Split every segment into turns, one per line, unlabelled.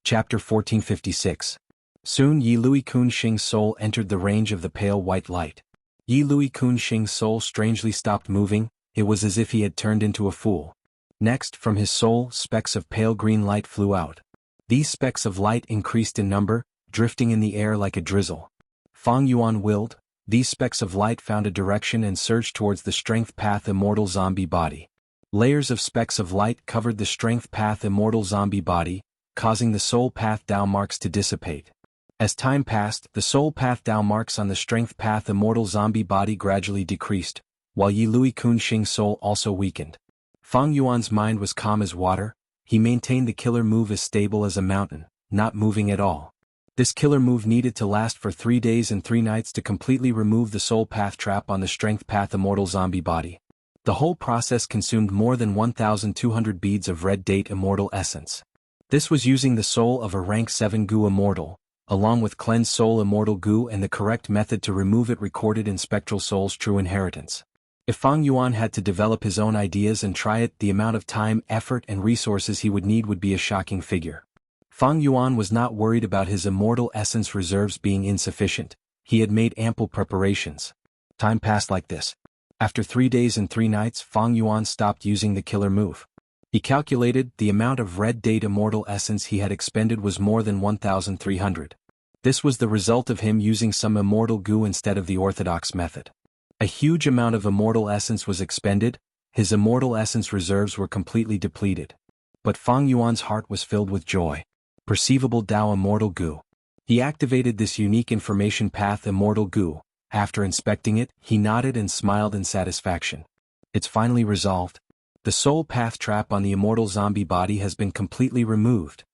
Chapter 1456. Soon Yi Lui Kun Xing's soul entered the range of the pale white light. Yi Lui Kun Xing's soul strangely stopped moving, it was as if he had turned into a fool. Next, from his soul, specks of pale green light flew out. These specks of light increased in number, drifting in the air like a drizzle. Fang Yuan willed, these specks of light found a direction and surged towards the strength path immortal zombie body. Layers of specks of light covered the strength path immortal zombie body, causing the soul path Dao marks to dissipate. As time passed, the soul path Dao marks on the strength path immortal zombie body gradually decreased, while Yi Lui Kun Xing's soul also weakened. Fang Yuan's mind was calm as water, he maintained the killer move as stable as a mountain, not moving at all. This killer move needed to last for 3 days and 3 nights to completely remove the soul path trap on the strength path immortal zombie body. The whole process consumed more than 1,200 beads of red date immortal essence. This was using the soul of a rank 7 Gu immortal, along with cleansed soul immortal Gu and the correct method to remove it recorded in Spectral Soul's true inheritance. If Fang Yuan had to develop his own ideas and try it, the amount of time, effort and resources he would need would be a shocking figure. Fang Yuan was not worried about his immortal essence reserves being insufficient, he had made ample preparations. Time passed like this. After 3 days and 3 nights, Fang Yuan stopped using the killer move. He calculated the amount of red date immortal essence he had expended was more than 1,300. This was the result of him using some immortal Gu instead of the orthodox method. A huge amount of immortal essence was expended, his immortal essence reserves were completely depleted. But Fang Yuan's heart was filled with joy. Perceivable Dao immortal Gu. He activated this unique information path immortal Gu. After inspecting it, he nodded and smiled in satisfaction. It's finally resolved. The soul path trap on the immortal zombie body has been completely removed.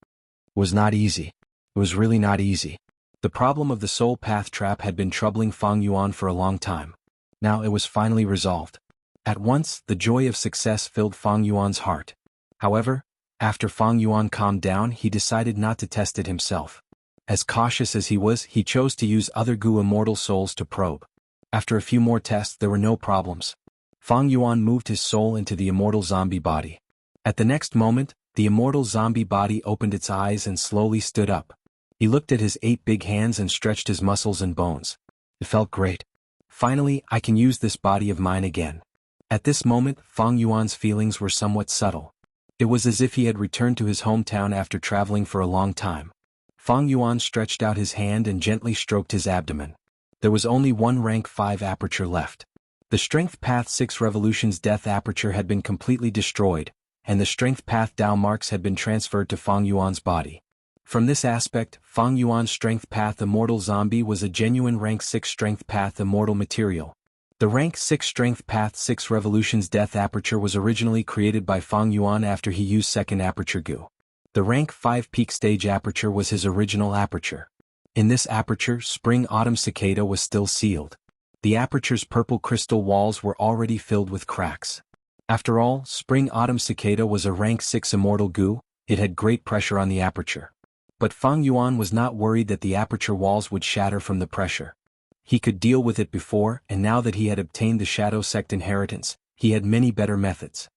It was not easy. It was really not easy. The problem of the soul path trap had been troubling Fang Yuan for a long time. Now it was finally resolved. At once, the joy of success filled Fang Yuan's heart. However, after Fang Yuan calmed down, he decided not to test it himself. As cautious as he was, he chose to use other Gu immortal souls to probe. After a few more tests, there were no problems. Fang Yuan moved his soul into the immortal zombie body. At the next moment, the immortal zombie body opened its eyes and slowly stood up. He looked at his 8 big hands and stretched his muscles and bones. It felt great. Finally, I can use this body of mine again. At this moment, Fang Yuan's feelings were somewhat subtle. It was as if he had returned to his hometown after traveling for a long time. Fang Yuan stretched out his hand and gently stroked his abdomen. There was only one rank 5 aperture left. The Strength Path 6 Revolution's Death aperture had been completely destroyed, and the Strength Path Dao marks had been transferred to Fang Yuan's body. From this aspect, Fang Yuan's Strength Path Immortal Zombie was a genuine rank 6 Strength Path Immortal material. The rank 6 Strength Path 6 Revolution's Death aperture was originally created by Fang Yuan after he used second aperture Gu. The rank 5 Peak Stage aperture was his original aperture. In this aperture, Spring Autumn Cicada was still sealed. The aperture's purple crystal walls were already filled with cracks. After all, Spring Autumn Cicada was a rank 6 Immortal Gu, it had great pressure on the aperture. But Fang Yuan was not worried that the aperture walls would shatter from the pressure. He could deal with it before, and now that he had obtained the Shadow Sect inheritance, he had many better methods.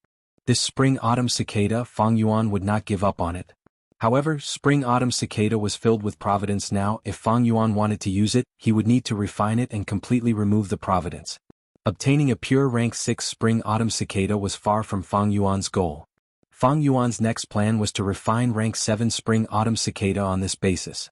This Spring Autumn Cicada, Fang Yuan would not give up on it. However, Spring Autumn Cicada was filled with providence now. If Fang Yuan wanted to use it, he would need to refine it and completely remove the providence. Obtaining a pure rank 6 Spring Autumn Cicada was far from Fang Yuan's goal. Fang Yuan's next plan was to refine rank 7 Spring Autumn Cicada on this basis.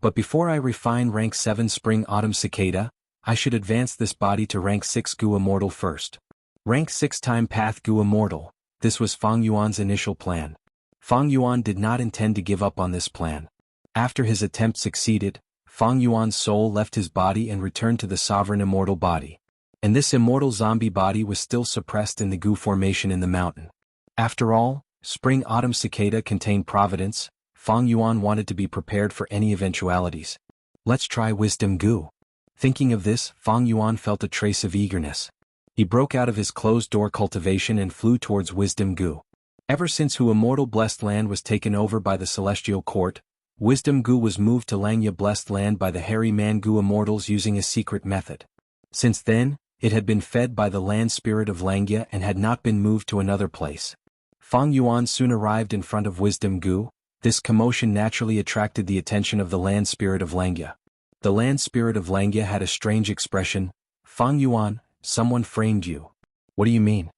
But before I refine rank 7 Spring Autumn Cicada, I should advance this body to rank 6 Gu Immortal first. Rank 6 Time Path Gu Immortal, this was Fang Yuan's initial plan. Fang Yuan did not intend to give up on this plan. After his attempt succeeded, Fang Yuan's soul left his body and returned to the sovereign immortal body. And this immortal zombie body was still suppressed in the Gu formation in the mountain. After all, Spring Autumn Cicada contained providence. Fang Yuan wanted to be prepared for any eventualities. Let's try Wisdom Gu. Thinking of this, Fang Yuan felt a trace of eagerness. He broke out of his closed-door cultivation and flew towards Wisdom Gu. Ever since Hu Immortal Blessed Land was taken over by the Celestial Court, Wisdom Gu was moved to Langya Blessed Land by the Hairy Man Gu Immortals using a secret method. Since then, it had been fed by the land spirit of Langya and had not been moved to another place. Fang Yuan soon arrived in front of Wisdom Gu. This commotion naturally attracted the attention of the land spirit of Langya. The land spirit of Langya had a strange expression. Fang Yuan, someone framed you. What do you mean?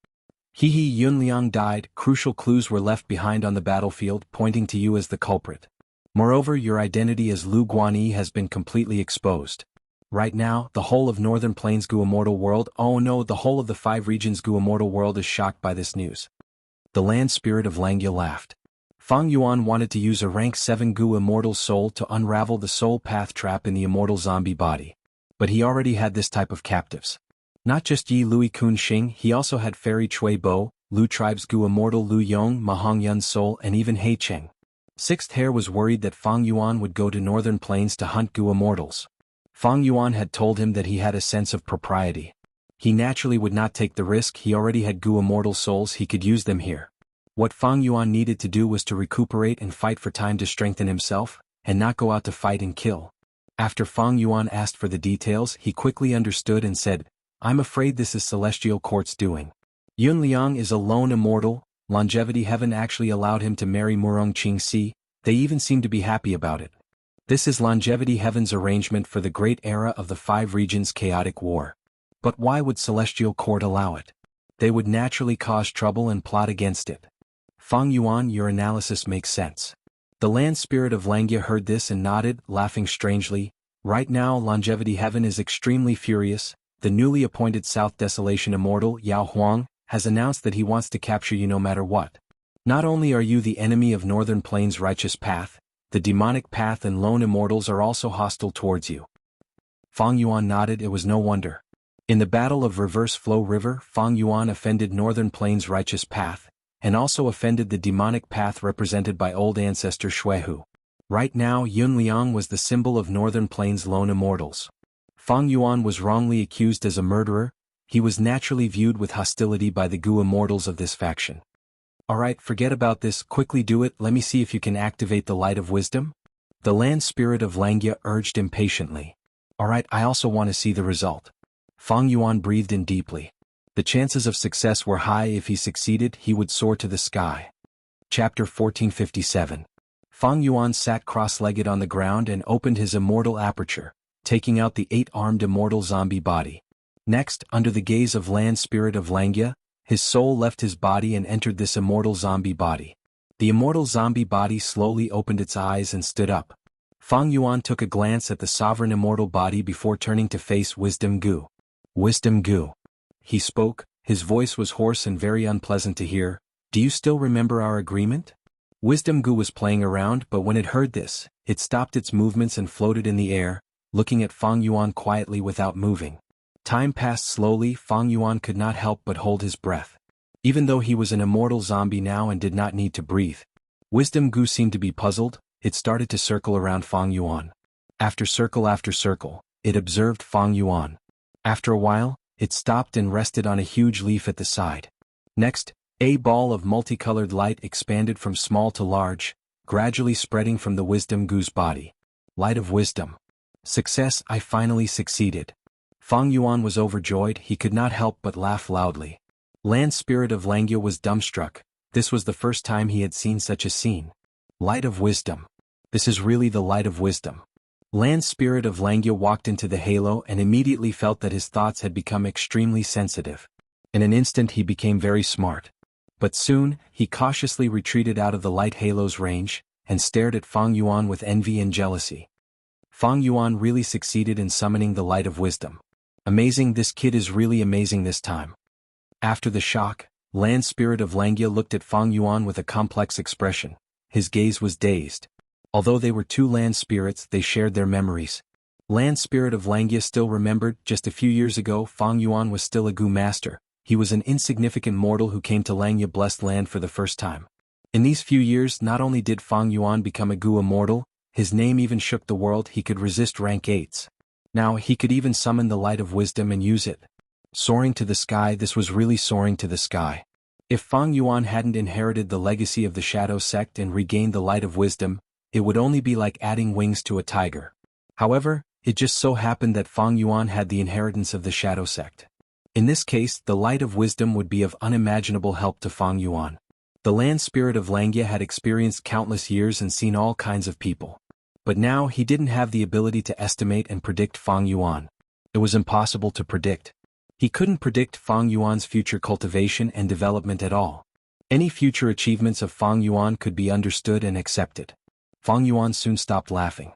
Yun Liang died, crucial clues were left behind on the battlefield pointing to you as the culprit. Moreover, your identity as Lu Guanyi has been completely exposed. Right now, the whole of Northern Plains Gu Immortal World, oh no, the whole of the 5 regions Gu Immortal World is shocked by this news. The land spirit of Langya laughed. Fang Yuan wanted to use a rank 7 Gu Immortal soul to unravel the soul path trap in the immortal zombie body. But he already had this type of captives. Not just Yi Lui Kun Xing, he also had Fairy Chui Bo, Lu Tribe's Gu Immortal Lu Yong, Mahong Yun's soul, and even Hei Cheng. Sixth Hair was worried that Fang Yuan would go to Northern Plains to hunt Gu Immortals. Fang Yuan had told him that he had a sense of propriety. He naturally would not take the risk. He already had Gu Immortal souls, he could use them here. What Fang Yuan needed to do was to recuperate and fight for time to strengthen himself, and not go out to fight and kill. After Fang Yuan asked for the details, he quickly understood and said, I'm afraid this is Celestial Court's doing. Yun Liang is a lone immortal. Longevity Heaven actually allowed him to marry Murong Qingxi. They even seem to be happy about it. This is Longevity Heaven's arrangement for the great era of the 5 regions' chaotic war. But why would Celestial Court allow it? They would naturally cause trouble and plot against it. Fang Yuan, your analysis makes sense. The land spirit of Langya heard this and nodded, laughing strangely. Right now Longevity Heaven is extremely furious. The newly appointed South Desolation Immortal, Yao Huang, has announced that he wants to capture you no matter what. Not only are you the enemy of Northern Plains' righteous path, the demonic path and lone immortals are also hostile towards you. Fang Yuan nodded. It was no wonder. In the Battle of Reverse Flow River, Fang Yuan offended Northern Plains' righteous path, and also offended the demonic path represented by old ancestor Xuehu. Right now Yun Liang was the symbol of Northern Plains' lone immortals. Fang Yuan was wrongly accused as a murderer. He was naturally viewed with hostility by the Gu Immortals of this faction. Alright, forget about this, quickly do it, let me see if you can activate the light of wisdom. The land spirit of Langya urged impatiently. Alright, I also want to see the result. Fang Yuan breathed in deeply. The chances of success were high. If he succeeded, he would soar to the sky. Chapter 1457. Fang Yuan sat cross-legged on the ground and opened his immortal aperture, taking out the 8-armed immortal zombie body. Next, under the gaze of land spirit of Langya, his soul left his body and entered this immortal zombie body. The immortal zombie body slowly opened its eyes and stood up. Fang Yuan took a glance at the sovereign immortal body before turning to face Wisdom Gu. Wisdom Gu. He spoke, his voice was hoarse and very unpleasant to hear. Do you still remember our agreement? Wisdom Gu was playing around, but when it heard this, it stopped its movements and floated in the air, looking at Fang Yuan quietly without moving. Time passed slowly. Fang Yuan could not help but hold his breath. Even though he was an immortal zombie now and did not need to breathe. Wisdom Gu seemed to be puzzled. It started to circle around Fang Yuan. After circle, it observed Fang Yuan. After a while, it stopped and rested on a huge leaf at the side. Next, a ball of multicolored light expanded from small to large, gradually spreading from the Wisdom Gu's body. Light of wisdom. Success, I finally succeeded. Fang Yuan was overjoyed. He could not help but laugh loudly. Land spirit of Langya was dumbstruck. This was the first time he had seen such a scene. Light of wisdom. This is really the light of wisdom. Land spirit of Langya walked into the halo and immediately felt that his thoughts had become extremely sensitive. In an instant he became very smart. But soon, he cautiously retreated out of the light halo's range, and stared at Fang Yuan with envy and jealousy. Fang Yuan really succeeded in summoning the light of wisdom. Amazing, this kid is really amazing this time. After the shock, land spirit of Langya looked at Fang Yuan with a complex expression. His gaze was dazed. Although they were 2 land spirits, they shared their memories. Land spirit of Langya still remembered, just a few years ago Fang Yuan was still a Gu master. He was an insignificant mortal who came to Langya blessed land for the first time. In these few years, not only did Fang Yuan become a Gu immortal, his name even shook the world. He could resist rank 8s. Now he could even summon the light of wisdom and use it. Soaring to the sky, this was really soaring to the sky. If Fang Yuan hadn't inherited the legacy of the Shadow Sect and regained the light of wisdom, it would only be like adding wings to a tiger. However, it just so happened that Fang Yuan had the inheritance of the Shadow Sect. In this case, the light of wisdom would be of unimaginable help to Fang Yuan. The land spirit of Langya had experienced countless years and seen all kinds of people. But now he didn't have the ability to estimate and predict Fang Yuan. It was impossible to predict. He couldn't predict Fang Yuan's future cultivation and development at all. Any future achievements of Fang Yuan could be understood and accepted. Fang Yuan soon stopped laughing.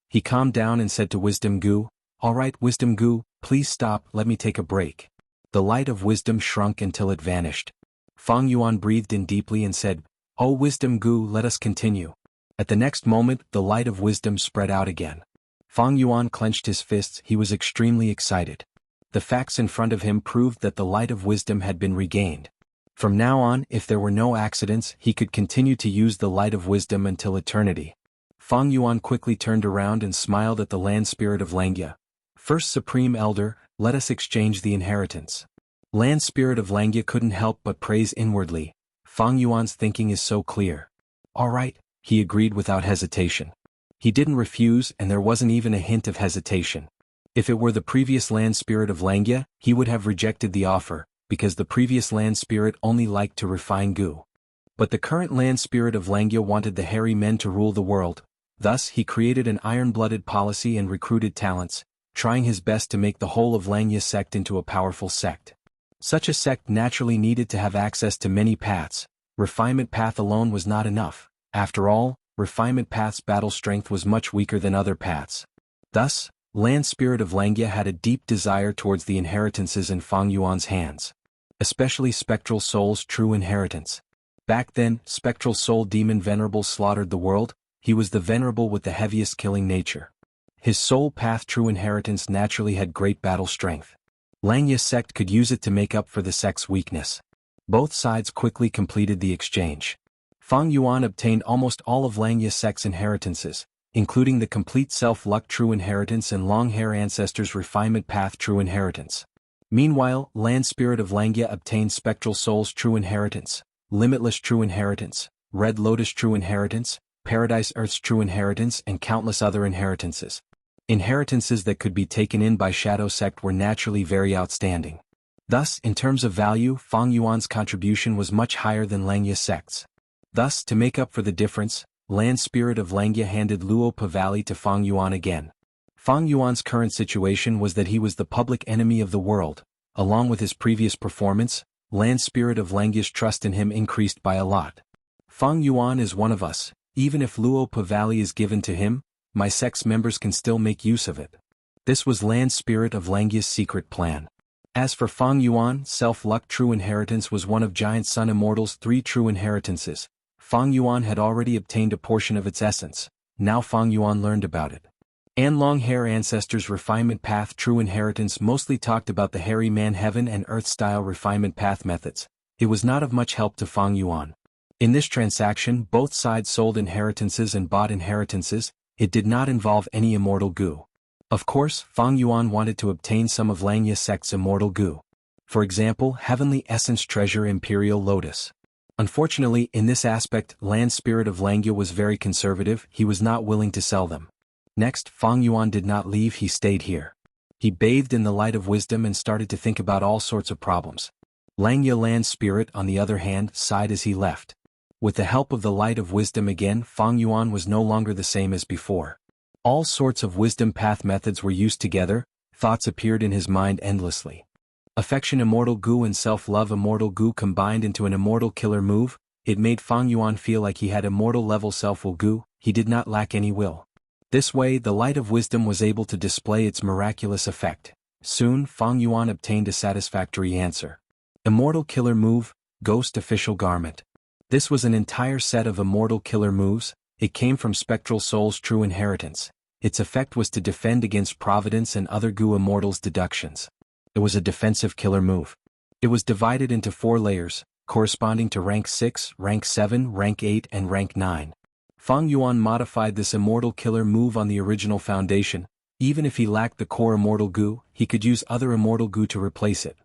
He calmed down and said to Wisdom Gu, "All right, Wisdom Gu, please stop, let me take a break." The light of wisdom shrunk until it vanished. Fang Yuan breathed in deeply and said, "Oh Wisdom Gu, let us continue." At the next moment, the light of wisdom spread out again. Fang Yuan clenched his fists, he was extremely excited. The facts in front of him proved that the light of wisdom had been regained. From now on, if there were no accidents, he could continue to use the light of wisdom until eternity. Fang Yuan quickly turned around and smiled at the land spirit of Langya. "First Supreme Elder, let us exchange the inheritance." Land spirit of Langya couldn't help but praise inwardly. Fang Yuan's thinking is so clear. "All right," he agreed without hesitation. He didn't refuse, and there wasn't even a hint of hesitation. If it were the previous land spirit of Langya, he would have rejected the offer, because the previous land spirit only liked to refine Gu. But the current land spirit of Langya wanted the hairy men to rule the world. Thus he created an iron-blooded policy and recruited talents, trying his best to make the whole of Langya sect into a powerful sect. Such a sect naturally needed to have access to many paths. Refinement path alone was not enough. After all, refinement path's battle strength was much weaker than other paths. Thus, land spirit of Langya had a deep desire towards the inheritances in Fang Yuan's hands. Especially Spectral Soul's true inheritance. Back then, Spectral Soul Demon Venerable slaughtered the world. He was the Venerable with the heaviest killing nature. His soul path true inheritance naturally had great battle strength. Langya's sect could use it to make up for the sect's weakness. Both sides quickly completed the exchange. Fang Yuan obtained almost all of Langya's sect's inheritances, including the complete self-luck true inheritance and long-hair ancestors' refinement path true inheritance. Meanwhile, land spirit of Langya obtained Spectral Soul's true inheritance, limitless true inheritance, red lotus true inheritance, paradise earth's true inheritance, and countless other inheritances. Inheritances that could be taken in by Shadow Sect were naturally very outstanding. Thus, in terms of value, Fang Yuan's contribution was much higher than Langya sect's. Thus, to make up for the difference, land spirit of Langya handed Luopa Valley to Fang Yuan again. Fang Yuan's current situation was that he was the public enemy of the world. Along with his previous performance, land spirit of Langya's trust in him increased by a lot. Fang Yuan is one of us. Even if Luopa Valley is given to him, my sect's members can still make use of it. This was land spirit of Langya's secret plan. As for Fang Yuan, self-luck true inheritance was one of Giant Sun Immortal's 3 true inheritances. Fang Yuan had already obtained a portion of its essence. Now Fang Yuan learned about it. And long-hair ancestors' refinement path true inheritance mostly talked about the hairy man heaven and earth-style refinement path methods. It was not of much help to Fang Yuan. In this transaction, both sides sold inheritances and bought inheritances. It did not involve any immortal Gu. Of course, Fang Yuan wanted to obtain some of Langya sect's immortal Gu. For example, Heavenly Essence Treasure Imperial Lotus. Unfortunately, in this aspect, land spirit of Langya was very conservative, he was not willing to sell them. Next, Fang Yuan did not leave, he stayed here. He bathed in the light of wisdom and started to think about all sorts of problems. Langya land spirit, on the other hand, sighed as he left. With the help of the light of wisdom again, Fang Yuan was no longer the same as before. All sorts of wisdom path methods were used together, thoughts appeared in his mind endlessly. Affection immortal Gu and self-love immortal Gu combined into an immortal killer move. It made Fang Yuan feel like he had immortal level self-will Gu, he did not lack any will. This way, the light of wisdom was able to display its miraculous effect. Soon, Fang Yuan obtained a satisfactory answer. Immortal killer move, Ghost Official Garment. This was an entire set of immortal killer moves. It came from Spectral Soul's true inheritance. Its effect was to defend against Providence and other Gu immortals' deductions. It was a defensive killer move. It was divided into 4 layers, corresponding to rank 6, rank 7, rank 8 and rank 9. Fang Yuan modified this immortal killer move on the original foundation. Even if he lacked the core immortal Gu, he could use other immortal Gu to replace it.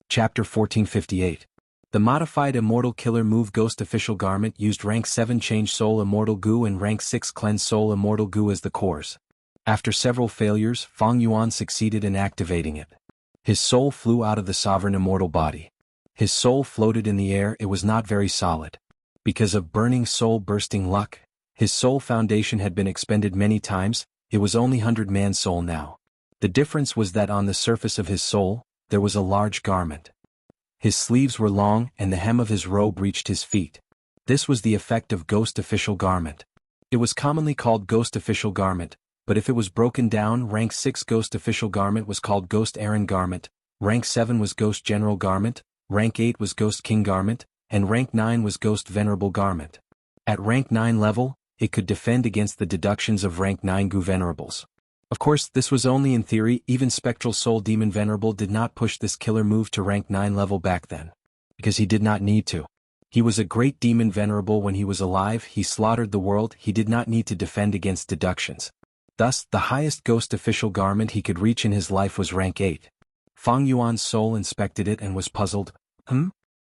Chapter 1458. The modified immortal killer move Ghost Official Garment used rank 7 Change Soul Immortal Gu and rank 6 Cleanse Soul Immortal Gu as the cores. After several failures, Fang Yuan succeeded in activating it. His soul flew out of the sovereign immortal body. His soul floated in the air. It was not very solid. Because of burning soul bursting luck, his soul foundation had been expended many times. It was only 100-man soul now. The difference was that on the surface of his soul, there was a large garment. His sleeves were long and the hem of his robe reached his feet. This was the effect of ghost official garment. It was commonly called ghost official garment, but if it was broken down, rank 6 ghost official garment was called ghost Aaron garment, rank 7 was ghost general garment, rank 8 was ghost king garment, and rank 9 was ghost venerable garment. At rank 9 level, it could defend against the deductions of rank 9 gu venerables. Of course, this was only in theory. Even Spectral Soul Demon Venerable did not push this killer move to rank 9 level back then. Because he did not need to. He was a great demon venerable when he was alive. He slaughtered the world. He did not need to defend against deductions. Thus, the highest ghost official garment he could reach in his life was rank 8. Fang Yuan's soul inspected it and was puzzled.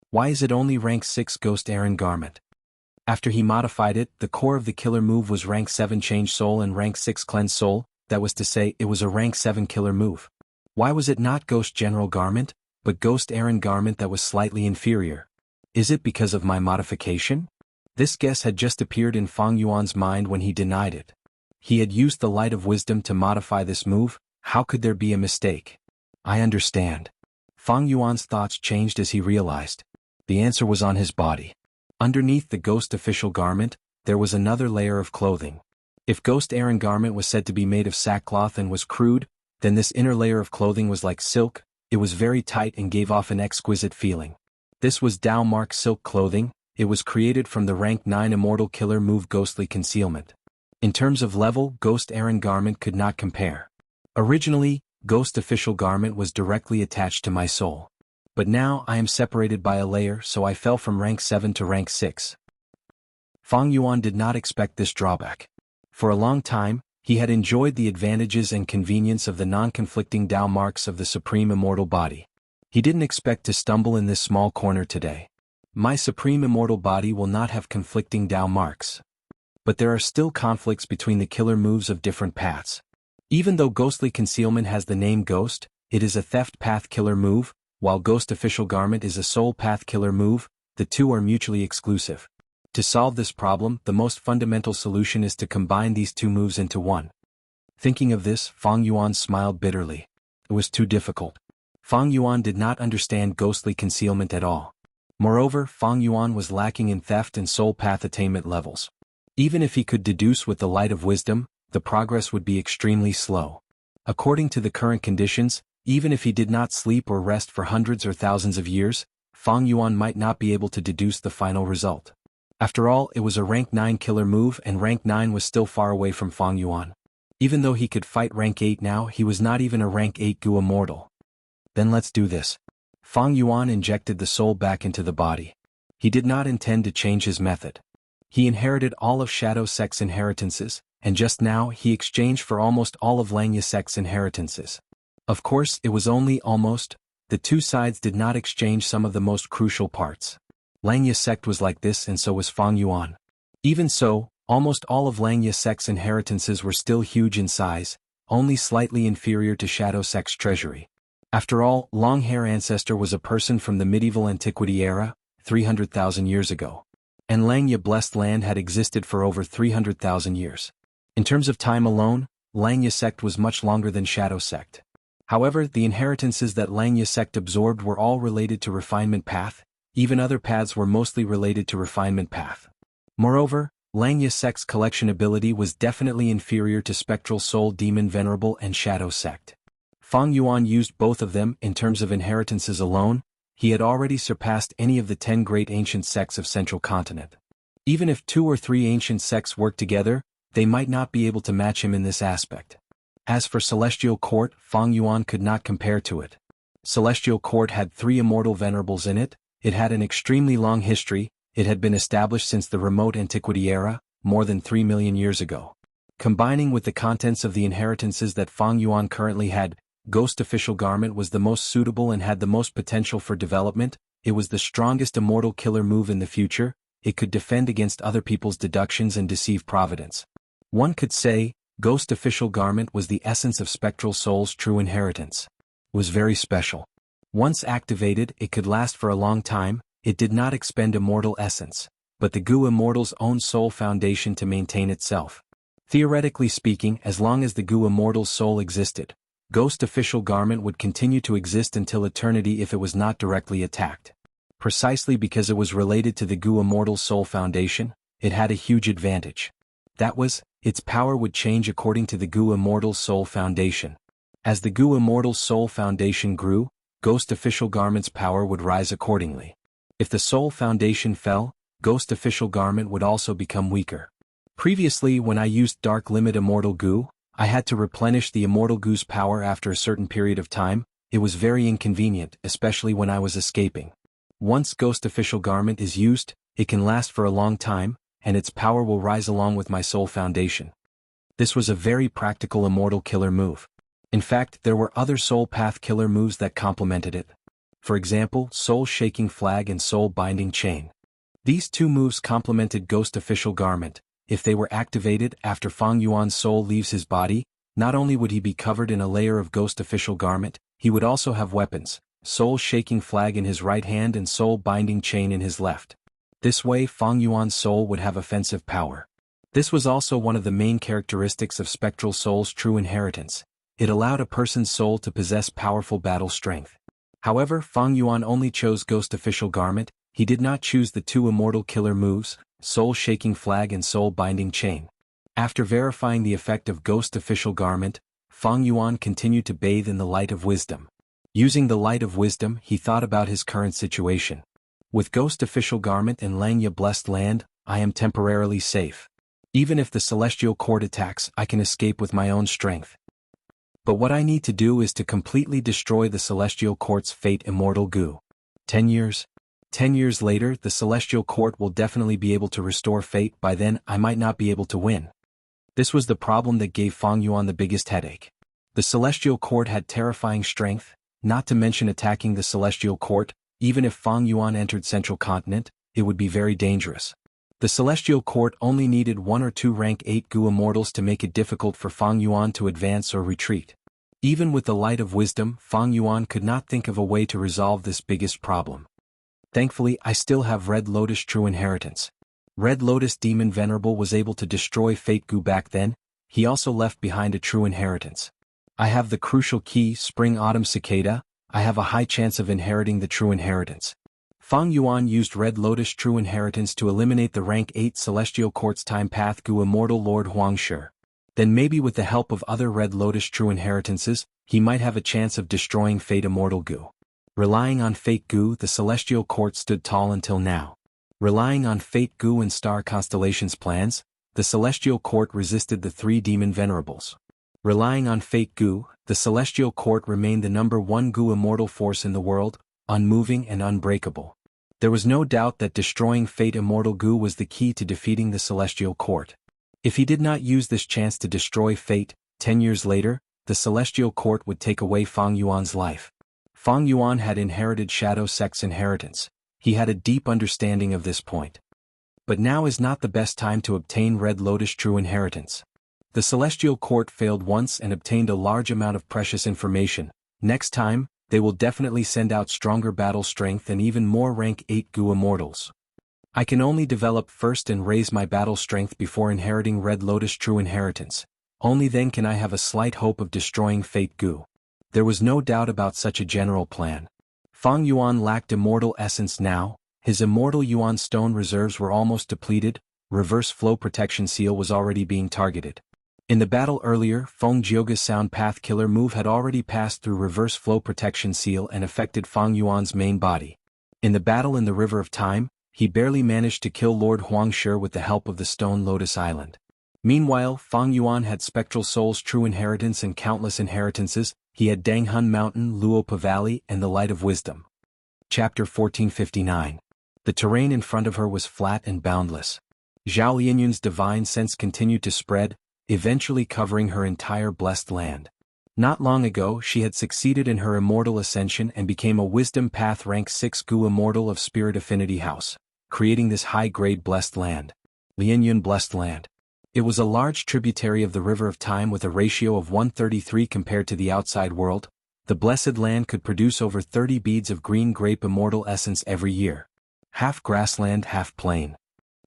Why is it only rank 6 ghost Aaron garment? After he modified it, the core of the killer move was rank 7 change soul and rank 6 cleanse soul. That was to say, it was a rank 7 killer move. Why was it not ghost general garment, but ghost Aaron garment that was slightly inferior? Is it because of my modification? This guess had just appeared in Fang Yuan's mind when he denied it. He had used the light of wisdom to modify this move. How could there be a mistake? I understand. Fang Yuan's thoughts changed as he realized. The answer was on his body. Underneath the ghost official garment, there was another layer of clothing. If ghost Aaron garment was said to be made of sackcloth and was crude, then this inner layer of clothing was like silk. It was very tight and gave off an exquisite feeling. This was Dao Mark silk clothing. It was created from the rank 9 immortal killer move ghostly concealment. In terms of level, ghost Aaron garment could not compare. Originally, ghost official garment was directly attached to my soul. But now I am separated by a layer, so I fell from rank 7 to rank 6. Fang Yuan did not expect this drawback. For a long time, he had enjoyed the advantages and convenience of the non-conflicting Dao marks of the supreme immortal body. He didn't expect to stumble in this small corner today. My supreme immortal body will not have conflicting Dao marks. But there are still conflicts between the killer moves of different paths. Even though ghostly concealment has the name ghost, it is a theft path killer move, while ghost official garment is a soul path killer move. The two are mutually exclusive. To solve this problem, the most fundamental solution is to combine these two moves into one. Thinking of this, Fang Yuan smiled bitterly. It was too difficult. Fang Yuan did not understand ghostly concealment at all. Moreover, Fang Yuan was lacking in theft and soul path attainment levels. Even if he could deduce with the light of wisdom, the progress would be extremely slow. According to the current conditions, even if he did not sleep or rest for hundreds or thousands of years, Fang Yuan might not be able to deduce the final result. After all, it was a rank 9 killer move and rank 9 was still far away from Fang Yuan. Even though he could fight rank 8 now, he was not even a rank 8 gu immortal. Then let's do this. Fang Yuan injected the soul back into the body. He did not intend to change his method. He inherited all of Shadow Sect's inheritances, and just now he exchanged for almost all of Langya Sect's inheritances. Of course, it was only almost. The two sides did not exchange some of the most crucial parts. Langya Sect was like this and so was Fang Yuan. Even so, almost all of Langya Sect's inheritances were still huge in size, only slightly inferior to Shadow Sect's treasury. After all, Long Hair Ancestor was a person from the medieval antiquity era, 300,000 years ago. And Langya Blessed Land had existed for over 300,000 years. In terms of time alone, Langya Sect was much longer than Shadow Sect. However, the inheritances that Langya Sect absorbed were all related to Refinement Path. Even other paths were mostly related to Refinement Path. Moreover, Langya Sect's collection ability was definitely inferior to Spectral Soul Demon Venerable and Shadow Sect. Fang Yuan used both of them in terms of inheritances alone. He had already surpassed any of the 10 great ancient sects of Central Continent. Even if 2 or 3 ancient sects worked together, they might not be able to match him in this aspect. As for Celestial Court, Fang Yuan could not compare to it. Celestial Court had 3 immortal venerables in it. It had an extremely long history. It had been established since the remote antiquity era, more than 3 million years ago. Combining with the contents of the inheritances that Fang Yuan currently had, Ghost Official Garment was the most suitable and had the most potential for development. It was the strongest immortal killer move in the future. It could defend against other people's deductions and deceive Providence. One could say, Ghost Official Garment was the essence of Spectral Soul's true inheritance. It was very special. Once activated, it could last for a long time. It did not expend immortal essence, but the Gu Immortal's own soul foundation to maintain itself. Theoretically speaking, as long as the Gu Immortal's soul existed, Ghost Official Garment would continue to exist until eternity if it was not directly attacked. Precisely because it was related to the Gu Immortal's soul foundation, it had a huge advantage. That was, its power would change according to the Gu Immortal's soul foundation. As the Gu Immortal's soul foundation grew, Ghost Official Garment's power would rise accordingly. If the soul foundation fell, Ghost Official Garment would also become weaker. Previously, when I used Dark Limit Immortal Gu, I had to replenish the Immortal Gu's power after a certain period of time. It was very inconvenient, especially when I was escaping. Once Ghost Official Garment is used, it can last for a long time, and its power will rise along with my soul foundation. This was a very practical Immortal Killer move. In fact, there were other Soul Path Killer moves that complemented it. For example, Soul Shaking Flag and Soul Binding Chain. These two moves complemented Ghost Official Garment. If they were activated after Fang Yuan's soul leaves his body, not only would he be covered in a layer of Ghost Official Garment, he would also have weapons, Soul Shaking Flag in his right hand and Soul Binding Chain in his left. This way Fang Yuan's soul would have offensive power. This was also one of the main characteristics of Spectral Soul's true inheritance. It allowed a person's soul to possess powerful battle strength. However, Fang Yuan only chose Ghost Official Garment. He did not choose the two Immortal Killer moves, Soul Shaking Flag and Soul Binding Chain. After verifying the effect of Ghost Official Garment, Fang Yuan continued to bathe in the light of wisdom. Using the light of wisdom, he thought about his current situation. With Ghost Official Garment and Langya Blessed Land, I am temporarily safe. Even if the Celestial Court attacks, I can escape with my own strength. But what I need to do is to completely destroy the Celestial Court's Fate Immortal Gu. 10 years? 10 years later, the Celestial Court will definitely be able to restore Fate. By then, I might not be able to win. This was the problem that gave Fang Yuan the biggest headache. The Celestial Court had terrifying strength, not to mention attacking the Celestial Court. Even if Fang Yuan entered Central Continent, it would be very dangerous. The Celestial Court only needed 1 or 2 rank 8 Gu Immortals to make it difficult for Fang Yuan to advance or retreat. Even with the light of wisdom, Fang Yuan could not think of a way to resolve this biggest problem. Thankfully, I still have Red Lotus True Inheritance. Red Lotus Demon Venerable was able to destroy Fate Gu back then. He also left behind a True Inheritance. I have the crucial key, Spring Autumn Cicada. I have a high chance of inheriting the True Inheritance. Fang Yuan used Red Lotus True Inheritance to eliminate the rank 8 Celestial Court's Time Path Gu Immortal Lord Huangshi. Then maybe with the help of other Red Lotus True Inheritances, he might have a chance of destroying Fate Immortal Gu. Relying on Fate Gu, the Celestial Court stood tall until now. Relying on Fate Gu and Star Constellation's plans, the Celestial Court resisted the 3 Demon Venerables. Relying on Fate Gu, the Celestial Court remained the number 1 Gu Immortal force in the world, unmoving and unbreakable. There was no doubt that destroying Fate Immortal Gu was the key to defeating the Celestial Court. If he did not use this chance to destroy Fate, 10 years later, the Celestial Court would take away Fang Yuan's life. Fang Yuan had inherited Shadow Sect's inheritance. He had a deep understanding of this point. But now is not the best time to obtain Red Lotus True Inheritance. The Celestial Court failed once and obtained a large amount of precious information. Next time, they will definitely send out stronger battle strength and even more rank 8 Gu Immortals. I can only develop first and raise my battle strength before inheriting Red Lotus True Inheritance. Only then can I have a slight hope of destroying Fate Gu. There was no doubt about such a general plan. Fang Yuan lacked immortal essence now. His immortal Yuan stone reserves were almost depleted. Reverse flow protection seal was already being targeted. In the battle earlier, Feng Jioga's Sound Path Killer move had already passed through reverse flow protection seal and affected Fang Yuan's main body. In the battle in the River of Time, he barely managed to kill Lord Huangshi with the help of the Stone Lotus Island. Meanwhile, Fang Yuan had Spectral Soul's True Inheritance and countless inheritances. He had Danghun Mountain, Luopa Valley, and the Light of Wisdom. Chapter 1459. The terrain in front of her was flat and boundless. Zhao Lianyun's divine sense continued to spread, eventually covering her entire blessed land. Not long ago she had succeeded in her immortal ascension and became a Wisdom Path rank 6 Gu Immortal of Spirit Affinity House, creating this high-grade blessed land. Lianyun Blessed Land. It was a large tributary of the River of Time with a ratio of 133 compared to the outside world. The blessed land could produce over 30 beads of green grape immortal essence every year. Half grassland, half plain.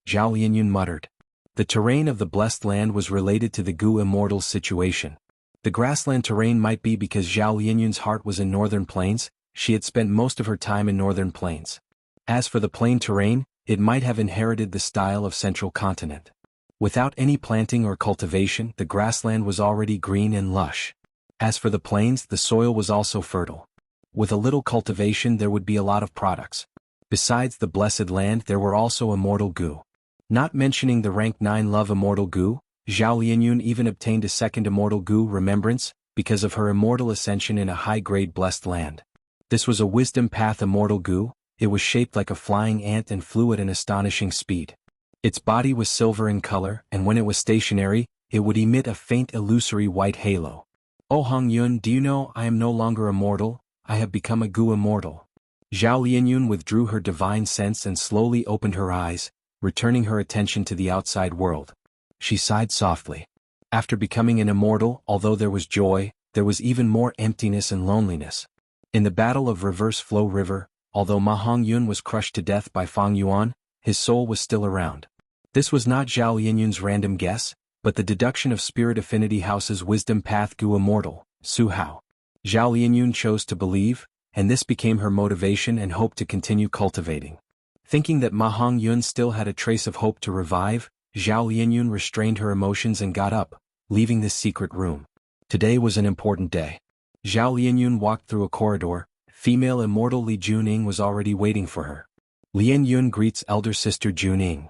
Zhao Lianyun muttered. The terrain of the blessed land was related to the Gu immortal's situation. The grassland terrain might be because Zhao Lianyun's heart was in northern plains, she had spent most of her time in northern plains. As for the plain terrain, it might have inherited the style of central continent. Without any planting or cultivation, the grassland was already green and lush. As for the plains, the soil was also fertile. With a little cultivation there would be a lot of products. Besides the blessed land there were also immortal Gu. Not mentioning the rank 9 love immortal Gu, Zhao Lianyun even obtained a second immortal Gu remembrance, because of her immortal ascension in a high-grade blessed land. This was a wisdom path immortal Gu. It was shaped like a flying ant and flew at an astonishing speed. Its body was silver in color, and when it was stationary, it would emit a faint illusory white halo. "Oh Hong Yun, do you know I am no longer immortal, I have become a Gu immortal." Zhao Lianyun withdrew her divine sense and slowly opened her eyes, returning her attention to the outside world. She sighed softly. After becoming an immortal, although there was joy, there was even more emptiness and loneliness. In the battle of Reverse Flow River, although Ma Hongyun was crushed to death by Fang Yuan, his soul was still around. This was not Zhao Lianyun's random guess, but the deduction of Spirit Affinity House's Wisdom Path Gu Immortal, Su Hao. Zhao Lianyun chose to believe, and this became her motivation and hope to continue cultivating. Thinking that Ma Hongyun still had a trace of hope to revive, Zhao Lianyun restrained her emotions and got up, leaving this secret room. Today was an important day. Zhao Lianyun walked through a corridor. Female immortal Li Juning was already waiting for her. Lianyun greets elder sister Juning.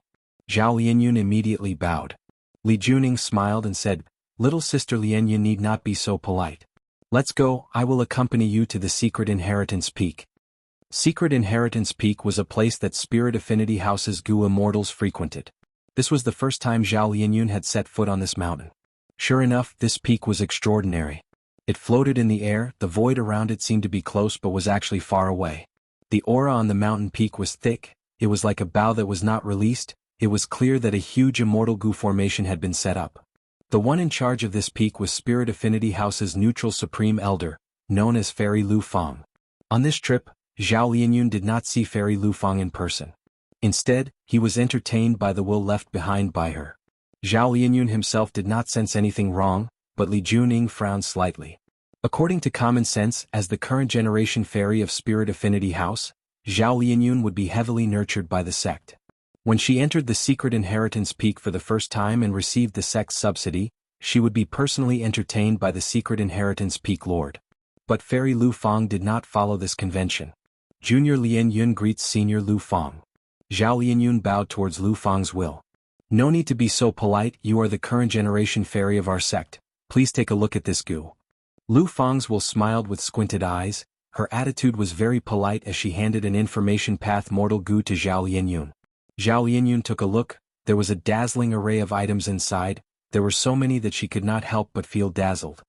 Zhao Lianyun immediately bowed. Li Juning smiled and said, "Little sister Lianyun need not be so polite. Let's go, I will accompany you to the Secret Inheritance Peak." Secret Inheritance Peak was a place that Spirit Affinity House's Gu immortals frequented. This was the first time Zhao Lianyun had set foot on this mountain. Sure enough, this peak was extraordinary. It floated in the air, the void around it seemed to be close but was actually far away. The aura on the mountain peak was thick, it was like a bow that was not released. It was clear that a huge immortal Gu formation had been set up. The one in charge of this peak was Spirit Affinity House's neutral supreme elder, known as Fairy Lu Fang. On this trip, Zhao Lianyun did not see Fairy Lu Fang in person. Instead, he was entertained by the will left behind by her. Zhao Lianyun himself did not sense anything wrong, but Li Juning frowned slightly. According to common sense, as the current generation fairy of Spirit Affinity House, Zhao Lianyun would be heavily nurtured by the sect. When she entered the Secret Inheritance Peak for the first time and received the sect's subsidy, she would be personally entertained by the Secret Inheritance Peak Lord. But Fairy Lu Fang did not follow this convention. Junior Lianyun greets Senior Lu Fang. Zhao Lianyun bowed towards Lu Fang's will. "No need to be so polite, you are the current generation fairy of our sect. Please take a look at this Gu." Lu Fang's will smiled with squinted eyes. Her attitude was very polite as she handed an information path mortal Gu to Zhao Lianyun. Zhao Lianyun took a look. There was a dazzling array of items inside. There were so many that she could not help but feel dazzled.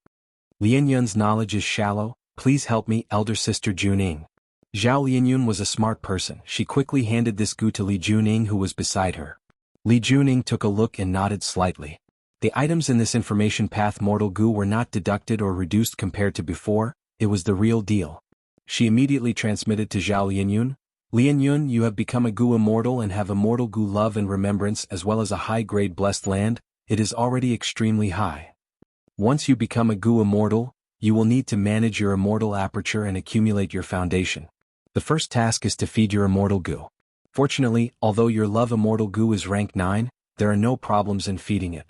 "Lianyun's knowledge is shallow, please help me, elder sister Juning." Zhao Lianyun was a smart person. She quickly handed this Gu to Li Juning who was beside her. Li Juning took a look and nodded slightly. The items in this information path mortal Gu were not deducted or reduced compared to before, it was the real deal. She immediately transmitted to Zhao Lianyun, "Lianyun, you have become a Gu immortal and have immortal Gu love and remembrance as well as a high-grade blessed land. It is already extremely high. Once you become a Gu immortal, you will need to manage your immortal aperture and accumulate your foundation. The first task is to feed your immortal Gu. Fortunately, although your love immortal Gu is rank 9, there are no problems in feeding it.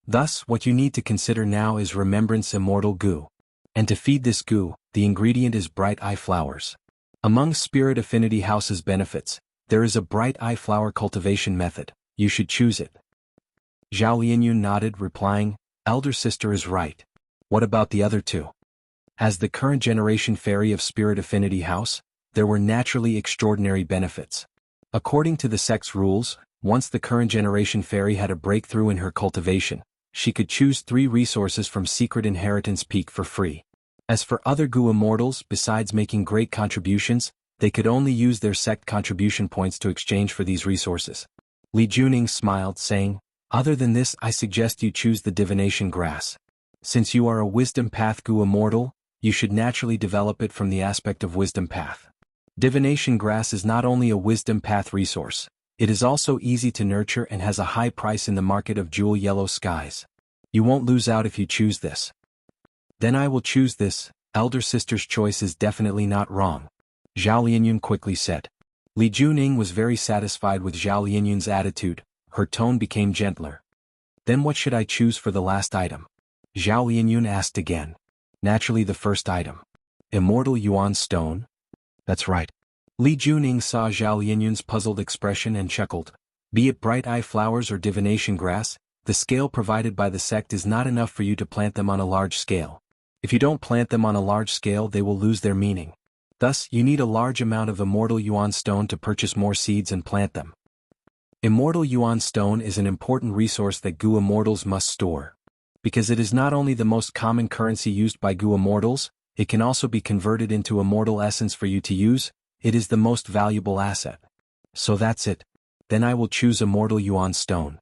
Thus, what you need to consider now is remembrance immortal Gu. And to feed this Gu, the ingredient is bright eye flowers. Among Spirit Affinity House's benefits, there is a bright eye flower cultivation method. You should choose it." Zhao Lianyun nodded, replying, "Elder sister is right. What about the other two?" As the current generation fairy of Spirit Affinity House, there were naturally extraordinary benefits. According to the sect's rules, once the current generation fairy had a breakthrough in her cultivation, she could choose 3 resources from Secret Inheritance Peak for free. As for other Gu immortals, besides making great contributions, they could only use their sect contribution points to exchange for these resources. Li Juning smiled, saying, "Other than this, I suggest you choose the divination grass. Since you are a wisdom path Gu immortal, you should naturally develop it from the aspect of wisdom path. Divination grass is not only a wisdom path resource, it is also easy to nurture and has a high price in the market of jewel yellow skies. You won't lose out if you choose this. Then I will choose this. Elder sister's choice is definitely not wrong, Zhao Lianyun quickly said. Li Juning was very satisfied with Zhao Lianyun's attitude. Her tone became gentler. Then what should I choose for the last item? Zhao Lianyun asked again. Naturally the first item. Immortal Yuan stone? That's right. Li Juning saw Zhao Lianyun's puzzled expression and chuckled. Be it bright eye flowers or divination grass, the scale provided by the sect is not enough for you to plant them on a large scale. If you don't plant them on a large scale, they will lose their meaning. Thus, you need a large amount of Immortal Yuan stone to purchase more seeds and plant them. Immortal Yuan stone is an important resource that Gu immortals must store. Because it is not only the most common currency used by Gu immortals, it can also be converted into immortal essence for you to use. It is the most valuable asset. So that's it. Then I will choose Immortal Yuan stone.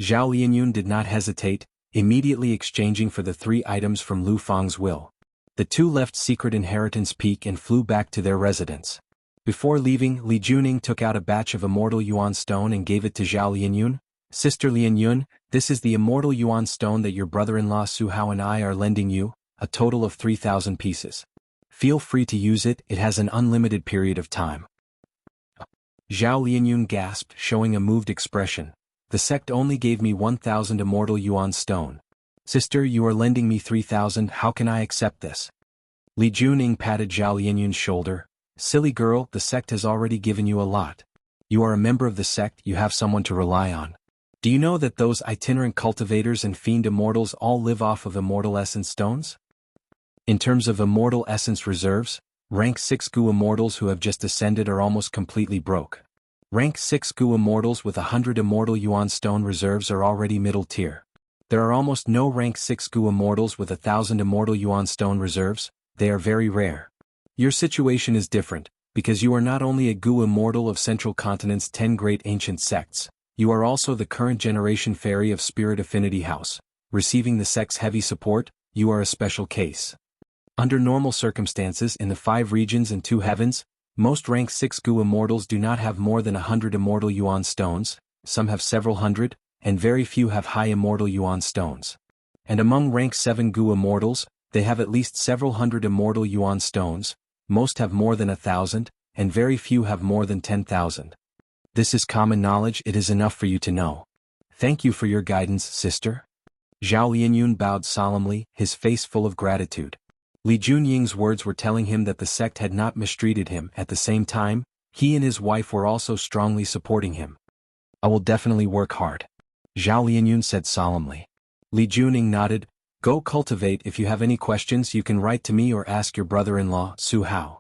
Zhao Lianyun did not hesitate, immediately exchanging for the 3 items from Lu Fang's will. The 2 left Secret Inheritance Peak and flew back to their residence. Before leaving, Li Juning took out a batch of Immortal Yuan stone and gave it to Zhao Lianyun. Sister Lianyun, this is the Immortal Yuan stone that your brother-in-law Su Hao and I are lending you, a total of 3,000 pieces. Feel free to use it, it has an unlimited period of time. Zhao Lianyun gasped, showing a moved expression. The sect only gave me 1,000 Immortal Yuan stone. Sister, you are lending me 3,000, how can I accept this? Li Juning patted Zhao Lianyun's shoulder. Silly girl, the sect has already given you a lot. You are a member of the sect, you have someone to rely on. Do you know that those itinerant cultivators and fiend immortals all live off of immortal essence stones? In terms of immortal essence reserves, rank 6 Gu immortals who have just ascended are almost completely broke. Rank 6 Gu immortals with 100 Immortal Yuan stone reserves are already middle tier. There are almost no rank 6 Gu immortals with 1,000 Immortal Yuan stone reserves, they are very rare. Your situation is different, because you are not only a Gu immortal of Central Continent's 10 great ancient sects, you are also the current generation fairy of Spirit Affinity House. Receiving the sect's heavy support, you are a special case. Under normal circumstances in the 5 regions and 2 heavens, most rank 6 Gu immortals do not have more than 100 Immortal Yuan stones, some have several hundred, and very few have high Immortal Yuan stones. And among rank 7 Gu immortals, they have at least several hundred Immortal Yuan stones, most have more than 1,000, and very few have more than 10,000. This is common knowledge, it is enough for you to know. Thank you for your guidance, sister. Zhao Lianyun bowed solemnly, his face full of gratitude. Li Junying's words were telling him that the sect had not mistreated him. At the same time, he and his wife were also strongly supporting him. I will definitely work hard, Zhao Lianyun said solemnly. Li Juning nodded. Go cultivate, if you have any questions you can write to me or ask your brother-in-law, Su Hao.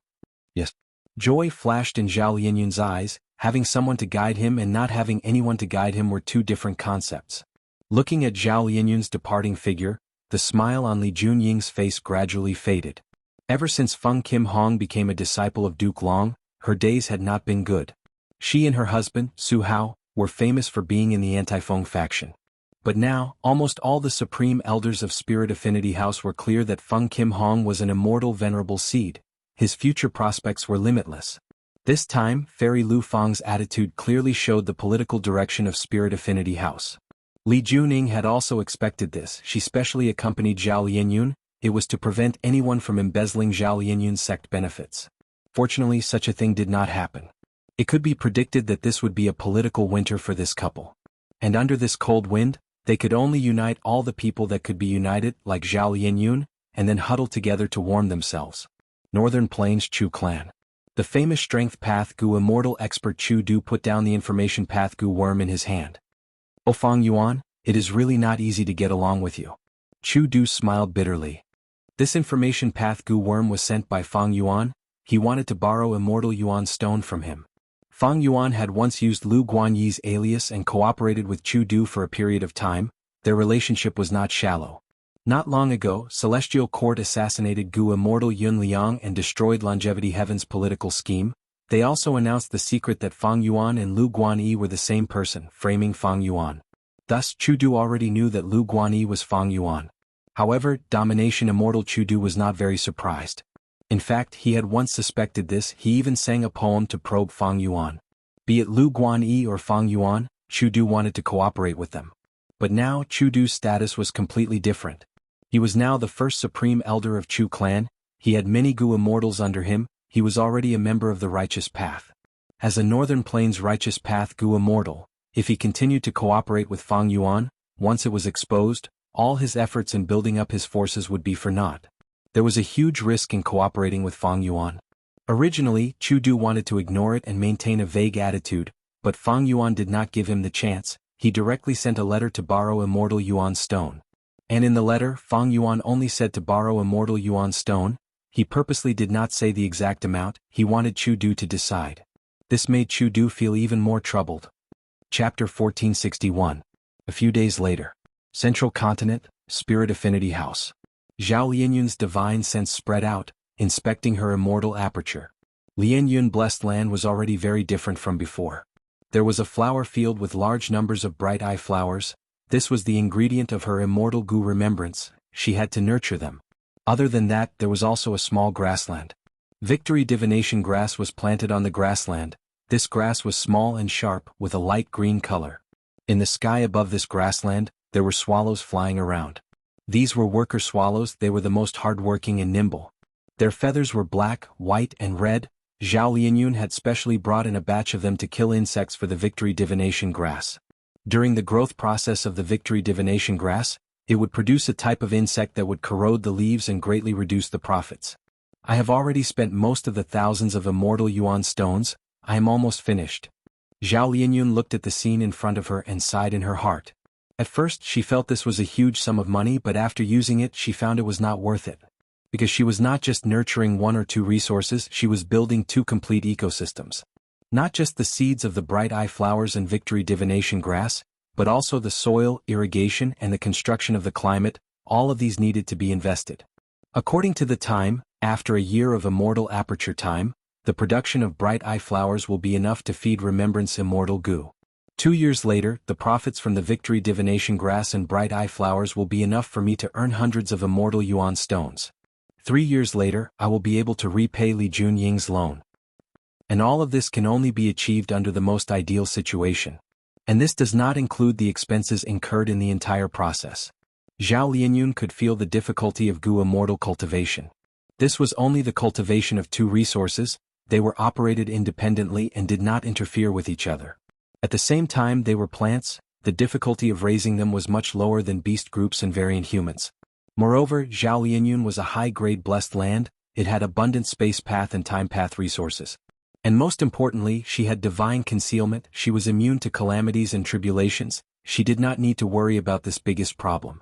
Yes. Joy flashed in Zhao Lianyun's eyes. Having someone to guide him and not having anyone to guide him were 2 different concepts. Looking at Zhao Lianyun's departing figure, the smile on Li Junying's face gradually faded. Ever since Feng Kim Hong became a disciple of Duke Long, her days had not been good. She and her husband, Su Hao, were famous for being in the anti-Feng faction. But now, almost all the supreme elders of Spirit Affinity House were clear that Feng Kim Hong was an immortal venerable seed. His future prospects were limitless. This time, Fairy Lu Fang's attitude clearly showed the political direction of Spirit Affinity House. Li Juning had also expected this. She specially accompanied Zhao Lianyun. It was to prevent anyone from embezzling Zhao Lianyun's sect benefits. Fortunately, such a thing did not happen. It could be predicted that this would be a political winter for this couple. And under this cold wind, they could only unite all the people that could be united, like Zhao Lianyun, and then huddle together to warm themselves. Northern Plains Chu Clan. The famous Strength Path Gu immortal expert Chu Du put down the Information Path Gu worm in his hand. Oh Fang Yuan, it is really not easy to get along with you. Chu Du smiled bitterly. This Information Path Gu worm was sent by Fang Yuan. He wanted to borrow Immortal Yuan stone from him. Fang Yuan had once used Lu Guanyi's alias and cooperated with Chu Du for a period of time. Their relationship was not shallow. Not long ago, Celestial Court assassinated Gu immortal Yun Liang and destroyed Longevity Heaven's political scheme. They also announced the secret that Fang Yuan and Lu Guanyi were the same person, framing Fang Yuan. Thus, Chu Du already knew that Lu Guanyi was Fang Yuan. However, Domination Immortal Chudu was not very surprised. In fact, he had once suspected this. He even sang a poem to probe Fang Yuan. Be it Lu Guanyi or Fang Yuan, Chudu wanted to cooperate with them. But now Chudu's status was completely different. He was now the first supreme elder of Chu clan, he had many Gu immortals under him, he was already a member of the Righteous Path. As a Northern Plains Righteous Path Gu immortal, if he continued to cooperate with Fang Yuan, once it was exposed, all his efforts in building up his forces would be for naught. There was a huge risk in cooperating with Fang Yuan. Originally, Chudu wanted to ignore it and maintain a vague attitude, but Fang Yuan did not give him the chance. He directly sent a letter to borrow Immortal Yuan Stone. And in the letter, Fang Yuan only said to borrow Immortal Yuan Stone. He purposely did not say the exact amount, he wanted Chudu to decide. This made Chudu feel even more troubled. Chapter 1461. A few days later. Central Continent, Spirit Affinity House. Zhao Lianyun's divine sense spread out, inspecting her immortal aperture. Lianyun blessed land was already very different from before. There was a flower field with large numbers of bright eye flowers. This was the ingredient of her immortal Gu remembrance, she had to nurture them. Other than that, there was also a small grassland. Victory divination grass was planted on the grassland. This grass was small and sharp, with a light green color. In the sky above this grassland, there were swallows flying around. These were worker swallows, they were the most hardworking and nimble. Their feathers were black, white and red. Zhao Lianyun had specially brought in a batch of them to kill insects for the victory divination grass. During the growth process of the victory divination grass, it would produce a type of insect that would corrode the leaves and greatly reduce the profits. I have already spent most of the thousands of immortal Yuan stones, I am almost finished. Zhao Lianyun looked at the scene in front of her and sighed in her heart. At first she felt this was a huge sum of money, but after using it she found it was not worth it. Because she was not just nurturing one or two resources, she was building two complete ecosystems. Not just the seeds of the bright eye flowers and victory divination grass, but also the soil, irrigation and the construction of the climate, all of these needed to be invested. According to the time, after a year of immortal aperture time, the production of bright eye flowers will be enough to feed remembrance immortal Gu. 2 years later, the profits from the victory divination grass and bright eye flowers will be enough for me to earn hundreds of immortal Yuan stones. 3 years later, I will be able to repay Li Junying's loan. And all of this can only be achieved under the most ideal situation. And this does not include the expenses incurred in the entire process. Zhao Lianyun could feel the difficulty of Gu immortal cultivation. This was only the cultivation of two resources, they were operated independently and did not interfere with each other. At the same time they were plants, the difficulty of raising them was much lower than beast groups and variant humans. Moreover, Zhao Lianyun was a high-grade blessed land, it had abundant space path and time path resources. And most importantly, she had divine concealment, she was immune to calamities and tribulations, she did not need to worry about this biggest problem.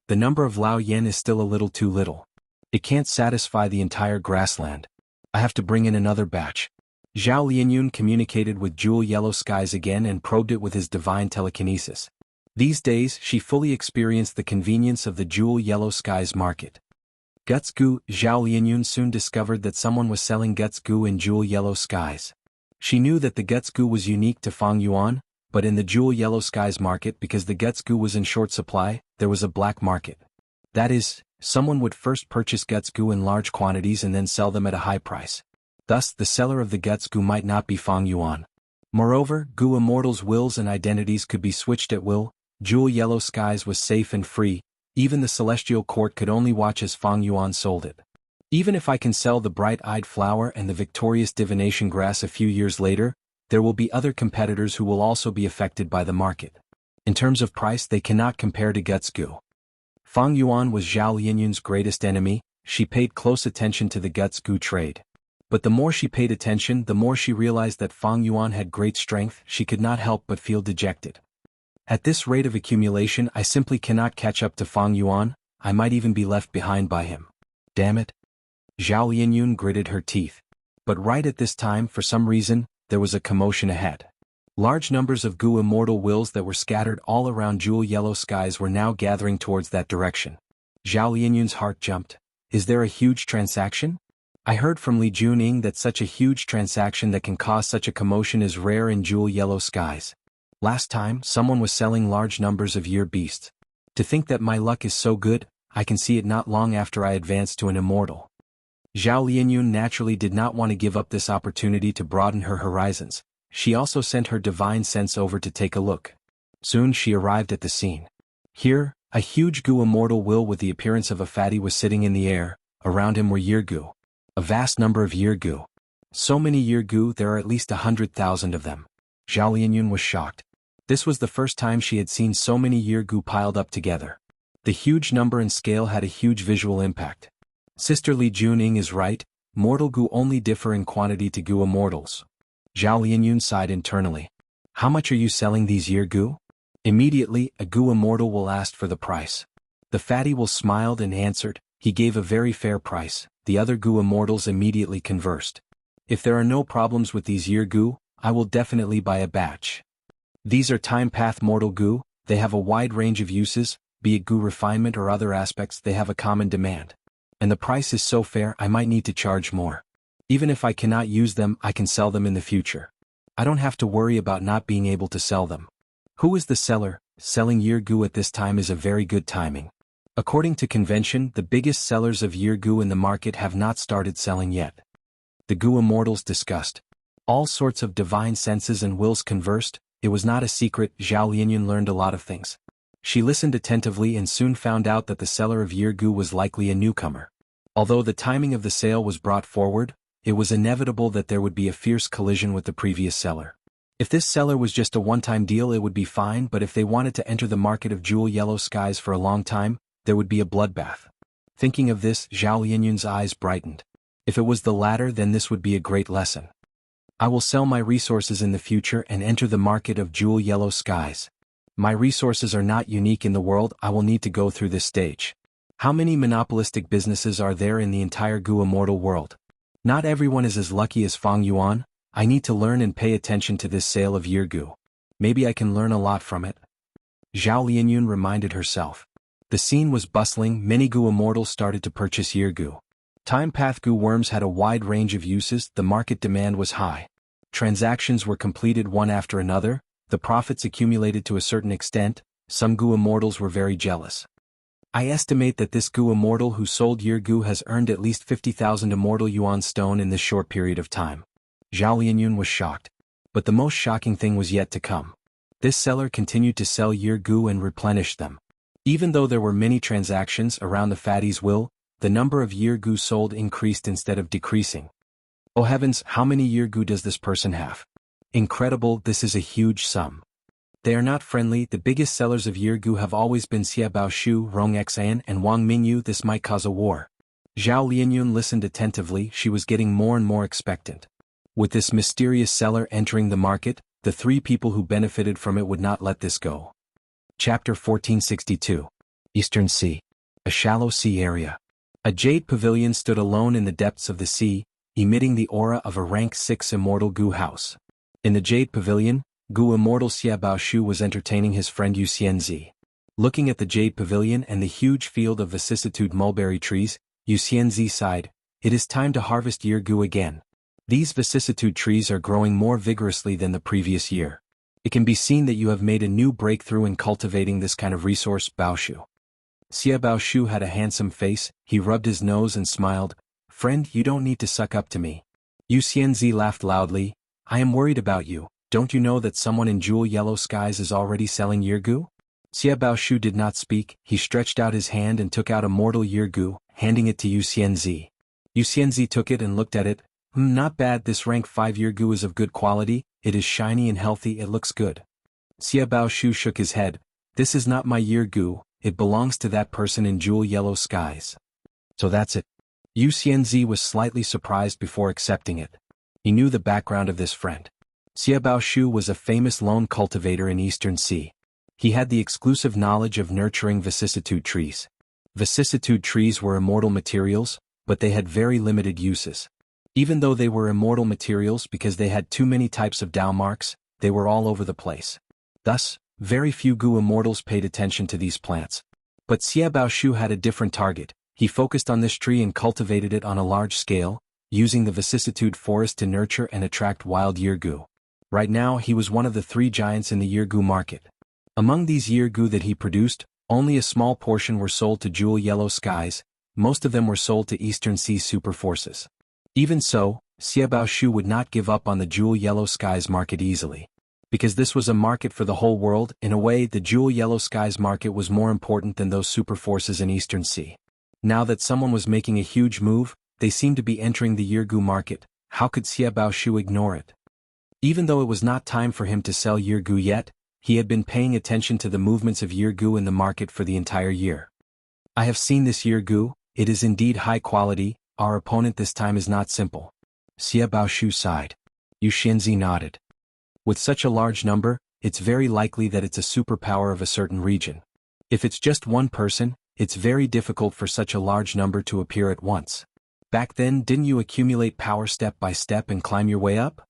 The number of Lao Yen is still a little too little. It can't satisfy the entire grassland. I have to bring in another batch. Zhao Lianyun communicated with Jewel Yellow Skies again and probed it with his divine telekinesis. These days, she fully experienced the convenience of the Jewel Yellow Skies market. Guts Gu. Zhao Lianyun soon discovered that someone was selling Guts Gu in Jewel Yellow Skies. She knew that the Guts Gu was unique to Fang Yuan, but in the Jewel Yellow Skies market, because the Guts Gu was in short supply, there was a black market. That is, someone would first purchase Guts Gu in large quantities and then sell them at a high price. Thus, the seller of the Guts Gu might not be Fang Yuan. Moreover, Gu Immortals' wills and identities could be switched at will. Jewel Yellow Skies was safe and free, even the Celestial Court could only watch as Fang Yuan sold it. Even if I can sell the bright-eyed flower and the victorious divination grass a few years later, there will be other competitors who will also be affected by the market. In terms of price, they cannot compare to Guts Gu. Fang Yuan was Zhao Lianyun's greatest enemy, she paid close attention to the Guts Gu trade. But the more she paid attention, the more she realized that Fang Yuan had great strength, she could not help but feel dejected. At this rate of accumulation, I simply cannot catch up to Fang Yuan, I might even be left behind by him. Damn it. Zhao Lianyun gritted her teeth. But right at this time, for some reason, there was a commotion ahead. Large numbers of Gu immortal wills that were scattered all around Jewel Yellow Skies were now gathering towards that direction. Zhao Lianyun's heart jumped. Is there a huge transaction? I heard from Li Junying that such a huge transaction that can cause such a commotion is rare in Jewel Yellow Skies. Last time, someone was selling large numbers of year beasts. To think that my luck is so good, I can see it not long after I advance to an immortal. Zhao Lianyun naturally did not want to give up this opportunity to broaden her horizons. She also sent her divine sense over to take a look. Soon she arrived at the scene. Here, a huge Gu immortal will with the appearance of a fatty was sitting in the air. Around him were Yirgu. A vast number of Yirgu. So many Yirgu, there are at least 100,000 of them. Zhao Lianyun was shocked. This was the first time she had seen so many Yirgu piled up together. The huge number and scale had a huge visual impact. Sister Li Juning is right, mortal Gu only differ in quantity to Gu immortals. Zhao Lianyun sighed internally. How much are you selling these Yirgu? Immediately, a Gu immortal will ask for the price. The fatty will smiled and answered, he gave a very fair price. The other Gu immortals immediately conversed. If there are no problems with these Yirgu, I will definitely buy a batch. These are time path mortal Gu, they have a wide range of uses, be it Gu refinement or other aspects, they have a common demand. And the price is so fair I might need to charge more. Even if I cannot use them, I can sell them in the future. I don't have to worry about not being able to sell them. Who is the seller? Selling Yirgu at this time is a very good timing. According to convention, the biggest sellers of Yirgu in the market have not started selling yet. The Gu immortals discussed. All sorts of divine senses and wills conversed. It was not a secret. Zhao Lianyun learned a lot of things. She listened attentively and soon found out that the seller of Yirgu was likely a newcomer. Although the timing of the sale was brought forward, it was inevitable that there would be a fierce collision with the previous seller. If this seller was just a one-time deal it would be fine, but if they wanted to enter the market of jewel yellow skies for a long time, there would be a bloodbath. Thinking of this, Zhao Lianyun's eyes brightened. If it was the latter, then this would be a great lesson. I will sell my resources in the future and enter the market of jewel yellow skies. My resources are not unique in the world, I will need to go through this stage. How many monopolistic businesses are there in the entire Gu immortal world? Not everyone is as lucky as Fang Yuan. I need to learn and pay attention to this sale of Yirgu. Maybe I can learn a lot from it. Zhao Lianyun reminded herself. The scene was bustling, many Gu immortals started to purchase Yirgu. Time path Gu worms had a wide range of uses, the market demand was high. Transactions were completed one after another, the profits accumulated to a certain extent, some Gu immortals were very jealous. I estimate that this Gu immortal who sold Yirgu has earned at least 50,000 immortal Yuan stone in this short period of time. Zhao Lianyun was shocked. But the most shocking thing was yet to come. This seller continued to sell Yirgu and replenish them. Even though there were many transactions around the fatty's will, the number of Yirgu sold increased instead of decreasing. Oh heavens, how many Yirgu does this person have? Incredible, this is a huge sum. They are not friendly. The biggest sellers of Yirgu have always been Xia Baoshu, Rong Xan, and Wang Mingyu. This might cause a war. Zhao Lianyun listened attentively, she was getting more and more expectant. With this mysterious seller entering the market, the three people who benefited from it would not let this go. Chapter 1462. Eastern Sea. A shallow sea area. A jade pavilion stood alone in the depths of the sea, emitting the aura of a rank 6 immortal Gu house. In the jade pavilion, Gu immortal Xia Baoshu was entertaining his friend Yu Xianzi. Looking at the jade pavilion and the huge field of vicissitude mulberry trees, Yu Xianzi sighed, it is time to harvest Yirgu again. These vicissitude trees are growing more vigorously than the previous year. It can be seen that you have made a new breakthrough in cultivating this kind of resource, Baoshu. Xia Baoshu had a handsome face, he rubbed his nose and smiled, friend, you don't need to suck up to me. Yu Xianzi laughed loudly, I am worried about you. Don't you know that someone in jewel yellow skies is already selling Yirgu? Xia Baoshu did not speak, he stretched out his hand and took out a mortal Yirgu, handing it to Yu Xianzi. Yu Xianzi took it and looked at it. Not bad, this rank 5 Yirgu is of good quality, it is shiny and healthy, it looks good. Xia Baoshu shook his head. This is not my Yirgu, it belongs to that person in jewel yellow skies. So that's it. Yu Xianzi was slightly surprised before accepting it. He knew the background of this friend. Xia Baoshu was a famous lone cultivator in Eastern Sea. He had the exclusive knowledge of nurturing vicissitude trees. Vicissitude trees were immortal materials, but they had very limited uses. Even though they were immortal materials because they had too many types of Dao marks, they were all over the place. Thus, very few Gu immortals paid attention to these plants. But Xia Baoshu had a different target. He focused on this tree and cultivated it on a large scale, using the vicissitude forest to nurture and attract wild Yirgu. Right now he was one of the 3 giants in the Yirgu market. Among these Yirgu that he produced, Only a small portion were sold to Jewel Yellow Skies, most of them were sold to Eastern Sea Super Forces. Even so, Xiaobao Shu would not give up on the Jewel Yellow Skies market easily. Because this was a market for the whole world, in a way the Jewel Yellow Skies market was more important than those super forces in Eastern Sea. Now that someone was making a huge move, they seemed to be entering the Yirgu market. How could Xiaobao Shu ignore it? Even though it was not time for him to sell Yirgu yet, he had been paying attention to the movements of Yirgu in the market for the entire year. I have seen this Yirgu, it is indeed high quality, our opponent this time is not simple. Xiaobao Shu sighed. Yu Xianzi nodded. With such a large number, it's very likely that it's a superpower of a certain region. If it's just one person, it's very difficult for such a large number to appear at once. Back then, didn't you accumulate power step by step and climb your way up?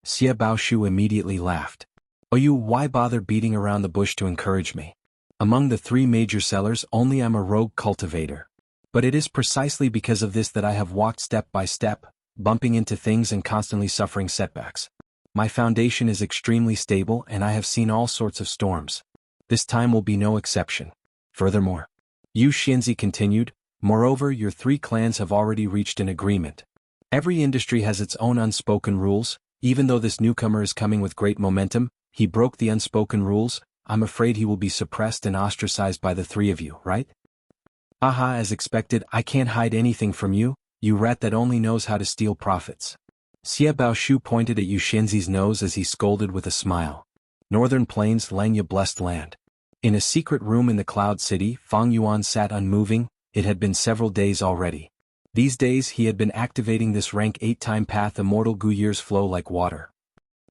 Xiaobao Shu immediately laughed. Oh, why bother beating around the bush to encourage me? Among the 3 major sellers, only I'm a rogue cultivator. But it is precisely because of this that I have walked step by step, bumping into things and constantly suffering setbacks. My foundation is extremely stable and I have seen all sorts of storms. This time will be no exception. Furthermore, Yu Xianzi continued, moreover your 3 clans have already reached an agreement. Every industry has its own unspoken rules, even though this newcomer is coming with great momentum, he broke the unspoken rules, I'm afraid he will be suppressed and ostracized by the 3 of you, right? Haha, as expected, I can't hide anything from you, you rat that only knows how to steal profits. Xiaobao Shu pointed at Yu Xianzi's nose as he scolded with a smile. Northern Plains, Langya blessed land. In a secret room in the Cloud City, Fang Yuan sat unmoving, it had been several days already. These days he had been activating this rank 8-time path immortal gu years flow like water.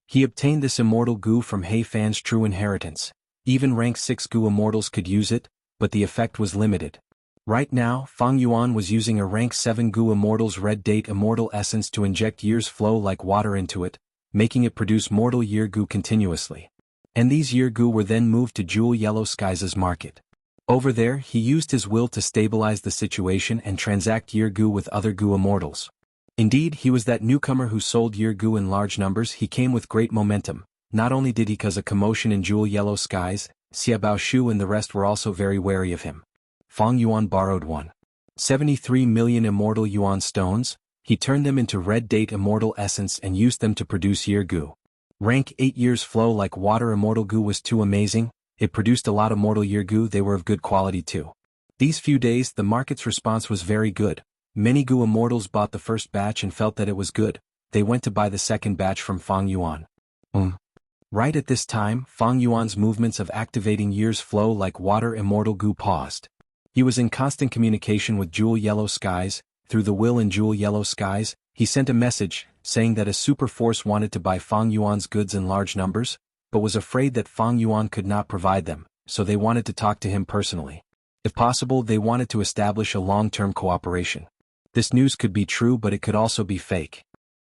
He obtained this immortal gu from He Fan's true inheritance. Even rank 6 gu immortals could use it, but the effect was limited. Right now, Fang Yuan was using a rank 7 gu immortal's red date immortal essence to inject years flow like water into it, making it produce mortal year gu continuously. And these year gu were then moved to Jewel Yellow Skies' market. Over there, he used his will to stabilize the situation and transact year gu with other gu immortals. Indeed, he was that newcomer who sold year gu in large numbers. He came with great momentum. Not only did he cause a commotion in Jewel Yellow Skies, Xiaobao Shu and the rest were also very wary of him. Fang Yuan borrowed 1.73 million immortal yuan stones, he turned them into red date immortal essence and used them to produce year gu. Rank 8 years flow like water immortal gu was too amazing, it produced a lot of mortal year gu, they were of good quality too. These few days the market's response was very good. Many gu immortals bought the first batch and felt that it was good, they went to buy the second batch from Fang Yuan. Right at this time, Fang Yuan's movements of activating years flow like water immortal gu paused. He was in constant communication with Jewel Yellow Skies. Through the will in Jewel Yellow Skies, he sent a message, saying that a super force wanted to buy Fang Yuan's goods in large numbers, but was afraid that Fang Yuan could not provide them, so they wanted to talk to him personally. If possible, they wanted to establish a long-term cooperation. This news could be true, but it could also be fake.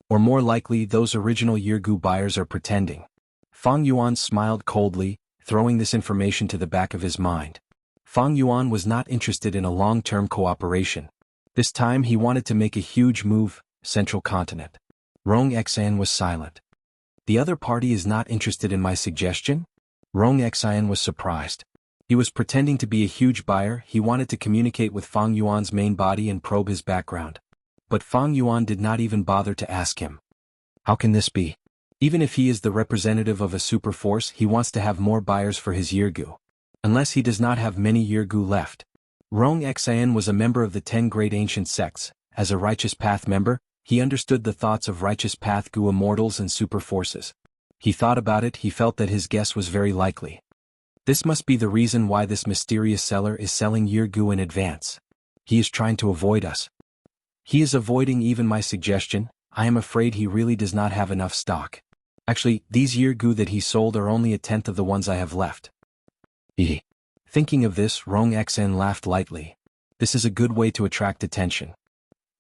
Or more likely, those original year gu buyers are pretending. Fang Yuan smiled coldly, throwing this information to the back of his mind. Fang Yuan was not interested in a long-term cooperation. This time he wanted to make a huge move, Central Continent. Rong Xian was silent. The other party is not interested in my suggestion? Rong Xian was surprised. He was pretending to be a huge buyer, he wanted to communicate with Fang Yuan's main body and probe his background. But Fang Yuan did not even bother to ask him. How can this be? Even if he is the representative of a super force, he wants to have more buyers for his year gu. Unless he does not have many year gu left. Rong Xian was a member of the 10 great ancient sects. As a Righteous Path member, he understood the thoughts of Righteous Path gu immortals and super forces. He thought about it, he felt that his guess was very likely. This must be the reason why this mysterious seller is selling year gu in advance. He is trying to avoid us. He is avoiding even my suggestion. I am afraid he really does not have enough stock. Actually, these year gu that he sold are only 1/10 of the ones I have left. Thinking of this, Rong Xian laughed lightly. This is a good way to attract attention.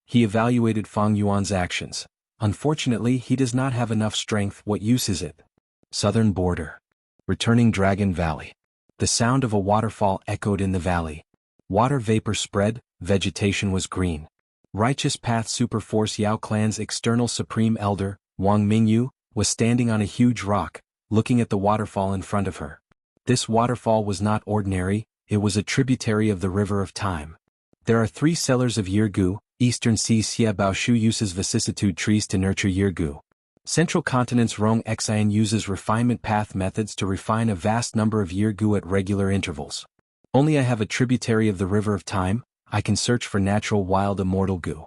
He evaluated Fang Yuan's actions. Unfortunately, he does not have enough strength. What use is it? Southern border. Returning Dragon Valley. The sound of a waterfall echoed in the valley. Water vapor spread, vegetation was green. Righteous Path Super Force Yao Clan's external supreme elder, Wang Mingyu, was standing on a huge rock, looking at the waterfall in front of her. This waterfall was not ordinary, it was a tributary of the River of Time. There are 3 sellers of Yirgu. Eastern Sea Xiaobaoshu uses vicissitude trees to nurture Yirgu. Central Continent's Rong Xian uses refinement path methods to refine a vast number of Yirgu at regular intervals. Only I have a tributary of the River of Time, I can search for natural wild immortal Gu.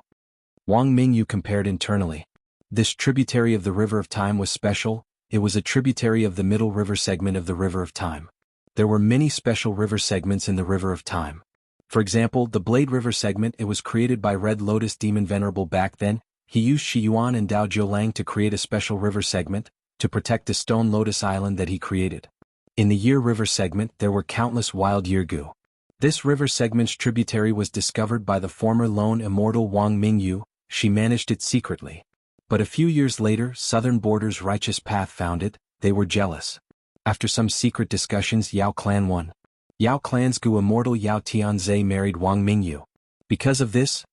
Wang Mingyu compared internally. This tributary of the River of Time was special, it was a tributary of the middle river segment of the River of Time. There were many special river segments in the River of Time. For example, the Blade River segment, it was created by Red Lotus Demon Venerable back then. He used Shi Yuan and Dao Jiulang to create a special river segment, to protect the Stone Lotus Island that he created. In the Yir River segment there were countless wild Yirgu. This river segment's tributary was discovered by the former lone immortal Wang Mingyu, she managed it secretly. But a few years later Southern Border's Righteous Path found it, they were jealous. After some secret discussions Yao Clan won. Yao Clan's Gu immortal Yao Tianzhe married Wang Mingyu. Because of this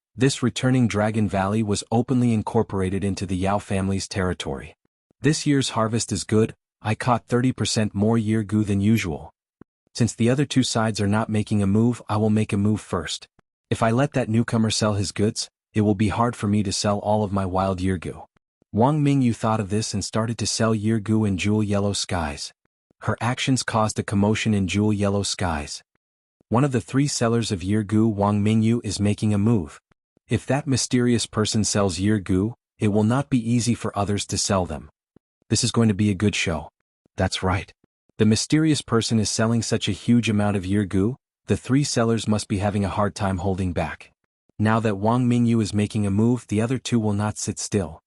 returning Dragon Valley was openly incorporated into the Yao family's territory. This year's harvest is good, I caught 30% more Yirgu than usual. Since the other 2 sides are not making a move, I will make a move first. If I let that newcomer sell his goods, it will be hard for me to sell all of my wild Yirgu. Wang Mingyu thought of this and started to sell Yirgu in Jewel Yellow Skies. Her actions caused a commotion in Jewel Yellow Skies. One of the 3 sellers of Yirgu, Wang Mingyu, is making a move. If that mysterious person sells Yirgu, it will not be easy for others to sell them. This is going to be a good show. That's right. The mysterious person is selling such a huge amount of Yirgu, the 3 sellers must be having a hard time holding back. Now that Wang Mingyu is making a move, the other 2 will not sit still.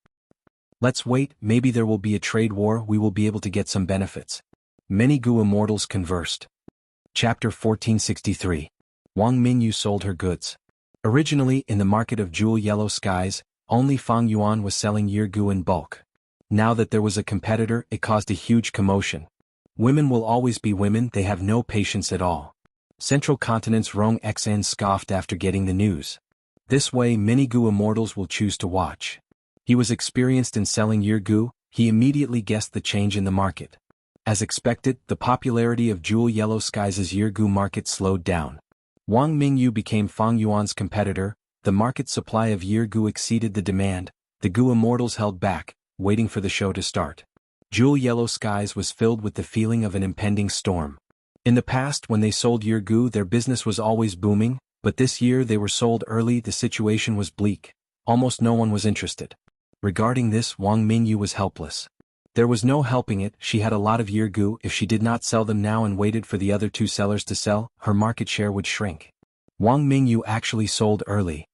Let's wait, maybe there will be a trade war, we will be able to get some benefits. Many Gu immortals conversed. Chapter 1463. Wang Mingyu sold her goods. Originally, in the market of Jewel Yellow Skies, only Fang Yuan was selling Yirgu in bulk. Now that there was a competitor, it caused a huge commotion. Women will always be women, they have no patience at all. Central Continent's Rong Xan scoffed after getting the news. This way many Gu immortals will choose to watch. He was experienced in selling Yirgu, he immediately guessed the change in the market. As expected, the popularity of Jewel Yellow Skies' Yirgu market slowed down. Wang Mingyu became Fang Yuan's competitor, the market supply of Yirgu exceeded the demand, the Gu immortals held back, waiting for the show to start. Jewel Yellow Skies was filled with the feeling of an impending storm. In the past when they sold Yirgu their business was always booming, but this year they were sold early, the situation was bleak. Almost no one was interested. Regarding this, Wang Mingyu was helpless. There was no helping it, she had a lot of Yirgu, if she did not sell them now and waited for the other 2 sellers to sell, her market share would shrink. Wang Mingyu actually sold early.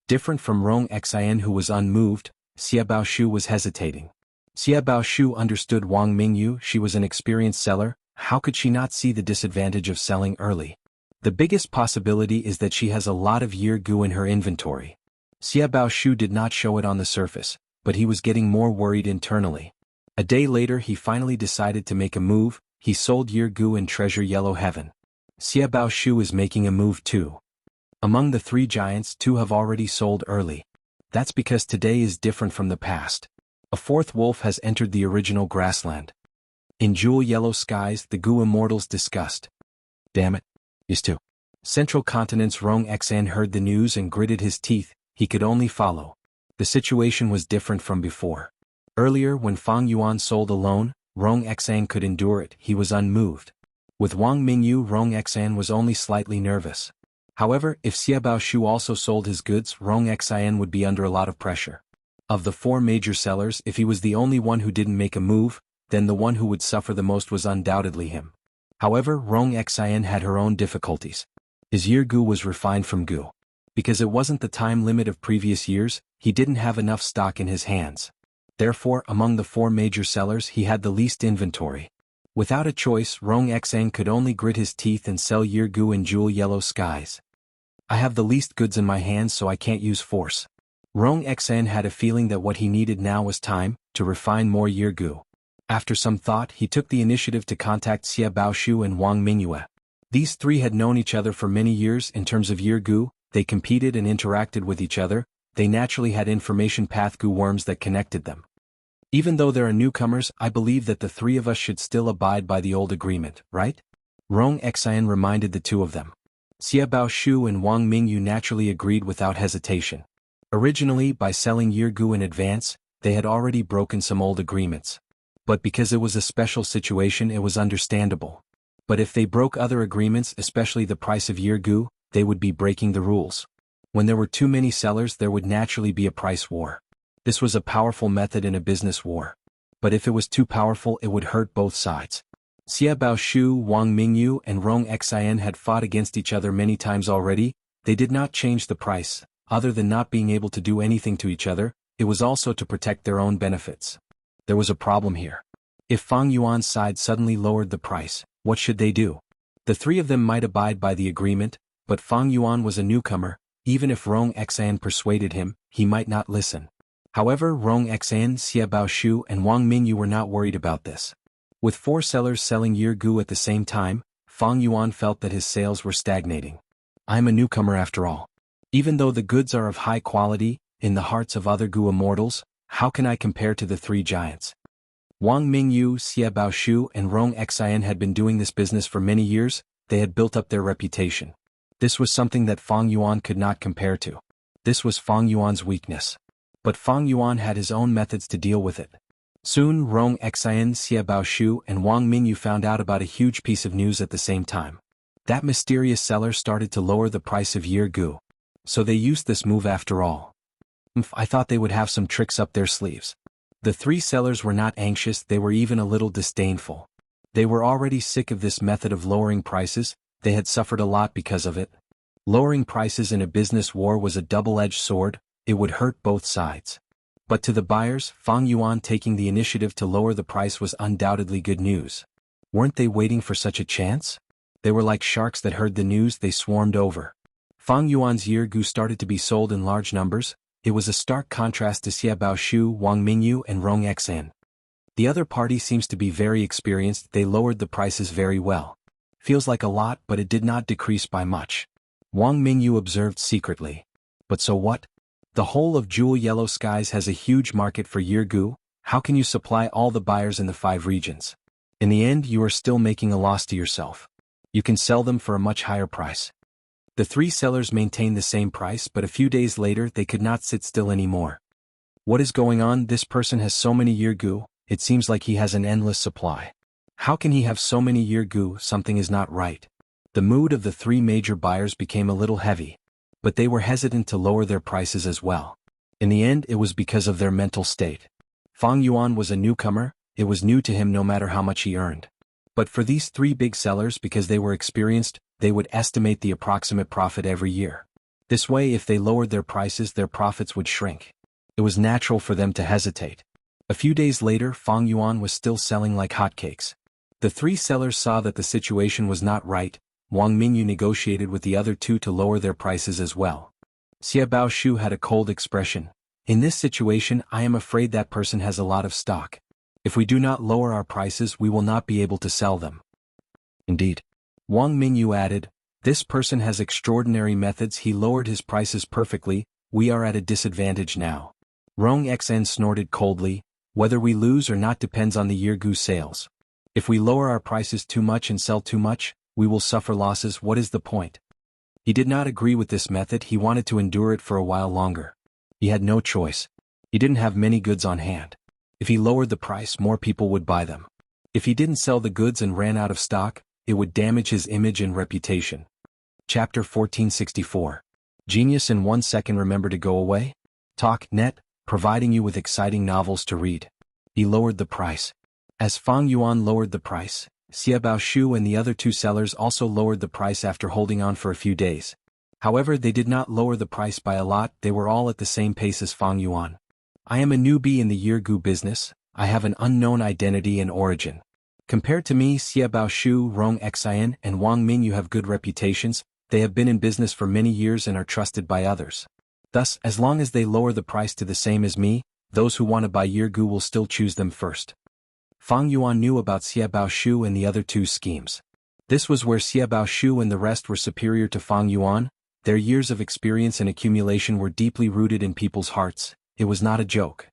Different from Rong Xian who was unmoved, Xiaobaoshu was hesitating. Xiaobaoshu understood Wang Mingyu, she was an experienced seller, how could she not see the disadvantage of selling early? The biggest possibility is that she has a lot of Yirgu in her inventory. Xiaobaoshu did not show it on the surface, but he was getting more worried internally. A day later he finally decided to make a move, he sold Yirgu in Treasure Yellow Heaven. Xiaobaoshu is making a move too. Among the 3 giants 2 have already sold early. That's because today is different from the past. A 4th wolf has entered the original grassland. In Jewel Yellow Skies the Gu immortals discussed. Damn it. Used to. Central Continent's Rong Xan heard the news and gritted his teeth, he could only follow. The situation was different from before. Earlier when Fang Yuan sold alone, Rong Xan could endure it, he was unmoved. With Wang Mingyu Rong Xan was only slightly nervous. However, if Xiaobaoshu also sold his goods Rong Xan would be under a lot of pressure. Of the 4 major sellers, if he was the only one who didn't make a move, then the one who would suffer the most was undoubtedly him. However, Rong Xian had her own difficulties. His Yirgu was refined from Gu. Because it wasn't the time limit of previous years, he didn't have enough stock in his hands. Therefore, among the 4 major sellers he had the least inventory. Without a choice, Rong Xan could only grit his teeth and sell Yirgu in Jewel Yellow Skies. I have the least goods in my hands so I can't use force. Rong Xan had a feeling that what he needed now was time, to refine more Yirgu. After some thought he took the initiative to contact Xiaobaoshu and Wang Mingyu. These 3 had known each other for many years in terms of Yirgu, they competed and interacted with each other, they naturally had information path Gu worms that connected them. Even though there are newcomers, I believe that the 3 of us should still abide by the old agreement, right? Rong Xian reminded the 2 of them. Xia Baoshu and Wang Mingyu naturally agreed without hesitation. Originally, by selling Yirgu in advance, they had already broken some old agreements. But because it was a special situation, it was understandable. But if they broke other agreements, especially the price of Yirgu, they would be breaking the rules. When there were too many sellers, there would naturally be a price war. This was a powerful method in a business war. But if it was too powerful, it would hurt both sides. Xia Baoshu, Wang Mingyu, and Rong Xian had fought against each other many times already. They did not change the price, other than not being able to do anything to each other. It was also to protect their own benefits. There was a problem here. If Fang Yuan's side suddenly lowered the price, what should they do? The three of them might abide by the agreement, but Fang Yuan was a newcomer. Even if Rong Xian persuaded him, he might not listen. However, Rong Xian, Xia Baoshu, and Wang Mingyu were not worried about this. With 4 sellers selling Yirgu at the same time, Fang Yuan felt that his sales were stagnating. I'm a newcomer after all. Even though the goods are of high quality, in the hearts of other Gu immortals, how can I compare to the 3 giants? Wang Mingyu, Xia Baoshu, and Rong Xian had been doing this business for many years. They had built up their reputation. This was something that Fang Yuan could not compare to. This was Fang Yuan's weakness. But Fang Yuan had his own methods to deal with it. Soon Rong Xian, Xia Baoshu, and Wang Mingyu found out about a huge piece of news at the same time. That mysterious seller started to lower the price of Yirgu. So they used this move after all. I thought they would have some tricks up their sleeves. The 3 sellers were not anxious, they were even a little disdainful. They were already sick of this method of lowering prices. They had suffered a lot because of it. Lowering prices in a business war was a double-edged sword. It would hurt both sides. But to the buyers, Fang Yuan taking the initiative to lower the price was undoubtedly good news. Weren't they waiting for such a chance? They were like sharks that heard the news, they swarmed over. Fang Yuan's Yirgu started to be sold in large numbers. It was a stark contrast to Xia Baoshu, Wang Mingyu, and Rong Xian. The other party seems to be very experienced, they lowered the prices very well. Feels like a lot, but it did not decrease by much. Wang Mingyu observed secretly. But so what? The whole of Jewel Yellow Skies has a huge market for Yirgu. How can you supply all the buyers in the 5 regions? In the end, you are still making a loss to yourself. You can sell them for a much higher price. The 3 sellers maintained the same price, but a few days later they could not sit still anymore. What is going on? This person has so many Yirgu, it seems like he has an endless supply. How can he have so many Yirgu? Something is not right. The mood of the 3 major buyers became a little heavy. But they were hesitant to lower their prices as well. In the end, it was because of their mental state. Fang Yuan was a newcomer, it was new to him no matter how much he earned. But for these 3 big sellers, because they were experienced, they would estimate the approximate profit every year. This way, if they lowered their prices, their profits would shrink. It was natural for them to hesitate. A few days later, Fang Yuan was still selling like hotcakes. The 3 sellers saw that the situation was not right. Wang Mingyu negotiated with the other 2 to lower their prices as well. Xia Baoshu had a cold expression. In this situation, I am afraid that person has a lot of stock. If we do not lower our prices, we will not be able to sell them. Indeed. Wang Mingyu added, this person has extraordinary methods, he lowered his prices perfectly, we are at a disadvantage now. Rong Xian snorted coldly, whether we lose or not depends on the Yirgu sales. If we lower our prices too much and sell too much, we will suffer losses. What is the point? He did not agree with this method, he wanted to endure it for a while longer. He had no choice. He didn't have many goods on hand. If he lowered the price, more people would buy them. If he didn't sell the goods and ran out of stock, it would damage his image and reputation. Chapter 1464. Genius in 1 second. Remember to go away? Talk Net, providing you with exciting novels to read. He lowered the price. As Fang Yuan lowered the price, Xia Baoshu and the other 2 sellers also lowered the price after holding on for a few days. However, they did not lower the price by a lot, they were all at the same pace as Fang Yuan. I am a newbie in the Yirgu business, I have an unknown identity and origin. Compared to me, Xia Baoshu, Rong Xian, and Wang Mingyu have good reputations, they have been in business for many years and are trusted by others. Thus, as long as they lower the price to the same as me, those who want to buy Yirgu will still choose them first. Fang Yuan knew about Xia Baoshu and the other 2 schemes. This was where Xia Baoshu and the rest were superior to Fang Yuan. Their years of experience and accumulation were deeply rooted in people's hearts. It was not a joke.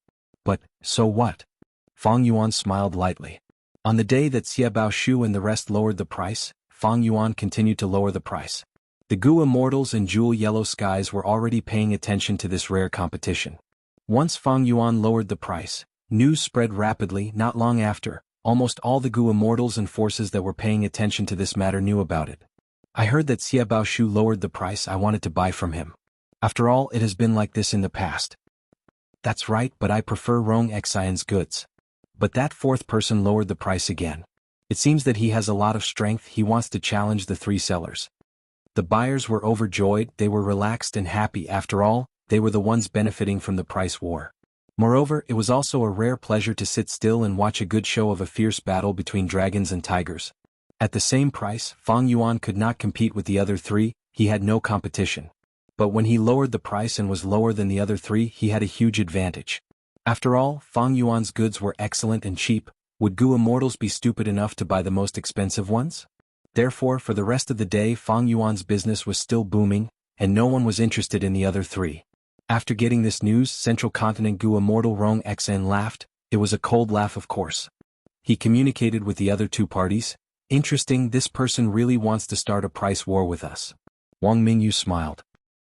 But, so what? Fang Yuan smiled lightly. On the day that Xia Baoshu and the rest lowered the price, Fang Yuan continued to lower the price. The Gu Immortals and Jewel Yellow Skies were already paying attention to this rare competition. Once Fang Yuan lowered the price, news spread rapidly. Not long after, almost all the Gu Immortals and forces that were paying attention to this matter knew about it. I heard that Xie Baoshu lowered the price. I wanted to buy from him. After all, it has been like this in the past. That's right, but I prefer Rong Xian's goods. But that fourth person lowered the price again. It seems that he has a lot of strength. He wants to challenge the three sellers. The buyers were overjoyed. They were relaxed and happy. After all, they were the ones benefiting from the price war. Moreover, it was also a rare pleasure to sit still and watch a good show of a fierce battle between dragons and tigers. At the same price, Fang Yuan could not compete with the other three. He had no competition. But when he lowered the price and was lower than the other three, he had a huge advantage. After all, Fang Yuan's goods were excellent and cheap. Would Gu Immortals be stupid enough to buy the most expensive ones? Therefore, for the rest of the day, Fang Yuan's business was still booming, and no one was interested in the other three. After getting this news, Central Continent Gu Immortal Rong Xian laughed. It was a cold laugh, of course. He communicated with the other two parties. Interesting, this person really wants to start a price war with us. Wang Mingyu smiled.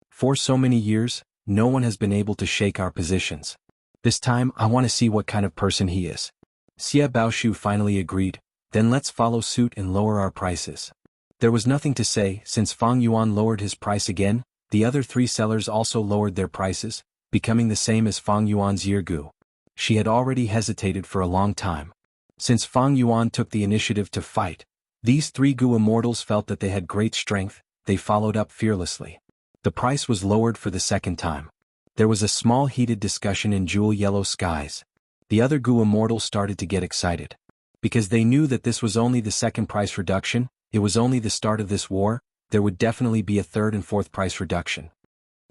For so many years, no one has been able to shake our positions. This time, I want to see what kind of person he is. Xie Baoshu finally agreed. Then let's follow suit and lower our prices. There was nothing to say. Since Fang Yuan lowered his price again, the other three sellers also lowered their prices, becoming the same as Fang Yuan's Yeargu. She had already hesitated for a long time. Since Fang Yuan took the initiative to fight, these three Gu Immortals felt that they had great strength. They followed up fearlessly. The price was lowered for the second time. There was a small heated discussion in Jewel Yellow Skies. The other Gu Immortals started to get excited. Because they knew that this was only the second price reduction, it was only the start of this war. There would definitely be a third and fourth price reduction.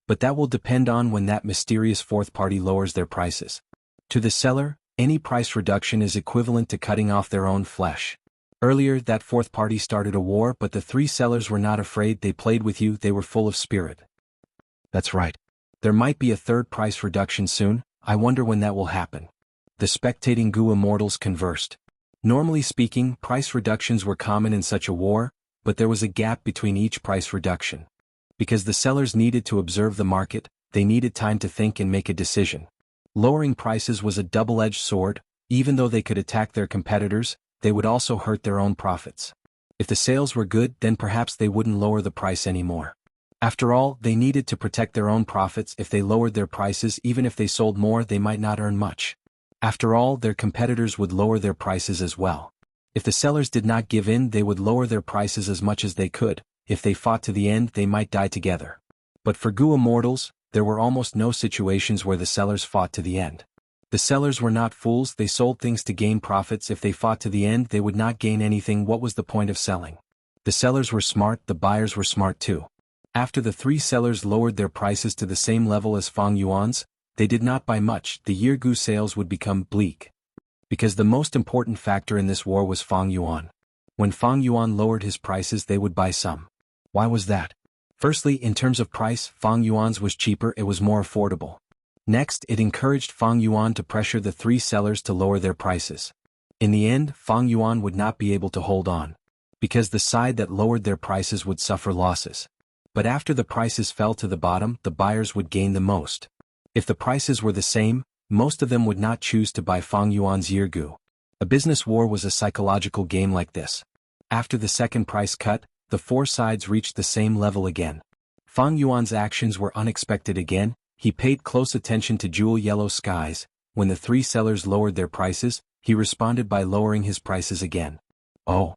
But that will depend on when that mysterious fourth party lowers their prices. To the seller, any price reduction is equivalent to cutting off their own flesh. Earlier, that fourth party started a war, but the three sellers were not afraid. They played with you. They were full of spirit. That's right. There might be a third price reduction soon. I wonder when that will happen. The spectating Gu Immortals conversed. Normally speaking, price reductions were common in such a war, but there was a gap between each price reduction. Because the sellers needed to observe the market, they needed time to think and make a decision. Lowering prices was a double-edged sword. Even though they could attack their competitors, they would also hurt their own profits. If the sales were good, then perhaps they wouldn't lower the price anymore. After all, they needed to protect their own profits. If they lowered their prices, even if they sold more, they might not earn much. After all, their competitors would lower their prices as well. If the sellers did not give in, they would lower their prices as much as they could. If they fought to the end, they might die together. But for Gu Immortals, there were almost no situations where the sellers fought to the end. The sellers were not fools. They sold things to gain profits. If they fought to the end, they would not gain anything. What was the point of selling? The sellers were smart. The buyers were smart too. After the three sellers lowered their prices to the same level as Fang Yuan's, they did not buy much. The Yeargu sales would become bleak. Because the most important factor in this war was Fang Yuan. When Fang Yuan lowered his prices, they would buy some. Why was that? Firstly, in terms of price, Fang Yuan's was cheaper. It was more affordable. Next, it encouraged Fang Yuan to pressure the three sellers to lower their prices. In the end, Fang Yuan would not be able to hold on. Because the side that lowered their prices would suffer losses. But after the prices fell to the bottom, the buyers would gain the most. If the prices were the same, most of them would not choose to buy Fang Yuan's Yeargu. A business war was a psychological game like this. After the second price cut, the four sides reached the same level again. Fang Yuan's actions were unexpected again. He paid close attention to Jewel Yellow Skies. When the three sellers lowered their prices, he responded by lowering his prices again. Oh!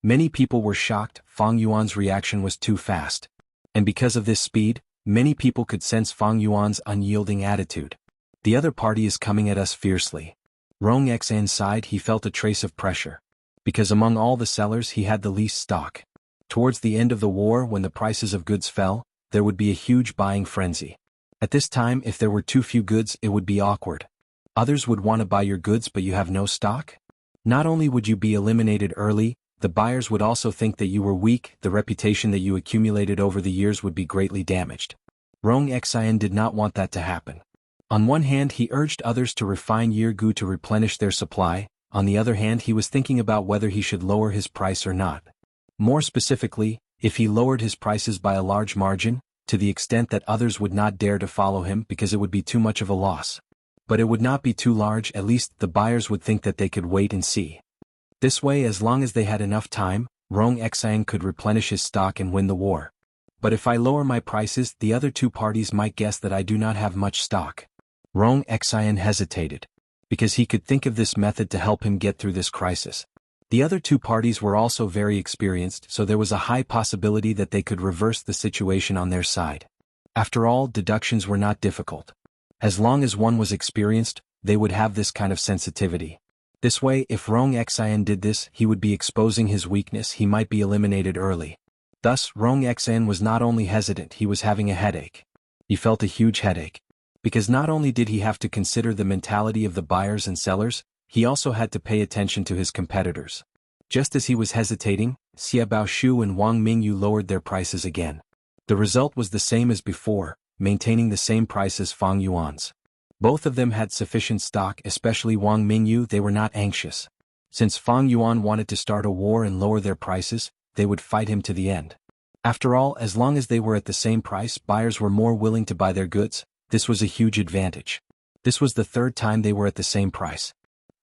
Many people were shocked. Fang Yuan's reaction was too fast. And because of this speed, many people could sense Fang Yuan's unyielding attitude. The other party is coming at us fiercely. Rong Xian sighed. He felt a trace of pressure. Because among all the sellers he had the least stock. Towards the end of the war, when the prices of goods fell, there would be a huge buying frenzy. At this time, if there were too few goods, it would be awkward. Others would want to buy your goods but you have no stock? Not only would you be eliminated early, the buyers would also think that you were weak. The reputation that you accumulated over the years would be greatly damaged. Rong Xian did not want that to happen. On one hand, he urged others to refine Yeargu to replenish their supply. On the other hand, he was thinking about whether he should lower his price or not. More specifically, If he lowered his prices by a large margin, to the extent that others would not dare to follow him because it would be too much of a loss. But it would not be too large, at least the buyers would think that they could wait and see. This way, as long as they had enough time, Rong Xian could replenish his stock and win the war. But if I lower my prices, the other two parties might guess that I do not have much stock. Rong Xian hesitated, because he could think of this method to help him get through this crisis. The other two parties were also very experienced, so there was a high possibility that they could reverse the situation on their side. After all, deductions were not difficult. As long as one was experienced, they would have this kind of sensitivity. This way, if Rong Xian did this, he would be exposing his weakness, he might be eliminated early. Thus, Rong Xian was not only hesitant, he was having a headache. He felt a huge headache. Because not only did he have to consider the mentality of the buyers and sellers, he also had to pay attention to his competitors. Just as he was hesitating, Xia Baoshu and Wang Mingyu lowered their prices again. The result was the same as before, maintaining the same price as Fang Yuan's. Both of them had sufficient stock, especially Wang Mingyu. They were not anxious. Since Fang Yuan wanted to start a war and lower their prices, they would fight him to the end. After all, as long as they were at the same price, buyers were more willing to buy their goods. This was a huge advantage. This was the third time they were at the same price.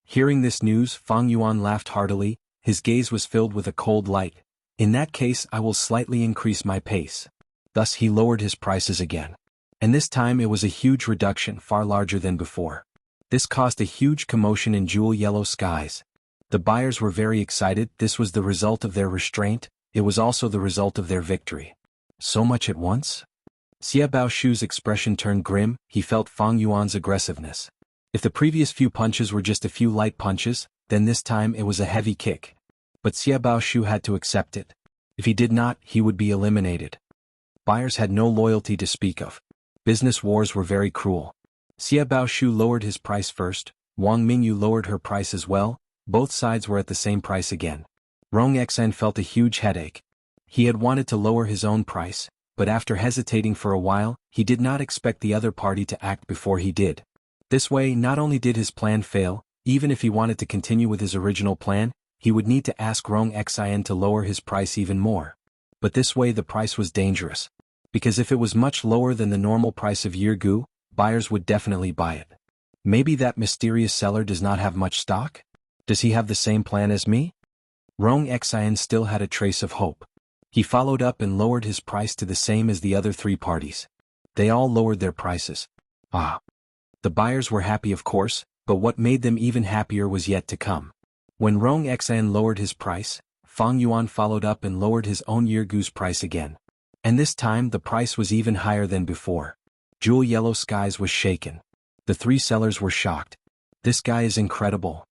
Hearing this news, Fang Yuan laughed heartily. His gaze was filled with a cold light. In that case, I will slightly increase my pace. Thus he lowered his prices again. And this time it was a huge reduction, far larger than before. This caused a huge commotion in jewel yellow skies. The buyers were very excited. This was the result of their restraint. It was also the result of their victory. So much at once? Xia Baoshu's expression turned grim. He felt Fang Yuan's aggressiveness. If the previous few punches were just a few light punches, then this time it was a heavy kick. But Xia Baoshu had to accept it. If he did not, he would be eliminated. Buyers had no loyalty to speak of. Business wars were very cruel. Xia Baoshu lowered his price first. Wang Mingyu lowered her price as well. Both sides were at the same price again. Rong Xian felt a huge headache. He had wanted to lower his own price, but after hesitating for a while, he did not expect the other party to act before he did. This way, not only did his plan fail, even if he wanted to continue with his original plan, he would need to ask Rong Xian to lower his price even more. But this way the price was dangerous. Because if it was much lower than the normal price of Yirgu, buyers would definitely buy it. Maybe that mysterious seller does not have much stock? Does he have the same plan as me? Rong Xian still had a trace of hope. He followed up and lowered his price to the same as the other three parties. They all lowered their prices. The buyers were happy, of course, but what made them even happier was yet to come. When Rong Xian lowered his price, Fang Yuan followed up and lowered his own Yirgu's price again. And this time the price was even higher than before. Jewel Yellow Skies was shaken. The three sellers were shocked. This guy is incredible.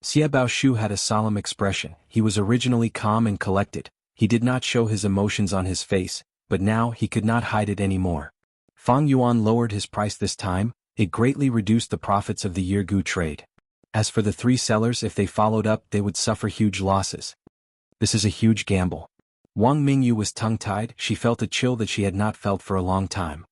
Xia Baoshu had a solemn expression. He was originally calm and collected. He did not show his emotions on his face, but now he could not hide it anymore. Fang Yuan lowered his price this time. It greatly reduced the profits of the Yirgu trade. As for the three sellers, if they followed up, they would suffer huge losses. This is a huge gamble. Wang Mingyu was tongue-tied. She felt a chill that she had not felt for a long time.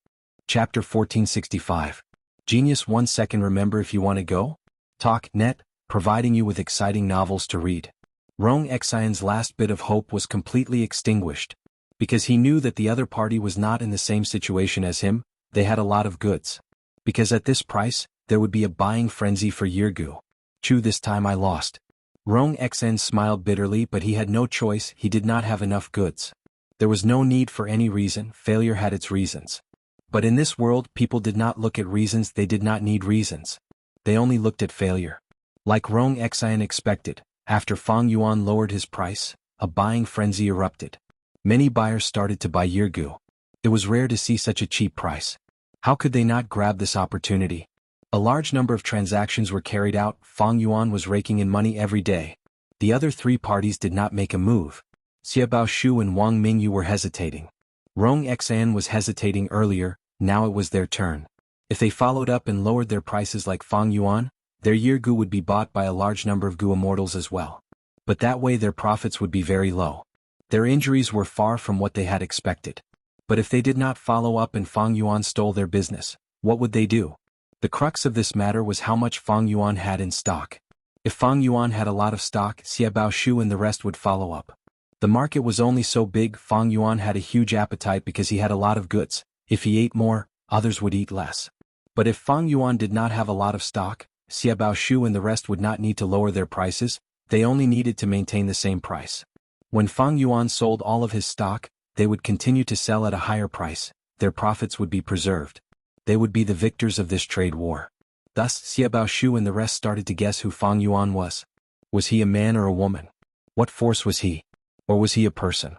Chapter 1465. Genius 1 second. Remember, if you want to go? Talk net, providing you with exciting novels to read. Rong Xian's last bit of hope was completely extinguished. Because he knew that the other party was not in the same situation as him, they had a lot of goods. Because at this price, there would be a buying frenzy for Yirgu. This time I lost. Rong Xian smiled bitterly, but he had no choice. He did not have enough goods. There was no need for any reason. Failure had its reasons. But in this world, people did not look at reasons. They did not need reasons. They only looked at failure. Like Rong Xian expected, after Fang Yuan lowered his price, a buying frenzy erupted. Many buyers started to buy Yirgu. It was rare to see such a cheap price. How could they not grab this opportunity? A large number of transactions were carried out. Fang Yuan was raking in money every day. The other three parties did not make a move. Xia Baoshu and Wang Mingyu were hesitating. Rong Xian was hesitating earlier. Now it was their turn. If they followed up and lowered their prices like Fang Yuan, their Yirgu would be bought by a large number of Gu immortals as well. But that way their profits would be very low. Their injuries were far from what they had expected. But if they did not follow up and Fang Yuan stole their business, what would they do? The crux of this matter was how much Fang Yuan had in stock. If Fang Yuan had a lot of stock, Xia Baoshu and the rest would follow up. The market was only so big. Fang Yuan had a huge appetite because he had a lot of goods. If he ate more, others would eat less. But if Fang Yuan did not have a lot of stock, Xie Baoshu and the rest would not need to lower their prices, they only needed to maintain the same price. When Fang Yuan sold all of his stock, they would continue to sell at a higher price, their profits would be preserved. They would be the victors of this trade war. Thus, Xie Baoshu and the rest started to guess who Fang Yuan was. Was he a man or a woman? What force was he? Or was he a person?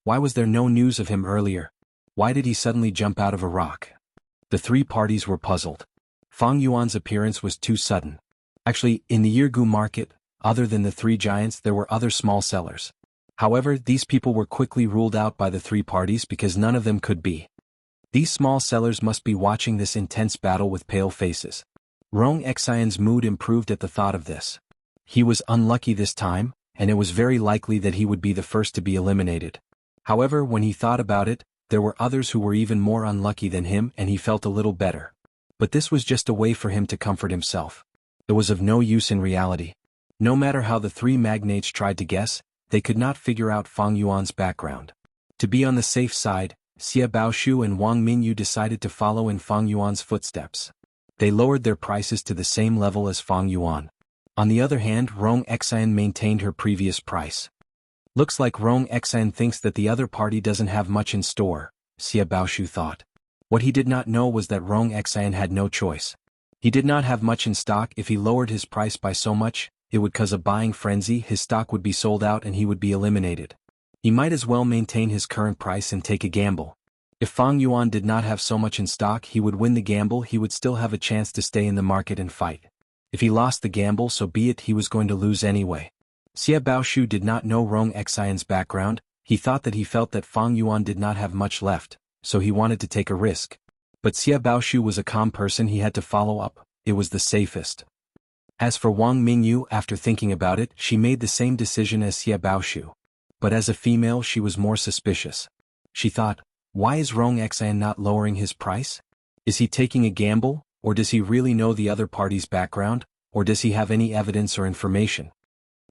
Why was there no news of him earlier? Why did he suddenly jump out of a rock? The three parties were puzzled. Fang Yuan's appearance was too sudden. Actually, in the Yirgu market, other than the three giants, there were other small sellers. However, these people were quickly ruled out by the three parties because none of them could be. These small sellers must be watching this intense battle with pale faces. Rong Xian's mood improved at the thought of this. He was unlucky this time, and it was very likely that he would be the first to be eliminated. However, when he thought about it, there were others who were even more unlucky than him, and he felt a little better. But this was just a way for him to comfort himself. It was of no use in reality. No matter how the three magnates tried to guess, they could not figure out Fang Yuan's background. To be on the safe side, Xie Baoshu and Wang Mingyu decided to follow in Fang Yuan's footsteps. They lowered their prices to the same level as Fang Yuan. On the other hand, Rong Xian maintained her previous price. Looks like Rong Xian thinks that the other party doesn't have much in store, Xie Baoshu thought. What he did not know was that Rong Xian had no choice. He did not have much in stock. If he lowered his price by so much, it would cause a buying frenzy, his stock would be sold out and he would be eliminated. He might as well maintain his current price and take a gamble. If Fang Yuan did not have so much in stock, he would win the gamble. He would still have a chance to stay in the market and fight. If he lost the gamble, so be it, he was going to lose anyway. Xie Baoshu did not know Rong Xian's background. He thought that he felt that Fang Yuan did not have much left, so he wanted to take a risk. But Xie Baoshu was a calm person. He had to follow up. It was the safest. As for Wang Mingyu, after thinking about it, she made the same decision as Xie Baoshu. But as a female, she was more suspicious. She thought, why is Rong Xian not lowering his price? Is he taking a gamble, or does he really know the other party's background, or does he have any evidence or information?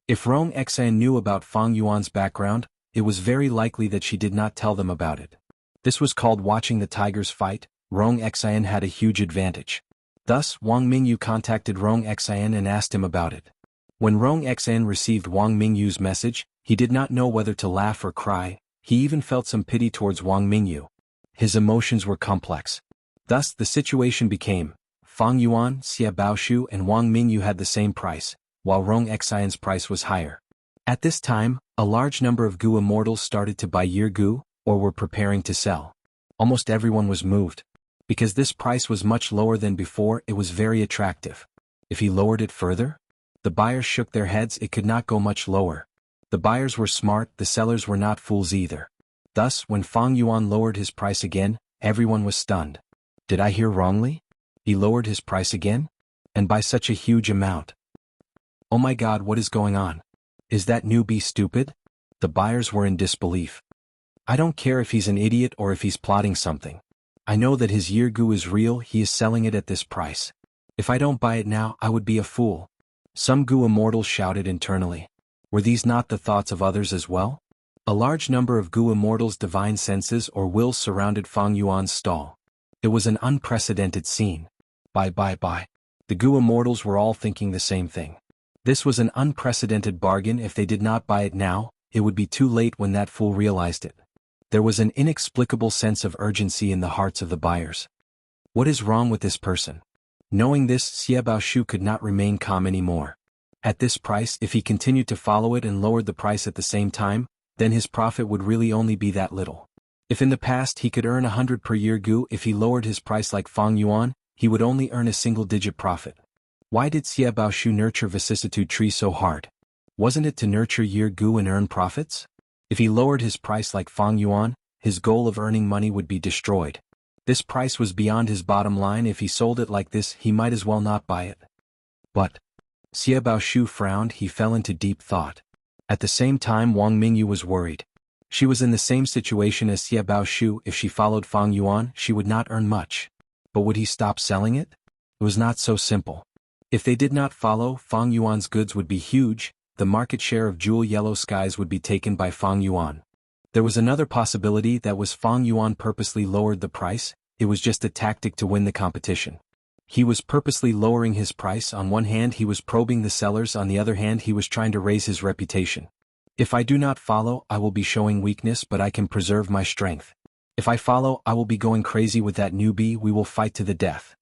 If Rong Xian knew about Fang Yuan's background, it was very likely that she did not tell them about it. This was called watching the tigers fight. Rong Xian had a huge advantage. Thus, Wang Mingyu contacted Rong Xian and asked him about it. When Rong Xian received Wang Mingyu's message, he did not know whether to laugh or cry. He even felt some pity towards Wang Mingyu. His emotions were complex. Thus, the situation became, Fang Yuan, Xie Baoshu and Wang Mingyu had the same price, while Rong Xian's price was higher. At this time, a large number of Gu immortals started to buy Yirgu, or were preparing to sell. Almost everyone was moved. Because this price was much lower than before, it was very attractive. If he lowered it further? The buyers shook their heads. It could not go much lower. The buyers were smart, the sellers were not fools either. Thus, when Fang Yuan lowered his price again, everyone was stunned. Did I hear wrongly? He lowered his price again? And by such a huge amount. Oh my God, what is going on? Is that newbie stupid? The buyers were in disbelief. I don't care if he's an idiot or if he's plotting something. I know that his Yirgu is real. He is selling it at this price. If I don't buy it now, I would be a fool. Some Gu immortals shouted internally. Were these not the thoughts of others as well? A large number of Gu immortals' divine senses or wills surrounded Fang Yuan's stall. It was an unprecedented scene. Buy. The Gu immortals were all thinking the same thing. This was an unprecedented bargain. If they did not buy it now, it would be too late when that fool realized it. There was an inexplicable sense of urgency in the hearts of the buyers. What is wrong with this person? Knowing this, Xie Baoshu could not remain calm anymore. At this price, if he continued to follow it and lowered the price at the same time, then his profit would really only be that little. If in the past he could earn 100 per year Gu, if he lowered his price like Fang Yuan, he would only earn a single-digit profit. Why did Xie Baoshu nurture vicissitude tree so hard? Wasn't it to nurture year Gu and earn profits? If he lowered his price like Fang Yuan, his goal of earning money would be destroyed. This price was beyond his bottom line. If he sold it like this, he might as well not buy it. But Xie Baoshu frowned. He fell into deep thought. At the same time, Wang Mingyu was worried. She was in the same situation as Xie Baoshu. If she followed Fang Yuan, she would not earn much. But would he stop selling it? It was not so simple. If they did not follow, Fang Yuan's goods would be huge. the market share of Jewel Yellow Skies would be taken by Fang Yuan. There was another possibility that was Fang Yuan purposely lowered the price. It was just a tactic to win the competition. He was purposely lowering his price. On one hand he was probing the sellers, on the other hand he was trying to raise his reputation. If I do not follow, I will be showing weakness, but I can preserve my strength. If I follow, I will be going crazy with that newbie. We will fight to the death.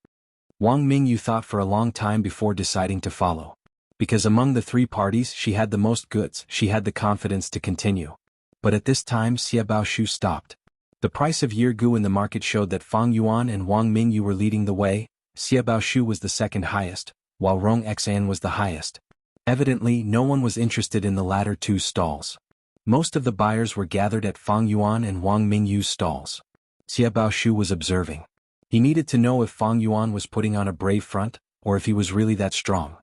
Wang Mingyu thought for a long time before deciding to follow. Because among the three parties she had the most goods, she had the confidence to continue. But at this time Xia Baoshu stopped. The price of Yirgu in the market showed that Fang Yuan and Wang Mingyu were leading the way. Xia Baoshu was the second highest, while Rong Xan was the highest. Evidently no one was interested in the latter two stalls. Most of the buyers were gathered at Fang Yuan and Wang Mingyu's stalls. Xia Baoshu was observing. He needed to know if Fang Yuan was putting on a brave front, or if he was really that strong.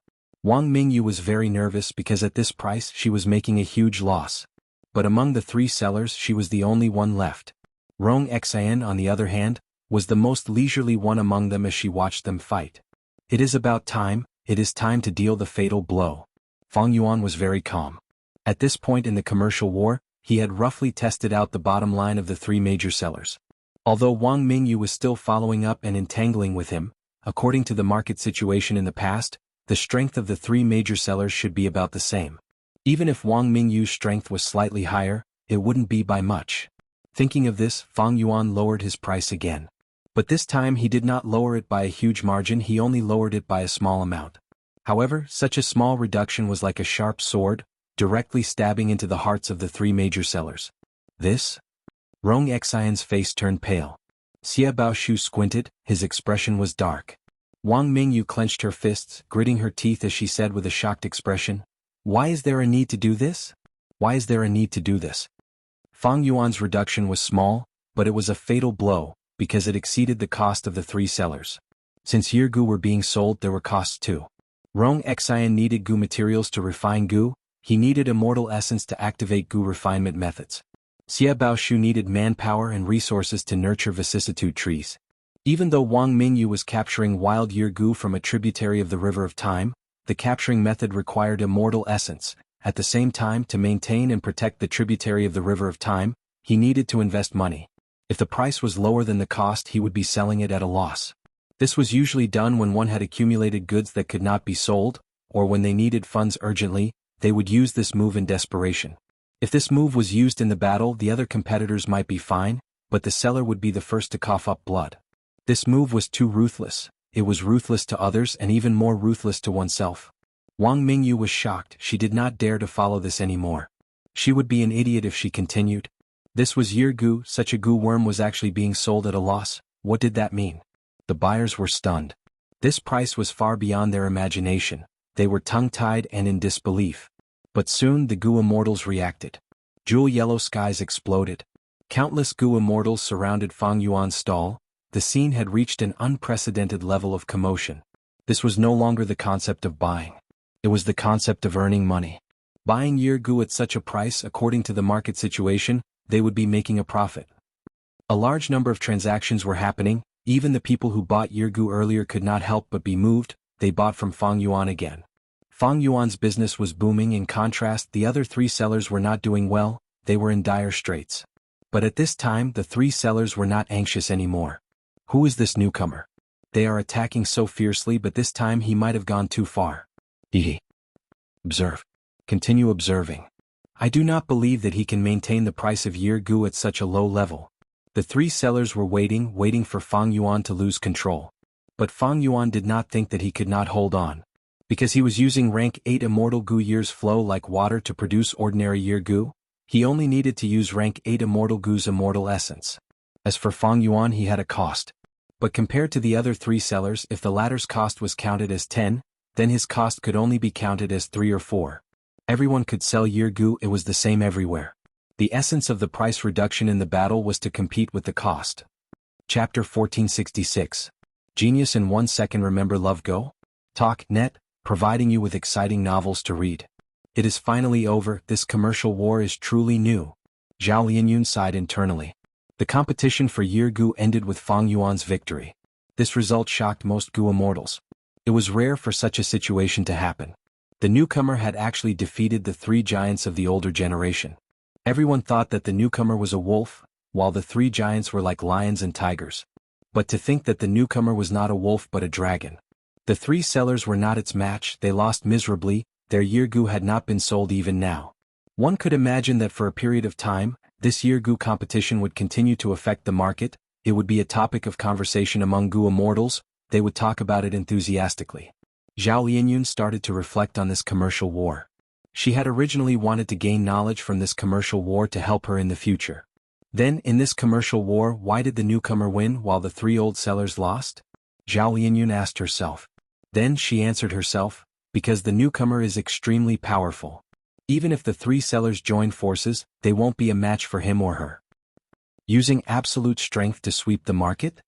Wang Mingyu was very nervous because at this price she was making a huge loss. But among the three sellers she was the only one left. Rong Xan, on the other hand, was the most leisurely one among them as she watched them fight. It is about time, it is time to deal the fatal blow. Fang Yuan was very calm. At this point in the commercial war, he had roughly tested out the bottom line of the three major sellers. Although Wang Mingyu was still following up and entangling with him, according to the market situation in the past, the strength of the three major sellers should be about the same. Even if Wang Mingyu's strength was slightly higher, it wouldn't be by much. Thinking of this, Fang Yuan lowered his price again. But this time he did not lower it by a huge margin, he only lowered it by a small amount. However, such a small reduction was like a sharp sword, directly stabbing into the hearts of the three major sellers. This? Rong Xian's face turned pale. Xia Baoshu squinted, his expression was dark. Wang Mingyu clenched her fists, gritting her teeth as she said with a shocked expression, "Why is there a need to do this? Why is there a need to do this?" Fang Yuan's reduction was small, but it was a fatal blow, because it exceeded the cost of the three sellers. Since Yirgu were being sold, there were costs too. Rong Xian needed goo materials to refine goo, he needed immortal essence to activate goo refinement methods. Xia Baoshu needed manpower and resources to nurture vicissitude trees. Even though Wang Mingyu was capturing wild Yirgu from a tributary of the River of Time, the capturing method required immortal essence. At the same time, to maintain and protect the tributary of the River of Time, he needed to invest money. If the price was lower than the cost, he would be selling it at a loss. This was usually done when one had accumulated goods that could not be sold, or when they needed funds urgently. They would use this move in desperation. If this move was used in the battle, the other competitors might be fine, but the seller would be the first to cough up blood. This move was too ruthless. It was ruthless to others and even more ruthless to oneself. Wang Mingyu was shocked. She did not dare to follow this anymore. She would be an idiot if she continued. This was Yirgu, such a goo worm was actually being sold at a loss. What did that mean? The buyers were stunned. This price was far beyond their imagination. They were tongue-tied and in disbelief. But soon the goo immortals reacted. Jewel Yellow Skies exploded. Countless goo immortals surrounded Fang Yuan's stall. The scene had reached an unprecedented level of commotion. This was no longer the concept of buying. It was the concept of earning money. Buying Yirgu at such a price, according to the market situation, they would be making a profit. A large number of transactions were happening. Even the people who bought Yirgu earlier could not help but be moved. They bought from Fang Yuan again. Fang Yuan's business was booming. In contrast, the other three sellers were not doing well. They were in dire straits. But at this time, the three sellers were not anxious anymore. Who is this newcomer? They are attacking so fiercely, but this time he might have gone too far. Observe. Continue observing. I do not believe that he can maintain the price of Yirgu at such a low level. The three sellers were waiting for Fang Yuan to lose control. But Fang Yuan did not think that he could not hold on. Because he was using rank 8 immortal goo years flow like water to produce ordinary Yirgu, he only needed to use rank 8 immortal goo's immortal essence. As for Fang Yuan, he had a cost. But compared to the other three sellers, if the latter's cost was counted as 10, then his cost could only be counted as 3 or 4. Everyone could sell Yirgu, it was the same everywhere. The essence of the price reduction in the battle was to compete with the cost. Chapter 1466. Genius in 1 second. Remember Love Go? Talk Net, providing you with exciting novels to read. It is finally over. This commercial war is truly new. Zhao Lianyun sighed internally. The competition for Yirgu ended with Fang Yuan's victory. This result shocked most Gu immortals. It was rare for such a situation to happen. The newcomer had actually defeated the three giants of the older generation. Everyone thought that the newcomer was a wolf, while the three giants were like lions and tigers. But to think that the newcomer was not a wolf but a dragon. The three sellers were not its match, they lost miserably, their Yirgu had not been sold even now. One could imagine that for a period of time, this Yirgu competition would continue to affect the market, it would be a topic of conversation among Gu immortals, they would talk about it enthusiastically. Zhao Lianyun started to reflect on this commercial war. She had originally wanted to gain knowledge from this commercial war to help her in the future. Then, in this commercial war, why did the newcomer win while the three old sellers lost? Zhao Lianyun asked herself. Then she answered herself, because the newcomer is extremely powerful. Even if the three sellers join forces, they won't be a match for him or her. Using absolute strength to sweep the market?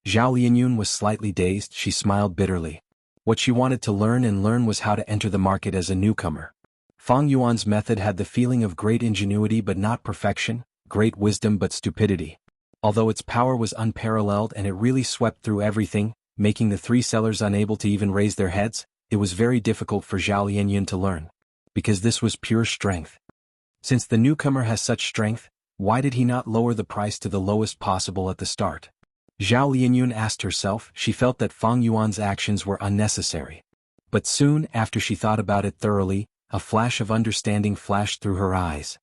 Zhao Lianyun was slightly dazed, she smiled bitterly. What she wanted to learn was how to enter the market as a newcomer. Fang Yuan's method had the feeling of great ingenuity but not perfection, great wisdom but stupidity. Although its power was unparalleled and it really swept through everything, making the three sellers unable to even raise their heads, it was very difficult for Zhao Lianyun to learn. Because this was pure strength. Since the newcomer has such strength, why did he not lower the price to the lowest possible at the start? Zhao Lianyun asked herself, she felt that Fang Yuan's actions were unnecessary. But soon after she thought about it thoroughly, a flash of understanding flashed through her eyes.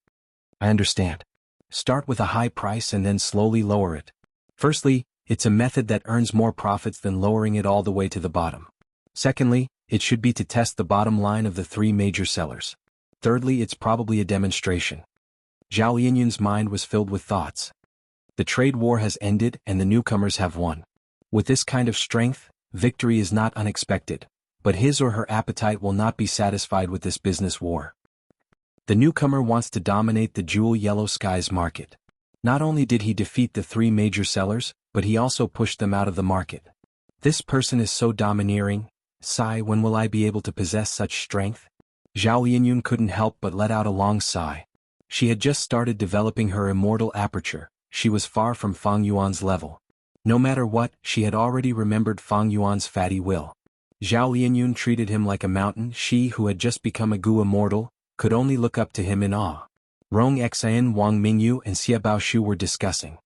I understand. Start with a high price and then slowly lower it. Firstly, it's a method that earns more profits than lowering it all the way to the bottom. Secondly, it should be to test the bottom line of the three major sellers. Thirdly, it's probably a demonstration. Zhao Lianyun's mind was filled with thoughts. The trade war has ended and the newcomers have won. With this kind of strength, victory is not unexpected, but his or her appetite will not be satisfied with this business war. The newcomer wants to dominate the jewel yellow skies market. Not only did he defeat the three major sellers, but he also pushed them out of the market. This person is so domineering. Sigh, when will I be able to possess such strength? Zhao Lianyun couldn't help but let out a long sigh. She had just started developing her immortal aperture, she was far from Fang Yuan's level. No matter what, she had already remembered Fang Yuan's fatty will. Zhao Lianyun treated him like a mountain, she who had just become a Gu immortal, could only look up to him in awe. Rong Xian, Wang Mingyu and Xia Baoshu were discussing.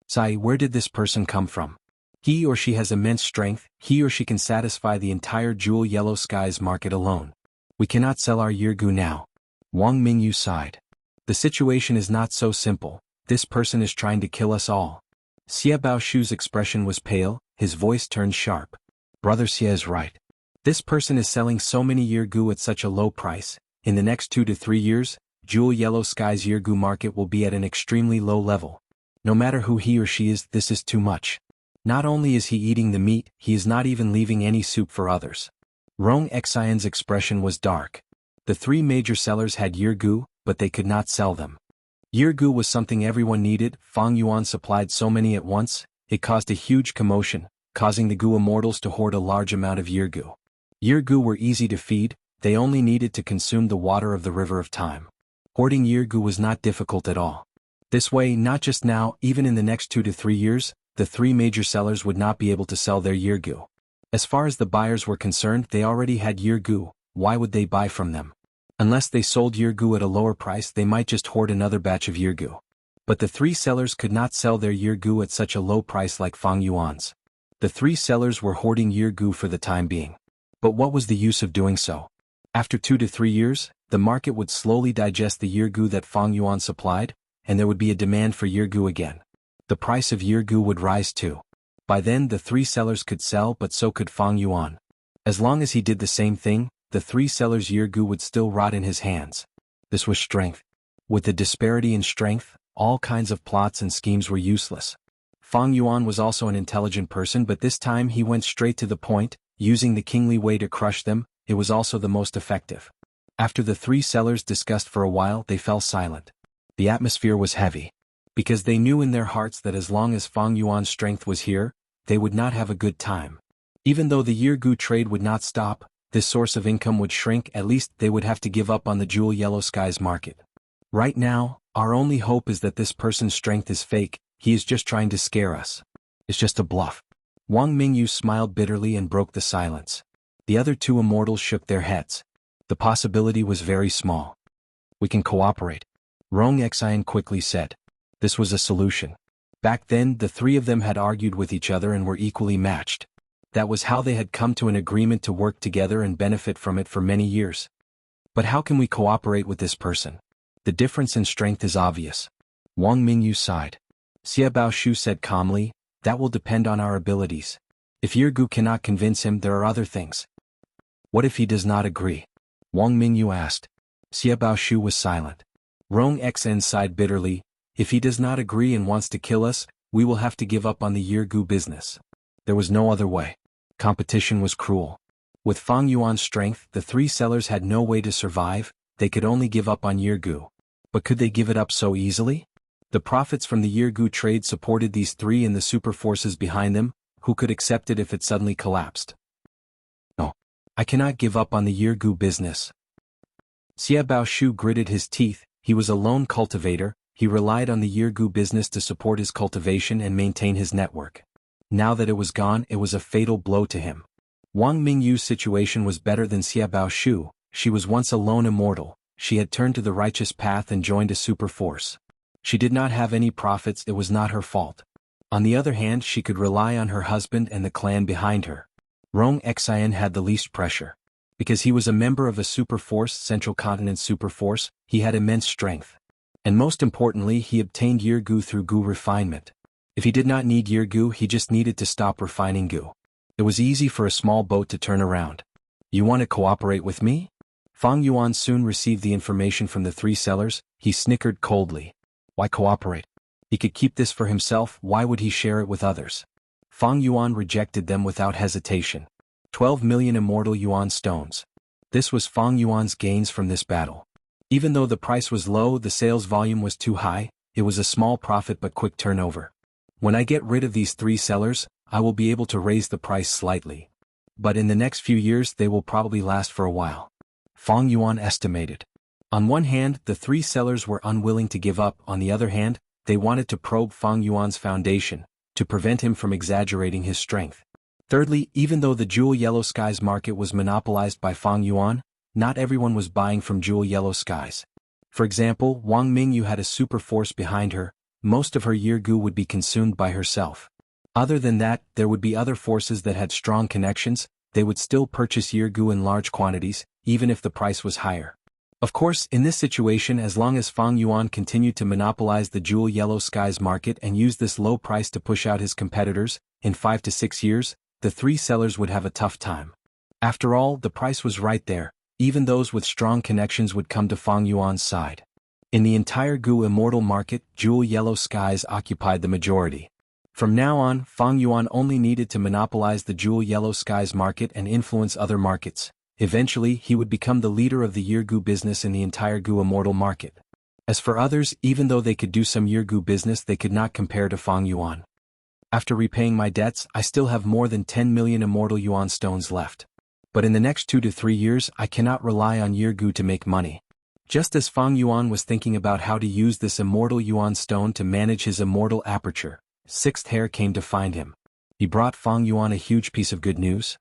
Sai, where did this person come from? He or she has immense strength, he or she can satisfy the entire jewel yellow skies market alone. We cannot sell our Yirgu now. Wang Mingyu sighed. The situation is not so simple, this person is trying to kill us all. Xia Baoshu's expression was pale, his voice turned sharp. Brother Xia is right. This person is selling so many Yirgu at such a low price, in the next 2 to 3 years, jewel yellow skies Yirgu market will be at an extremely low level. No matter who he or she is, this is too much. Not only is he eating the meat, he is not even leaving any soup for others. Rong Xian's expression was dark. The three major sellers had Yirgu, but they could not sell them. Yirgu was something everyone needed, Fang Yuan supplied so many at once, it caused a huge commotion, causing the Gu immortals to hoard a large amount of Yirgu. Yirgu were easy to feed, they only needed to consume the water of the river of time. Hoarding Yirgu was not difficult at all. This way, not just now, even in the next 2 to 3 years, the three major sellers would not be able to sell their Yirgu. As far as the buyers were concerned, they already had Yirgu, why would they buy from them? Unless they sold Yirgu at a lower price, they might just hoard another batch of Yirgu. But the three sellers could not sell their Yirgu at such a low price like Fang Yuan's. The three sellers were hoarding Yirgu for the time being. But what was the use of doing so? After 2 to 3 years, the market would slowly digest the Yirgu that Fang Yuan supplied, and there would be a demand for Yirgu again. The price of Yirgu would rise too. By then the three sellers could sell, but so could Fang Yuan. As long as he did the same thing, the three sellers' Yirgu would still rot in his hands. This was strength. With the disparity in strength, all kinds of plots and schemes were useless. Fang Yuan was also an intelligent person, but this time he went straight to the point, using the kingly way to crush them, it was also the most effective. After the three sellers discussed for a while, they fell silent. The atmosphere was heavy. Because they knew in their hearts that as long as Fang Yuan's strength was here, they would not have a good time. Even though the Yirgu trade would not stop, this source of income would shrink, at least they would have to give up on the jewel yellow skies market. Right now, our only hope is that this person's strength is fake, he is just trying to scare us. It's just a bluff. Wang Mingyu smiled bitterly and broke the silence. The other two immortals shook their heads. The possibility was very small. We can cooperate, Rong Xian quickly said. This was a solution. Back then, the three of them had argued with each other and were equally matched. That was how they had come to an agreement to work together and benefit from it for many years. But how can we cooperate with this person? The difference in strength is obvious. Wang Mingyu sighed. Xia Baoshu said calmly, that will depend on our abilities. If Yirgu cannot convince him, there are other things. What if he does not agree? Wang Mingyu asked. Xia Baoshu was silent. Rong Xian sighed bitterly, if he does not agree and wants to kill us, we will have to give up on the Yirgu business. There was no other way. Competition was cruel. With Fang Yuan's strength, the three sellers had no way to survive, they could only give up on Yirgu. But could they give it up so easily? The profits from the Yirgu trade supported these three and the super forces behind them, who could accept it if it suddenly collapsed? No. I cannot give up on the Yirgu business. Xia Baoshu gritted his teeth, he was a lone cultivator, he relied on the Yirgu business to support his cultivation and maintain his network. Now that it was gone, it was a fatal blow to him. Wang Mingyu's situation was better than Xia Baoshu, she was once a lone immortal, she had turned to the righteous path and joined a super force. She did not have any profits, it was not her fault. On the other hand, she could rely on her husband and the clan behind her. Rong Xian had the least pressure. Because he was a member of a super force, Central Continent super force, he had immense strength. And most importantly, he obtained Yirgu through Gu refinement. If he did not need Yirgu, he just needed to stop refining Gu. It was easy for a small boat to turn around. You want to cooperate with me? Fang Yuan soon received the information from the three sellers, he snickered coldly. Why cooperate? He could keep this for himself, why would he share it with others? Fang Yuan rejected them without hesitation. 12 million immortal Yuan stones. This was Fang Yuan's gains from this battle. Even though the price was low, the sales volume was too high, it was a small profit but quick turnover. When I get rid of these three sellers, I will be able to raise the price slightly. But in the next few years they will probably last for a while. Fang Yuan estimated. On one hand, the three sellers were unwilling to give up, on the other hand, they wanted to probe Fang Yuan's foundation, to prevent him from exaggerating his strength. Thirdly, even though the Jewel Yellow Skies market was monopolized by Fang Yuan, not everyone was buying from Jewel Yellow Skies. For example, Wang Mingyu had a super force behind her, most of her Yirgu would be consumed by herself. Other than that, there would be other forces that had strong connections, they would still purchase Yirgu in large quantities, even if the price was higher. Of course, in this situation, as long as Fang Yuan continued to monopolize the Jewel Yellow Skies market and use this low price to push out his competitors, in 5 to 6 years, the three sellers would have a tough time. After all, the price was right there, even those with strong connections would come to Fang Yuan's side. In the entire Gu Immortal market, Jewel Yellow Skies occupied the majority. From now on, Fang Yuan only needed to monopolize the Jewel Yellow Skies market and influence other markets. Eventually, he would become the leader of the Yirgu business in the entire Gu Immortal market. As for others, even though they could do some Yirgu business, they could not compare to Fang Yuan. After repaying my debts, I still have more than 10 million immortal Yuan stones left. But in the next 2 to 3 years, I cannot rely on Yirgu to make money. Just as Fang Yuan was thinking about how to use this immortal Yuan stone to manage his immortal aperture, Sixth Hair came to find him. He brought Fang Yuan a huge piece of good news.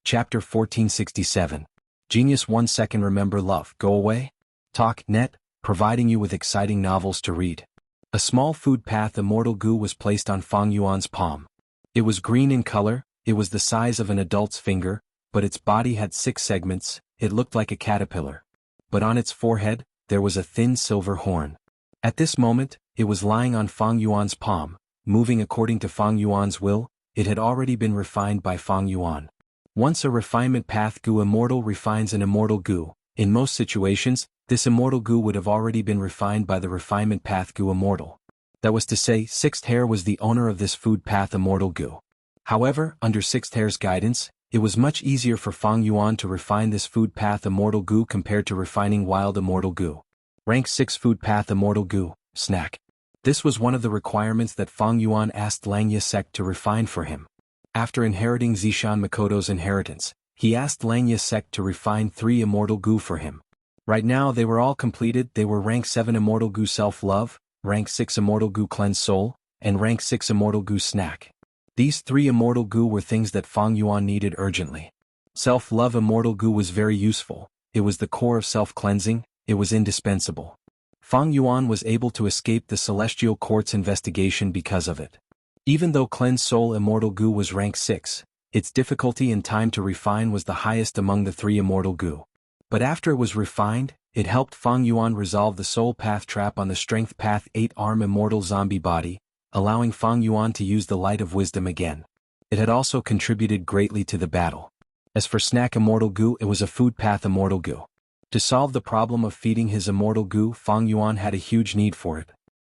Chapter 1467. Genius 1 second. Remember love, go away? Talk, net, providing you with exciting novels to read. A small food path immortal Gu was placed on Fang Yuan's palm. It was green in color, it was the size of an adult's finger, but its body had 6 segments, it looked like a caterpillar. But on its forehead, there was a thin silver horn. At this moment, it was lying on Fang Yuan's palm, moving according to Fang Yuan's will, it had already been refined by Fang Yuan. Once a refinement path Gu immortal refines an immortal Gu, in most situations, this immortal Gu would have already been refined by the refinement path Gu immortal. That was to say, Sixth Hair was the owner of this food path immortal Gu. However, under Sixth Hair's guidance, it was much easier for Fang Yuan to refine this food path immortal Gu compared to refining wild immortal Gu. Rank 6 food path immortal Gu, snack. This was one of the requirements that Fang Yuan asked Langya Sect to refine for him. After inheriting Zishan Makoto's inheritance, he asked Langya Sect to refine 3 immortal Gu for him. Right now they were all completed, they were rank 7 immortal Gu self-love, rank 6 immortal Gu cleanse soul, and rank 6 immortal Gu snack. These 3 immortal Gu were things that Fang Yuan needed urgently. Self-love immortal Gu was very useful, it was the core of self-cleansing, it was indispensable. Fang Yuan was able to escape the Celestial Court's investigation because of it. Even though Cleansed Soul Immortal Goo was rank 6, its difficulty and time to refine was the highest among the 3 Immortal Goo. But after it was refined, it helped Fang Yuan resolve the Soul Path trap on the Strength Path 8-arm Immortal Zombie body, allowing Fang Yuan to use the Light of Wisdom again. It had also contributed greatly to the battle. As for Snack Immortal Goo, it was a Food Path Immortal Goo. To solve the problem of feeding his Immortal Goo, Fang Yuan had a huge need for it.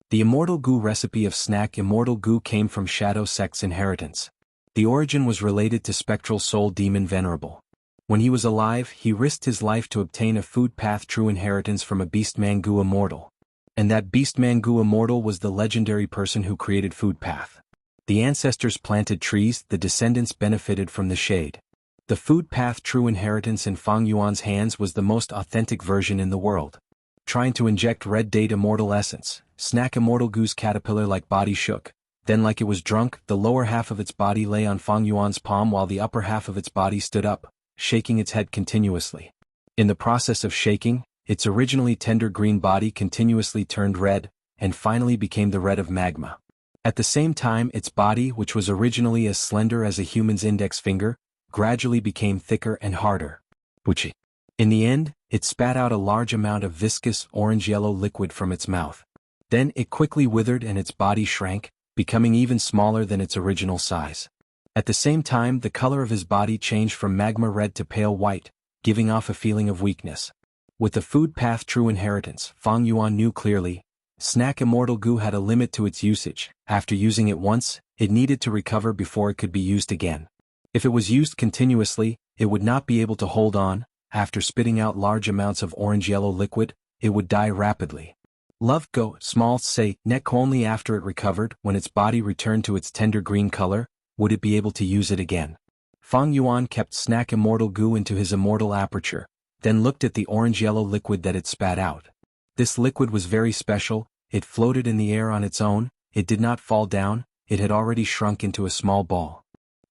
The Immortal Goo recipe of Snack Immortal Goo came from Shadow Sect's inheritance. The origin was related to Spectral Soul Demon Venerable. When he was alive, he risked his life to obtain a Food Path true inheritance from a Beastman Goo Immortal. And that Beastman Goo Immortal was the legendary person who created Food Path. The ancestors planted trees, the descendants benefited from the shade. The Food Path true inheritance in Fang Yuan's hands was the most authentic version in the world. Trying to inject Red Date Immortal Essence, Snack Immortal Goo's caterpillar-like body shook. Then like it was drunk, the lower half of its body lay on Fang Yuan's palm while the upper half of its body stood up, shaking its head continuously. In the process of shaking, its originally tender green body continuously turned red, and finally became the red of magma. At the same time, its body, which was originally as slender as a human's index finger, gradually became thicker and harder. Wuxia. In the end, it spat out a large amount of viscous orange-yellow liquid from its mouth. Then it quickly withered and its body shrank, becoming even smaller than its original size. At the same time, the color of his body changed from magma red to pale white, giving off a feeling of weakness. With the Food Path true inheritance, Fang Yuan knew clearly, Snack Immortal Goo had a limit to its usage. After using it once, it needed to recover before it could be used again. If it was used continuously, it would not be able to hold on. After spitting out large amounts of orange-yellow liquid, it would die rapidly. Love Go, small say, neck only after it recovered, when its body returned to its tender green color, would it be able to use it again. Fang Yuan kept Snack Immortal Goo into his immortal aperture, then looked at the orange-yellow liquid that it spat out. This liquid was very special, it floated in the air on its own, it did not fall down, it had already shrunk into a small ball.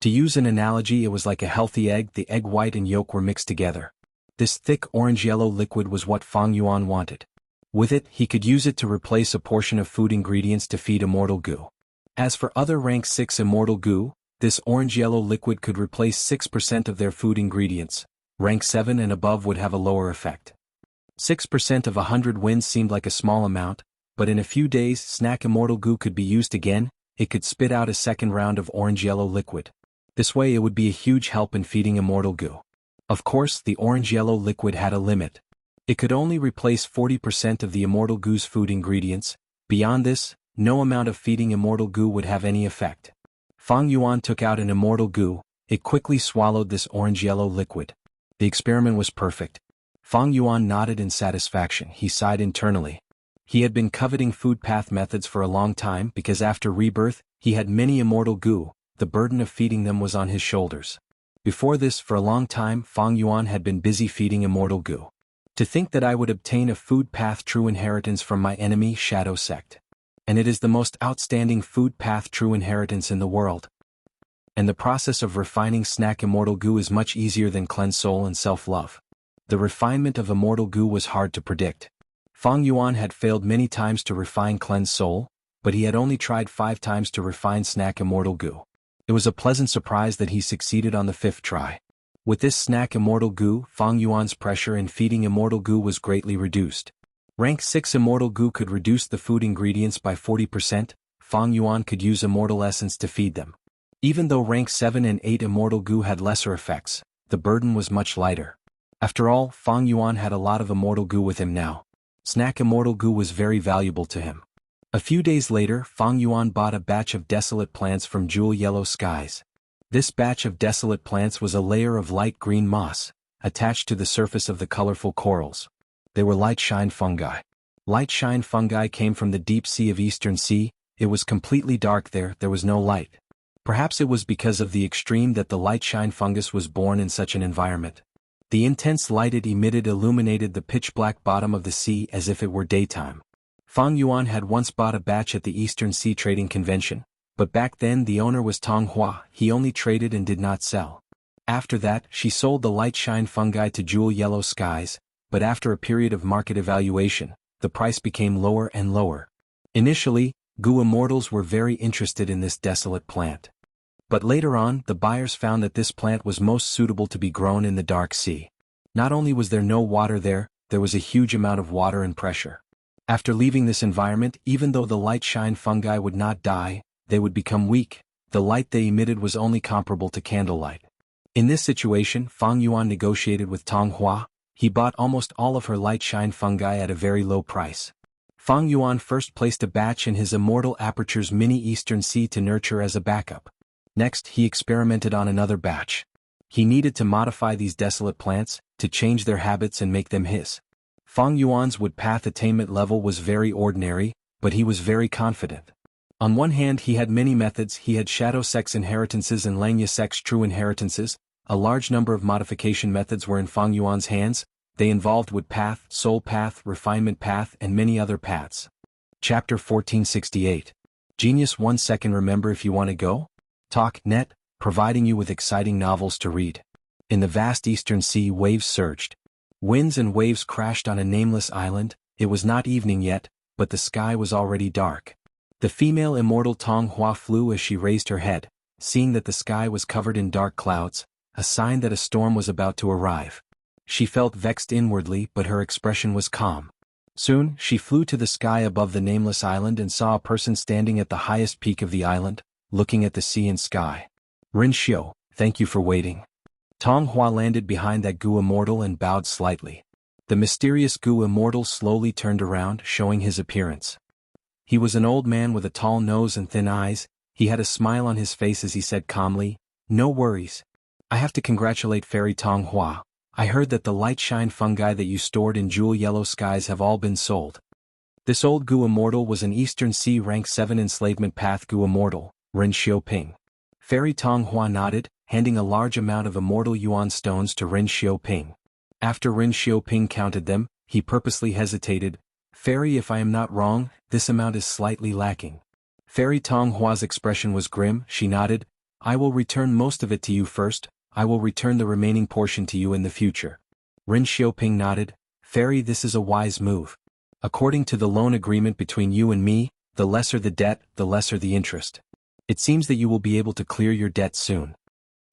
To use an analogy, it was like a healthy egg, the egg white and yolk were mixed together. This thick orange-yellow liquid was what Fang Yuan wanted. With it, he could use it to replace a portion of food ingredients to feed Immortal Goo. As for other rank 6 Immortal Goo, this orange-yellow liquid could replace 6% of their food ingredients. Rank 7 and above would have a lower effect. 6% of 100 wins seemed like a small amount, but in a few days Snack Immortal Goo could be used again, it could spit out a second round of orange-yellow liquid. This way it would be a huge help in feeding Immortal Goo. Of course, the orange-yellow liquid had a limit. It could only replace 40% of the Immortal Goo's food ingredients. Beyond this, no amount of feeding Immortal Goo would have any effect. Fang Yuan took out an Immortal Goo, it quickly swallowed this orange-yellow liquid. The experiment was perfect. Fang Yuan nodded in satisfaction, he sighed internally. He had been coveting Food Path methods for a long time because after rebirth, he had many Immortal Goo, the burden of feeding them was on his shoulders. Before this, for a long time, Fang Yuan had been busy feeding Immortal Goo. To think that I would obtain a Food Path true inheritance from my enemy Shadow Sect. And it is the most outstanding Food Path true inheritance in the world. And the process of refining Snack Immortal Goo is much easier than Cleanse Soul and Self-Love. The refinement of Immortal Goo was hard to predict. Fang Yuan had failed many times to refine Cleanse Soul, but he had only tried 5 times to refine Snack Immortal Goo. It was a pleasant surprise that he succeeded on the 5th try. With this Snack Immortal Goo, Fang Yuan's pressure in feeding Immortal Goo was greatly reduced. Rank 6 Immortal Goo could reduce the food ingredients by 40%, Fang Yuan could use Immortal Essence to feed them. Even though rank 7 and 8 Immortal Goo had lesser effects, the burden was much lighter. After all, Fang Yuan had a lot of Immortal Goo with him now. Snack Immortal Goo was very valuable to him. A few days later, Fang Yuan bought a batch of desolate plants from Jewel Yellow Skies. This batch of desolate plants was a layer of light green moss, attached to the surface of the colorful corals. They were light shine fungi. Light shine fungi came from the deep sea of Eastern Sea, it was completely dark there was no light. Perhaps it was because of the extreme that the light shine fungus was born in such an environment. The intense light it emitted illuminated the pitch-black bottom of the sea as if it were daytime. Fang Yuan had once bought a batch at the Eastern Sea Trading Convention, but back then the owner was Tong Hua, he only traded and did not sell. After that, she sold the light shine fungi to Jewel Yellow Skies, but after a period of market evaluation, the price became lower and lower. Initially, Gu Immortals were very interested in this desolate plant. But later on, the buyers found that this plant was most suitable to be grown in the dark sea. Not only was there no water there was a huge amount of water and pressure. After leaving this environment, even though the light shine fungi would not die, they would become weak. The light they emitted was only comparable to candlelight. In this situation, Fang Yuan negotiated with Tong Hua. He bought almost all of her light shine fungi at a very low price. Fang Yuan first placed a batch in his Immortal Aperture's mini Eastern Sea to nurture as a backup. Next, he experimented on another batch. He needed to modify these desolate plants, to change their habits and make them his. Fang Yuan's wood path attainment level was very ordinary, but he was very confident. On one hand, he had many methods. He had shadow sex inheritances and Langya sex true inheritances. A large number of modification methods were in Fang Yuan's hands. They involved wood path, soul path, refinement path, and many other paths. Chapter 1468. Genius 1 second. Remember, if you want to go? Talk net, providing you with exciting novels to read. In the vast Eastern Sea, waves surged. Winds and waves crashed on a nameless island. It was not evening yet, but the sky was already dark. The female immortal Tong Hua flew as she raised her head, seeing that the sky was covered in dark clouds, a sign that a storm was about to arrive. She felt vexed inwardly, but her expression was calm. Soon, she flew to the sky above the nameless island and saw a person standing at the highest peak of the island, looking at the sea and sky. Rin Xiu, thank you for waiting. Tong Hua landed behind that Gu Immortal and bowed slightly. The mysterious Gu Immortal slowly turned around, showing his appearance. He was an old man with a tall nose and thin eyes. He had a smile on his face as he said calmly, "No worries. I have to congratulate Fairy Tong Hua. I heard that the light shine fungi that you stored in Jewel Yellow Skies have all been sold." This old Gu Immortal was an Eastern Sea Rank 7 Enslavement Path Gu Immortal, Ren Xiaoping. Fairy Tong Hua nodded, handing a large amount of Immortal Yuan stones to Ren Xiaoping. After Ren Xiaoping counted them, he purposely hesitated. "Fairy, if I am not wrong, this amount is slightly lacking." Fairy Tong Hua's expression was grim. She nodded. "I will return most of it to you first. I will return the remaining portion to you in the future." Ren Xiaoping nodded. "Fairy, this is a wise move. According to the loan agreement between you and me, the lesser the debt, the lesser the interest. It seems that you will be able to clear your debt soon."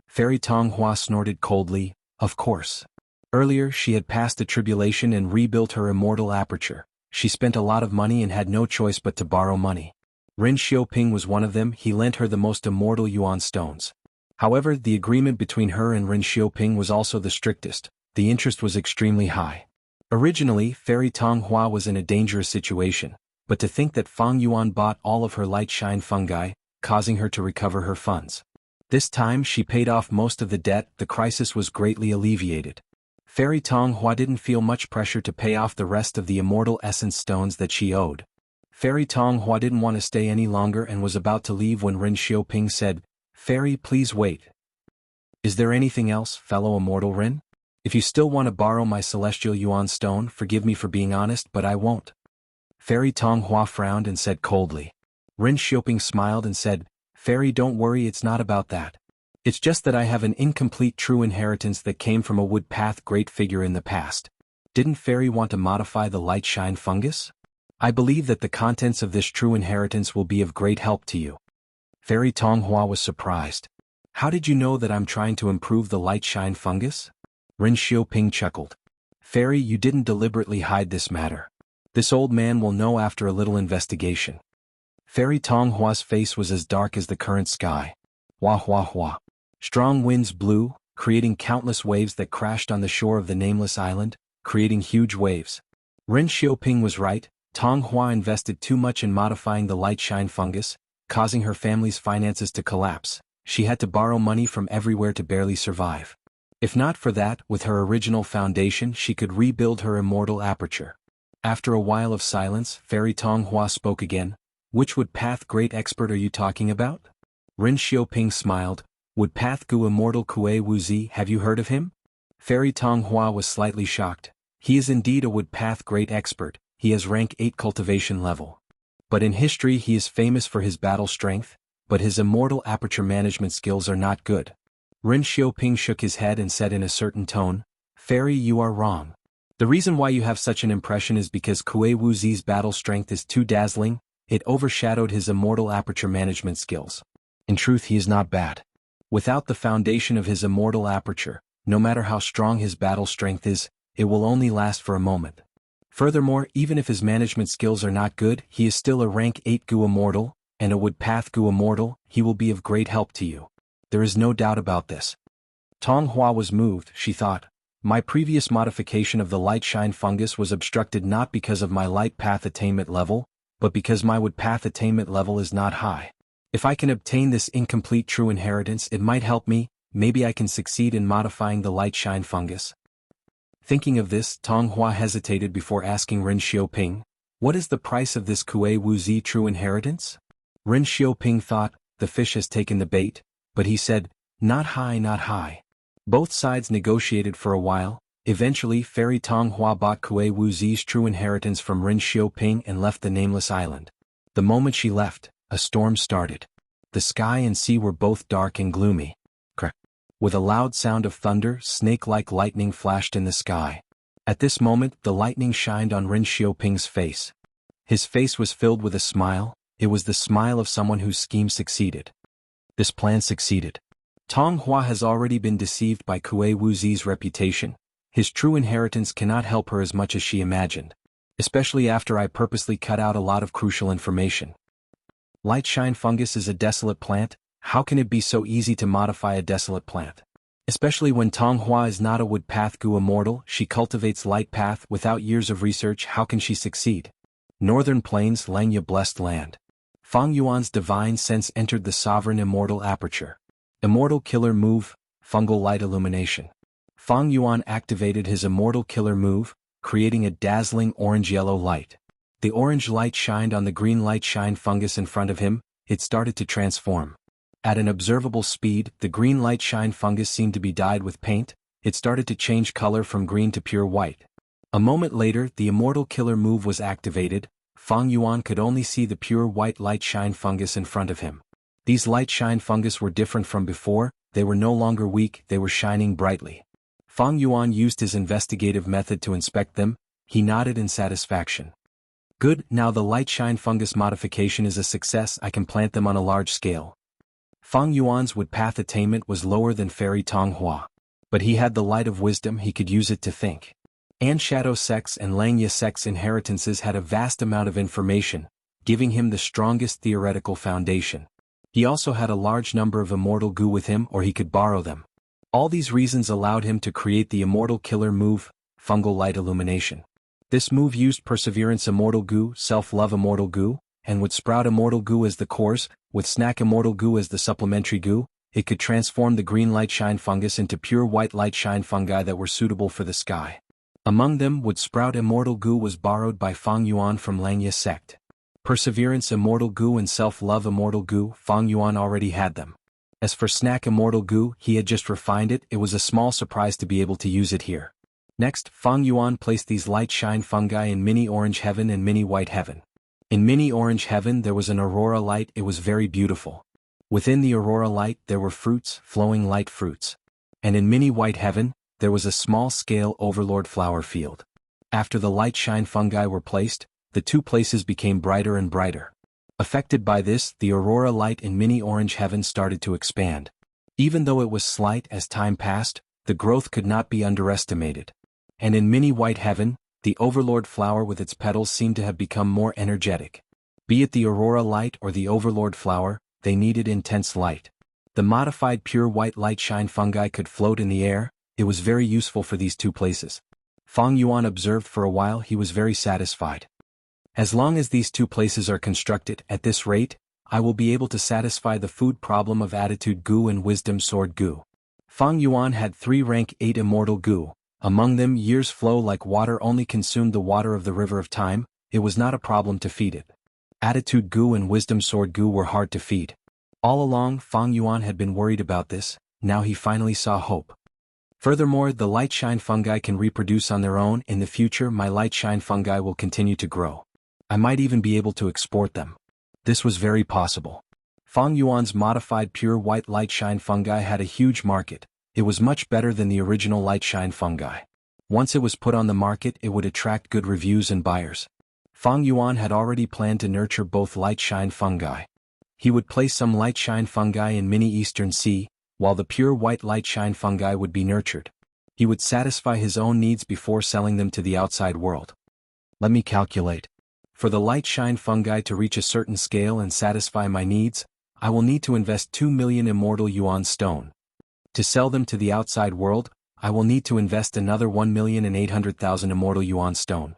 Fairy Tong Hua snorted coldly. Of course. Earlier, she had passed the tribulation and rebuilt her immortal aperture. She spent a lot of money and had no choice but to borrow money. Ren Xiaoping was one of them. He lent her the most immortal Yuan stones. However, the agreement between her and Ren Xiaoping was also the strictest. The interest was extremely high. Originally, Fairy Tong Hua was in a dangerous situation, but to think that Fang Yuan bought all of her light shine fungi, causing her to recover her funds. This time she paid off most of the debt. The crisis was greatly alleviated. Fairy Tong Hua didn't feel much pressure to pay off the rest of the immortal essence stones that she owed. Fairy Tong Hua didn't want to stay any longer and was about to leave when Ren Xiaoping said, "Fairy, please wait. Is there anything else, fellow immortal Ren? If you still want to borrow my celestial Yuan stone, forgive me for being honest, but I won't." Fairy Tong Hua frowned and said coldly. Ren Xiaoping smiled and said, "Fairy, don't worry, it's not about that. It's just that I have an incomplete true inheritance that came from a wood path great figure in the past. Didn't Fairy want to modify the light shine fungus? I believe that the contents of this true inheritance will be of great help to you." Fairy Tong Hua was surprised. "How did you know that I'm trying to improve the light shine fungus?" Ren Xiaoping chuckled. "Fairy, you didn't deliberately hide this matter. This old man will know after a little investigation." Fairy Tong Hua's face was as dark as the current sky. Wah wah wah. Strong winds blew, creating countless waves that crashed on the shore of the nameless island, creating huge waves. Ren Xiaoping was right. Tong Hua invested too much in modifying the light shine fungus, causing her family's finances to collapse. She had to borrow money from everywhere to barely survive. If not for that, with her original foundation she could rebuild her immortal aperture. After a while of silence, Fairy Tong Hua spoke again. "Which wood path great expert are you talking about?" Ren Xiaoping smiled. "Wood path Gu Immortal Kue Wuzi, have you heard of him?" Fairy Tong Hua was slightly shocked. "He is indeed a wood path great expert. He has rank 8 cultivation level. But in history he is famous for his battle strength, but his immortal aperture management skills are not good." Ren Xiaoping shook his head and said in a certain tone, "Fairy, you are wrong. The reason why you have such an impression is because Kuei Wuxi's battle strength is too dazzling, it overshadowed his immortal aperture management skills. In truth, he is not bad. Without the foundation of his immortal aperture, no matter how strong his battle strength is, it will only last for a moment. Furthermore, even if his management skills are not good, he is still a rank 8 Gu immortal, and a Wood Path Gu immortal, he will be of great help to you. There is no doubt about this." Tong Hua was moved, she thought. My previous modification of the light shine fungus was obstructed not because of my light path attainment level, but because my Wood Path attainment level is not high. If I can obtain this incomplete true inheritance, it might help me, maybe I can succeed in modifying the light shine fungus. Thinking of this, Tong Hua hesitated before asking Ren Xiaoping, "What is the price of this Kuei Wuxi true inheritance?" Ren Xiaoping thought, the fish has taken the bait, but he said, "Not high, not high." Both sides negotiated for a while. Eventually Fairy Tong Hua bought Kuei Wuxi's true inheritance from Ren Xiaoping and left the nameless island. The moment she left, a storm started. The sky and sea were both dark and gloomy. Crack. With a loud sound of thunder, snake-like lightning flashed in the sky. At this moment, the lightning shined on Ren Xiaoping's face. His face was filled with a smile. It was the smile of someone whose scheme succeeded. This plan succeeded. Tong Hua has already been deceived by Kuei Wuxi's reputation. His true inheritance cannot help her as much as she imagined. Especially after I purposely cut out a lot of crucial information. Light shine fungus is a desolate plant. How can it be so easy to modify a desolate plant? Especially when Tong Hua is not a Wood Path Gu immortal, she cultivates light path without years of research. How can she succeed? Northern Plains, Langya blessed land. Fang Yuan's divine sense entered the sovereign immortal aperture. Immortal killer move, fungal light illumination. Fang Yuan activated his immortal killer move, creating a dazzling orange-yellow light. The orange light shined on the green light shine fungus in front of him. It started to transform. At an observable speed, the green light shine fungus seemed to be dyed with paint. It started to change color from green to pure white. A moment later, the immortal killer move was activated. Fang Yuan could only see the pure white light shine fungus in front of him. These light shine fungus were different from before. They were no longer weak, they were shining brightly. Fang Yuan used his investigative method to inspect them. He nodded in satisfaction. Good, now the light shine fungus modification is a success. I can plant them on a large scale. Fang Yuan's Wood Path attainment was lower than Fairy Tong Hua. But he had the light of wisdom, he could use it to think. And Shadow Sect's and Langya Sect's inheritances had a vast amount of information, giving him the strongest theoretical foundation. He also had a large number of immortal Gu with him, or he could borrow them. All these reasons allowed him to create the immortal killer move, fungal light illumination. This move used Perseverance Immortal Gu, Self-Love Immortal Gu, and would Sprout Immortal Gu as the cores, with Snack Immortal Gu as the supplementary Gu. It could transform the green light shine fungus into pure white light shine fungi that were suitable for the sky. Among them, Wood Sprout Immortal Gu was borrowed by Fang Yuan from Langya Sect. Perseverance Immortal Gu and Self-Love Immortal Gu, Fang Yuan already had them. As for Snack Immortal Gu, he had just refined it. It was a small surprise to be able to use it here. Next, Fang Yuan placed these light shine fungi in Mini Orange Heaven and Mini White Heaven. In Mini Orange Heaven there was an aurora light. It was very beautiful. Within the aurora light there were fruits, flowing light fruits. And in Mini White Heaven, there was a small-scale overlord flower field. After the light shine fungi were placed, the two places became brighter and brighter. Affected by this, the aurora light in Mini Orange Heaven started to expand. Even though it was slight as time passed, the growth could not be underestimated. And in Mini White Heaven, the overlord flower with its petals seemed to have become more energetic. Be it the aurora light or the overlord flower, they needed intense light. The modified pure white light shine fungi could float in the air. It was very useful for these two places. Fang Yuan observed for a while. He was very satisfied. As long as these two places are constructed at this rate, I will be able to satisfy the food problem of Attitude Gu and Wisdom Sword Gu. Fang Yuan had 3 rank 8 immortal Gu. Among them, years flow like water only consumed the water of the river of time. It was not a problem to feed it. Attitude Gu and Wisdom Sword Gu were hard to feed. All along, Fang Yuan had been worried about this. Now he finally saw hope. Furthermore, the light shine fungi can reproduce on their own. In the future, my light shine fungi will continue to grow. I might even be able to export them. This was very possible. Fang Yuan's modified pure white light shine fungi had a huge market. It was much better than the original light shine fungi. Once it was put on the market, it would attract good reviews and buyers. Fang Yuan had already planned to nurture both light shine fungi. He would place some light shine fungi in mini Eastern Sea, while the pure white light shine fungi would be nurtured. He would satisfy his own needs before selling them to the outside world. Let me calculate. For the light shine fungi to reach a certain scale and satisfy my needs, I will need to invest 2 million immortal Yuan stone. To sell them to the outside world, I will need to invest another 1,800,000 immortal Yuan stone.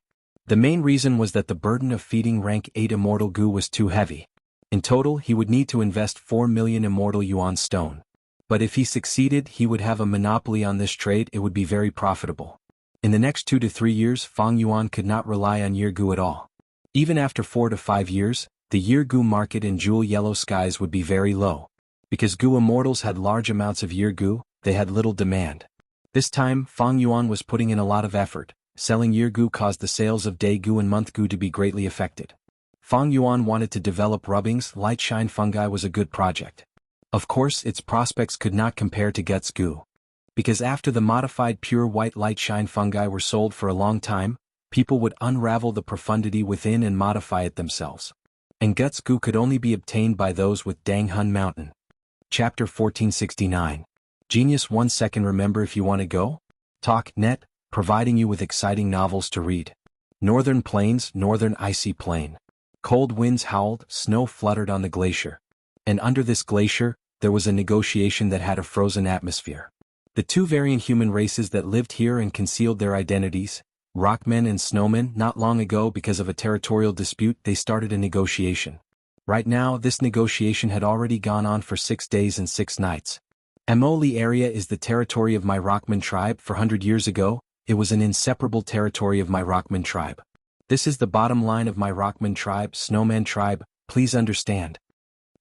The main reason was that the burden of feeding rank 8 immortal goo was too heavy. In total, he would need to invest 4 million immortal Yuan stone. But if he succeeded, he would have a monopoly on this trade. It would be very profitable. In the next 2 to 3 years, Fang Yuan could not rely on year goo at all. Even after 4 to 5 years, the year goo market in jewel yellow skies would be very low. Because goo immortals had large amounts of year goo, they had little demand. This time, Fang Yuan was putting in a lot of effort. Selling year goo caused the sales of day goo and month goo to be greatly affected. Fang Yuan wanted to develop rubbings. Light shine fungi was a good project. Of course, its prospects could not compare to Get's goo. Because after the modified pure white light shine fungi were sold for a long time, people would unravel the profundity within and modify it themselves. And Get's goo could only be obtained by those with Dang Hun Mountain. Chapter 1469. Genius 1 second. Remember, if you want to go? Talk net, providing you with exciting novels to read. Northern Plains, Northern Icy Plain. Cold winds howled, snow fluttered on the glacier. And under this glacier, there was a negotiation that had a frozen atmosphere. The two variant human races that lived here and concealed their identities, rockmen and snowmen, not long ago because of a territorial dispute, they started a negotiation. Right now, this negotiation had already gone on for 6 days and 6 nights. Amoli area is the territory of my Rockman tribe. 400 years ago, it was an inseparable territory of my Rockman tribe. This is the bottom line of my Rockman tribe, Snowman tribe, please understand.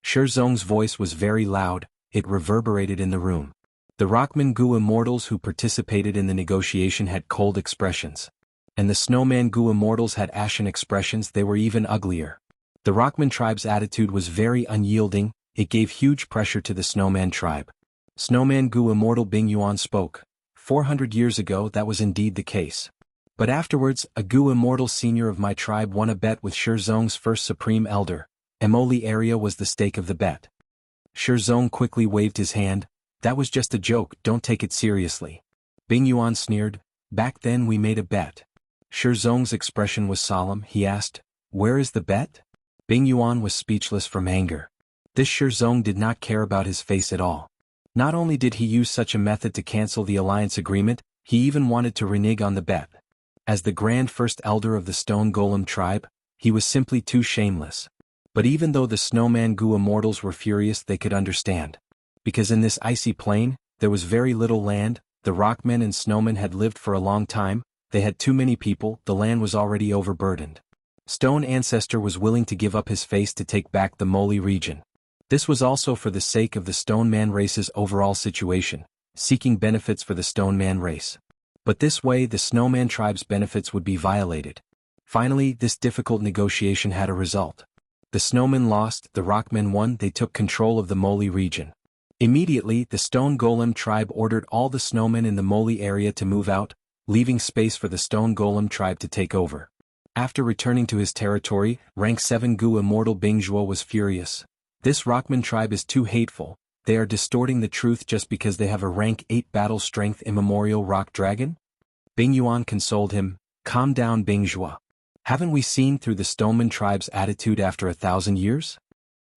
Shizong's voice was very loud, it reverberated in the room. The Rockman Goo immortals who participated in the negotiation had cold expressions. And the Snowman Goo immortals had ashen expressions. They were even uglier. The Rockman tribe's attitude was very unyielding, it gave huge pressure to the Snowman tribe. Snowman Goo immortal Bing Yuan spoke. 400 years ago that was indeed the case. But afterwards, a Goo immortal senior of my tribe won a bet with Shizong's first supreme elder. Amoli area was the stake of the bet. Shizong quickly waved his hand. That was just a joke, don't take it seriously. Bing Yuan sneered. Back then we made a bet. Shizong's expression was solemn. He asked, where is the bet? Bing Yuan was speechless from anger. This Shizong did not care about his face at all. Not only did he use such a method to cancel the alliance agreement, he even wanted to renege on the bet. As the grand first elder of the Stone Golem tribe, he was simply too shameless. But even though the Snowman Goo immortals were furious, they could understand. Because in this icy plain, there was very little land, the rockmen and snowmen had lived for a long time, they had too many people, the land was already overburdened. Stone Ancestor was willing to give up his face to take back the Moli region. This was also for the sake of the Stone Man race's overall situation, seeking benefits for the Stone Man race. But this way the Snowman tribe's benefits would be violated. Finally, this difficult negotiation had a result. The Snowmen lost, the Rockmen won, they took control of the Moli region. Immediately, the Stone Golem tribe ordered all the snowmen in the Moli area to move out, leaving space for the Stone Golem tribe to take over. After returning to his territory, rank 7 Goo immortal Bingzhuo was furious. This Rockman tribe is too hateful, they are distorting the truth just because they have a rank 8 battle strength immemorial rock dragon? Bing Yuan consoled him, calm down Bingzhuo. Haven't we seen through the Stoneman tribe's attitude after 1,000 years?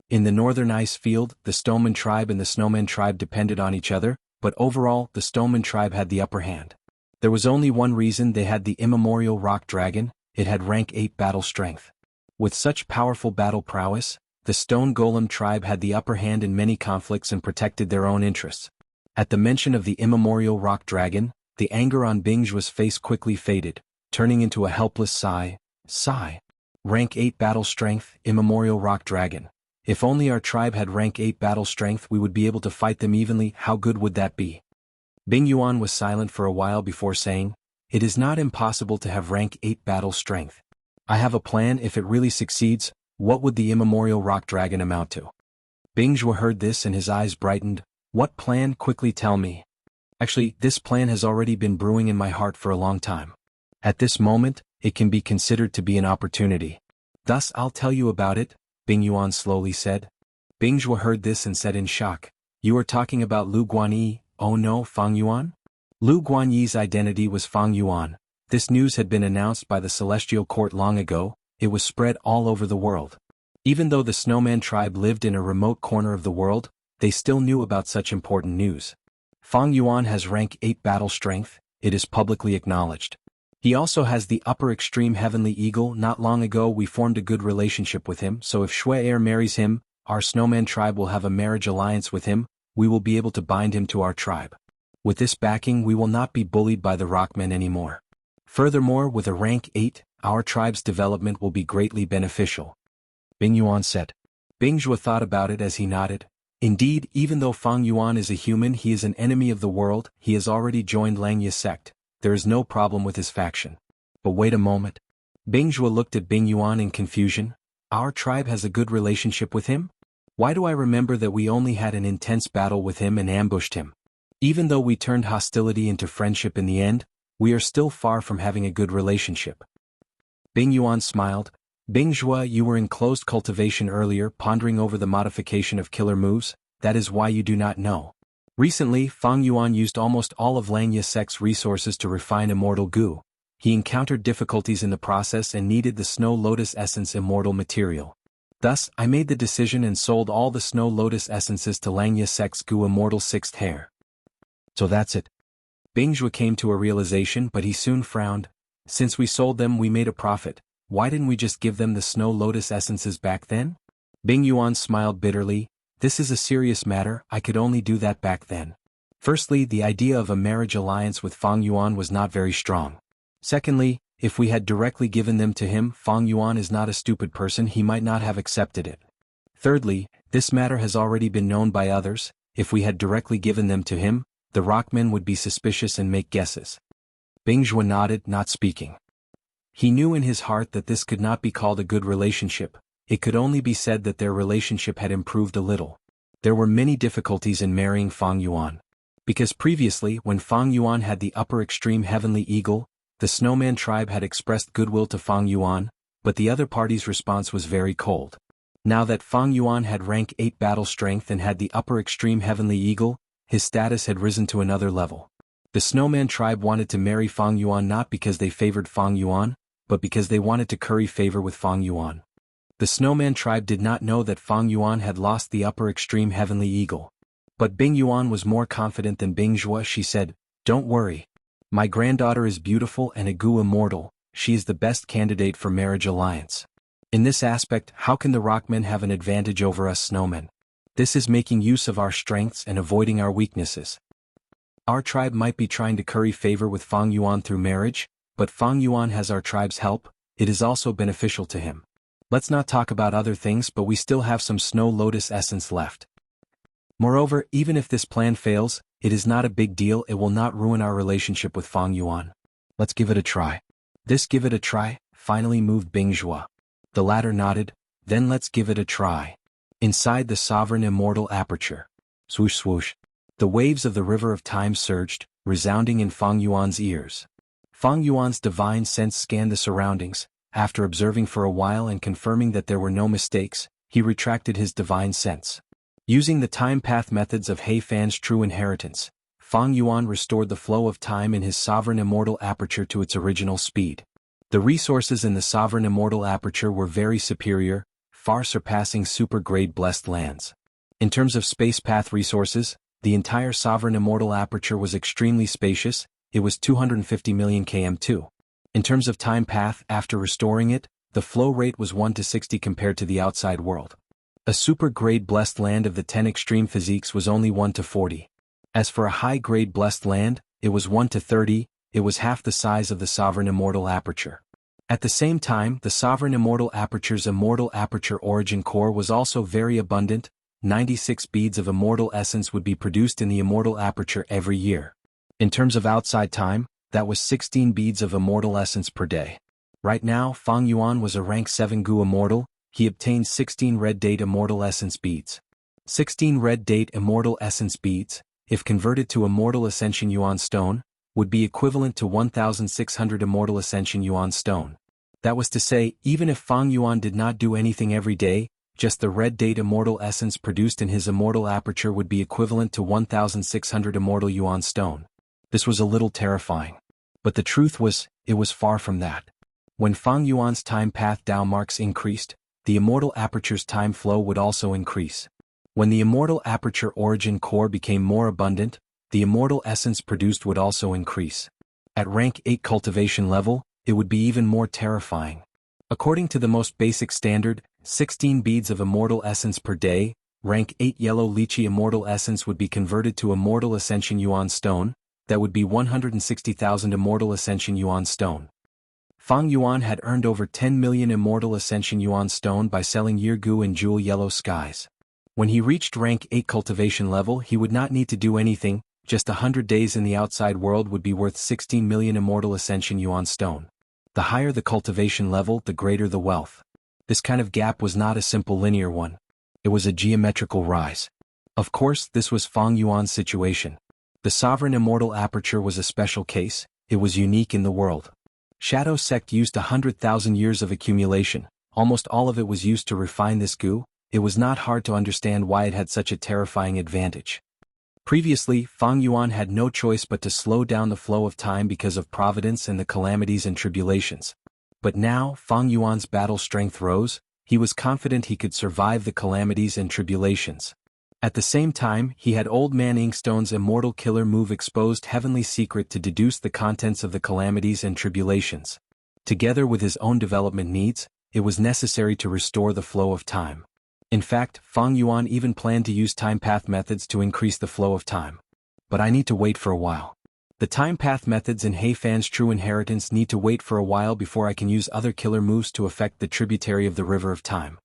In the northern ice field, the Stoneman tribe and the Snowman tribe depended on each other, but overall, the Stoneman tribe had the upper hand. There was only one reason they had the immemorial rock dragon, it had rank 8 battle strength. With such powerful battle prowess, the Stone Golem tribe had the upper hand in many conflicts and protected their own interests. At the mention of the immemorial rock dragon, the anger on Bingzhuo's face quickly faded, turning into a helpless sigh. Rank 8 battle strength, immemorial rock dragon. If only our tribe had rank 8 battle strength, we would be able to fight them evenly. How good would that be? Bing Yuan was silent for a while before saying, it is not impossible to have rank 8 battle strength. I have a plan. If it really succeeds, what would the immemorial rock dragon amount to? Bing Zhuo heard this and his eyes brightened. What plan? Quickly tell me. Actually, this plan has already been brewing in my heart for a long time. At this moment, it can be considered to be an opportunity. Thus I'll tell you about it, Bing Yuan slowly said. Bing Zhuo heard this and said in shock, You are talking about Lu Guanyi? Oh no, Fang Yuan? Lu Guanyi's identity was Fang Yuan. This news had been announced by the Celestial Court long ago. It was spread all over the world. Even though the Snowman tribe lived in a remote corner of the world, they still knew about such important news. Fang Yuan has rank 8 battle strength, it is publicly acknowledged. He also has the upper extreme heavenly eagle. Not long ago we formed a good relationship with him, so if Shui Air marries him, our Snowman tribe will have a marriage alliance with him, we will be able to bind him to our tribe. With this backing we will not be bullied by the Rockmen anymore. Furthermore, with a rank 8, our tribe's development will be greatly beneficial. Bing Yuan said. Bing Zhuo thought about it as he nodded. Indeed, even though Fang Yuan is a human, he is an enemy of the world. He has already joined Langya sect. There is no problem with his faction. But wait a moment. Bing Zhuo looked at Bing Yuan in confusion. Our tribe has a good relationship with him? Why do I remember that we only had an intense battle with him and ambushed him? Even though we turned hostility into friendship in the end, we are still far from having a good relationship. Bing Yuan smiled. Bing Zhuo, you were in closed cultivation earlier, pondering over the modification of killer moves. That is why you do not know. Recently, Fang Yuan used almost all of Langya sect's resources to refine immortal goo. He encountered difficulties in the process and needed the Snow Lotus Essence immortal material. Thus, I made the decision and sold all the Snow Lotus Essences to Langya sect's goo immortal 6th hair. So that's it. Bing Zhuo came to a realization, but he soon frowned. Since we sold them, we made a profit. Why didn't we just give them the Snow Lotus Essences back then? Bing Yuan smiled bitterly. This is a serious matter, I could only do that back then. Firstly, the idea of a marriage alliance with Fang Yuan was not very strong. Secondly, if we had directly given them to him, Fang Yuan is not a stupid person, he might not have accepted it. Thirdly, this matter has already been known by others. If we had directly given them to him, the Rockmen would be suspicious and make guesses. Bing Zhuo nodded, not speaking. He knew in his heart that this could not be called a good relationship. It could only be said that their relationship had improved a little. There were many difficulties in marrying Fang Yuan. Because previously, when Fang Yuan had the upper extreme heavenly eagle, the Snowman tribe had expressed goodwill to Fang Yuan, but the other party's response was very cold. Now that Fang Yuan had rank 8 battle strength and had the upper extreme heavenly eagle, his status had risen to another level. The Snowman tribe wanted to marry Fang Yuan not because they favored Fang Yuan, but because they wanted to curry favor with Fang Yuan. The Snowman tribe did not know that Fang Yuan had lost the upper extreme heavenly eagle. But Bing Yuan was more confident than Bing Zhuo. She said, Don't worry. My granddaughter is beautiful and a goo immortal, she is the best candidate for marriage alliance. In this aspect, how can the Rockmen have an advantage over us snowmen? This is making use of our strengths and avoiding our weaknesses. Our tribe might be trying to curry favor with Fang Yuan through marriage, but Fang Yuan has our tribe's help, it is also beneficial to him. Let's not talk about other things, but we still have some Snow Lotus Essence left. Moreover, even if this plan fails, it is not a big deal, it will not ruin our relationship with Fang Yuan. Let's give it a try. This give it a try finally moved Bing Zhuo. The latter nodded, then let's give it a try. Inside the sovereign immortal aperture. Swoosh swoosh. The waves of the river of time surged, resounding in Fang Yuan's ears. Fang Yuan's divine sense scanned the surroundings. After observing for a while and confirming that there were no mistakes, he retracted his divine sense. Using the time path methods of He Fan's true inheritance, Fang Yuan restored the flow of time in his sovereign immortal aperture to its original speed. The resources in the sovereign immortal aperture were very superior, far surpassing super-grade blessed lands. In terms of space path resources, the entire sovereign immortal aperture was extremely spacious, it was 250 million km2. In terms of time path, after restoring it, the flow rate was 1 to 60 compared to the outside world. A super-grade blessed land of the 10 extreme physiques was only 1 to 40. As for a high-grade blessed land, it was 1 to 30, it was half the size of the sovereign immortal aperture. At the same time, the sovereign immortal aperture's immortal aperture origin core was also very abundant. 96 beads of immortal essence would be produced in the immortal aperture every year. In terms of outside time, that was 16 beads of immortal essence per day. Right now, Fang Yuan was a rank 7 Gu immortal, he obtained 16 red date immortal essence beads. 16 red date immortal essence beads, if converted to immortal ascension Yuan stone, would be equivalent to 1,600 immortal ascension Yuan stone. That was to say, even if Fang Yuan did not do anything every day, just the red date immortal essence produced in his immortal aperture would be equivalent to 1,600 immortal Yuan stone. This was a little terrifying. But the truth was, it was far from that. When Fang Yuan's time path Dao marks increased, the immortal aperture's time flow would also increase. When the immortal aperture origin core became more abundant, the immortal essence produced would also increase. At rank 8 cultivation level, it would be even more terrifying. According to the most basic standard, 16 beads of immortal essence per day, rank 8 yellow lychee immortal essence would be converted to immortal ascension Yuan stone, that would be 160,000 immortal ascension Yuan stone. Fang Yuan had earned over 10 million immortal ascension Yuan stone by selling Yirgu and Jewel Yellow Skies. When he reached rank 8 cultivation level, he would not need to do anything, just 100 days in the outside world would be worth 16 million immortal ascension Yuan stone. The higher the cultivation level, the greater the wealth. This kind of gap was not a simple linear one. It was a geometrical rise. Of course, this was Fang Yuan's situation. The sovereign immortal aperture was a special case, it was unique in the world. Shadow Sect used 100,000 years of accumulation, almost all of it was used to refine this goo. It was not hard to understand why it had such a terrifying advantage. Previously, Fang Yuan had no choice but to slow down the flow of time because of providence and the calamities and tribulations. But now, Fang Yuan's battle strength rose, he was confident he could survive the calamities and tribulations. At the same time, he had Old Man Inkstone's immortal killer move exposed heavenly secret to deduce the contents of the calamities and tribulations. Together with his own development needs, it was necessary to restore the flow of time. In fact, Fang Yuan even planned to use time path methods to increase the flow of time. But I need to wait for a while. The time path methods in Heifan's true inheritance need to wait for a while before I can use other killer moves to affect the tributary of the river of time.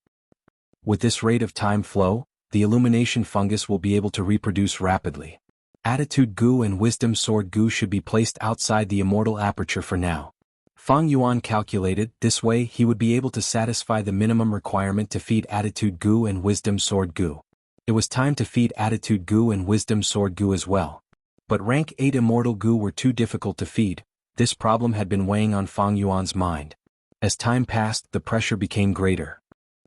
With this rate of time flow, the illumination fungus will be able to reproduce rapidly. Attitude goo and wisdom sword goo should be placed outside the immortal aperture for now. Fang Yuan calculated, this way he would be able to satisfy the minimum requirement to feed attitude goo and wisdom sword goo. It was time to feed attitude goo and wisdom sword goo as well. But rank 8 immortal goo were too difficult to feed. This problem had been weighing on Fang Yuan's mind. As time passed, the pressure became greater.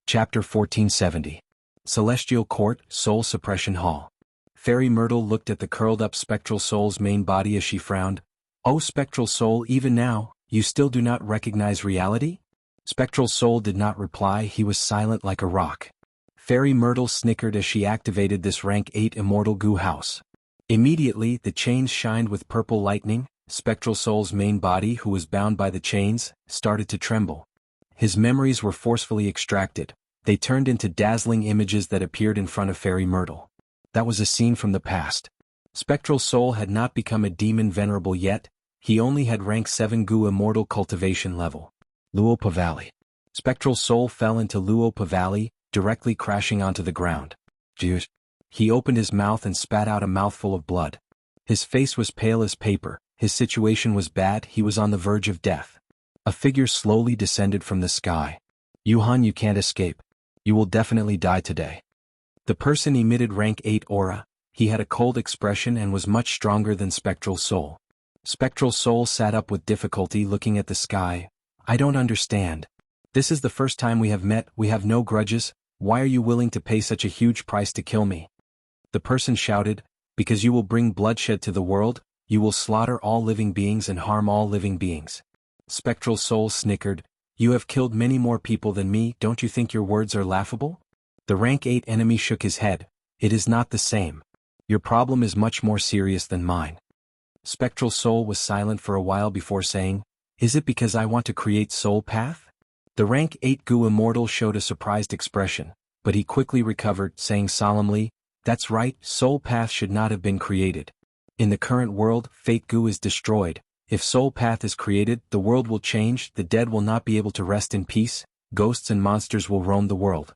Chapter 1470. Celestial Court, Soul Suppression Hall. Fairy Myrtle looked at the curled-up spectral soul's main body as she frowned. "Oh, spectral soul, even now, you still do not recognize reality?" Spectral soul did not reply, he was silent like a rock. Fairy Myrtle snickered as she activated this rank 8 immortal goo house. Immediately, the chains shined with purple lightning. Spectral soul's main body, who was bound by the chains, started to tremble. His memories were forcefully extracted. They turned into dazzling images that appeared in front of Fairy Myrtle. That was a scene from the past. Spectral soul had not become a demon venerable yet, he only had rank 7 goo immortal cultivation level. Luopa Valley. Spectral soul fell into Luopa Valley, directly crashing onto the ground. Juice. He opened his mouth and spat out a mouthful of blood. His face was pale as paper, his situation was bad, he was on the verge of death. A figure slowly descended from the sky. "Yuan, you can't escape. You will definitely die today." The person emitted rank 8 aura, he had a cold expression and was much stronger than Spectral Soul. Spectral Soul sat up with difficulty looking at the sky. "I don't understand. This is the first time we have met, we have no grudges, why are you willing to pay such a huge price to kill me?" The person shouted, "Because you will bring bloodshed to the world, you will slaughter all living beings and harm all living beings." Spectral Soul snickered, "You have killed many more people than me, don't you think your words are laughable?" The rank 8 enemy shook his head, "It is not the same. Your problem is much more serious than mine." Spectral Soul was silent for a while before saying, "Is it because I want to create Soul Path?" The rank 8 goo immortal showed a surprised expression, but he quickly recovered, saying solemnly, "That's right, Soul Path should not have been created. In the current world, Fate goo is destroyed. If Soul Path is created, the world will change, the dead will not be able to rest in peace, ghosts and monsters will roam the world."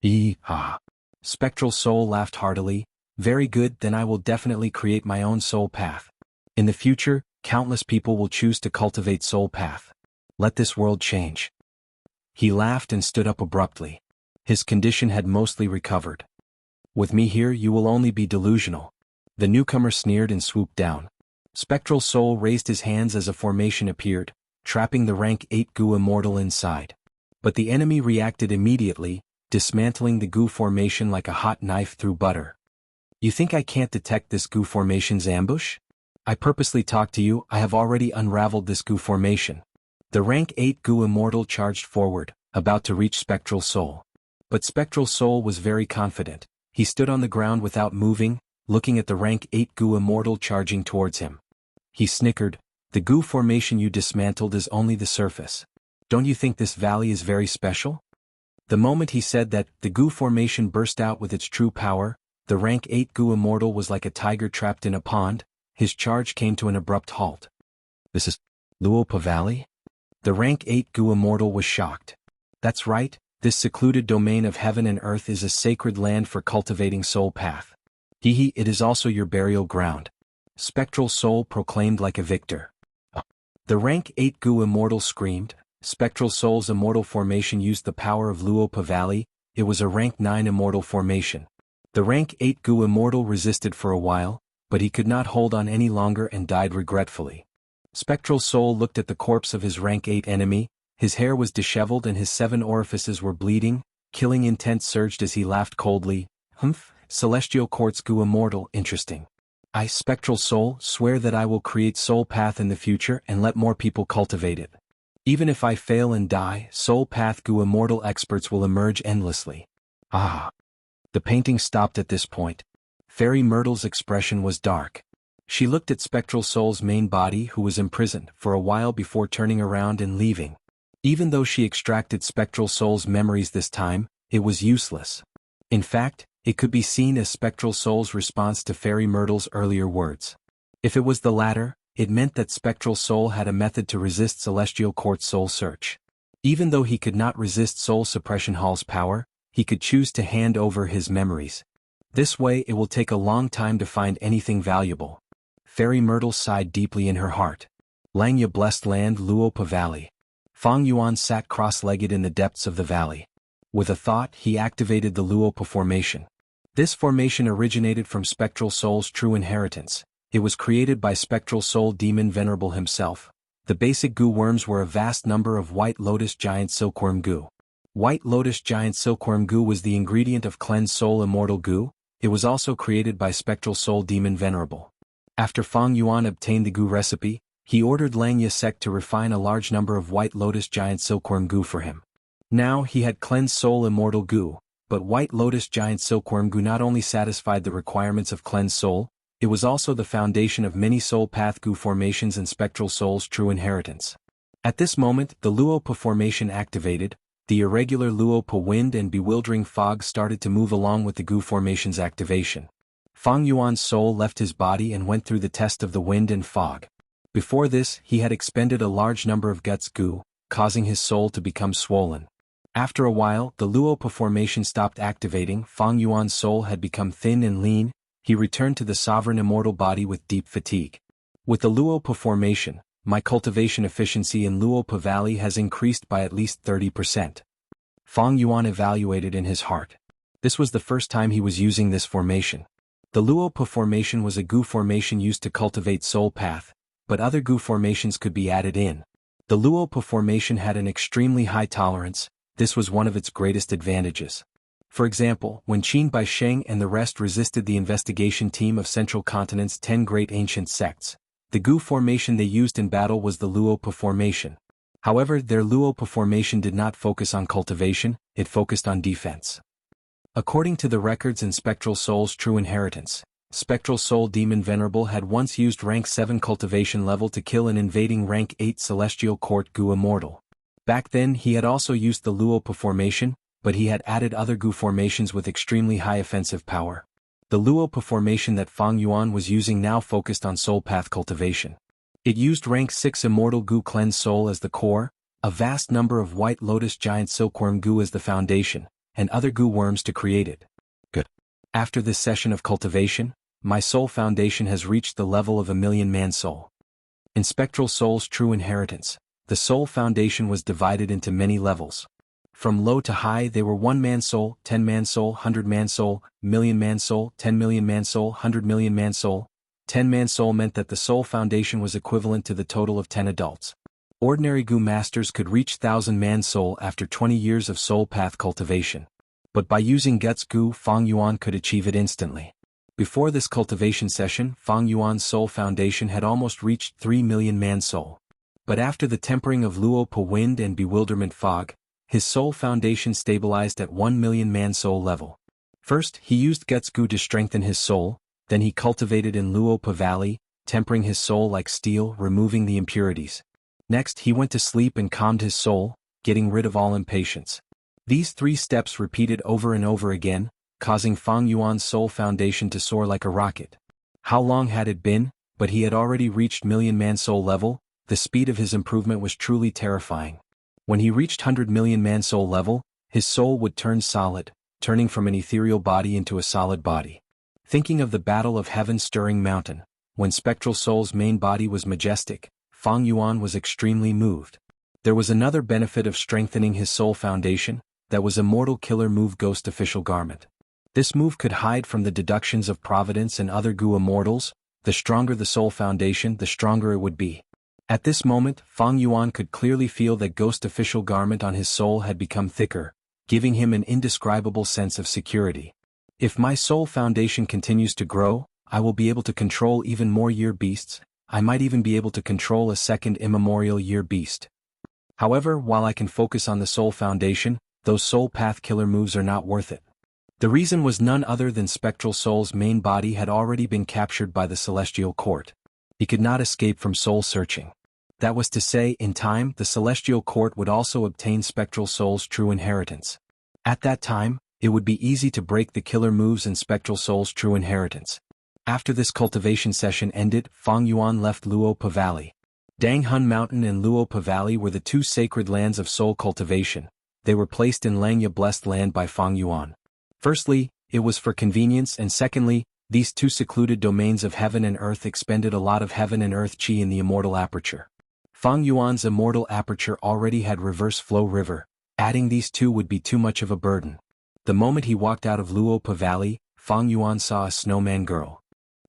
Ee-ha. Spectral Soul laughed heartily, "Very good, then I will definitely create my own Soul Path. In the future, countless people will choose to cultivate Soul Path. Let this world change." He laughed and stood up abruptly. His condition had mostly recovered. With me here you will only be delusional. The newcomer sneered and swooped down. Spectral Soul raised his hands as a formation appeared, trapping the rank 8 goo immortal inside. But the enemy reacted immediately, dismantling the goo formation like a hot knife through butter. You think I can't detect this goo formation's ambush? I purposely talked to you. I have already unraveled this goo formation. The rank 8 goo immortal charged forward, about to reach Spectral Soul. But Spectral Soul was very confident. He stood on the ground without moving, looking at the rank 8 goo immortal charging towards him. He snickered, "The goo formation you dismantled is only the surface. Don't you think this valley is very special?" The moment he said that, the goo formation burst out with its true power. The rank 8 goo immortal was like a tiger trapped in a pond. His charge came to an abrupt halt. "This is Luopa Valley?" The rank 8 goo immortal was shocked. "That's right, this secluded domain of heaven and earth is a sacred land for cultivating soul path. It is also your burial ground," Spectral Soul proclaimed like a victor. The rank 8 goo immortal screamed. Spectral Soul's immortal formation used the power of Luopa Valley. It was a rank 9 immortal formation. The rank 8 goo immortal resisted for a while, but he could not hold on any longer and died regretfully. Spectral Soul looked at the corpse of his rank 8 enemy. His hair was disheveled and his 7 orifices were bleeding. Killing intent surged as he laughed coldly. "Humph, Celestial Quartz goo immortal, interesting. I, Spectral Soul, swear that I will create soul path in the future and let more people cultivate it. Even if I fail and die, soul path goo immortal experts will emerge endlessly." Ah! The painting stopped at this point. Fairy Myrtle's expression was dark. She looked at Spectral Soul's main body, who was imprisoned, for a while before turning around and leaving. Even though she extracted Spectral Soul's memories this time, it was useless. In fact, it could be seen as Spectral Soul's response to Fairy Myrtle's earlier words. If it was the latter, it meant that Spectral Soul had a method to resist Celestial Quartz Soul Search. Even though he could not resist Soul Suppression Hall's power, he could choose to hand over his memories. This way it will take a long time to find anything valuable. Fairy Myrtle sighed deeply in her heart. Langya blessed land Luopa Valley. Fang Yuan sat cross-legged in the depths of the valley. With a thought, he activated the Luopa formation. This formation originated from Spectral Soul's true inheritance. It was created by Spectral Soul Demon Venerable himself. The basic goo worms were a vast number of White Lotus Giant Silkworm goo. White Lotus Giant Silkworm goo was the ingredient of Cleansed Soul Immortal goo. It was also created by Spectral Soul Demon Venerable. After Fang Yuan obtained the goo recipe, he ordered Langya Sect to refine a large number of White Lotus Giant Silkworm goo for him. Now he had Cleansed Soul Immortal goo, but White Lotus Giant Silkworm goo not only satisfied the requirements of Cleansed Soul, it was also the foundation of many soul path goo formations and Spectral Soul's true inheritance. At this moment, the Luopa formation activated. The irregular Luopa wind and bewildering fog started to move along with the goo formation's activation. Fang Yuan's soul left his body and went through the test of the wind and fog. Before this, he had expended a large number of guts goo, causing his soul to become swollen. After a while, the Luopa formation stopped activating. Fang Yuan's soul had become thin and lean. He returned to the sovereign immortal body with deep fatigue. With the Luopa formation, my cultivation efficiency in Luopa Valley has increased by at least 30%. Fang Yuan evaluated in his heart. This was the first time he was using this formation. The Luopa formation was a goo formation used to cultivate soul path, but other goo formations could be added in. The Luopa formation had an extremely high tolerance. This was one of its greatest advantages. For example, when Qin Bai Sheng and the rest resisted the investigation team of Central Continent's 10 great ancient sects, the goo formation they used in battle was the Luopa formation. However, their Luopa formation did not focus on cultivation, it focused on defense. According to the records in Spectral Soul's true inheritance, Spectral Soul Demon Venerable had once used rank 7 cultivation level to kill an invading rank 8 Celestial Court goo immortal. Back then he had also used the Luopa formation, but he had added other goo formations with extremely high offensive power. The Luopa formation that Fang Yuan was using now focused on soul path cultivation. It used rank 6 Immortal Goo Cleanse Soul as the core, a vast number of White Lotus Giant Silkworm goo as the foundation, and other goo worms to create it. Good. After this session of cultivation, my soul foundation has reached the level of 1,000,000 man soul. In Spectral Soul's true inheritance, the soul foundation was divided into many levels. From low to high they were 1-man soul, 10-man soul, 100-man soul, million-man soul, 10 million-man soul, 100 million-man soul. 10-man soul meant that the soul foundation was equivalent to the total of 10 adults. Ordinary Gu masters could reach 1000-man soul after 20 years of soul path cultivation. But by using Guts Gu, Fang Yuan could achieve it instantly. Before this cultivation session, Fang Yuan's soul foundation had almost reached 3 million-man soul. But after the tempering of Luo Po wind and bewilderment fog, his soul foundation stabilized at 1 million-man soul level. First, he used Guts Gu to strengthen his soul, then he cultivated in Luo Po Valley, tempering his soul like steel, removing the impurities. Next, he went to sleep and calmed his soul, getting rid of all impatience. These 3 steps repeated over and over again, causing Fang Yuan's soul foundation to soar like a rocket. How long had it been, but he had already reached million-man soul level? The speed of his improvement was truly terrifying. When he reached 100 million-man soul level, his soul would turn solid, turning from an ethereal body into a solid body. Thinking of the battle of heaven-stirring mountain, when Spectral Soul's main body was majestic, Fang Yuan was extremely moved. There was another benefit of strengthening his soul foundation, that was Immortal Killer Move Ghost Official Garment. This move could hide from the deductions of Providence and other Gu immortals. The stronger the soul foundation, the stronger it would be. At this moment, Fang Yuan could clearly feel that Ghost Official Garment on his soul had become thicker, giving him an indescribable sense of security. If my soul foundation continues to grow, I will be able to control even more year beasts. I might even be able to control a second immemorial year beast. However, while I can focus on the soul foundation, those soul path killer moves are not worth it. The reason was none other than Spectral Soul's main body had already been captured by the Celestial Court. He could not escape from soul searching. That was to say, in time, the Celestial Court would also obtain Spectral Soul's true inheritance. At that time, it would be easy to break the killer moves in Spectral Soul's true inheritance. After this cultivation session ended, Fang Yuan left Luo Po Valley. Dang Hun Mountain and Luo Po Valley were the 2 sacred lands of soul cultivation. They were placed in Langya Blessed Land by Fang Yuan. Firstly, it was for convenience, and secondly, these 2 secluded domains of heaven and earth expended a lot of heaven and earth chi in the immortal aperture. Fang Yuan's immortal aperture already had reverse flow river. Adding these 2 would be too much of a burden. The moment he walked out of Luo Po Valley, Fang Yuan saw a snowman girl.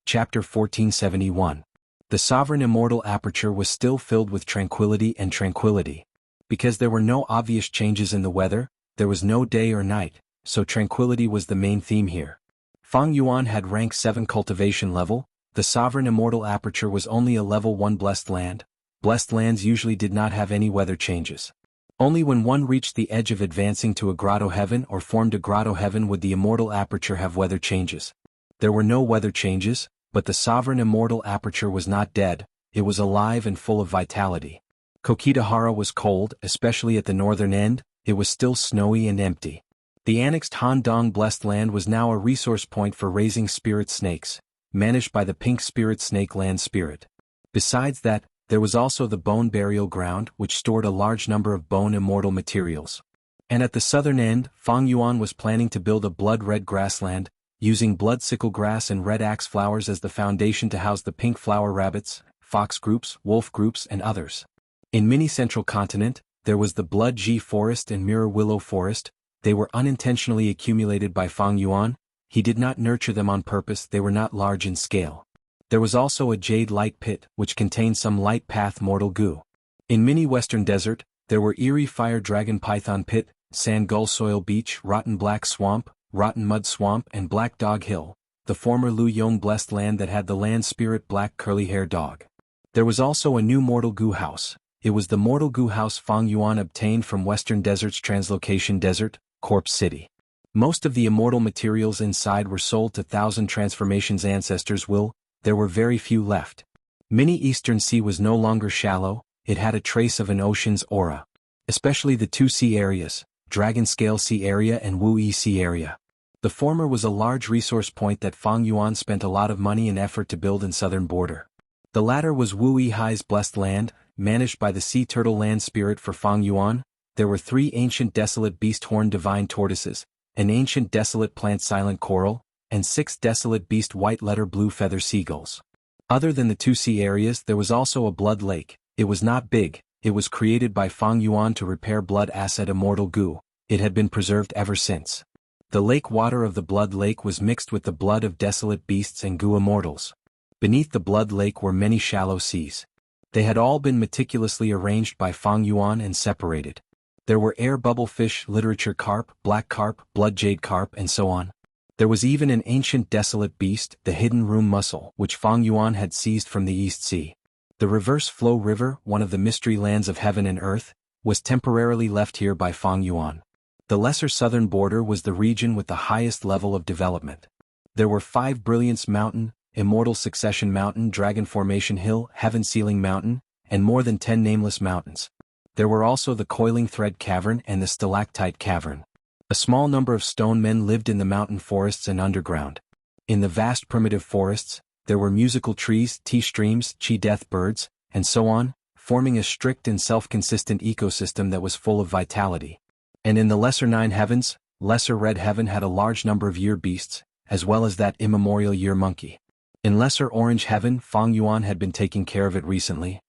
Chapter 1471. The sovereign immortal aperture was still filled with tranquility and tranquility. Because there were no obvious changes in the weather, there was no day or night, so tranquility was the main theme here. Fang Yuan had rank 7 cultivation level. The sovereign immortal aperture was only a level 1 blessed land. Blessed lands usually did not have any weather changes. Only when one reached the edge of advancing to a grotto heaven or formed a grotto heaven would the immortal aperture have weather changes. There were no weather changes, but the sovereign immortal aperture was not dead, it was alive and full of vitality. Kokitahara was cold, especially at the northern end. It was still snowy and empty. The annexed Han-Dong Blessed Land was now a resource point for raising spirit snakes, managed by the Pink Spirit Snake Land Spirit. Besides that, there was also the Bone Burial Ground, which stored a large number of bone immortal materials. And at the southern end, Fang Yuan was planning to build a blood-red grassland, using blood sickle grass and red axe flowers as the foundation to house the pink flower rabbits, fox groups, wolf groups, and others. In Mini Central Continent, there was the Blood G Forest and Mirror Willow Forest. They were unintentionally accumulated by Fang Yuan. He did not nurture them on purpose, they were not large in scale. There was also a Jade Light Pit, which contained some light path mortal goo. In Mini Western Desert, there were Eerie Fire Dragon Python Pit, Sand Gull Soil Beach, Rotten Black Swamp, Rotten Mud Swamp, and Black Dog Hill, the former Lu Yong Blessed Land that had the land spirit Black Curly Hair Dog. There was also a new Mortal Goo House. It was the Mortal Goo House Fang Yuan obtained from Western Desert's Translocation Desert, Corpse City. Most of the immortal materials inside were sold to Thousand Transformations Ancestors will. There were very few left. Mini Eastern Sea was no longer shallow, it had a trace of an ocean's aura. Especially the 2 sea areas, Dragon Scale Sea Area and Wu Yi Sea Area. The former was a large resource point that Fang Yuan spent a lot of money and effort to build in southern border. The latter was Wu Yi Hai's Blessed Land, managed by the Sea Turtle Land Spirit for Fang Yuan. There were 3 ancient desolate beast horn divine tortoises, an ancient desolate plant silent coral, and 6 desolate beast white letter blue feather seagulls. Other than the 2 sea areas, there was also a blood lake. It was not big, it was created by Fang Yuan to repair blood asset immortal goo. it had been preserved ever since. The lake water of the Blood Lake was mixed with the blood of desolate beasts and goo immortals. Beneath the Blood Lake were many shallow seas. They had all been meticulously arranged by Fang Yuan and separated. There were air bubble fish, literature carp, black carp, blood jade carp, and so on. There was even an ancient desolate beast, the hidden room mussel, which Fang Yuan had seized from the East Sea. The Reverse Flow River, one of the mystery lands of heaven and earth, was temporarily left here by Fang Yuan. The lesser southern border was the region with the highest level of development. There were 5 Brilliance Mountain, Immortal Succession Mountain, Dragon Formation Hill, Heaven Sealing Mountain, and more than 10 nameless mountains. There were also the Coiling Thread Cavern and the Stalactite Cavern. A small number of stone men lived in the mountain forests and underground. In the vast primitive forests, there were musical trees, tea streams, chi-death birds, and so on, forming a strict and self-consistent ecosystem that was full of vitality. And in the Lesser 9 Heavens, Lesser Red Heaven had a large number of year beasts, as well as that immemorial year monkey. In Lesser Orange Heaven, Fang Yuan had been taking care of it recently.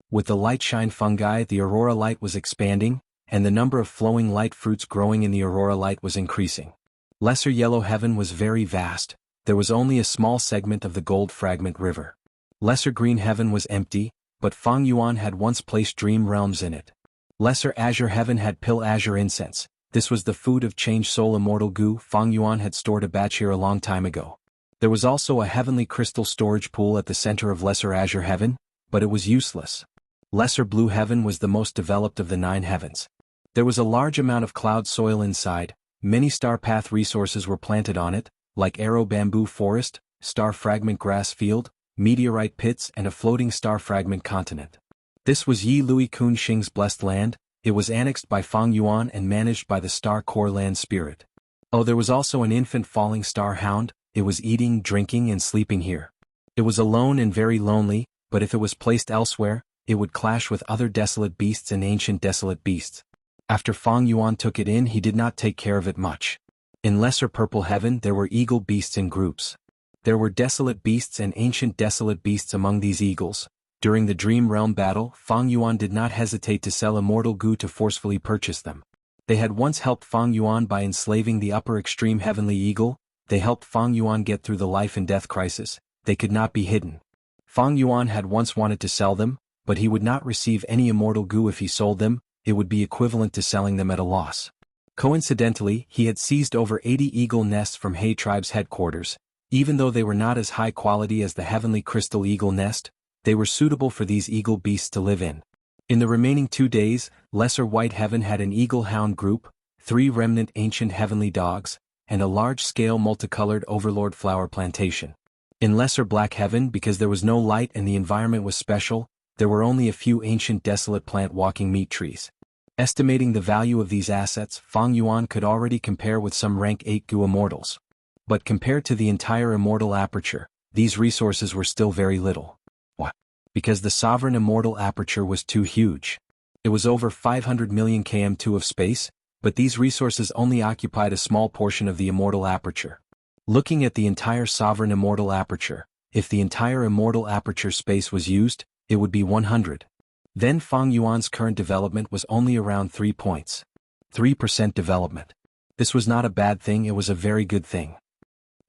With the light shine fungi, the aurora light was expanding, and the number of flowing light fruits growing in the aurora light was increasing. Lesser Yellow Heaven was very vast, there was only a small segment of the Gold Fragment River. Lesser Green Heaven was empty, but Fang Yuan had once placed dream realms in it. Lesser Azure Heaven had Pill Azure Incense. This was the food of Change Soul Immortal Goo. Fang Yuan had stored a batch here a long time ago. There was also a heavenly crystal storage pool at the center of Lesser Azure Heaven, but it was useless. Lesser Blue Heaven was the most developed of the 9 heavens. There was a large amount of cloud soil inside, many star path resources were planted on it, like arrow bamboo forest, star fragment grass field, meteorite pits, and a floating star fragment continent. This was Yi Lui Kun Xing's blessed land. It was annexed by Fang Yuan and managed by the Star Core Land Spirit. Oh, there was also an infant falling star hound. It was eating, drinking, and sleeping here. It was alone and very lonely, but if it was placed elsewhere, it would clash with other desolate beasts and ancient desolate beasts. After Fang Yuan took it in, he did not take care of it much. In Lesser Purple Heaven there were eagle beasts in groups. There were desolate beasts and ancient desolate beasts among these eagles. During the Dream Realm battle, Fang Yuan did not hesitate to sell immortal goo to forcefully purchase them. They had once helped Fang Yuan by enslaving the upper extreme heavenly eagle. They helped Fang Yuan get through the life and death crisis. They could not be hidden. Fang Yuan had once wanted to sell them, but he would not receive any immortal goo if he sold them. It would be equivalent to selling them at a loss. Coincidentally, he had seized over 80 eagle nests from Hay Tribe's headquarters. Even though they were not as high quality as the heavenly crystal eagle nest, they were suitable for these eagle beasts to live in. In the remaining 2 days, Lesser White Heaven had an eagle hound group, 3 remnant ancient heavenly dogs, and a large-scale multicolored overlord flower plantation. In Lesser Black Heaven, because there was no light and the environment was special, there were only a few ancient desolate plant walking meat trees. Estimating the value of these assets, Fang Yuan could already compare with some rank 8 goo immortals. But compared to the entire immortal aperture, these resources were still very little. Why? Because the sovereign immortal aperture was too huge. It was over 500 million km2 of space, but these resources only occupied a small portion of the immortal aperture. Looking at the entire sovereign immortal aperture, if the entire immortal aperture space was used, it would be 100. Then Fang Yuan's current development was only around 3% development. This was not a bad thing, it was a very good thing.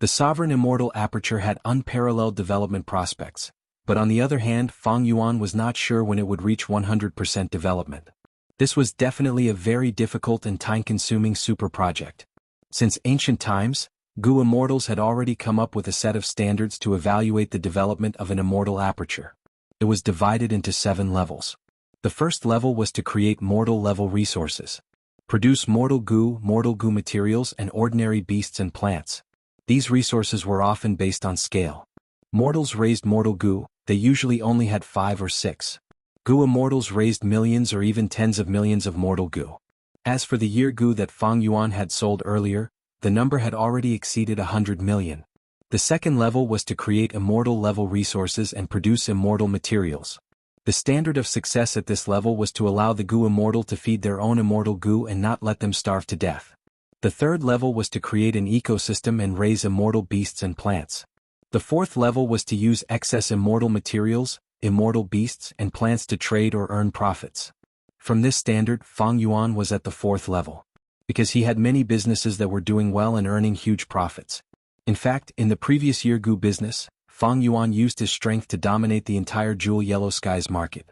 The sovereign immortal aperture had unparalleled development prospects, but on the other hand, Fang Yuan was not sure when it would reach 100% development. This was definitely a very difficult and time-consuming super project. Since ancient times, goo immortals had already come up with a set of standards to evaluate the development of an immortal aperture. It was divided into 7 levels. The first level was to create mortal-level resources. Produce mortal goo materials, and ordinary beasts and plants. These resources were often based on scale. Mortals raised mortal goo, they usually only had 5 or 6. Goo immortals raised millions or even tens of millions of mortal goo. As for the year goo that Fang Yuan had sold earlier, the number had already exceeded 100 million. The second level was to create immortal-level resources and produce immortal materials. The standard of success at this level was to allow the goo immortal to feed their own immortal goo and not let them starve to death. The third level was to create an ecosystem and raise immortal beasts and plants. The fourth level was to use excess immortal materials, immortal beasts, and plants to trade or earn profits. From this standard, Fang Yuan was at the 4th level. because he had many businesses that were doing well and earning huge profits. In fact, in the previous year Gu business, Fang Yuan used his strength to dominate the entire Jewel Yellow Skies market.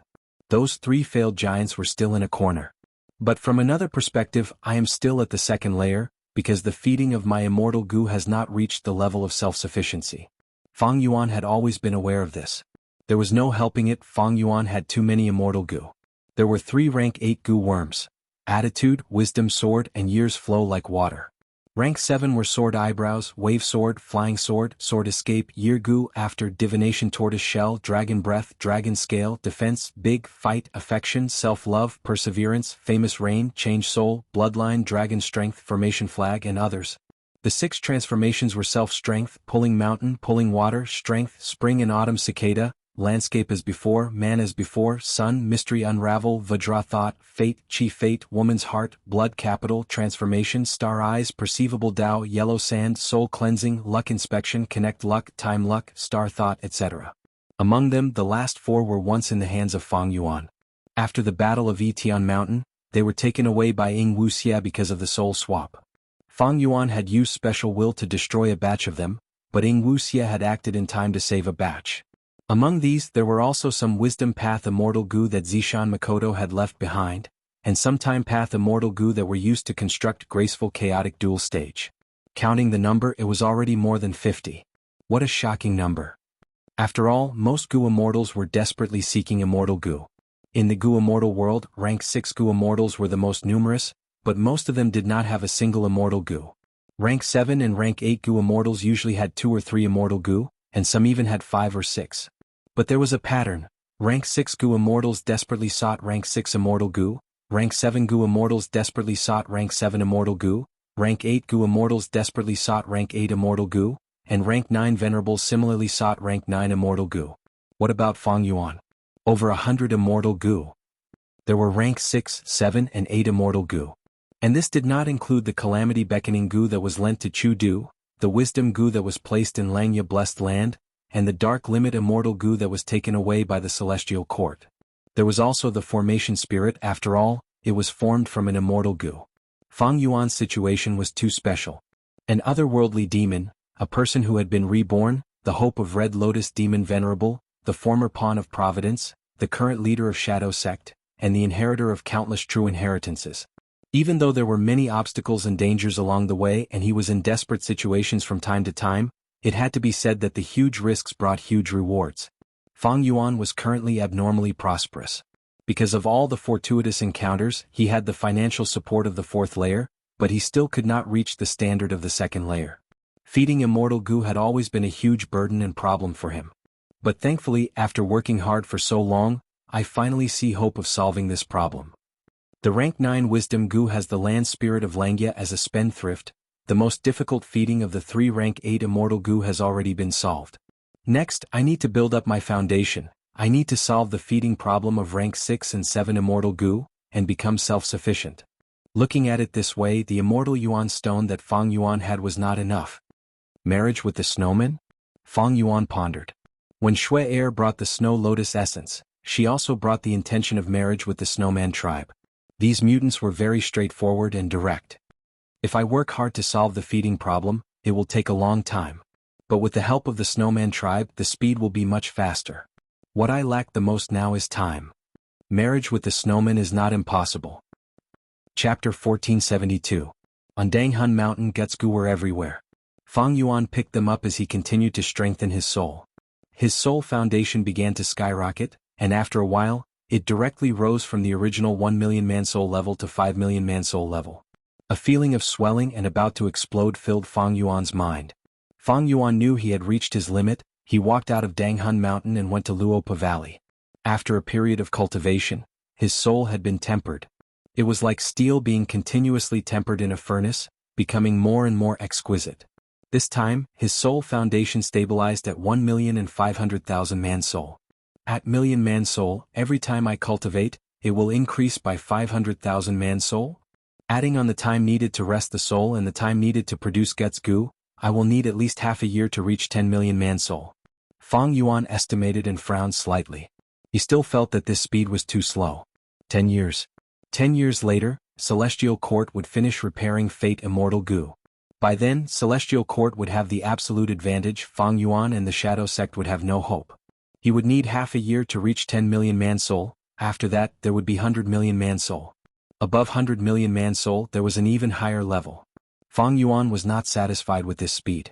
Those three failed giants were still in a corner. But from another perspective, I am still at the second layer, because the feeding of my immortal Gu has not reached the level of self-sufficiency. Fang Yuan had always been aware of this. There was no helping it, Fang Yuan had too many immortal Gu. There were 3 rank 8 Gu worms. Attitude, Wisdom Sword, and Years flow like water. Rank 7 were Sword Eyebrows, Wave Sword, Flying Sword, Sword Escape, Year Gu, After, Divination Tortoise Shell, Dragon Breath, Dragon Scale, Defense, Big, Fight, Affection, Self-Love, Perseverance, Famous Rain, Change Soul, Bloodline, Dragon Strength, Formation Flag, and others. The 6 transformations were Self-Strength, Pulling Mountain, Pulling Water, Strength, Spring and Autumn Cicada, Landscape as Before, Man as Before, Sun, Mystery Unravel, Vajra Thought, Fate, Chi Fate, Woman's Heart, Blood Capital, Transformation, Star Eyes, Perceivable Tao, Yellow Sand, Soul Cleansing, Luck Inspection, Connect Luck, Time Luck, Star Thought, etc. Among them, the last 4 were once in the hands of Fang Yuan. After the Battle of Etian Mountain, they were taken away by Wuxia because of the soul swap. Fang Yuan had used special will to destroy a batch of them, but Wuxia had acted in time to save a batch. Among these, there were also some Wisdom Path Immortal Gu that Zishan Makoto had left behind, and some Time Path Immortal Gu that were used to construct graceful chaotic dual stage. Counting the number, it was already more than 50. What a shocking number. After all, most Gu Immortals were desperately seeking Immortal Gu. In the Gu Immortal world, rank 6 Gu Immortals were the most numerous, but most of them did not have a single Immortal Gu. Rank 7 and rank 8 Gu Immortals usually had 2 or 3 Immortal Gu, and some even had 5 or 6. But there was a pattern. Rank 6 Gu Immortals desperately sought rank 6 Immortal Gu, rank 7 Gu Immortals desperately sought rank 7 Immortal Gu, rank 8 Gu Immortals desperately sought rank 8 Immortal Gu, and rank 9 Venerables similarly sought rank 9 Immortal Gu. What about Fang Yuan? Over 100 Immortal Gu. There were rank 6, 7, and 8 Immortal Gu. And this did not include the Calamity Beckoning Gu that was lent to Chu Du, the Wisdom Gu that was placed in Langya Blessed Land, and the Dark Limit Immortal Gu that was taken away by the Celestial Court. There was also the Formation Spirit. After all, it was formed from an Immortal Gu. Fang Yuan's situation was too special. An otherworldly demon, a person who had been reborn, the hope of Red Lotus Demon Venerable, the former pawn of Providence, the current leader of Shadow Sect, and the inheritor of countless true inheritances. Even though there were many obstacles and dangers along the way and he was in desperate situations from time to time, it had to be said that the huge risks brought huge rewards. Fang Yuan was currently abnormally prosperous. Because of all the fortuitous encounters, he had the financial support of the 4th layer, but he still could not reach the standard of the 2nd layer. Feeding Immortal Gu had always been a huge burden and problem for him. But thankfully, after working hard for so long, I finally see hope of solving this problem. The rank 9 Wisdom Gu has the land spirit of Langya as a spendthrift. The most difficult feeding of the 3 rank 8 Immortal Gu has already been solved. Next, I need to build up my foundation. I need to solve the feeding problem of rank 6 and 7 Immortal Gu, and become self-sufficient. Looking at it this way, the Immortal Yuan stone that Fang Yuan had was not enough. Marriage with the snowman? Fang Yuan pondered. When Shui Air brought the Snow Lotus essence, she also brought the intention of marriage with the Snowman tribe. These mutants were very straightforward and direct. If I work hard to solve the feeding problem, it will take a long time. But with the help of the Snowman tribe, the speed will be much faster. What I lack the most now is time. Marriage with the snowman is not impossible. Chapter 1472. On Danghun Mountain, Guts Gu were everywhere. Fang Yuan picked them up as he continued to strengthen his soul. His soul foundation began to skyrocket, and after a while, it directly rose from the original 1 million man-soul level to 5 million man-soul level. A feeling of swelling and about to explode filled Fang Yuan's mind. Fang Yuan knew he had reached his limit. He walked out of Danghun Mountain and went to Luopa Valley. After a period of cultivation, his soul had been tempered. It was like steel being continuously tempered in a furnace, becoming more and more exquisite. This time, his soul foundation stabilized at 1,500,000 man-soul. At million man-soul, every time I cultivate, it will increase by 500,000 man-soul? Adding on the time needed to rest the soul and the time needed to produce Guts Gu, I will need at least half a year to reach 10 million man-soul. Fang Yuan estimated and frowned slightly. He still felt that this speed was too slow. 10 years. 10 years later, Celestial Court would finish repairing Fate Immortal Goo. By then, Celestial Court would have the absolute advantage, Fang Yuan and the Shadow Sect would have no hope. He would need half a year to reach 10 million man-soul, after that there would be 100 million man-soul. Above 100 million man-soul there was an even higher level. Fang Yuan was not satisfied with this speed.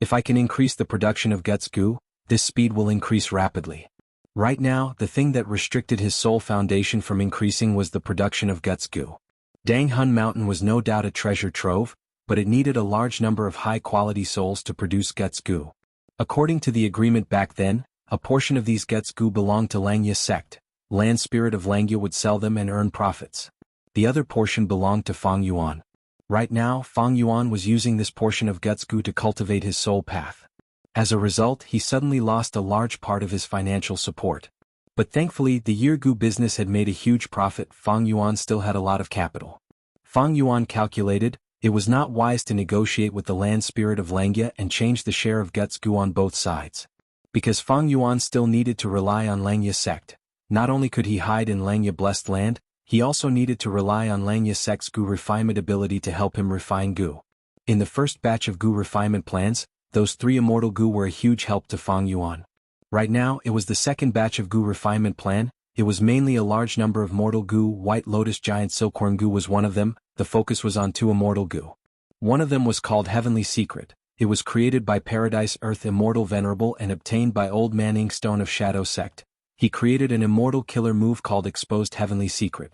If I can increase the production of Guts Goo, this speed will increase rapidly. Right now, the thing that restricted his soul foundation from increasing was the production of Guts Goo. Dang Hun Mountain was no doubt a treasure trove, but it needed a large number of high-quality souls to produce Guts Goo. According to the agreement back then, a portion of these Guts Goo belonged to Langya sect. Land Spirit of Langya would sell them and earn profits. The other portion belonged to Fang Yuan. Right now, Fang Yuan was using this portion of Guts Goo to cultivate his soul path. As a result, he suddenly lost a large part of his financial support. But thankfully, the Year Goo business had made a huge profit. Fang Yuan still had a lot of capital. Fang Yuan calculated, it was not wise to negotiate with the Land Spirit of Langya and change the share of Guts Goo on both sides. Because Fang Yuan still needed to rely on Langya sect. Not only could he hide in Langya Blessed Land, he also needed to rely on Langya sect's Goo refinement ability to help him refine Goo. In the first batch of Goo refinement plans, those 3 immortal Goo were a huge help to Fang Yuan. Right now, it was the second batch of Goo refinement plan. It was mainly a large number of mortal Goo. White Lotus Giant Silkworm Goo was one of them. The focus was on 2 immortal Goo. One of them was called Heavenly Secret. It was created by Paradise Earth Immortal Venerable and obtained by Old Man Inkstone of Shadow Sect. He created an immortal killer move called Exposed Heavenly Secret.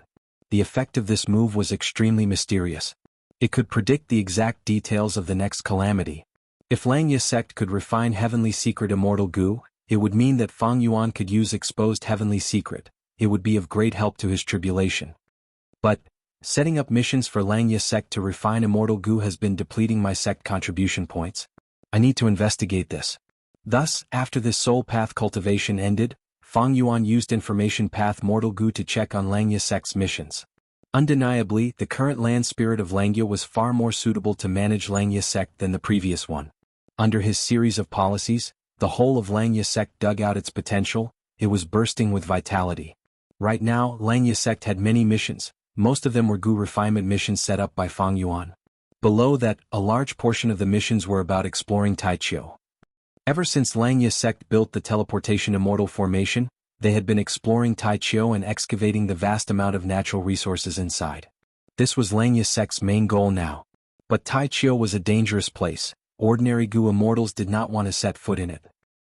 The effect of this move was extremely mysterious. It could predict the exact details of the next calamity. If Langya sect could refine Heavenly Secret Immortal Goo, it would mean that Fang Yuan could use Exposed Heavenly Secret. It would be of great help to his tribulation. But, setting up missions for Langya sect to refine Immortal Goo has been depleting my sect contribution points. I need to investigate this. Thus, after this soul path cultivation ended, Fang Yuan used Information Path Mortal Goo to check on Langya sect's missions. Undeniably, the current Land Spirit of Langya was far more suitable to manage Langya sect than the previous one. Under his series of policies, the whole of Langya sect dug out its potential. It was bursting with vitality. Right now, Langya sect had many missions. Most of them were Goo refinement missions set up by Fang Yuan. Below that, a large portion of the missions were about exploring Taichio. Ever since Langya sect built the teleportation immortal formation, they had been exploring Taichio and excavating the vast amount of natural resources inside. This was Langya sect's main goal now. But Taichio was a dangerous place. Ordinary Goo immortals did not want to set foot in it.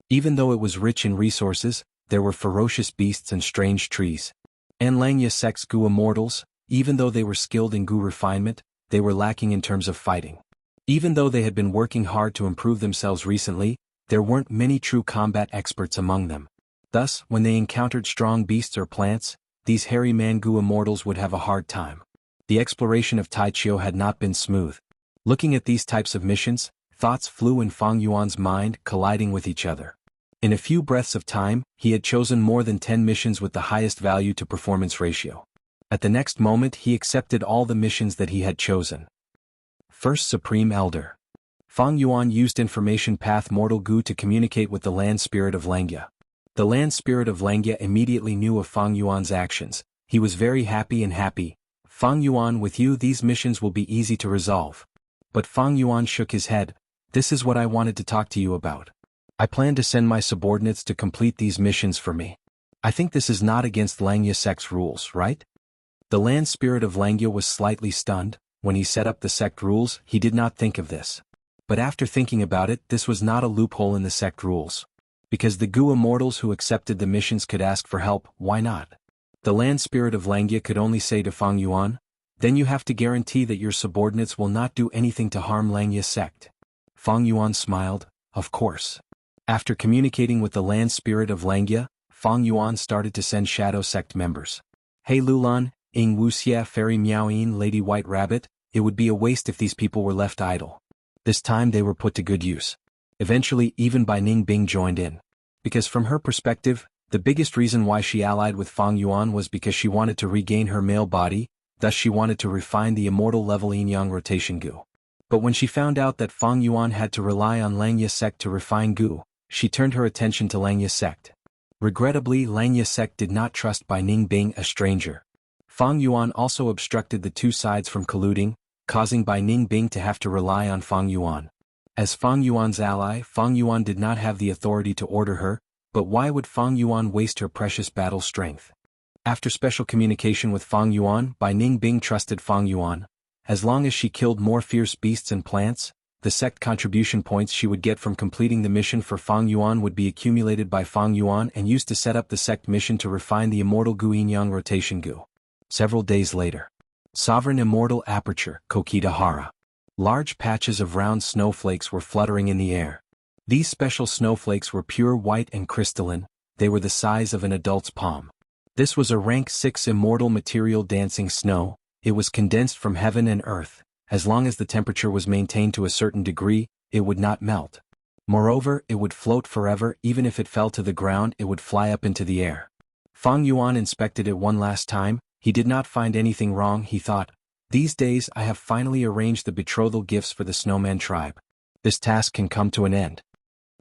Even though it was rich in resources, there were ferocious beasts and strange trees. And Langya sect's Goo immortals, even though they were skilled in Goo refinement, they were lacking in terms of fighting. Even though they had been working hard to improve themselves recently, there weren't many true combat experts among them. Thus, when they encountered strong beasts or plants, these hairy man Goo immortals would have a hard time. The exploration of Taichio had not been smooth. Looking at these types of missions, thoughts flew in Fang Yuan's mind, colliding with each other. In a few breaths of time, he had chosen more than 10 missions with the highest value to performance ratio. At the next moment he accepted all the missions that he had chosen. First Supreme Elder. Fang Yuan used Information Path Mortal Goo to communicate with the Land Spirit of Langya. The Land Spirit of Langya immediately knew of Fang Yuan's actions. He was very happy. Fang Yuan, with you these missions will be easy to resolve. But Fang Yuan shook his head. This is what I wanted to talk to you about. I plan to send my subordinates to complete these missions for me. I think this is not against Langya sect's rules, right? The Land Spirit of Langya was slightly stunned. When he set up the sect rules, he did not think of this. But after thinking about it, this was not a loophole in the sect rules. Because the Goo immortals who accepted the missions could ask for help, why not? The Land Spirit of Langya could only say to Fang Yuan, then you have to guarantee that your subordinates will not do anything to harm Langya sect. Fang Yuan smiled, of course. After communicating with the Land Spirit of Langya, Fang Yuan started to send Shadow Sect members. Hey Lulan, Ing Wuxia Fairy Miaoyin Lady White Rabbit, it would be a waste if these people were left idle. This time they were put to good use. Eventually even Bai Ning Bing joined in. Because from her perspective, the biggest reason why she allied with Fang Yuan was because she wanted to regain her male body, thus she wanted to refine the immortal level Yin-Yang rotation Goo. But when she found out that Fang Yuan had to rely on Langya sect to refine Goo, she turned her attention to Langya sect. Regrettably, Langya sect did not trust Bai Ning Bing, a stranger. Fang Yuan also obstructed the two sides from colluding, causing Bai Ningbing to have to rely on Fang Yuan. As Fang Yuan's ally, Fang Yuan did not have the authority to order her, but why would Fang Yuan waste her precious battle strength? After special communication with Fang Yuan, Bai Ningbing trusted Fang Yuan. As long as she killed more fierce beasts and plants, the sect contribution points she would get from completing the mission for Fang Yuan would be accumulated by Fang Yuan and used to set up the sect mission to refine the immortal Gu Yin-Yang rotation Gu. Several days later. Sovereign Immortal Aperture, Kokidahara. Large patches of round snowflakes were fluttering in the air. These special snowflakes were pure white and crystalline, they were the size of an adult's palm. This was a rank 6 immortal material dancing snow, it was condensed from heaven and earth. As long as the temperature was maintained to a certain degree, it would not melt. Moreover, it would float forever, even if it fell to the ground it would fly up into the air. Fang Yuan inspected it one last time, he did not find anything wrong. He thought, these days I have finally arranged the betrothal gifts for the Snowman tribe. This task can come to an end.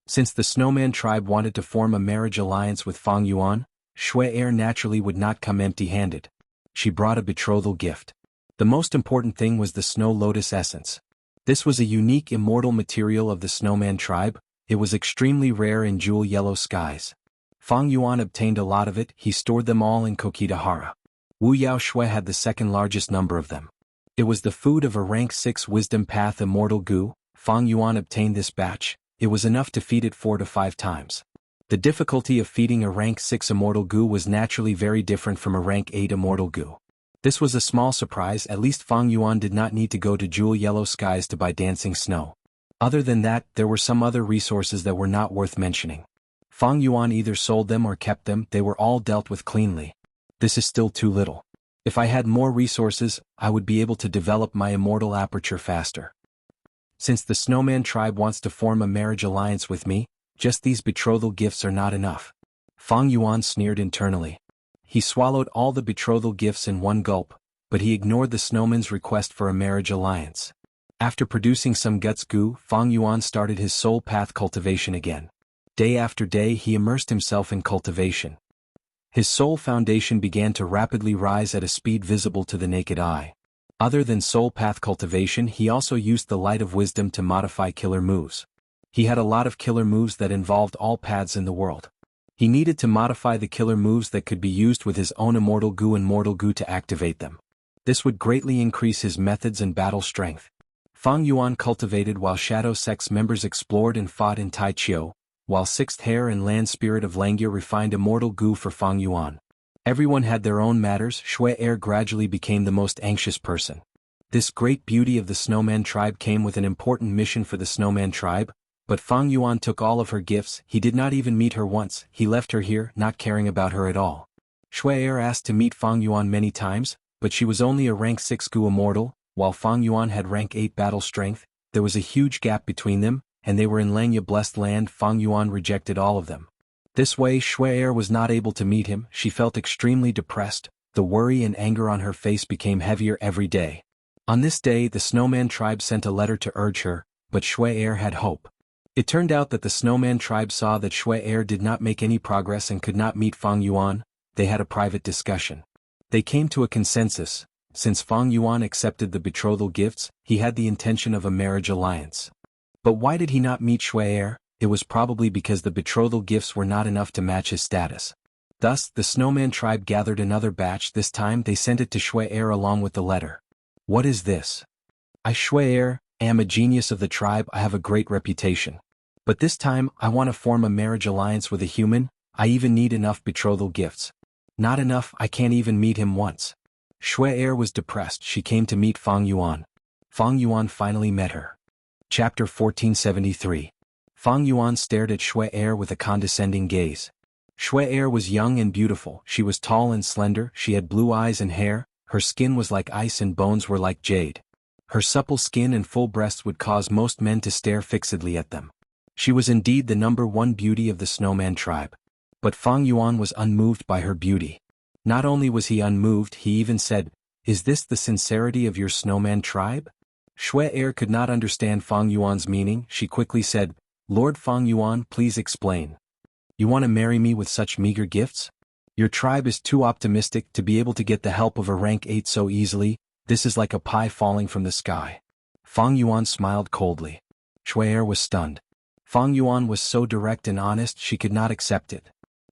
Since the Snowman tribe wanted to form a marriage alliance with Fang Yuan, Shui Er naturally would not come empty-handed. She brought a betrothal gift. The most important thing was the Snow Lotus Essence. This was a unique immortal material of the Snowman tribe, it was extremely rare in jewel yellow skies. Fang Yuan obtained a lot of it, he stored them all in Kokidahara. Wu Yao Shui had the second largest number of them. It was the food of a rank 6 wisdom path immortal Gu. Fang Yuan obtained this batch, it was enough to feed it 4 to 5 times. The difficulty of feeding a rank 6 immortal Gu was naturally very different from a rank 8 immortal Gu. This was a small surprise, at least Fang Yuan did not need to go to jewel yellow skies to buy dancing snow. Other than that, there were some other resources that were not worth mentioning. Fang Yuan either sold them or kept them, they were all dealt with cleanly. This is still too little. If I had more resources, I would be able to develop my immortal aperture faster. Since the Snowman tribe wants to form a marriage alliance with me, just these betrothal gifts are not enough. Fang Yuan sneered internally. He swallowed all the betrothal gifts in one gulp, but he ignored the snowman's request for a marriage alliance. After producing some guts Gu, Fang Yuan started his soul path cultivation again. Day after day he immersed himself in cultivation. His soul foundation began to rapidly rise at a speed visible to the naked eye. Other than soul path cultivation, he also used the light of wisdom to modify killer moves. He had a lot of killer moves that involved all paths in the world. He needed to modify the killer moves that could be used with his own immortal Gu and mortal Gu to activate them. This would greatly increase his methods and battle strength. Fang Yuan cultivated while Shadow Sect's members explored and fought in Taichio, while Sixth Hair and Land Spirit of Langya refined immortal Gu for Fang Yuan. Everyone had their own matters. Shui Er gradually became the most anxious person. This great beauty of the Snowman tribe came with an important mission for the Snowman tribe, but Fang Yuan took all of her gifts, he did not even meet her once, he left her here, not caring about her at all. Shui Er asked to meet Fang Yuan many times, but she was only a rank 6 Gu immortal, while Fang Yuan had rank 8 battle strength, there was a huge gap between them, and they were in Langya blessed land. Fang Yuan rejected all of them. This way Shui Er was not able to meet him, she felt extremely depressed, the worry and anger on her face became heavier every day. On this day the Snowman tribe sent a letter to urge her, but Shui Er had hope. It turned out that the Snowman tribe saw that Shui Er did not make any progress and could not meet Fang Yuan, they had a private discussion. They came to a consensus, since Fang Yuan accepted the betrothal gifts, he had the intention of a marriage alliance. But why did he not meet Shui Er? It was probably because the betrothal gifts were not enough to match his status. Thus, the Snowman tribe gathered another batch, this time they sent it to Shui Er along with the letter. What is this? I Shui Er, am a genius of the tribe, I have a great reputation. But this time, I want to form a marriage alliance with a human, I even need enough betrothal gifts. Not enough, I can't even meet him once. Shui Er was depressed, she came to meet Fang Yuan. Fang Yuan finally met her. Chapter 1473. Fang Yuan stared at Shui Er with a condescending gaze. Shui Er was young and beautiful, she was tall and slender, she had blue eyes and hair, her skin was like ice and bones were like jade. Her supple skin and full breasts would cause most men to stare fixedly at them. She was indeed the number one beauty of the Snowman tribe. But Fang Yuan was unmoved by her beauty. Not only was he unmoved, he even said, "Is this the sincerity of your Snowman tribe?" Shui Er could not understand Fang Yuan's meaning, she quickly said, "Lord Fang Yuan, please explain. You want to marry me with such meager gifts? Your tribe is too optimistic to be able to get the help of a rank 8 so easily. This is like a pie falling from the sky. Fang Yuan smiled coldly. Shui was stunned. Fang Yuan was so direct and honest she could not accept it.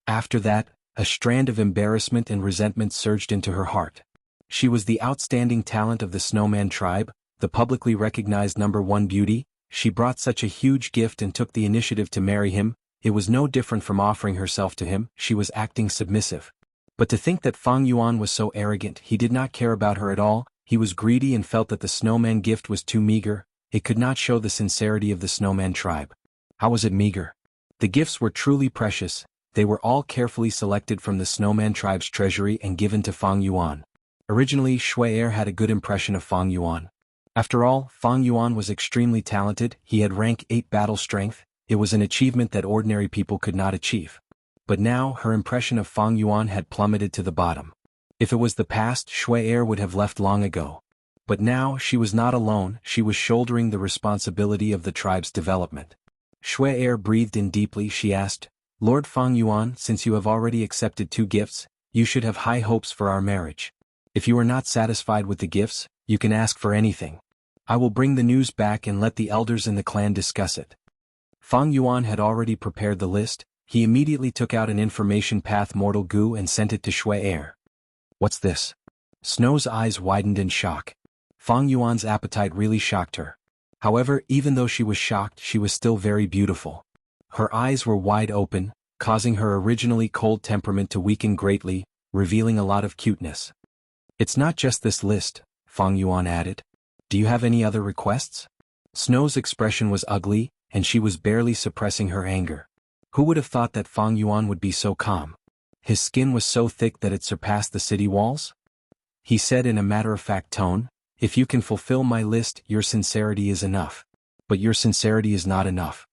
After that, a strand of embarrassment and resentment surged into her heart. She was the outstanding talent of the Snowman tribe, the publicly recognized #1 beauty. She brought such a huge gift and took the initiative to marry him. It was no different from offering herself to him. She was acting submissive. But to think that Fang Yuan was so arrogant, he did not care about her at all. He was greedy and felt that the Snowman gift was too meager. It could not show the sincerity of the Snowman tribe. How was it meager? The gifts were truly precious. They were all carefully selected from the Snowman tribe's treasury and given to Fang Yuan. Originally, Shui had a good impression of Fang Yuan. After all, Fang Yuan was extremely talented. He had rank 8 battle strength. It was an achievement that ordinary people could not achieve. But now, her impression of Fang Yuan had plummeted to the bottom. If it was the past, Shui would have left long ago. But now, she was not alone. She was shouldering the responsibility of the tribe's development. Shui breathed in deeply. She asked, "Lord Fang Yuan, since you have already accepted 2 gifts, you should have high hopes for our marriage. If you are not satisfied with the gifts, you can ask for anything. I will bring the news back and let the elders in the clan discuss it." Fang Yuan had already prepared the list. He immediately took out an information path mortal goo and sent it to Shui. "What's this?" Snow's eyes widened in shock. Fang Yuan's appetite really shocked her. However, even though she was shocked, she was still very beautiful. Her eyes were wide open, causing her originally cold temperament to weaken greatly, revealing a lot of cuteness. "It's not just this list," Fang Yuan added. "Do you have any other requests?" Snow's expression was ugly, and she was barely suppressing her anger. Who would have thought that Fang Yuan would be so calm? His skin was so thick that it surpassed the city walls? He said in a matter-of-fact tone, "If you can fulfill my list, your sincerity is enough. But your sincerity is not enough."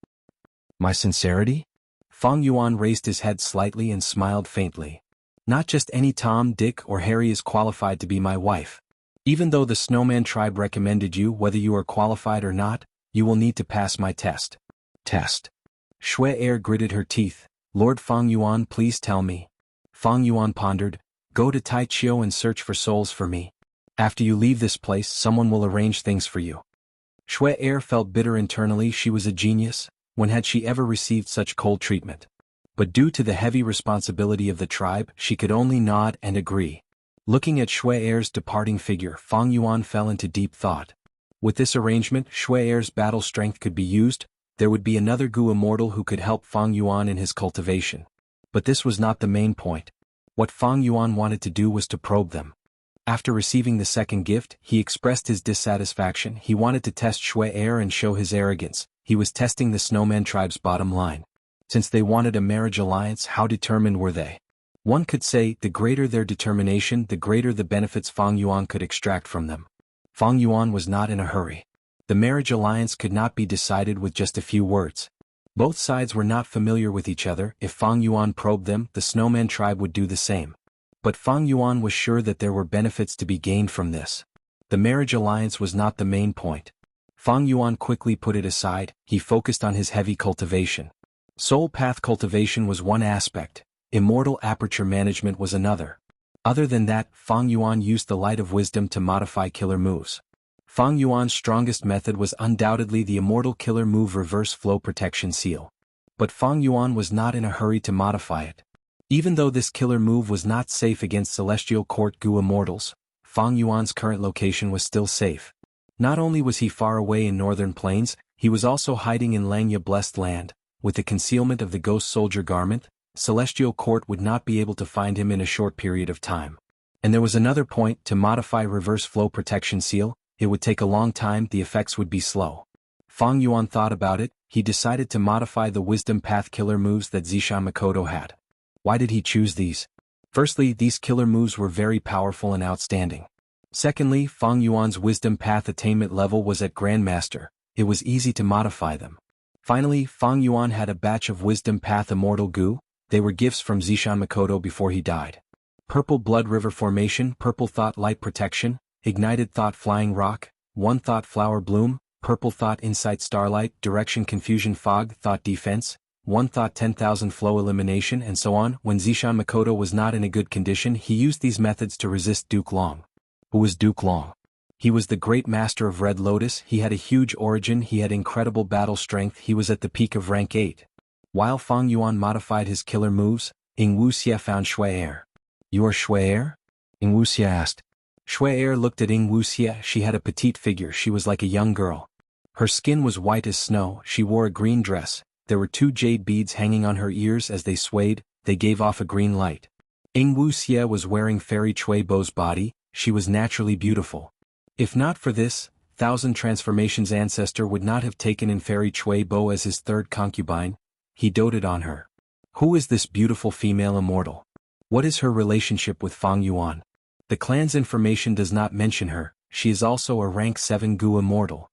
"My sincerity?" Fang Yuan raised his head slightly and smiled faintly. "Not just any Tom, Dick, or Harry is qualified to be my wife. Even though the Snowman tribe recommended you, whether you are qualified or not, you will need to pass my test." "Test?" Shui gritted her teeth. "Lord Fang Yuan, please tell me." Fang Yuan pondered. "Go to Taichio and search for souls for me. After you leave this place, someone will arrange things for you." Shui felt bitter internally. She was a genius. When had she ever received such cold treatment? But due to the heavy responsibility of the tribe, she could only nod and agree. Looking at Shui's departing figure, Fang Yuan fell into deep thought. With this arrangement, Shui's battle strength could be used. There would be another Gu immortal who could help Fang Yuan in his cultivation. But this was not the main point. What Fang Yuan wanted to do was to probe them. After receiving the second gift, he expressed his dissatisfaction. He wanted to test Shui and show his arrogance. He was testing the Snowman tribe's bottom line. Since they wanted a marriage alliance, how determined were they? One could say, the greater their determination, the greater the benefits Fang Yuan could extract from them. Fang Yuan was not in a hurry. The marriage alliance could not be decided with just a few words. Both sides were not familiar with each other. If Fang Yuan probed them, the Snowman tribe would do the same. But Fang Yuan was sure that there were benefits to be gained from this. The marriage alliance was not the main point. Fang Yuan quickly put it aside. He focused on his heavy cultivation. Soul path cultivation was one aspect. Immortal aperture management was another. Other than that, Fang Yuan used the light of wisdom to modify killer moves. Fang Yuan's strongest method was undoubtedly the immortal killer move reverse flow protection seal. But Fang Yuan was not in a hurry to modify it. Even though this killer move was not safe against Celestial Court Gu immortals, Fang Yuan's current location was still safe. Not only was he far away in northern plains, he was also hiding in Langya Blessed Land. With the concealment of the Ghost Soldier garment, Celestial Court would not be able to find him in a short period of time. And there was another point: to modify reverse flow protection seal, it would take a long time, the effects would be slow. Fang Yuan thought about it. He decided to modify the Wisdom Path killer moves that Zishan Makoto had. Why did he choose these? Firstly, these killer moves were very powerful and outstanding. Secondly, Fang Yuan's Wisdom Path attainment level was at Grandmaster. It was easy to modify them. Finally, Fang Yuan had a batch of Wisdom Path Immortal Gu. They were gifts from Zishan Makoto before he died. Purple Blood River Formation, Purple Thought Light Protection, Ignited Thought Flying Rock, One Thought Flower Bloom, Purple Thought Insight Starlight, Direction Confusion Fog Thought Defense, one thought 10,000 flow elimination and so on. When Zishan Makoto was not in a good condition, he used these methods to resist Duke Long. Who was Duke Long? He was the great master of Red Lotus. He had a huge origin, he had incredible battle strength, he was at the peak of rank 8. While Fang Yuan modified his killer moves, Ying Wuxia found Shui. You are Shui? Ying Wuxia asked. Shui looked at Ying Wuxia. She had a petite figure, she was like a young girl. Her skin was white as snow, she wore a green dress, there were 2 jade beads hanging on her ears as they swayed, they gave off a green light. Ying Wuxia was wearing Fairy Chui Bo's body, she was naturally beautiful. If not for this, Thousand Transformations ancestor would not have taken in Fairy Chui Bo as his third concubine, he doted on her. Who is this beautiful female immortal? What is her relationship with Fang Yuan? The clan's information does not mention her, she is also a rank 7 Gu immortal.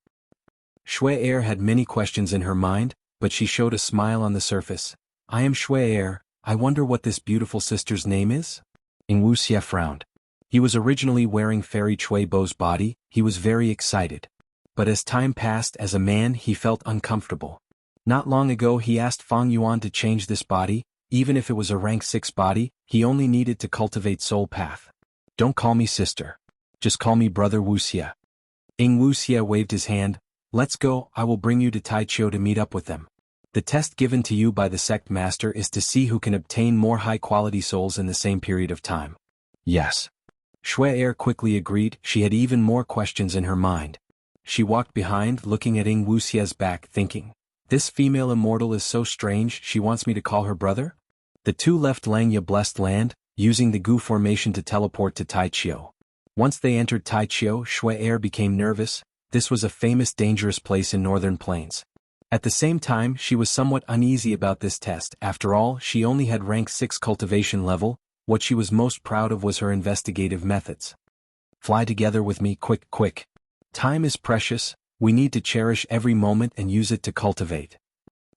Shui had many questions in her mind, but she showed a smile on the surface. I am Shui, I wonder what this beautiful sister's name is? Ying Wuxia frowned. He was originally wearing Fairy Chui Bo's body, he was very excited. But as time passed, as a man he felt uncomfortable. Not long ago he asked Fang Yuan to change this body, even if it was a rank 6 body, he only needed to cultivate soul path. Don't call me sister. Just call me brother Wuxia. Ying Wuxia waved his hand. Let's go, I will bring you to Taichio to meet up with them. The test given to you by the sect master is to see who can obtain more high-quality souls in the same period of time. Yes. Shui quickly agreed, she had even more questions in her mind. She walked behind, looking at Ying Wuxia's back, thinking, this female immortal is so strange, she wants me to call her brother? The two left Langya Blessed Land, using the Gu formation to teleport to Taichio. Once they entered Taichio, Shui became nervous, this was a famous dangerous place in northern plains. At the same time, she was somewhat uneasy about this test, after all, she only had rank 6 cultivation level, what she was most proud of was her investigative methods. Fly together with me, quick, quick. Time is precious, we need to cherish every moment and use it to cultivate.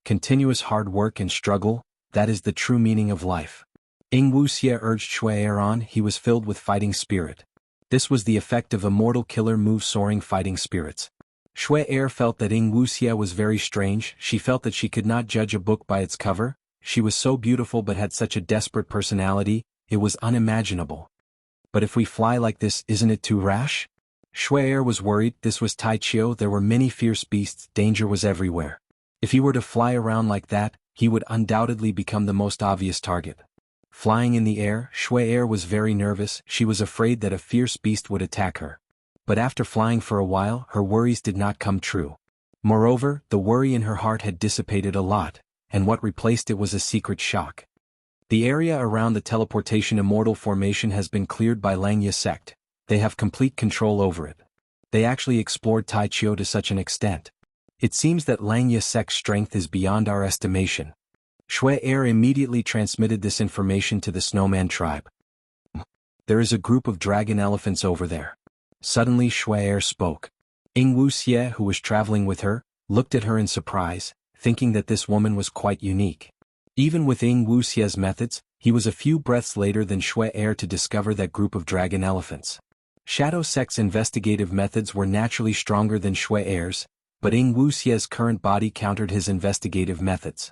Continuous hard work and struggle, that is the true meaning of life. Ying Wuxia urged Shui on, he was filled with fighting spirit. This was the effect of immortal killer move soaring fighting spirits. Shui felt that Ying Wuxia was very strange, she felt that she could not judge a book by its cover, she was so beautiful but had such a desperate personality, it was unimaginable. But if we fly like this, isn't it too rash? Shui was worried, this was Taichio, there were many fierce beasts, danger was everywhere. If he were to fly around like that, he would undoubtedly become the most obvious target. Flying in the air, Shui was very nervous, she was afraid that a fierce beast would attack her. But after flying for a while, her worries did not come true. Moreover, the worry in her heart had dissipated a lot, and what replaced it was a secret shock. The area around the teleportation immortal formation has been cleared by Langya sect, they have complete control over it. They actually explored Taichio to such an extent. It seems that Langya sect's strength is beyond our estimation. Shui immediately transmitted this information to the Snowman tribe. There is a group of dragon elephants over there. Suddenly Shui spoke. Ying Wuxia, who was traveling with her, looked at her in surprise, thinking that this woman was quite unique. Even with Ying Wuxia's methods, he was a few breaths later than Shui to discover that group of dragon elephants. Shadow Sect's investigative methods were naturally stronger than Shui but Ying Wuxia's current body countered his investigative methods.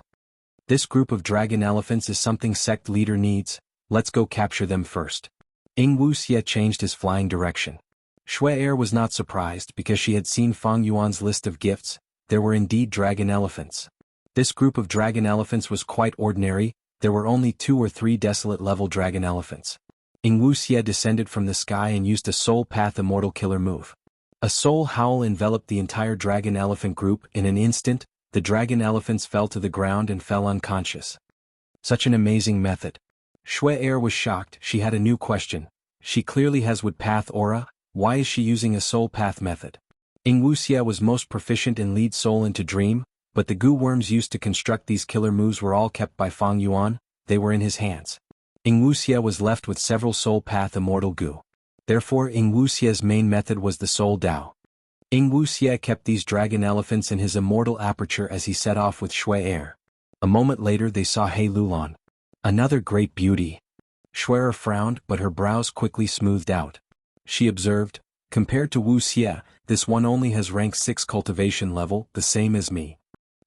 This group of dragon elephants is something sect leader needs, let's go capture them first. Ying Wuxia changed his flying direction. Shui was not surprised because she had seen Fang Yuan's list of gifts, there were indeed dragon elephants. This group of dragon elephants was quite ordinary, there were only 2 or 3 desolate level dragon elephants. Ying Wuxia descended from the sky and used a soul path immortal killer move. A soul howl enveloped the entire dragon elephant group, in an instant, the dragon elephants fell to the ground and fell unconscious. Such an amazing method. Shui was shocked, she had a new question. She clearly has wood path aura, why is she using a soul path method? Ying Wuxia was most proficient in lead soul into dream, but the goo worms used to construct these killer moves were all kept by Fang Yuan, they were in his hands. Ying Wuxia was left with several soul path immortal goo. Therefore Ying Wuxia's main method was the soul Dao. Ying Wuxia kept these dragon elephants in his immortal aperture as he set off with Shui. A moment later they saw He Lulan. Another great beauty. Shui frowned, but her brows quickly smoothed out. She observed, compared to Wuxia, this one only has rank 6 cultivation level, the same as me.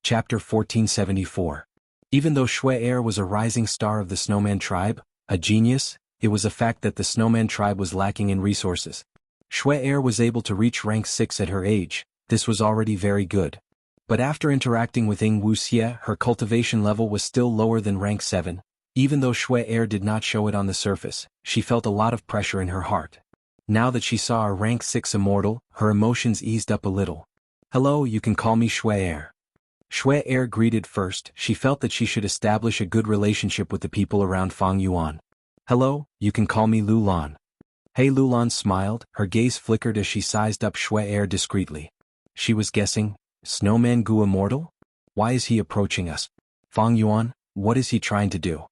Chapter 1474. Even though Shui was a rising star of the Snowman tribe, a genius, it was a fact that the Snowman tribe was lacking in resources. Shui was able to reach rank 6 at her age. This was already very good. But after interacting with Wuxia, her cultivation level was still lower than rank 7. Even though Shui did not show it on the surface, she felt a lot of pressure in her heart. Now that she saw a rank 6 immortal, her emotions eased up a little. "Hello, you can call me Shui." Shui greeted first. She felt that she should establish a good relationship with the people around Fang Yuan. "Hello, you can call me Lulan." Hey Lulan smiled, her gaze flickered as she sized up Shui discreetly. She was guessing, Snowman Gu immortal? Why is he approaching us? Fang Yuan, what is he trying to do?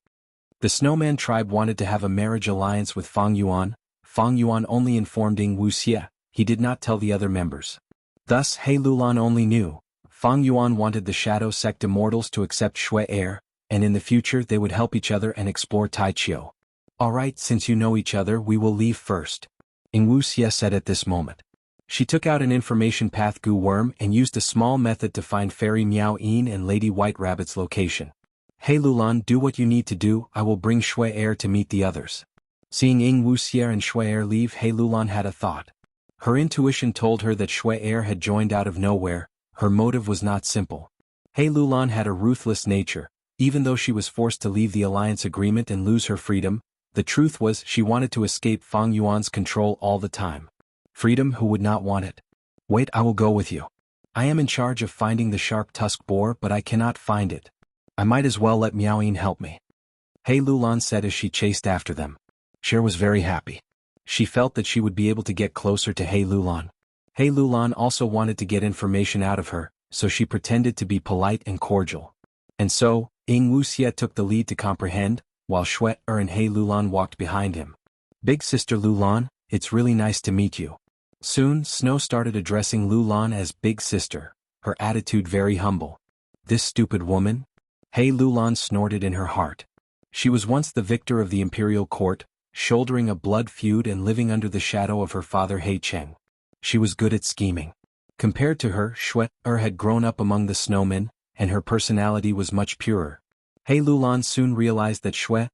The Snowman tribe wanted to have a marriage alliance with Fang Yuan. Fang Yuan only informed Wuxia, he did not tell the other members. Thus He Lulan only knew, Fang Yuan wanted the Shadow Sect immortals to accept Shui, and in the future they would help each other and explore Taichio. "Alright, since you know each other we will leave first," Wuxia said at this moment. She took out an information path Gu Worm and used a small method to find Fairy Miao Yin and Lady White Rabbit's location. "Hey Lulan, do what you need to do, I will bring Shui to meet the others." Seeing Wuxia and Shui leave, Hey Lulan had a thought. Her intuition told her that Shui had joined out of nowhere. Her motive was not simple. Hey Lulan had a ruthless nature. Even though she was forced to leave the alliance agreement and lose her freedom, the truth was she wanted to escape Fang Yuan's control all the time. Freedom, who would not want it? "Wait, I will go with you. I am in charge of finding the sharp tusk boar but I cannot find it. I might as well let Miao Yin help me," Hey Lulan said as she chased after them. Cher was very happy. She felt that she would be able to get closer to Hey Lulan. Hey Lulan also wanted to get information out of her, so she pretended to be polite and cordial. And so, Wuxia took the lead to comprehend, while Shui and Hey Lulan walked behind him. "Big Sister Lulan, it's really nice to meet you." Soon, Snow started addressing Lulan as Big Sister, her attitude very humble. "This stupid woman?" Hey Lulan snorted in her heart. She was once the victor of the imperial court, shouldering a blood feud and living under the shadow of her father He Cheng. She was good at scheming. Compared to her, Shui had grown up among the snowmen, and her personality was much purer. Hey Lulan soon realized that Shui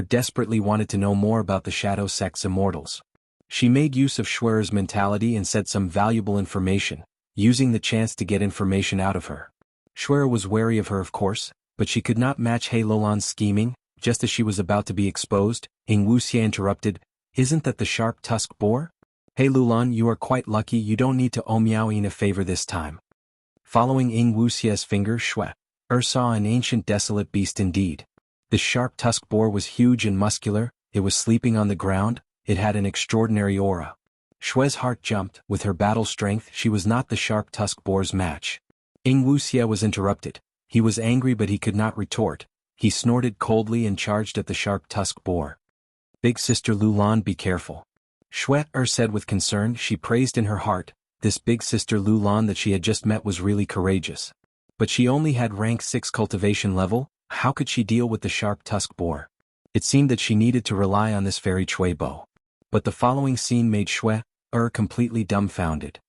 desperately wanted to know more about the Shadow Sect's immortals. She made use of Shui's mentality and said some valuable information, using the chance to get information out of her. Shui was wary of her of course, but she could not match Hey Lulan's scheming. Just as she was about to be exposed, Wuxia interrupted, "Isn't that the sharp tusk boar? Hey Lulan, you are quite lucky, you don't need to owe Miao Yin a favor this time." Following Wuxia's finger, Shui saw an ancient desolate beast indeed. The sharp tusk boar was huge and muscular, it was sleeping on the ground, it had an extraordinary aura. Shui's heart jumped. With her battle strength she was not the sharp tusk boar's match. Wuxia was interrupted. He was angry but he could not retort. He snorted coldly and charged at the sharp tusk boar. "Big Sister Lulan, be careful," Shui said with concern. She praised in her heart, this Big Sister Lulan that she had just met was really courageous. But she only had rank 6 cultivation level, how could she deal with the sharp tusk boar? It seemed that she needed to rely on this fairy Chui bow. But the following scene made Shui completely dumbfounded.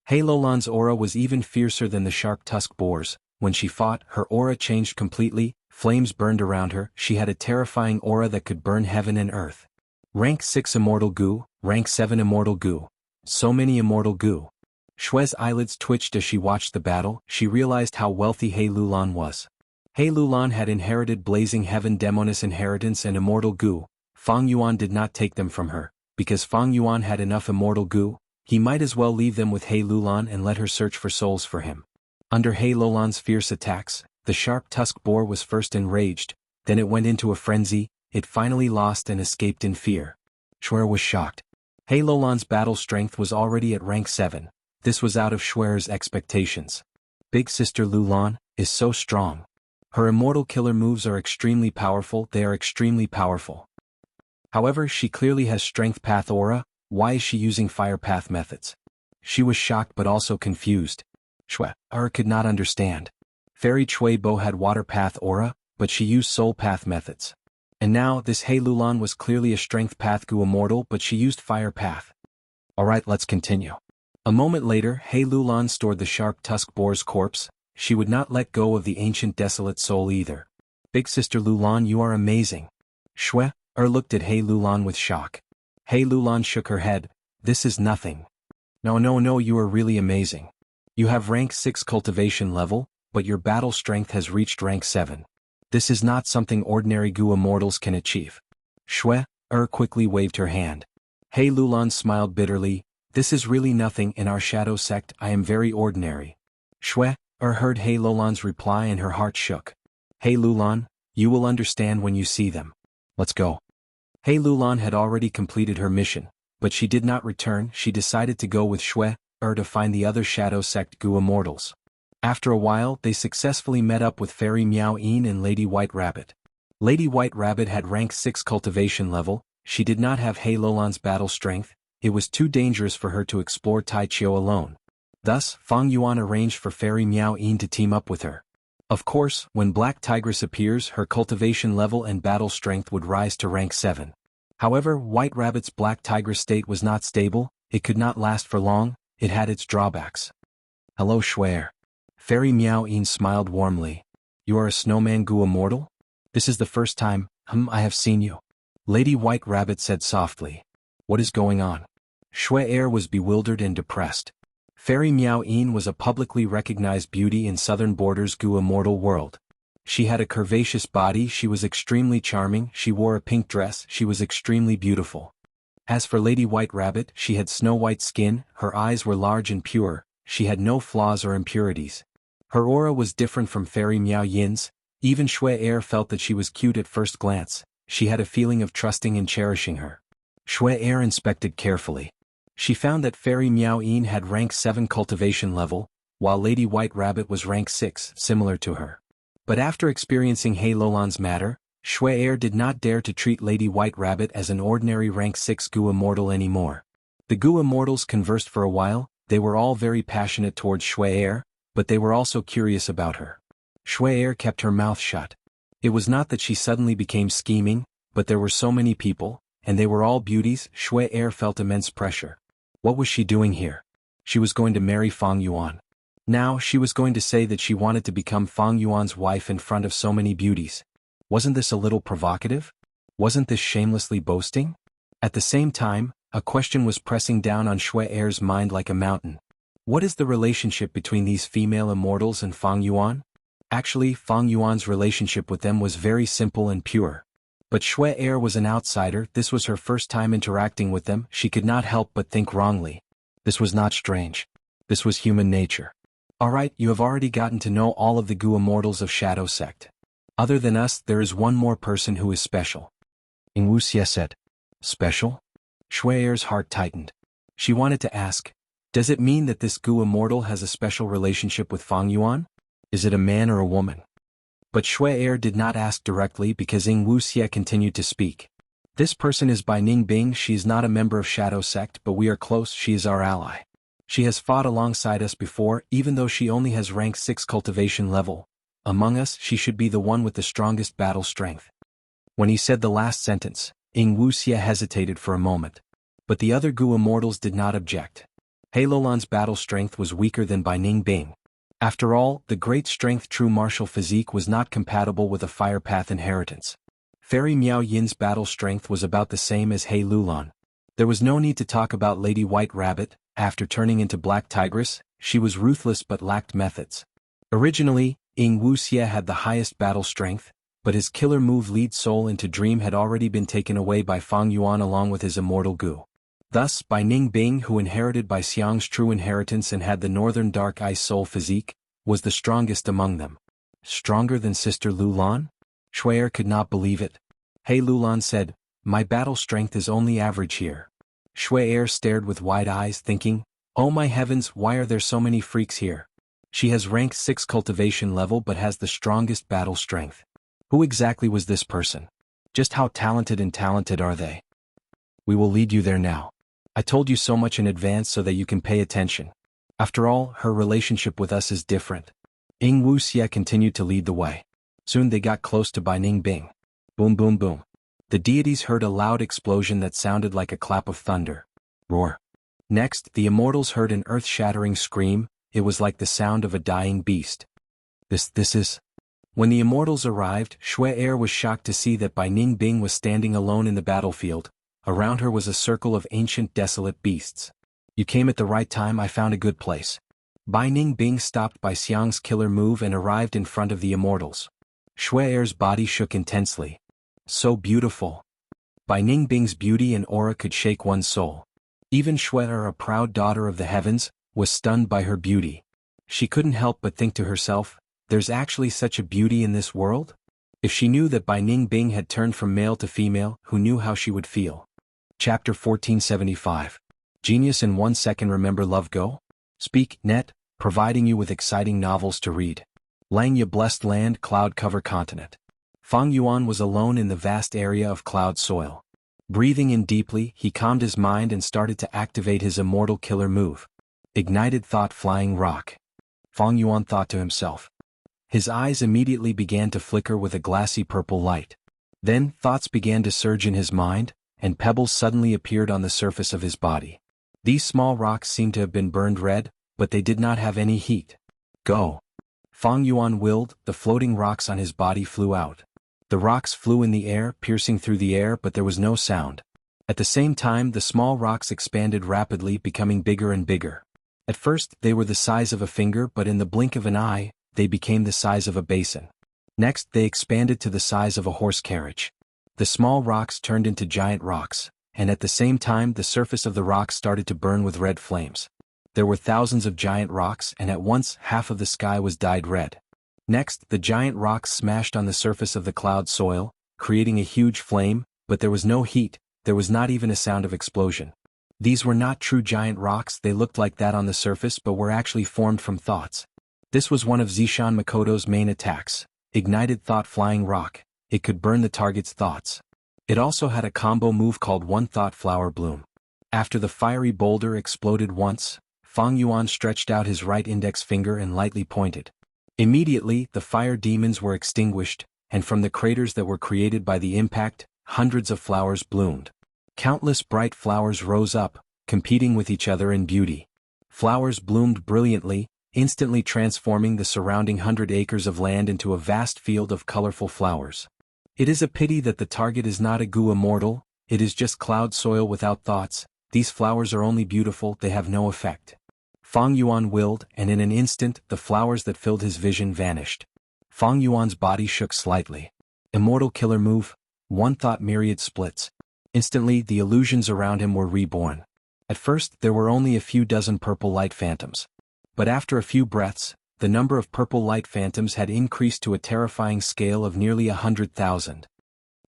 Hey Lulan's aura was even fiercer than the sharp tusk boar's. When she fought, her aura changed completely. Flames burned around her, she had a terrifying aura that could burn heaven and earth. Rank 6 Immortal Gu, Rank 7 Immortal Gu. So many Immortal Gu. Shui's eyelids twitched as she watched the battle. She realized how wealthy Hey Lulan was. Hey Lulan had inherited Blazing Heaven Demoness inheritance and Immortal Gu. Fang Yuan did not take them from her. Because Fang Yuan had enough Immortal Gu, he might as well leave them with Hey Lulan and let her search for souls for him. Under Hey Lulan's fierce attacks, the sharp tusk boar was first enraged, then it went into a frenzy, it finally lost and escaped in fear. Shui was shocked. Hey Lulan's battle strength was already at rank 7, this was out of Shui's expectations. Big Sister Lulan is so strong. Her immortal killer moves are extremely powerful, they are extremely powerful. However, she clearly has strength path aura, why is she using fire path methods? She was shocked but also confused. Shui could not understand. Fairy Chui Bo had water path aura, but she used soul path methods. And now, this Hey Lulan was clearly a strength path Gu immortal but she used fire path. Alright, let's continue. A moment later, Hey Lulan stored the sharp tusk boar's corpse, she would not let go of the ancient desolate soul either. Big Sister Lulan, you are amazing. Shui looked at He Lulan with shock. He Lulan shook her head. This is nothing. No, you are really amazing. You have rank 6 cultivation level, but your battle strength has reached rank 7. This is not something ordinary Gua mortals can achieve. Shui quickly waved her hand. He Lulan smiled bitterly. This is really nothing. In our shadow sect I am very ordinary. Shui heard He Lulan's reply and her heart shook. He Lulan, you will understand when you see them. Let's go. He Lulan had already completed her mission, but she did not return. She decided to go with Shui to find the other shadow sect Gua mortals. After a while they successfully met up with Fairy Miao Yin and Lady White Rabbit. Lady White Rabbit had rank 6 cultivation level. She did not have He Lulan's battle strength. It was too dangerous for her to explore Taichio alone. Thus, Fang Yuan arranged for Fairy Miao Yin to team up with her. Of course, when Black Tigress appears, her cultivation level and battle strength would rise to rank 7. However, White Rabbit's Black Tigress state was not stable. It could not last for long. It had its drawbacks. Hello Shui. Fairy Miao Yin smiled warmly. You are a snowman Gua mortal? This is the first time, I have seen you. Lady White Rabbit said softly. What is going on? Shui was bewildered and depressed. Fairy Miao Yin was a publicly recognized beauty in southern borders Gua mortal world. She had a curvaceous body. She was extremely charming. She wore a pink dress. She was extremely beautiful. As for Lady White Rabbit, she had snow-white skin. Her eyes were large and pure. She had no flaws or impurities. Her aura was different from Fairy Miao Yin's. Even Shui felt that she was cute at first glance. She had a feeling of trusting and cherishing her. Shui inspected carefully. She found that Fairy Miao Yin had rank 7 cultivation level, while Lady White Rabbit was rank 6, similar to her. But after experiencing He Lulan's matter, Shui did not dare to treat Lady White Rabbit as an ordinary rank 6 Gua mortal anymore. The Gua mortals conversed for a while. They were all very passionate towards Shui, but they were also curious about her. Shui kept her mouth shut. It was not that she suddenly became scheming, but there were so many people, and they were all beauties. Shui felt immense pressure. What was she doing here? She was going to marry Fang Yuan. Now she was going to say that she wanted to become Fang Yuan's wife in front of so many beauties. Wasn't this a little provocative? Wasn't this shamelessly boasting? At the same time, a question was pressing down on Shui's mind like a mountain. What is the relationship between these female immortals and Fang Yuan? Actually, Fang Yuan's relationship with them was very simple and pure. But Shui was an outsider. This was her first time interacting with them. She could not help but think wrongly. This was not strange. This was human nature. Alright, you have already gotten to know all of the Gua mortals of Shadow Sect. Other than us, there is one more person who is special. Wuxia said. Special? Shui's heart tightened. She wanted to ask, does it mean that this Gua mortal has a special relationship with Fang Yuan? Is it a man or a woman? But Shui did not ask directly because Wuxia continued to speak. This person is by Ning Bing. She is not a member of Shadow Sect, but we are close. She is our ally. She has fought alongside us before, even though she only has rank 6 cultivation level. Among us, she should be the one with the strongest battle strength. When he said the last sentence, Wuxia hesitated for a moment. But the other Gua mortals did not object. He Lulan's battle strength was weaker than by Ning Bing. After all, the great strength true martial physique was not compatible with a fire path inheritance. Fairy Miao Yin's battle strength was about the same as He Lulan. There was no need to talk about Lady White Rabbit. After turning into Black Tigress, she was ruthless but lacked methods. Originally, Wuxia had the highest battle strength, but his killer move Lead Soul into Dream had already been taken away by Fang Yuan along with his immortal Gu. Thus, by Ning Bing, who inherited by Xiang's true inheritance and had the Northern Dark Ice Soul physique, was the strongest among them. Stronger than Sister Lulan? Shui could not believe it. He Lulan said, my battle strength is only average here. Shui stared with wide eyes thinking, oh my heavens, why are there so many freaks here? She has rank 6 cultivation level but has the strongest battle strength. Who exactly was this person? Just how talented are they? We will lead you there now. I told you so much in advance so that you can pay attention. After all, her relationship with us is different. Wuxia continued to lead the way. Soon they got close to Bai Ning Bing. Boom boom boom. The deities heard a loud explosion that sounded like a clap of thunder. Roar. Next, the immortals heard an earth-shattering scream. It was like the sound of a dying beast. This is... When the immortals arrived, Xue Er was shocked to see that Bai Ningbing was standing alone in the battlefield. Around her was a circle of ancient desolate beasts. You came at the right time, I found a good place. Bai Ningbing stopped by Xiang's killer move and arrived in front of the immortals. Xue Er's body shook intensely. So beautiful. Bai Ningbing's beauty and aura could shake one's soul. Even Xue Er, a proud daughter of the heavens, was stunned by her beauty. She couldn't help but think to herself, there's actually such a beauty in this world? If she knew that Bai Ningbing had turned from male to female, who knew how she would feel? Chapter 1475. Genius in 1 second. Remember Love Go? Speak, net, providing you with exciting novels to read. Langya blessed land, cloud cover continent. Fang Yuan was alone in the vast area of cloud soil. Breathing in deeply, he calmed his mind and started to activate his immortal killer move. Ignited thought flying rock. Fang Yuan thought to himself. His eyes immediately began to flicker with a glassy purple light. Then, thoughts began to surge in his mind, and pebbles suddenly appeared on the surface of his body. These small rocks seemed to have been burned red, but they did not have any heat. Go! Fang Yuan willed, the floating rocks on his body flew out. The rocks flew in the air, piercing through the air, but there was no sound. At the same time, the small rocks expanded rapidly, becoming bigger and bigger. At first, they were the size of a finger, but in the blink of an eye, they became the size of a basin. Next, they expanded to the size of a horse carriage. The small rocks turned into giant rocks, and at the same time the surface of the rocks started to burn with red flames. There were thousands of giant rocks, and at once half of the sky was dyed red. Next, the giant rocks smashed on the surface of the cloud soil, creating a huge flame, but there was no heat, there was not even a sound of explosion. These were not true giant rocks, they looked like that on the surface but were actually formed from thoughts. This was one of Zishan Makoto's main attacks, ignited thought flying rock. It could burn the target's thoughts. It also had a combo move called One Thought Flower Bloom. After the fiery boulder exploded once, Fang Yuan stretched out his right index finger and lightly pointed. Immediately, the fire demons were extinguished, and from the craters that were created by the impact, hundreds of flowers bloomed. Countless bright flowers rose up, competing with each other in beauty. Flowers bloomed brilliantly, instantly transforming the surrounding 100 acres of land into a vast field of colorful flowers. It is a pity that the target is not a Gu immortal, it is just cloud soil without thoughts. These flowers are only beautiful, they have no effect. Fang Yuan willed, and in an instant, the flowers that filled his vision vanished. Fang Yuan's body shook slightly. Immortal killer move, One Thought Myriad Splits. Instantly, the illusions around him were reborn. At first, there were only a few dozen purple light phantoms. But after a few breaths, the number of purple light phantoms had increased to a terrifying scale of nearly 100,000.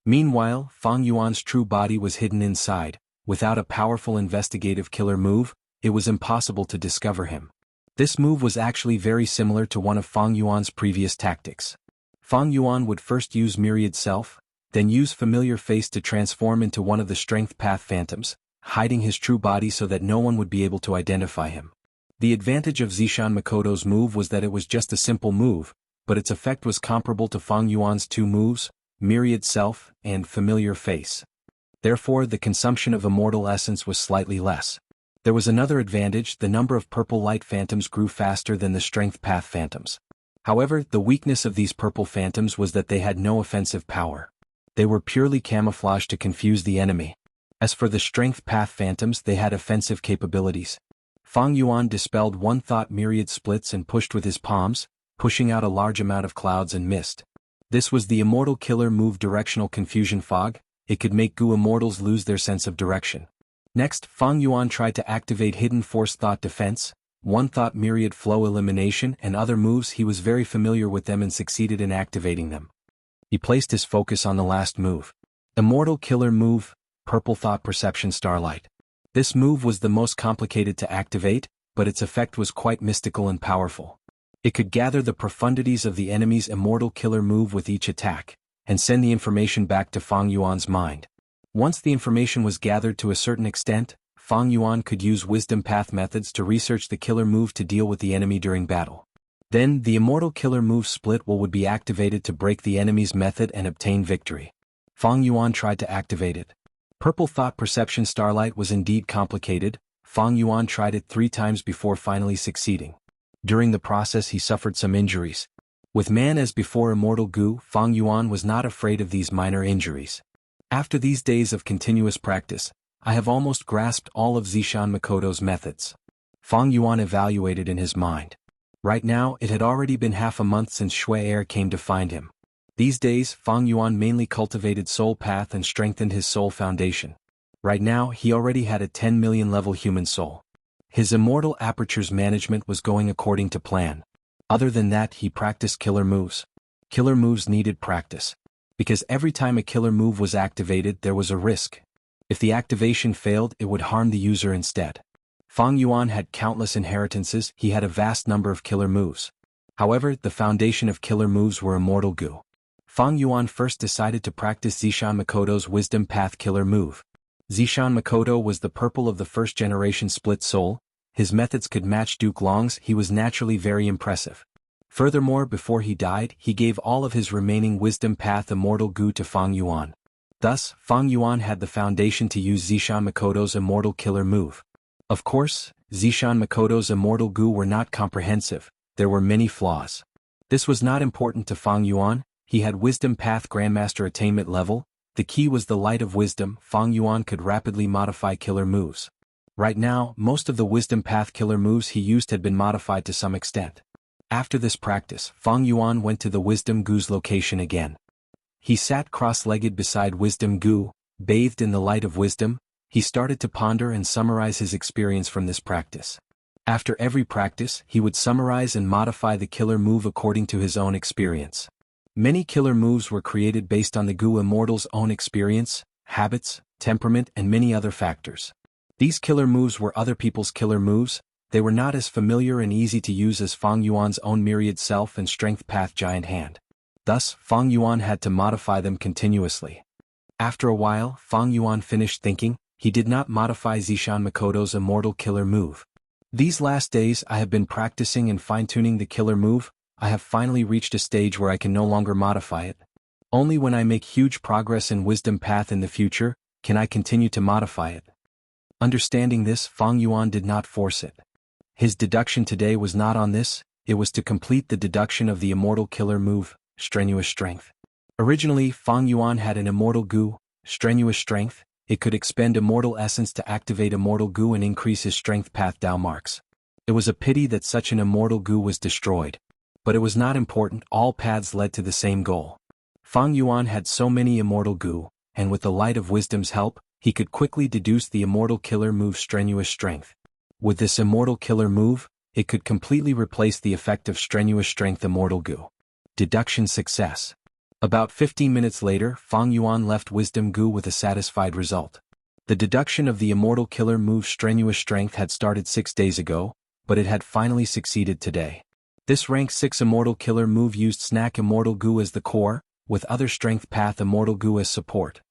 Meanwhile, Fang Yuan's true body was hidden inside. Without a powerful investigative killer move, it was impossible to discover him. This move was actually very similar to one of Fang Yuan's previous tactics. Fang Yuan would first use Myriad Self, then use Familiar Face to transform into one of the Strength Path Phantoms, hiding his true body so that no one would be able to identify him. The advantage of Zishan Makoto's move was that it was just a simple move, but its effect was comparable to Fang Yuan's two moves, Myriad Self and Familiar Face. Therefore, the consumption of immortal essence was slightly less. There was another advantage, the number of purple light phantoms grew faster than the Strength Path Phantoms. However, the weakness of these purple phantoms was that they had no offensive power. They were purely camouflaged to confuse the enemy. As for the Strength Path Phantoms, they had offensive capabilities. Fang Yuan dispelled One Thought Myriad Splits and pushed with his palms, pushing out a large amount of clouds and mist. This was the immortal killer move Directional Confusion Fog. It could make Gu immortals lose their sense of direction. Next, Fang Yuan tried to activate Hidden Force Thought Defense, One Thought Myriad Flow Elimination and other moves. He was very familiar with them and succeeded in activating them. He placed his focus on the last move. Immortal killer move, Purple Thought Perception Starlight. This move was the most complicated to activate, but its effect was quite mystical and powerful. It could gather the profundities of the enemy's immortal killer move with each attack, and send the information back to Fang Yuan's mind. Once the information was gathered to a certain extent, Fang Yuan could use wisdom path methods to research the killer move to deal with the enemy during battle. Then, the immortal killer move Split Will would be activated to break the enemy's method and obtain victory. Fang Yuan tried to activate it. Purple Thought Perception Starlight was indeed complicated. Fang Yuan tried it 3 times before finally succeeding. During the process he suffered some injuries. With man as before immortal Gu, Fang Yuan was not afraid of these minor injuries. After these days of continuous practice, I have almost grasped all of Zishan Makoto's methods. Fang Yuan evaluated in his mind. Right now it had already been half a month since Shui Er came to find him. These days Fang Yuan mainly cultivated soul path and strengthened his soul foundation. Right now he already had a 10 million level human soul. His immortal apertures management was going according to plan. Other than that he practiced killer moves. Killer moves needed practice. Because every time a killer move was activated there was a risk. If the activation failed it would harm the user instead. Fang Yuan had countless inheritances, he had a vast number of killer moves. However, the foundation of killer moves were immortal Gu. Fang Yuan first decided to practice Zishan Makoto's Wisdom Path killer move. Zishan Makoto was the purple of the first generation split soul, his methods could match Duke Long's, he was naturally very impressive. Furthermore, before he died, he gave all of his remaining Wisdom Path immortal Gu to Fang Yuan. Thus, Fang Yuan had the foundation to use Zishan Makoto's immortal killer move. Of course, Zishan Makoto's immortal Gu were not comprehensive, there were many flaws. This was not important to Fang Yuan, he had Wisdom Path Grandmaster attainment level, the key was the light of wisdom, Fang Yuan could rapidly modify killer moves. Right now, most of the Wisdom Path killer moves he used had been modified to some extent. After this practice, Fang Yuan went to the Wisdom Gu's location again. He sat cross-legged beside Wisdom Gu, bathed in the light of wisdom, he started to ponder and summarize his experience from this practice. After every practice, he would summarize and modify the killer move according to his own experience. Many killer moves were created based on the Gu Immortal's own experience, habits, temperament and many other factors. These killer moves were other people's killer moves, they were not as familiar and easy to use as Fang Yuan's own myriad self and strength path giant hand. Thus, Fang Yuan had to modify them continuously. After a while, Fang Yuan finished thinking, he did not modify Zishan Makoto's immortal killer move. These last days I have been practicing and fine-tuning the killer move, I have finally reached a stage where I can no longer modify it. Only when I make huge progress in Wisdom Path in the future, can I continue to modify it. Understanding this, Fang Yuan did not force it. His deduction today was not on this, it was to complete the deduction of the immortal killer move, Strenuous Strength. Originally, Fang Yuan had an immortal Gu, Strenuous Strength, it could expend immortal essence to activate immortal Gu and increase his strength path down marks. It was a pity that such an immortal Gu was destroyed. But it was not important, all paths led to the same goal. Fang Yuan had so many immortal Gu, and with the light of wisdom's help, he could quickly deduce the immortal killer move Strenuous Strength. With this immortal killer move, it could completely replace the effect of Strenuous Strength immortal Gu. Deduction success. About 15 minutes later, Fang Yuan left Wisdom Gu with a satisfied result. The deduction of the immortal killer move Strenuous Strength had started 6 days ago, but it had finally succeeded today. This rank 6 immortal killer move used Snack Immortal Gu as the core, with other Strength Path Immortal Gu as support.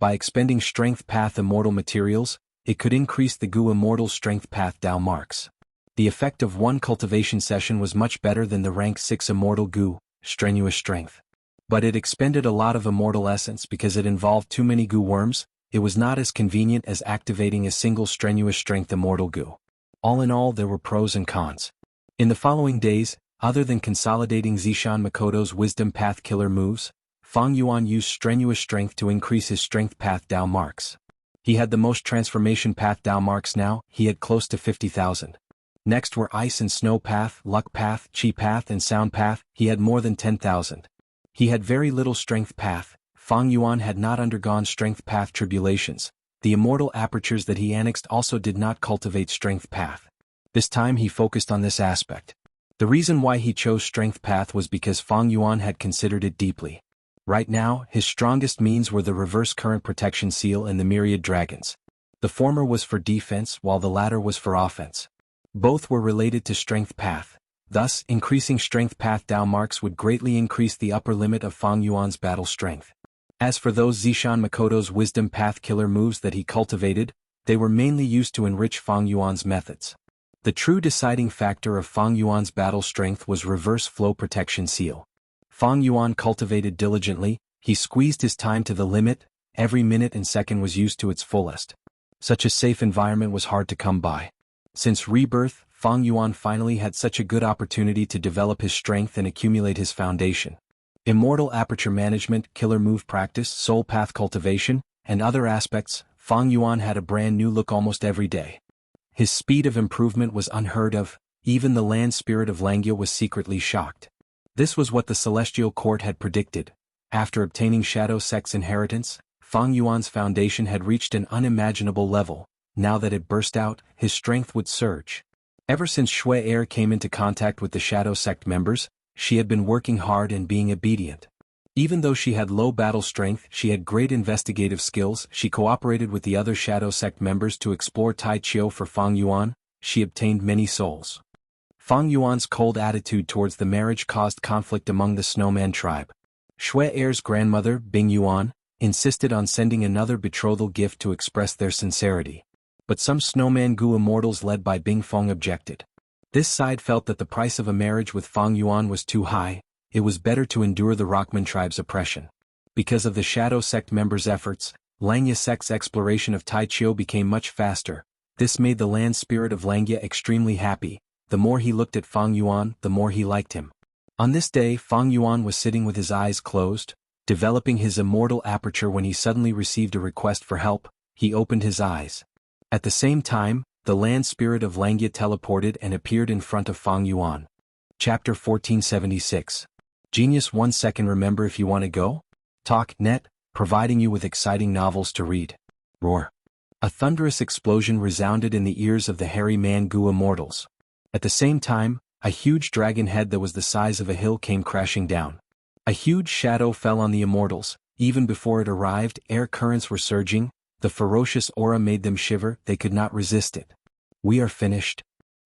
By expending Strength Path Immortal materials, it could increase the Gu Immortal Strength Path down marks. The effect of one cultivation session was much better than the rank 6 Immortal Gu, Strenuous Strength. But it expended a lot of immortal essence because it involved too many Gu worms, it was not as convenient as activating a single Strenuous Strength Immortal Gu. All in all there were pros and cons. In the following days, other than consolidating Zishan Makoto's Wisdom Path killer moves, Fang Yuan used Strenuous Strength to increase his strength path down marks. He had the most transformation path down marks now, he had close to 50,000. Next were Ice and Snow Path, Luck Path, Chi Path and Sound Path, he had more than 10,000. He had very little strength path, Fang Yuan had not undergone strength path tribulations, the immortal apertures that he annexed also did not cultivate strength path. This time he focused on this aspect. The reason why he chose strength path was because Fang Yuan had considered it deeply. Right now, his strongest means were the reverse current protection seal and the myriad dragons. The former was for defense while the latter was for offense. Both were related to strength path. Thus, increasing strength path down marks would greatly increase the upper limit of Fang Yuan's battle strength. As for those Zishan Makoto's Wisdom Path killer moves that he cultivated, they were mainly used to enrich Fang Yuan's methods. The true deciding factor of Fang Yuan's battle strength was reverse flow protection seal. Fang Yuan cultivated diligently, he squeezed his time to the limit, every minute and second was used to its fullest. Such a safe environment was hard to come by. Since rebirth, Fang Yuan finally had such a good opportunity to develop his strength and accumulate his foundation. Immortal aperture management, killer move practice, soul path cultivation, and other aspects, Fang Yuan had a brand new look almost every day. His speed of improvement was unheard of, even the land spirit of Langya was secretly shocked. This was what the celestial court had predicted. After obtaining Shadow Sect's inheritance, Fang Yuan's foundation had reached an unimaginable level. Now that it burst out, his strength would surge. Ever since Shui Air came into contact with the Shadow Sect members, she had been working hard and being obedient. Even though she had low battle strength, she had great investigative skills. She cooperated with the other Shadow Sect members to explore Tai Chiu for Fang Yuan. She obtained many souls. Fang Yuan's cold attitude towards the marriage caused conflict among the Snowman tribe. Shui Air's grandmother, Bing Yuan, insisted on sending another betrothal gift to express their sincerity. But some Snowman Gu immortals led by Bing Feng objected. This side felt that the price of a marriage with Fang Yuan was too high. It was better to endure the Rockman tribe's oppression. Because of the Shadow Sect members' efforts, Langya Sect's exploration of Tai Chiu became much faster. This made the land spirit of Langya extremely happy. The more he looked at Fang Yuan, the more he liked him. On this day, Fang Yuan was sitting with his eyes closed, developing his immortal aperture when he suddenly received a request for help. He opened his eyes. At the same time, the land spirit of Langya teleported and appeared in front of Fang Yuan. Chapter 1476. Genius 1 second. Remember, if you want to go? Talk net, providing you with exciting novels to read. Roar. A thunderous explosion resounded in the ears of the hairy man Gu immortals. At the same time, a huge dragon head that was the size of a hill came crashing down. A huge shadow fell on the immortals. Even before it arrived, air currents were surging. The ferocious aura made them shiver. They could not resist it. We are finished.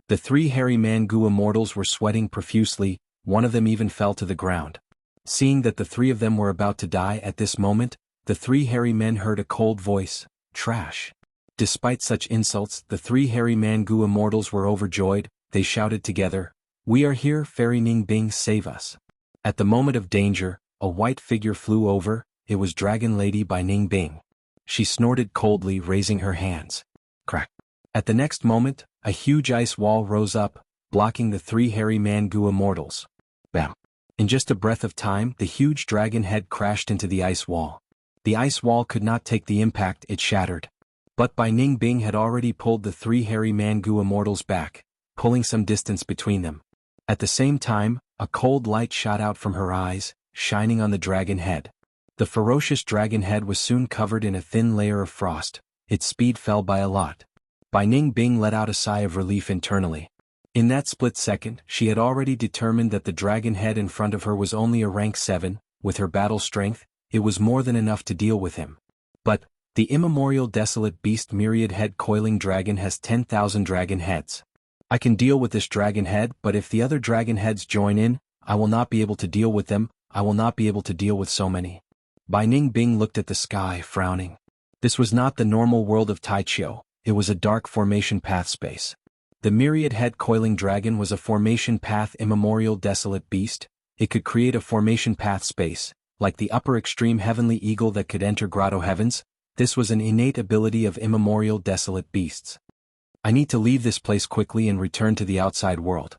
The three hairy man Gu immortals were sweating profusely. One of them even fell to the ground. Seeing that the three of them were about to die at this moment, the three hairy men heard a cold voice. Trash. Despite such insults, the three hairy man Gu immortals were overjoyed. They shouted together, "We are here, Fairy Ning Bing, save us." At the moment of danger, a white figure flew over. It was Dragon Lady by Ning Bing. She snorted coldly, raising her hands. Crack. At the next moment, a huge ice wall rose up, blocking the three hairy man Gu immortals. Bam. In just a breath of time, the huge dragon head crashed into the ice wall. The ice wall could not take the impact, it shattered. But Bai Ning Bing had already pulled the three hairy man Gu immortals back, pulling some distance between them. At the same time, a cold light shot out from her eyes, shining on the dragon head. The ferocious dragon head was soon covered in a thin layer of frost. Its speed fell by a lot. Bai Ning Bing let out a sigh of relief internally. In that split second, she had already determined that the dragon head in front of her was only a rank 7, with her battle strength, it was more than enough to deal with him. But, the immemorial desolate beast myriad head coiling dragon has 10,000 dragon heads. I can deal with this dragon head, but if the other dragon heads join in, I will not be able to deal with them. I will not be able to deal with so many. Bai Ning Bing looked at the sky, frowning. This was not the normal world of Tai Chiu, it was a dark formation path space. The myriad head coiling dragon was a formation path immemorial desolate beast. It could create a formation path space, like the upper extreme heavenly eagle that could enter grotto heavens. This was an innate ability of immemorial desolate beasts. I need to leave this place quickly and return to the outside world.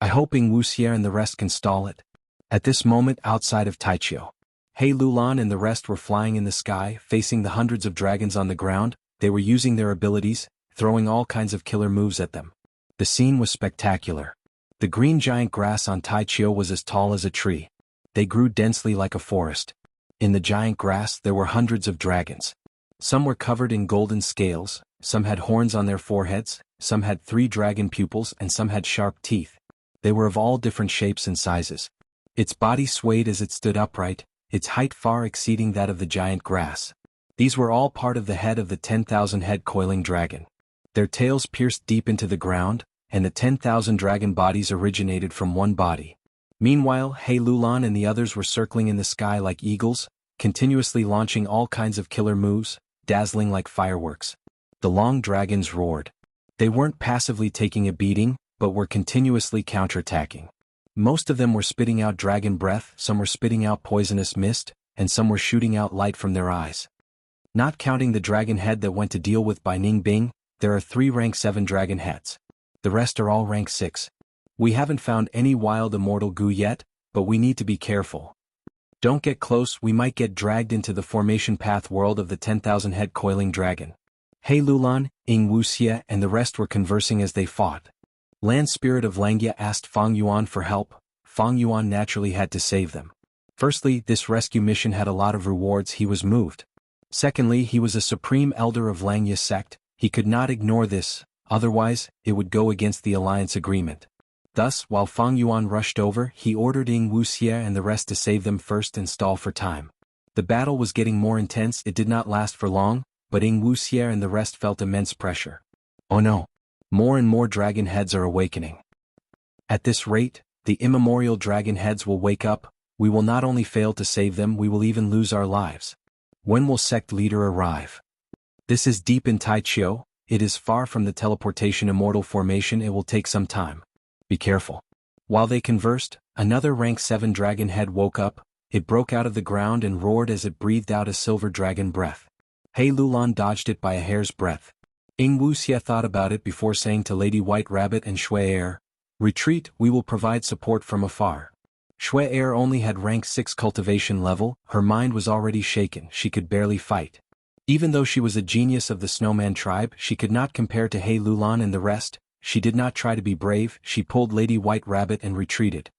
I hoping Wuxia and the rest can stall it. At this moment outside of Tai Chiu, He Lulan and the rest were flying in the sky, facing the hundreds of dragons on the ground. They were using their abilities, throwing all kinds of killer moves at them. The scene was spectacular. The green giant grass on Tai Chiu was as tall as a tree. They grew densely like a forest. In the giant grass there were hundreds of dragons. Some were covered in golden scales, some had horns on their foreheads, some had 3 dragon pupils and some had sharp teeth. They were of all different shapes and sizes. Its body swayed as it stood upright, its height far exceeding that of the giant grass. These were all part of the head of the 10,000 head coiling dragon. Their tails pierced deep into the ground, and the 10,000 dragon bodies originated from one body. Meanwhile, He Lulan and the others were circling in the sky like eagles, continuously launching all kinds of killer moves, dazzling like fireworks. The long dragons roared. They weren't passively taking a beating, but were continuously counterattacking. Most of them were spitting out dragon breath, some were spitting out poisonous mist, and some were shooting out light from their eyes. Not counting the dragon head that went to deal with Bai Ning Bing, there are 3 rank 7 dragon heads. The rest are all rank 6. We haven't found any wild immortal goo yet, but we need to be careful. Don't get close, we might get dragged into the formation path world of the 10,000 head coiling dragon. He Lulan, Wuxia and the rest were conversing as they fought. Land Spirit of Langya asked Fang Yuan for help. Fang Yuan naturally had to save them. Firstly, this rescue mission had a lot of rewards, he was moved. Secondly, he was a supreme elder of Langya sect, he could not ignore this, otherwise, it would go against the alliance agreement. Thus, while Fang Yuan rushed over, he ordered Wuxia and the rest to save them first and stall for time. The battle was getting more intense, it did not last for long, but Wuxia and the rest felt immense pressure. Oh no! More and more dragon heads are awakening. At this rate, the immemorial dragon heads will wake up, we will not only fail to save them, we will even lose our lives. When will sect leader arrive? This is deep in Taichio, it is far from the teleportation immortal formation, it will take some time. Be careful. While they conversed, another rank 7 dragon head woke up, it broke out of the ground and roared as it breathed out a silver dragon breath. He Lulan dodged it by a hair's breadth. Wuxia thought about it before saying to Lady White Rabbit and Shui Air, "Retreat, we will provide support from afar." Shui Air only had rank 6 cultivation level, her mind was already shaken, she could barely fight. Even though she was a genius of the Snowman tribe, she could not compare to He Lulan and the rest, she did not try to be brave, she pulled Lady White Rabbit and retreated.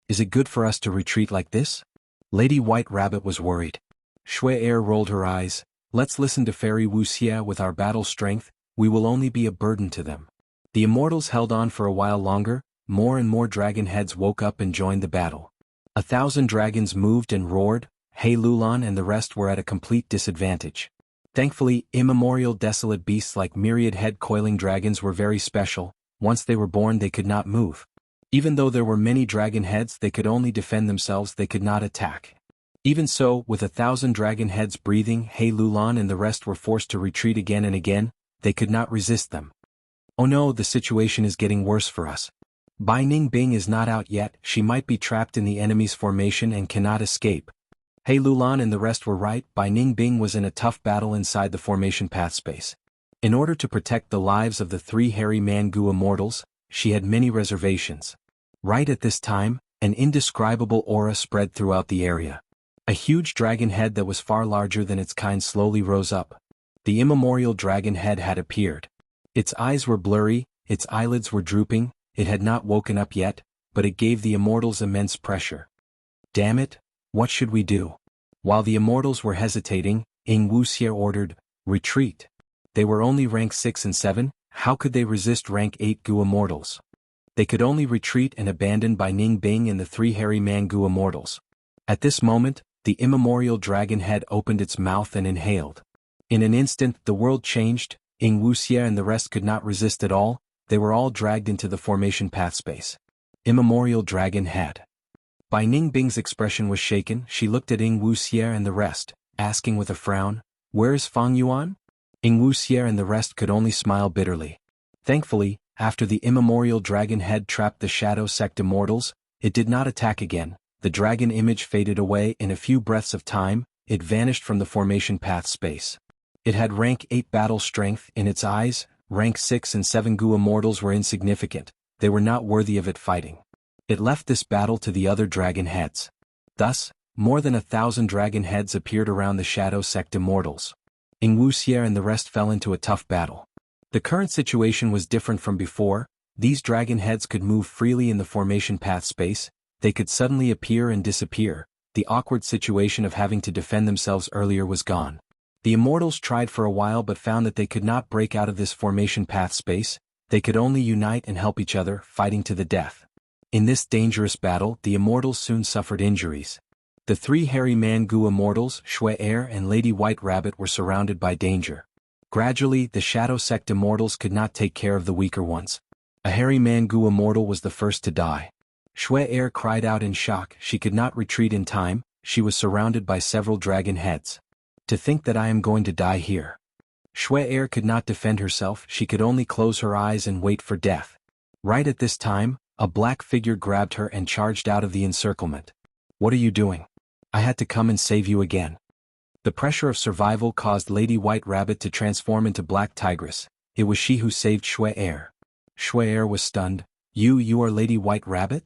Is it good for us to retreat like this? Lady White Rabbit was worried. Shui Air rolled her eyes, let's listen to Fairy Wuxia with our battle strength, we will only be a burden to them. The immortals held on for a while longer, more and more dragon heads woke up and joined the battle. 1,000 dragons moved and roared, He Lulan and the rest were at a complete disadvantage. Thankfully, immemorial desolate beasts like myriad head coiling dragons were very special, once they were born they could not move. Even though there were many dragon heads they could only defend themselves, they could not attack. Even so, with 1,000 dragon heads breathing, He Lulan and the rest were forced to retreat again and again, they could not resist them. Oh no, the situation is getting worse for us. Bai Ningbing is not out yet, she might be trapped in the enemy's formation and cannot escape. He Lulan and the rest were right, Bai Ningbing was in a tough battle inside the formation path space. In order to protect the lives of the 3 hairy Mangu immortals, she had many reservations. Right at this time, an indescribable aura spread throughout the area. A huge dragon head that was far larger than its kind slowly rose up. The immemorial dragon head had appeared. Its eyes were blurry, its eyelids were drooping, it had not woken up yet, but it gave the immortals immense pressure. Damn it, what should we do? While the immortals were hesitating, Wuxia ordered, retreat. They were only rank 6 and 7, how could they resist rank 8 Gu immortals? They could only retreat and abandon Bai Ningbing and the 3 hairy Mangu immortals. At this moment, the immemorial dragon head opened its mouth and inhaled. In an instant, the world changed, Wuxia and the rest could not resist at all, they were all dragged into the formation path space. Immemorial dragon head. Bai Ningbing's expression was shaken, she looked at Wuxia and the rest, asking with a frown, where is Fang Yuan? Wuxia and the rest could only smile bitterly. Thankfully, after the immemorial dragon head trapped the Shadow Sect immortals, it did not attack again, the dragon image faded away in a few breaths of time, it vanished from the formation path space. It had rank 8 battle strength, in its eyes, rank 6 and 7 Gu immortals were insignificant, they were not worthy of it fighting. It left this battle to the other dragon heads. Thus, more than 1,000 dragon heads appeared around the Shadow Sect immortals. Wuxia and the rest fell into a tough battle. The current situation was different from before, these dragon heads could move freely in the formation path space, they could suddenly appear and disappear, the awkward situation of having to defend themselves earlier was gone. The immortals tried for a while but found that they could not break out of this formation path space, they could only unite and help each other, fighting to the death. In this dangerous battle, the immortals soon suffered injuries. The 3 hairy Mangu immortals, Shui Air and Lady White Rabbit were surrounded by danger. Gradually, the Shadow Sect immortals could not take care of the weaker ones. A hairy Mangu immortal was the first to die. Shui Air cried out in shock, she could not retreat in time, she was surrounded by several dragon heads. To think that I am going to die here. Shui Air could not defend herself, she could only close her eyes and wait for death. Right at this time, a black figure grabbed her and charged out of the encirclement. What are you doing? I had to come and save you again. The pressure of survival caused Lady White Rabbit to transform into Black Tigress, it was she who saved Shui Air. Shui was stunned. You are Lady White Rabbit?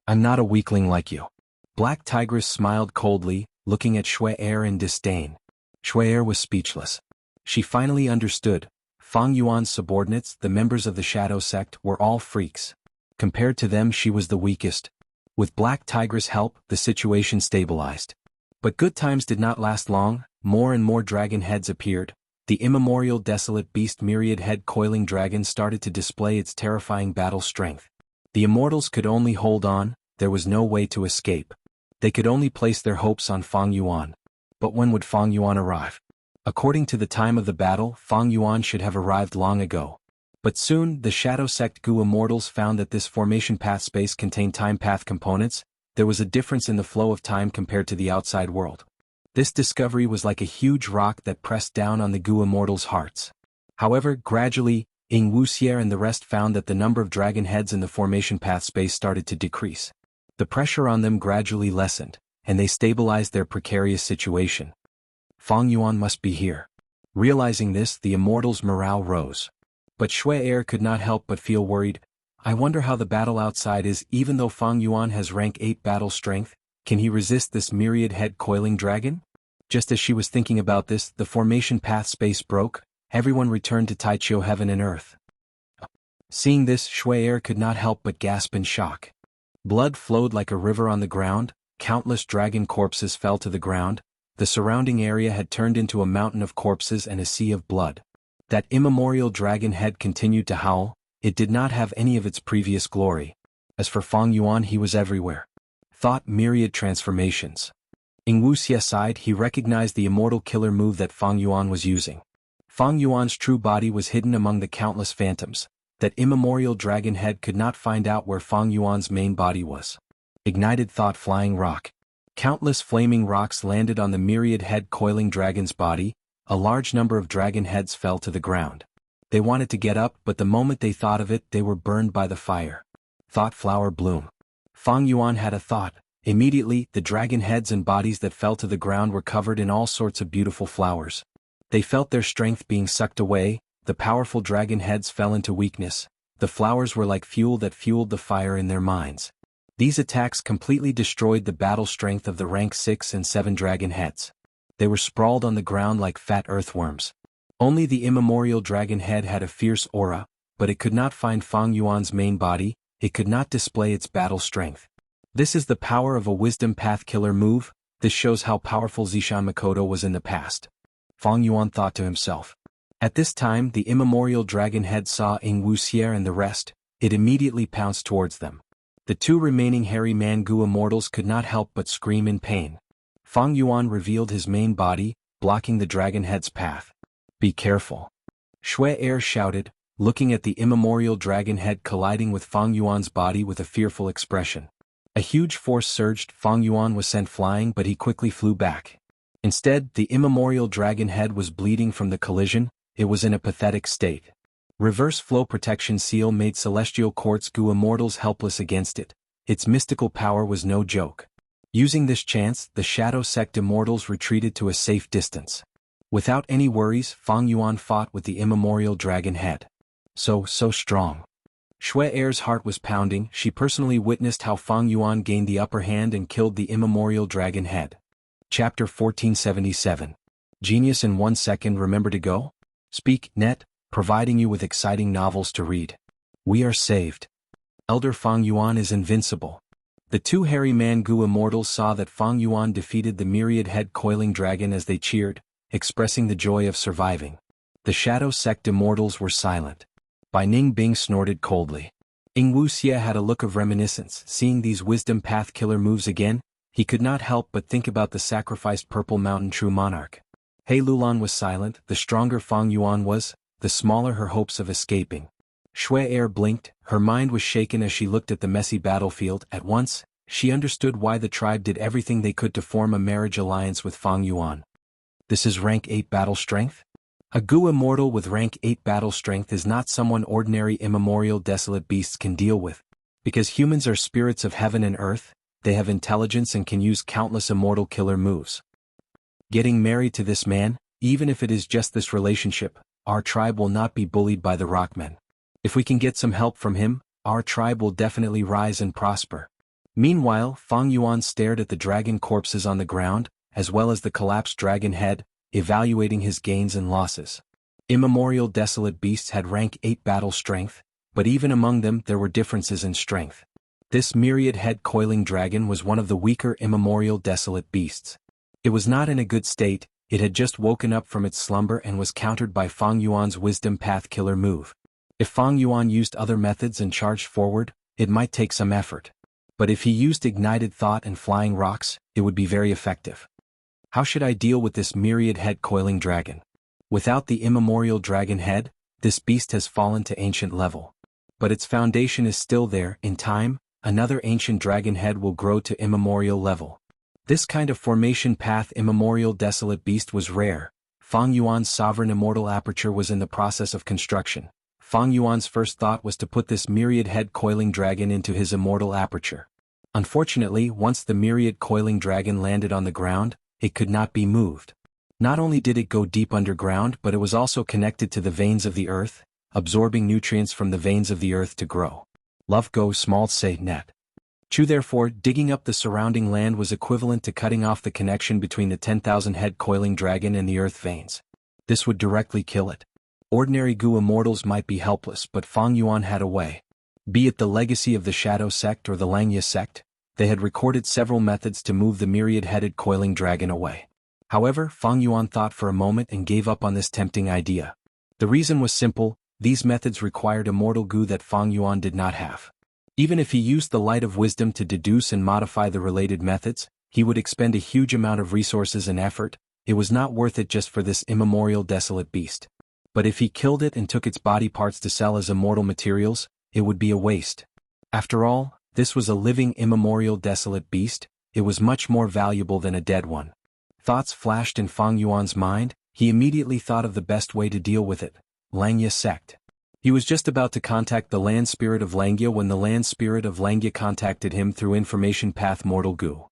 I'm not a weakling like you. Black Tigress smiled coldly, looking at Shui in disdain. Shui was speechless. She finally understood. Fang Yuan's subordinates, the members of the Shadow Sect, were all freaks. Compared to them, she was the weakest. With Black Tigress' help, the situation stabilized. But good times did not last long. More and more dragon heads appeared. The immemorial desolate beast myriad head coiling dragon started to display its terrifying battle strength. The immortals could only hold on, there was no way to escape. They could only place their hopes on Fang Yuan. But when would Fang Yuan arrive? According to the time of the battle, Fang Yuan should have arrived long ago. But soon, the Shadow Sect Gu immortals found that this formation path space contained time path components. There was a difference in the flow of time compared to the outside world. This discovery was like a huge rock that pressed down on the Gu immortals' hearts. However, gradually, Wuxia and the rest found that the number of dragon heads in the formation path space started to decrease. The pressure on them gradually lessened, and they stabilized their precarious situation. Fang Yuan must be here. Realizing this, the immortals' morale rose. But Shui could not help but feel worried. I wonder how the battle outside is. Even though Fang Yuan has rank 8 battle strength, can he resist this myriad head coiling dragon? Just as she was thinking about this, the formation path space broke. Everyone returned to Taichio heaven and earth. Seeing this, Shui could not help but gasp in shock. Blood flowed like a river on the ground, countless dragon corpses fell to the ground, the surrounding area had turned into a mountain of corpses and a sea of blood. That immemorial dragon head continued to howl, it did not have any of its previous glory. As for Fang Yuan, he was everywhere. Thought myriad transformations. Wuxia sighed, he recognized the immortal killer move that Fang Yuan was using. Fang Yuan's true body was hidden among the countless phantoms. That immemorial dragon head could not find out where Fang Yuan's main body was. Ignited thought flying rock. Countless flaming rocks landed on the myriad head coiling dragon's body. A large number of dragon heads fell to the ground. They wanted to get up, but the moment they thought of it, they were burned by the fire. Thought flower bloom. Fang Yuan had a thought. Immediately, the dragon heads and bodies that fell to the ground were covered in all sorts of beautiful flowers. They felt their strength being sucked away. The powerful dragon heads fell into weakness. The flowers were like fuel that fueled the fire in their minds. These attacks completely destroyed the battle strength of the rank 6 and 7 dragon heads. They were sprawled on the ground like fat earthworms. Only the immemorial dragon head had a fierce aura, but it could not find Fang Yuan's main body, it could not display its battle strength. This is the power of a wisdom path killer move. This shows how powerful Zishan Makoto was in the past. Fang Yuan thought to himself. At this time, the immemorial dragon head saw Wuxia and the rest. It immediately pounced towards them. The 2 remaining hairy Mangu immortals could not help but scream in pain. Fang Yuan revealed his main body, blocking the dragon head's path. Be careful. Shui shouted, looking at the immemorial dragon head colliding with Fang Yuan's body with a fearful expression. A huge force surged. Fang Yuan was sent flying, but he quickly flew back. Instead, the immemorial dragon head was bleeding from the collision. It was in a pathetic state. Reverse flow protection seal made celestial quartz Gu immortals helpless against it. Its mystical power was no joke. Using this chance, the Shadow Sect immortals retreated to a safe distance. Without any worries, Fang Yuan fought with the immemorial dragon head. So strong. Shui's heart was pounding. She personally witnessed how Fang Yuan gained the upper hand and killed the immemorial dragon head. Chapter 1477. Genius in 1 second. Remember to go? Speak, net, providing you with exciting novels to read. We are saved. Elder Fang Yuan is invincible. The 2 hairy Mangu immortals saw that Fang Yuan defeated the myriad head coiling dragon as they cheered, expressing the joy of surviving. The Shadow Sect immortals were silent. Bai Ning Bing snorted coldly. Wuxia had a look of reminiscence. Seeing these wisdom path killer moves again, he could not help but think about the sacrificed Purple Mountain true monarch. He Lulan was silent. The stronger Fang Yuan was, the smaller her hopes of escaping. Shui blinked, her mind was shaken as she looked at the messy battlefield. At once, she understood why the tribe did everything they could to form a marriage alliance with Fang Yuan. This is rank 8 battle strength? A Gu immortal with rank 8 battle strength is not someone ordinary immemorial desolate beasts can deal with. Because humans are spirits of heaven and earth, they have intelligence and can use countless immortal killer moves. Getting married to this man, even if it is just this relationship, our tribe will not be bullied by the Rockmen. If we can get some help from him, our tribe will definitely rise and prosper. Meanwhile, Fang Yuan stared at the dragon corpses on the ground, as well as the collapsed dragon head, evaluating his gains and losses. Immemorial desolate beasts had rank 8 battle strength, but even among them there were differences in strength. This myriad head coiling dragon was one of the weaker immemorial desolate beasts. It was not in a good state, it had just woken up from its slumber and was countered by Fang Yuan's wisdom path killer move. If Fang Yuan used other methods and charged forward, it might take some effort. But if he used ignited thought and flying rocks, it would be very effective. How should I deal with this myriad head coiling dragon? Without the immemorial dragon head, this beast has fallen to ancient level. But its foundation is still there. In time, another ancient dragon head will grow to immemorial level. This kind of formation path immemorial desolate beast was rare. Fang Yuan's sovereign immortal aperture was in the process of construction. Fang Yuan's first thought was to put this myriad head coiling dragon into his immortal aperture. Unfortunately, once the myriad coiling dragon landed on the ground, it could not be moved. Not only did it go deep underground, but it was also connected to the veins of the earth, absorbing nutrients from the veins of the earth to grow. Love go small say net. Chu therefore, digging up the surrounding land was equivalent to cutting off the connection between the 10,000 head coiling dragon and the earth veins. This would directly kill it. Ordinary Gu immortals might be helpless, but Fang Yuan had a way. Be it the legacy of the Shadow sect or the Langya sect, they had recorded several methods to move the myriad-headed coiling dragon away. However, Fang Yuan thought for a moment and gave up on this tempting idea. The reason was simple, these methods required immortal Gu that Fang Yuan did not have. Even if he used the light of wisdom to deduce and modify the related methods, he would expend a huge amount of resources and effort. It was not worth it just for this immemorial desolate beast. But if he killed it and took its body parts to sell as immortal materials, it would be a waste. After all, this was a living immemorial desolate beast, it was much more valuable than a dead one. Thoughts flashed in Fang Yuan's mind, he immediately thought of the best way to deal with it, Langya sect. He was just about to contact the land spirit of Langya when the land spirit of Langya contacted him through information path Mortal Gu.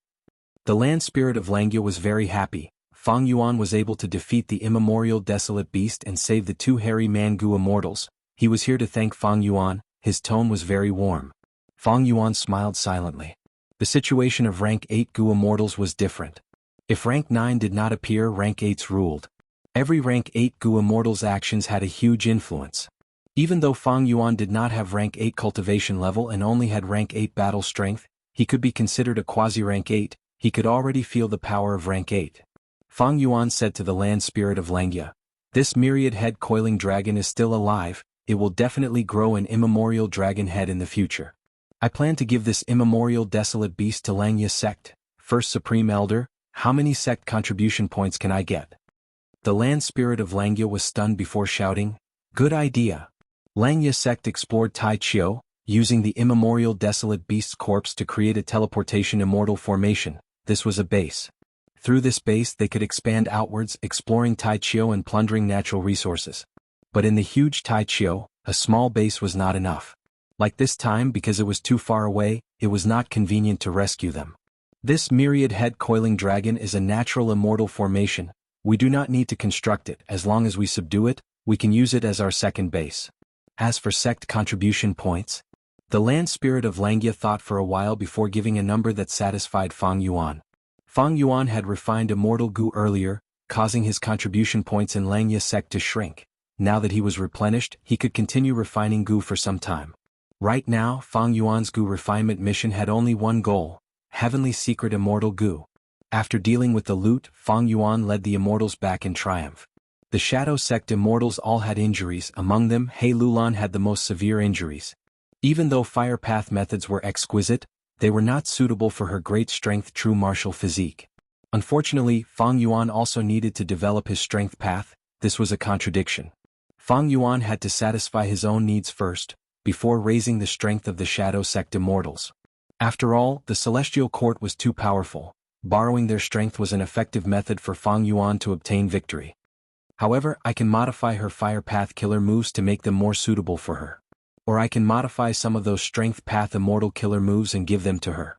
The land spirit of Langya was very happy. Fang Yuan was able to defeat the immemorial desolate beast and save the 2 hairy man Gu immortals. He was here to thank Fang Yuan, his tone was very warm. Fang Yuan smiled silently. The situation of rank 8 Gu immortals was different. If rank 9 did not appear, rank 8's ruled. Every rank 8 Gu immortal's actions had a huge influence. Even though Fang Yuan did not have rank 8 cultivation level and only had rank 8 battle strength, he could be considered a quasi-rank 8, he could already feel the power of rank 8. Fang Yuan said to the land spirit of Langya, "This myriad head coiling dragon is still alive, it will definitely grow an immemorial dragon head in the future. I plan to give this immemorial desolate beast to Langya sect. First Supreme Elder, how many sect contribution points can I get?" The land spirit of Langya was stunned before shouting, "Good idea." Langya sect explored Tai Chiu, using the immemorial desolate beast's corpse to create a teleportation immortal formation. This was a base. Through this base they could expand outwards, exploring Tai Chiu and plundering natural resources. But in the huge Tai Chiu, a small base was not enough. Like this time, because it was too far away, it was not convenient to rescue them. This myriad head coiling dragon is a natural immortal formation. We do not need to construct it. As long as we subdue it, we can use it as our second base. As for sect contribution points, the land spirit of Langya thought for a while before giving a number that satisfied Fang Yuan. Fang Yuan had refined immortal Gu earlier, causing his contribution points in Langya sect to shrink. Now that he was replenished, he could continue refining Gu for some time. Right now, Fang Yuan's Gu refinement mission had only one goal: Heavenly Secret Immortal Gu. After dealing with the loot, Fang Yuan led the immortals back in triumph. The Shadow sect immortals all had injuries, among them He Lulan had the most severe injuries. Even though fire path methods were exquisite, they were not suitable for her great strength true martial physique. Unfortunately, Fang Yuan also needed to develop his strength path. This was a contradiction. Fang Yuan had to satisfy his own needs first, before raising the strength of the Shadow sect immortals. After all, the Celestial Court was too powerful. Borrowing their strength was an effective method for Fang Yuan to obtain victory. However, I can modify her fire path killer moves to make them more suitable for her. Or I can modify some of those strength path immortal killer moves and give them to her.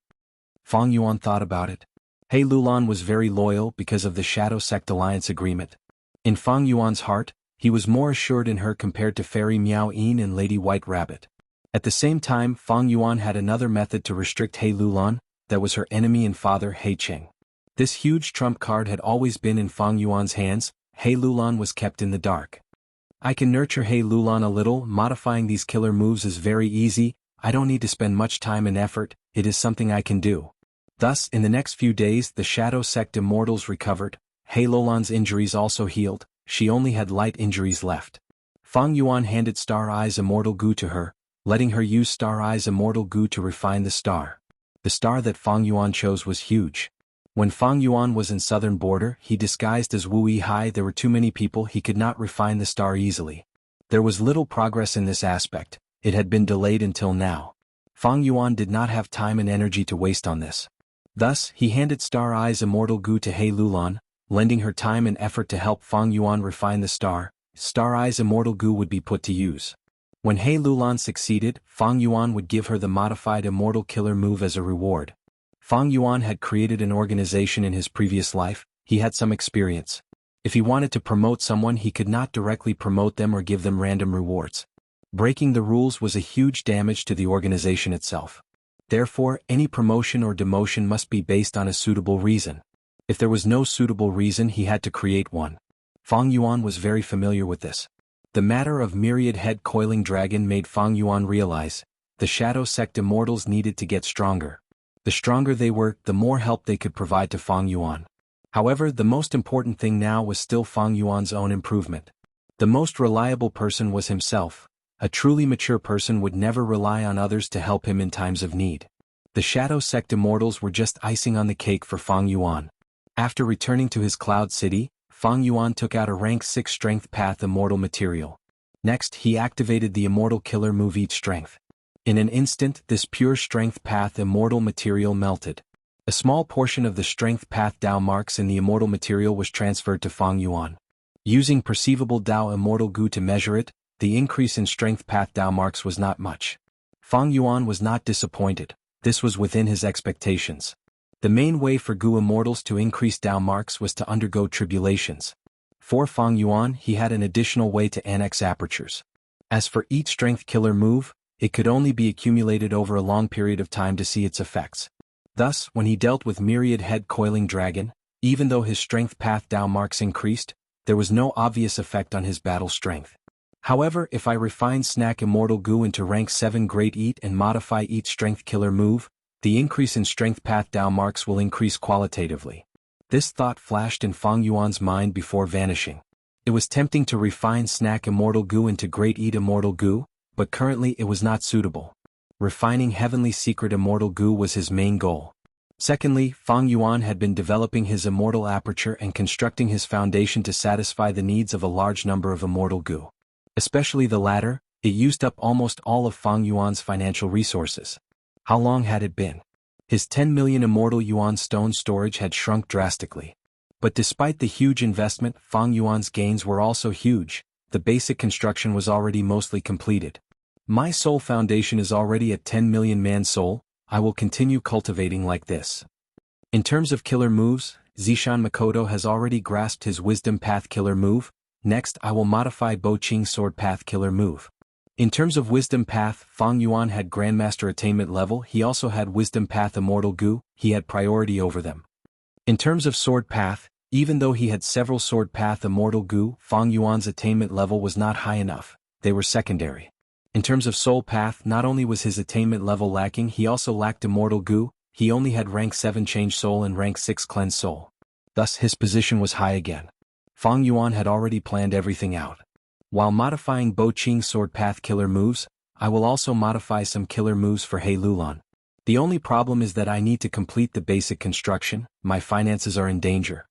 Fang Yuan thought about it. He Lulan was very loyal because of the Shadow sect alliance agreement. In Fang Yuan's heart, He was more assured in her compared to Fairy Miao Yin and Lady White Rabbit. At the same time, Fang Yuan had another method to restrict He Lulan, that was her enemy and father He Cheng. This huge trump card had always been in Fang Yuan's hands. He Lulan was kept in the dark. I can nurture He Lulan a little. Modifying these killer moves is very easy. I don't need to spend much time and effort, it is something I can do. Thus, in the next few days the Shadow Sect immortals recovered, He Lulan's injuries also healed, she only had light injuries left. Fang Yuan handed Star Eyes Immortal Goo to her, letting her use Star Eyes Immortal Goo to refine the star. The star that Fang Yuan chose was huge. When Fang Yuan was in southern border, he disguised as Wu Yihai. There were too many people, he could not refine the star easily. There was little progress in this aspect, it had been delayed until now. Fang Yuan did not have time and energy to waste on this. Thus, he handed Star Eyes Immortal Goo to He Lulan, lending her time and effort to help Fang Yuan refine the star. Star Eyes Immortal Goo would be put to use. When He Lulan succeeded, Fang Yuan would give her the modified Immortal Killer move as a reward. Fang Yuan had created an organization in his previous life, he had some experience. If he wanted to promote someone, he could not directly promote them or give them random rewards. Breaking the rules was a huge damage to the organization itself. Therefore, any promotion or demotion must be based on a suitable reason. If there was no suitable reason, he had to create one. Fang Yuan was very familiar with this. The matter of Myriad Head Coiling Dragon made Fang Yuan realize, the Shadow Sect immortals needed to get stronger. The stronger they were, the more help they could provide to Fang Yuan. However, the most important thing now was still Fang Yuan's own improvement. The most reliable person was himself. A truly mature person would never rely on others to help him in times of need. The Shadow Sect immortals were just icing on the cake for Fang Yuan. After returning to his Cloud City, Fang Yuan took out a rank 6 Strength Path Immortal material. Next, he activated the Immortal Killer move Eat Strength. In an instant, this pure Strength Path Immortal material melted. A small portion of the Strength Path Dao marks in the Immortal material was transferred to Fang Yuan. Using perceivable Dao Immortal Goo to measure it, the increase in Strength Path Dao marks was not much. Fang Yuan was not disappointed, this was within his expectations. The main way for Goo immortals to increase Dao marks was to undergo tribulations. For Fang Yuan, he had an additional way to annex apertures. As for each Strength Killer move, it could only be accumulated over a long period of time to see its effects. Thus, when he dealt with Myriad Head Coiling Dragon, even though his Strength Path Dao marks increased, there was no obvious effect on his battle strength. However, if I refine Snack Immortal Goo into rank 7 Great Eat and modify each Strength Killer move, the increase in Strength Path Dao marks will increase qualitatively. This thought flashed in Fang Yuan's mind before vanishing. It was tempting to refine Snack Immortal Goo into Great Eat Immortal Goo, but currently it was not suitable. Refining Heavenly Secret Immortal Goo was his main goal. Secondly, Fang Yuan had been developing his Immortal Aperture and constructing his foundation to satisfy the needs of a large number of Immortal Goo. Especially the latter, it used up almost all of Fang Yuan's financial resources. How long had it been? His 10 million Immortal Yuan stone storage had shrunk drastically. But despite the huge investment, Fang Yuan's gains were also huge. The basic construction was already mostly completed. My soul foundation is already at 10 million man soul, I will continue cultivating like this. In terms of killer moves, Zishan Makoto has already grasped his Wisdom Path Killer move, next I will modify Bo Qing Sword Path Killer move. In terms of Wisdom Path, Fang Yuan had Grandmaster Attainment level, he also had Wisdom Path Immortal Goo, he had priority over them. In terms of Sword Path, even though he had several Sword Path Immortal Goo, Fang Yuan's attainment level was not high enough, they were secondary. In terms of Soul Path, not only was his attainment level lacking, he also lacked Immortal Goo, he only had rank 7 Change Soul and rank 6 Cleanse Soul. Thus his position was high again. Fang Yuan had already planned everything out. While modifying Bo Qing Sword Path Killer moves, I will also modify some killer moves for He Lulan. The only problem is that I need to complete the basic construction, my finances are in danger.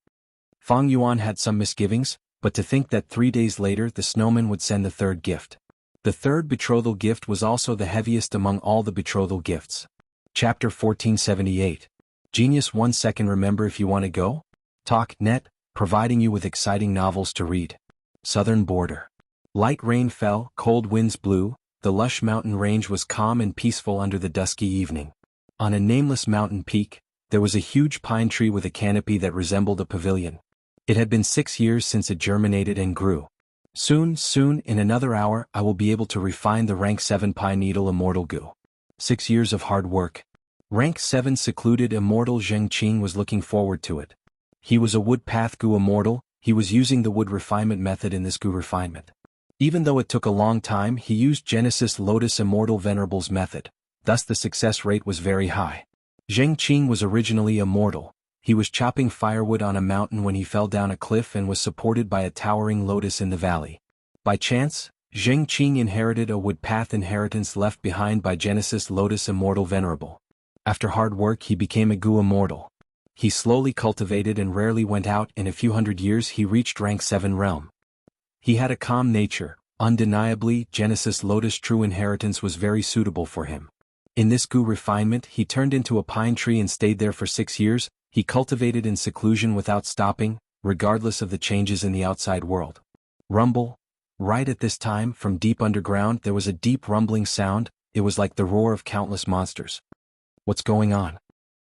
Fang Yuan had some misgivings, but to think that 3 days later the snowman would send the third gift. The third betrothal gift was also the heaviest among all the betrothal gifts. Chapter 1478. Genius 1 second. Remember, if you want to go? Talk net, providing you with exciting novels to read. Southern border. Light rain fell, cold winds blew, the lush mountain range was calm and peaceful under the dusky evening. On a nameless mountain peak, there was a huge pine tree with a canopy that resembled a pavilion. It had been 6 years since it germinated and grew. Soon, in another hour, I will be able to refine the rank 7 Pi Needle Immortal Goo. 6 years of hard work. Rank 7 Secluded Immortal Zheng Qing was looking forward to it. He was a Wood Path Goo Immortal, he was using the Wood Refinement method in this Goo refinement. Even though it took a long time, he used Genesis Lotus Immortal Venerable's method, thus the success rate was very high. Zheng Qing was originally immortal. He was chopping firewood on a mountain when he fell down a cliff and was supported by a towering lotus in the valley. By chance, Zheng Qing inherited a Wood Path inheritance left behind by Genesis Lotus Immortal Venerable. After hard work he became a Goo Immortal. He slowly cultivated and rarely went out. In a few hundred years he reached rank 7 realm. He had a calm nature. Undeniably, Genesis Lotus True Inheritance was very suitable for him. In this Goo refinement he turned into a pine tree and stayed there for 6 years. He cultivated in seclusion without stopping, regardless of the changes in the outside world. Rumble. Right at this time, from deep underground there was a deep rumbling sound. It was like the roar of countless monsters. What's going on?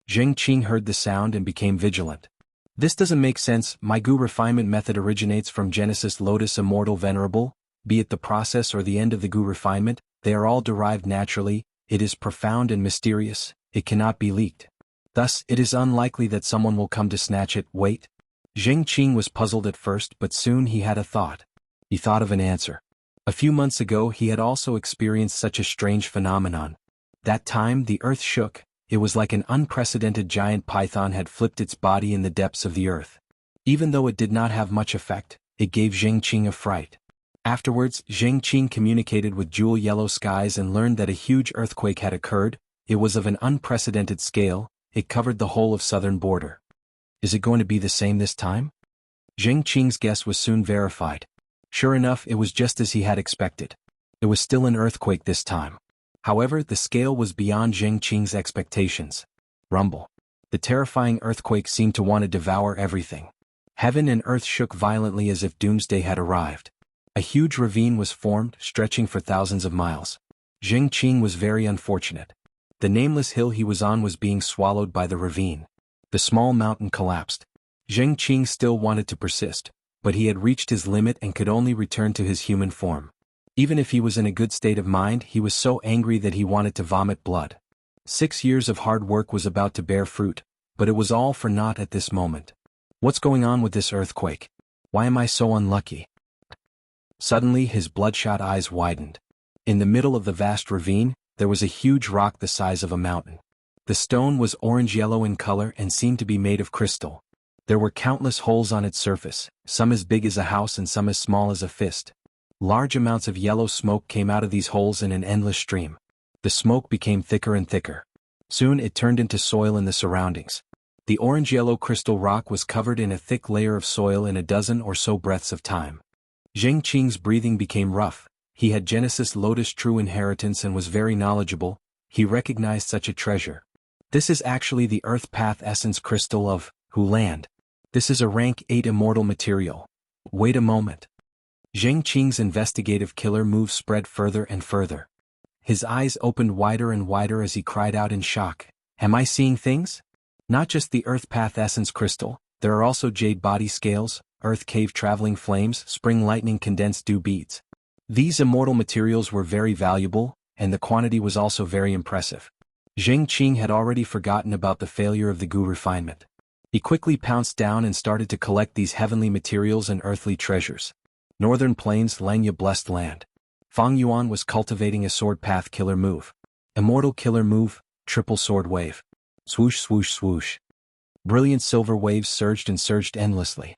Zheng Qing heard the sound and became vigilant. This doesn't make sense. My Goo refinement method originates from Genesis Lotus Immortal Venerable. Be it the process or the end of the Goo refinement, they are all derived naturally. It is profound and mysterious. It cannot be leaked. Thus, it is unlikely that someone will come to snatch it. Wait. Zheng Qing was puzzled at first, but soon he had a thought. He thought of an answer. A few months ago he had also experienced such a strange phenomenon. That time the earth shook. It was like an unprecedented giant python had flipped its body in the depths of the earth. Even though it did not have much effect, it gave Zheng Qing a fright. Afterwards, Zheng Qing communicated with jewel yellow skies and learned that a huge earthquake had occurred. It was of an unprecedented scale. It covered the whole of southern border. Is it going to be the same this time? Zheng Qing's guess was soon verified. Sure enough, it was just as he had expected. It was still an earthquake this time. However, the scale was beyond Zheng Qing's expectations. Rumble. The terrifying earthquake seemed to want to devour everything. Heaven and earth shook violently as if doomsday had arrived. A huge ravine was formed, stretching for thousands of miles. Zheng Qing was very unfortunate. The nameless hill he was on was being swallowed by the ravine. The small mountain collapsed. Zheng Qing still wanted to persist, but he had reached his limit and could only return to his human form. Even if he was in a good state of mind, he was so angry that he wanted to vomit blood. 6 years of hard work was about to bear fruit, but it was all for naught at this moment. What's going on with this earthquake? Why am I so unlucky? Suddenly his bloodshot eyes widened. In the middle of the vast ravine, there was a huge rock the size of a mountain. The stone was orange-yellow in color and seemed to be made of crystal. There were countless holes on its surface, some as big as a house and some as small as a fist. Large amounts of yellow smoke came out of these holes in an endless stream. The smoke became thicker and thicker. Soon it turned into soil in the surroundings. The orange-yellow crystal rock was covered in a thick layer of soil in a dozen or so breaths of time. Zheng Qing's breathing became rough. He had Genesis Lotus True Inheritance and was very knowledgeable. He recognized such a treasure. This is actually the Earth Path Essence Crystal of Huland. This is a rank 8 immortal material. Wait a moment. Zheng Qing's investigative killer move spread further and further. His eyes opened wider and wider as he cried out in shock. Am I seeing things? Not just the Earth Path Essence Crystal, there are also jade body scales, Earth Cave traveling flames, spring lightning condensed dew beads. These immortal materials were very valuable, and the quantity was also very impressive. Zheng Qing had already forgotten about the failure of the Goo refinement. He quickly pounced down and started to collect these heavenly materials and earthly treasures. Northern Plains, Lenya blessed land. Fang Yuan was cultivating a sword path killer move. Immortal killer move, triple sword wave. Swoosh swoosh swoosh. Brilliant silver waves surged and surged endlessly.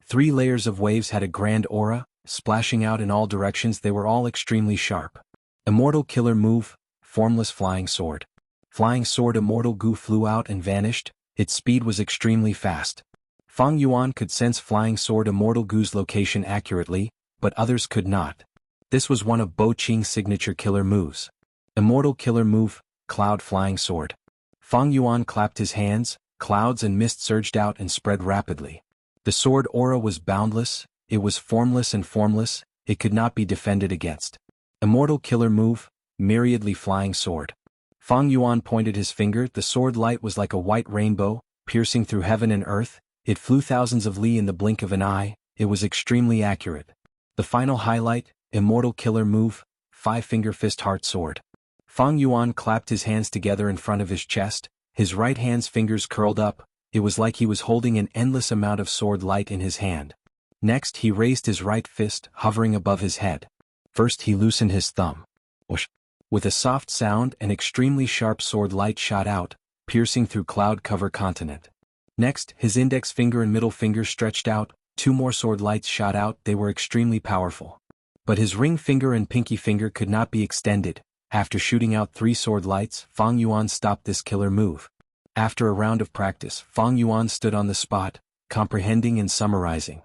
3 layers of waves had a grand aura, splashing out in all directions. They were all extremely sharp. Immortal killer move, formless flying sword. Flying sword immortal Goo flew out and vanished. Its speed was extremely fast. Fang Yuan could sense flying sword immortal Goo's location accurately, but others could not. This was one of Bo Qing's signature killer moves. Immortal killer move, cloud flying sword. Fang Yuan clapped his hands, clouds and mist surged out and spread rapidly. The sword aura was boundless, it was formless and formless, it could not be defended against. Immortal killer move, myriadly flying sword. Fang Yuan pointed his finger. The sword light was like a white rainbow, piercing through heaven and earth. It flew thousands of li in the blink of an eye. It was extremely accurate. The final highlight, Immortal Killer Move, 5-Finger Fist Heart Sword. Fang Yuan clapped his hands together in front of his chest, his right hand's fingers curled up. It was like he was holding an endless amount of sword light in his hand. Next he raised his right fist, hovering above his head. First he loosened his thumb. Whoosh! With a soft sound, an extremely sharp sword light shot out, piercing through cloud cover continent. Next, his index finger and middle finger stretched out, 2 more sword lights shot out. They were extremely powerful. But his ring finger and pinky finger could not be extended. After shooting out 3 sword lights, Fang Yuan stopped this killer move. After a round of practice, Fang Yuan stood on the spot, comprehending and summarizing.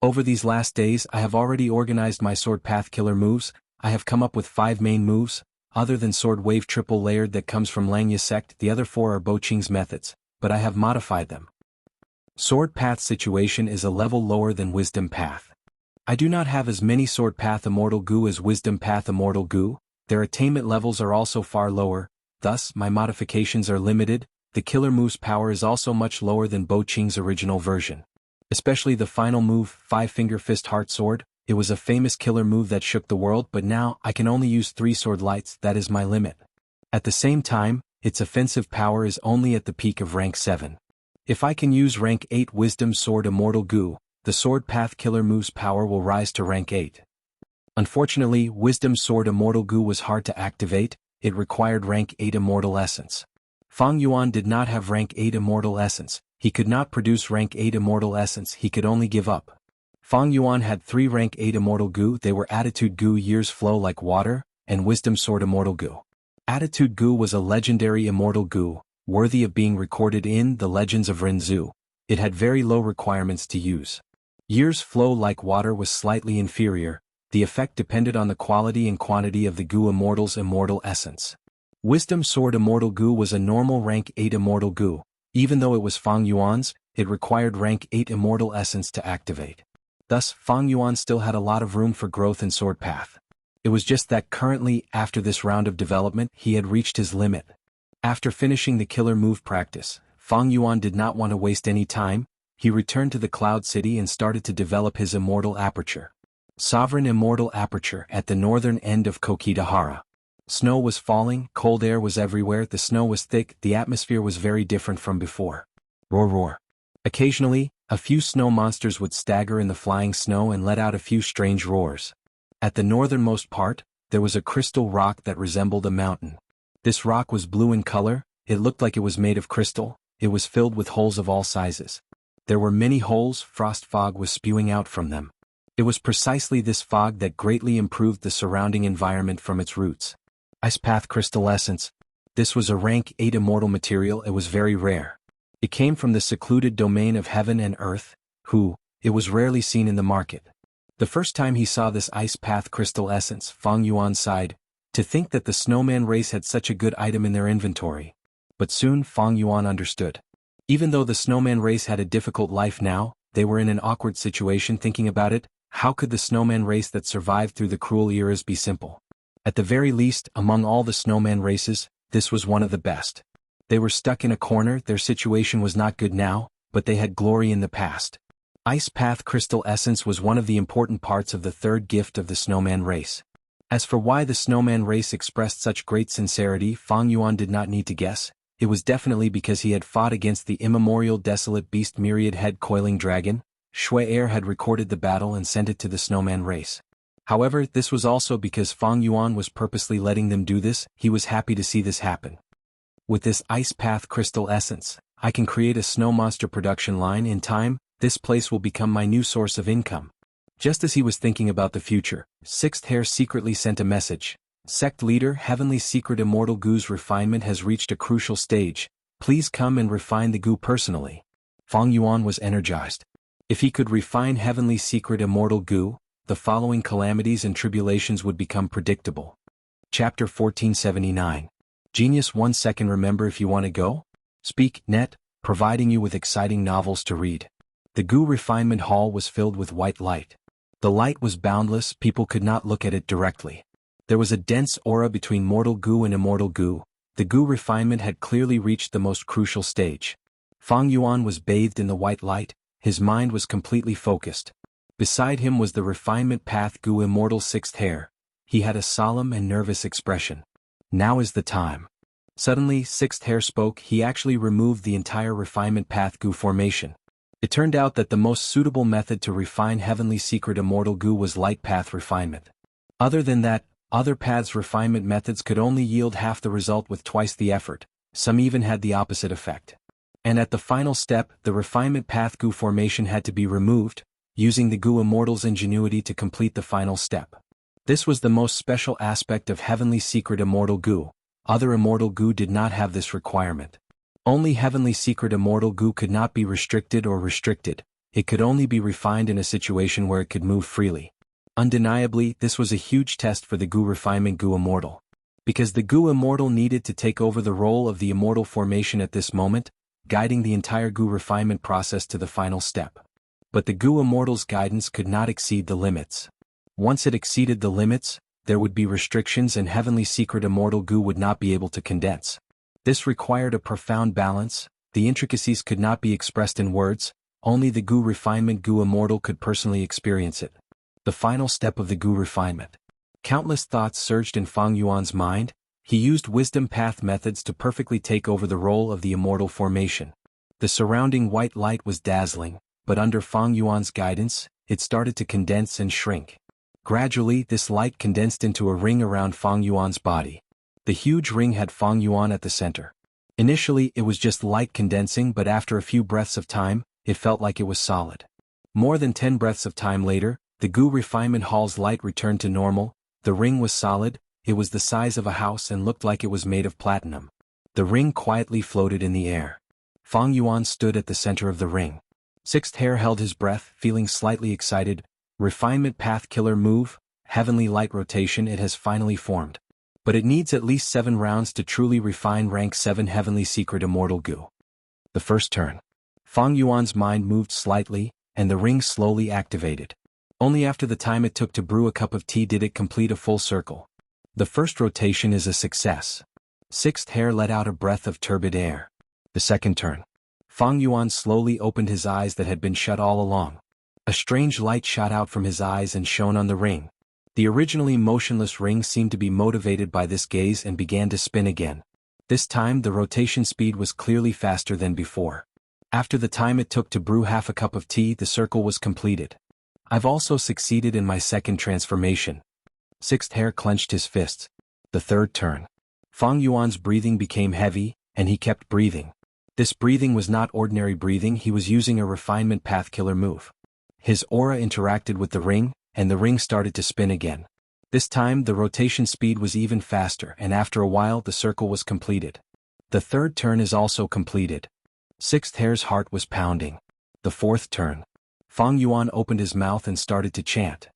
Over these last days I have already organized my sword path killer moves. I have come up with 5 main moves, other than sword wave triple layered that comes from Langya sect. The other 4 are Bo Qing's methods, but I have modified them. Sword path situation is a level lower than wisdom path. I do not have as many sword path immortal goo as wisdom path immortal goo. Their attainment levels are also far lower, thus my modifications are limited. The killer move's power is also much lower than Bo Qing's original version. Especially the final move, 5-Finger Fist Heart Sword. It was a famous killer move that shook the world, but now I can only use 3 sword lights. That is my limit. At the same time, its offensive power is only at the peak of rank 7. If I can use rank 8 Wisdom Sword Immortal Goo, the sword path killer move's power will rise to rank 8. Unfortunately, Wisdom Sword Immortal Goo was hard to activate. It required rank 8 Immortal Essence. Fang Yuan did not have rank 8 Immortal Essence. He could not produce rank 8 Immortal Essence. He could only give up. Fang Yuan had 3 rank 8 Immortal Goo. They were Attitude Goo, Years Flow Like Water, and Wisdom Sword Immortal Goo. Attitude Goo was a legendary Immortal Goo, worthy of being recorded in the Legends of Rinzhu. It had very low requirements to use. Years Flow Like Water was slightly inferior. The effect depended on the quality and quantity of the Goo Immortal's Immortal Essence. Wisdom Sword Immortal Goo was a normal rank 8 Immortal Goo. Even though it was Fang Yuan's, it required rank 8 Immortal Essence to activate. Thus, Fang Yuan still had a lot of room for growth in sword path. It was just that currently, after this round of development, he had reached his limit. After finishing the killer move practice, Fang Yuan did not want to waste any time. He returned to the Cloud City and started to develop his Immortal Aperture. Sovereign Immortal Aperture at the northern end of Kokidahara. Snow was falling, cold air was everywhere, the snow was thick, the atmosphere was very different from before. Roar roar. Occasionally, a few snow monsters would stagger in the flying snow and let out a few strange roars. At the northernmost part, there was a crystal rock that resembled a mountain. This rock was blue in color, it looked like it was made of crystal, it was filled with holes of all sizes. There were many holes, frost fog was spewing out from them. It was precisely this fog that greatly improved the surrounding environment from its roots. Ice Path Crystal Essence. This was a rank 8 immortal material. It was very rare. It came from the secluded domain of heaven and earth, it was rarely seen in the market. The first time he saw this Ice Path Crystal Essence, Fang Yuan sighed. To think that the snowman race had such a good item in their inventory. But soon Fang Yuan understood. Even though the snowman race had a difficult life now, they were in an awkward situation thinking about it. How could the snowman race that survived through the cruel eras be simple? At the very least, among all the snowman races, this was one of the best. They were stuck in a corner, their situation was not good now, but they had glory in the past. Ice Path Crystal Essence was one of the important parts of the third gift of the snowman race. As for why the snowman race expressed such great sincerity, Fang Yuan did not need to guess. It was definitely because he had fought against the immemorial desolate beast myriad head coiling dragon. Shui Air had recorded the battle and sent it to the snowman race. However, this was also because Fang Yuan was purposely letting them do this. He was happy to see this happen. With this Ice Path Crystal Essence, I can create a snow monster production line in time. This place will become my new source of income. Just as he was thinking about the future, Sixth Hair secretly sent a message. Sect Leader, Heavenly Secret Immortal Goo's refinement has reached a crucial stage. Please come and refine the goo personally. Fang Yuan was energized. If he could refine Heavenly Secret Immortal Goo, the following calamities and tribulations would become predictable. Chapter 1479. Genius 1 second. Remember, if you want to go? Speak, net, providing you with exciting novels to read. The Goo Refinement Hall was filled with white light. The light was boundless, people could not look at it directly. There was a dense aura between Mortal Goo and Immortal Goo. The Goo refinement had clearly reached the most crucial stage. Fang Yuan was bathed in the white light, his mind was completely focused. Beside him was the refinement path Gu immortal sixth hair. He had a solemn and nervous expression. Now is the time. Suddenly, sixth hair spoke. He actually removed the entire refinement path Gu formation. It turned out that the most suitable method to refine heavenly secret immortal Gu was light path refinement. Other than that, other paths refinement methods could only yield half the result with twice the effort. Some even had the opposite effect. And at the final step, the refinement path Gu formation had to be removed, using the Gu immortal's ingenuity to complete the final step. This was the most special aspect of heavenly secret immortal Gu. Other immortal Gu did not have this requirement. Only heavenly secret immortal Gu could not be restricted or restricted. It could only be refined in a situation where it could move freely. Undeniably, this was a huge test for the Gu refinement Gu immortal. Because the Gu immortal needed to take over the role of the immortal formation at this moment, guiding the entire Gu refinement process to the final step. But the Gu immortal's guidance could not exceed the limits. Once it exceeded the limits, there would be restrictions and heavenly secret immortal Gu would not be able to condense. This required a profound balance. The intricacies could not be expressed in words, only the Gu refinement Gu immortal could personally experience it. The final step of the Gu refinement. Countless thoughts surged in Fang Yuan's mind. He used wisdom path methods to perfectly take over the role of the immortal formation. The surrounding white light was dazzling, but under Fang Yuan's guidance, it started to condense and shrink. Gradually, this light condensed into a ring around Fang Yuan's body. The huge ring had Fang Yuan at the center. Initially, it was just light condensing, but after a few breaths of time, it felt like it was solid. More than 10 breaths of time later, the Gu refinement hall's light returned to normal. The ring was solid, it was the size of a house and looked like it was made of platinum. The ring quietly floated in the air. Fang Yuan stood at the center of the ring. Sixth hair held his breath, feeling slightly excited. Refinement path killer move, heavenly light rotation. It has finally formed. But it needs at least 7 rounds to truly refine rank 7 heavenly secret immortal Gu. The first turn. Fang Yuan's mind moved slightly, and the ring slowly activated. Only after the time it took to brew a cup of tea did it complete a full circle. The first rotation is a success. Sixth hair let out a breath of turbid air. The second turn. Fang Yuan slowly opened his eyes that had been shut all along. A strange light shot out from his eyes and shone on the ring. The originally motionless ring seemed to be motivated by this gaze and began to spin again. This time the rotation speed was clearly faster than before. After the time it took to brew half a cup of tea, the circle was completed. I've also succeeded in my second transformation. Sixth hair clenched his fists. The third turn. Fang Yuan's breathing became heavy, and he kept breathing. This breathing was not ordinary breathing. He was using a refinement path killer move. His aura interacted with the ring, and the ring started to spin again. This time the rotation speed was even faster, and after a while the circle was completed. The third turn is also completed. Sixth hair's heart was pounding. The fourth turn. Fang Yuan opened his mouth and started to chant.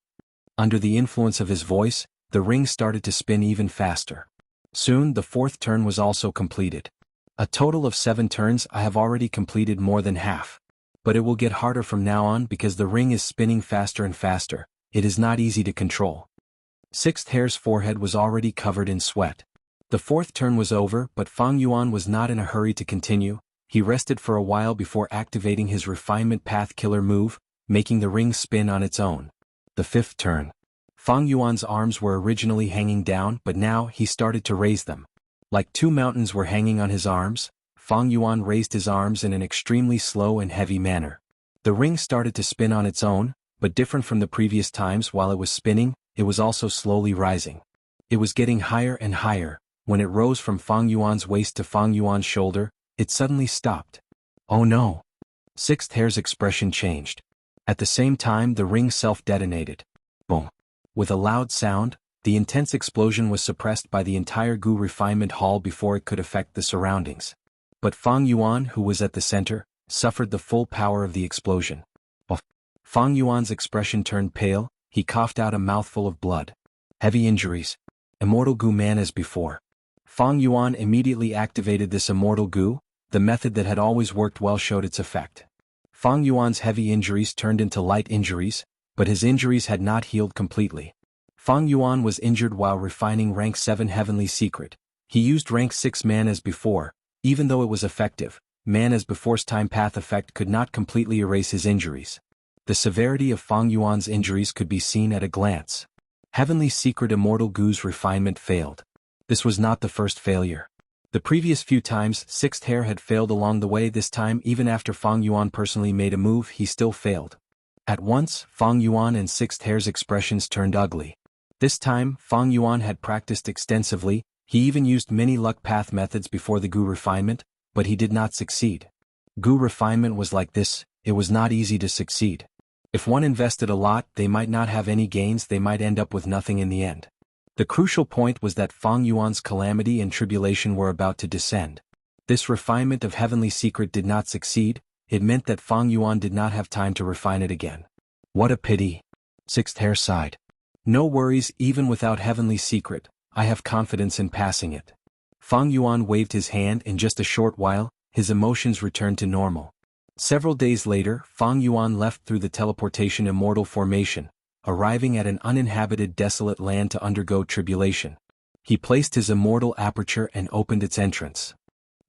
Under the influence of his voice, the ring started to spin even faster. Soon the fourth turn was also completed. A total of 7 turns. I have already completed more than half. But it will get harder from now on because the ring is spinning faster and faster. It is not easy to control. Sixth hair's forehead was already covered in sweat. The fourth turn was over, but Fang Yuan was not in a hurry to continue. He rested for a while before activating his refinement path killer move, making the ring spin on its own. The fifth turn. Fang Yuan's arms were originally hanging down, but now he started to raise them. Like 2 mountains were hanging on his arms, Fang Yuan raised his arms in an extremely slow and heavy manner. The ring started to spin on its own, but different from the previous times. While it was spinning, it was also slowly rising. It was getting higher and higher. When it rose from Fang Yuan's waist to Fang Yuan's shoulder, it suddenly stopped. Oh no! Sixth hair's expression changed. At the same time the ring self-detonated. Boom! With a loud sound, the intense explosion was suppressed by the entire Gu refinement hall before it could affect the surroundings. But Fang Yuan, who was at the center, suffered the full power of the explosion. Fang Yuan's expression turned pale. He coughed out a mouthful of blood. Heavy injuries. Immortal Gu man as before. Fang Yuan immediately activated this immortal Gu. The method that had always worked well showed its effect. Fang Yuan's heavy injuries turned into light injuries, but his injuries had not healed completely. Fang Yuan was injured while refining rank 7 heavenly secret. He used rank 6 man as before. Even though it was effective, man as before's time path effect could not completely erase his injuries. The severity of Fang Yuan's injuries could be seen at a glance. Heavenly Secret Immortal Gu's refinement failed. This was not the first failure. The previous few times, Sixth Hair had failed along the way. This time, even after Fang Yuan personally made a move, he still failed. At once, Fang Yuan and Sixth Hair's expressions turned ugly. This time, Fang Yuan had practiced extensively. He even used many luck path methods before the Gu refinement, but he did not succeed. Gu refinement was like this: it was not easy to succeed. If one invested a lot, they might not have any gains, they might end up with nothing in the end. The crucial point was that Fang Yuan's calamity and tribulation were about to descend. This refinement of Heavenly Secret did not succeed. It meant that Fang Yuan did not have time to refine it again. What a pity. Sixth Hair sighed. No worries, even without Heavenly Secret, I have confidence in passing it. Fang Yuan waved his hand. In just a short while, his emotions returned to normal. Several days later, Fang Yuan left through the teleportation immortal formation, arriving at an uninhabited desolate land to undergo tribulation. He placed his immortal aperture and opened its entrance.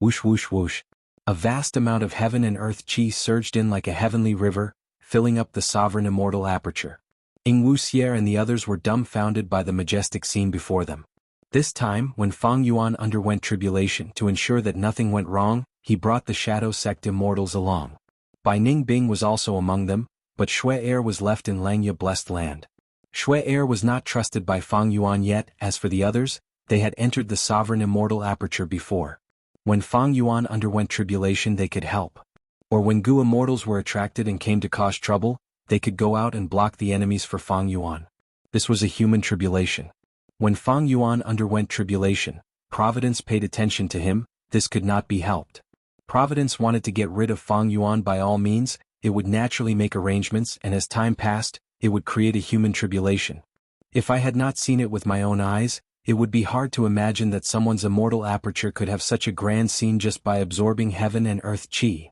Whoosh whoosh whoosh. A vast amount of heaven and earth chi surged in like a heavenly river, filling up the sovereign immortal aperture. Wuxia and the others were dumbfounded by the majestic scene before them. This time, when Fang Yuan underwent tribulation to ensure that nothing went wrong, he brought the Shadow Sect immortals along. Bai Ningbing was also among them, but Shui Air was left in Langya blessed land. Shui Air was not trusted by Fang Yuan yet. As for the others, they had entered the sovereign immortal aperture before. When Fang Yuan underwent tribulation, they could help. Or when Gu immortals were attracted and came to cause trouble, they could go out and block the enemies for Fang Yuan. This was a human tribulation. When Fang Yuan underwent tribulation, Providence paid attention to him. This could not be helped. Providence wanted to get rid of Fang Yuan by all means. It would naturally make arrangements, and as time passed, it would create a human tribulation. If I had not seen it with my own eyes, it would be hard to imagine that someone's immortal aperture could have such a grand scene just by absorbing heaven and earth chi.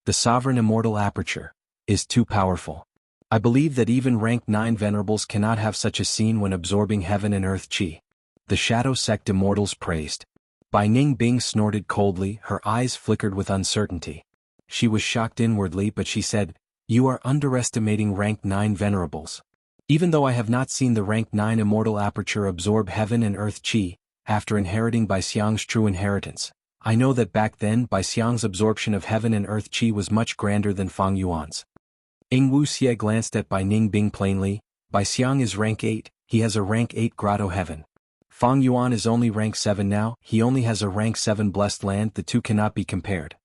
The sovereign immortal aperture is too powerful. I believe that even rank 9 venerables cannot have such a scene when absorbing heaven and earth chi. The Shadow Sect immortals praised. Bai Ningbing snorted coldly, her eyes flickered with uncertainty. She was shocked inwardly, but she said, "You are underestimating rank 9 venerables. Even though I have not seen the rank 9 immortal aperture absorb heaven and earth chi, after inheriting Bai Xiang's true inheritance, I know that back then Bai Xiang's absorption of heaven and earth chi was much grander than Fang Yuan's." Wuxia glanced at Bai Ningbing plainly. Bai Xiang is rank 8, he has a rank 8 grotto heaven. Fang Yuan is only rank 7 now, he only has a rank 7 blessed land. The two cannot be compared.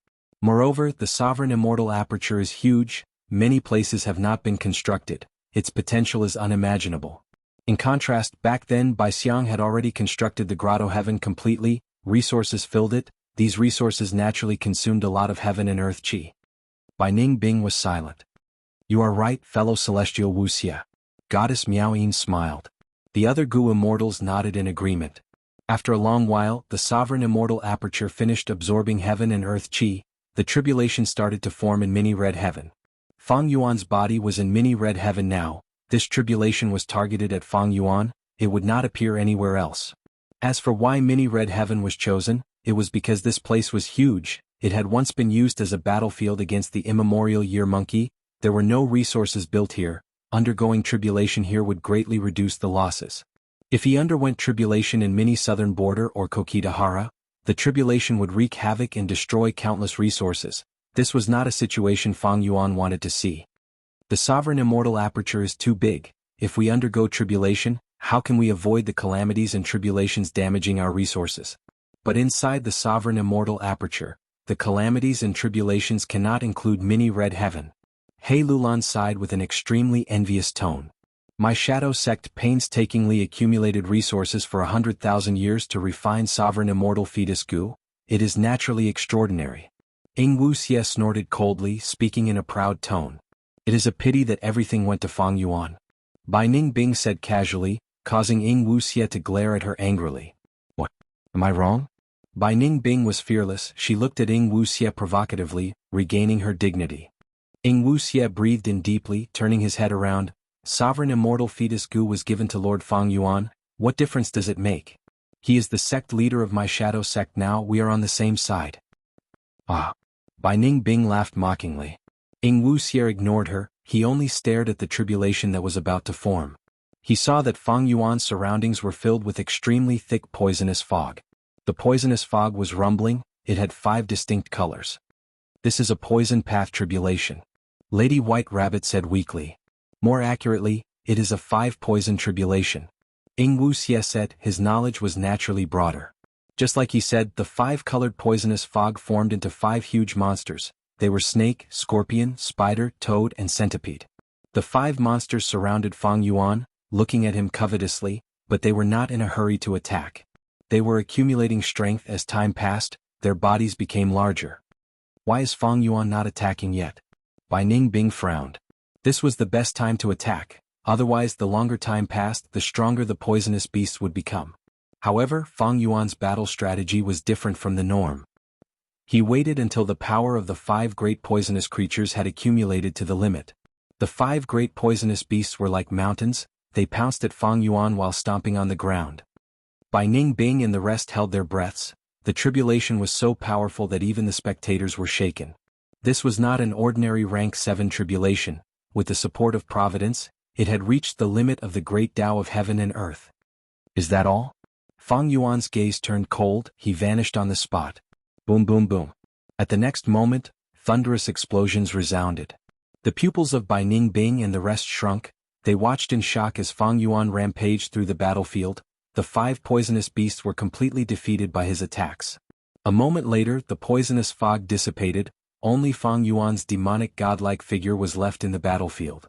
Moreover, the sovereign immortal aperture is huge, many places have not been constructed, its potential is unimaginable. In contrast, back then Bai Xiang had already constructed the grotto heaven completely, resources filled it, these resources naturally consumed a lot of heaven and earth chi. Bai Ningbing was silent. "You are right, fellow celestial Wuxia." Goddess Miaoyin smiled. The other Gu immortals nodded in agreement. After a long while, the sovereign immortal aperture finished absorbing heaven and earth chi. The tribulation started to form in mini red heaven. Fang Yuan's body was in mini red heaven now. This tribulation was targeted at Fang Yuan, it would not appear anywhere else. As for why mini red heaven was chosen, it was because this place was huge. It had once been used as a battlefield against the immemorial year monkey. There were no resources built here. Undergoing tribulation here would greatly reduce the losses. If he underwent tribulation in mini southern border or Kokitahara, the tribulation would wreak havoc and destroy countless resources. This was not a situation Fang Yuan wanted to see. The sovereign immortal aperture is too big. If we undergo tribulation, how can we avoid the calamities and tribulations damaging our resources? But inside the sovereign immortal aperture, the calamities and tribulations cannot include mini red heaven. He Lulan sighed with an extremely envious tone. My Shadow Sect painstakingly accumulated resources for 100,000 years to refine sovereign immortal fetus Gu. It is naturally extraordinary. Wuxia snorted coldly, speaking in a proud tone. It is a pity that everything went to Fang Yuan. Bai Ningbing said casually, causing Wuxia to glare at her angrily. What? Am I wrong? Bai Ningbing was fearless. She looked at Wuxia provocatively, regaining her dignity. Wuxia breathed in deeply, turning his head around. Sovereign immortal fetus Gu was given to Lord Fang Yuan. What difference does it make? He is the sect leader of my Shadow Sect now. We are on the same side. Ah. Bai Ningbing laughed mockingly. Wuxia ignored her. he only stared at the tribulation that was about to form. He saw that Fang Yuan's surroundings were filled with extremely thick poisonous fog. The poisonous fog was rumbling, it had 5 distinct colors. This is a poison path tribulation. Lady White Rabbit said weakly. More accurately, it is a 5-poison tribulation. Wuxia said his knowledge was naturally broader. Just like he said, the 5-colored poisonous fog formed into 5 huge monsters. They were snake, scorpion, spider, toad, and centipede. The 5 monsters surrounded Fang Yuan, looking at him covetously, but they were not in a hurry to attack. They were accumulating strength as time passed, their bodies became larger. Why is Fang Yuan not attacking yet? Bai Ningbing frowned. This was the best time to attack, otherwise the longer time passed the stronger the poisonous beasts would become. However, Fang Yuan's battle strategy was different from the norm. He waited until the power of the 5 great poisonous creatures had accumulated to the limit. The 5 great poisonous beasts were like mountains, they pounced at Fang Yuan while stomping on the ground. Bai Ningbing and the rest held their breaths. The tribulation was so powerful that even the spectators were shaken. This was not an ordinary rank 7 tribulation. With the support of Providence, it had reached the limit of the great Tao of heaven and earth. Is that all? Fang Yuan's gaze turned cold, he vanished on the spot. Boom boom boom. At the next moment, thunderous explosions resounded. The pupils of Bai Ningbing and the rest shrunk. They watched in shock as Fang Yuan rampaged through the battlefield. The 5 poisonous beasts were completely defeated by his attacks. A moment later, the poisonous fog dissipated, only Fang Yuan's demonic godlike figure was left in the battlefield.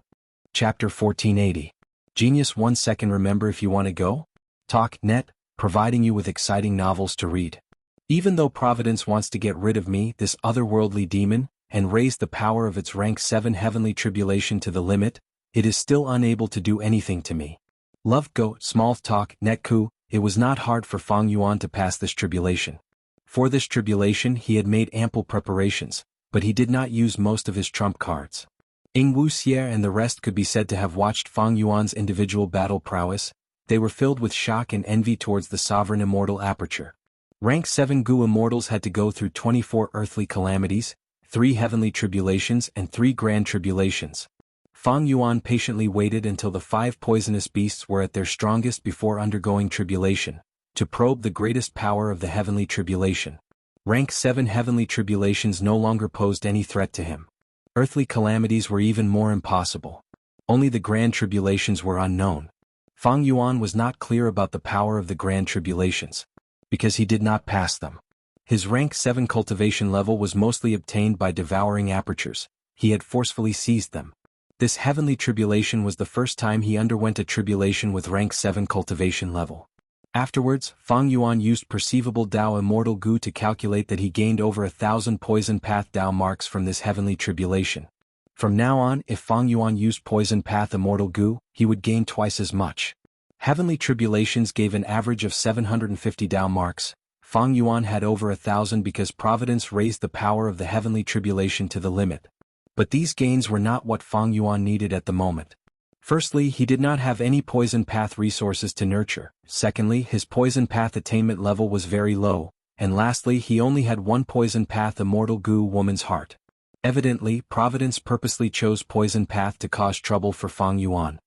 Chapter 1480. Genius 1 second. Remember, if you want to go? Talk net, providing you with exciting novels to read. Even though Providence wants to get rid of me, this otherworldly demon, and raise the power of its rank 7 heavenly tribulation to the limit, it is still unable to do anything to me. Love go, small talk, netku. It was not hard for Fang Yuan to pass this tribulation. For this tribulation he had made ample preparations, but he did not use most of his trump cards. Wuxia and the rest could be said to have watched Fang Yuan's individual battle prowess. They were filled with shock and envy towards the sovereign immortal aperture. Rank 7 Gu immortals had to go through 24 earthly calamities, 3 heavenly tribulations and 3 grand tribulations. Fang Yuan patiently waited until the 5 poisonous beasts were at their strongest before undergoing tribulation, to probe the greatest power of the heavenly tribulation. Rank 7 heavenly tribulations no longer posed any threat to him. Earthly calamities were even more impossible. Only the grand tribulations were unknown. Fang Yuan was not clear about the power of the grand tribulations, because he did not pass them. His rank 7 cultivation level was mostly obtained by devouring apertures. He had forcefully seized them. This heavenly tribulation was the first time he underwent a tribulation with rank 7 cultivation level. Afterwards, Fang Yuan used perceivable Dao immortal Gu to calculate that he gained over 1,000 poison path Dao marks from this heavenly tribulation. From now on, if Fang Yuan used poison path immortal Gu, he would gain twice as much. Heavenly tribulations gave an average of 750 Dao marks. Fang Yuan had over 1,000 because Providence raised the power of the heavenly tribulation to the limit. But these gains were not what Fang Yuan needed at the moment. Firstly, he did not have any poison path resources to nurture. Secondly, his poison path attainment level was very low. And lastly, he only had 1 poison path immortal Gu woman's heart. Evidently, Providence purposely chose poison path to cause trouble for Fang Yuan.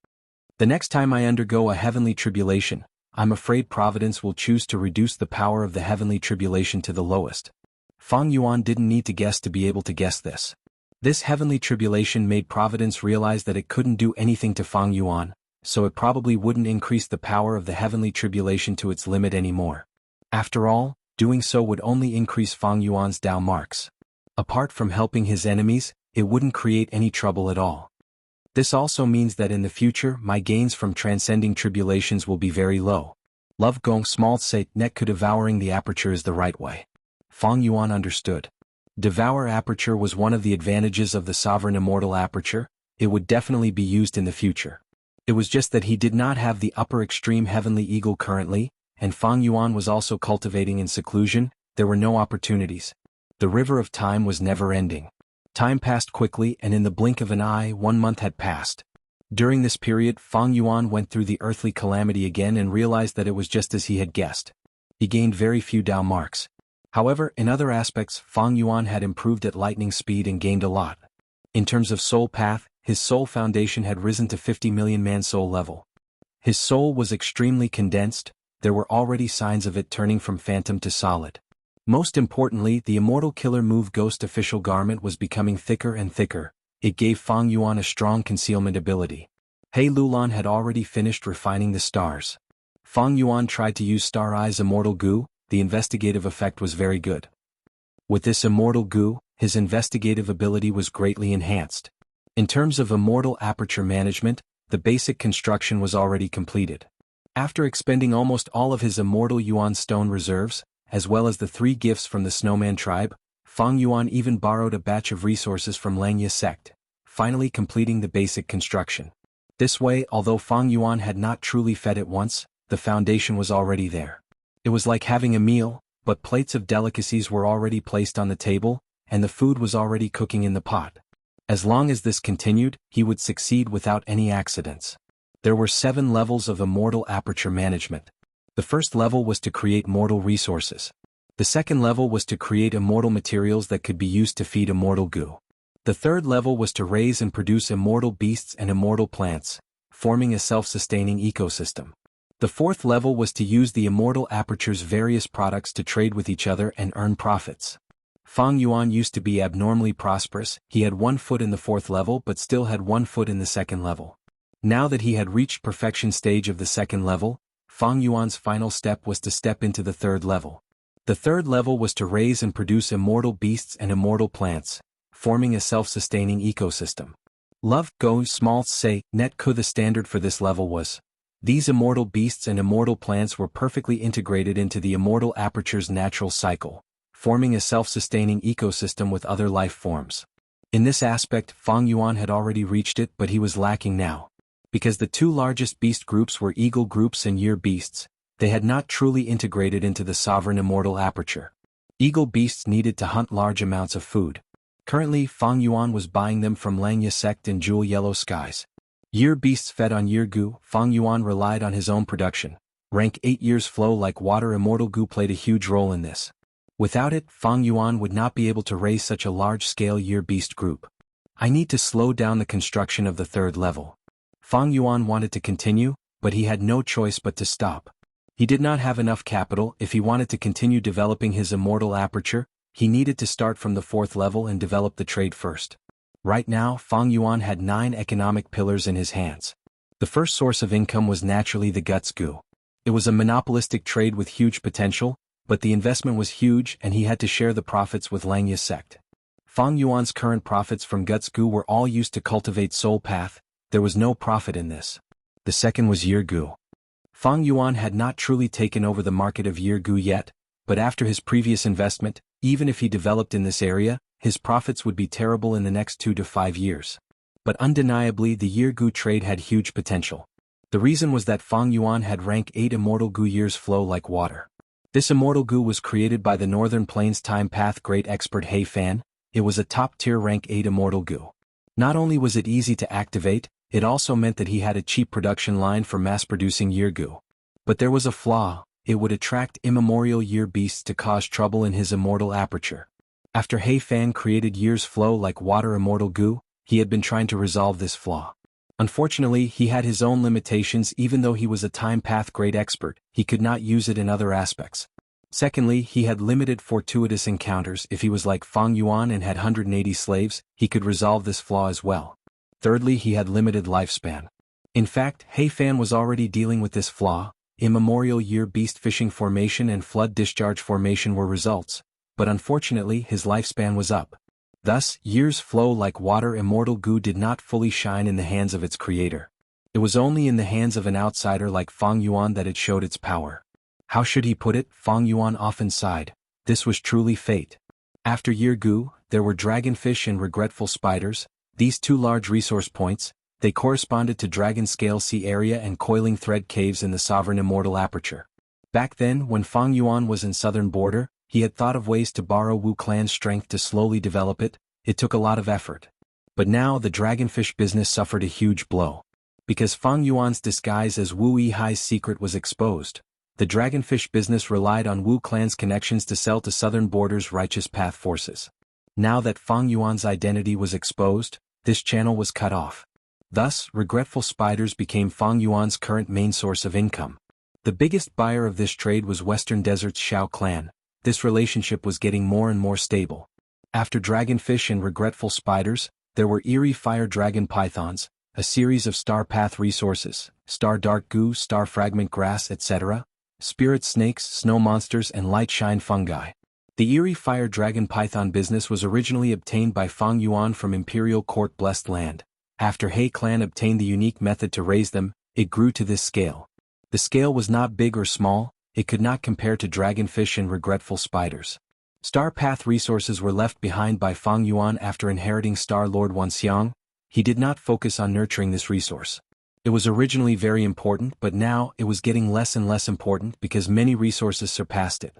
The next time I undergo a heavenly tribulation, I'm afraid Providence will choose to reduce the power of the heavenly tribulation to the lowest. Fang Yuan didn't need to guess to be able to guess this. This heavenly tribulation made Providence realize that it couldn't do anything to Fang Yuan, so it probably wouldn't increase the power of the heavenly tribulation to its limit anymore. After all, doing so would only increase Fang Yuan's Dao marks. Apart from helping his enemies, it wouldn't create any trouble at all. This also means that in the future my gains from transcending tribulations will be very low. Love Gong small say netku devouring the aperture is the right way. Fang Yuan understood. Devour aperture was one of the advantages of the sovereign immortal aperture. It would definitely be used in the future. It was just that he did not have the upper extreme heavenly eagle currently, and Fang Yuan was also cultivating in seclusion. There were no opportunities. The river of time was never ending. Time passed quickly, and in the blink of an eye 1 month had passed. During this period, Fang Yuan went through the earthly calamity again and realized that it was just as he had guessed. He gained very few Dao marks. However, in other aspects, Fang Yuan had improved at lightning speed and gained a lot. In terms of soul path, his soul foundation had risen to 50 million man-soul level. His soul was extremely condensed, there were already signs of it turning from phantom to solid. Most importantly, the immortal killer move ghost official garment was becoming thicker and thicker. It gave Fang Yuan a strong concealment ability. He Lulan had already finished refining the stars. Fang Yuan tried to use Star Eye's immortal goo, the investigative effect was very good. With this immortal goo, his investigative ability was greatly enhanced. In terms of immortal aperture management, the basic construction was already completed. After expending almost all of his immortal Yuan stone reserves, as well as the 3 gifts from the Snowman tribe, Fang Yuan even borrowed a batch of resources from Langya sect, finally completing the basic construction. This way, although Fang Yuan had not truly fed it once, the foundation was already there. It was like having a meal, but plates of delicacies were already placed on the table, and the food was already cooking in the pot. As long as this continued, he would succeed without any accidents. There were 7 levels of immortal aperture management. The first level was to create mortal resources. The second level was to create immortal materials that could be used to feed immortal goo. The third level was to raise and produce immortal beasts and immortal plants, forming a self-sustaining ecosystem. The fourth level was to use the immortal aperture's various products to trade with each other and earn profits. Fang Yuan used to be abnormally prosperous, he had 1 foot in the 4th level but still had 1 foot in the 2nd level. Now that he had reached perfection stage of the 2nd level, Fang Yuan's final step was to step into the 3rd level. The 3rd level was to raise and produce immortal beasts and immortal plants, forming a self-sustaining ecosystem. Love, go, small, say, net ku. The standard for this level was. These immortal beasts and immortal plants were perfectly integrated into the immortal aperture's natural cycle, forming a self-sustaining ecosystem with other life forms. In this aspect, Fang Yuan had already reached it, but he was lacking now. Because the 2 largest beast groups were eagle groups and year beasts, they had not truly integrated into the sovereign immortal aperture. Eagle beasts needed to hunt large amounts of food. Currently, Fang Yuan was buying them from Langya sect in jewel yellow skies. Year beasts fed on year goo, Fang Yuan relied on his own production. Rank 8 years flow like water immortal goo played a huge role in this. Without it, Fang Yuan would not be able to raise such a large-scale year beast group. I need to slow down the construction of the 3rd level. Fang Yuan wanted to continue, but he had no choice but to stop. He did not have enough capital. If he wanted to continue developing his immortal aperture, he needed to start from the 4th level and develop the trade first. Right now, Fang Yuan had 9 economic pillars in his hands. The first source of income was naturally the guts goo. It was a monopolistic trade with huge potential, but the investment was huge and he had to share the profits with Langya sect. Fang Yuan's current profits from guts goo were all used to cultivate soul path. There was no profit in this. The second was year goo. Fang Yuan had not truly taken over the market of year goo yet, but after his previous investment, even if he developed in this area, his profits would be terrible in the next 2 to 5 years. But undeniably the year goo trade had huge potential. The reason was that Fang Yuan had rank 8 immortal goo years flow like water. This immortal goo was created by the Northern Plains Time Path great expert Fang. It was a top-tier rank 8 immortal goo. Not only was it easy to activate, it also meant that he had a cheap production line for mass-producing year goo. But there was a flaw, it would attract immemorial year beasts to cause trouble in his immortal aperture. After Fang created years flow like water immortal goo, he had been trying to resolve this flaw. Unfortunately, he had his own limitations. Even though he was a time path great expert, he could not use it in other aspects. Secondly, he had limited fortuitous encounters. If he was like Fang Yuan and had 180 slaves, he could resolve this flaw as well. Thirdly, he had limited lifespan. In fact, Fang was already dealing with this flaw. Immemorial year beast fishing formation and flood discharge formation were results, but unfortunately his lifespan was up. Thus, years flow like water immortal goo did not fully shine in the hands of its creator. It was only in the hands of an outsider like Fang Yuan that it showed its power. How should he put it? Fang Yuan often sighed. This was truly fate. After year goo, there were dragonfish and regretful spiders. These 2 large resource points, they corresponded to Dragon Scale Sea Area and Coiling Thread Caves in the Sovereign Immortal Aperture. Back then, when Fang Yuan was in southern border, he had thought of ways to borrow Wu Clan's strength to slowly develop it. It took a lot of effort. But now the dragonfish business suffered a huge blow. Because Fang Yuan's disguise as Wu Yihai's secret was exposed, the dragonfish business relied on Wu Clan's connections to sell to southern border's righteous path forces. Now that Fang Yuan's identity was exposed, this channel was cut off. Thus, regretful spiders became Fang Yuan's current main source of income. The biggest buyer of this trade was Western Desert's Shao clan. This relationship was getting more and more stable. After dragonfish and regretful spiders, there were eerie fire dragon pythons, a series of star path resources, star dart goo, star fragment grass, etc., spirit snakes, snow monsters, and light shine fungi. The eerie fire dragon python business was originally obtained by Fang Yuan from Imperial Court Blessed Land. After He clan obtained the unique method to raise them, it grew to this scale. The scale was not big or small, it could not compare to dragonfish and regretful spiders. Star path resources were left behind by Fang Yuan after inheriting Star Lord Wanxiang. He did not focus on nurturing this resource. It was originally very important, but now it was getting less and less important because many resources surpassed it.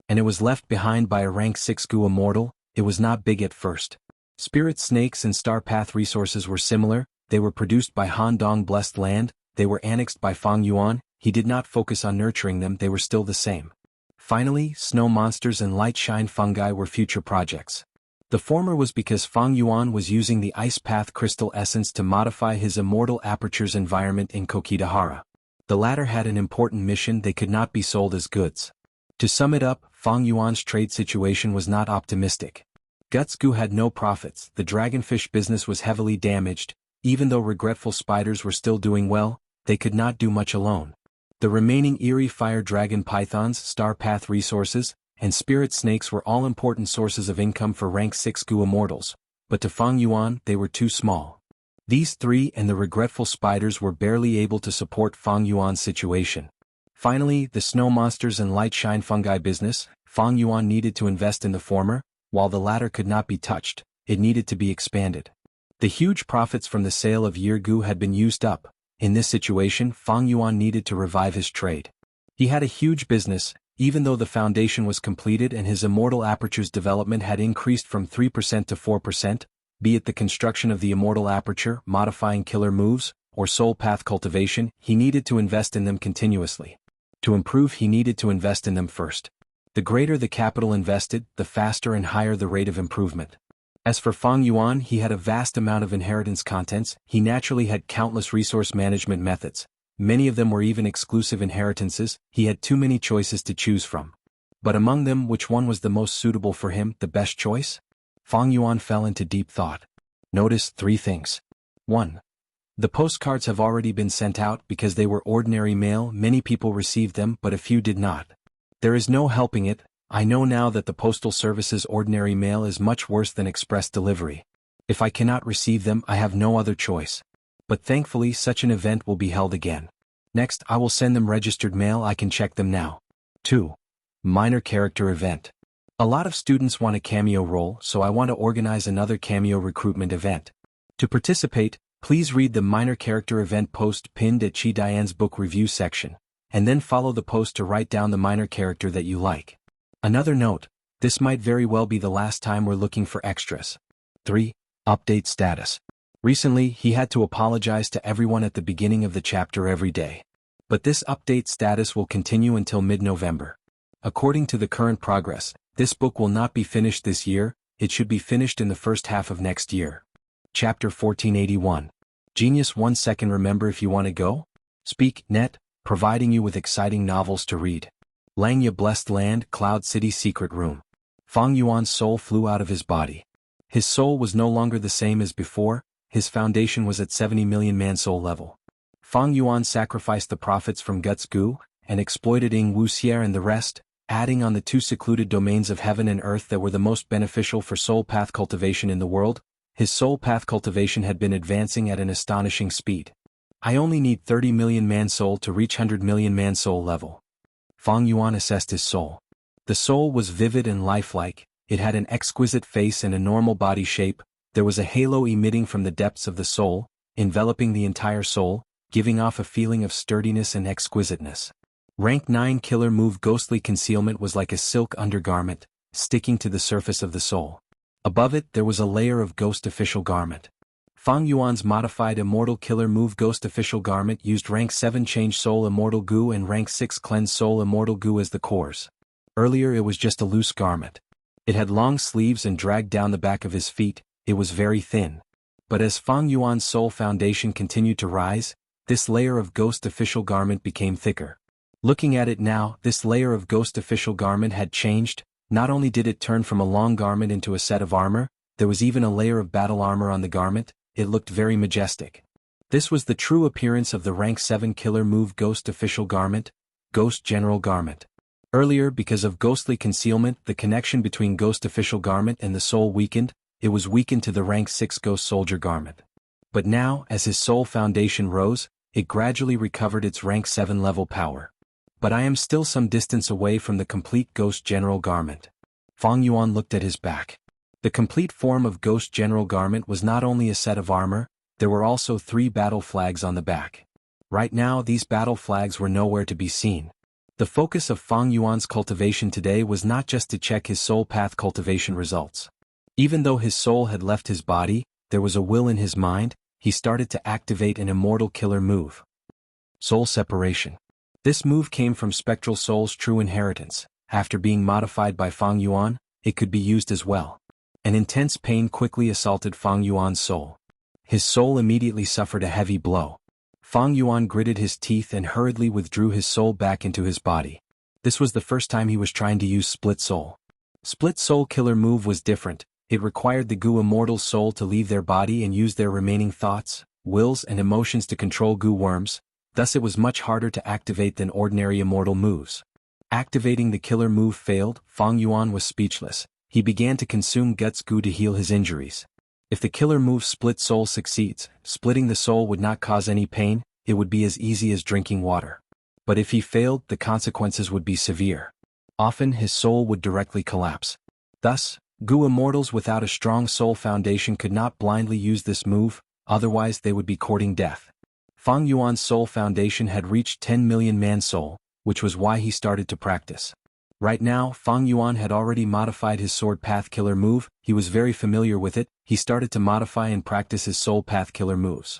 And it was left behind by a rank 6 Gu immortal. It was not big at first. Spirit snakes and star path resources were similar, they were produced by Han Dong Blessed Land, they were annexed by Fang Yuan, he did not focus on nurturing them, they were still the same. Finally, snow monsters and light shine fungi were future projects. The former was because Fang Yuan was using the Ice Path crystal essence to modify his immortal aperture's environment in Kokidahara. The latter had an important mission, they could not be sold as goods. To sum it up, Fang Yuan's trade situation was not optimistic. Guts Goo had no profits, the dragonfish business was heavily damaged, even though regretful spiders were still doing well, they could not do much alone. The remaining eerie fire dragon pythons, star path resources, and spirit snakes were all important sources of income for rank 6 Gu immortals, but to Fang Yuan they were too small. These three and the regretful spiders were barely able to support Fang Yuan's situation. Finally, the snow monsters and light shine fungi business, Fang Yuan needed to invest in the former, while the latter could not be touched, it needed to be expanded. The huge profits from the sale of Year Gu had been used up. In this situation, Fang Yuan needed to revive his trade. He had a huge business, even though the foundation was completed and his immortal aperture's development had increased from 3% to 4%, be it the construction of the immortal aperture, modifying killer moves, or soul path cultivation, he needed to invest in them continuously. To improve, he needed to invest in them first. The greater the capital invested, the faster and higher the rate of improvement. As for Fang Yuan, he had a vast amount of inheritance contents, he naturally had countless resource management methods. Many of them were even exclusive inheritances, he had too many choices to choose from. But among them, which one was the most suitable for him, the best choice? Fang Yuan fell into deep thought. Notice 3 things. 1. The postcards have already been sent out because they were ordinary mail, many people received them but a few did not. There is no helping it, I know now that the postal service's ordinary mail is much worse than express delivery. If I cannot receive them, I have no other choice. But thankfully such an event will be held again. Next, I will send them registered mail, I can check them now. 2. Minor character event. A lot of students want a cameo role, so I want to organize another cameo recruitment event. To participate, please read the minor character event post pinned at Chi Diane's book review section, and then follow the post to write down the minor character that you like. Another note, this might very well be the last time we're looking for extras. 3. Update status. Recently, he had to apologize to everyone at the beginning of the chapter every day. But this update status will continue until mid-November. According to the current progress, this book will not be finished this year, it should be finished in the first half of next year. Chapter 1481. Genius 1 second. Remember, if you want to go? Speak, net, providing you with exciting novels to read. Langya Blessed Land, Cloud City Secret Room. Fang Yuan's soul flew out of his body. His soul was no longer the same as before, his foundation was at 70 million man-soul level. Fang Yuan sacrificed the profits from Guts Gu, and exploited Wuxia and the rest, adding on the 2 secluded domains of heaven and earth that were the most beneficial for soul path cultivation in the world. His soul path cultivation had been advancing at an astonishing speed. I only need 30 million man-soul to reach 100 million man-soul level. Fang Yuan assessed his soul. The soul was vivid and lifelike, it had an exquisite face and a normal body shape, there was a halo emitting from the depths of the soul, enveloping the entire soul, giving off a feeling of sturdiness and exquisiteness. Rank 9 killer move ghostly concealment was like a silk undergarment, sticking to the surface of the soul. Above it there was a layer of ghost official garment. Fang Yuan's modified immortal killer move ghost official garment used rank 7 change soul immortal goo and rank 6 cleanse soul immortal goo as the cores. Earlier it was just a loose garment. It had long sleeves and dragged down the back of his feet, it was very thin. But as Fang Yuan's soul foundation continued to rise, this layer of ghost official garment became thicker. Looking at it now, this layer of ghost official garment had changed. Not only did it turn from a long garment into a set of armor, there was even a layer of battle armor on the garment. It looked very majestic. This was the true appearance of the rank 7 killer move Ghost Official Garment, Ghost General Garment. Earlier, because of ghostly concealment, the connection between Ghost Official Garment and the soul weakened. It was weakened to the rank 6 Ghost Soldier Garment. But now, as his soul foundation rose, it gradually recovered its rank 7 level power. But I am still some distance away from the complete Ghost General Garment. Fang Yuan looked at his back. The complete form of Ghost General Garment was not only a set of armor, there were also 3 battle flags on the back. Right now these battle flags were nowhere to be seen. The focus of Fang Yuan's cultivation today was not just to check his soul path cultivation results. Even though his soul had left his body, there was a will in his mind. He started to activate an immortal killer move. Soul Separation. This move came from Spectral Soul's true inheritance. After being modified by Fang Yuan, it could be used as well. An intense pain quickly assaulted Fang Yuan's soul. His soul immediately suffered a heavy blow. Fang Yuan gritted his teeth and hurriedly withdrew his soul back into his body. This was the first time he was trying to use Split Soul. Split Soul killer move was different. It required the Gu Immortal's soul to leave their body and use their remaining thoughts, wills and emotions to control Gu worms, thus it was much harder to activate than ordinary immortal moves. Activating the killer move failed. Fang Yuan was speechless. He began to consume Guts Gu to heal his injuries. If the killer move Split Soul succeeds, splitting the soul would not cause any pain. It would be as easy as drinking water. But if he failed, the consequences would be severe. Often his soul would directly collapse. Thus, Gu Immortals without a strong soul foundation could not blindly use this move, otherwise they would be courting death. Fang Yuan's soul foundation had reached 10 million man soul, which was why he started to practice. Right now, Fang Yuan had already modified his sword path killer move. He was very familiar with it. He started to modify and practice his soul path killer moves.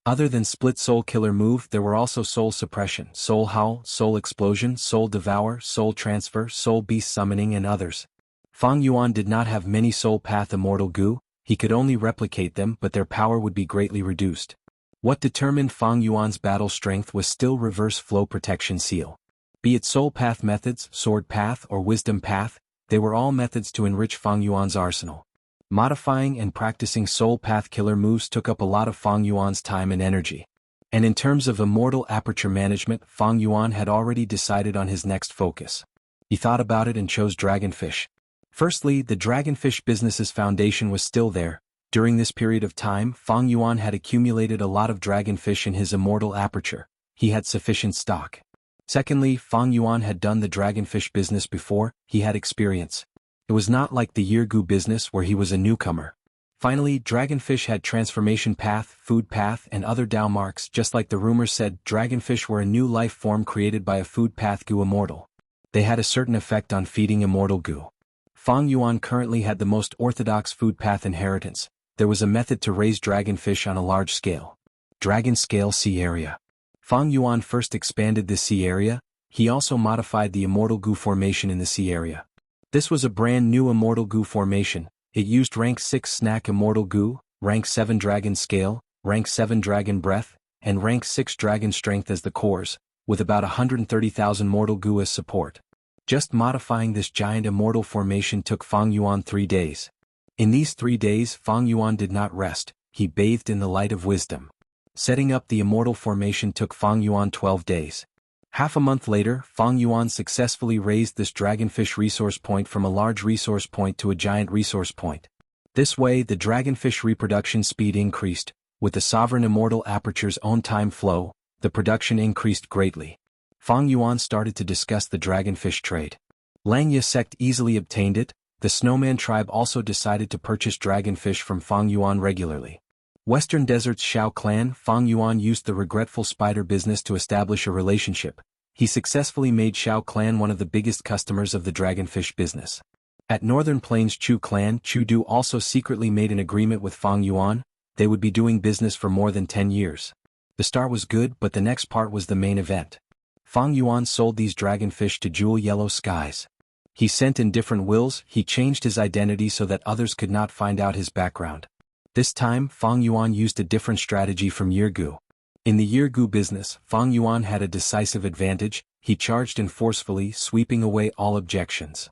Other than Split Soul killer move, there were also Soul Suppression, Soul Howl, Soul Explosion, Soul Devour, Soul Transfer, Soul Beast Summoning and others. Fang Yuan did not have many soul path immortal Gu. He could only replicate them, but their power would be greatly reduced. What determined Fang Yuan's battle strength was still Reverse Flow Protection Seal. Be it soul path methods, sword path or wisdom path, they were all methods to enrich Fang Yuan's arsenal. Modifying and practicing soul path killer moves took up a lot of Fang Yuan's time and energy. And in terms of immortal aperture management, Fang Yuan had already decided on his next focus. He thought about it and chose Dragonfish. Firstly, the Dragonfish business's foundation was still there. During this period of time, Fang Yuan had accumulated a lot of Dragonfish in his immortal aperture. He had sufficient stock. Secondly, Fang Yuan had done the Dragonfish business before. He had experience. It was not like the Yeargu business where he was a newcomer. Finally, Dragonfish had transformation path, food path and other Dao marks. Just like the rumors said, Dragonfish were a new life form created by a food path Gu immortal. They had a certain effect on feeding immortal Gu. Fang Yuan currently had the most orthodox food path inheritance. There was a method to raise Dragonfish on a large scale. Dragon Scale Sea Area. Fang Yuan first expanded the sea area. He also modified the immortal Gu formation in the sea area. This was a brand new immortal Gu formation. It used rank 6 snack immortal Gu, rank 7 dragon scale, rank 7 dragon breath, and rank 6 dragon strength as the cores, with about 130,000 mortal Gu as support. Just modifying this giant immortal formation took Fang Yuan 3 days. In these 3 days, Fang Yuan did not rest. He bathed in the light of wisdom. Setting up the immortal formation took Fang Yuan 12 days. Half a month later, Fang Yuan successfully raised this Dragonfish resource point from a large resource point to a giant resource point. This way, the Dragonfish reproduction speed increased. With the Sovereign Immortal Aperture's own time flow, the production increased greatly. Fang Yuan started to discuss the Dragonfish trade. Langya sect easily obtained it. The Snowman tribe also decided to purchase Dragonfish from Fang Yuan regularly. Western Desert's Shao clan, Fang Yuan used the regretful spider business to establish a relationship. He successfully made Shao clan one of the biggest customers of the Dragonfish business. At Northern Plains Chu clan, Chu Du also secretly made an agreement with Fang Yuan. They would be doing business for more than 10 years. The start was good, but the next part was the main event. Fang Yuan sold these Dragonfish to Jewel Yellow Skies. He sent in different wills. He changed his identity so that others could not find out his background. This time Fang Yuan used a different strategy from Yirgu. In the Yirgu business, Fang Yuan had a decisive advantage. He charged in forcefully, sweeping away all objections.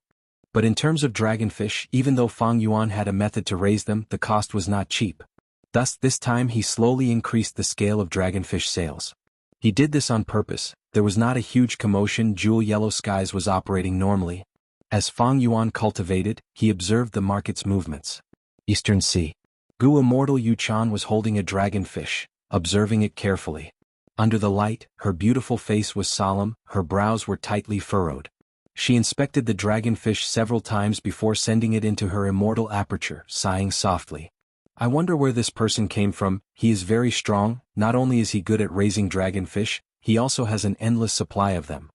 But in terms of dragonfish, even though Fang Yuan had a method to raise them, the cost was not cheap. Thus this time he slowly increased the scale of dragonfish sales. He did this on purpose. There was not a huge commotion. Jewel Yellow Skies was operating normally. As Fang Yuan cultivated, he observed the market's movements. Eastern Sea. Gu Immortal Yuchan was holding a dragonfish, observing it carefully. Under the light, her beautiful face was solemn, her brows were tightly furrowed. She inspected the dragonfish several times before sending it into her immortal aperture, sighing softly. I wonder where this person came from. He is very strong. Not only is he good at raising dragonfish, he also has an endless supply of them.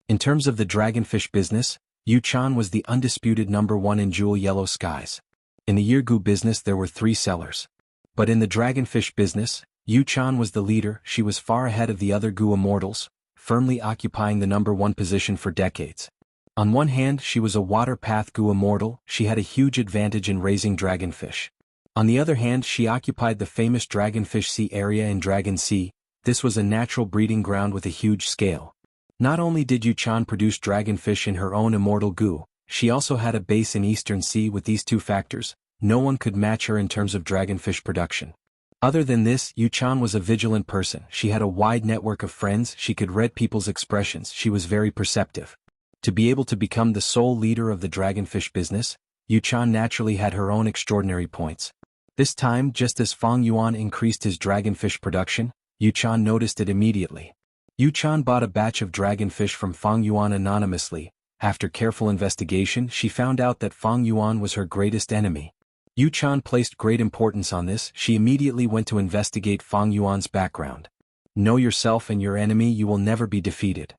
In terms of the dragonfish business, Yuchan was the undisputed #1 in Jewel Yellow Skies. In the Yirgu business there were 3 sellers. But in the dragonfish business, Yuchan was the leader. She was far ahead of the other Gu Immortals, firmly occupying the #1 position for decades. On one hand, she was a water path Gu Immortal. She had a huge advantage in raising dragonfish. On the other hand, she occupied the famous Dragonfish Sea area in Dragon Sea. This was a natural breeding ground with a huge scale. Not only did Yuchan produce dragonfish in her own immortal Gu, she also had a base in Eastern Sea. With these 2 factors, no one could match her in terms of dragonfish production. Other than this, Yuchan was a vigilant person. She had a wide network of friends. She could read people's expressions. She was very perceptive. To be able to become the sole leader of the dragonfish business, Yuchan naturally had her own extraordinary points. This time, just as Fang Yuan increased his dragonfish production, Yuchan noticed it immediately. Yuchan bought a batch of dragonfish from Fang Yuan anonymously. After careful investigation, she found out that Fang Yuan was her greatest enemy. Yuchan placed great importance on this. She immediately went to investigate Fang Yuan's background. Know yourself and your enemy, you will never be defeated.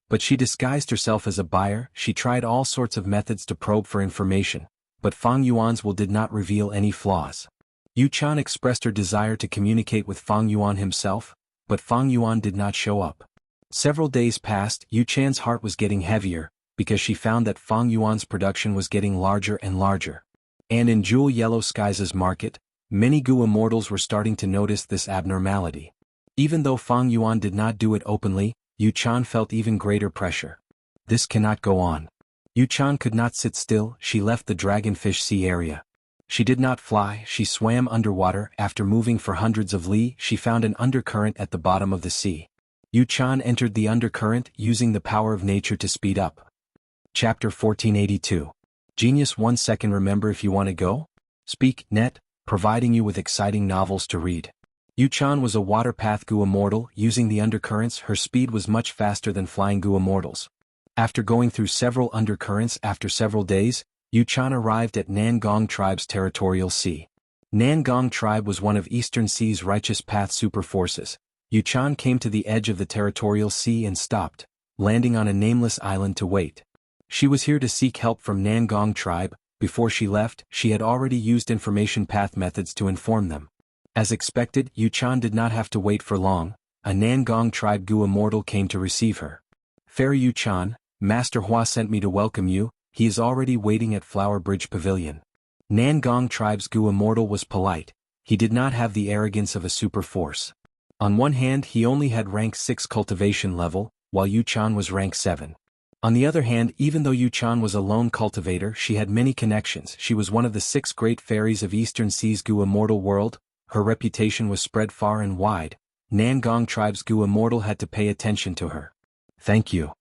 But she disguised herself as a buyer. She tried all sorts of methods to probe for information, but Fang Yuan's will did not reveal any flaws. Yuchan expressed her desire to communicate with Fang Yuan himself, but Fang Yuan did not show up. Several days passed. Yuchan's heart was getting heavier, because she found that Fang Yuan's production was getting larger and larger. And in Jewel Yellow Skies' market, many Gu Immortals were starting to notice this abnormality. Even though Fang Yuan did not do it openly, Yuchan felt even greater pressure. This cannot go on. Yuchan could not sit still. She left the Dragonfish Sea area. She did not fly, she swam underwater. After moving for hundreds of li, she found an undercurrent at the bottom of the sea. Yuchan entered the undercurrent, using the power of nature to speed up. Chapter 1482. Genius 1 second. Remember, if you want to go? Speak, net, providing you with exciting novels to read. Yuchan was a waterpath Gu Immortal. Using the undercurrents, her speed was much faster than flying Gu Immortals. After going through several undercurrents, after several days, Yuchan arrived at Nangong Tribe's territorial sea. Nangong Tribe was one of Eastern Sea's righteous path super forces. Yuchan came to the edge of the territorial sea and stopped, landing on a nameless island to wait. She was here to seek help from Nangong Tribe. Before she left, she had already used information path methods to inform them. As expected, Yuchan did not have to wait for long. A Nangong Tribe Gu Immortal came to receive her. Fair Yuchan, Master Hua sent me to welcome you. He is already waiting at Flower Bridge Pavilion. Nangong Tribe's Gu Immortal was polite. He did not have the arrogance of a super force. On one hand, he only had rank 6 cultivation level, while Yuchan was rank 7. On the other hand, even though Yuchan was a lone cultivator, she had many connections. She was one of the 6 great fairies of Eastern Sea's Gu Immortal world. Her reputation was spread far and wide. Nangong Tribe's Gu Immortal had to pay attention to her. Thank you.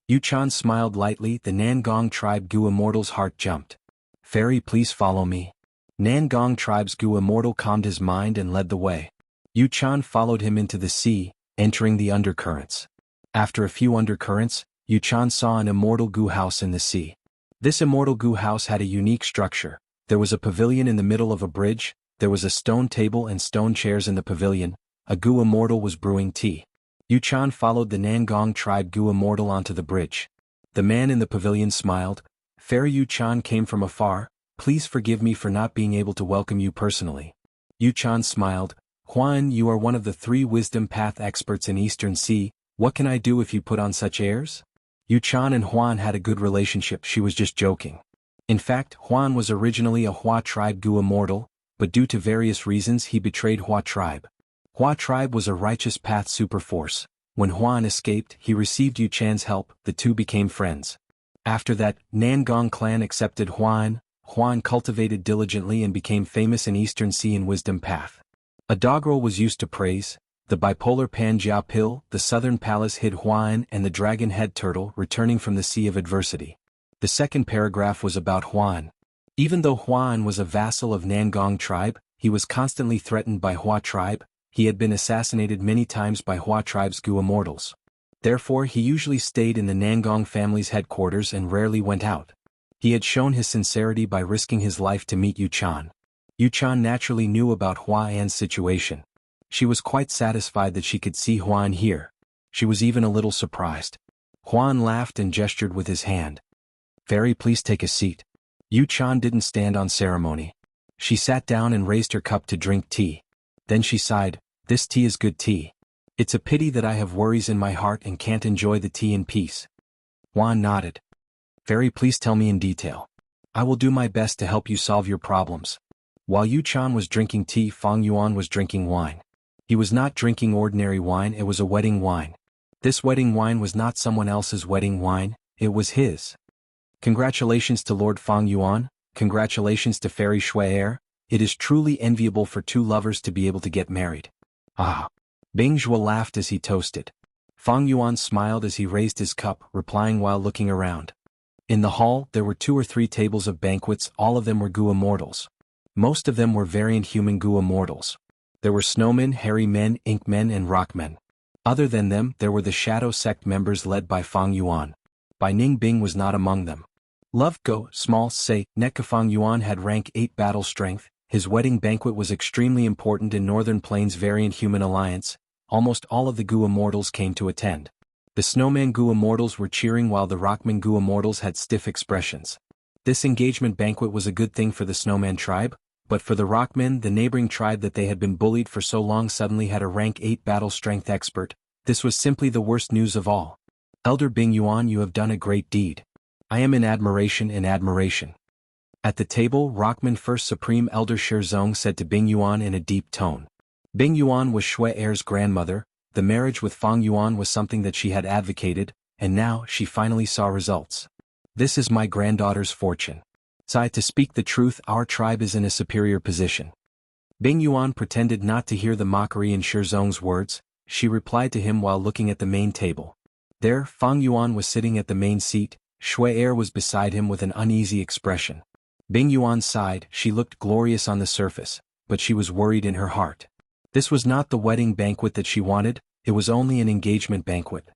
Yuchan smiled lightly. The Nangong Tribe Gu Immortal's heart jumped. Fairy, please follow me. Nangong Tribe's Gu Immortal calmed his mind and led the way. Yuchan followed him into the sea, entering the undercurrents. After a few undercurrents, Yuchan saw an immortal Gu house in the sea. This immortal Gu house had a unique structure. There was a pavilion in the middle of a bridge. There was a stone table and stone chairs in the pavilion. A Gu Immortal was brewing tea. Yuchan followed the Nangong Tribe Gu Immortal onto the bridge. The man in the pavilion smiled. Fair Yuchan came from afar. Please forgive me for not being able to welcome you personally. Yuchan smiled. Huan, you are one of the 3 wisdom path experts in Eastern Sea. What can I do if you put on such airs? Yuchan and Huan had a good relationship. She was just joking. In fact, Huan was originally a Hua Tribe Gu Immortal. but due to various reasons he betrayed Hua tribe. Hua tribe was a righteous path superforce. When Huan escaped, he received Yu Chan's help, the two became friends. After that, Nangong clan accepted Huan. Huan cultivated diligently and became famous in Eastern Sea in Wisdom Path. A doggerel was used to praise the bipolar Pan Jia Pil, the southern palace hid Huan and the dragon head turtle returning from the sea of adversity. The second paragraph was about Huan. Even though Huan was a vassal of Nangong tribe, he was constantly threatened by Hua tribe. He had been assassinated many times by Hua tribe's Gu immortals. Therefore he usually stayed in the Nangong family's headquarters and rarely went out. He had shown his sincerity by risking his life to meet Yu Chan. Yu Chan naturally knew about Huan's situation. She was quite satisfied that she could see Huan here. She was even a little surprised. Huan laughed and gestured with his hand. "Fairy, please take a seat." Yu Chan didn't stand on ceremony. She sat down and raised her cup to drink tea. Then she sighed, "This tea is good tea. It's a pity that I have worries in my heart and can't enjoy the tea in peace." Huan nodded. "Fairy, please tell me in detail. I will do my best to help you solve your problems." While Yu Chan was drinking tea, Fang Yuan was drinking wine. He was not drinking ordinary wine, it was a wedding wine. This wedding wine was not someone else's wedding wine, it was his. "Congratulations to Lord Fang Yuan, congratulations to Fairy Shui Er. It is truly enviable for two lovers to be able to get married." "Ah." Bing Zhuo laughed as he toasted. Fang Yuan smiled as he raised his cup, replying while looking around. In the hall, there were 2 or 3 tables of banquets, all of them were Gu immortals. Most of them were variant human Gu immortals. There were snowmen, hairy men, ink men and rock men. Other than them, there were the shadow sect members led by Fang Yuan. Bai Ning Bing was not among them. Love Go, Small Say, Netka Fang Yuan had rank 8 battle strength. His wedding banquet was extremely important in Northern Plains Variant Human Alliance. Almost all of the Gu immortals came to attend. The snowman Gu immortals were cheering while the rockman Gu immortals had stiff expressions. This engagement banquet was a good thing for the snowman tribe, but for the rockmen, the neighboring tribe that they had been bullied for so long suddenly had a rank 8 battle strength expert. This was simply the worst news of all. "Elder Bing Yuan, you have done a great deed. I am in admiration and admiration." At the table, Rockman First Supreme Elder Shirzong said to Bing Yuan in a deep tone. Bing Yuan was Shui Er's grandmother. The marriage with Fang Yuan was something that she had advocated, and now she finally saw results. "This is my granddaughter's fortune. Sai, to speak the truth, our tribe is in a superior position." Bing Yuan pretended not to hear the mockery in Shirzong's words. She replied to him while looking at the main table. There, Fang Yuan was sitting at the main seat. Shui Er was beside him with an uneasy expression. Bing Yuan sighed. She looked glorious on the surface, but she was worried in her heart. This was not the wedding banquet that she wanted, it was only an engagement banquet.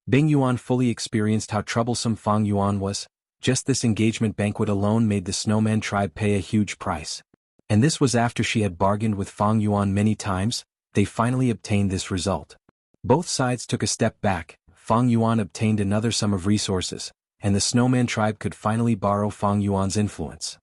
Bing Yuan fully experienced how troublesome Fang Yuan was. Just this engagement banquet alone made the snowman tribe pay a huge price. And this was after she had bargained with Fang Yuan many times. They finally obtained this result. Both sides took a step back. Fang Yuan obtained another sum of resources, and the snowman tribe could finally borrow Fang Yuan's influence.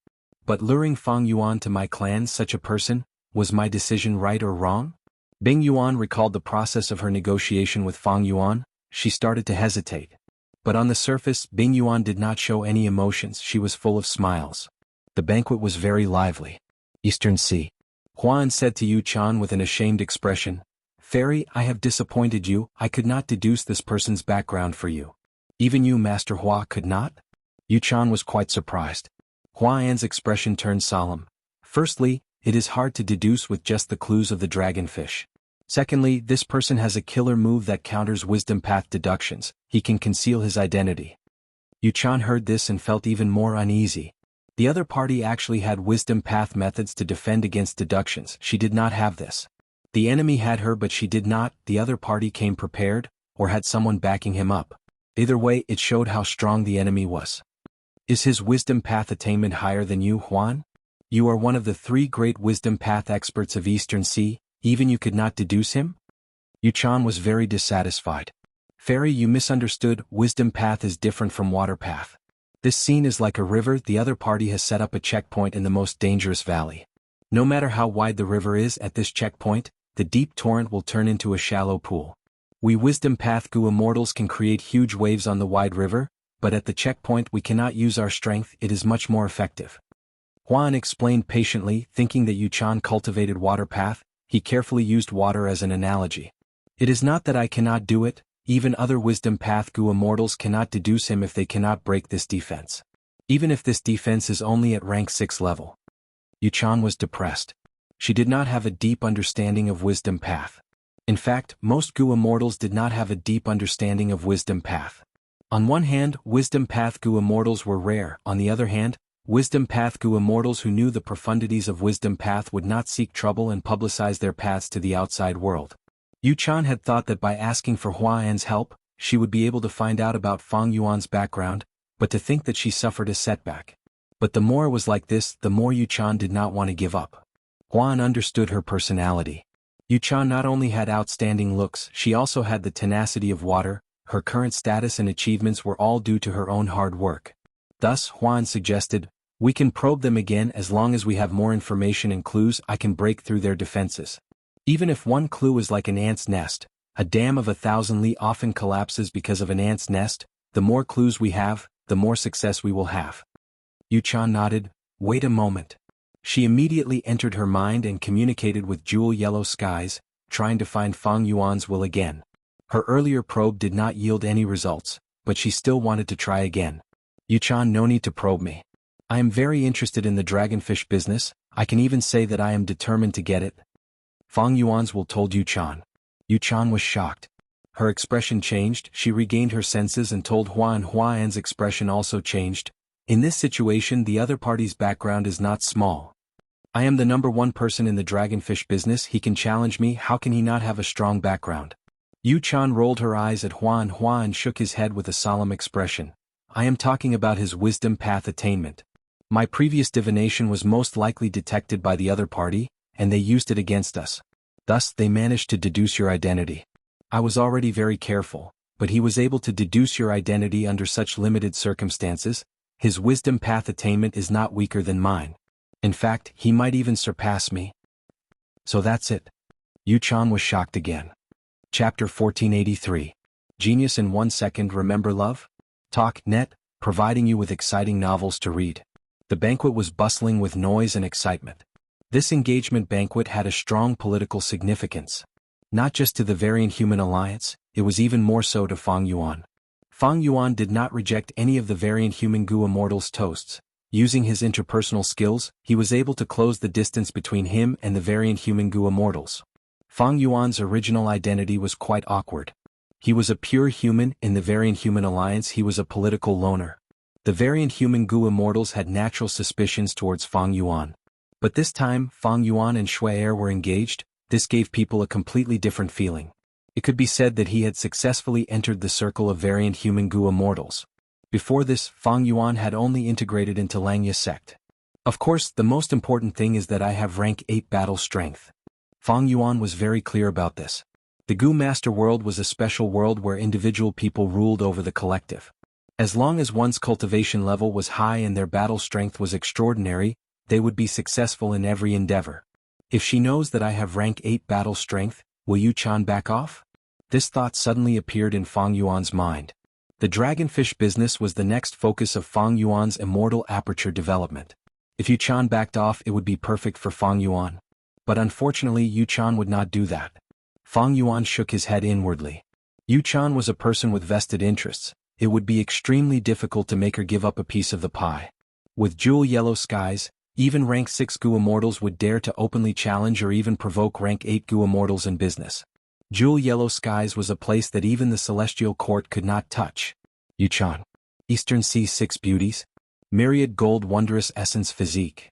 But luring Fang Yuan to my clan, such a person, was my decision right or wrong? Bing Yuan recalled the process of her negotiation with Fang Yuan. She started to hesitate. But on the surface, Bing Yuan did not show any emotions, she was full of smiles. The banquet was very lively. Eastern Sea. Huan said to Yu Chan with an ashamed expression, "Fairy, I have disappointed you, I could not deduce this person's background for you. Even you, Master Hua, could not?" Yu Chan was quite surprised. Huan's expression turned solemn. "Firstly, it is hard to deduce with just the clues of the dragonfish. Secondly, this person has a killer move that counters wisdom path deductions, he can conceal his identity." Yu Chan heard this and felt even more uneasy. The other party actually had wisdom path methods to defend against deductions, she did not have this. The enemy had her but she did not, the other party came prepared, or had someone backing him up. Either way, it showed how strong the enemy was. "Is his wisdom path attainment higher than you, Huan? You are one of the 3 great wisdom path experts of Eastern Sea, even you could not deduce him?" Yu Chan was very dissatisfied. "Fairy, you misunderstood, wisdom path is different from water path. This scene is like a river, the other party has set up a checkpoint in the most dangerous valley. No matter how wide the river is at this checkpoint, the deep torrent will turn into a shallow pool. We wisdom path Gu immortals can create huge waves on the wide river, but at the checkpoint we cannot use our strength, it is much more effective." Yuan explained patiently, thinking that Yuan cultivated water path. He carefully used water as an analogy. It is not that I cannot do it, even other wisdom path Gu immortals cannot deduce him if they cannot break this defense. Even if this defense is only at rank 6 level. Yuan was depressed. She did not have a deep understanding of wisdom path. In fact, most Gu immortals did not have a deep understanding of wisdom path. On one hand, wisdom path Gu immortals were rare, on the other hand, wisdom path Gu immortals who knew the profundities of wisdom path would not seek trouble and publicize their paths to the outside world. Yuan had thought that by asking for Huan's help, she would be able to find out about Fang Yuan's background, but to think that she suffered a setback. But the more it was like this, the more Yuan did not want to give up. Yuan understood her personality. Yuan not only had outstanding looks, she also had the tenacity of water. Her current status and achievements were all due to her own hard work. Thus, Yuan suggested, we can probe them again as long as we have more information and clues. I can break through their defenses. Even if one clue is like an ant's nest, a dam of 1,000 li often collapses because of an ant's nest. The more clues we have, the more success we will have. Yuan nodded, wait a moment. She immediately entered her mind and communicated with Jewel Yellow Skies, trying to find Fang Yuan's will again. Her earlier probe did not yield any results, but she still wanted to try again. Yuan, no need to probe me. I am very interested in the dragonfish business. I can even say that I am determined to get it. Fang Yuan's will told Yuan. Yuan was shocked. Her expression changed, she regained her senses and told Huan. Huan's expression also changed. In this situation, the other party's background is not small. I am the #1 person in the dragonfish business. He can challenge me. How can he not have a strong background? Yuan rolled her eyes at Huan. Huan shook his head with a solemn expression. I am talking about his wisdom path attainment. My previous divination was most likely detected by the other party, and they used it against us. Thus, they managed to deduce your identity. I was already very careful, but he was able to deduce your identity under such limited circumstances. His wisdom path attainment is not weaker than mine. In fact, he might even surpass me. So that's it. Yuan was shocked again. Chapter 1483. Genius in 1 second. Remember love? Talk Net, providing you with exciting novels to read. The banquet was bustling with noise and excitement. This engagement banquet had a strong political significance. Not just to the Variant Human Alliance, it was even more so to Fang Yuan. Fang Yuan did not reject any of the Variant Human Gu Immortals' toasts. Using his interpersonal skills, he was able to close the distance between him and the Variant Human Gu Immortals. Fang Yuan's original identity was quite awkward. He was a pure human. In the Variant Human Alliance he was a political loner. The Variant Human Gu Immortals had natural suspicions towards Fang Yuan. But this time, Fang Yuan and Shui were engaged. This gave people a completely different feeling. It could be said that he had successfully entered the circle of Variant Human Gu Immortals. Before this, Fang Yuan had only integrated into Langya sect. Of course, the most important thing is that I have rank 8 battle strength. Fang Yuan was very clear about this. The Gu Master world was a special world where individual people ruled over the collective. As long as one's cultivation level was high and their battle strength was extraordinary, they would be successful in every endeavor. If she knows that I have rank 8 battle strength, will Yuan back off? This thought suddenly appeared in Fang Yuan's mind. The dragonfish business was the next focus of Fang Yuan's immortal aperture development. If Yuan backed off, it would be perfect for Fang Yuan. But unfortunately, Yuan would not do that. Fang Yuan shook his head inwardly. Yuan was a person with vested interests. It would be extremely difficult to make her give up a piece of the pie. With Jewel Yellow Skies, even rank 6 Gu Immortals would dare to openly challenge or even provoke rank 8 Gu Immortals in business. Jewel Yellow Skies was a place that even the Celestial Court could not touch. Yuan. Eastern Sea 6 Beauties. Myriad Gold Wondrous Essence Physique.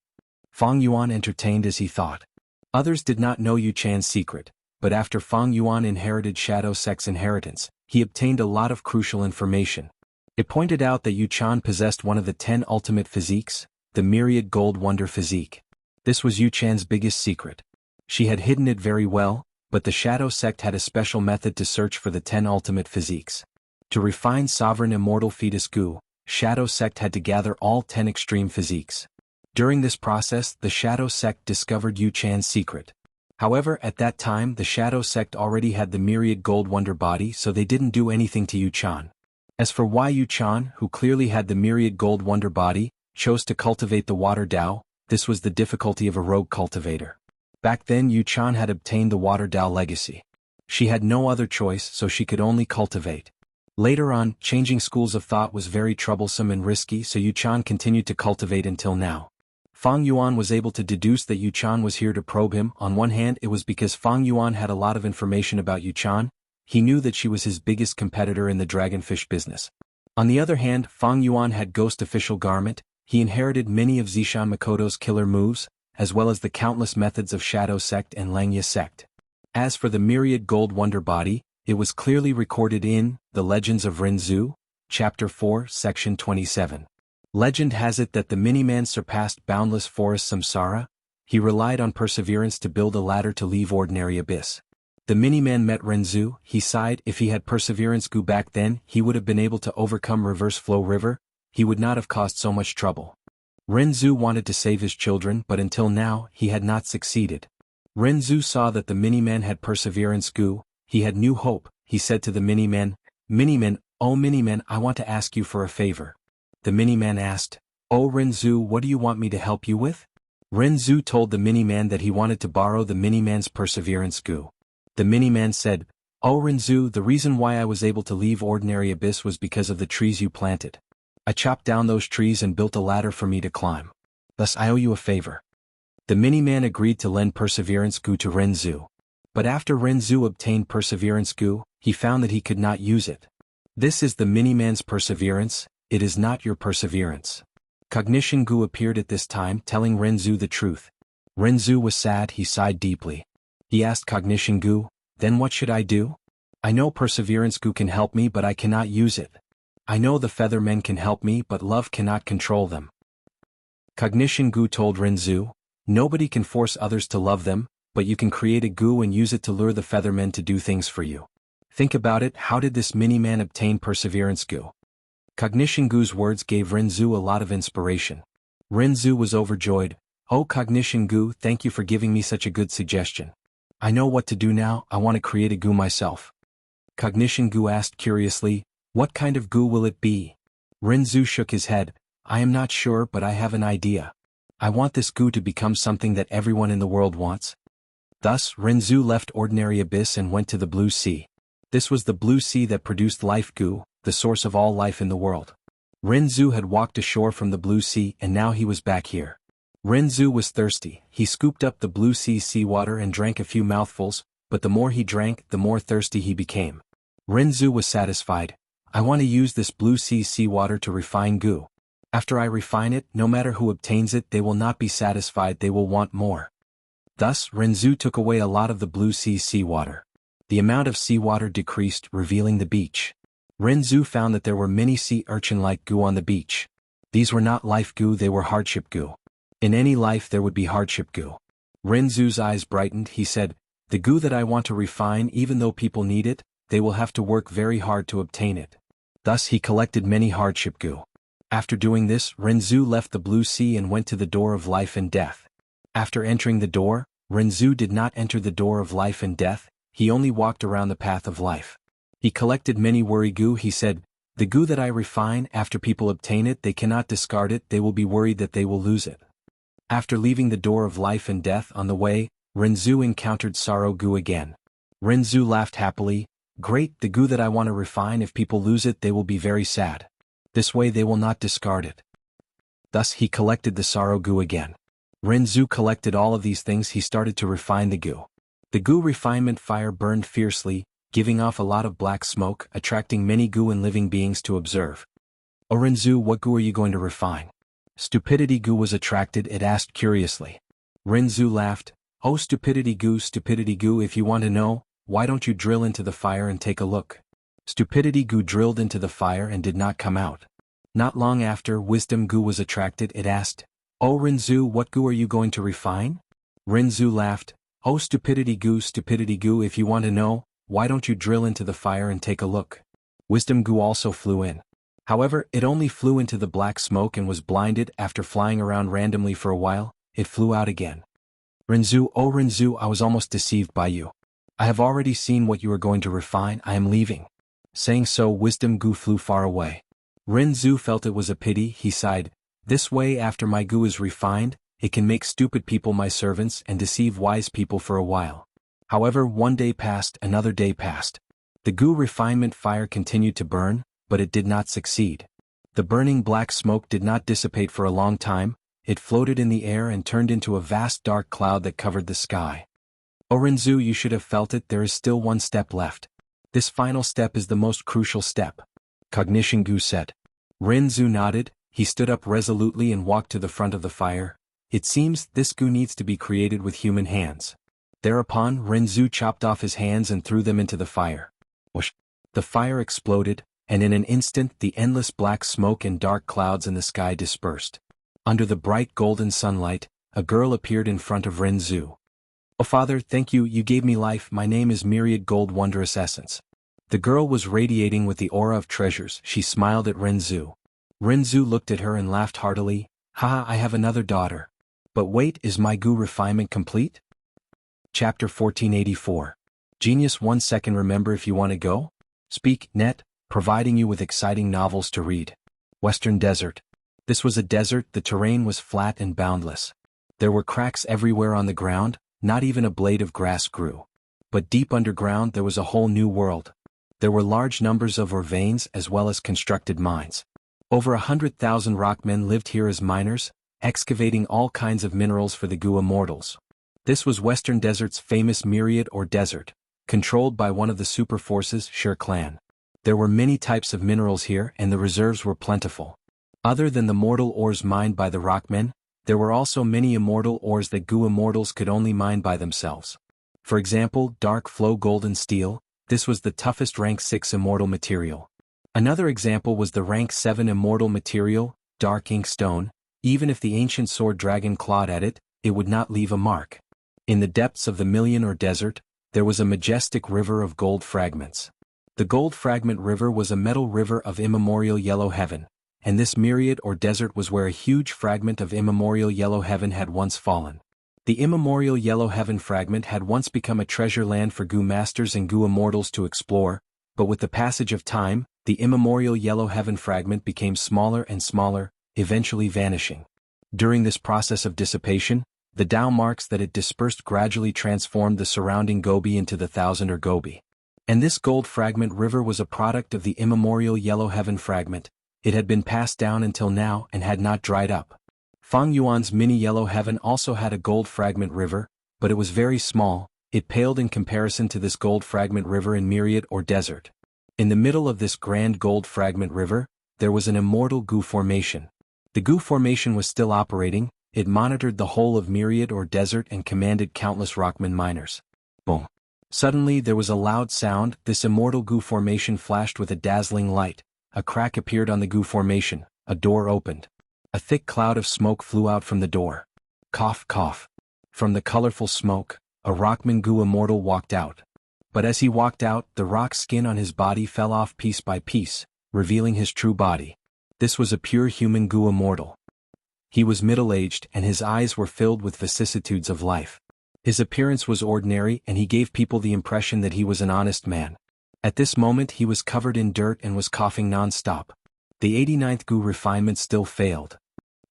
Fang Yuan entertained as he thought. Others did not know Yuan's secret, but after Fang Yuan inherited Shadow Sect's inheritance, he obtained a lot of crucial information. It pointed out that Yuan possessed one of the 10 ultimate physiques, the Myriad Gold Wonder Physique. This was Yuan's biggest secret. She had hidden it very well, but the Shadow Sect had a special method to search for the 10 ultimate physiques. To refine Sovereign Immortal Fetus Gu, Shadow Sect had to gather all 10 extreme physiques. During this process, the Shadow Sect discovered Yuan's secret. However, at that time the Shadow Sect already had the Myriad Gold Wonder body, so they didn't do anything to Yuan. As for why Yuan, who clearly had the Myriad Gold Wonder body, chose to cultivate the Water Dao, This was the difficulty of a rogue cultivator. Back then Yu Chan had obtained the Water Dao legacy. She had no other choice, so she could only cultivate. Later on, changing schools of thought was very troublesome and risky, so Yu Chan continued to cultivate until now. Fang Yuan was able to deduce that Yu Chan was here to probe him. On one hand, it was because Fang Yuan had a lot of information about Yu Chan. He knew that she was his biggest competitor in the dragonfish business. On the other hand, Fang Yuan had Ghost Official Garment. He inherited many of Zishan Makoto's killer moves, as well as the countless methods of Shadow Sect and Langya Sect. As for the myriad gold wonder body, it was clearly recorded in The Legends of Rinzhu, Chapter 4, Section 27. Legend has it that the Miniman surpassed boundless forest samsara. He relied on perseverance to build a ladder to leave ordinary abyss. The Miniman met Rinzhu. He sighed. If he had perseverance Gu back then, he would have been able to overcome Reverse Flow River. He would not have caused so much trouble. Rinzhu wanted to save his children, but until now, he had not succeeded. Rinzhu saw that the Miniman had perseverance Gu. He had new hope. He said to the Miniman, "Miniman, oh Miniman, I want to ask you for a favor." The Miniman asked, "Oh Rinzhu, what do you want me to help you with?" Rinzhu told the Miniman that he wanted to borrow the Miniman's perseverance Gu. The Miniman said, "Oh Rinzhu, the reason why I was able to leave ordinary abyss was because of the trees you planted. I chopped down those trees and built a ladder for me to climb. Thus I owe you a favor." The Miniman agreed to lend perseverance Gu to Rinzhu. But after Rinzhu obtained perseverance Gu, he found that he could not use it. This is the Miniman's perseverance, it is not your perseverance. Cognition Gu appeared at this time, telling Rinzhu the truth. Rinzhu was sad. He sighed deeply. He asked Cognition Gu, "Then what should I do? I know perseverance Gu can help me, but I cannot use it. I know the feather men can help me, but love cannot control them." Cognition Gu told Rinzhu, "Nobody can force others to love them, but you can create a Gu and use it to lure the feathermen to do things for you. Think about it, how did this Miniman obtain perseverance Gu?" Cognition Gu's words gave Rinzhu a lot of inspiration. Rinzhu was overjoyed. "Oh Cognition Gu, thank you for giving me such a good suggestion. I know what to do now. I want to create a Gu myself." Cognition Gu asked curiously, "What kind of Gu will it be?" Rinzhu shook his head. "I am not sure, but I have an idea. I want this Gu to become something that everyone in the world wants." Thus, Rinzhu left ordinary abyss and went to the blue sea. This was the blue sea that produced life Gu, the source of all life in the world. Rinzhu had walked ashore from the blue sea and now he was back here. Rinzhu was thirsty. He scooped up the blue sea seawater and drank a few mouthfuls, but the more he drank, the more thirsty he became. Rinzhu was satisfied. "I want to use this blue sea seawater to refine Gu. After I refine it, no matter who obtains it, they will not be satisfied, they will want more." Thus, Rinzhu took away a lot of the blue sea seawater. The amount of seawater decreased, revealing the beach. Rinzhu found that there were many sea urchin-like Gu on the beach. These were not life Gu, they were hardship Gu. In any life there would be hardship Gu. Rinzhu's eyes brightened. He said, "The Gu that I want to refine, even though people need it, they will have to work very hard to obtain it." Thus he collected many hardship Gu. After doing this, Rinzhu left the blue sea and went to the door of life and death. After entering the door, Rinzhu did not enter the door of life and death, he only walked around the path of life. He collected many worry Gu. He said, "The Gu that I refine, after people obtain it, they cannot discard it, they will be worried that they will lose it." After leaving the door of life and death on the way, Rinzhu encountered sorrow Gu again. Rinzhu laughed happily, "Great, the Gu that I want to refine, if people lose it they will be very sad. This way they will not discard it." Thus he collected the sorrow Gu again. Rinzhu collected all of these things. He started to refine the Gu. The Gu refinement fire burned fiercely, giving off a lot of black smoke, attracting many Gu and living beings to observe. "Oh Rinzhu, what Gu are you going to refine?" Stupidity Gu was attracted. It asked curiously. Rinzhu laughed. "Oh Stupidity Gu, if you want to know, why don't you drill into the fire and take a look?" Stupidity Gu drilled into the fire and did not come out. Not long after, Wisdom Gu was attracted. It asked, "Oh Rinzhu, what Gu are you going to refine?" Rinzhu laughed. "Oh Stupidity Gu, if you want to know, why don't you drill into the fire and take a look?" Wisdom Gu also flew in. However, it only flew into the black smoke and was blinded. After flying around randomly for a while, it flew out again. "Rinzhu, oh Rinzhu, I was almost deceived by you. I have already seen what you are going to refine, I am leaving." Saying so, Wisdom Gu flew far away. Rinzhu felt it was a pity. He sighed, "This way, after my Gu is refined, it can make stupid people my servants and deceive wise people for a while. However, one day passed, another day passed. The goo refinement fire continued to burn, but it did not succeed. The burning black smoke did not dissipate for a long time, it floated in the air and turned into a vast dark cloud that covered the sky. "Oh Renzu, you should have felt it, there is still one step left. This final step is the most crucial step," Cognition Goo said. Renzu nodded, he stood up resolutely and walked to the front of the fire. "It seems this goo needs to be created with human hands." Thereupon, Renzu chopped off his hands and threw them into the fire. Whoosh! The fire exploded, and in an instant the endless black smoke and dark clouds in the sky dispersed. Under the bright golden sunlight, a girl appeared in front of Renzu. "Oh Father, thank you, you gave me life, my name is Myriad Gold Wondrous Essence." The girl was radiating with the aura of treasures, she smiled at Renzu. Renzu looked at her and laughed heartily, "Haha, I have another daughter. But wait, is my goo refinement complete?" Chapter 1484. Genius 1 second. Remember, if you want to go? Speak, net, providing you with exciting novels to read. Western Desert. This was a desert, the terrain was flat and boundless. There were cracks everywhere on the ground, not even a blade of grass grew. But deep underground there was a whole new world. There were large numbers of ore veins as well as constructed mines. Over 100,000 rockmen lived here as miners, excavating all kinds of minerals for the goo immortals. This was Western Desert's famous Myriad or Desert, controlled by one of the super forces, Sher Clan. There were many types of minerals here and the reserves were plentiful. Other than the mortal ores mined by the rockmen, there were also many immortal ores that goo immortals could only mine by themselves. For example, dark flow golden steel, this was the toughest rank 6 immortal material. Another example was the rank 7 immortal material, dark ink stone. Even if the ancient sword dragon clawed at it, it would not leave a mark. In the depths of the Million or Desert, there was a majestic river of gold fragments. The Gold Fragment River was a metal river of immemorial yellow heaven, and this Myriad or Desert was where a huge fragment of immemorial yellow heaven had once fallen. The immemorial yellow heaven fragment had once become a treasure land for goo masters and goo immortals to explore, but with the passage of time, the immemorial yellow heaven fragment became smaller and smaller, eventually vanishing. During this process of dissipation, the Tao marks that it dispersed gradually transformed the surrounding Gobi into the Thousand or Gobi. And this gold fragment river was a product of the immemorial yellow heaven fragment. It had been passed down until now and had not dried up. Fang Yuan's mini yellow heaven also had a gold fragment river, but it was very small, it paled in comparison to this gold fragment river in Myriad or Desert. In the middle of this grand gold fragment river, there was an immortal goo formation. The goo formation was still operating, it monitored the whole of Myriad or Desert and commanded countless rockman miners. Boom. Suddenly there was a loud sound, this immortal goo formation flashed with a dazzling light. A crack appeared on the goo formation, a door opened. A thick cloud of smoke flew out from the door. Cough, cough. From the colorful smoke, a rockman goo immortal walked out. But as he walked out, the rock skin on his body fell off piece by piece, revealing his true body. This was a pure human goo immortal. He was middle-aged and his eyes were filled with vicissitudes of life. His appearance was ordinary and he gave people the impression that he was an honest man. At this moment he was covered in dirt and was coughing non-stop. The 89th goo refinement still failed.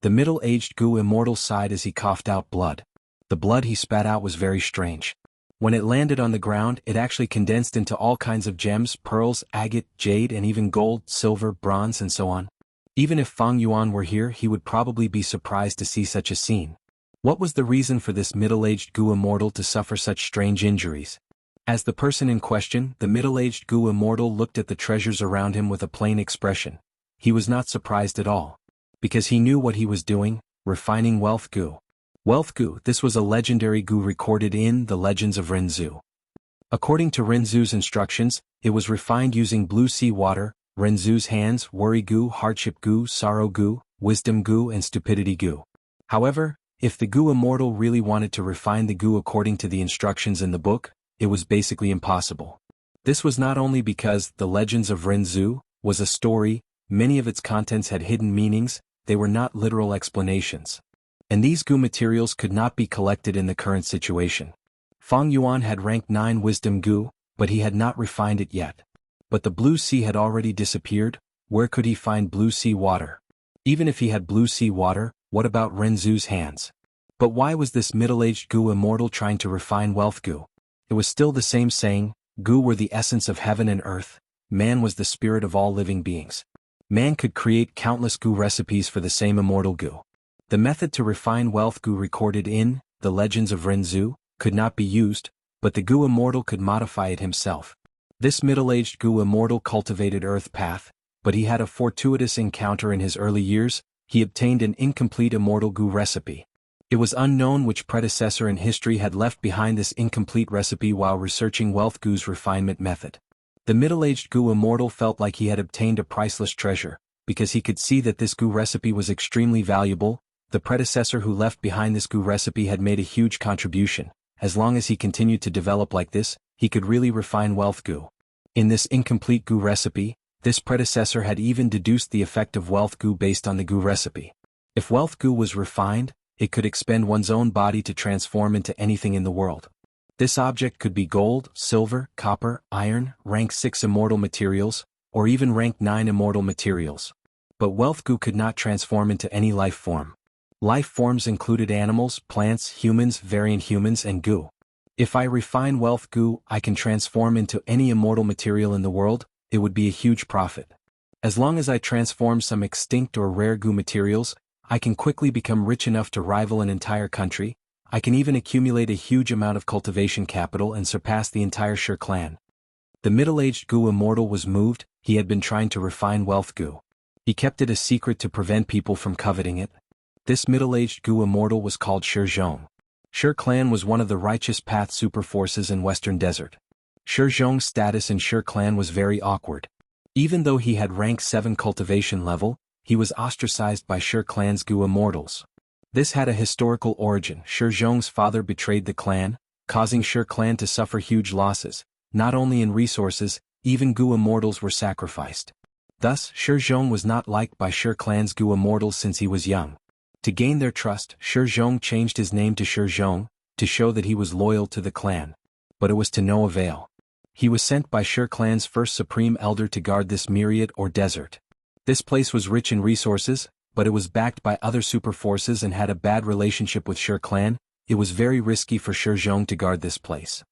The middle-aged goo immortal sighed as he coughed out blood. The blood he spat out was very strange. When it landed on the ground, it actually condensed into all kinds of gems, pearls, agate, jade and even gold, silver, bronze and so on. Even if Fang Yuan were here, he would probably be surprised to see such a scene. What was the reason for this middle-aged goo immortal to suffer such strange injuries? As the person in question, the middle-aged goo immortal looked at the treasures around him with a plain expression. He was not surprised at all. Because he knew what he was doing, refining wealth goo. Wealth goo, this was a legendary goo recorded in the Legends of Renzu. According to Renzu's instructions, it was refined using blue sea water, Renzu's hands, worry goo, hardship goo, sorrow goo, wisdom goo and stupidity goo. However, if the goo immortal really wanted to refine the goo according to the instructions in the book, it was basically impossible. This was not only because the Legends of Renzu was a story, many of its contents had hidden meanings, they were not literal explanations. And these goo materials could not be collected in the current situation. Fang Yuan had rank 9 wisdom goo, but he had not refined it yet. But the blue sea had already disappeared, where could he find blue sea water? Even if he had blue sea water, what about Renzu's hands? But why was this middle-aged Gu immortal trying to refine wealth Gu? It was still the same saying, Gu were the essence of heaven and earth, man was the spirit of all living beings. Man could create countless Gu recipes for the same immortal Gu. The method to refine wealth Gu recorded in the Legends of Renzu could not be used, but the Gu immortal could modify it himself. This middle-aged Gu immortal cultivated earth path, but he had a fortuitous encounter in his early years. He obtained an incomplete immortal Gu recipe. It was unknown which predecessor in history had left behind this incomplete recipe while researching wealth Gu's refinement method. The middle-aged Gu immortal felt like he had obtained a priceless treasure, because he could see that this Gu recipe was extremely valuable. The predecessor who left behind this Gu recipe had made a huge contribution. As long as he continued to develop like this, he could really refine wealth Gu. In this incomplete Gu recipe, this predecessor had even deduced the effect of wealth Gu based on the Gu recipe. If wealth Gu was refined, it could expend one's own body to transform into anything in the world. This object could be gold, silver, copper, iron, rank 6 immortal materials, or even rank 9 immortal materials. But wealth Gu could not transform into any life form. Life forms included animals, plants, humans, variant humans, and Gu. If I refine wealth Gu, I can transform into any immortal material in the world. It would be a huge profit. As long as I transform some extinct or rare Gu materials, I can quickly become rich enough to rival an entire country. I can even accumulate a huge amount of cultivation capital and surpass the entire Shi clan. The middle-aged Gu immortal was moved. He had been trying to refine wealth Gu. He kept it a secret to prevent people from coveting it. This middle-aged Gu immortal was called Shi Zhong. Shi clan was one of the righteous path super forces in Western Desert. Shi Zhong's status in Shi clan was very awkward. Even though he had rank 7 cultivation level, he was ostracized by Shi clan's Gu immortals. This had a historical origin. Shi Zhong's father betrayed the clan, causing Shi clan to suffer huge losses. Not only in resources, even Gu immortals were sacrificed. Thus, Shi Zhong was not liked by Shi clan's Gu immortals since he was young. To gain their trust, Shi Zhong changed his name to Shi Zhong, to show that he was loyal to the clan. But it was to no avail. He was sent by Shi clan's first supreme elder to guard this myriad or desert. This place was rich in resources, but it was backed by other super forces and had a bad relationship with Shi clan. It was very risky for Shi Zhong to guard this place.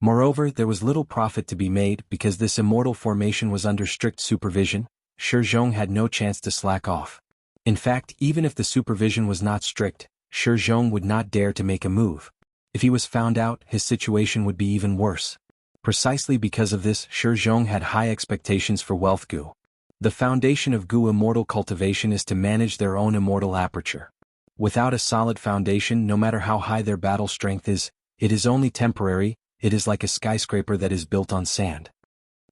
Moreover, there was little profit to be made because this immortal formation was under strict supervision. Shi Zhong had no chance to slack off. In fact, even if the supervision was not strict, Shi Zhong would not dare to make a move. If he was found out, his situation would be even worse. Precisely because of this, Shi Zhong had high expectations for wealth Gu. The foundation of Gu immortal cultivation is to manage their own immortal aperture. Without a solid foundation, no matter how high their battle strength is, it is only temporary. It is like a skyscraper that is built on sand.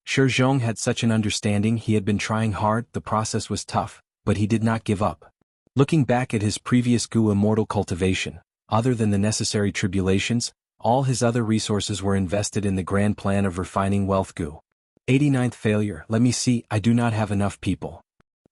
Shi Zhong had such an understanding. He had been trying hard. The process was tough, but he did not give up. Looking back at his previous Gu immortal cultivation, other than the necessary tribulations, all his other resources were invested in the grand plan of refining wealth Gu. 89th failure. Let me see, I do not have enough people.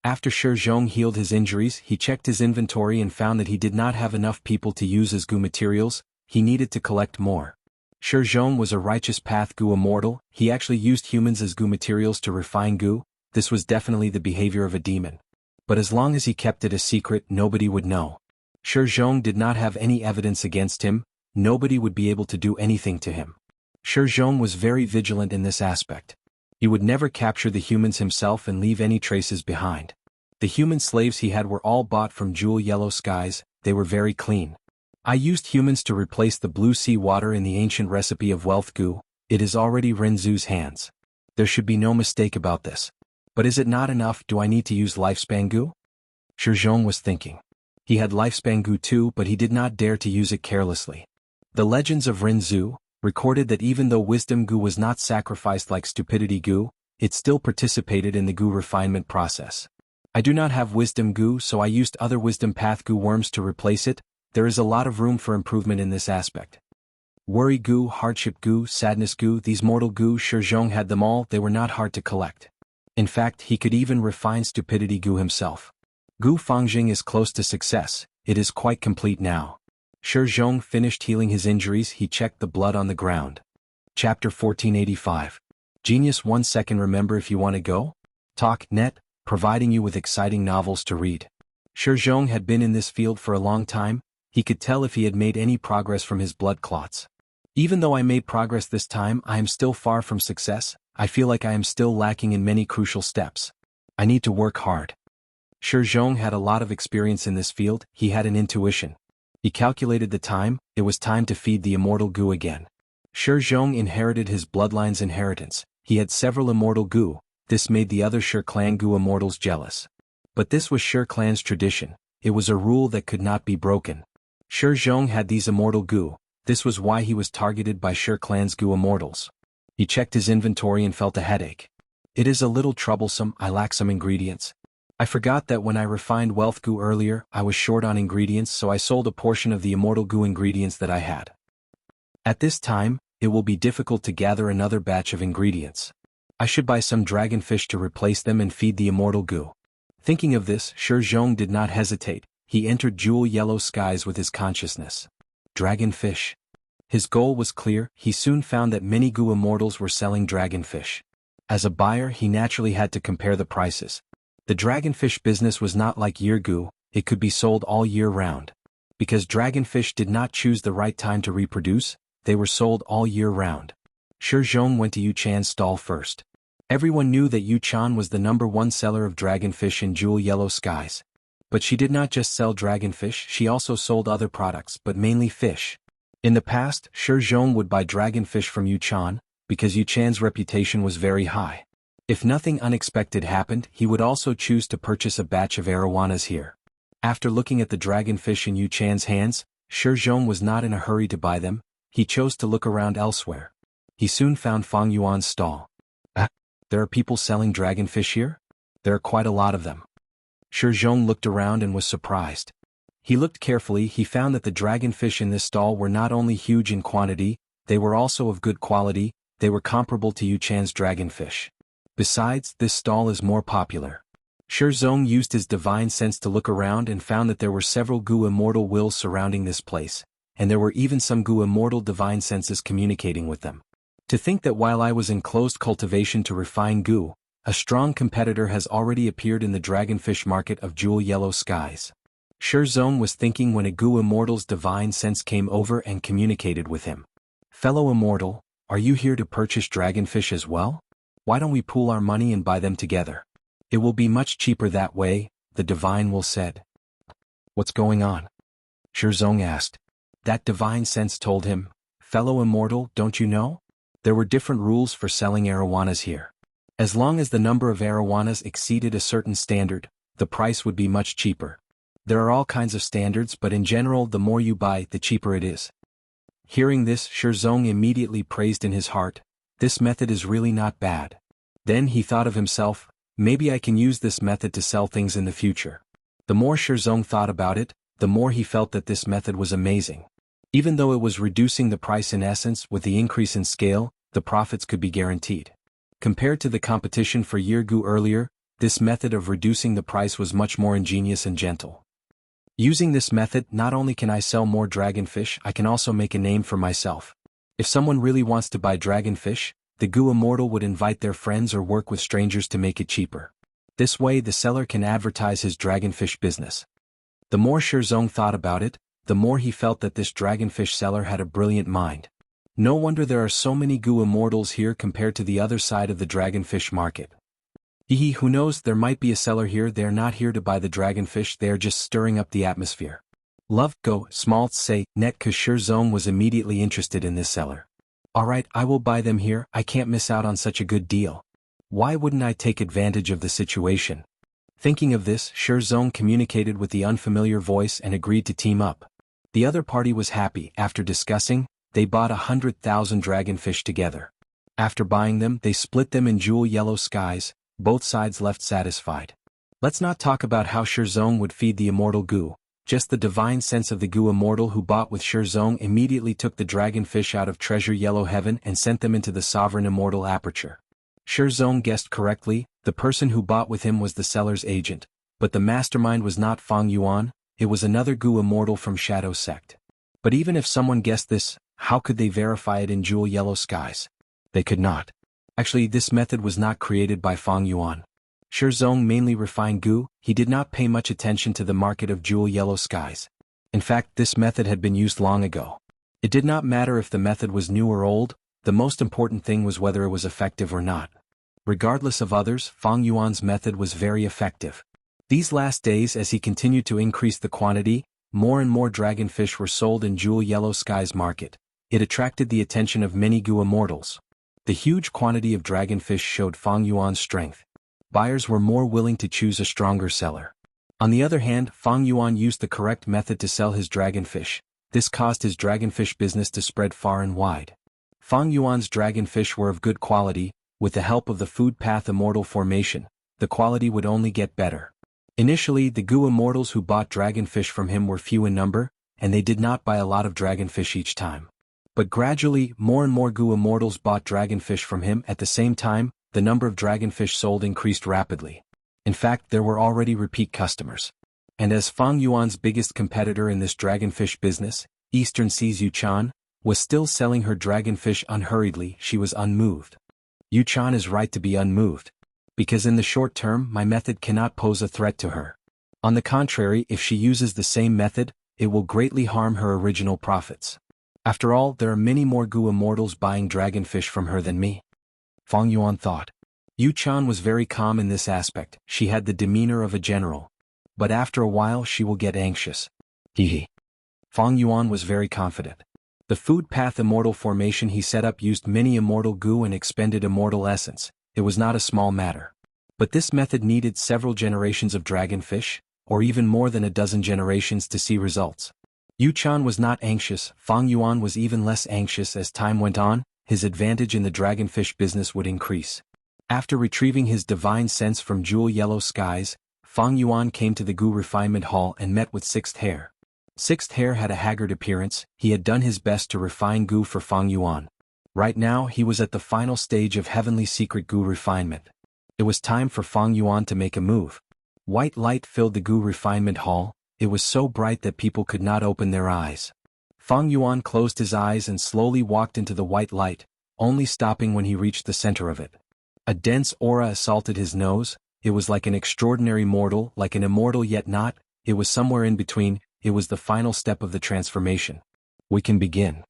After Shi Zhong healed his injuries, he checked his inventory and found that he did not have enough people to use as Gu materials. He needed to collect more. Shi Zhong was a righteous path Gu immortal. He actually used humans as Gu materials to refine Gu. This was definitely the behavior of a demon. But as long as he kept it a secret, nobody would know. Shi Zhong did not have any evidence against him. Nobody would be able to do anything to him. Shi Zhong was very vigilant in this aspect. He would never capture the humans himself and leave any traces behind. The human slaves he had were all bought from Jewel Yellow Skies. They were very clean. I used humans to replace the blue sea water in the ancient recipe of wealth Gu. It is already Renzu's hands. There should be no mistake about this. But is it not enough? Do I need to use lifespan Gu? Shi Zhong was thinking. He had lifespan Gu too, but he did not dare to use it carelessly. The Legends of Renzu recorded that even though wisdom Gu was not sacrificed like stupidity Gu, it still participated in the Gu refinement process. I do not have wisdom Gu, so I used other wisdom path Gu worms to replace it. There is a lot of room for improvement in this aspect. Worry Gu, hardship Gu, sadness Gu, these mortal Gu, Shi Zhong had them all. They were not hard to collect. In fact, he could even refine stupidity Gu himself. Gu Fangjing is close to success. It is quite complete now. Shi Zhong finished healing his injuries. He checked the blood on the ground. Chapter 1485. Genius 1 second. Remember, if you want to go? Talk net, providing you with exciting novels to read. Shi Zhong had been in this field for a long time. He could tell if he had made any progress from his blood clots. Even though I made progress this time, I am still far from success. I feel like I am still lacking in many crucial steps. I need to work hard. Shi Zhong had a lot of experience in this field. He had an intuition. He calculated the time. It was time to feed the immortal goo again. Shi Zhong inherited his bloodline's inheritance. He had several immortal goo. This made the other Shi clan goo immortals jealous. But this was Shi clan's tradition. It was a rule that could not be broken. Shi Zhong had these immortal goo. This was why he was targeted by Shi clan's goo immortals. He checked his inventory and felt a headache. It is a little troublesome. I lack some ingredients. I forgot that when I refined wealth goo earlier, I was short on ingredients, so I sold a portion of the immortal goo ingredients that I had. At this time, it will be difficult to gather another batch of ingredients. I should buy some dragonfish to replace them and feed the immortal goo. Thinking of this, Shi Zhong did not hesitate. He entered jewel yellow skies with his consciousness. Dragonfish. His goal was clear. He soon found that many goo immortals were selling dragonfish. As a buyer, he naturally had to compare the prices. The dragonfish business was not like year goo. It could be sold all year round. Because dragonfish did not choose the right time to reproduce, they were sold all year round. Shi Zhong went to Yu Chan's stall first. Everyone knew that Yu Chan was the #1 seller of dragonfish in jewel yellow skies. But she did not just sell dragonfish, she also sold other products, but mainly fish. In the past, Shi Zhong would buy dragonfish from Yu Chan, because Yu Chan's reputation was very high. If nothing unexpected happened, he would also choose to purchase a batch of arowanas here. After looking at the dragonfish in Yu Chan's hands, Shi Zhong was not in a hurry to buy them. He chose to look around elsewhere. He soon found Fang Yuan's stall. There are people selling dragonfish here? There are quite a lot of them. Shi Zhong looked around and was surprised. He looked carefully. He found that the dragonfish in this stall were not only huge in quantity, they were also of good quality. They were comparable to Yu Chan's dragonfish. Besides, this stall is more popular. Shi Zhong used his divine sense to look around and found that there were several goo immortal wills surrounding this place, and there were even some goo immortal divine senses communicating with them. To think that while I was in closed cultivation to refine goo, a strong competitor has already appeared in the dragonfish market of jewel yellow skies. Shi Zhong was thinking when a goo immortal's divine sense came over and communicated with him. Fellow immortal, are you here to purchase dragonfish as well? Why don't we pool our money and buy them together? It will be much cheaper that way, the divine will said. What's going on? Shi Zhong asked. That divine sense told him, fellow immortal, don't you know? There were different rules for selling arowanas here. As long as the number of arowanas exceeded a certain standard, the price would be much cheaper. There are all kinds of standards, but in general the more you buy, the cheaper it is. Hearing this, Shi Zhong immediately praised in his heart, this method is really not bad. Then he thought of himself, maybe I can use this method to sell things in the future. The more Shi Zhong thought about it, the more he felt that this method was amazing. Even though it was reducing the price in essence, with the increase in scale, the profits could be guaranteed. Compared to the competition for year goo earlier, this method of reducing the price was much more ingenious and gentle. Using this method, not only can I sell more dragonfish, I can also make a name for myself. If someone really wants to buy dragonfish, the goo immortal would invite their friends or work with strangers to make it cheaper. This way the seller can advertise his dragonfish business. The more Shi Zhong thought about it, the more he felt that this dragonfish seller had a brilliant mind. No wonder there are so many goo immortals here compared to the other side of the dragonfish market. Who knows, there might be a seller here. They are not here to buy the dragonfish, they are just stirring up the atmosphere. Love, go, small, say, net, cause Shi Zhong was immediately interested in this seller. Alright, I will buy them here, I can't miss out on such a good deal. Why wouldn't I take advantage of the situation? Thinking of this, Shi Zhong communicated with the unfamiliar voice and agreed to team up. The other party was happy. After discussing, they bought 100,000 dragonfish together. After buying them, they split them in jewel yellow skies. Both sides left satisfied. Let's not talk about how Shi Zhong would feed the immortal goo. Just the divine sense of the goo immortal who bought with Shi Zhong immediately took the dragonfish out of treasure yellow heaven and sent them into the sovereign immortal aperture. Shi Zhong guessed correctly, the person who bought with him was the seller's agent, but the mastermind was not Fang Yuan, it was another goo immortal from Shadow Sect. But even if someone guessed this, how could they verify it in jewel yellow skies? They could not. Actually, this method was not created by Fang Yuan. Shi Zhong mainly refined goo, he did not pay much attention to the market of jewel yellow skies. In fact, this method had been used long ago. It did not matter if the method was new or old, the most important thing was whether it was effective or not. Regardless of others, Fang Yuan's method was very effective. These last days, as he continued to increase the quantity, more and more dragonfish were sold in Jewel Yellow Sky's market. It attracted the attention of many Gu immortals. The huge quantity of dragonfish showed Fang Yuan's strength. Buyers were more willing to choose a stronger seller. On the other hand, Fang Yuan used the correct method to sell his dragonfish. This caused his dragonfish business to spread far and wide. Fang Yuan's dragonfish were of good quality. With the help of the food path immortal formation, the quality would only get better. Initially, the Gu immortals who bought dragonfish from him were few in number, and they did not buy a lot of dragonfish each time. But gradually, more and more Gu immortals bought dragonfish from him. At the same time, the number of dragonfish sold increased rapidly. In fact, there were already repeat customers. And as Fang Yuan's biggest competitor in this dragonfish business, Eastern Sea's Yuan, was still selling her dragonfish unhurriedly, she was unmoved. Yuan is right to be unmoved. Because in the short term, my method cannot pose a threat to her. On the contrary, if she uses the same method, it will greatly harm her original profits. After all, there are many more Gu immortals buying dragonfish from her than me. Fang Yuan thought. Yuan was very calm in this aspect. She had the demeanor of a general. But after a while she will get anxious. Fang Yuan was very confident. The food path immortal formation he set up used many immortal Gu and expended immortal essence. It was not a small matter. But this method needed several generations of dragonfish, or even more than a dozen generations to see results. Yuan was not anxious. Fang Yuan was even less anxious. As time went on, his advantage in the dragonfish business would increase. After retrieving his divine sense from Jewel Yellow Skies, Fang Yuan came to the Gu refinement hall and met with Sixth Hair. Sixth Hair had a haggard appearance. He had done his best to refine Gu for Fang Yuan. Right now he was at the final stage of heavenly secret Gu refinement. It was time for Fang Yuan to make a move. White light filled the Gu refinement hall. It was so bright that people could not open their eyes. Fang Yuan closed his eyes and slowly walked into the white light, only stopping when he reached the center of it. A dense aura assaulted his nose. It was like an extraordinary mortal, like an immortal yet not. It was somewhere in between. It was the final step of the transformation. We can begin.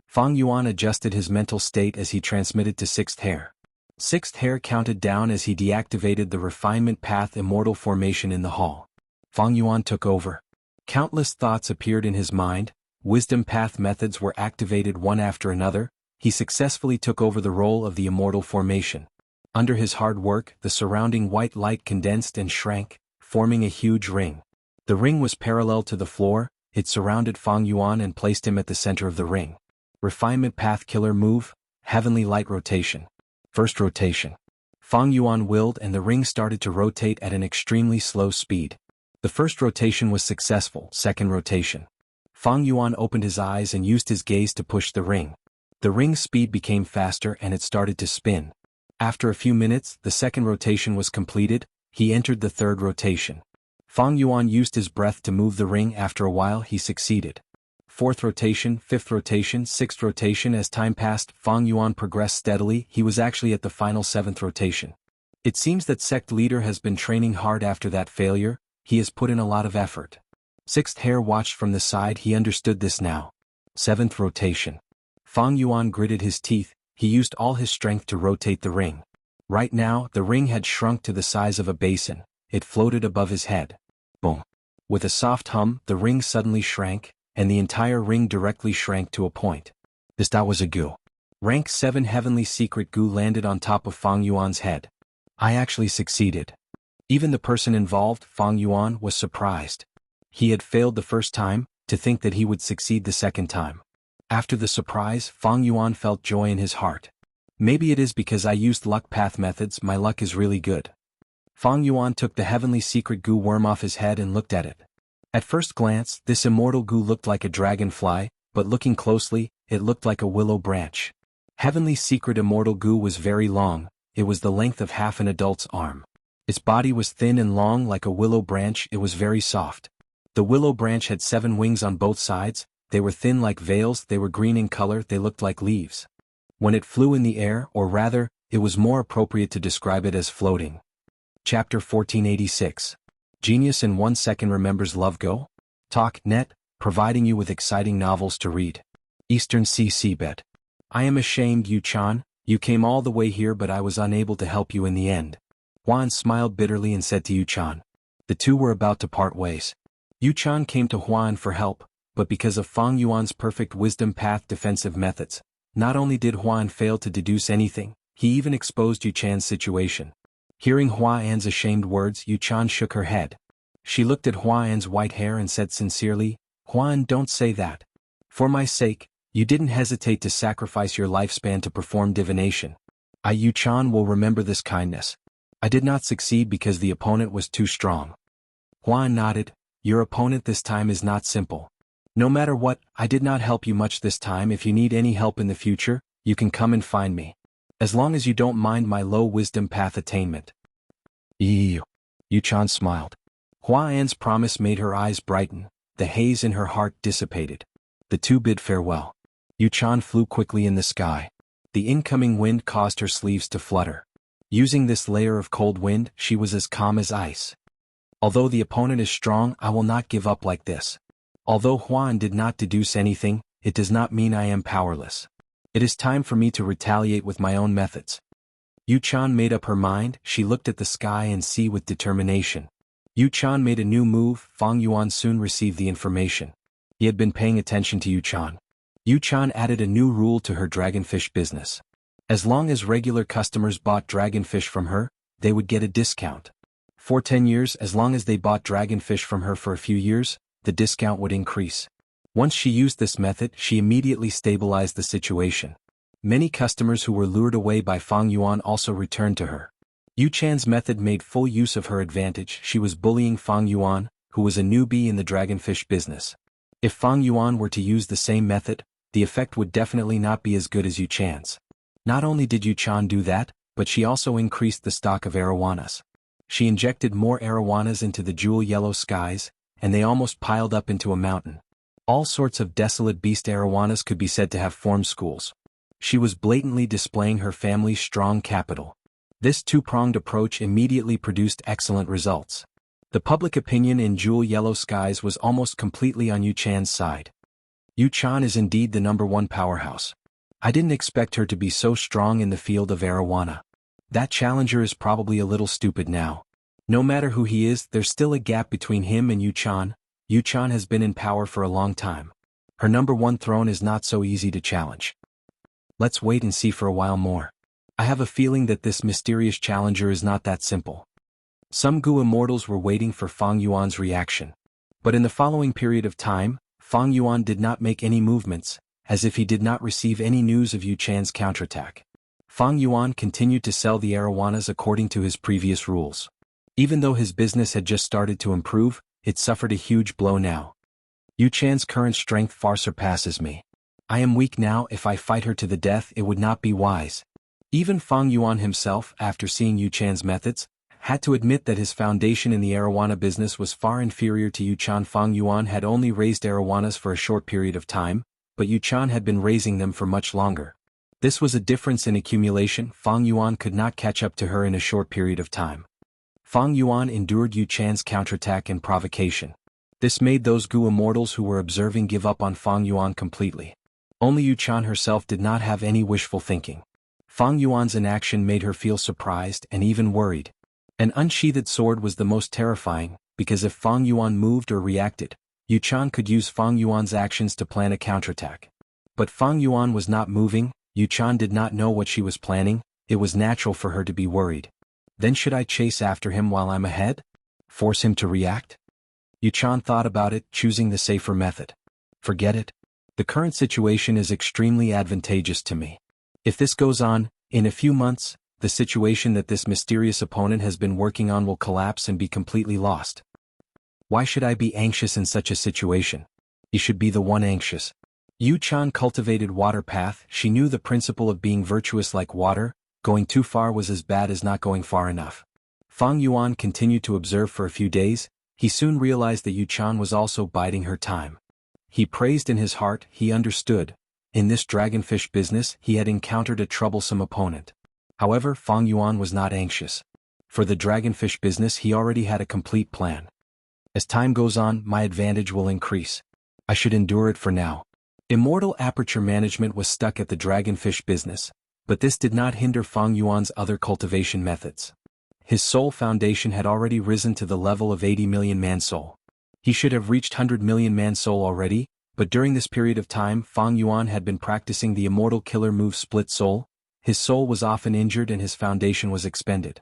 Fang Yuan adjusted his mental state as he transmitted to Sixth Hair. Sixth Hair counted down as he deactivated the refinement path immortal formation in the hall. Fang Yuan took over. Countless thoughts appeared in his mind. Wisdom path methods were activated one after another. He successfully took over the role of the immortal formation. Under his hard work, the surrounding white light condensed and shrank, forming a huge ring. The ring was parallel to the floor. It surrounded Fang Yuan and placed him at the center of the ring. Refinement path killer move, heavenly light rotation. First rotation. Fang Yuan willed and the ring started to rotate at an extremely slow speed. The first rotation was successful. Second rotation. Fang Yuan opened his eyes and used his gaze to push the ring. The ring's speed became faster and it started to spin. After a few minutes, the second rotation was completed. He entered the third rotation. Fang Yuan used his breath to move the ring. After a while he succeeded. Fourth rotation, fifth rotation, sixth rotation. As time passed, Fang Yuan progressed steadily. He was actually at the final seventh rotation. It seems that sect leader has been training hard after that failure. He has put in a lot of effort. Sixth Hair watched from the side. He understood this now. Seventh rotation. Fang Yuan gritted his teeth. He used all his strength to rotate the ring. Right now, the ring had shrunk to the size of a basin. It floated above his head. Boom. With a soft hum, the ring suddenly shrank, and the entire ring directly shrank to a point. That was a Gu. Rank 7 heavenly secret Gu landed on top of Fang Yuan's head. I actually succeeded. Even the person involved, Fang Yuan, was surprised. He had failed the first time. To think that he would succeed the second time. After the surprise, Fang Yuan felt joy in his heart. Maybe it is because I used luck path methods. My luck is really good. Fang Yuan took the heavenly secret Gu worm off his head and looked at it. At first glance, this immortal Gu looked like a dragonfly, but looking closely, it looked like a willow branch. Heavenly secret immortal Gu was very long. It was the length of half an adult's arm. Its body was thin and long like a willow branch. It was very soft. The willow branch had 7 wings on both sides. They were thin like veils. They were green in color. They looked like leaves. When it flew in the air, or rather, it was more appropriate to describe it as floating. Chapter 1486. Genius in 1 second remembers love. Go? Talk, net. providing you with exciting novels to read. Eastern Sea Seabed. I am ashamed, Yu-chan, you came all the way here but I was unable to help you in the end. Yuan smiled bitterly and said to Yu-chan. The two were about to part ways. Yu-chan came to Yuan for help, but because of Fang Yuan's perfect wisdom path defensive methods, not only did Yuan fail to deduce anything, he even exposed Yu-chan's situation. Hearing Yuan's ashamed words, Yu-chan shook her head. She looked at Yuan's white hair and said sincerely, Yuan, don't say that. For my sake, you didn't hesitate to sacrifice your lifespan to perform divination. Yu-chan will remember this kindness. I did not succeed because the opponent was too strong. Yuan nodded. Your opponent this time is not simple. No matter what, I did not help you much this time. If you need any help in the future, you can come and find me. As long as you don't mind my low wisdom path attainment. Yu-chan smiled. Yuan's promise made her eyes brighten, the haze in her heart dissipated. The two bid farewell. Yu-chan flew quickly in the sky. The incoming wind caused her sleeves to flutter. Using this layer of cold wind, she was as calm as ice. Although the opponent is strong, I will not give up like this. Although Yuan did not deduce anything, it does not mean I am powerless. It is time for me to retaliate with my own methods. Yu-chan made up her mind. She looked at the sky and sea with determination. Yu-chan made a new move. Fang Yuan soon received the information. He had been paying attention to Yu-chan. Yu-chan added a new rule to her dragonfish business. As long as regular customers bought dragonfish from her, they would get a discount. For 10 years, as long as they bought dragonfish from her for a few years, the discount would increase. Once she used this method, she immediately stabilized the situation. Many customers who were lured away by Fang Yuan also returned to her. Yu-chan's method made full use of her advantage. She was bullying Fang Yuan, who was a newbie in the dragonfish business. If Fang Yuan were to use the same method, the effect would definitely not be as good as Yu-chan's. Not only did Yu-chan do that, but she also increased the stock of arowanas. She injected more arowanas into the jewel yellow skies, and they almost piled up into a mountain. All sorts of desolate beast arowanas could be said to have formed schools. She was blatantly displaying her family's strong capital. This two-pronged approach immediately produced excellent results. The public opinion in jewel yellow skies was almost completely on Yu-chan's side. Yu-chan is indeed the #1 powerhouse. I didn't expect her to be so strong in the field of arowana. That challenger is probably a little stupid now. No matter who he is, there's still a gap between him and Yu-chan. Yu-chan has been in power for a long time. Her #1 throne is not so easy to challenge. Let's wait and see for a while more. I have a feeling that this mysterious challenger is not that simple. Some Gu immortals were waiting for Fang Yuan's reaction. But in the following period of time, Fang Yuan did not make any movements, as if he did not receive any news of Yu-chan's counterattack. Fang Yuan continued to sell the arowanas according to his previous rules. Even though his business had just started to improve, it suffered a huge blow now. Yu-chan's current strength far surpasses me. I am weak now. If I fight her to the death, it would not be wise. Even Fang Yuan himself, after seeing Yu-chan's methods, had to admit that his foundation in the arowana business was far inferior to Yu-chan. Fang Yuan had only raised arowanas for a short period of time, but Yu-chan had been raising them for much longer. This was a difference in accumulation. Fang Yuan could not catch up to her in a short period of time. Fang Yuan endured Yu-chan's counterattack and provocation. This made those Gu immortals who were observing give up on Fang Yuan completely. Only Yu-chan herself did not have any wishful thinking. Fang Yuan's inaction made her feel surprised and even worried. An unsheathed sword was the most terrifying, because if Fang Yuan moved or reacted, Yu-chan could use Fang Yuan's actions to plan a counterattack. But Fang Yuan was not moving. Yu-chan did not know what she was planning. It was natural for her to be worried. Then should I chase after him while I'm ahead? Force him to react? Yu-chan thought about it, choosing the safer method. Forget it. The current situation is extremely advantageous to me. If this goes on, in a few months, the situation that this mysterious opponent has been working on will collapse and be completely lost. Why should I be anxious in such a situation? He should be the one anxious. Yu-chan cultivated water path. She knew the principle of being virtuous like water. Going too far was as bad as not going far enough. Fang Yuan continued to observe for a few days. He soon realized that Yu-chan was also biding her time. He praised in his heart. He understood. In this dragonfish business, he had encountered a troublesome opponent. However, Fang Yuan was not anxious. For the dragonfish business, he already had a complete plan. As time goes on, my advantage will increase. I should endure it for now. Immortal Aperture Management was stuck at the dragonfish business, but this did not hinder Fang Yuan's other cultivation methods. His soul foundation had already risen to the level of 80 million man soul. He should have reached 100 million man soul already, but during this period of time Fang Yuan had been practicing the immortal killer move Split Soul. His soul was often injured and his foundation was expended.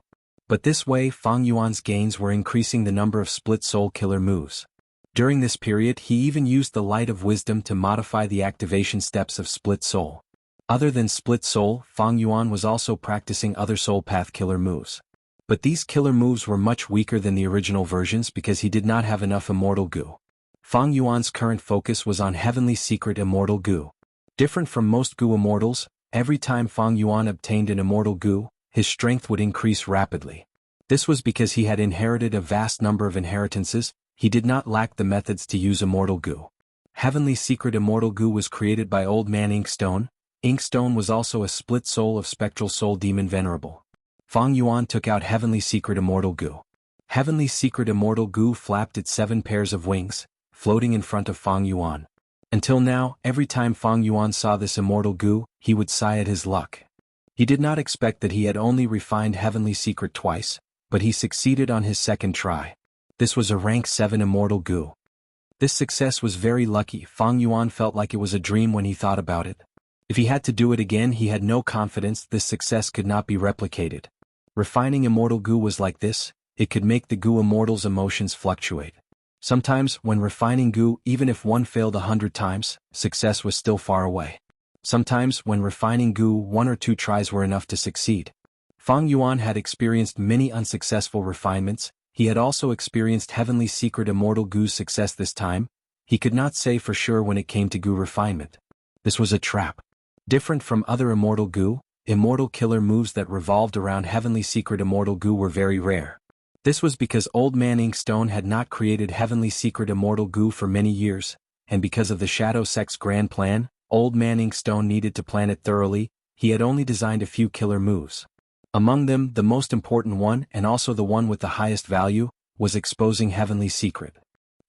But this way Fang Yuan's gains were increasing the number of Split Soul killer moves. During this period he even used the Light of Wisdom to modify the activation steps of Split Soul. Other than Split Soul, Fang Yuan was also practicing other soul path killer moves. But these killer moves were much weaker than the original versions because he did not have enough immortal goo. Fang Yuan's current focus was on Heavenly Secret Immortal Goo. Different from most goo immortals, every time Fang Yuan obtained an immortal goo, his strength would increase rapidly. This was because he had inherited a vast number of inheritances. He did not lack the methods to use immortal goo. Heavenly Secret Immortal Goo was created by Old Man Inkstone. Inkstone was also a split soul of Spectral Soul Demon Venerable. Fang Yuan took out Heavenly Secret Immortal Goo. Heavenly Secret Immortal Goo flapped its 7 pairs of wings, floating in front of Fang Yuan. Until now, every time Fang Yuan saw this immortal goo, he would sigh at his luck. He did not expect that he had only refined Heavenly Secret twice, but he succeeded on his second try. This was a rank 7 immortal goo. This success was very lucky. Fang Yuan felt like it was a dream when he thought about it. If he had to do it again he had no confidence this success could not be replicated. Refining immortal goo was like this, it could make the goo immortal's emotions fluctuate. Sometimes, when refining goo, even if one failed 100 times, success was still far away. Sometimes, when refining goo, 1 or 2 tries were enough to succeed. Fang Yuan had experienced many unsuccessful refinements. He had also experienced Heavenly Secret Immortal Goo's success this time. He could not say for sure when it came to goo refinement. This was a trap. Different from other immortal goo, immortal killer moves that revolved around Heavenly Secret Immortal Goo were very rare. This was because Old Man Inkstone had not created Heavenly Secret Immortal Goo for many years, and because of the Shadow Sect's grand plan, Old Man Inkstone needed to plan it thoroughly. He had only designed a few killer moves. Among them, the most important one, and also the one with the highest value, was exposing Heavenly Secret.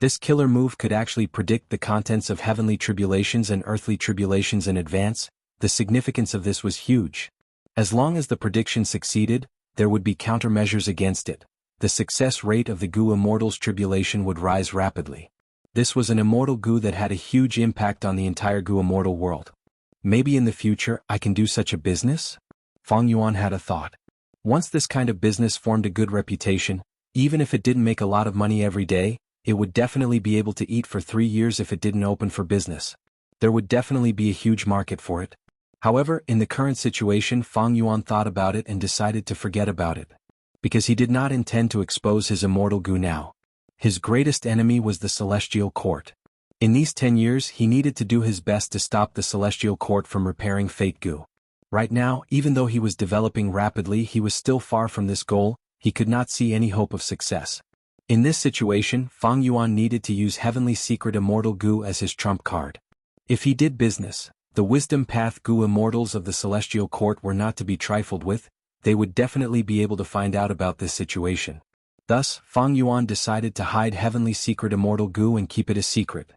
This killer move could actually predict the contents of heavenly tribulations and earthly tribulations in advance. The significance of this was huge. As long as the prediction succeeded, there would be countermeasures against it. The success rate of the goo immortal's tribulation would rise rapidly. This was an immortal goo that had a huge impact on the entire goo immortal world. Maybe in the future I can do such a business? Fang Yuan had a thought. Once this kind of business formed a good reputation, even if it didn't make a lot of money every day, it would definitely be able to eat for 3 years if it didn't open for business. There would definitely be a huge market for it. However, in the current situation Fang Yuan thought about it and decided to forget about it. Because he did not intend to expose his immortal goo now. His greatest enemy was the Celestial Court. In these 10 years he needed to do his best to stop the Celestial Court from repairing Fate Goo. Right now, even though he was developing rapidly he was still far from this goal. He could not see any hope of success. In this situation, Fang Yuan needed to use Heavenly Secret Immortal Goo as his trump card. If he did business, the Wisdom Path Goo Immortals of the Celestial Court were not to be trifled with. They would definitely be able to find out about this situation. Thus, Fang Yuan decided to hide Heavenly Secret Immortal Goo and keep it a secret.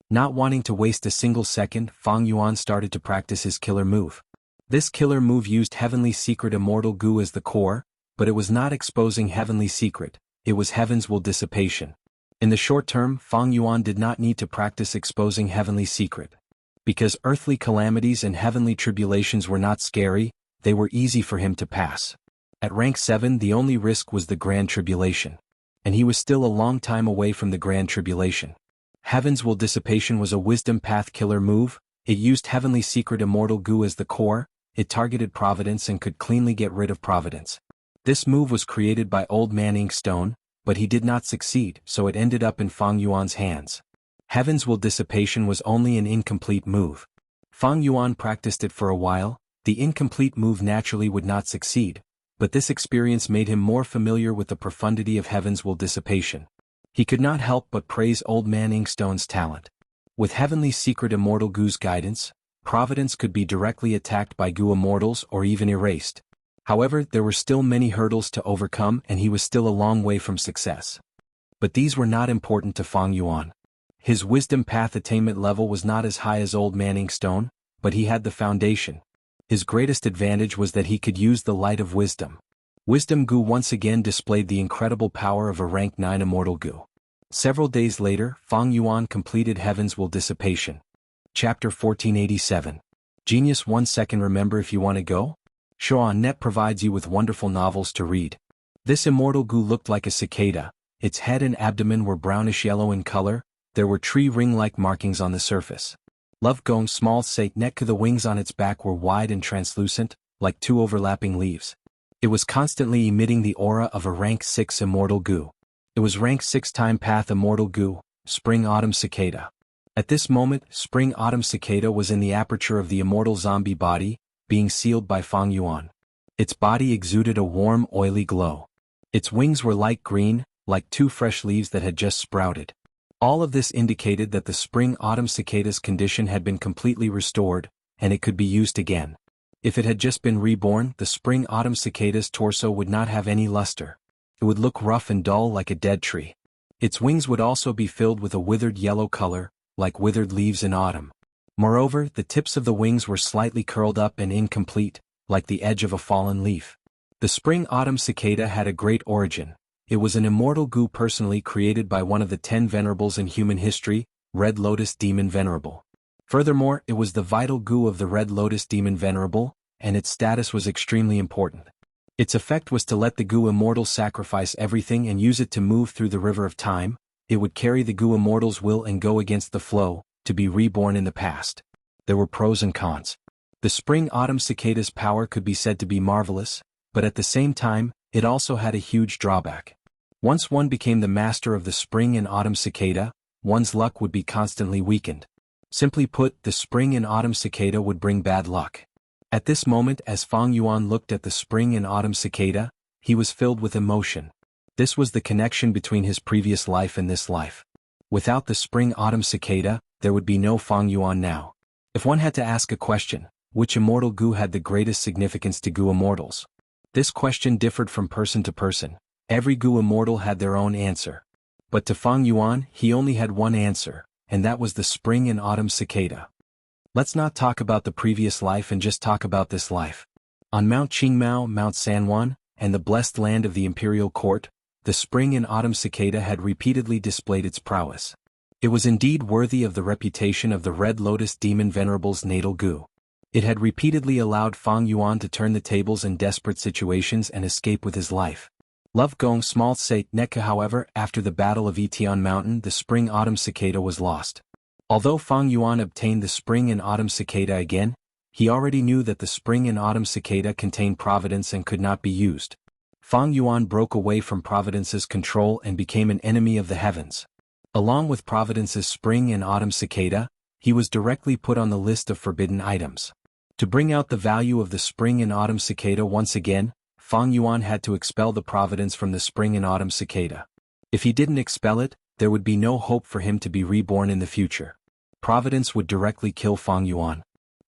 Not wanting to waste a single second, Fang Yuan started to practice his killer move. This killer move used Heavenly Secret Immortal Goo as the core, but it was not exposing Heavenly Secret, it was Heaven's Will Dissipation. In the short term, Fang Yuan did not need to practice exposing Heavenly Secret. Because earthly calamities and heavenly tribulations were not scary, they were easy for him to pass. At rank 7 the only risk was the Grand Tribulation. And he was still a long time away from the Grand Tribulation. Heaven's Will Dissipation was a Wisdom Path killer move. It used Heavenly Secret Immortal Goo as the core. It targeted Providence and could cleanly get rid of Providence. This move was created by Old Man Inkstone, but he did not succeed, so it ended up in Fang Yuan's hands. Heaven's Will Dissipation was only an incomplete move. Fang Yuan practiced it for a while. The incomplete move naturally would not succeed, but this experience made him more familiar with the profundity of Heaven's Will Dissipation. He could not help but praise Old Man Inkstone's talent. With Heavenly Secret Immortal Goo's guidance, Providence could be directly attacked by Goo Immortals or even erased. However, there were still many hurdles to overcome and he was still a long way from success. But these were not important to Fang Yuan. His wisdom path attainment level was not as high as Old Man Inkstone, but he had the foundation. His greatest advantage was that he could use the light of wisdom. Wisdom Gu once again displayed the incredible power of a rank 9 immortal Gu. Several days later, Fang Yuan completed Heaven's Will Dissipation. Chapter 1487. Genius 1 second. Remember, if you want to go? Net provides you with wonderful novels to read. This immortal Gu looked like a cicada. Its head and abdomen were brownish yellow in color. There were tree ring-like markings on the surface. Love Gong small sate neck. The wings on its back were wide and translucent, like two overlapping leaves. It was constantly emitting the aura of a rank 6 immortal Gu. It was rank 6 time path immortal Gu, Spring Autumn Cicada. At this moment, Spring Autumn Cicada was in the aperture of the immortal zombie body, being sealed by Fang Yuan. Its body exuded a warm, oily glow. Its wings were light green, like two fresh leaves that had just sprouted. All of this indicated that the Spring Autumn Cicada's condition had been completely restored, and it could be used again. If it had just been reborn, the Spring Autumn Cicada's torso would not have any luster. It would look rough and dull like a dead tree. Its wings would also be filled with a withered yellow color, like withered leaves in autumn. Moreover, the tips of the wings were slightly curled up and incomplete, like the edge of a fallen leaf. The Spring Autumn Cicada had a great origin. It was an immortal Gu personally created by one of the 10 venerables in human history, Red Lotus Demon Venerable. Furthermore, it was the vital Gu of the Red Lotus Demon Venerable, and its status was extremely important. Its effect was to let the Gu Immortal sacrifice everything and use it to move through the river of time. It would carry the Gu Immortal's will and go against the flow, to be reborn in the past. There were pros and cons. The Spring Autumn Cicada's power could be said to be marvelous, but at the same time, it also had a huge drawback. Once one became the master of the Spring and Autumn Cicada, one's luck would be constantly weakened. Simply put, the Spring and Autumn Cicada would bring bad luck. At this moment, as Fang Yuan looked at the Spring and Autumn Cicada, he was filled with emotion. This was the connection between his previous life and this life. Without the Spring Autumn Cicada, there would be no Fang Yuan now. If one had to ask a question, which immortal Gu had the greatest significance to Gu Immortals? This question differed from person to person. Every Gu Immortal had their own answer. But to Fang Yuan, he only had one answer, and that was the Spring and Autumn Cicada. Let's not talk about the previous life and just talk about this life. On Mount Qingmao, Mount Sanwan, and the blessed land of the imperial court, the Spring and Autumn Cicada had repeatedly displayed its prowess. It was indeed worthy of the reputation of the Red Lotus Demon Venerable's natal Gu. It had repeatedly allowed Fang Yuan to turn the tables in desperate situations and escape with his life. Love Gong Small Sate Neka. However, after the Battle of Etian Mountain, the Spring Autumn Cicada was lost. Although Fang Yuan obtained the Spring and Autumn Cicada again, he already knew that the Spring and Autumn Cicada contained providence and could not be used. Fang Yuan broke away from Providence's control and became an enemy of the heavens. Along with Providence's Spring and Autumn Cicada, he was directly put on the list of forbidden items. To bring out the value of the Spring and Autumn Cicada once again, Fang Yuan had to expel the Providence from the Spring and Autumn Cicada. If he didn't expel it, there would be no hope for him to be reborn in the future. Providence would directly kill Fang Yuan.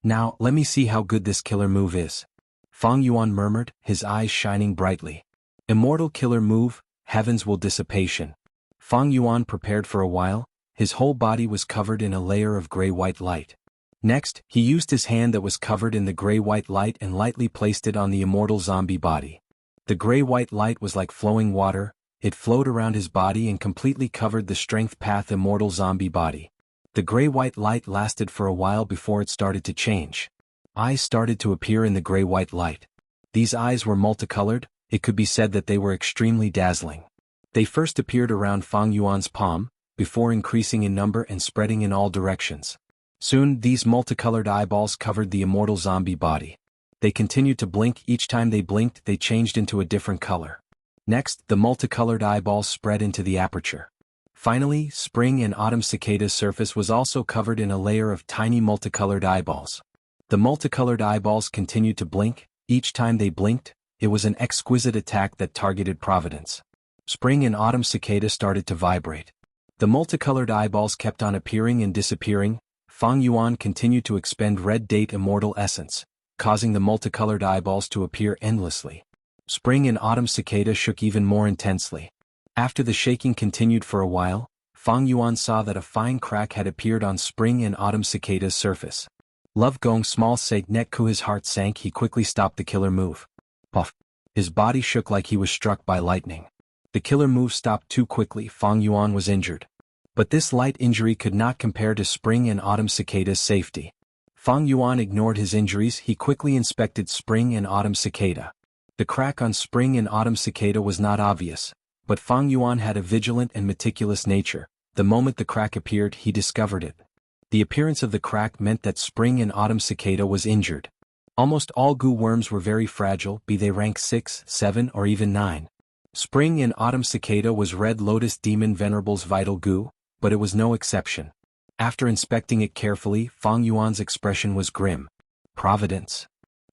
Now, let me see how good this killer move is. Fang Yuan murmured, his eyes shining brightly. Immortal killer move, Heaven's Will Dissipation. Fang Yuan prepared for a while. His whole body was covered in a layer of gray-white light. Next, he used his hand that was covered in the gray-white light and lightly placed it on the immortal zombie body. The gray-white light was like flowing water. It flowed around his body and completely covered the strength path immortal zombie body. The gray-white light lasted for a while before it started to change. Eyes started to appear in the gray-white light. These eyes were multicolored. It could be said that they were extremely dazzling. They first appeared around Fang Yuan's palm, before increasing in number and spreading in all directions. Soon, these multicolored eyeballs covered the immortal zombie body. They continued to blink. Each time they blinked, they changed into a different color. Next, the multicolored eyeballs spread into the aperture. Finally, Spring and Autumn Cicada's surface was also covered in a layer of tiny multicolored eyeballs. The multicolored eyeballs continued to blink. Each time they blinked, it was an exquisite attack that targeted Providence. Spring and Autumn Cicada started to vibrate. The multicolored eyeballs kept on appearing and disappearing. Fang Yuan continued to expend Red Date Immortal Essence, causing the multicolored eyeballs to appear endlessly. Spring and Autumn Cicada shook even more intensely. After the shaking continued for a while, Fang Yuan saw that a fine crack had appeared on spring and autumn cicada's surface. Love Gong small sake netku his heart sank. He quickly stopped the killer move. Puff. His body shook like he was struck by lightning. The killer move stopped too quickly. Fang Yuan was injured. But this light injury could not compare to spring and autumn cicada's safety. Fang Yuan ignored his injuries. He quickly inspected spring and autumn cicada. The crack on spring and autumn cicada was not obvious, but Fang Yuan had a vigilant and meticulous nature. The moment the crack appeared, he discovered it. The appearance of the crack meant that spring and autumn cicada was injured. Almost all goo worms were very fragile, be they rank 6, 7 or even 9. Spring and autumn cicada was Red Lotus Demon Venerable's vital goo, but it was no exception. After inspecting it carefully, Fang Yuan's expression was grim. Providence.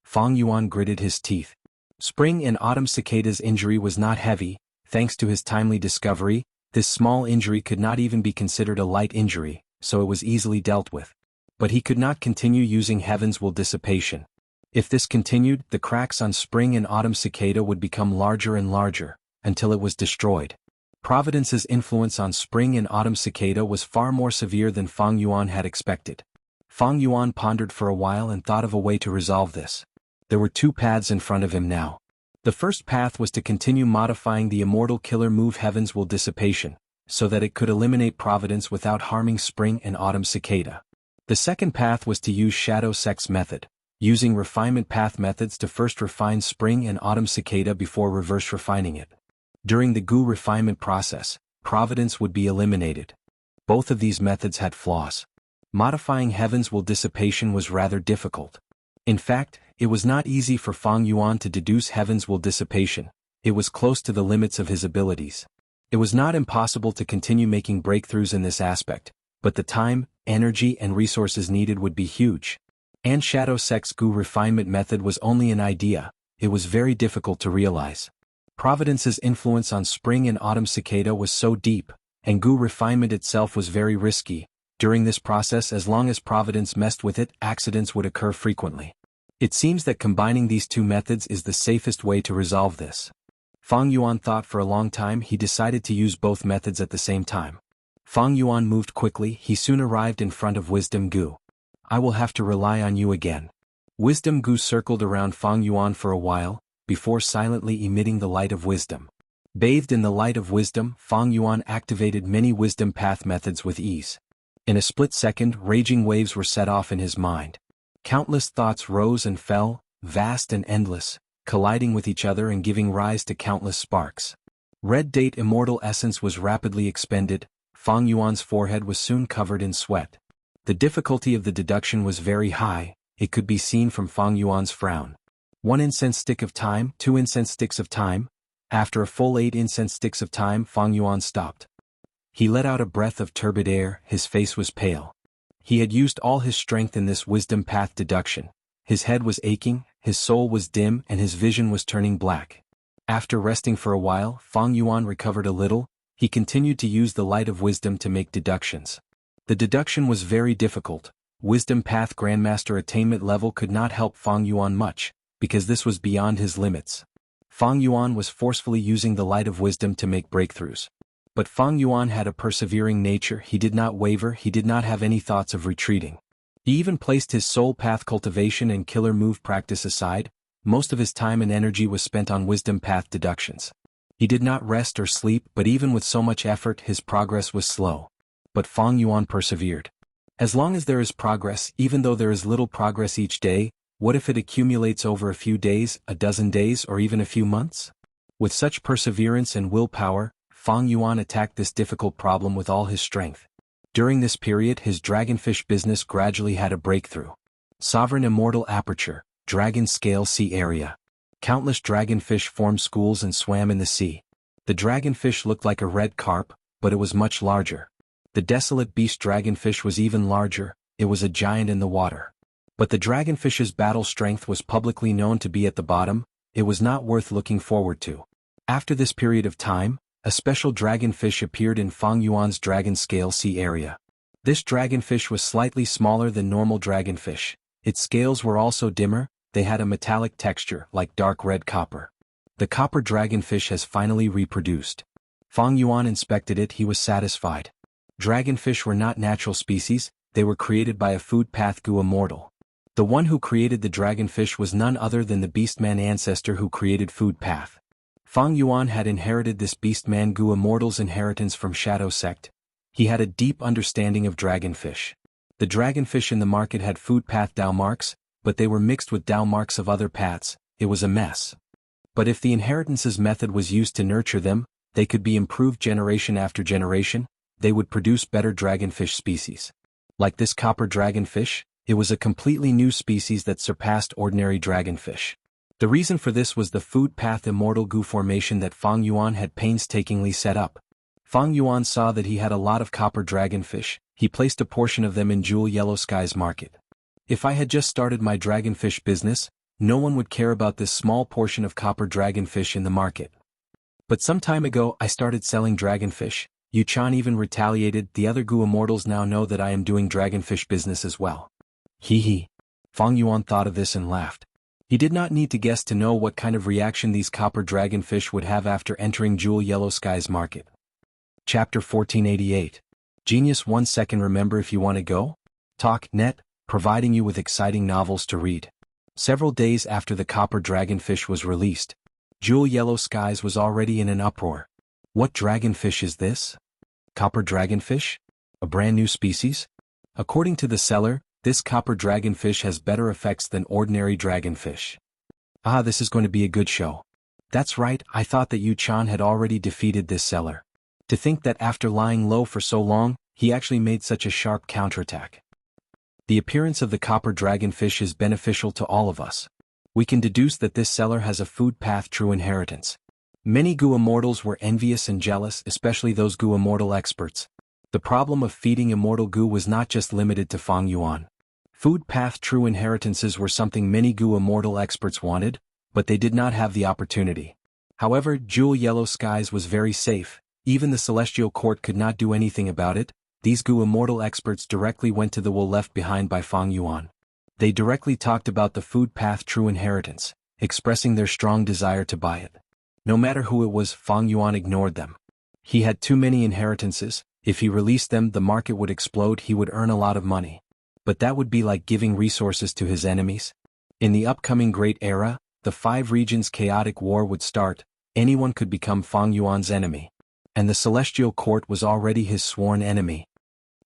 Fang Yuan gritted his teeth. Spring and autumn cicada's injury was not heavy. Thanks to his timely discovery, this small injury could not even be considered a light injury, so it was easily dealt with. But he could not continue using Heaven's Will dissipation. If this continued, the cracks on spring and autumn cicada would become larger and larger, until it was destroyed. Providence's influence on spring and autumn cicada was far more severe than Fang Yuan had expected. Fang Yuan pondered for a while and thought of a way to resolve this. There were two paths in front of him now. The first path was to continue modifying the immortal killer move Heaven's Will dissipation, so that it could eliminate Providence without harming spring and autumn cicada. The second path was to use Shadow Sex method, using refinement path methods to first refine spring and autumn cicada before reverse refining it. During the goo refinement process, Providence would be eliminated. Both of these methods had flaws. Modifying Heaven's Will dissipation was rather difficult. In fact, it was not easy for Fang Yuan to deduce Heaven's Will dissipation. It was close to the limits of his abilities. It was not impossible to continue making breakthroughs in this aspect, but the time, energy and resources needed would be huge. And Shadow Sex goo refinement method was only an idea. It was very difficult to realize. Providence's influence on spring and autumn cicada was so deep, and goo refinement itself was very risky. During this process, as long as Providence messed with it, accidents would occur frequently. It seems that combining these two methods is the safest way to resolve this. Fang Yuan thought for a long time. He decided to use both methods at the same time. Fang Yuan moved quickly. He soon arrived in front of Wisdom Goo. I will have to rely on you again. Wisdom Goo circled around Fang Yuan for a while, before silently emitting the light of wisdom. Bathed in the light of wisdom, Fang Yuan activated many wisdom path methods with ease. In a split second, raging waves were set off in his mind. Countless thoughts rose and fell, vast and endless, colliding with each other and giving rise to countless sparks. Red Date Immortal Essence was rapidly expended. Fang Yuan's forehead was soon covered in sweat. The difficulty of the deduction was very high. It could be seen from Fang Yuan's frown. 1 incense stick of time, 2 incense sticks of time. After a full 8 incense sticks of time, Fang Yuan stopped. He let out a breath of turbid air. His face was pale. He had used all his strength in this wisdom path deduction. His head was aching, his soul was dim, and his vision was turning black. After resting for a while, Fang Yuan recovered a little. He continued to use the light of wisdom to make deductions. The deduction was very difficult. Wisdom Path Grandmaster attainment level could not help Fang Yuan much, because this was beyond his limits. Fang Yuan was forcefully using the light of wisdom to make breakthroughs. But Fang Yuan had a persevering nature. He did not waver. He did not have any thoughts of retreating. He even placed his soul path cultivation and killer move practice aside. Most of his time and energy was spent on wisdom path deductions. He did not rest or sleep, but even with so much effort, his progress was slow. But Fang Yuan persevered. As long as there is progress, even though there is little progress each day, what if it accumulates over a few days, a dozen days, or even a few months? With such perseverance and willpower, Fang Yuan attacked this difficult problem with all his strength. During this period, his dragonfish business gradually had a breakthrough. Sovereign Immortal Aperture, Dragon Scale Sea Area. Countless dragonfish formed schools and swam in the sea. The dragonfish looked like a red carp, but it was much larger. The desolate beast dragonfish was even larger. It was a giant in the water. But the dragonfish's battle strength was publicly known to be at the bottom. It was not worth looking forward to. After this period of time, a special dragonfish appeared in Fang Yuan's dragon scale sea area. This dragonfish was slightly smaller than normal dragonfish. Its scales were also dimmer. They had a metallic texture, like dark red copper. The copper dragonfish has finally reproduced. Fang Yuan inspected it. He was satisfied. Dragonfish were not natural species, they were created by a food path goo immortal. The one who created the dragonfish was none other than the beastman ancestor who created food path. Fang Yuan had inherited this beastman goo immortal's inheritance from Shadow Sect. He had a deep understanding of dragonfish. The dragonfish in the market had food path Dao marks, but they were mixed with Dao marks of other paths. It was a mess. But if the inheritances method was used to nurture them, they could be improved generation after generation, they would produce better dragonfish species. Like this copper dragonfish, it was a completely new species that surpassed ordinary dragonfish. The reason for this was the food path immortal goo formation that Fang Yuan had painstakingly set up. Fang Yuan saw that he had a lot of copper dragonfish. He placed a portion of them in Jewel Yellow Sky's market. If I had just started my dragonfish business, no one would care about this small portion of copper dragonfish in the market. But some time ago I started selling dragonfish. Yuan even retaliated. The other goo immortals now know that I am doing dragonfish business as well. Hee. Fang Yuan thought of this and laughed. He did not need to guess to know what kind of reaction these copper dragonfish would have after entering Jewel Yellow Sky's market. Chapter 1488. Genius 1 second. Remember, if you want to go? Talk net, providing you with exciting novels to read. Several days after the copper dragonfish was released, Jewel Yellow Skies was already in an uproar. What dragonfish is this? Copper dragonfish? A brand new species? According to the seller, this copper dragonfish has better effects than ordinary dragonfish. Ah, this is going to be a good show. That's right, I thought that Yuan had already defeated this seller. To think that after lying low for so long, he actually made such a sharp counterattack. The appearance of the copper dragonfish is beneficial to all of us. We can deduce that this seller has a food path true inheritance. Many goo immortals were envious and jealous, especially those goo immortal experts. The problem of feeding immortal goo was not just limited to Fang Yuan. Food path true inheritances were something many goo immortal experts wanted, but they did not have the opportunity. However, Jewel Yellow Skies was very safe. Even the Celestial Court could not do anything about it. These goo immortal experts directly went to the wool left behind by Fang Yuan. They directly talked about the food path true inheritance, expressing their strong desire to buy it. No matter who it was, Fang Yuan ignored them. He had too many inheritances. If he released them, the market would explode. He would earn a lot of money. But that would be like giving resources to his enemies. In the upcoming Great Era, the 5 regions chaotic war would start. Anyone could become Fang Yuan's enemy. And the Celestial Court was already his sworn enemy.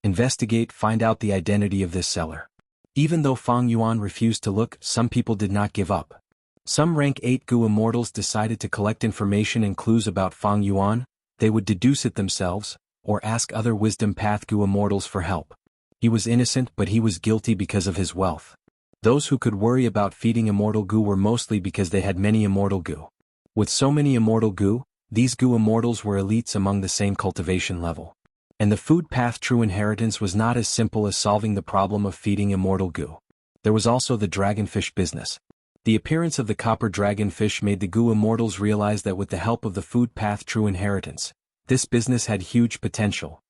Investigate, find out the identity of this seller. Even though Fang Yuan refused to look, some people did not give up. Some rank 8 goo immortals decided to collect information and clues about Fang Yuan. They would deduce it themselves, or ask other wisdom path goo immortals for help. He was innocent, but he was guilty because of his wealth. Those who could worry about feeding immortal goo were mostly because they had many immortal goo. With so many immortal goo, these goo immortals were elites among the same cultivation level. And the food path true inheritance was not as simple as solving the problem of feeding immortal goo. There was also the dragonfish business. The appearance of the copper dragonfish made the goo immortals realize that with the help of the food path true inheritance, this business had huge potential.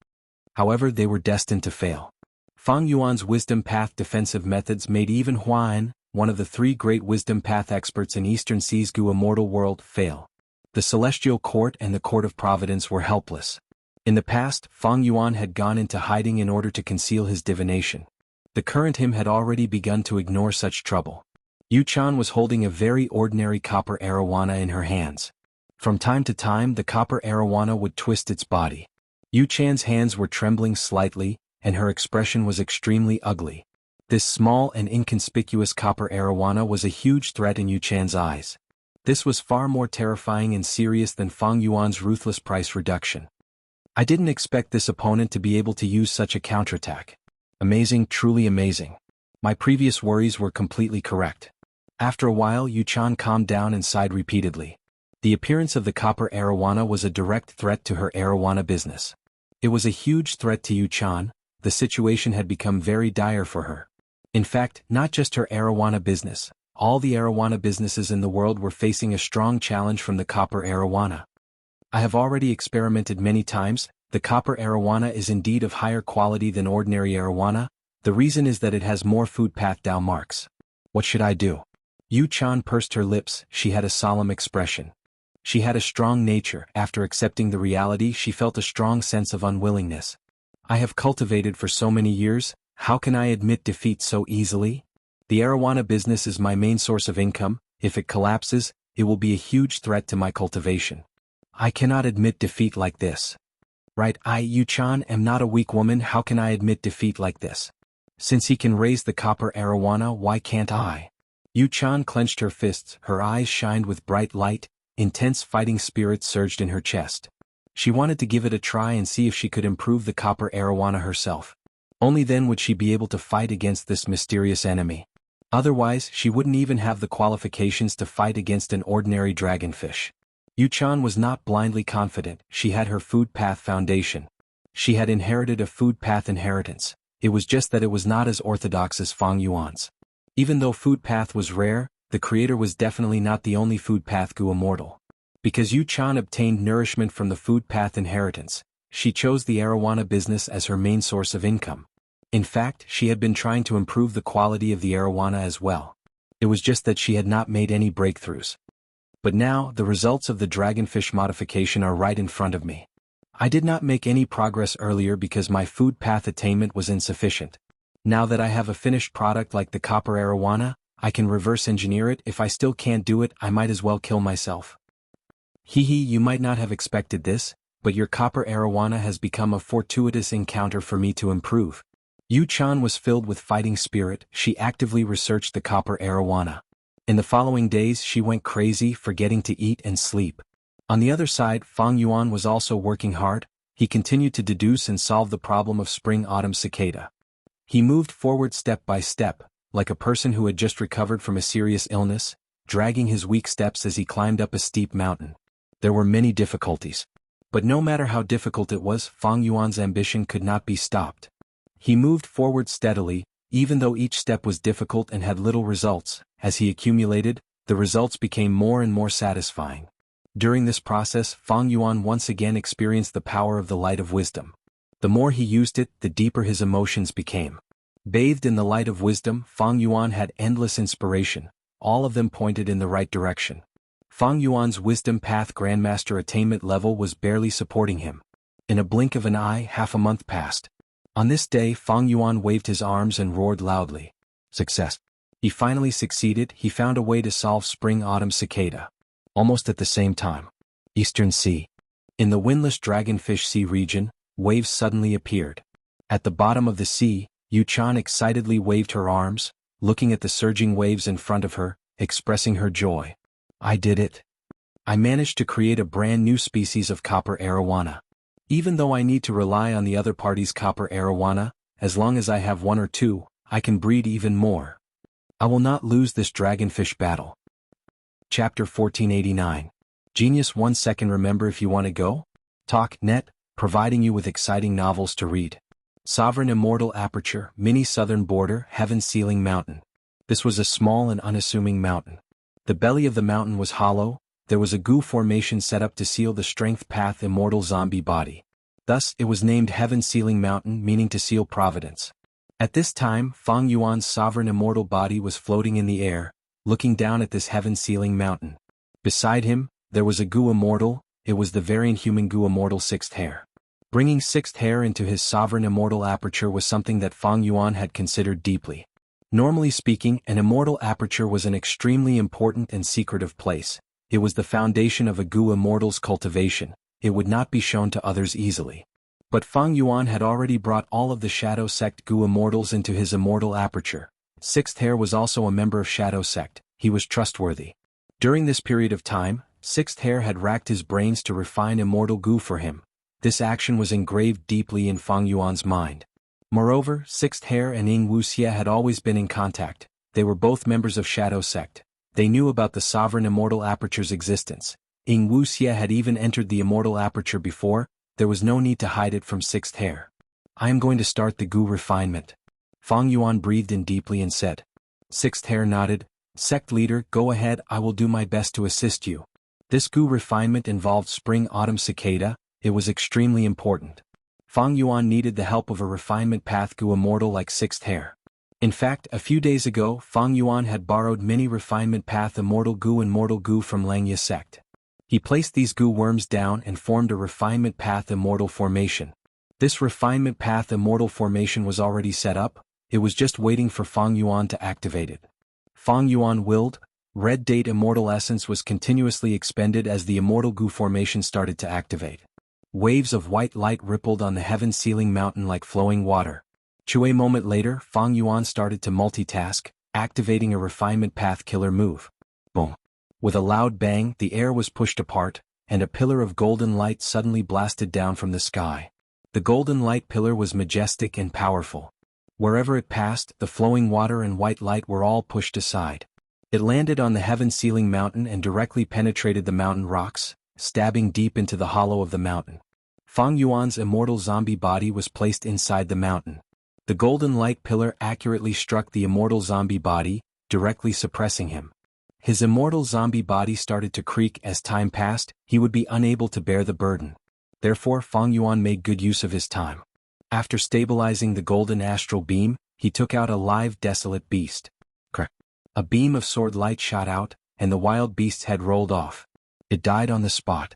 However, they were destined to fail. Fang Yuan's wisdom path defensive methods made even Yuan, one of the 3 great wisdom path experts in Eastern Sea's goo immortal world, fail. The Celestial Court and the Court of Providence were helpless. In the past, Fang Yuan had gone into hiding in order to conceal his divination. The current him had already begun to ignore such trouble. Yuan was holding a very ordinary copper arowana in her hands. From time to time, the copper arowana would twist its body. Yuan's hands were trembling slightly, and her expression was extremely ugly. This small and inconspicuous copper arowana was a huge threat in Yuan's eyes. This was far more terrifying and serious than Fang Yuan's ruthless price reduction. I didn't expect this opponent to be able to use such a counterattack. Amazing, truly amazing. My previous worries were completely correct. After a while, Yuan calmed down and sighed repeatedly. The appearance of the copper arowana was a direct threat to her arowana business. It was a huge threat to Yuan. The situation had become very dire for her. In fact, not just her arowana business, all the arowana businesses in the world were facing a strong challenge from the copper arowana. I have already experimented many times. The copper arowana is indeed of higher quality than ordinary arowana. The reason is that it has more food path Dao marks. What should I do? Yuan pursed her lips. She had a solemn expression. She had a strong nature. After accepting the reality, she felt a strong sense of unwillingness. I have cultivated for so many years, how can I admit defeat so easily? The arowana business is my main source of income. If it collapses, it will be a huge threat to my cultivation. I cannot admit defeat like this. Right, I, Yu-chan, am not a weak woman. How can I admit defeat like this? Since he can raise the copper arowana, why can't I? Yu-chan clenched her fists, her eyes shined with bright light, intense fighting spirit surged in her chest. She wanted to give it a try and see if she could improve the copper arowana herself. Only then would she be able to fight against this mysterious enemy. Otherwise, she wouldn't even have the qualifications to fight against an ordinary dragonfish. Yu-chan was not blindly confident. She had her food path foundation. She had inherited a food path inheritance. It was just that it was not as orthodox as Fang Yuan's. Even though food path was rare, the creator was definitely not the only food path Gu immortal. Because Yu-chan obtained nourishment from the food path inheritance, she chose the arowana business as her main source of income. In fact, she had been trying to improve the quality of the arowana as well. It was just that she had not made any breakthroughs. But now, the results of the dragonfish modification are right in front of me. I did not make any progress earlier because my food path attainment was insufficient. Now that I have a finished product like the copper arowana, I can reverse engineer it. If I still can't do it, I might as well kill myself. You might not have expected this, but your copper arowana has become a fortuitous encounter for me to improve. Yu-chan was filled with fighting spirit. She actively researched the copper arowana. In the following days she went crazy, forgetting to eat and sleep. On the other side, Fang Yuan was also working hard. He continued to deduce and solve the problem of spring-autumn cicada. He moved forward step by step, like a person who had just recovered from a serious illness, dragging his weak steps as he climbed up a steep mountain. There were many difficulties. But no matter how difficult it was, Fang Yuan's ambition could not be stopped. He moved forward steadily, even though each step was difficult and had little results. As he accumulated, the results became more and more satisfying. During this process, Fang Yuan once again experienced the power of the light of wisdom. The more he used it, the deeper his emotions became. Bathed in the light of wisdom, Fang Yuan had endless inspiration. All of them pointed in the right direction. Fang Yuan's wisdom path grandmaster attainment level was barely supporting him. In a blink of an eye, half a month passed. On this day, Fang Yuan waved his arms and roared loudly. Success. He finally succeeded. He found a way to solve spring-autumn cicada. Almost at the same time. Eastern Sea. In the windless Dragonfish Sea region, waves suddenly appeared. At the bottom of the sea, Yu-chan excitedly waved her arms, looking at the surging waves in front of her, expressing her joy. I did it. I managed to create a brand new species of copper arowana. Even though I need to rely on the other party's copper arowana, as long as I have one or two, I can breed even more. I will not lose this dragonfish battle. Chapter 1489. Genius 1 second. Remember, if you want to go? Talk net, providing you with exciting novels to read. Sovereign Immortal Aperture, Mini Southern Border, Heaven Ceiling Mountain. This was a small and unassuming mountain. The belly of the mountain was hollow. There was a goo formation set up to seal the strength path immortal zombie body. Thus, it was named Heaven Ceiling Mountain, meaning to seal providence. At this time, Fang Yuan's sovereign immortal body was floating in the air, looking down at this Heaven Ceiling Mountain. Beside him, there was a goo immortal. It was the variant human goo immortal Sixth Hair. Bringing Sixth Hair into his sovereign immortal aperture was something that Fang Yuan had considered deeply. Normally speaking, an immortal aperture was an extremely important and secretive place. It was the foundation of a goo immortal's cultivation. It would not be shown to others easily. But Fang Yuan had already brought all of the Shadow Sect goo immortals into his immortal aperture. Sixth Hair was also a member of Shadow Sect. He was trustworthy. During this period of time, Sixth Hair had racked his brains to refine immortal goo for him. This action was engraved deeply in Fang Yuan's mind. Moreover, Sixth Hair and Wuxia had always been in contact. They were both members of Shadow Sect. They knew about the sovereign immortal aperture's existence. Wuxia had even entered the immortal aperture before. There was no need to hide it from Sixth Hair. I am going to start the goo refinement. Fang Yuan breathed in deeply and said. Sixth Hair nodded. Sect leader, go ahead, I will do my best to assist you. This goo refinement involved spring-autumn cicada. It was extremely important. Fang Yuan needed the help of a refinement path goo immortal like Sixth Hair. In fact, a few days ago, Fang Yuan had borrowed many refinement path immortal goo from Langya sect. He placed these goo worms down and formed a refinement path immortal formation. This refinement path immortal formation was already set up, it was just waiting for Fang Yuan to activate it. Fang Yuan willed, red date immortal essence was continuously expended as the immortal goo formation started to activate. Waves of white light rippled on the heaven-sealing mountain like flowing water. A moment later, Fang Yuan started to multitask, activating a refinement path killer move. Boom. With a loud bang, the air was pushed apart, and a pillar of golden light suddenly blasted down from the sky. The golden light pillar was majestic and powerful. Wherever it passed, the flowing water and white light were all pushed aside. It landed on the heaven-sealing mountain and directly penetrated the mountain rocks, stabbing deep into the hollow of the mountain. Fang Yuan's immortal zombie body was placed inside the mountain. The golden light pillar accurately struck the immortal zombie body, directly suppressing him. His immortal zombie body started to creak. As time passed, he would be unable to bear the burden. Therefore, Fang Yuan made good use of his time. After stabilizing the golden astral beam, he took out a live desolate beast. A beam of sword light shot out, and the wild beast's head rolled off. It died on the spot.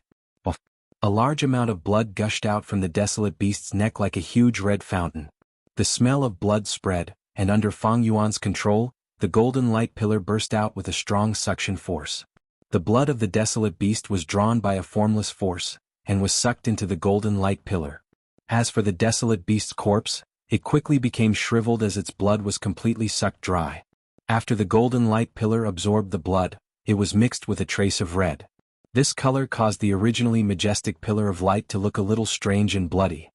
A large amount of blood gushed out from the desolate beast's neck like a huge red fountain. The smell of blood spread, and under Fang Yuan's control, the golden light pillar burst out with a strong suction force. The blood of the desolate beast was drawn by a formless force, and was sucked into the golden light pillar. As for the desolate beast's corpse, it quickly became shriveled as its blood was completely sucked dry. After the golden light pillar absorbed the blood, it was mixed with a trace of red. This color caused the originally majestic pillar of light to look a little strange and bloody.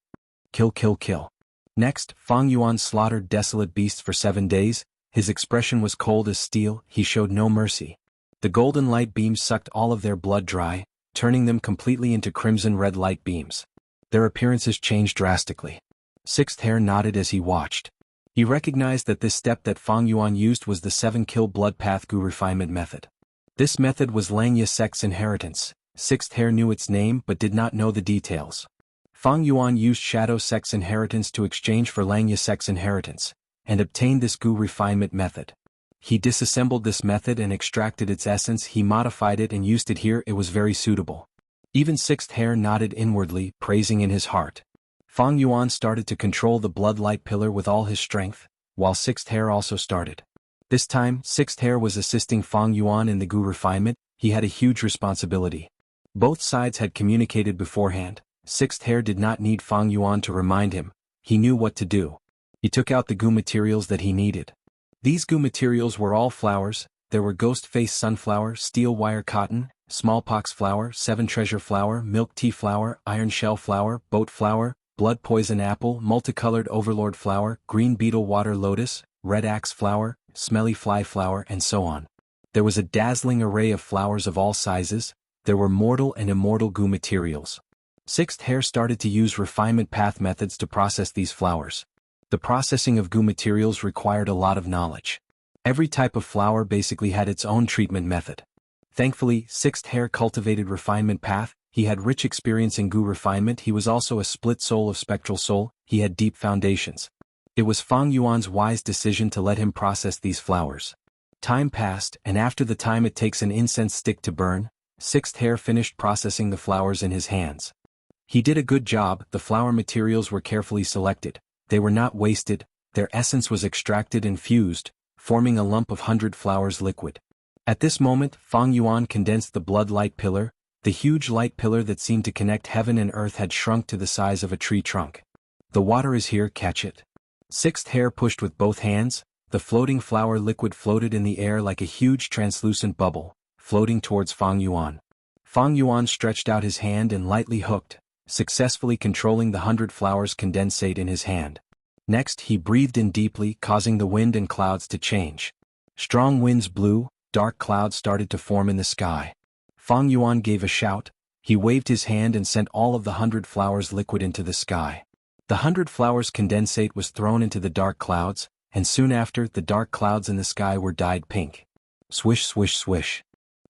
Kill, kill, kill. Next, Fang Yuan slaughtered desolate beasts for 7 days. His expression was cold as steel, he showed no mercy. The golden light beams sucked all of their blood dry, turning them completely into crimson red light beams. Their appearances changed drastically. Sixth Hair nodded as he watched. He recognized that this step that Fang Yuan used was the 7-kill blood path goo refinement method. This method was Langya Sect's inheritance. Sixth Hair knew its name but did not know the details. Fang Yuan used Shadow Sect's inheritance to exchange for Langya Sect's inheritance, and obtained this goo refinement method. He disassembled this method and extracted its essence. He modified it and used it here. It was very suitable. Even Sixth Hair nodded inwardly, praising in his heart. Fang Yuan started to control the blood light pillar with all his strength, while Sixth Hair also started. This time, Sixth Hair was assisting Fang Yuan in the goo refinement. He had a huge responsibility. Both sides had communicated beforehand. Sixth Hair did not need Fang Yuan to remind him. He knew what to do. He took out the goo materials that he needed. These goo materials were all flowers. There were ghost face sunflower, steel wire cotton, smallpox flower, 7 treasure flower, milk tea flower, iron shell flower, boat flower, blood poison apple, multicolored overlord flower, green beetle water lotus, red axe flower, smelly fly flower, and so on. There was a dazzling array of flowers of all sizes. There were mortal and immortal goo materials. Sixth Hair started to use refinement path methods to process these flowers. The processing of goo materials required a lot of knowledge. Every type of flower basically had its own treatment method. Thankfully, Sixth Hair cultivated refinement path. He had rich experience in goo refinement. He was also a split soul of spectral soul. He had deep foundations. It was Fang Yuan's wise decision to let him process these flowers. Time passed, and after the time it takes an incense stick to burn, Sixth Hair finished processing the flowers in his hands. He did a good job. The flower materials were carefully selected. They were not wasted. Their essence was extracted and fused, forming a lump of 100 flowers liquid. At this moment, Fang Yuan condensed the blood light pillar. The huge light pillar that seemed to connect heaven and earth had shrunk to the size of a tree trunk. The water is here, catch it. Sixth Hair pushed with both hands. The floating flower liquid floated in the air like a huge translucent bubble, floating towards Fang Yuan. Fang Yuan stretched out his hand and lightly hooked, successfully controlling the 100 flowers condensate in his hand. Next, he breathed in deeply, causing the wind and clouds to change. Strong winds blew, dark clouds started to form in the sky. Fang Yuan gave a shout. He waved his hand and sent all of the 100 flowers liquid into the sky. The 100 flowers condensate was thrown into the dark clouds, and soon after, the dark clouds in the sky were dyed pink. Swish, swish, swish.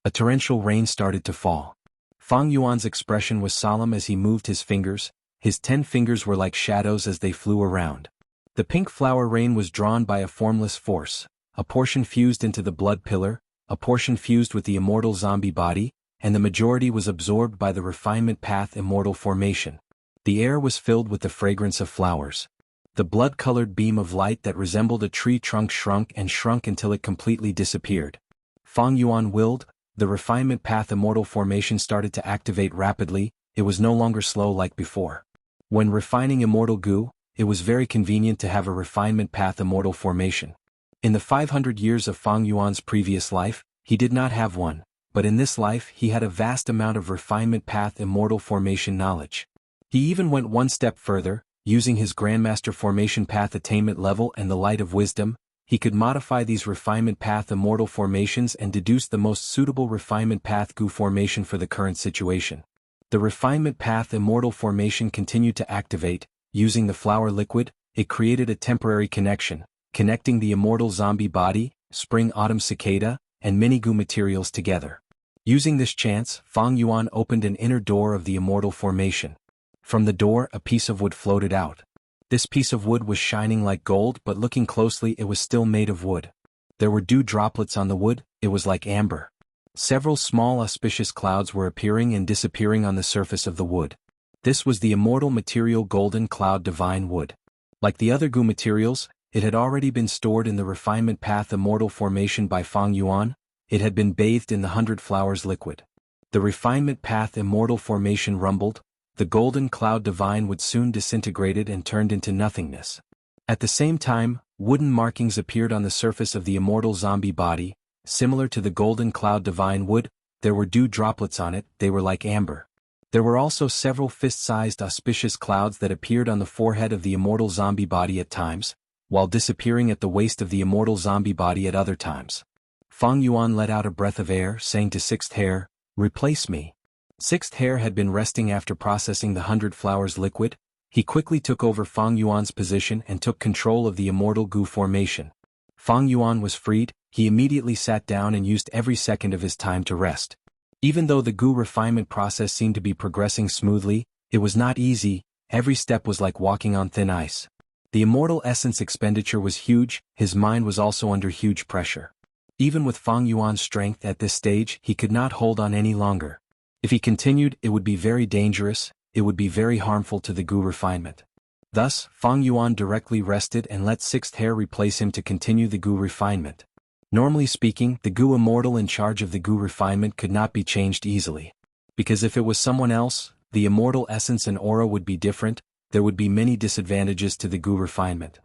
A torrential rain started to fall. Fang Yuan's expression was solemn as he moved his fingers. His 10 fingers were like shadows as they flew around. The pink flower rain was drawn by a formless force. A portion fused into the blood pillar, a portion fused with the immortal zombie body, and the majority was absorbed by the refinement path immortal formation. The air was filled with the fragrance of flowers. The blood-colored beam of light that resembled a tree trunk shrunk and shrunk until it completely disappeared. Fang Yuan willed, the refinement path immortal formation started to activate rapidly. It was no longer slow like before. When refining immortal goo, it was very convenient to have a refinement path immortal formation. In the 500 years of Fang Yuan's previous life, he did not have one, but in this life he had a vast amount of refinement path immortal formation knowledge. He even went one step further, using his Grandmaster formation path attainment level and the light of wisdom. He could modify these refinement path immortal formations and deduce the most suitable refinement path goo formation for the current situation. The refinement path immortal formation continued to activate. Using the flower liquid, it created a temporary connection, connecting the immortal zombie body, spring autumn cicada, and mini goo materials together. Using this chance, Fang Yuan opened an inner door of the immortal formation. From the door, a piece of wood floated out. This piece of wood was shining like gold, but looking closely it was still made of wood. There were dew droplets on the wood. It was like amber. Several small auspicious clouds were appearing and disappearing on the surface of the wood. This was the immortal material golden cloud divine wood. Like the other goo materials, it had already been stored in the refinement path immortal formation by Fang Yuan. It had been bathed in the 100 flowers liquid. The refinement path immortal formation rumbled. The golden cloud divine wood soon disintegrated and turned into nothingness. At the same time, wooden markings appeared on the surface of the immortal zombie body. Similar to the golden cloud divine wood, there were dew droplets on it. They were like amber. There were also several fist-sized auspicious clouds that appeared on the forehead of the immortal zombie body at times, while disappearing at the waist of the immortal zombie body at other times. Fang Yuan let out a breath of air, saying to Sixth Hair, "Replace me." Sixth Hair had been resting after processing the 100 flowers liquid. He quickly took over Fang Yuan's position and took control of the immortal goo formation. Fang Yuan was freed. He immediately sat down and used every second of his time to rest. Even though the goo refinement process seemed to be progressing smoothly, it was not easy. Every step was like walking on thin ice. The immortal essence expenditure was huge. His mind was also under huge pressure. Even with Fang Yuan's strength at this stage, he could not hold on any longer. If he continued, it would be very dangerous. It would be very harmful to the goo refinement. Thus, Fang Yuan directly rested and let Sixth Hair replace him to continue the goo refinement. Normally speaking, the goo immortal in charge of the goo refinement could not be changed easily. Because if it was someone else, the immortal essence and aura would be different. There would be many disadvantages to the goo refinement.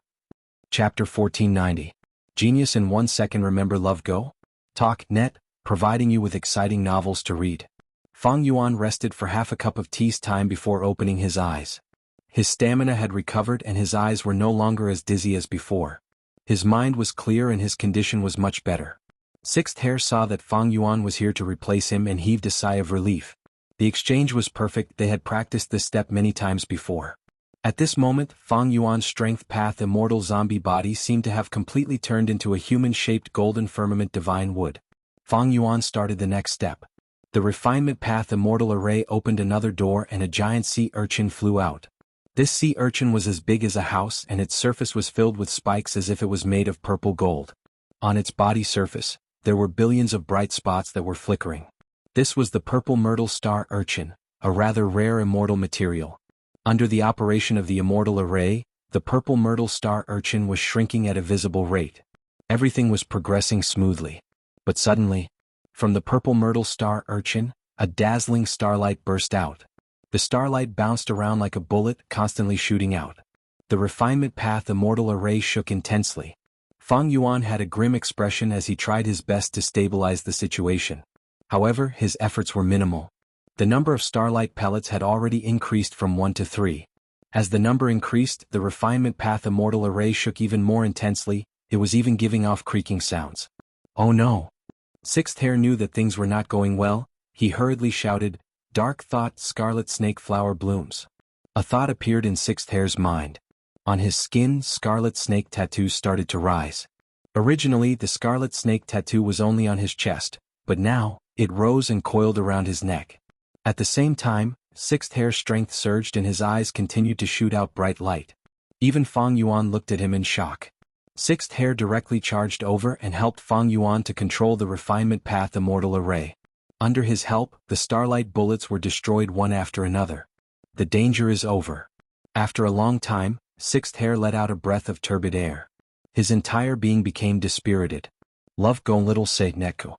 Chapter 1490. Genius in 1 second. Remember Love Go? Talk Net, providing you with exciting novels to read. Fang Yuan rested for half a cup of tea's time before opening his eyes. His stamina had recovered and his eyes were no longer as dizzy as before. His mind was clear and his condition was much better. Sixth Hair saw that Fang Yuan was here to replace him and heaved a sigh of relief. The exchange was perfect. They had practiced this step many times before. At this moment, Fang Yuan's strength path immortal zombie body seemed to have completely turned into a human-shaped golden firmament divine wood. Fang Yuan started the next step. The refinement path immortal array opened another door and a giant sea urchin flew out. This sea urchin was as big as a house and its surface was filled with spikes as if it was made of purple gold. On its body surface, there were billions of bright spots that were flickering. This was the purple myrtle star urchin, a rather rare immortal material. Under the operation of the immortal array, the purple myrtle star urchin was shrinking at a visible rate. Everything was progressing smoothly. But suddenly, from the purple myrtle star urchin, a dazzling starlight burst out. The starlight bounced around like a bullet, constantly shooting out. The refinement path immortal array shook intensely. Fang Yuan had a grim expression as he tried his best to stabilize the situation. However, his efforts were minimal. The number of starlight pellets had already increased from 1 to 3. As the number increased, the refinement path immortal array shook even more intensely. It was even giving off creaking sounds. Oh no! Sixth Hair knew that things were not going well. He hurriedly shouted, "Dark thought, scarlet snake flower blooms." A thought appeared in Sixth Hair's mind. On his skin, scarlet snake tattoos started to rise. Originally, the scarlet snake tattoo was only on his chest, but now, it rose and coiled around his neck. At the same time, Sixth Hair's strength surged and his eyes continued to shoot out bright light. Even Fang Yuan looked at him in shock. Sixth Hair directly charged over and helped Fang Yuan to control the refinement path immortal array. Under his help, the starlight bullets were destroyed one after another. The danger is over. After a long time, Sixth Hair let out a breath of turbid air. His entire being became dispirited. Love go little say neko.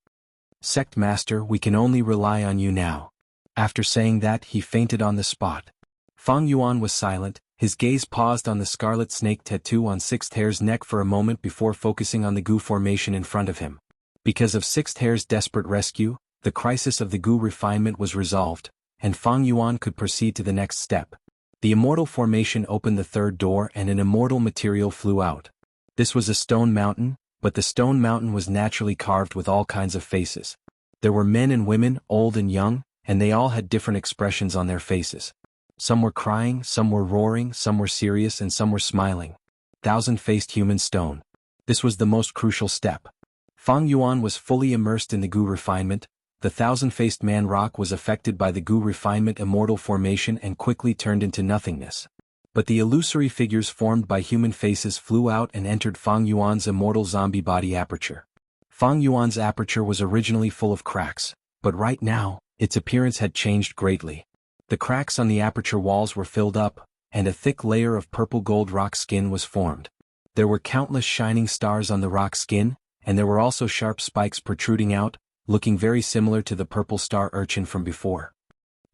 Sect Master, we can only rely on you now. After saying that, he fainted on the spot. Fang Yuan was silent, his gaze paused on the scarlet snake tattoo on Sixth Hair's neck for a moment before focusing on the goo formation in front of him. Because of Sixth Hair's desperate rescue, the crisis of the goo refinement was resolved, and Fang Yuan could proceed to the next step. The immortal formation opened the third door and an immortal material flew out. This was a stone mountain, but the stone mountain was naturally carved with all kinds of faces. There were men and women, old and young, and they all had different expressions on their faces. Some were crying, some were roaring, some were serious, and some were smiling. Thousand-faced human stone. This was the most crucial step. Fang Yuan was fully immersed in the goo refinement. The thousand-faced man rock was affected by the goo refinement immortal formation and quickly turned into nothingness. But the illusory figures formed by human faces flew out and entered Fang Yuan's immortal zombie body aperture. Fang Yuan's aperture was originally full of cracks, but right now, its appearance had changed greatly. The cracks on the aperture walls were filled up, and a thick layer of purple gold rock skin was formed. There were countless shining stars on the rock skin, and there were also sharp spikes protruding out, looking very similar to the purple star urchin from before.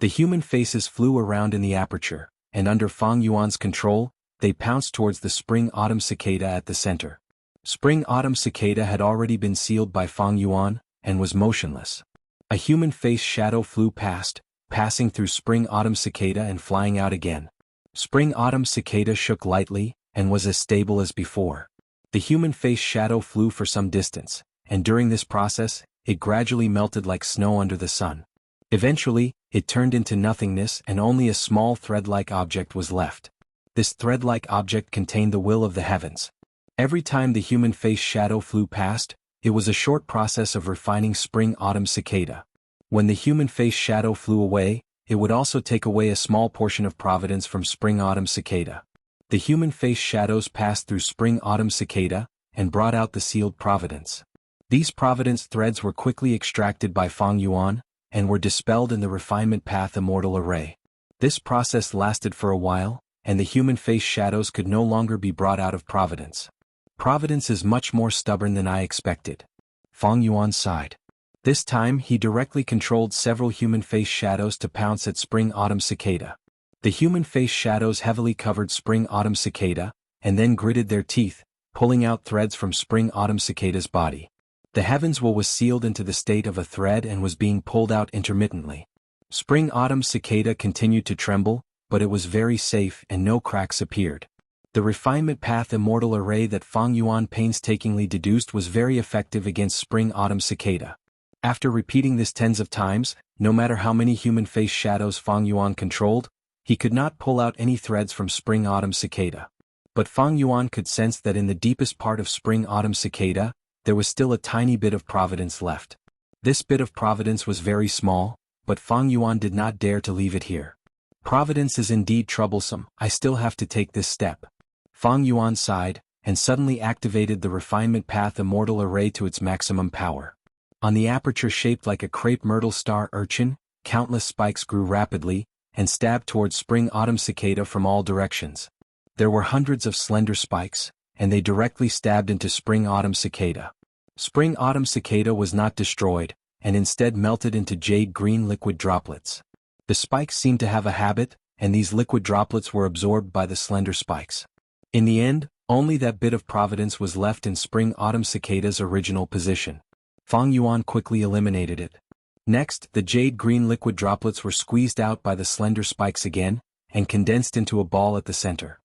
The human faces flew around in the aperture, and under Fang Yuan's control, they pounced towards the spring-autumn cicada at the center. Spring-autumn cicada had already been sealed by Fang Yuan, and was motionless. A human face shadow flew past, passing through spring-autumn cicada and flying out again. Spring-autumn cicada shook lightly, and was as stable as before. The human face shadow flew for some distance, and during this process, it gradually melted like snow under the sun. Eventually, it turned into nothingness and only a small thread-like object was left. This thread-like object contained the will of the heavens. Every time the human face shadow flew past, it was a short process of refining spring-autumn cicada. When the human face shadow flew away, it would also take away a small portion of providence from spring-autumn cicada. The human face shadows passed through spring-autumn cicada, and brought out the sealed providence. These providence threads were quickly extracted by Fang Yuan, and were dispelled in the refinement path immortal array. This process lasted for a while, and the human face shadows could no longer be brought out of providence. Providence is much more stubborn than I expected. Fang Yuan sighed. This time he directly controlled several human face shadows to pounce at spring-autumn cicada. The human face shadows heavily covered spring-autumn cicada, and then gritted their teeth, pulling out threads from spring-autumn cicada's body. The heavens was sealed into the state of a thread and was being pulled out intermittently. Spring-autumn cicada continued to tremble, but it was very safe and no cracks appeared. The refinement path immortal array that Fang Yuan painstakingly deduced was very effective against spring-autumn cicada. After repeating this tens of times, no matter how many human face shadows Fang Yuan controlled, he could not pull out any threads from spring-autumn cicada. But Fang Yuan could sense that in the deepest part of spring-autumn cicada, there was still a tiny bit of providence left. This bit of providence was very small, but Fang Yuan did not dare to leave it here. Providence is indeed troublesome, I still have to take this step. Fang Yuan sighed, and suddenly activated the refinement path immortal array to its maximum power. On the aperture shaped like a crepe myrtle star urchin, countless spikes grew rapidly, and stabbed towards spring-autumn cicada from all directions. There were hundreds of slender spikes, and they directly stabbed into spring-autumn cicada. Spring-autumn cicada was not destroyed, and instead melted into jade-green liquid droplets. The spikes seemed to have a habit, and these liquid droplets were absorbed by the slender spikes. In the end, only that bit of providence was left in spring-autumn cicada's original position. Fang Yuan quickly eliminated it. Next, the jade-green liquid droplets were squeezed out by the slender spikes again, and condensed into a ball at the center.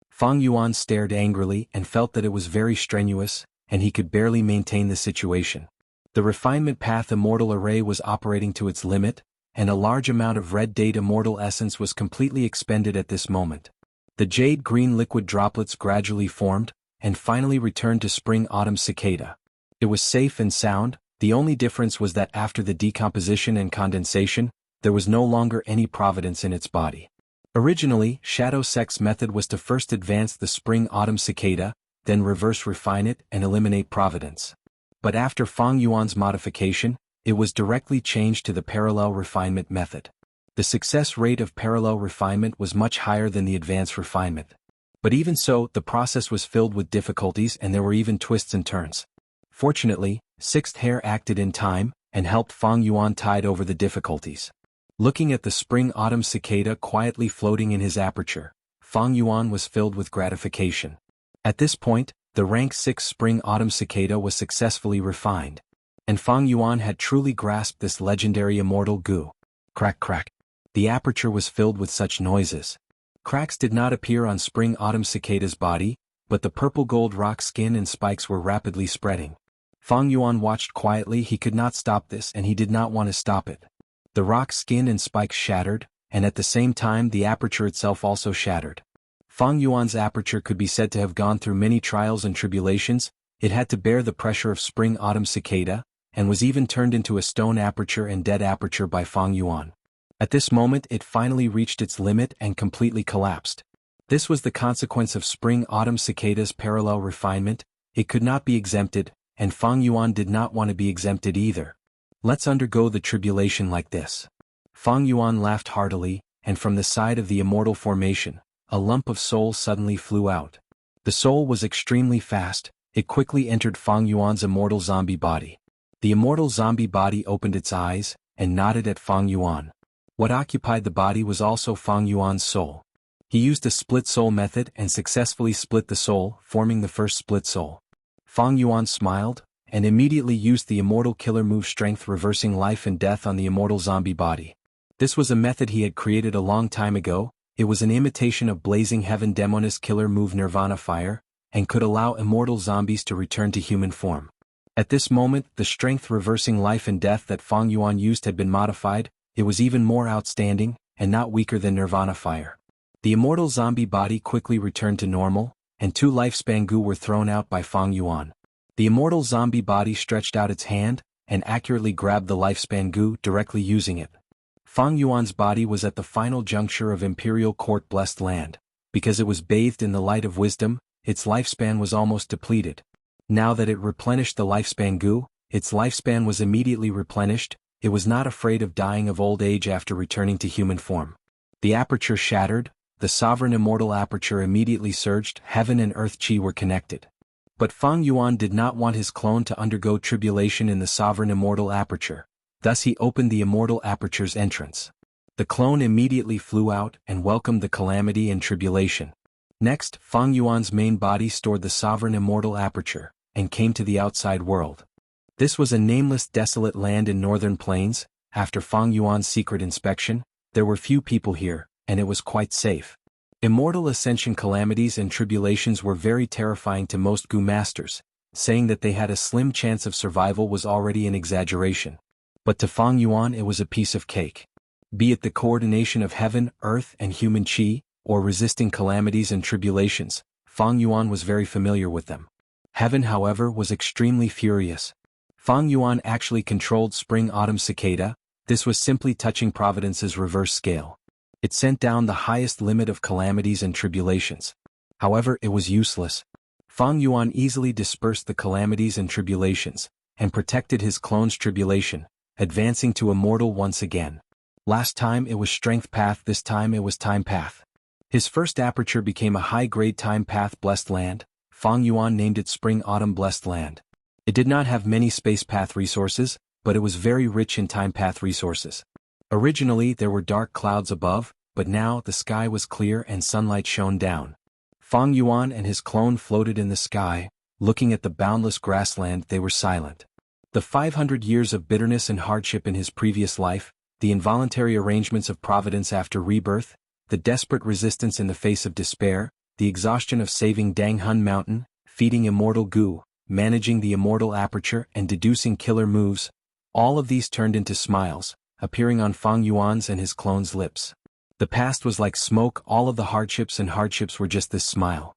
Fang Yuan stared angrily and felt that it was very strenuous, and he could barely maintain the situation. The refinement path immortal array was operating to its limit, and a large amount of red date immortal essence was completely expended at this moment. The jade-green liquid droplets gradually formed, and finally returned to spring-autumn cicada. It was safe and sound, the only difference was that after the decomposition and condensation, there was no longer any providence in its body. Originally, Shadow Sect's method was to first advance the spring-autumn cicada, then reverse refine it and eliminate providence. But after Fang Yuan's modification, it was directly changed to the parallel refinement method. The success rate of parallel refinement was much higher than the advanced refinement. But even so, the process was filled with difficulties and there were even twists and turns. Fortunately, Sixth Hair acted in time and helped Fang Yuan tide over the difficulties. Looking at the spring-autumn cicada quietly floating in his aperture, Fang Yuan was filled with gratification. At this point, the rank 6 spring-autumn cicada was successfully refined. And Fang Yuan had truly grasped this legendary immortal goo. Crack crack. The aperture was filled with such noises. Cracks did not appear on spring-autumn cicada's body, but the purple-gold rock skin and spikes were rapidly spreading. Fang Yuan watched quietly. He could not stop this and he did not want to stop it. The rock skin and spikes shattered, and at the same time the aperture itself also shattered. Fang Yuan's aperture could be said to have gone through many trials and tribulations. It had to bear the pressure of spring-autumn cicada, and was even turned into a stone aperture and dead aperture by Fang Yuan. At this moment it finally reached its limit and completely collapsed. This was the consequence of spring-autumn cicada's parallel refinement. It could not be exempted, and Fang Yuan did not want to be exempted either. Let's undergo the tribulation like this. Fang Yuan laughed heartily, and from the side of the immortal formation, a lump of soul suddenly flew out. The soul was extremely fast. It quickly entered Fang Yuan's immortal zombie body. The immortal zombie body opened its eyes and nodded at Fang Yuan. What occupied the body was also Fang Yuan's soul. He used the split soul method and successfully split the soul, forming the first split soul. Fang Yuan smiled, and immediately used the immortal killer move strength, reversing life and death on the immortal zombie body. This was a method he had created a long time ago. It was an imitation of Blazing Heaven Demoness killer move Nirvana Fire, and could allow immortal zombies to return to human form. At this moment, the strength reversing life and death that Fang Yuan used had been modified. It was even more outstanding, and not weaker than Nirvana Fire. The immortal zombie body quickly returned to normal, and 2 lifespan goo were thrown out by Fang Yuan. The immortal zombie body stretched out its hand, and accurately grabbed the lifespan goo, directly using it. Fang Yuan's body was at the final juncture of Imperial Court Blessed Land. Because it was bathed in the light of wisdom, its lifespan was almost depleted. Now that it replenished the lifespan goo, its lifespan was immediately replenished. It was not afraid of dying of old age after returning to human form. The aperture shattered. The sovereign immortal aperture immediately surged. Heaven and earth chi were connected. But Fang Yuan did not want his clone to undergo tribulation in the sovereign immortal aperture. Thus he opened the immortal aperture's entrance. The clone immediately flew out and welcomed the calamity and tribulation. Next, Fang Yuan's main body stored the sovereign immortal aperture, and came to the outside world. This was a nameless desolate land in northern plains. After Fang Yuan's secret inspection, there were few people here, and it was quite safe. Immortal ascension calamities and tribulations were very terrifying to most goo masters. Saying that they had a slim chance of survival was already an exaggeration. But to Fang Yuan it was a piece of cake. Be it the coordination of heaven, earth and human chi, or resisting calamities and tribulations, Fang Yuan was very familiar with them. Heaven, however, was extremely furious. Fang Yuan actually controlled spring-autumn cicada. This was simply touching Providence's reverse scale. It sent down the highest limit of calamities and tribulations. However, it was useless. Fang Yuan easily dispersed the calamities and tribulations, and protected his clone's tribulation, advancing to immortal once again. Last time it was strength path, this time it was time path. His first aperture became a high-grade time path blessed land. Fang Yuan named it spring-autumn blessed land. It did not have many space path resources, but it was very rich in time path resources. Originally there were dark clouds above, but now the sky was clear and sunlight shone down. Fang Yuan and his clone floated in the sky. Looking at the boundless grassland, they were silent. The 500 years of bitterness and hardship in his previous life, the involuntary arrangements of Providence after rebirth, the desperate resistance in the face of despair, the exhaustion of saving Dang Hun Mountain, feeding immortal goo, managing the immortal aperture and deducing killer moves, all of these turned into smiles, appearing on Fang Yuan's and his clone's lips. The past was like smoke. All of the hardships were just this smile.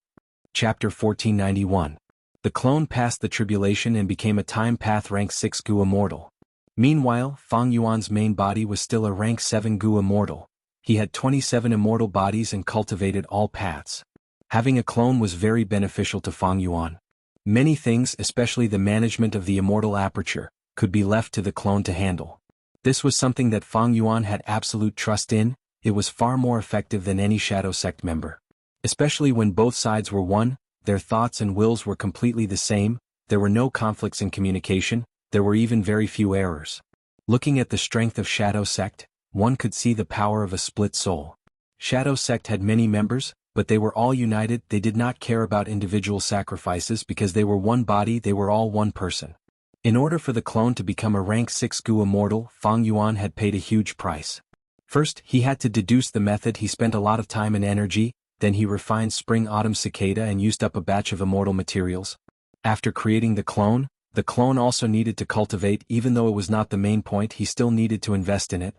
Chapter 1491. The clone passed the tribulation and became a time path rank 6 goo immortal. Meanwhile, Fang Yuan's main body was still a rank 7 goo immortal. He had 27 immortal bodies and cultivated all paths. Having a clone was very beneficial to Fang Yuan. Many things, especially the management of the immortal aperture, could be left to the clone to handle. This was something that Fang Yuan had absolute trust in. It was far more effective than any shadow sect member. Especially when both sides were one, their thoughts and wills were completely the same, there were no conflicts in communication, there were even very few errors. Looking at the strength of Shadow Sect, one could see the power of a split soul. Shadow Sect had many members, but they were all united. They did not care about individual sacrifices because they were one body, they were all one person. In order for the clone to become a rank 6 Gu immortal, Fang Yuan had paid a huge price. First, he had to deduce the method. He spent a lot of time and energy, then he refined Spring-Autumn Cicada and used up a batch of immortal materials. After creating the clone also needed to cultivate. Even though it was not the main point, he still needed to invest in it.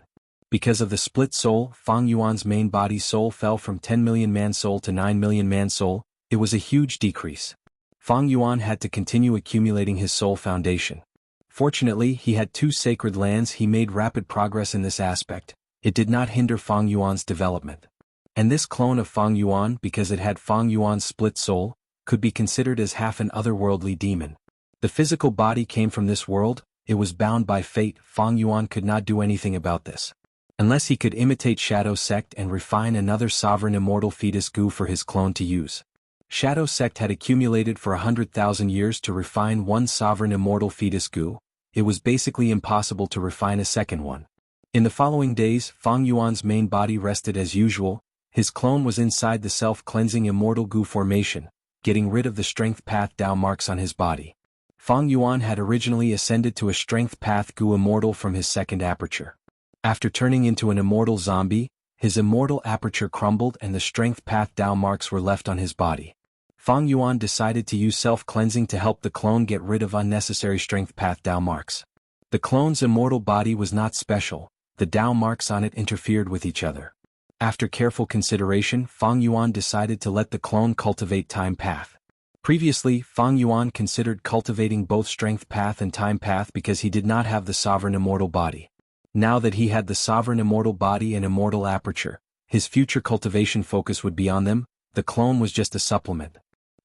Because of the split soul, Fang Yuan's main body soul fell from 10 million man soul to 9 million man soul. It was a huge decrease. Fang Yuan had to continue accumulating his soul foundation. Fortunately, he had 2 sacred lands. He made rapid progress in this aspect. It did not hinder Fang Yuan's development. And this clone of Fang Yuan, because it had Fang Yuan's split soul, could be considered as half an otherworldly demon. The physical body came from this world, it was bound by fate. Fang Yuan could not do anything about this. Unless he could imitate Shadow Sect and refine another sovereign immortal fetus Gu for his clone to use. Shadow Sect had accumulated for 100,000 years to refine one sovereign immortal fetus Gu. It was basically impossible to refine a second one. In the following days, Fang Yuan's main body rested as usual. His clone was inside the self-cleansing immortal Gu formation, getting rid of the strength path Dao marks on his body. Fang Yuan had originally ascended to a strength path Gu immortal from his second aperture. After turning into an immortal zombie, his immortal aperture crumbled and the strength path Dao marks were left on his body. Fang Yuan decided to use self-cleansing to help the clone get rid of unnecessary strength path Dao marks. The clone's immortal body was not special, the Dao marks on it interfered with each other. After careful consideration, Fang Yuan decided to let the clone cultivate time path. Previously, Fang Yuan considered cultivating both strength path and time path because he did not have the sovereign immortal body. Now that he had the sovereign immortal body and immortal aperture, his future cultivation focus would be on them. The clone was just a supplement.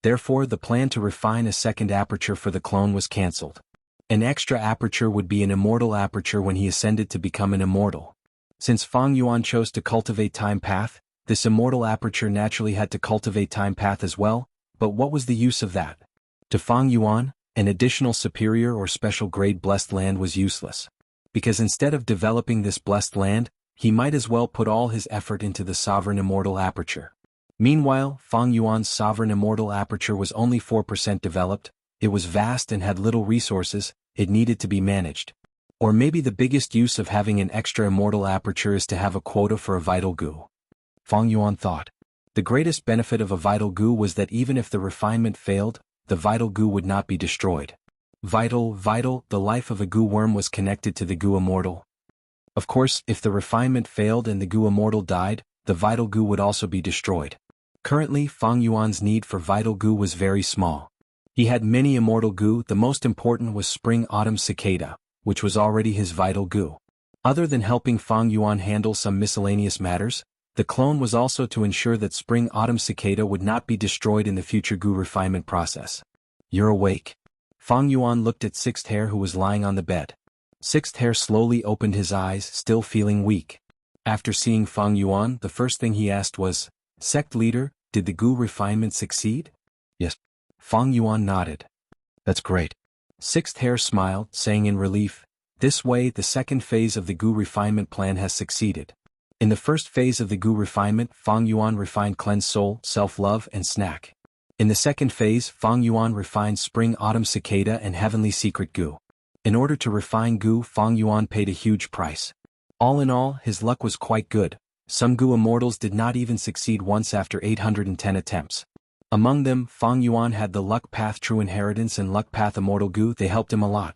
Therefore, the plan to refine a second aperture for the clone was cancelled. An extra aperture would be an immortal aperture when he ascended to become an immortal. Since Fang Yuan chose to cultivate time path, this immortal aperture naturally had to cultivate time path as well. But what was the use of that? To Fang Yuan, an additional superior or special grade blessed land was useless. Because instead of developing this blessed land, he might as well put all his effort into the sovereign immortal aperture. Meanwhile, Fang Yuan's sovereign immortal aperture was only 4% developed, it was vast and had little resources, it needed to be managed. Or maybe the biggest use of having an extra immortal aperture is to have a quota for a vital Gu. Fang Yuan thought. The greatest benefit of a vital Gu was that even if the refinement failed, the vital Gu would not be destroyed. Vital, the life of a Gu worm was connected to the Gu immortal. Of course, if the refinement failed and the Gu immortal died, the vital Gu would also be destroyed. Currently, Fang Yuan's need for vital Gu was very small. He had many immortal Gu. The most important was Spring-Autumn Cicada, which was already his vital Gu. Other than helping Fang Yuan handle some miscellaneous matters, the clone was also to ensure that Spring-Autumn Cicada would not be destroyed in the future Gu refinement process. You're awake. Fang Yuan looked at Sixth Hair, who was lying on the bed. Sixth Hair slowly opened his eyes, still feeling weak. After seeing Fang Yuan, the first thing he asked was, "Sect leader, did the Gu refinement succeed?" "Yes." Fang Yuan nodded. "That's great." Sixth Hair smiled, saying in relief, "This way the second phase of the Gu refinement plan has succeeded." In the first phase of the Gu refinement, Fang Yuan refined Cleanse Soul, Self-Love and Snack. In the second phase, Fang Yuan refined Spring-Autumn Cicada and Heavenly Secret Gu. In order to refine Gu, Fang Yuan paid a huge price. All in all, his luck was quite good. Some Gu immortals did not even succeed once after 810 attempts. Among them, Fang Yuan had the Luck Path True Inheritance and Luck Path Immortal Gu. They helped him a lot.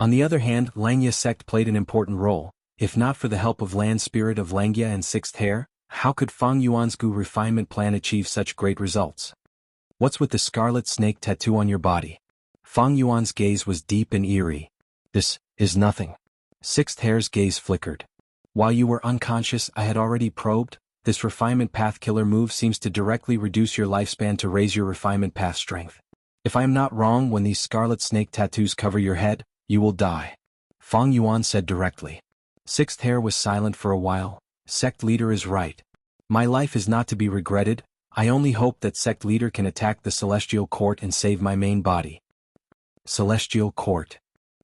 On the other hand, Langya sect played an important role. If not for the help of Land Spirit of Langya and Sixth Hair, how could Fang Yuan's Gu refinement plan achieve such great results? "What's with the scarlet snake tattoo on your body?" Fang Yuan's gaze was deep and eerie. "This is nothing." Sixth Hair's gaze flickered. "While you were unconscious, I had already probed. This refinement path killer move seems to directly reduce your lifespan to raise your refinement path strength. If I am not wrong, when these scarlet snake tattoos cover your head, you will die." Fang Yuan said directly. Sixth Hair was silent for a while. Sect leader is right. My life is not to be regretted. I only hope that sect leader can attack the Celestial Court and save my main body. Celestial Court.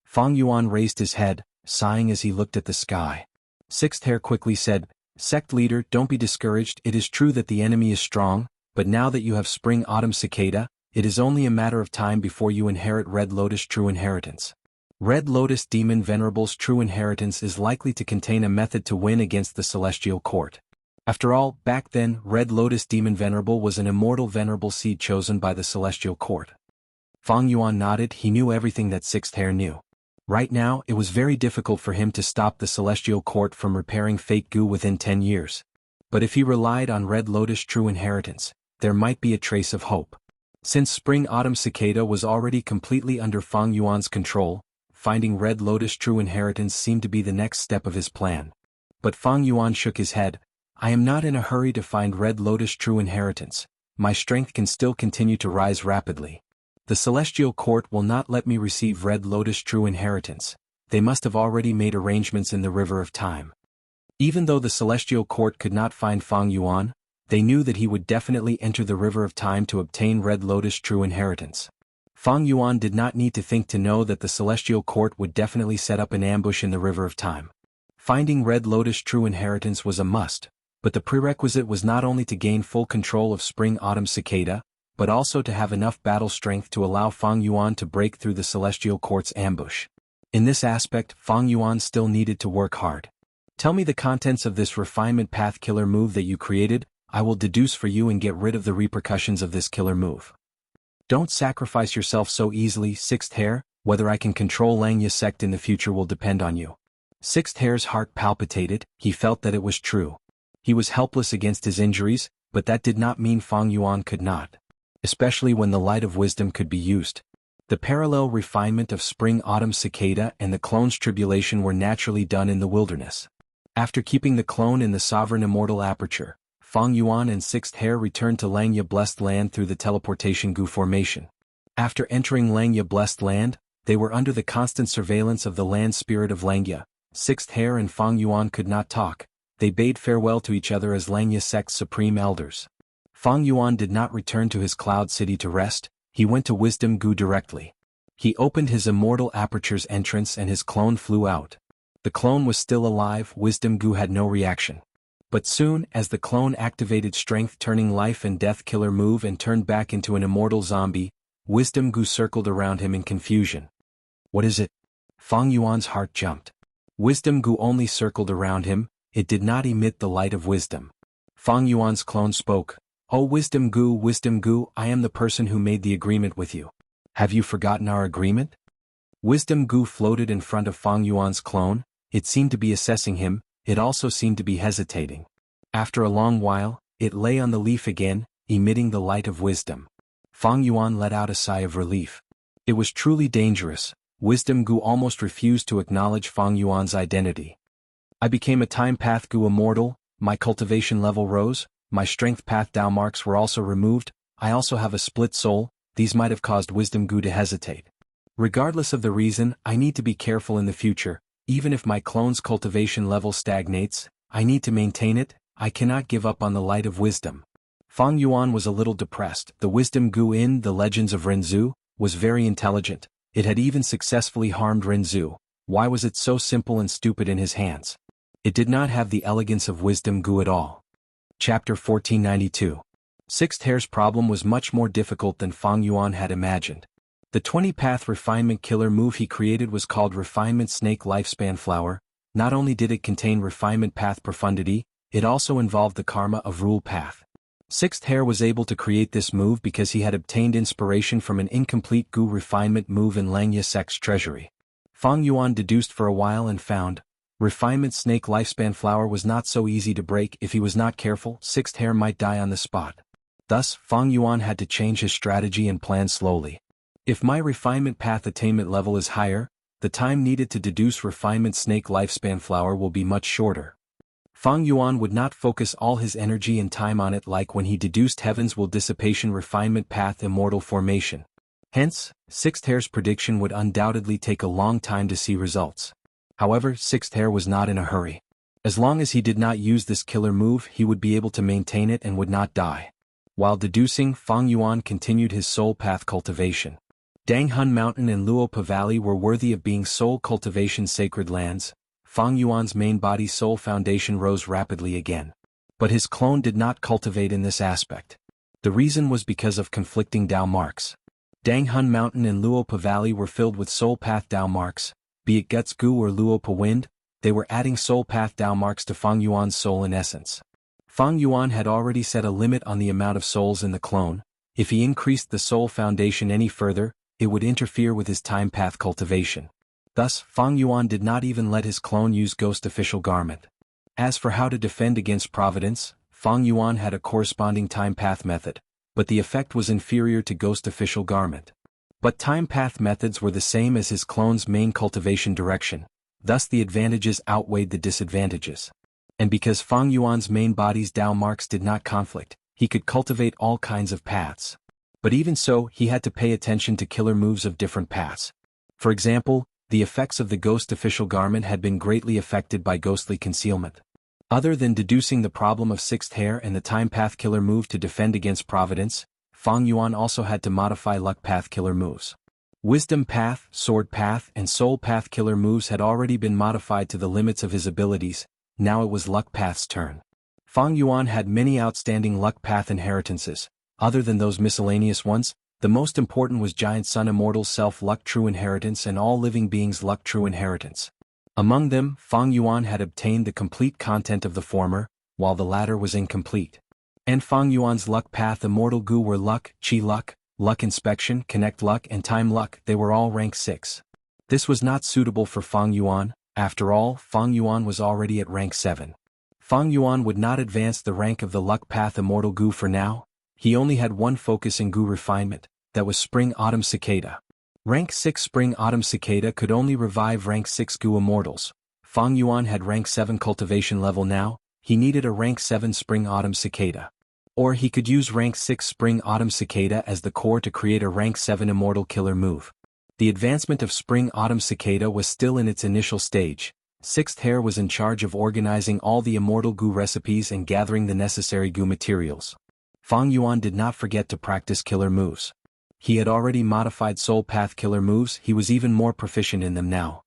Fang Yuan raised his head, sighing as he looked at the sky. Sixth Hair quickly said, Sect leader, don't be discouraged. It is true that the enemy is strong, but now that you have Spring Autumn Cicada, it is only a matter of time before you inherit Red Lotus True Inheritance. Red Lotus Demon Venerable's True Inheritance is likely to contain a method to win against the Celestial Court. After all, back then, Red Lotus Demon Venerable was an immortal venerable seed chosen by the Celestial Court. Fang Yuan nodded. He knew everything that Sixth Hair knew. Right now, it was very difficult for him to stop the Celestial Court from repairing Fake Goo within 10 years. But if he relied on Red Lotus True Inheritance, there might be a trace of hope. Since Spring Autumn Cicada was already completely under Fang Yuan's control, finding Red Lotus True Inheritance seemed to be the next step of his plan. But Fang Yuan shook his head. I am not in a hurry to find Red Lotus True Inheritance. My strength can still continue to rise rapidly. The Celestial Court will not let me receive Red Lotus True Inheritance. They must have already made arrangements in the River of Time. Even though the Celestial Court could not find Fang Yuan, they knew that he would definitely enter the River of Time to obtain Red Lotus True Inheritance. Fang Yuan did not need to think to know that the Celestial Court would definitely set up an ambush in the River of Time. Finding Red Lotus True Inheritance was a must, but the prerequisite was not only to gain full control of Spring Autumn Cicada, but also to have enough battle strength to allow Fang Yuan to break through the Celestial Court's ambush. In this aspect, Fang Yuan still needed to work hard. Tell me the contents of this refinement path killer move that you created. I will deduce for you and get rid of the repercussions of this killer move. Don't sacrifice yourself so easily, Sixth Hair. Whether I can control Langya sect in the future will depend on you. Sixth Hair's heart palpitated. He felt that it was true. He was helpless against his injuries, but that did not mean Fang Yuan could not. Especially when the light of wisdom could be used. The parallel refinement of Spring Autumn Cicada and the clone's tribulation were naturally done in the wilderness. After keeping the clone in the sovereign immortal aperture, Fang Yuan and Sixth Hair returned to Langya Blessed Land through the teleportation Goo formation. After entering Langya Blessed Land, they were under the constant surveillance of the land spirit of Langya. Sixth Hair and Fang Yuan could not talk. They bade farewell to each other as Langya sect's supreme elders. Fang Yuan did not return to his cloud city to rest. He went to Wisdom Goo directly. He opened his immortal aperture's entrance and his clone flew out. The clone was still alive. Wisdom Goo had no reaction. But soon, as the clone activated Strength Turning Life and Death Killer move and turned back into an immortal zombie, Wisdom Goo circled around him in confusion. What is it? Fang Yuan's heart jumped. Wisdom Goo only circled around him, it did not emit the light of wisdom. Fang Yuan's clone spoke. Oh Wisdom Goo, I am the person who made the agreement with you. Have you forgotten our agreement? Wisdom Goo floated in front of Fang Yuan's clone. It seemed to be assessing him. It also seemed to be hesitating. After a long while, it lay on the leaf again, emitting the light of wisdom. Fang Yuan let out a sigh of relief. It was truly dangerous. Wisdom Goo almost refused to acknowledge Fang Yuan's identity. I became a time path Goo immortal, my cultivation level rose, my strength path Dao marks were also removed, I also have a split soul. These might have caused Wisdom Goo to hesitate. Regardless of the reason, I need to be careful in the future. Even if my clone's cultivation level stagnates, I need to maintain it. I cannot give up on the light of wisdom. Fang Yuan was a little depressed. The Wisdom Goo in The Legends of Renzu was very intelligent. It had even successfully harmed Renzu. Why was it so simple and stupid in his hands? It did not have the elegance of Wisdom Goo at all. Chapter 1492. Sixth Hair's problem was much more difficult than Fang Yuan had imagined. The 20-path refinement killer move he created was called Refinement Snake Lifespan Flower. Not only did it contain refinement path profundity, it also involved the karma of rule path. Sixth Hair was able to create this move because he had obtained inspiration from an incomplete Goo refinement move in Langya sect's treasury. Fang Yuan deduced for a while and found, Refinement Snake Lifespan Flower was not so easy to break. If he was not careful, Sixth Hair might die on the spot. Thus, Fang Yuan had to change his strategy and plan slowly. If my refinement path attainment level is higher, the time needed to deduce Refinement Snake Lifespan Flower will be much shorter. Fang Yuan would not focus all his energy and time on it like when he deduced Heaven's Will Dissipation Refinement Path Immortal Formation. Hence, Sixth Hair's prediction would undoubtedly take a long time to see results. However, Sixth Heir was not in a hurry. As long as he did not use this killer move, he would be able to maintain it and would not die. While deducing, Fang Yuan continued his soul path cultivation. Danghun Mountain and Luopa Valley were worthy of being soul cultivation sacred lands. Fang Yuan's main body soul foundation rose rapidly again. But his clone did not cultivate in this aspect. The reason was because of conflicting Dao marks. Danghun Mountain and Luopa Valley were filled with soul path Dao marks, be it Guts Gu or Luopa Wind, they were adding soul path Dao marks to Fang Yuan's soul in essence. Fang Yuan had already set a limit on the amount of souls in the clone. If he increased the soul foundation any further, it would interfere with his time path cultivation. Thus, Fang Yuan did not even let his clone use Ghost Official Garment. As for how to defend against Providence, Fang Yuan had a corresponding time path method, but the effect was inferior to Ghost Official Garment. But time path methods were the same as his clone's main cultivation direction, thus the advantages outweighed the disadvantages. And because Fang Yuan's main body's Dao marks did not conflict, he could cultivate all kinds of paths. But even so, he had to pay attention to killer moves of different paths. For example, the effects of the Ghost Official Garment had been greatly affected by ghostly concealment. Other than deducing the problem of Sixth Heir and the time path killer move to defend against Providence, Fang Yuan also had to modify luck path killer moves. Wisdom path, sword path, and soul path killer moves had already been modified to the limits of his abilities. Now it was luck path's turn. Fang Yuan had many outstanding luck path inheritances. Other than those miscellaneous ones, the most important was Giant Sun Immortal's self-luck true inheritance and all living beings' luck true inheritance. Among them, Fang Yuan had obtained the complete content of the former, while the latter was incomplete. And Fang Yuan's luck path Immortal Gu were luck, chi luck, luck inspection, connect luck and time luck, they were all rank 6. This was not suitable for Fang Yuan, after all, Fang Yuan was already at rank 7. Fang Yuan would not advance the rank of the luck path Immortal Gu for now. He only had one focus in Gu refinement, that was Spring Autumn Cicada. Rank 6 Spring Autumn Cicada could only revive rank 6 Gu Immortals. Fang Yuan had rank 7 cultivation level now, he needed a rank 7 Spring Autumn Cicada. Or he could use rank 6 Spring Autumn Cicada as the core to create a rank 7 Immortal Killer move. The advancement of Spring Autumn Cicada was still in its initial stage. Sixth Heir was in charge of organizing all the Immortal Gu recipes and gathering the necessary Gu materials. Fang Yuan did not forget to practice killer moves. He had already modified soul path killer moves, he was even more proficient in them now.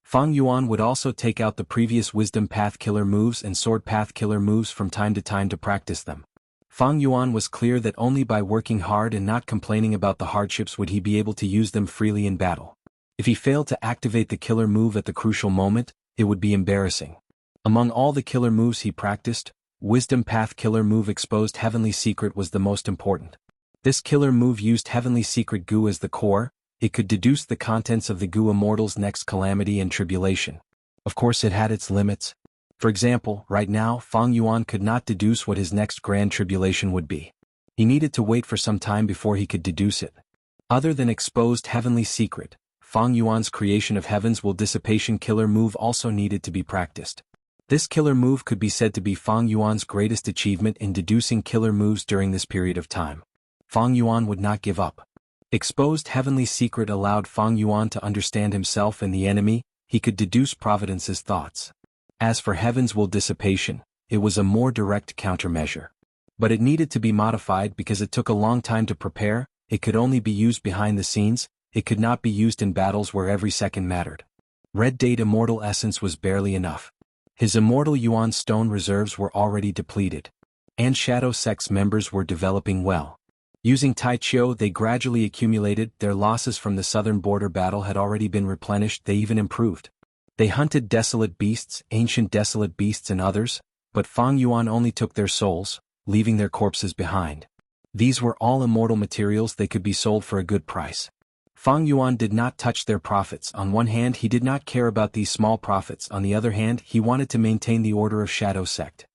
Fang Yuan would also take out the previous wisdom path killer moves and sword path killer moves from time to practice them. Fang Yuan was clear that only by working hard and not complaining about the hardships would he be able to use them freely in battle. If he failed to activate the killer move at the crucial moment, it would be embarrassing. Among all the killer moves he practiced, Wisdom Path killer move Exposed Heavenly Secret was the most important. This killer move used Heavenly Secret Gu as the core, it could deduce the contents of the Gu Immortal's next calamity and tribulation. Of course it had its limits. For example, right now Fang Yuan could not deduce what his next grand tribulation would be. He needed to wait for some time before he could deduce it. Other than Exposed Heavenly Secret, Fang Yuan's Creation of Heavens Will Dissipation killer move also needed to be practiced. This killer move could be said to be Fang Yuan's greatest achievement in deducing killer moves during this period of time. Fang Yuan would not give up. Exposed Heavenly Secret allowed Fang Yuan to understand himself and the enemy, he could deduce Providence's thoughts. As for Heaven's Will Dissipation, it was a more direct countermeasure. But it needed to be modified because it took a long time to prepare, it could only be used behind the scenes, it could not be used in battles where every second mattered. Red Date Immortal Essence was barely enough. His Immortal Yuan Stone reserves were already depleted. And Shadow Sect's members were developing well. Using Taichio they gradually accumulated, their losses from the southern border battle had already been replenished, they even improved. They hunted desolate beasts, ancient desolate beasts and others, but Fang Yuan only took their souls, leaving their corpses behind. These were all immortal materials, they could be sold for a good price. Fang Yuan did not touch their profits. On one hand he did not care about these small profits, on the other hand he wanted to maintain the order of Shadow Sect.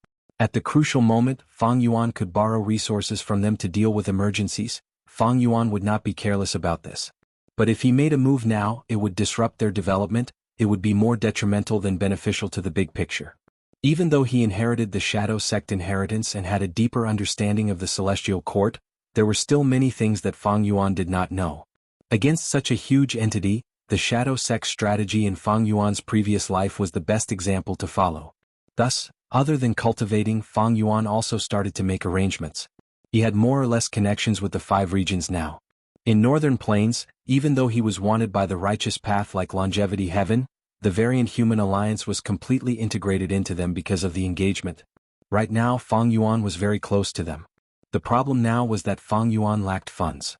At the crucial moment, Fang Yuan could borrow resources from them to deal with emergencies. Fang Yuan would not be careless about this. But if he made a move now, it would disrupt their development, it would be more detrimental than beneficial to the big picture. Even though he inherited the Shadow Sect inheritance and had a deeper understanding of the Celestial Court, there were still many things that Fang Yuan did not know. Against such a huge entity, the shadow sex strategy in Fang Yuan's previous life was the best example to follow. Thus, other than cultivating, Fang Yuan also started to make arrangements. He had more or less connections with the 5 regions now. In Northern Plains, even though he was wanted by the righteous path like Longevity Heaven, the Variant Human Alliance was completely integrated into them because of the engagement. Right now Fang Yuan was very close to them. The problem now was that Fang Yuan lacked funds.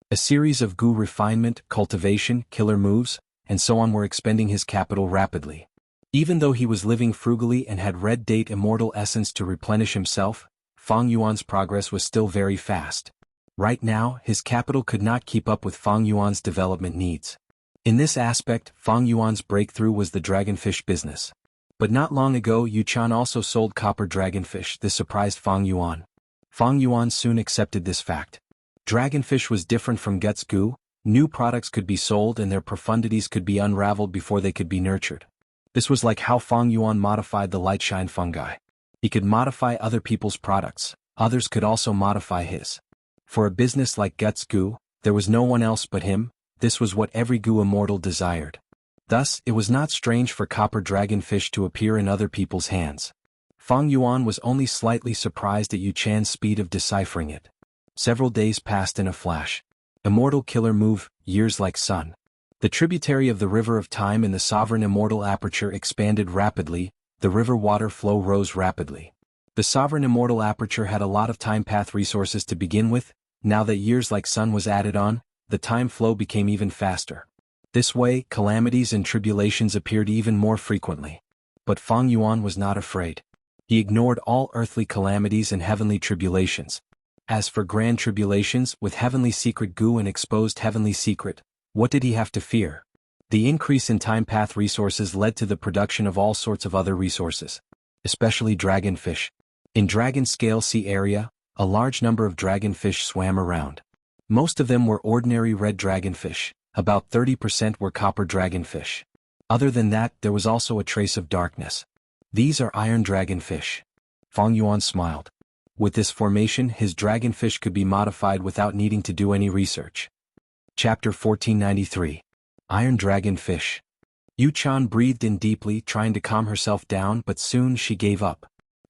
A series of Gu refinement, cultivation, killer moves, and so on were expending his capital rapidly. Even though he was living frugally and had red date immortal essence to replenish himself, Fang Yuan's progress was still very fast. Right now, his capital could not keep up with Fang Yuan's development needs. In this aspect, Fang Yuan's breakthrough was the dragonfish business. But not long ago Yuan also sold copper dragonfish. This surprised Fang Yuan. Fang Yuan soon accepted this fact. Dragonfish was different from guts Gu, new products could be sold and their profundities could be unraveled before they could be nurtured. This was like how Fang Yuan modified the lightshine fungi. He could modify other people's products, others could also modify his. For a business like guts Gu, there was no one else but him. This was what every Gu immortal desired. Thus, it was not strange for copper dragonfish to appear in other people's hands. Fang Yuan was only slightly surprised at Yuan's speed of deciphering it. Several days passed in a flash. Immortal killer move, years like sun. The tributary of the river of time in the sovereign immortal aperture expanded rapidly, the river water flow rose rapidly. The sovereign immortal aperture had a lot of time path resources to begin with, now that years like sun was added on, the time flow became even faster. This way, calamities and tribulations appeared even more frequently. But Fang Yuan was not afraid. He ignored all earthly calamities and heavenly tribulations. As for grand tribulations, with heavenly secret Gu and exposed heavenly secret, what did he have to fear? The increase in time path resources led to the production of all sorts of other resources, especially dragonfish. In Dragon Scale Sea area, a large number of dragonfish swam around. Most of them were ordinary red dragonfish, about 30% were copper dragonfish. Other than that, there was also a trace of darkness. These are iron dragonfish. Fang Yuan smiled. With this formation, his dragonfish could be modified without needing to do any research. Chapter 1493. Iron Dragonfish. Yuan breathed in deeply, trying to calm herself down, but soon she gave up.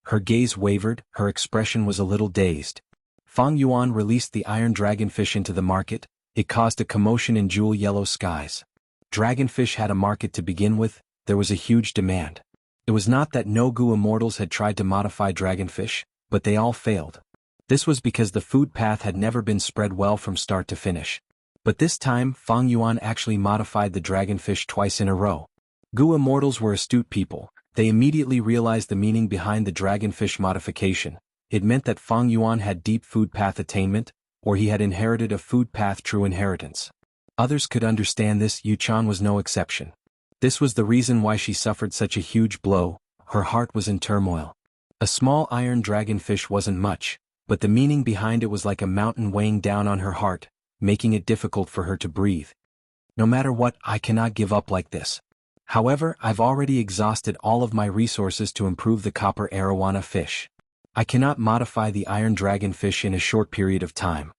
Her gaze wavered, her expression was a little dazed. Fang Yuan released the iron dragonfish into the market. It caused a commotion in jewel yellow skies. Dragonfish had a market to begin with, there was a huge demand. It was not that no Gu immortals had tried to modify dragonfish, but they all failed. This was because the food path had never been spread well from start to finish. But this time, Fang Yuan actually modified the dragonfish twice in a row. Gu immortals were astute people. They immediately realized the meaning behind the dragonfish modification. It meant that Fang Yuan had deep food path attainment, or he had inherited a food path true inheritance. Others could understand this, Yuan was no exception. This was the reason why she suffered such a huge blow, her heart was in turmoil. A small iron dragonfish wasn't much, but the meaning behind it was like a mountain weighing down on her heart, making it difficult for her to breathe. No matter what, I cannot give up like this. However, I've already exhausted all of my resources to improve the copper arowana fish. I cannot modify the iron dragonfish in a short period of time.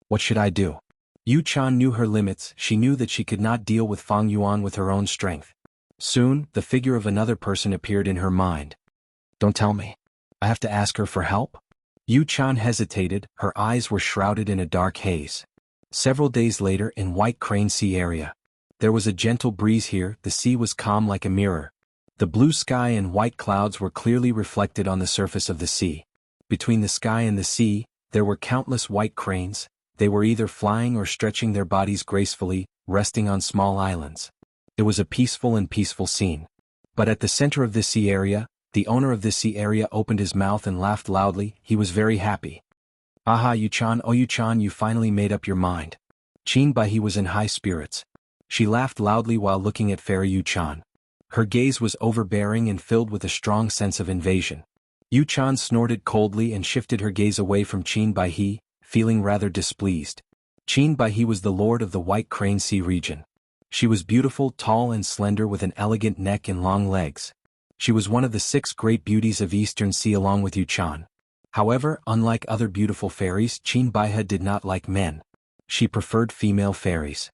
What should I do? Yuan knew her limits, she knew that she could not deal with Fang Yuan with her own strength. Soon, the figure of another person appeared in her mind. Don't tell me. I have to ask her for help? Yuan hesitated, her eyes were shrouded in a dark haze. Several days later in White Crane Sea area. There was a gentle breeze here, the sea was calm like a mirror. The blue sky and white clouds were clearly reflected on the surface of the sea. Between the sky and the sea, there were countless white cranes, they were either flying or stretching their bodies gracefully, resting on small islands. It was a peaceful scene. But at the center of this sea area, the owner of this sea area opened his mouth and laughed loudly, he was very happy. Aha Yuan, oh Yuan, you finally made up your mind. Qin Baihe was in high spirits. She laughed loudly while looking at Fairy Yuan. Her gaze was overbearing and filled with a strong sense of invasion. Yuan snorted coldly and shifted her gaze away from Qin Baihe, feeling rather displeased. Qin Baihe was the lord of the White Crane Sea region. She was beautiful, tall and slender with an elegant neck and long legs. She was one of the 6 great beauties of Eastern Sea along with Yuan. However, unlike other beautiful fairies, Qin Baihe did not like men. She preferred female fairies.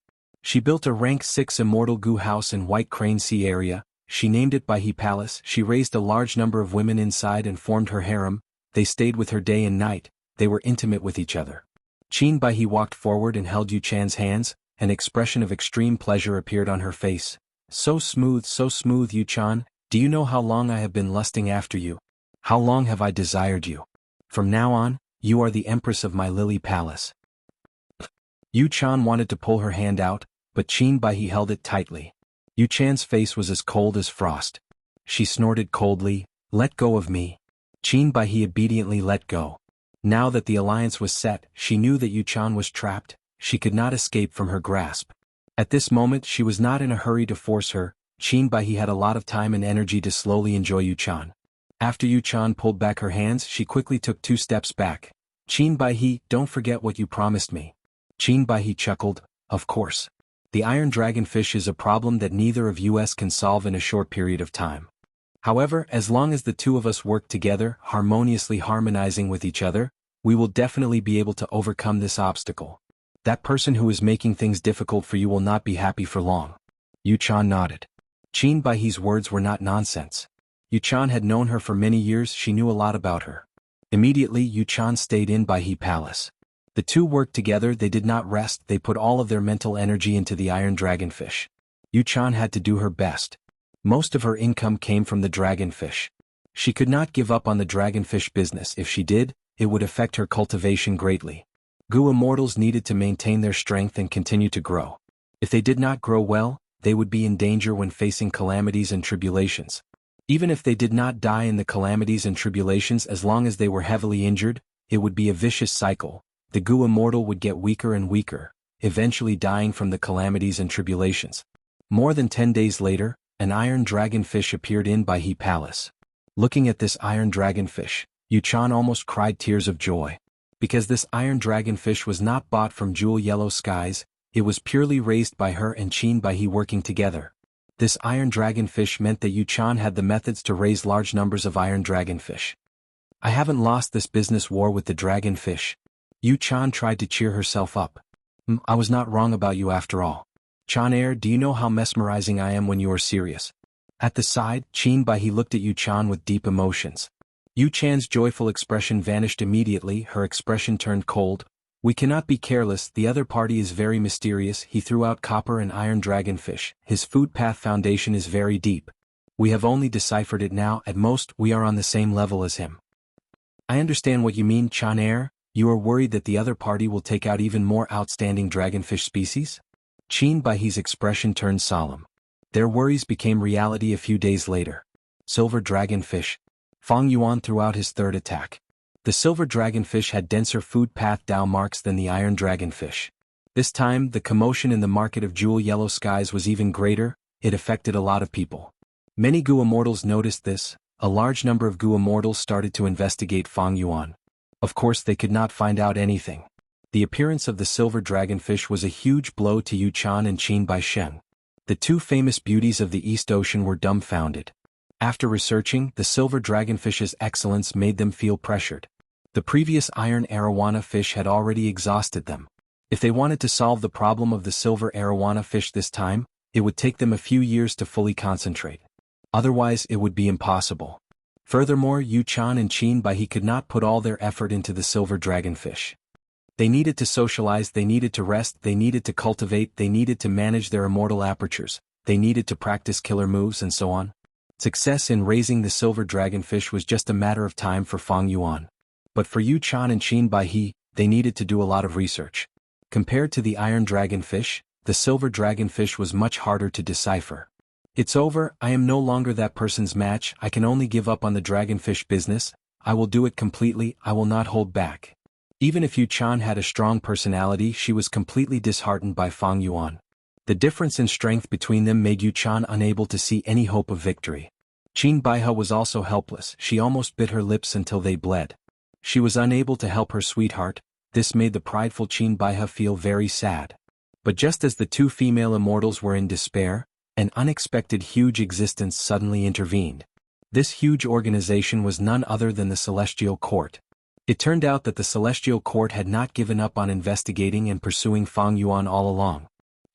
She built a rank 6 immortal goo house in White Crane Sea area. She named it Baihe Palace. She raised a large number of women inside and formed her harem. They stayed with her day and night. They were intimate with each other. Qin Baihe walked forward and held Yu Chan's hands. An expression of extreme pleasure appeared on her face. So smooth, Yu Chan. Do you know how long I have been lusting after you? How long have I desired you? From now on, you are the empress of my lily palace. Yu Chan wanted to pull her hand out, but Qin Baihe held it tightly. Yu Chan's face was as cold as frost. She snorted coldly, "Let go of me." Qin Baihe obediently let go. Now that the alliance was set, she knew that Yu Chan was trapped. She could not escape from her grasp. At this moment she was not in a hurry to force her. Qin Baihe had a lot of time and energy to slowly enjoy Yu Chan. After Yu Chan pulled back her hands, she quickly took 2 steps back. "Qin Baihe, don't forget what you promised me." Qin Baihe chuckled, "Of course. The iron dragonfish is a problem that neither of us can solve in a short period of time. However, as long as the two of us work together, harmoniously harmonizing with each other, we will definitely be able to overcome this obstacle. That person who is making things difficult for you will not be happy for long." Yu Chan nodded. Qin Baihe's words were not nonsense. Yu Chan had known her for many years. She knew a lot about her. Immediately Yu Chan stayed in Baihe Palace. The two worked together. They did not rest. They put all of their mental energy into the iron dragonfish. Yu Chan had to do her best. Most of her income came from the dragonfish. She could not give up on the dragonfish business. If she did, it would affect her cultivation greatly. Goo immortals needed to maintain their strength and continue to grow. If they did not grow well, they would be in danger when facing calamities and tribulations. Even if they did not die in the calamities and tribulations, as long as they were heavily injured, it would be a vicious cycle. The Goo immortal would get weaker and weaker, eventually dying from the calamities and tribulations. More than 10 days later, an iron dragonfish appeared in Baihe Palace. Looking at this iron dragonfish, Yu Chan almost cried tears of joy. Because this iron dragonfish was not bought from Jewel Yellow Skies, it was purely raised by her and Qin Baihe working together. This iron dragonfish meant that Yu Chan had the methods to raise large numbers of iron dragonfish. "I haven't lost this business war with the dragonfish." Yu Chan tried to cheer herself up. "I was not wrong about you after all. Chan-er, do you know how mesmerizing I am when you are serious?" At the side, Qin Baihe looked at Yu Chan with deep emotions. Yu Chan's joyful expression vanished immediately. Her expression turned cold. "We cannot be careless. The other party is very mysterious." He threw out copper and iron dragonfish. "His food path foundation is very deep. We have only deciphered it now. At most, we are on the same level as him." "I understand what you mean, Chan-er. You are worried that the other party will take out even more outstanding dragonfish species?" Qin Baihe's expression turned solemn. Their worries became reality a few days later. Silver dragonfish. Fang Yuan threw out his third attack. The silver dragonfish had denser food path down marks than the iron dragonfish. This time, the commotion in the market of Jewel Yellow Skies was even greater. It affected a lot of people. Many Goo immortals noticed this. A large number of Goo immortals started to investigate Fang Yuan. Of course, they could not find out anything. The appearance of the silver dragonfish was a huge blow to Yu Chan and Qin Baihe. The two famous beauties of the East Ocean were dumbfounded. After researching, the silver dragonfish's excellence made them feel pressured. The previous iron arowana fish had already exhausted them. If they wanted to solve the problem of the silver arowana fish this time, it would take them a few years to fully concentrate. Otherwise, it would be impossible. Furthermore, Yu Chan and Qin Baihe could not put all their effort into the silver dragonfish. They needed to socialize, they needed to rest, they needed to cultivate, they needed to manage their immortal apertures, they needed to practice killer moves and so on. Success in raising the silver dragonfish was just a matter of time for Fang Yuan. But for Yu Chan and Qin Baihe, they needed to do a lot of research. Compared to the iron dragonfish, the silver dragonfish was much harder to decipher. "It's over. I am no longer that person's match. I can only give up on the dragonfish business. I will do it completely. I will not hold back." Even if Yu Chan had a strong personality, she was completely disheartened by Fang Yuan. The difference in strength between them made Yu Chan unable to see any hope of victory. Qin Baihe was also helpless. She almost bit her lips until they bled. She was unable to help her sweetheart. This made the prideful Qin Baihe feel very sad. But just as the two female immortals were in despair, an unexpected huge existence suddenly intervened. This huge organization was none other than the Celestial Court. It turned out that the Celestial Court had not given up on investigating and pursuing Fang Yuan all along.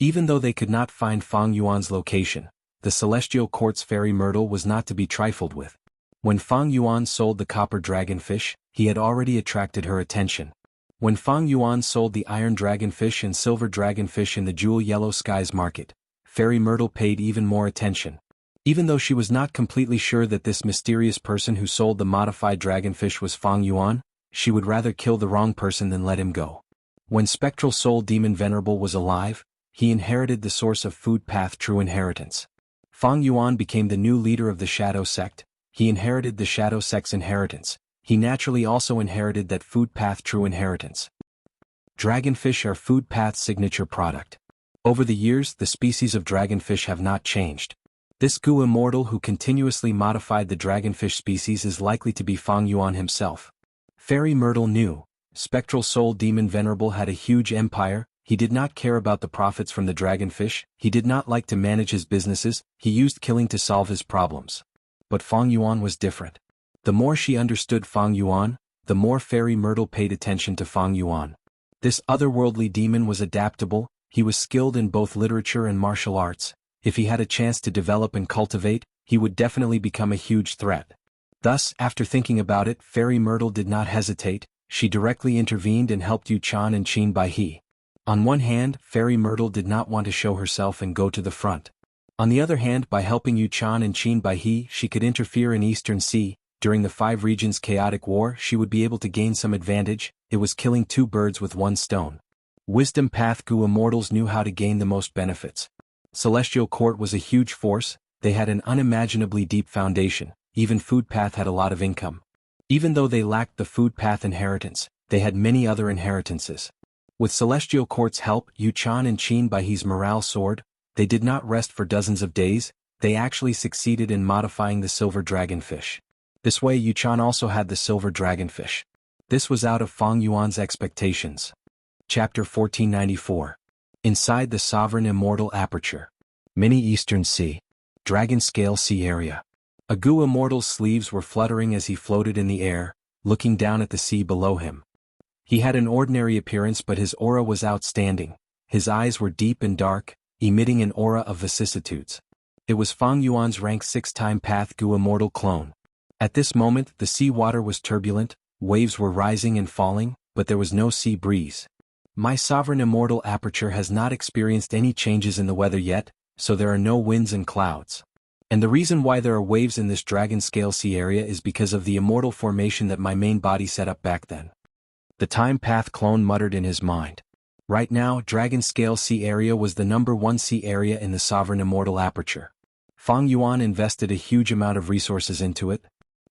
Even though they could not find Fang Yuan's location, the Celestial Court's fairy myrtle was not to be trifled with. When Fang Yuan sold the copper dragonfish, he had already attracted her attention. When Fang Yuan sold the iron dragonfish and silver dragonfish in the jewel yellow skies market, fairy myrtle paid even more attention. Even though she was not completely sure that this mysterious person who sold the modified dragonfish was Fang Yuan, she would rather kill the wrong person than let him go. When Spectral Soul Demon Venerable was alive, he inherited the source of Food Path True Inheritance. Fang Yuan became the new leader of the Shadow Sect. He inherited the Shadow Sect's inheritance. He naturally also inherited that Food Path True Inheritance. Dragonfish are Food Path's signature product. Over the years, the species of dragonfish have not changed. This Gu immortal who continuously modified the dragonfish species is likely to be Fang Yuan himself. Fairy Myrtle knew. Spectral Soul Demon Venerable had a huge empire. He did not care about the profits from the dragonfish. He did not like to manage his businesses. He used killing to solve his problems. But Fang Yuan was different. The more she understood Fang Yuan, the more Fairy Myrtle paid attention to Fang Yuan. This otherworldly demon was adaptable. He was skilled in both literature and martial arts. If he had a chance to develop and cultivate, he would definitely become a huge threat. Thus, after thinking about it, Fairy Myrtle did not hesitate. She directly intervened and helped Yuan and Qin Baihe. On one hand, Fairy Myrtle did not want to show herself and go to the front. On the other hand, by helping Yuan and Qin Baihe, she could interfere in Eastern Sea. During the Five Regions' chaotic war, she would be able to gain some advantage. It was killing two birds with one stone. Wisdom Path Gu immortals knew how to gain the most benefits. Celestial Court was a huge force. They had an unimaginably deep foundation. Even Food Path had a lot of income. Even though they lacked the Food Path inheritance, they had many other inheritances. With Celestial Court's help, Yuan and Qin Baihe's morale soared. They did not rest for dozens of days. They actually succeeded in modifying the silver dragonfish. This way Yuan also had the silver dragonfish. This was out of Fang Yuan's expectations. Chapter 1494. Inside the Sovereign Immortal Aperture. Mini Eastern Sea. Dragon Scale Sea Area. A Gu immortal's sleeves were fluttering as he floated in the air, looking down at the sea below him. He had an ordinary appearance, but his aura was outstanding. His eyes were deep and dark, emitting an aura of vicissitudes. It was Fang Yuan's rank 6-time Path Gu immortal clone. At this moment, the sea water was turbulent, waves were rising and falling, but there was no sea breeze. My Sovereign Immortal Aperture has not experienced any changes in the weather yet, so there are no winds and clouds. And the reason why there are waves in this Dragon Scale Sea area is because of the immortal formation that my main body set up back then. The Time Path clone muttered in his mind. Right now, Dragon Scale Sea area was the #1 sea area in the Sovereign Immortal Aperture. Fang Yuan invested a huge amount of resources into it.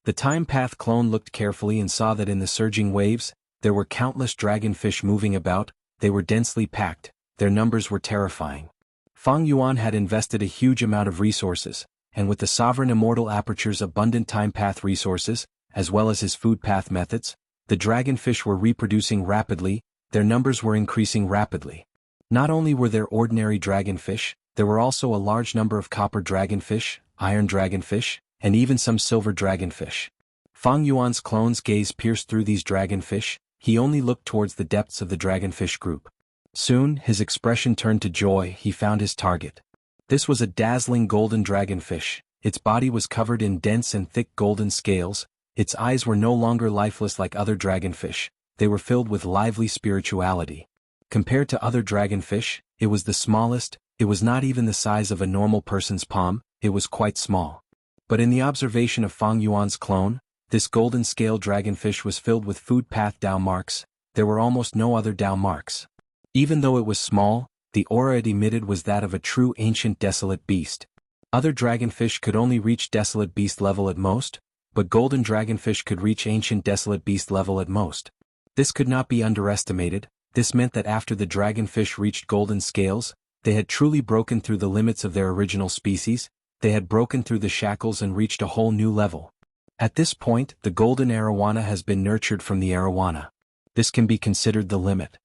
The Time Path clone looked carefully and saw that in the surging waves, there were countless dragonfish moving about. They were densely packed. Their numbers were terrifying. Fang Yuan had invested a huge amount of resources, and with the Sovereign Immortal Aperture's abundant Time Path resources, as well as his Food Path methods, the dragonfish were reproducing rapidly. Their numbers were increasing rapidly. Not only were there ordinary dragonfish, there were also a large number of copper dragonfish, iron dragonfish, and even some silver dragonfish. Fang Yuan's clone's gaze pierced through these dragonfish. He only looked towards the depths of the dragonfish group. Soon, his expression turned to joy. He found his target. This was a dazzling golden dragonfish. Its body was covered in dense and thick golden scales. Its eyes were no longer lifeless like other dragonfish. They were filled with lively spirituality. Compared to other dragonfish, it was the smallest. It was not even the size of a normal person's palm. It was quite small. But in the observation of Fang Yuan's clone, this golden scale dragonfish was filled with Food Path Dao marks. There were almost no other Dao marks. Even though it was small, the aura it emitted was that of a true ancient desolate beast. Other dragonfish could only reach desolate beast level at most, but golden dragonfish could reach ancient desolate beast level at most. This could not be underestimated. This meant that after the dragonfish reached golden scales, they had truly broken through the limits of their original species. They had broken through the shackles and reached a whole new level. At this point, the golden arowana has been nurtured from the arowana. This can be considered the limit.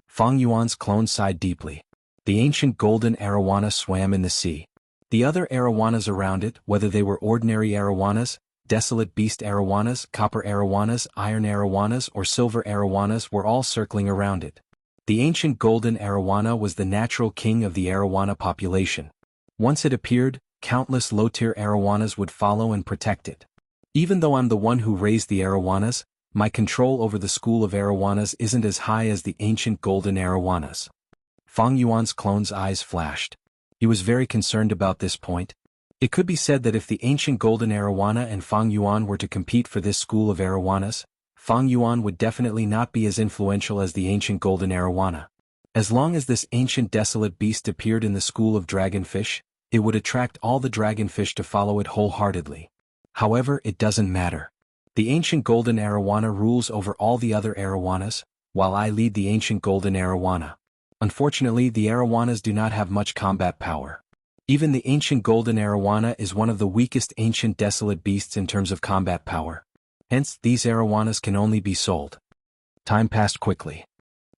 Fang Yuan's clone sighed deeply. The ancient golden arowana swam in the sea. The other arowanas around it, whether they were ordinary arowanas, desolate beast arowanas, copper arowanas, iron arowanas, or silver arowanas, were all circling around it. The ancient golden arowana was the natural king of the arowana population. Once it appeared, countless low-tier arowanas would follow and protect it. Even though I'm the one who raised the arowanas, my control over the school of arowanas isn't as high as the ancient golden arowanas. Fang Yuan's clone's eyes flashed. He was very concerned about this point. It could be said that if the ancient golden arowana and Fang Yuan were to compete for this school of arowanas, Fang Yuan would definitely not be as influential as the ancient golden arowana. As long as this ancient desolate beast appeared in the school of dragonfish, it would attract all the dragonfish to follow it wholeheartedly. However, it doesn't matter. The ancient golden arowana rules over all the other arowanas, while I lead the ancient golden arowana. Unfortunately, the arowanas do not have much combat power. Even the ancient golden arowana is one of the weakest ancient desolate beasts in terms of combat power. Hence, these arowanas can only be sold. Time passed quickly.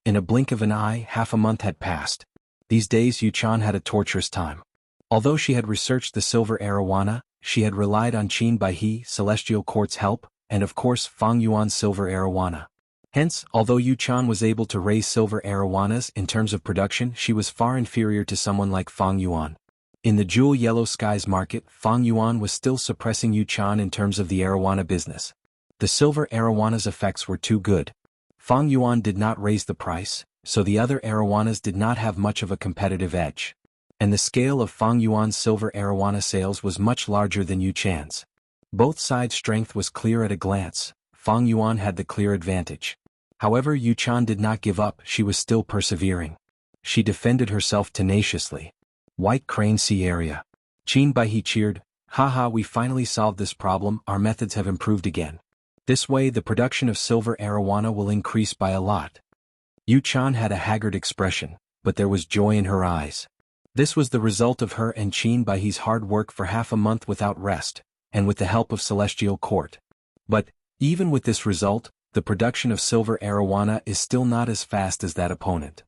In a blink of an eye, half a month had passed. These days Yuan had a torturous time. Although she had researched the silver arowana, she had relied on Qin Baihe Celestial Court's help, and of course Fang Yuan's silver arowana. Hence, although Yuan was able to raise silver arowanas in terms of production, she was far inferior to someone like Fang Yuan. In the Jewel Yellow Skies market, Fang Yuan was still suppressing Yuan in terms of the arowana business. The silver arawana's effects were too good. Fang Yuan did not raise the price, so the other arowanas did not have much of a competitive edge. And the scale of Fang Yuan's silver arowana sales was much larger than Yuan's. Both sides' strength was clear at a glance. Fang Yuan had the clear advantage. However, Yuan did not give up, she was still persevering. She defended herself tenaciously. White Crane Sea Area. Qin Baihe cheered, "Haha, we finally solved this problem, our methods have improved again. This way the production of silver arowana will increase by a lot." Yuan had a haggard expression, but there was joy in her eyes. This was the result of her and Qin Baihe's hard work for half a month without rest, and with the help of Celestial Court. But, even with this result, the production of silver arowana is still not as fast as that opponent.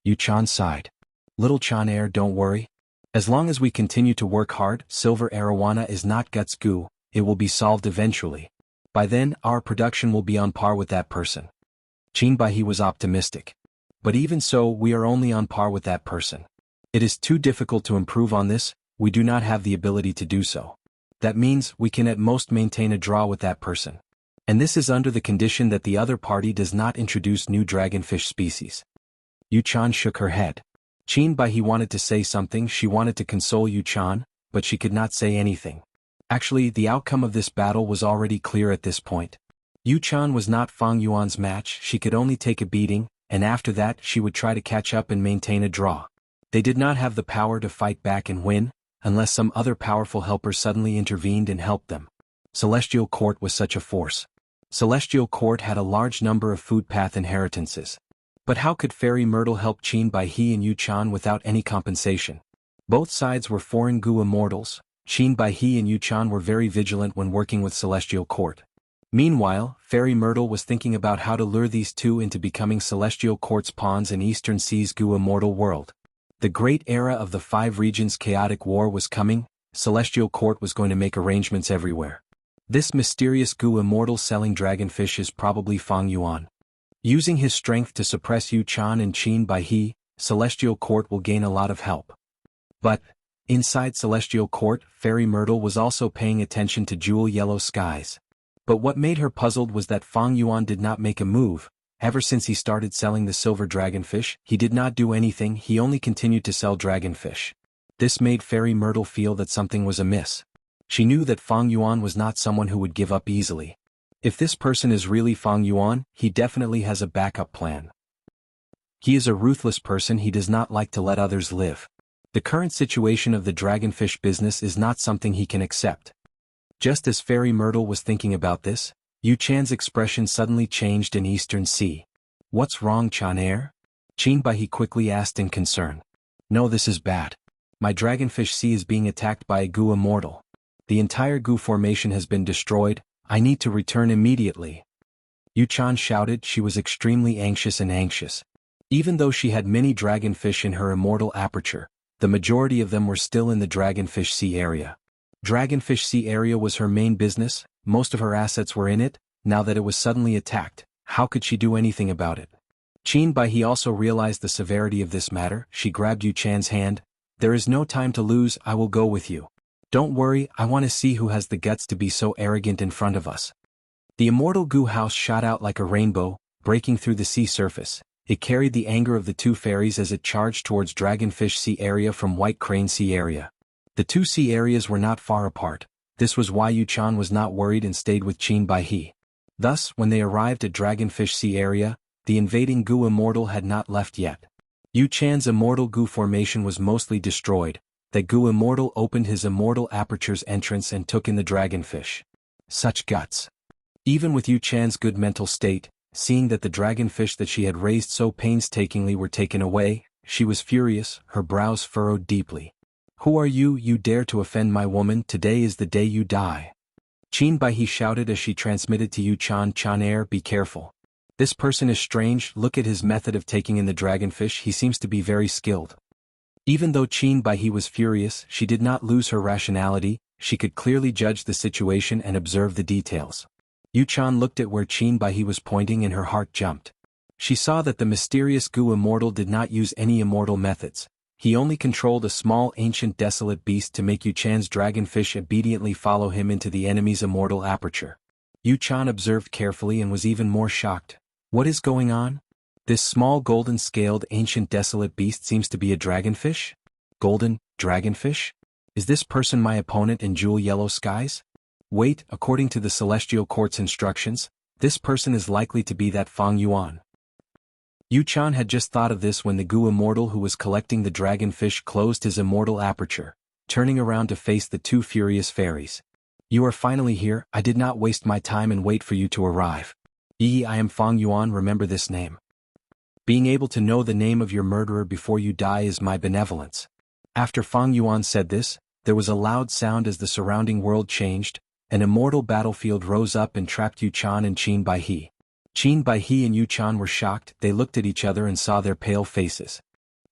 Yuan sighed. "Little Chanair, don't worry. As long as we continue to work hard, silver arowana is not guts goo, it will be solved eventually. By then, our production will be on par with that person." Qin Baihe was optimistic. "But even so, we are only on par with that person. It is too difficult to improve on this, we do not have the ability to do so. That means we can at most maintain a draw with that person. And this is under the condition that the other party does not introduce new dragonfish species." Yuan shook her head. Qin Baihe wanted to say something, she wanted to console Yuan, but she could not say anything. Actually, the outcome of this battle was already clear at this point. Yuan was not Fang Yuan's match, she could only take a beating, and after that she would try to catch up and maintain a draw. They did not have the power to fight back and win, unless some other powerful helper suddenly intervened and helped them. Celestial Court was such a force. Celestial Court had a large number of food path inheritances. But how could Fairy Myrtle help Qin Baihe and Yuan without any compensation? Both sides were foreign goo immortals. Qin Baihe and Yuan were very vigilant when working with Celestial Court. Meanwhile, Fairy Myrtle was thinking about how to lure these two into becoming Celestial Court's pawns in Eastern Sea's goo immortal world. The great era of the 5 regions chaotic war was coming, Celestial Court was going to make arrangements everywhere. This mysterious goo immortal selling dragonfish is probably Fang Yuan. Using his strength to suppress Yuan and Qin Baihe, Celestial Court will gain a lot of help. But, inside Celestial Court, Fairy Myrtle was also paying attention to Jewel Yellow Skies. But what made her puzzled was that Fang Yuan did not make a move. Ever since he started selling the silver dragonfish, he did not do anything, he only continued to sell dragonfish. This made Fairy Myrtle feel that something was amiss. She knew that Fang Yuan was not someone who would give up easily. If this person is really Fang Yuan, he definitely has a backup plan. He is a ruthless person, he does not like to let others live. The current situation of the dragonfish business is not something he can accept. Just as Fairy Myrtle was thinking about this, Yuan's expression suddenly changed in Eastern Sea. "What's wrong, Chanair?" Qin Baihe quickly asked in concern. "No, this is bad. My dragonfish sea is being attacked by a goo immortal. The entire goo formation has been destroyed, I need to return immediately." Yuan shouted, she was extremely anxious. Even though she had many dragonfish in her immortal aperture, the majority of them were still in the dragonfish sea area. Dragonfish sea area was her main business, most of her assets were in it. Now that it was suddenly attacked, how could she do anything about it? Qin Baihe also realized the severity of this matter. She grabbed Yu Chan's hand. "There is no time to lose, I will go with you. Don't worry, I want to see who has the guts to be so arrogant in front of us." The immortal goo house shot out like a rainbow, breaking through the sea surface. It carried the anger of the two fairies as it charged towards Dragonfish Sea area from White Crane Sea area. The two sea areas were not far apart. This was why Yu Chan was not worried and stayed with Qin Baihe. Thus, when they arrived at Dragonfish Sea area, the invading goo immortal had not left yet. Yu Chan's immortal goo formation was mostly destroyed. The goo immortal opened his immortal aperture's entrance and took in the dragonfish. Such guts. Even with Yu Chan's good mental state, seeing that the dragonfish that she had raised so painstakingly were taken away, she was furious, her brows furrowed deeply. "Who are you? You dare to offend my woman? Today is the day you die." Qin Baihe shouted as she transmitted to Yu Chan. "Air, be careful. This person is strange, look at his method of taking in the dragonfish, he seems to be very skilled." Even though Qin Baihe was furious, she did not lose her rationality. She could clearly judge the situation and observe the details. Yu Chan looked at where Qin Baihe was pointing and her heart jumped. She saw that the mysterious goo immortal did not use any immortal methods. He only controlled a small ancient desolate beast to make Yu Chan's dragonfish obediently follow him into the enemy's immortal aperture. Yu Chan observed carefully and was even more shocked. What is going on? This small golden-scaled ancient desolate beast seems to be a dragonfish? Golden, dragonfish? Is this person my opponent in jewel yellow skies? Wait, according to the Celestial Court's instructions, this person is likely to be that Fang Yuan. Yu Chan had just thought of this when the goo immortal who was collecting the dragonfish closed his immortal aperture, turning around to face the two furious fairies. "You are finally here, I did not waste my time and wait for you to arrive. I am Fang Yuan, remember this name. Being able to know the name of your murderer before you die is my benevolence." After Fang Yuan said this, there was a loud sound as the surrounding world changed. An immortal battlefield rose up and trapped Yu Chan and Qin Baihe. Qin Baihe and Yu Chan were shocked. They looked at each other and saw their pale faces.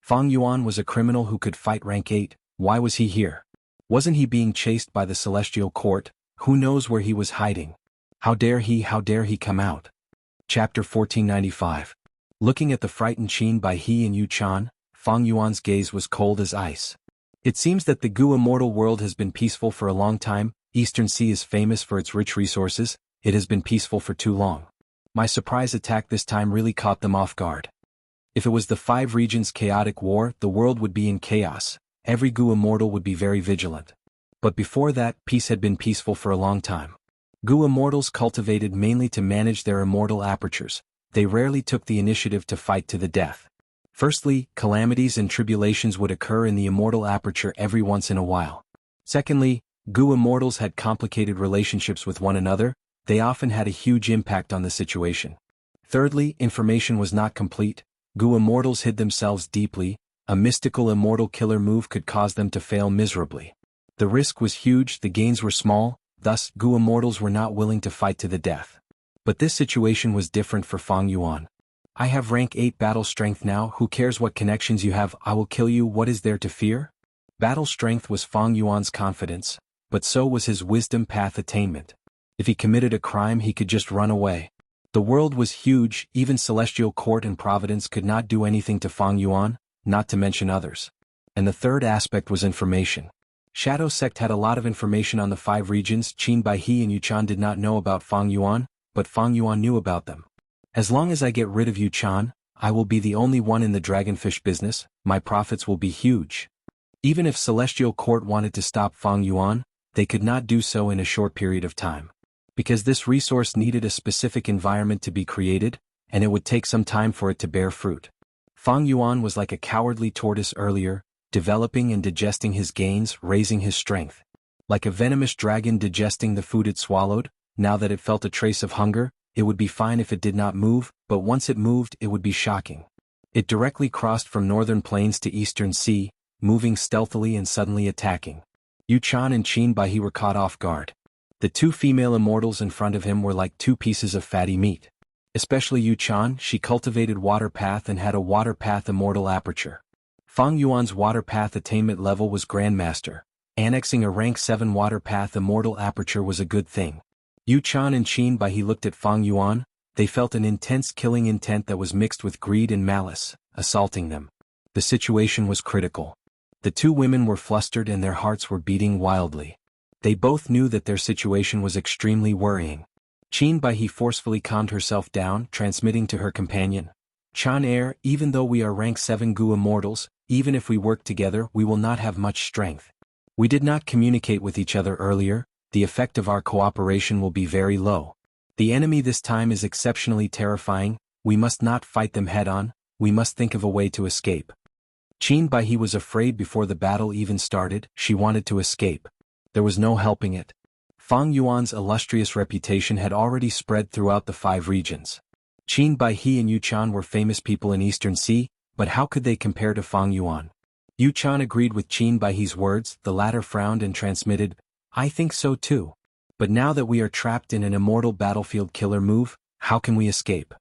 Fang Yuan was a criminal who could fight rank 8, why was he here? Wasn't he being chased by the Celestial Court? Who knows where he was hiding? How dare he come out? Chapter 1495. Looking at the frightened Qin Baihe and Yu Chan, Fang Yuan's gaze was cold as ice. "It seems that the goo immortal world has been peaceful for a long time. Eastern Sea is famous for its rich resources. It has been peaceful for too long. My surprise attack this time really caught them off guard. If it was the 5 regions chaotic war, the world would be in chaos. Every goo immortal would be very vigilant. But before that, peace had been peaceful for a long time. Goo immortals cultivated mainly to manage their immortal apertures. They rarely took the initiative to fight to the death. Firstly, calamities and tribulations would occur in the immortal aperture every once in a while. Secondly, goo immortals had complicated relationships with one another. They often had a huge impact on the situation. Thirdly, information was not complete. Goo immortals hid themselves deeply. A mystical immortal killer move could cause them to fail miserably. The risk was huge, the gains were small, thus goo immortals were not willing to fight to the death. But this situation was different for Fang Yuan. "I have rank 8 battle strength now, who cares what connections you have, I will kill you, what is there to fear?" Battle strength was Fang Yuan's confidence, but so was his wisdom path attainment. If he committed a crime he could just run away. The world was huge, even Celestial Court and Providence could not do anything to Fang Yuan, not to mention others. And the third aspect was information. Shadow Sect had a lot of information on the 5 regions. Qin Baihe and Yu Chan did not know about Fang Yuan, but Fang Yuan knew about them. "As long as I get rid of Yu Chan, I will be the only one in the dragonfish business, my profits will be huge." Even if Celestial Court wanted to stop Fang Yuan, they could not do so in a short period of time. Because this resource needed a specific environment to be created, and it would take some time for it to bear fruit. Fang Yuan was like a cowardly tortoise earlier, developing and digesting his gains, raising his strength. Like a venomous dragon digesting the food it swallowed, now that it felt a trace of hunger, it would be fine if it did not move, but once it moved it would be shocking. It directly crossed from northern plains to eastern sea, moving stealthily and suddenly attacking. Yu Chan and Qin Baihe were caught off guard. The 2 female immortals in front of him were like 2 pieces of fatty meat. Especially Yu Chan, she cultivated water path and had a water path immortal aperture. Fang Yuan's water path attainment level was Grandmaster. Annexing a rank 7 water path immortal aperture was a good thing. Yu Chan and Qin Baihe looked at Fang Yuan. They felt an intense killing intent that was mixed with greed and malice, assaulting them. The situation was critical. The two women were flustered and their hearts were beating wildly. They both knew that their situation was extremely worrying. Qin Baihe forcefully calmed herself down, transmitting to her companion, Chan Air, even though we are rank 7 Gu immortals, even if we work together we will not have much strength. We did not communicate with each other earlier, the effect of our cooperation will be very low. The enemy this time is exceptionally terrifying, we must not fight them head-on, we must think of a way to escape. Qin Baihe was afraid before the battle even started, she wanted to escape. There was no helping it. Fang Yuan's illustrious reputation had already spread throughout the 5 regions. Qin Baihe and Yu Chan were famous people in Eastern Sea, but how could they compare to Fang Yuan? Yu Chan agreed with Qin Baihe's words, the latter frowned and transmitted, I think so too. But now that we are trapped in an immortal battlefield killer move, how can we escape?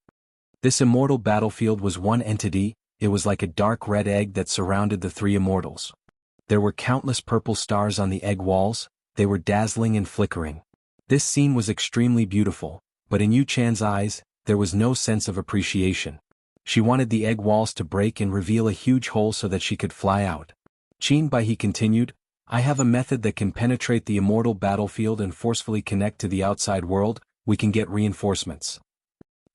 This immortal battlefield was one entity, it was like a dark red egg that surrounded the 3 immortals. There were countless purple stars on the egg walls, they were dazzling and flickering. This scene was extremely beautiful, but in Yu Chan's eyes, there was no sense of appreciation. She wanted the egg walls to break and reveal a huge hole so that she could fly out. Qin Baihe continued, I have a method that can penetrate the immortal battlefield and forcefully connect to the outside world, we can get reinforcements.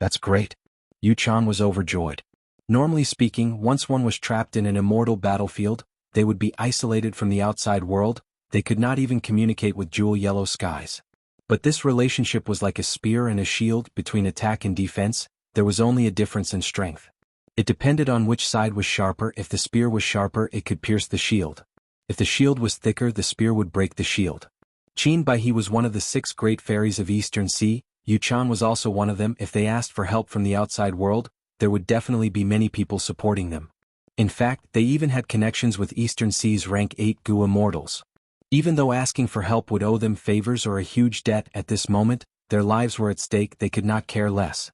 That's great. Yu Chan was overjoyed. Normally speaking, once one was trapped in an immortal battlefield, they would be isolated from the outside world, they could not even communicate with jewel yellow skies. But this relationship was like a spear and a shield between attack and defense, there was only a difference in strength. It depended on which side was sharper, if the spear was sharper it could pierce the shield. If the shield was thicker the spear would break the shield. Qin Baihe was one of the 6 great fairies of Eastern Sea, Yu Chan was also one of them. If they asked for help from the outside world, there would definitely be many people supporting them. In fact, they even had connections with Eastern Sea's rank 8 Gu immortals. Even though asking for help would owe them favors or a huge debt at this moment, their lives were at stake, they could not care less.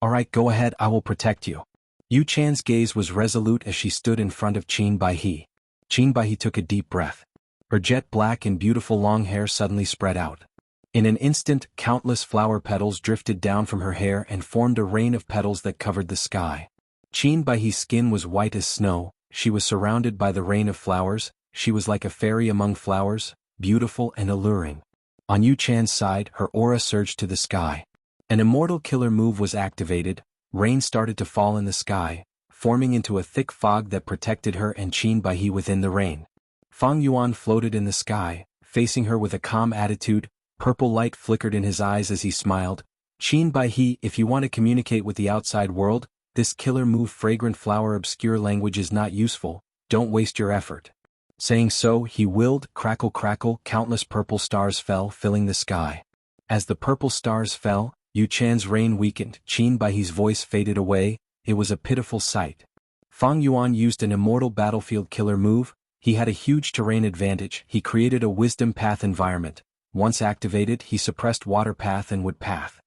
Alright, go ahead, I will protect you. Yu Chan's gaze was resolute as she stood in front of Qin Baihe. Qin Baihe took a deep breath. Her jet black and beautiful long hair suddenly spread out. In an instant, countless flower petals drifted down from her hair and formed a rain of petals that covered the sky. Qin Baihe's skin was white as snow, she was surrounded by the rain of flowers, she was like a fairy among flowers, beautiful and alluring. On Yu Chan's side, her aura surged to the sky. An immortal killer move was activated, rain started to fall in the sky, forming into a thick fog that protected her and Qin Baihe within the rain. Fang Yuan floated in the sky, facing her with a calm attitude, purple light flickered in his eyes as he smiled. Qin Baihe, if you want to communicate with the outside world, this killer move fragrant flower obscure language is not useful, don't waste your effort. Saying so, he willed, crackle crackle, countless purple stars fell, filling the sky. As the purple stars fell, Yu Chan's rain weakened, Qin Baihe's voice faded away, it was a pitiful sight. Fang Yuan used an immortal battlefield killer move, he had a huge terrain advantage, he created a wisdom path environment. Once activated, he suppressed water path and wood path.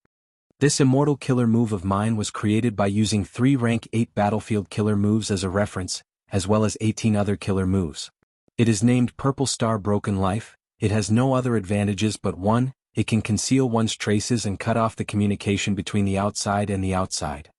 This immortal killer move of mine was created by using 3 rank 8 battlefield killer moves as a reference, as well as 18 other killer moves. It is named Purple Star Broken Life, it has no other advantages but one, it can conceal one's traces and cut off the communication between the outside and the outside.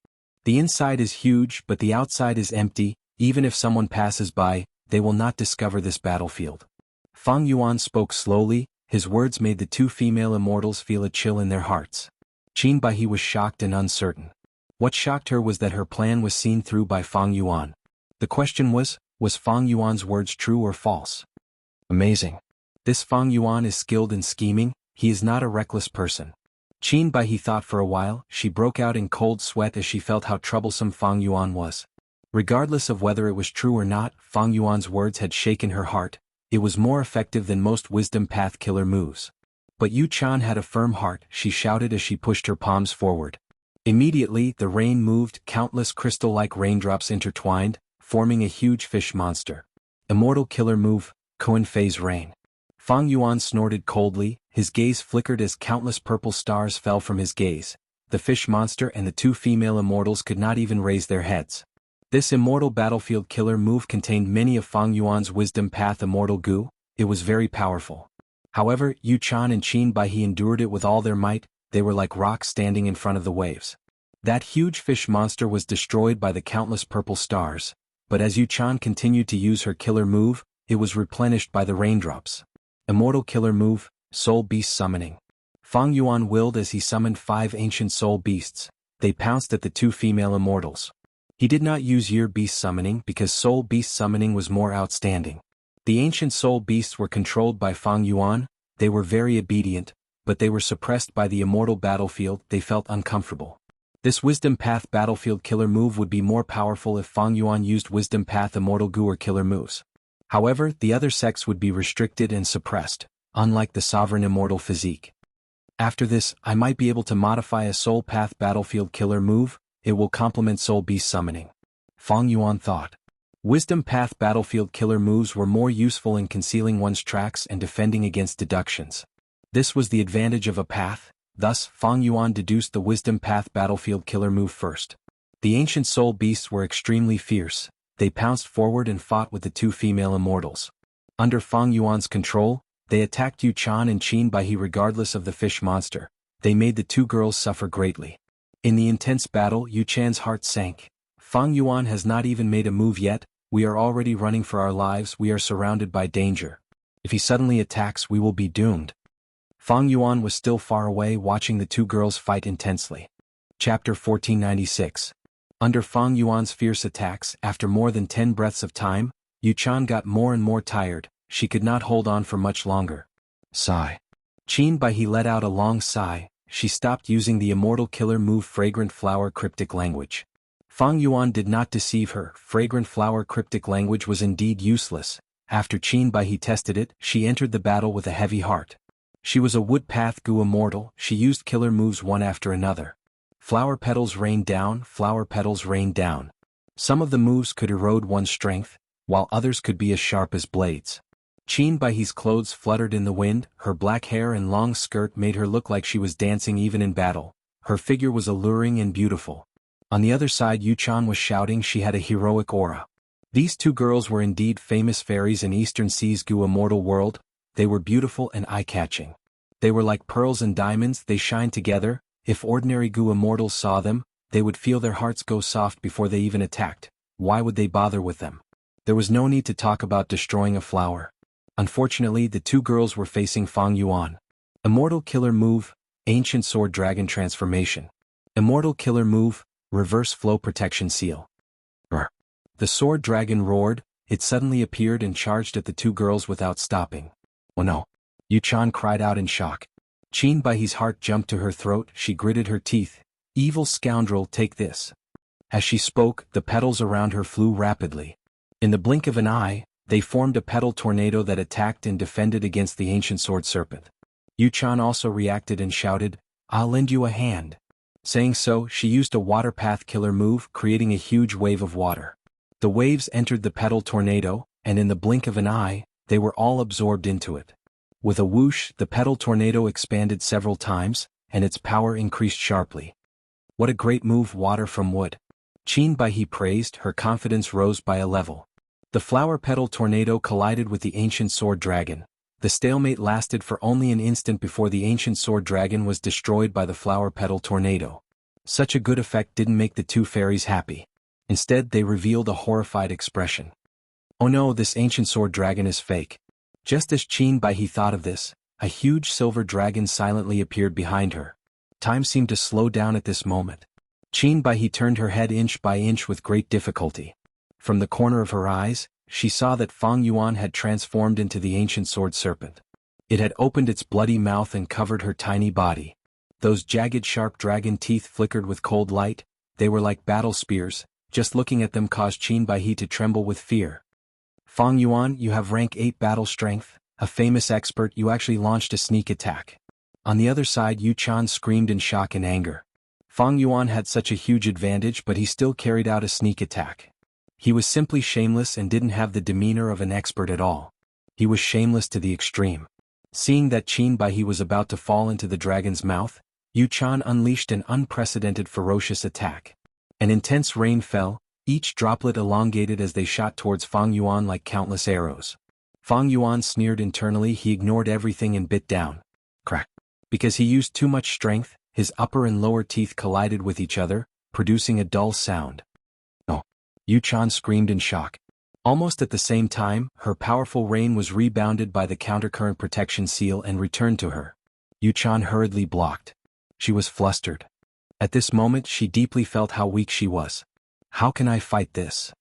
The inside is huge but the outside is empty, even if someone passes by, they will not discover this battlefield. Fang Yuan spoke slowly, his words made the 2 female immortals feel a chill in their hearts. Qin Baihe was shocked and uncertain. What shocked her was that her plan was seen through by Fang Yuan. The question was Fang Yuan's words true or false? Amazing. This Fang Yuan is skilled in scheming, he is not a reckless person. Qin Baihe thought for a while, she broke out in cold sweat as she felt how troublesome Fang Yuan was. Regardless of whether it was true or not, Fang Yuan's words had shaken her heart, it was more effective than most wisdom path killer moves. But Yu Chan had a firm heart, she shouted as she pushed her palms forward. Immediately, the rain moved, countless crystal-like raindrops intertwined, forming a huge fish monster. Immortal killer move, Koan Phase Rain. Fang Yuan snorted coldly, his gaze flickered as countless purple stars fell from his gaze. The fish monster and the 2 female immortals could not even raise their heads. This immortal battlefield killer move contained many of Fang Yuan's wisdom path immortal goo, it was very powerful. However, Yu Chan and Qin Baihe endured it with all their might, they were like rocks standing in front of the waves. That huge fish monster was destroyed by the countless purple stars, but as Yuan continued to use her killer move, it was replenished by the raindrops. Immortal killer move, Soul Beast Summoning. Fang Yuan willed as he summoned 5 ancient soul beasts. They pounced at the 2 female immortals. He did not use Year Beast Summoning because Soul Beast Summoning was more outstanding. The ancient soul beasts were controlled by Fang Yuan. They were very obedient, but they were suppressed by the immortal battlefield. They felt uncomfortable. This Wisdom Path Battlefield Killer move would be more powerful if Fang Yuan used Wisdom Path Immortal Gu or Killer moves. However, the other sects would be restricted and suppressed, unlike the Sovereign Immortal Physique. After this, I might be able to modify a Soul Path Battlefield Killer move. It will complement Soul Beast Summoning. Fang Yuan thought. Wisdom Path Battlefield Killer moves were more useful in concealing one's tracks and defending against deductions. This was the advantage of a path, thus Fang Yuan deduced the Wisdom Path Battlefield Killer move first. The ancient soul beasts were extremely fierce. They pounced forward and fought with the 2 female immortals. Under Fang Yuan's control, they attacked Yuan and Qin Baihe regardless of the fish monster. They made the 2 girls suffer greatly. In the intense battle, Yuan's heart sank. Fang Yuan has not even made a move yet. We are already running for our lives. We are surrounded by danger. If he suddenly attacks, we will be doomed. Fang Yuan was still far away watching the 2 girls fight intensely. Chapter 1496. Under Fang Yuan's fierce attacks, after more than 10 breaths of time, Yuan got more and more tired. She could not hold on for much longer. Sigh. Qin Baihe let out a long sigh. She stopped using the immortal killer move Fragrant Flower Cryptic Language. Fang Yuan did not deceive her. Fragrant Flower Cryptic Language was indeed useless. After Qin Baihe tested it, she entered the battle with a heavy heart. She was a Wood Path Gu immortal. She used killer moves one after another. Flower petals rained down, flower petals rained down. Some of the moves could erode one's strength, while others could be as sharp as blades. Qin Baihe's clothes fluttered in the wind. Her black hair and long skirt made her look like she was dancing even in battle. Her figure was alluring and beautiful. On the other side, Yuan was shouting. She had a heroic aura. These 2 girls were indeed famous fairies in Eastern Sea's Gu immortal world. They were beautiful and eye-catching. They were like pearls and diamonds. They shined together. If ordinary Gu immortals saw them, they would feel their hearts go soft before they even attacked. Why would they bother with them? There was no need to talk about destroying a flower. Unfortunately, the 2 girls were facing Fang Yuan. Immortal Killer Move, Ancient Sword Dragon Transformation. Immortal Killer Move, Reverse Flow Protection Seal. The sword dragon roared. It suddenly appeared and charged at the 2 girls without stopping. Oh no! Yuan cried out in shock. Qin Baihe's heart jumped to her throat. She gritted her teeth. Evil scoundrel, take this. As she spoke, the petals around her flew rapidly. In the blink of an eye, they formed a petal tornado that attacked and defended against the ancient sword serpent. Yuan also reacted and shouted, I'll lend you a hand. Saying so, she used a water path killer move, creating a huge wave of water. The waves entered the petal tornado, and in the blink of an eye, they were all absorbed into it. With a whoosh, the petal tornado expanded several times, and its power increased sharply. What a great move, water from wood. Qin Baihe praised. Her confidence rose by a level. The flower petal tornado collided with the ancient sword dragon. The stalemate lasted for only an instant before the ancient sword dragon was destroyed by the flower petal tornado. Such a good effect didn't make the 2 fairies happy. Instead, they revealed a horrified expression. Oh no, this ancient sword dragon is fake. Just as Qin Baihe thought of this, a huge silver dragon silently appeared behind her. Time seemed to slow down at this moment. Qin Baihe turned her head inch by inch with great difficulty. From the corner of her eyes, she saw that Fang Yuan had transformed into the ancient sword serpent. It had opened its bloody mouth and covered her tiny body. Those jagged sharp dragon teeth flickered with cold light. They were like battle spears. Just looking at them caused Qin Baihe to tremble with fear. Fang Yuan, you have rank 8 battle strength, a famous expert. You actually launched a sneak attack. On the other side, Yuan screamed in shock and anger. Fang Yuan had such a huge advantage, but he still carried out a sneak attack. He was simply shameless and didn't have the demeanor of an expert at all. He was shameless to the extreme. Seeing that Qin Baihe was about to fall into the dragon's mouth, Yuan unleashed an unprecedented ferocious attack. An intense rain fell, each droplet elongated as they shot towards Fang Yuan like countless arrows. Fang Yuan sneered internally. He ignored everything and bit down. Crack. Because he used too much strength, his upper and lower teeth collided with each other, producing a dull sound. "Oh!" Yuan screamed in shock. Almost at the same time, her powerful rain was rebounded by the countercurrent protection seal and returned to her. Yuan hurriedly blocked. She was flustered. At this moment she deeply felt how weak she was. How can I fight this?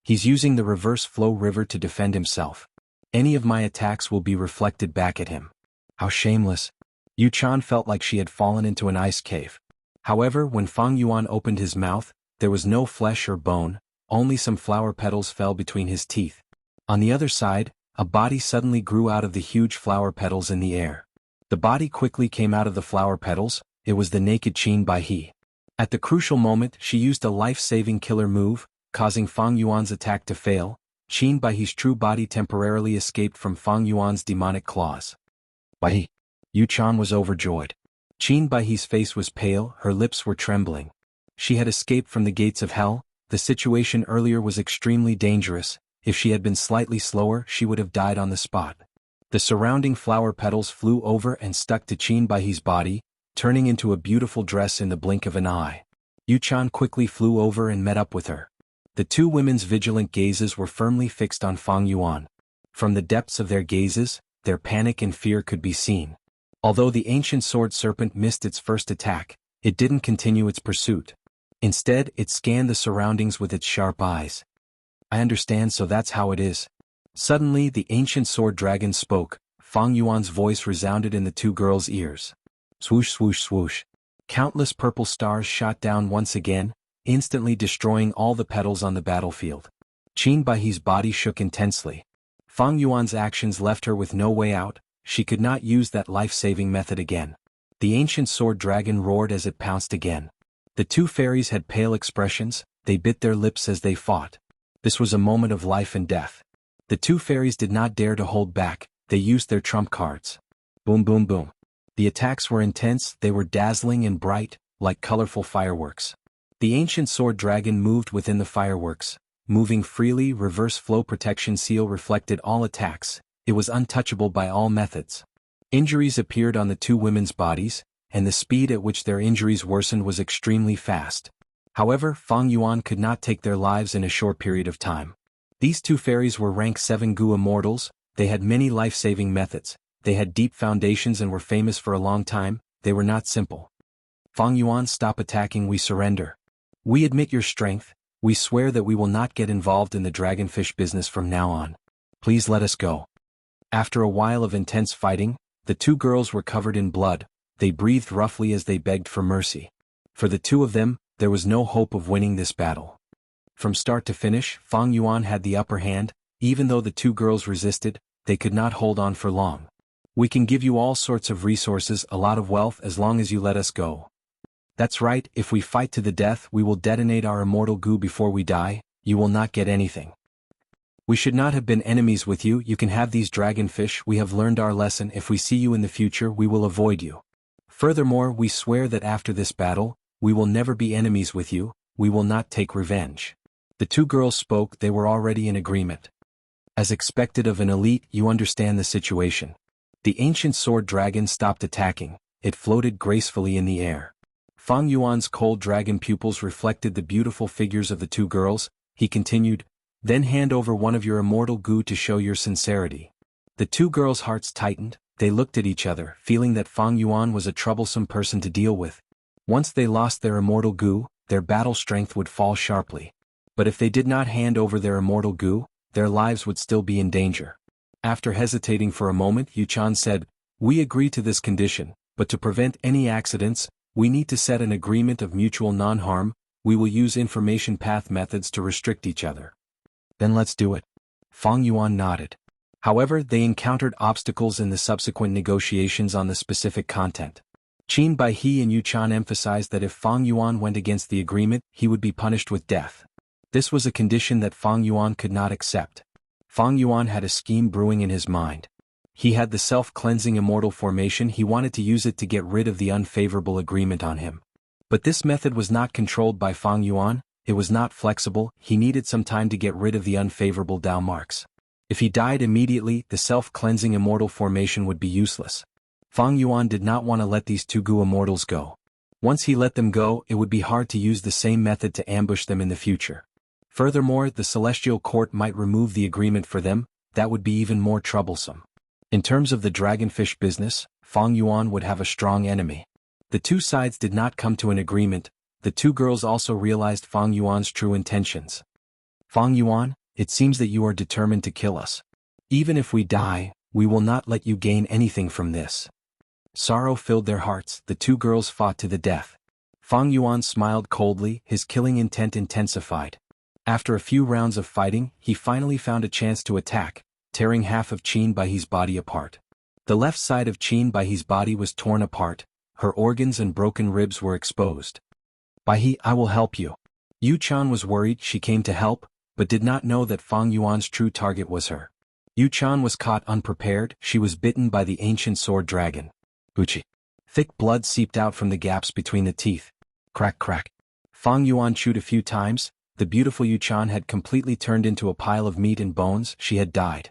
He's using the reverse flow river to defend himself. Any of my attacks will be reflected back at him. How shameless. Yuan felt like she had fallen into an ice cave. However, when Fang Yuan opened his mouth, there was no flesh or bone, only some flower petals fell between his teeth. On the other side, a body suddenly grew out of the huge flower petals in the air. The body quickly came out of the flower petals. It was the naked Qin Bai He. At the crucial moment, she used a life-saving killer move, causing Fang Yuan's attack to fail. Qin Bai He's true body temporarily escaped from Fang Yuan's demonic claws. Bai He. Yuan was overjoyed. Qin Bai He's face was pale, her lips were trembling. She had escaped from the gates of hell. The situation earlier was extremely dangerous. If she had been slightly slower, she would have died on the spot. The surrounding flower petals flew over and stuck to Qin Bai He's body, turning into a beautiful dress in the blink of an eye. Yuan quickly flew over and met up with her. The two women's vigilant gazes were firmly fixed on Fang Yuan. From the depths of their gazes, their panic and fear could be seen. Although the ancient sword serpent missed its first attack, it didn't continue its pursuit. Instead, it scanned the surroundings with its sharp eyes. I understand, so that's how it is. Suddenly, the ancient sword dragon spoke. Fang Yuan's voice resounded in the two girls' ears. Swoosh, swoosh, swoosh. Countless purple stars shot down once again, instantly destroying all the petals on the battlefield. Qin Bai He's body shook intensely. Fang Yuan's actions left her with no way out. She could not use that life-saving method again. The ancient sword dragon roared as it pounced again. The two fairies had pale expressions. They bit their lips as they fought. This was a moment of life and death. The two fairies did not dare to hold back. They used their trump cards. Boom, boom, boom. The attacks were intense. They were dazzling and bright, like colorful fireworks. The ancient sword dragon moved within the fireworks. Moving freely, reverse flow protection seal reflected all attacks. It was untouchable by all methods. Injuries appeared on the two women's bodies, and the speed at which their injuries worsened was extremely fast. However, Fang Yuan could not take their lives in a short period of time. These two fairies were rank 7 Gu immortals. They had many life-saving methods. They had deep foundations and were famous for a long time. They were not simple. Fang Yuan, stop attacking. We surrender. We admit your strength. We swear that we will not get involved in the dragonfish business from now on. Please let us go. After a while of intense fighting, the two girls were covered in blood. They breathed roughly as they begged for mercy. For the two of them, there was no hope of winning this battle. From start to finish, Fang Yuan had the upper hand. Even though the two girls resisted, they could not hold on for long. We can give you all sorts of resources, a lot of wealth, as long as you let us go. That's right, if we fight to the death, we will detonate our immortal goo before we die. You will not get anything. We should not have been enemies with you. You can have these dragonfish. We have learned our lesson. If we see you in the future, we will avoid you. Furthermore, we swear that after this battle, we will never be enemies with you. We will not take revenge. The two girls spoke. They were already in agreement. As expected of an elite, you understand the situation. The ancient sword dragon stopped attacking. It floated gracefully in the air. Fang Yuan's cold dragon pupils reflected the beautiful figures of the two girls. He continued, then hand over one of your immortal goo to show your sincerity. The two girls' hearts tightened. They looked at each other, feeling that Fang Yuan was a troublesome person to deal with. Once they lost their immortal goo, their battle strength would fall sharply. But if they did not hand over their immortal goo, their lives would still be in danger. After hesitating for a moment, Yuan said, we agree to this condition, but to prevent any accidents, we need to set an agreement of mutual non-harm. We will use information path methods to restrict each other. Then let's do it. Fang Yuan nodded. However, they encountered obstacles in the subsequent negotiations on the specific content. Qin Bai He and Yuan emphasized that if Fang Yuan went against the agreement, he would be punished with death. This was a condition that Fang Yuan could not accept. Fang Yuan had a scheme brewing in his mind. He had the self-cleansing immortal formation. He wanted to use it to get rid of the unfavorable agreement on him. But this method was not controlled by Fang Yuan. It was not flexible. He needed some time to get rid of the unfavorable Dao marks. If he died immediately, the self-cleansing immortal formation would be useless. Fang Yuan did not want to let these two Gu immortals go. Once he let them go, it would be hard to use the same method to ambush them in the future. Furthermore, the Celestial Court might remove the agreement for them, that would be even more troublesome. In terms of the dragonfish business, Fang Yuan would have a strong enemy. The two sides did not come to an agreement. The two girls also realized Fang Yuan's true intentions. Fang Yuan, it seems that you are determined to kill us. Even if we die, we will not let you gain anything from this. Sorrow filled their hearts. The two girls fought to the death. Fang Yuan smiled coldly, his killing intent intensified. After a few rounds of fighting, he finally found a chance to attack, tearing half of Qin Baihe's body apart. The left side of Qin Baihe's body was torn apart, her organs and broken ribs were exposed. Baihe, I will help you. Yu Chan was worried. She came to help, but did not know that Fang Yuan's true target was her. Yu Chan was caught unprepared. She was bitten by the ancient sword dragon. Uchi. Thick blood seeped out from the gaps between the teeth. Crack crack. Fang Yuan chewed a few times. The beautiful Yu Chan had completely turned into a pile of meat and bones. She had died.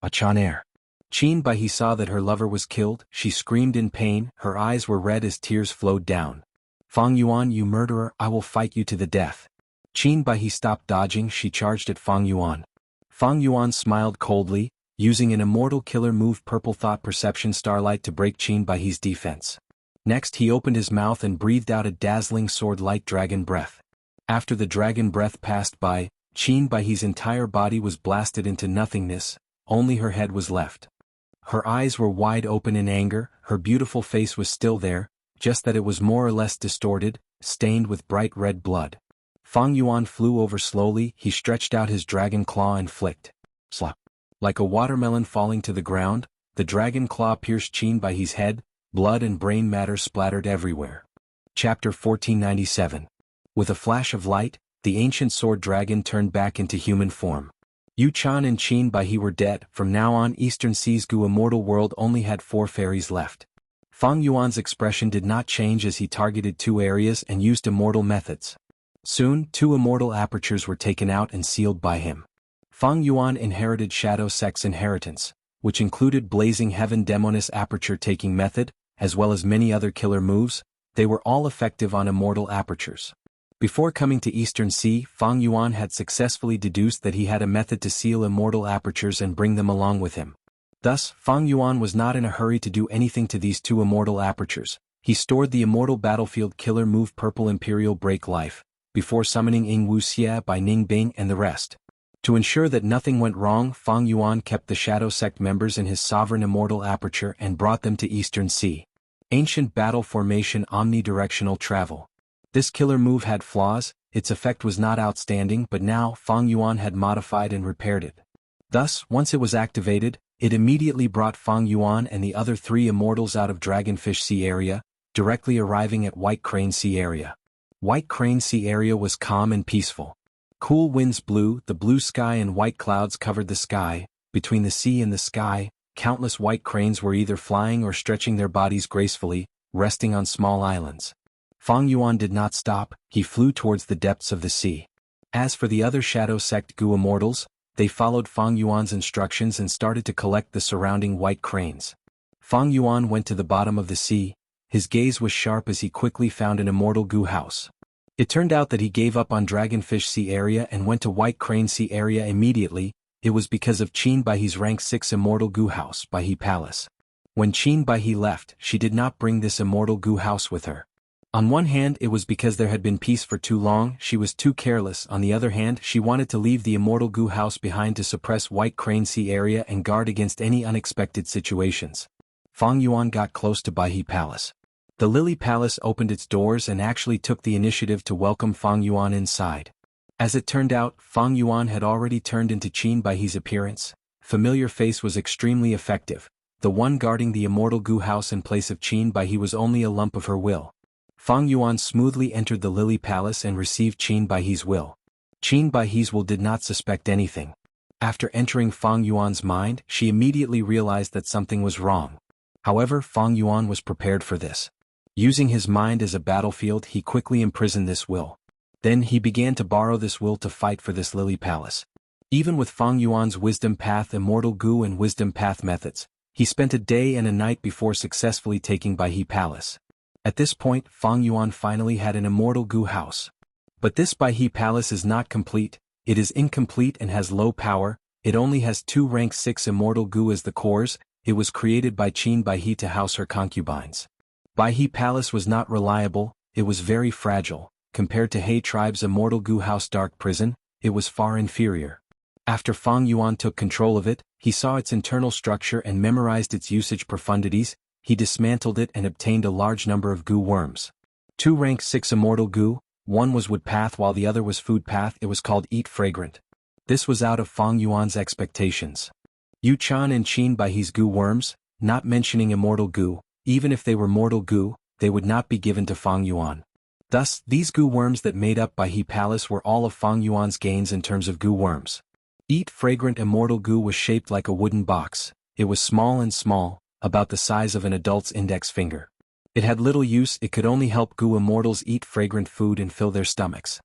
Achan air. Qin Baihe saw that her lover was killed. She screamed in pain. Her eyes were red as tears flowed down. Fang Yuan, you murderer, I will fight you to the death. Qin Baihe stopped dodging. She charged at Fang Yuan. Fang Yuan smiled coldly, using an immortal killer move Purple Thought Perception Starlight to break Qin Baihe's defense. Next he opened his mouth and breathed out a dazzling sword-like dragon breath. After the dragon breath passed by, Qin Baihe's entire body was blasted into nothingness, only her head was left. Her eyes were wide open in anger, her beautiful face was still there, just that it was more or less distorted, stained with bright red blood. Fang Yuan flew over slowly. He stretched out his dragon claw and flicked. Slap. Like a watermelon falling to the ground, the dragon claw pierced Qin Baihe's head, blood and brain matter splattered everywhere. Chapter 1497. With a flash of light, the ancient sword dragon turned back into human form. Yu Chan and Qin Baihe were dead. From now on, Eastern Sea's Gu immortal world only had 4 fairies left. Fang Yuan's expression did not change as he targeted 2 areas and used immortal methods. Soon, 2 immortal apertures were taken out and sealed by him. Fang Yuan inherited Shadow Sect's inheritance, which included Blazing Heaven Demoness aperture taking method, as well as many other killer moves. They were all effective on immortal apertures. Before coming to Eastern Sea, Fang Yuan had successfully deduced that he had a method to seal immortal apertures and bring them along with him. Thus, Fang Yuan was not in a hurry to do anything to these 2 immortal apertures. He stored the immortal battlefield killer move Purple Imperial Break Life, before summoning Ying Wuxia by Ning Bing and the rest. To ensure that nothing went wrong, Fang Yuan kept the Shadow Sect members in his sovereign immortal aperture and brought them to Eastern Sea. Ancient Battle Formation Omnidirectional Travel. This killer move had flaws, its effect was not outstanding, but now Fang Yuan had modified and repaired it. Thus, once it was activated, it immediately brought Fang Yuan and the other 3 immortals out of Dragonfish Sea area, directly arriving at White Crane Sea area. White Crane Sea area was calm and peaceful. Cool winds blew, the blue sky and white clouds covered the sky. Between the sea and the sky, countless white cranes were either flying or stretching their bodies gracefully, resting on small islands. Fang Yuan did not stop, he flew towards the depths of the sea. As for the other Shadow Sect Gu immortals, they followed Fang Yuan's instructions and started to collect the surrounding white cranes. Fang Yuan went to the bottom of the sea. His gaze was sharp as he quickly found an immortal Gu house. It turned out that he gave up on Dragonfish Sea area and went to White Crane Sea area immediately. It was because of Qin Baihe's rank 6 immortal Gu house, Baihe Palace. When Qin Baihe left, she did not bring this immortal Gu house with her. On one hand, it was because there had been peace for too long, she was too careless. On the other hand, she wanted to leave the immortal Gu house behind to suppress White Crane Sea area and guard against any unexpected situations. Fang Yuan got close to Baihe Palace. The Lily Palace opened its doors and actually took the initiative to welcome Fang Yuan inside. As it turned out, Fang Yuan had already turned into Qin Baihe's appearance. Familiar face was extremely effective. The one guarding the immortal Gu house in place of Qin Baihe was only a lump of her will. Fang Yuan smoothly entered the Lily Palace and received Qin Baihe's will. Qin Baihe's will did not suspect anything. After entering Fang Yuan's mind, she immediately realized that something was wrong. However, Fang Yuan was prepared for this. Using his mind as a battlefield, he quickly imprisoned this will. Then he began to borrow this will to fight for this Lily Palace. Even with Fang Yuan's Wisdom Path Immortal Gu and Wisdom Path methods, he spent a day and a night before successfully taking Baihe Palace. At this point, Fang Yuan finally had an immortal goo house. But this Bai He palace is not complete, it is incomplete and has low power, it only has 2 rank 6 immortal goo as the cores, it was created by Qin Bai He to house her concubines. Bai He palace was not reliable, it was very fragile, compared to He tribe's immortal goo house dark prison, it was far inferior. After Fang Yuan took control of it, he saw its internal structure and memorized its usage profundities, he dismantled it and obtained a large number of goo worms. 2 rank 6 immortal goo, one was wood path while the other was food path, it was called Eat Fragrant. This was out of Fang Yuan's expectations. Yu Chan and Qin Bai He's goo worms, not mentioning immortal goo, even if they were mortal goo, they would not be given to Fang Yuan. Thus, these goo worms that made up Bai He Palace were all of Fang Yuan's gains in terms of goo worms. Eat Fragrant immortal goo was shaped like a wooden box, it was small and small, about the size of an adult's index finger. It had little use, it could only help goo immortals eat fragrant food and fill their stomachs.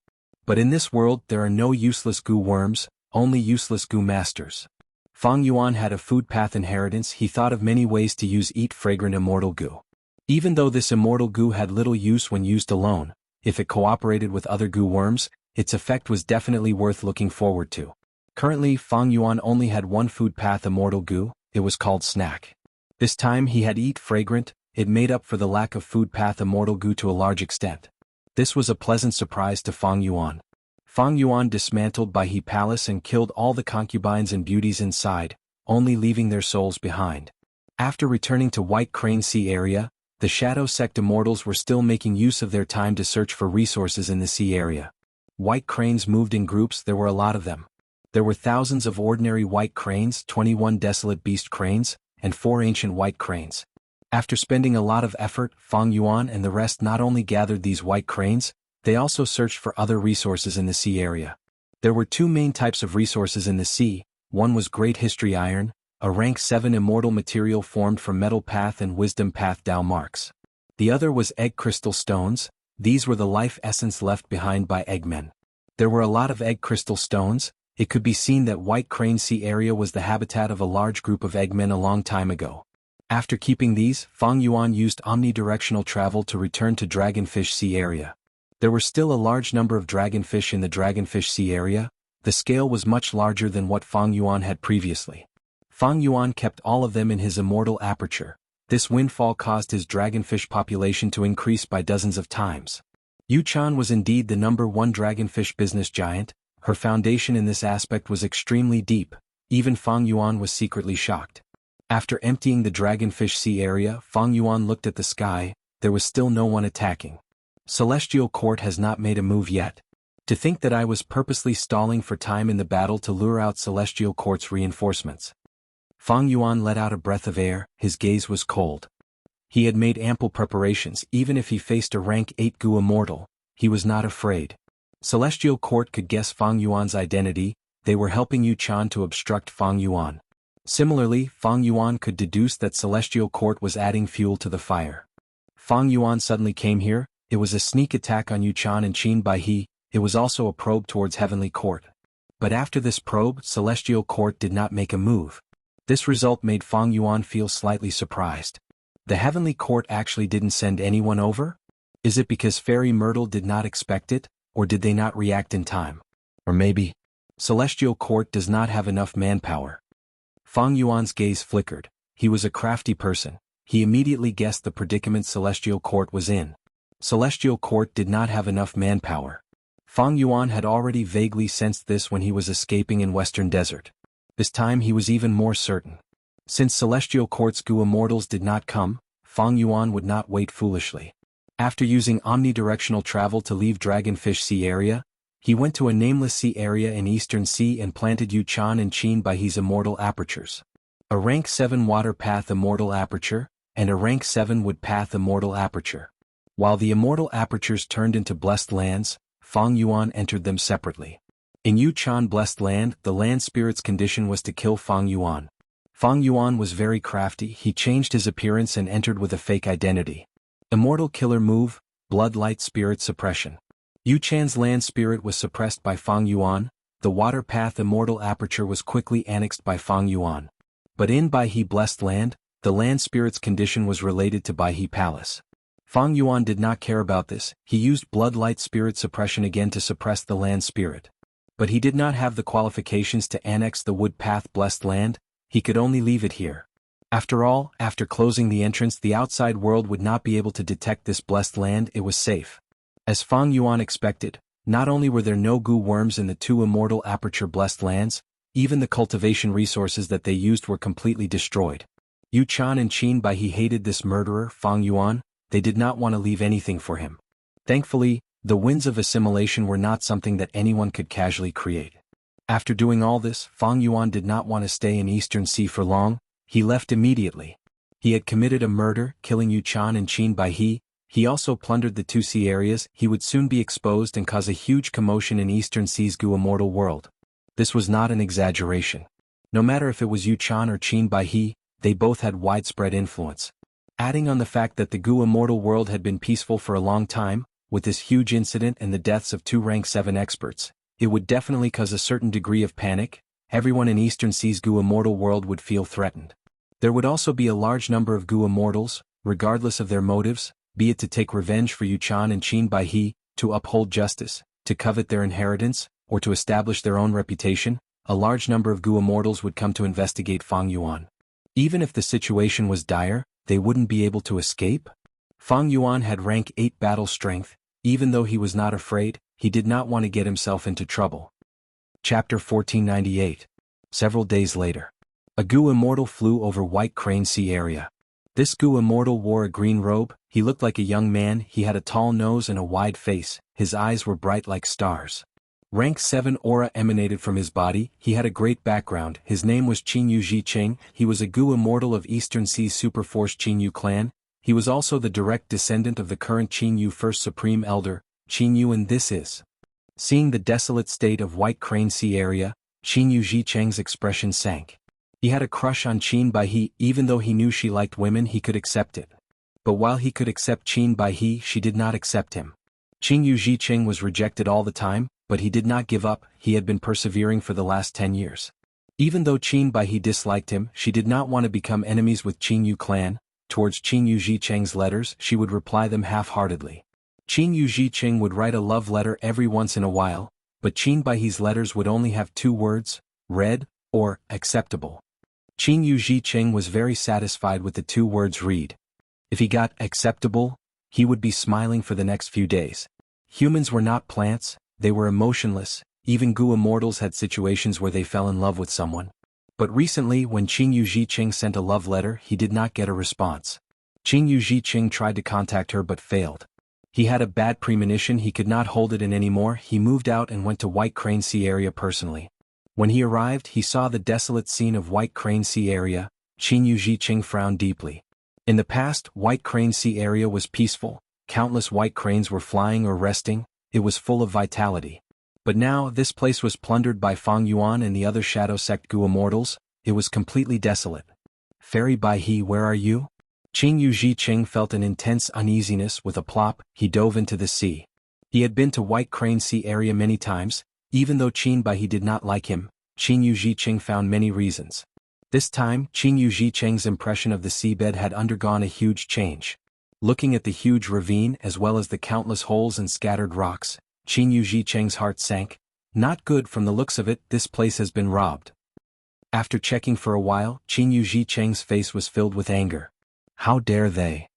But in this world there are no useless goo worms, only useless goo masters. Fang Yuan had a food path inheritance, he thought of many ways to use Eat Fragrant immortal goo. Even though this immortal goo had little use when used alone, if it cooperated with other goo worms, its effect was definitely worth looking forward to. Currently, Fang Yuan only had one food path immortal goo, it was called Snack. This time he had Eat Fragrant, it made up for the lack of food path immortal goo to a large extent. This was a pleasant surprise to Fang Yuan. Fang Yuan dismantled Bai He Palace and killed all the concubines and beauties inside, only leaving their souls behind. After returning to White Crane Sea area, the Shadow Sect immortals were still making use of their time to search for resources in the sea area. White cranes moved in groups, there were a lot of them. There were thousands of ordinary white cranes, 21 desolate beast cranes, and 4 ancient white cranes. After spending a lot of effort, Fang Yuan and the rest not only gathered these white cranes, they also searched for other resources in the sea area. There were 2 main types of resources in the sea, one was Great History Iron, a rank 7 immortal material formed from Metal Path and Wisdom Path Dao marks. The other was Egg Crystal Stones, these were the life essence left behind by Eggmen. There were a lot of Egg Crystal Stones, it could be seen that White Crane Sea area was the habitat of a large group of Eggmen a long time ago. After keeping these, Fang Yuan used omnidirectional travel to return to Dragonfish Sea area. There were still a large number of dragonfish in the Dragonfish Sea area, the scale was much larger than what Fang Yuan had previously. Fang Yuan kept all of them in his immortal aperture. This windfall caused his dragonfish population to increase by dozens of times. Yu Chan was indeed the #1 dragonfish business giant, her foundation in this aspect was extremely deep, even Fang Yuan was secretly shocked. After emptying the Dragonfish Sea area, Fang Yuan looked at the sky, there was still no one attacking. Celestial Court has not made a move yet. To think that I was purposely stalling for time in the battle to lure out Celestial Court's reinforcements. Fang Yuan let out a breath of air, his gaze was cold. He had made ample preparations, even if he faced a rank 8 goo immortal, he was not afraid. Celestial Court could guess Fang Yuan's identity, they were helping Yu Chan to obstruct Fang Yuan. Similarly, Fang Yuan could deduce that Celestial Court was adding fuel to the fire. Fang Yuan suddenly came here, it was a sneak attack on Yu Chan and Qin Bai He, it was also a probe towards Heavenly Court. But after this probe, Celestial Court did not make a move. This result made Fang Yuan feel slightly surprised. The Heavenly Court actually didn't send anyone over? Is it because Fairy Myrtle did not expect it, or did they not react in time? Or maybe, Celestial Court does not have enough manpower. Fang Yuan's gaze flickered, he was a crafty person, he immediately guessed the predicament Celestial Court was in. Celestial Court did not have enough manpower. Fang Yuan had already vaguely sensed this when he was escaping in Western Desert. This time he was even more certain. Since Celestial Court's goo immortals did not come, Fang Yuan would not wait foolishly. After using omnidirectional travel to leave Dragonfish Sea area, he went to a nameless sea area in Eastern Sea and planted Yu Chan and Qin Bai He's immortal apertures. A rank 7 water path immortal aperture, and a rank 7 wood path immortal aperture. While the immortal apertures turned into blessed lands, Fang Yuan entered them separately. In Yu Chan Blessed Land, the land spirit's condition was to kill Fang Yuan. Fang Yuan was very crafty, he changed his appearance and entered with a fake identity. Immortal killer move, Blood Light Spirit Suppression. Yu Chan's land spirit was suppressed by Fang Yuan, the water path immortal aperture was quickly annexed by Fang Yuan. But in Bai He Blessed Land, the land spirit's condition was related to Bai He Palace. Fang Yuan did not care about this. He used blood light spirit suppression again to suppress the land spirit. But he did not have the qualifications to annex the wood path blessed land. He could only leave it here. After all, after closing the entrance, the outside world would not be able to detect this blessed land. It was safe. As Fang Yuan expected, not only were there no goo worms in the two immortal aperture blessed lands, even the cultivation resources that they used were completely destroyed. Yu Chan and Qin Bai He hated this murderer, Fang Yuan. They did not want to leave anything for him. Thankfully, the winds of assimilation were not something that anyone could casually create. After doing all this, Fang Yuan did not want to stay in Eastern Sea for long. He left immediately. He had committed a murder, killing Yu Chan and Qin Bai He. He also plundered the two sea areas. He would soon be exposed and cause a huge commotion in Eastern Sea's goo immortal world. This was not an exaggeration. No matter if it was Yu Chan or Qin Bai He, they both had widespread influence. Adding on the fact that the goo immortal world had been peaceful for a long time, with this huge incident and the deaths of two rank 7 experts, it would definitely cause a certain degree of panic. Everyone in Eastern Sea's goo immortal world would feel threatened. There would also be a large number of goo immortals, regardless of their motives, be it to take revenge for Yu Chan and Qin Bai He, to uphold justice, to covet their inheritance, or to establish their own reputation. A large number of goo immortals would come to investigate Fang Yuan. Even if the situation was dire, they wouldn't be able to escape? Fang Yuan had rank 8 battle strength. Even though he was not afraid, he did not want to get himself into trouble. Chapter 1498. Several days later. A goo immortal flew over White Crane Sea area. This goo immortal wore a green robe. He looked like a young man. He had a tall nose and a wide face. His eyes were bright like stars. Rank 7 aura emanated from his body. He had a great background. His name was Qin Yu Zhiqing. He was a goo immortal of Eastern Sea's Superforce Qin Yu clan. He was also the direct descendant of the current Qin Yu First Supreme Elder, Qin Yu, and this is. Seeing the desolate state of White Crane Sea area, Qin Yu Zhiqing's expression sank. He had a crush on Qin Bai He. Even though he knew she liked women, he could accept it. But while he could accept Qin Bai He, she did not accept him. Qin Yu Zhiqing was rejected all the time, but he did not give up. He had been persevering for the last 10 years. Even though Qin Bai He disliked him, she did not want to become enemies with Qin Yu clan. Towards Qin Yu Zhiqing's letters, she would reply them half-heartedly. Qin Yu Zhiqing would write a love letter every once in a while, but Qin Bai He's letters would only have 2 words, read, or acceptable. Qin Yu Zhiqing was very satisfied with the 2 words read. If he got acceptable, he would be smiling for the next few days. Humans were not plants, they were emotionless. Even goo immortals had situations where they fell in love with someone. But recently, when Qin Yu Zhiqing sent a love letter, he did not get a response. Qin Yu Zhiqing tried to contact her but failed. He had a bad premonition. He could not hold it in anymore. He moved out and went to White Crane Sea area personally. When he arrived, he saw the desolate scene of White Crane Sea area. Qin Yu Zhiqing frowned deeply. In the past, White Crane Sea area was peaceful. Countless white cranes were flying or resting. It was full of vitality. But now, this place was plundered by Fang Yuan and the other Shadow Sect goo immortals. It was completely desolate. Fairy Bai He, where are you? Qin Yu Zhiqing felt an intense uneasiness. With a plop, he dove into the sea. He had been to White Crane Sea area many times. Even though Qin Bai He did not like him, Qin Yu Zhiqing found many reasons. This time, Qin Yu Zhiqing's impression of the seabed had undergone a huge change. Looking at the huge ravine as well as the countless holes and scattered rocks, Qin Yu Zhiqing's heart sank. Not good from the looks of it. This place has been robbed. After checking for a while, Qin Yu Zhiqing's face was filled with anger. How dare they?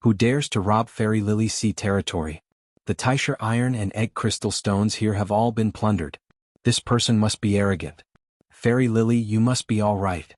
Who dares to rob Fairy Lily Sea territory? The Taisher iron and egg crystal stones here have all been plundered. This person must be arrogant. Fairy Lily, you must be all right.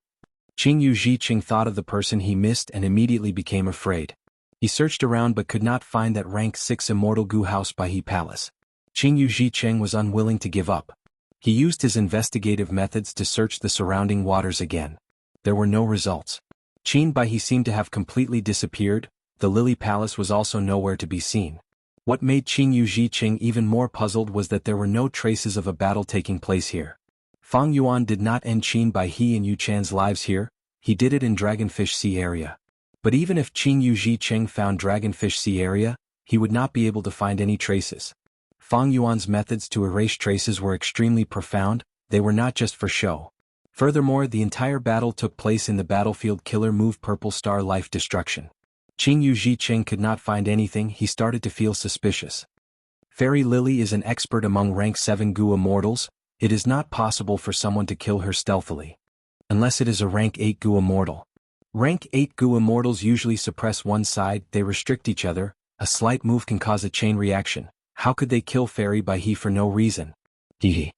Qin Yu Zhiqing thought of the person he missed and immediately became afraid. He searched around but could not find that rank 6 immortal goo house Bai He Palace. Qin Yu Zhiqing was unwilling to give up. He used his investigative methods to search the surrounding waters again. There were no results. Qin Bai He seemed to have completely disappeared. The Lily Palace was also nowhere to be seen. What made Qin Yu Zhiqing even more puzzled was that there were no traces of a battle taking place here. Fang Yuan did not end Qin Bai He and Yu Chan's lives here. He did it in Dragonfish Sea area. But even if Qin Yu Zhiqing found Dragonfish Sea area, he would not be able to find any traces. Fang Yuan's methods to erase traces were extremely profound. They were not just for show. Furthermore, the entire battle took place in the battlefield. Killer move Purple Star Life Destruction. Qing Yu Zhiqing could not find anything. He started to feel suspicious. Fairy Lily is an expert among rank 7 Gu immortals. It is not possible for someone to kill her stealthily. Unless it is a rank 8 Gu immortal. Rank 8 Gu immortals usually suppress one side, they restrict each other. A slight move can cause a chain reaction. How could they kill Fairy by he for no reason? Hehe.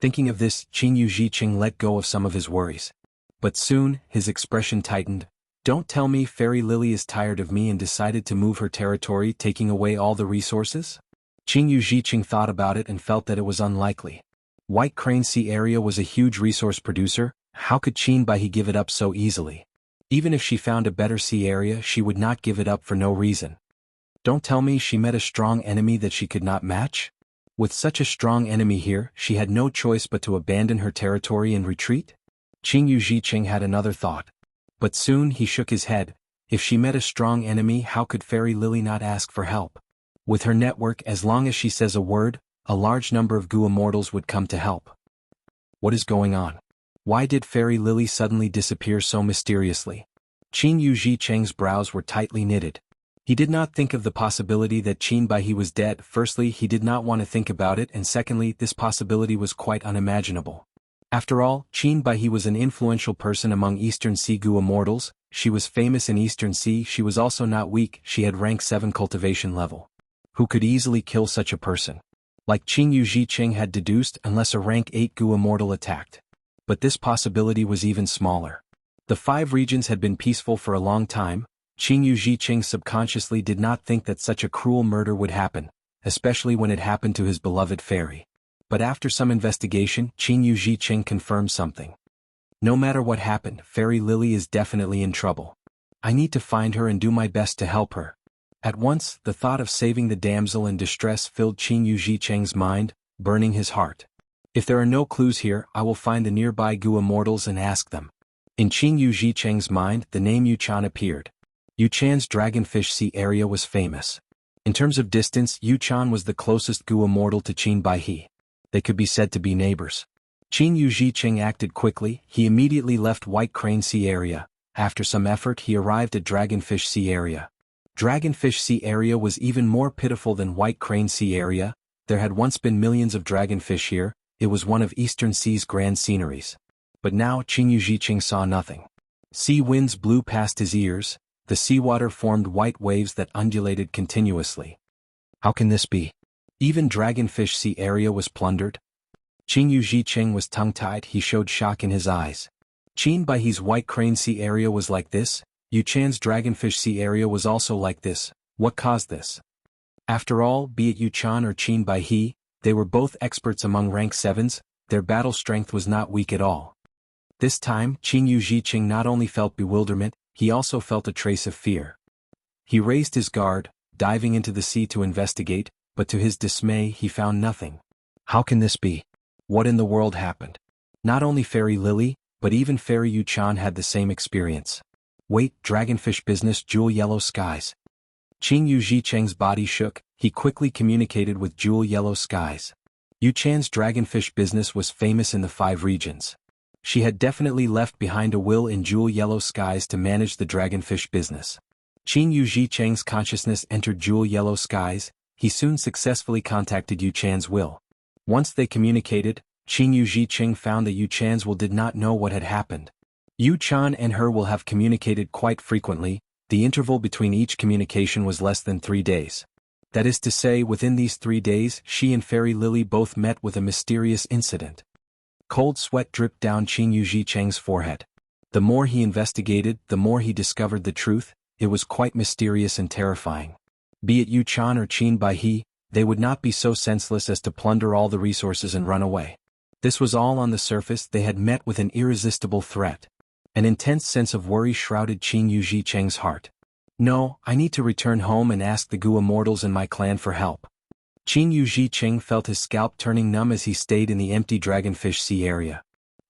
Thinking of this, Qing Yu Zhiqing let go of some of his worries. But soon, his expression tightened. Don't tell me Fairy Lily is tired of me and decided to move her territory, taking away all the resources? Qing Yu Zhiqing thought about it and felt that it was unlikely. White Crane Sea area was a huge resource producer. How could Qin Baihe give it up so easily? Even if she found a better sea area, she would not give it up for no reason. Don't tell me she met a strong enemy that she could not match? With such a strong enemy here, she had no choice but to abandon her territory and retreat? Qing Yu Zhiqing had another thought. But soon he shook his head. If she met a strong enemy, how could Fairy Lily not ask for help? With her network, as long as she says a word, a large number of Gu immortals would come to help. What is going on? Why did Fairy Lily suddenly disappear so mysteriously? Qing Yu Zhiqing's brows were tightly knitted. He did not think of the possibility that Qin Baihe was dead. Firstly, he did not want to think about it, and secondly, this possibility was quite unimaginable. After all, Qin Baihe was an influential person among Eastern Sea Gu immortals. She was famous in Eastern Sea. She was also not weak. She had rank 7 cultivation level. Who could easily kill such a person? Like Qing Yu Zhiqing had deduced, unless a rank 8 Gu immortal attacked. But this possibility was even smaller. The 5 regions had been peaceful for a long time. Qing Yu Zhiqing subconsciously did not think that such a cruel murder would happen, especially when it happened to his beloved fairy. But after some investigation, Qing Yu Zhiqing confirmed something. No matter what happened, Fairy Lily is definitely in trouble. I need to find her and do my best to help her. At once, the thought of saving the damsel in distress filled Qing Yu Zhiqing's mind, burning his heart. If there are no clues here, I will find the nearby Gu immortals and ask them. In Qing Yu Zhiqing's mind, the name Yuchan appeared. Yuchan's Dragonfish Sea area was famous. In terms of distance, Yuchan was the closest Gu immortal to Qin Baihe. They could be said to be neighbors. Qing Yu Zhiqing acted quickly. He immediately left White Crane Sea area. After some effort, he arrived at Dragonfish Sea area. Dragonfish Sea area was even more pitiful than White Crane Sea area. There had once been millions of dragonfish here. It was one of Eastern Sea's grand sceneries. But now Qing Yu Zhiqing saw nothing. Sea winds blew past his ears. The seawater formed white waves that undulated continuously. How can this be? Even Dragonfish Sea area was plundered? Qing Yu Zhiqing was tongue-tied. He showed shock in his eyes. Qin Baihe's White Crane Sea area was like this. Yuchan's Dragonfish Sea area was also like this. What caused this? After all, be it Yuchan or Qin Baihe, they were both experts among rank 7s, their battle strength was not weak at all. This time, Qing Yu Zhiqing not only felt bewilderment, he also felt a trace of fear. He raised his guard, diving into the sea to investigate, but to his dismay he found nothing. How can this be? What in the world happened? Not only Fairy Lily, but even Fairy Yuchan had the same experience. Wait, dragonfish business, jewel yellow skies. Qing Yu Zhiqing's body shook. He quickly communicated with jewel yellow skies. Yuchan's dragonfish business was famous in the 5 regions. She had definitely left behind a will in jewel yellow skies to manage the dragonfish business. Qing Yu Zhiqing's consciousness entered jewel yellow skies. He soon successfully contacted Yuchan's will. Once they communicated, Qing Yu Zhiqing found that Yuchan's will did not know what had happened. Yuchan and her will have communicated quite frequently. The interval between each communication was less than 3 days. That is to say, within these 3 days, she and Fairy Lily both met with a mysterious incident. Cold sweat dripped down Qing Yu Zhiqing's forehead. The more he investigated, the more he discovered the truth. It was quite mysterious and terrifying. Be it Yuchan or Qin Baihe, they would not be so senseless as to plunder all the resources and run away. This was all on the surface. They had met with an irresistible threat. An intense sense of worry shrouded Qing Yu Zhiqing's heart. No, I need to return home and ask the Gu immortals in my clan for help. Qing Yu Zhiqing felt his scalp turning numb as he stayed in the empty Dragonfish Sea area.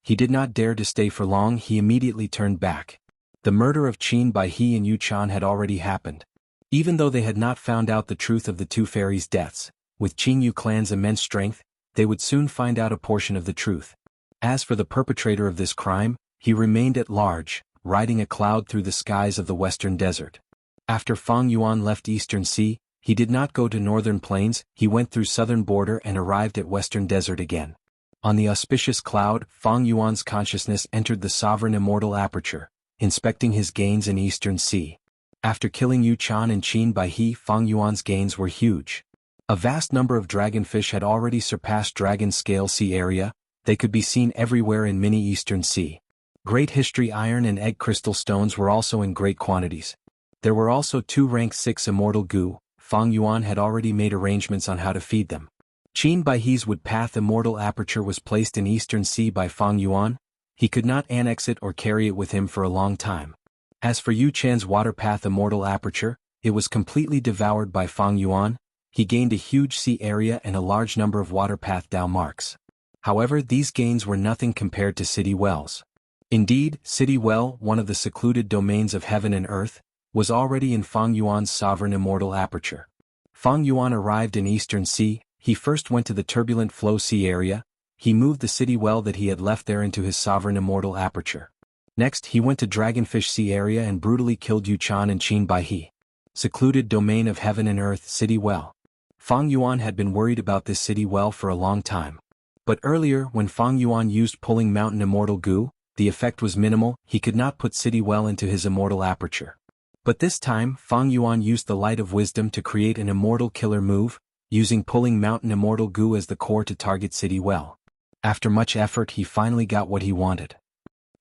He did not dare to stay for long. He immediately turned back. The murder of Qin Baihe and Yuchan had already happened. Even though they had not found out the truth of the 2 fairies' deaths, with Qing Yu clan's immense strength, they would soon find out a portion of the truth. As for the perpetrator of this crime, he remained at large, riding a cloud through the skies of the western desert. After Fang Yuan left Eastern Sea, he did not go to northern plains, he went through southern border and arrived at western desert again. On the auspicious cloud, Fang Yuan's consciousness entered the sovereign immortal aperture, inspecting his gains in Eastern Sea. After killing Yu Chan and Qin Bai He, Fang Yuan's gains were huge. A vast number of dragonfish had already surpassed dragon scale sea area, they could be seen everywhere in mini Eastern Sea. Great history iron and egg crystal stones were also in great quantities. There were also 2 rank 6 immortal gu. Fang Yuan had already made arrangements on how to feed them. Qin Bai He's wood path immortal aperture was placed in Eastern Sea by Fang Yuan. He could not annex it or carry it with him for a long time. As for Yu Chan's water path immortal aperture, it was completely devoured by Fang Yuan. He gained a huge sea area and a large number of water path Dao marks. However, these gains were nothing compared to City Wells. Indeed, City Well, one of the secluded domains of heaven and earth, was already in Fang Yuan's sovereign immortal aperture. Fang Yuan arrived in Eastern Sea. He first went to the turbulent flow sea area. He moved the City Well that he had left there into his sovereign immortal aperture. Next, he went to Dragonfish Sea area and brutally killed Yu Chan and Qin Bai He. Secluded domain of heaven and earth, City Well. Fang Yuan had been worried about this City Well for a long time. But earlier, when Fang Yuan used pulling mountain immortal gu, the effect was minimal, he could not put City Well into his immortal aperture. But this time, Fang Yuan used the light of wisdom to create an immortal killer move, using pulling mountain immortal gu as the core to target City Well. After much effort, he finally got what he wanted.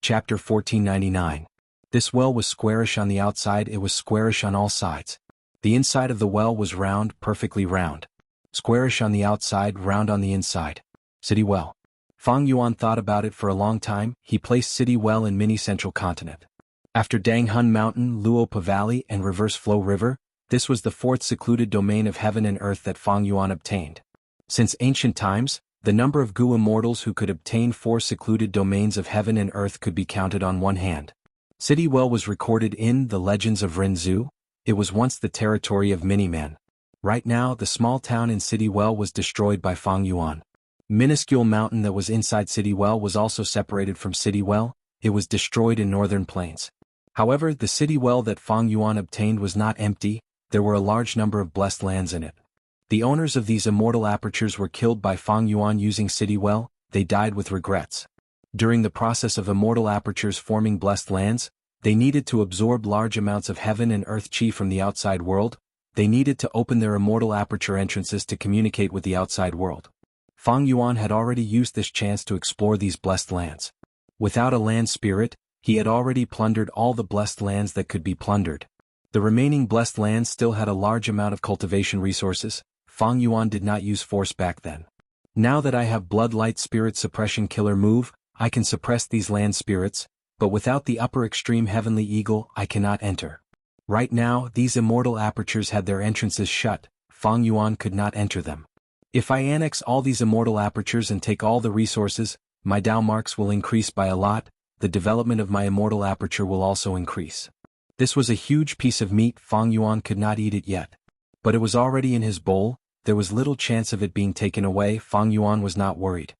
Chapter 1499. This well was squarish on the outside, it was squarish on all sides. The inside of the well was round, perfectly round. Squarish on the outside, round on the inside. City Well. Fang Yuan thought about it for a long time. He placed City Well in mini central continent. After Danghun Mountain, Luopa Valley and Reverse Flow River, this was the 4th secluded domain of heaven and earth that Fang Yuan obtained. Since ancient times, the number of gu immortals who could obtain 4 secluded domains of heaven and earth could be counted on one hand. City Well was recorded in the Legends of Rinzhu. It was once the territory of Miniman. Right now, the small town in City Well was destroyed by Fang Yuan. Minuscule mountain that was inside City Well was also separated from City Well. It was destroyed in northern plains. However, the City Well that Fang Yuan obtained was not empty. There were a large number of blessed lands in it. The owners of these immortal apertures were killed by Fang Yuan using City Well. They died with regrets. During the process of immortal apertures forming blessed lands, they needed to absorb large amounts of heaven and earth chi from the outside world. They needed to open their immortal aperture entrances to communicate with the outside world. Fang Yuan had already used this chance to explore these blessed lands. Without a land spirit, he had already plundered all the blessed lands that could be plundered. The remaining blessed lands still had a large amount of cultivation resources. Fang Yuan did not use force back then. Now that I have blood light spirit suppression killer move, I can suppress these land spirits, but without the upper extreme heavenly eagle, I cannot enter. Right now, these immortal apertures had their entrances shut. Fang Yuan could not enter them. If I annex all these immortal apertures and take all the resources, my Dao marks will increase by a lot. The development of my immortal aperture will also increase. This was a huge piece of meat. Fang Yuan could not eat it yet. But it was already in his bowl. There was little chance of it being taken away. Fang Yuan was not worried.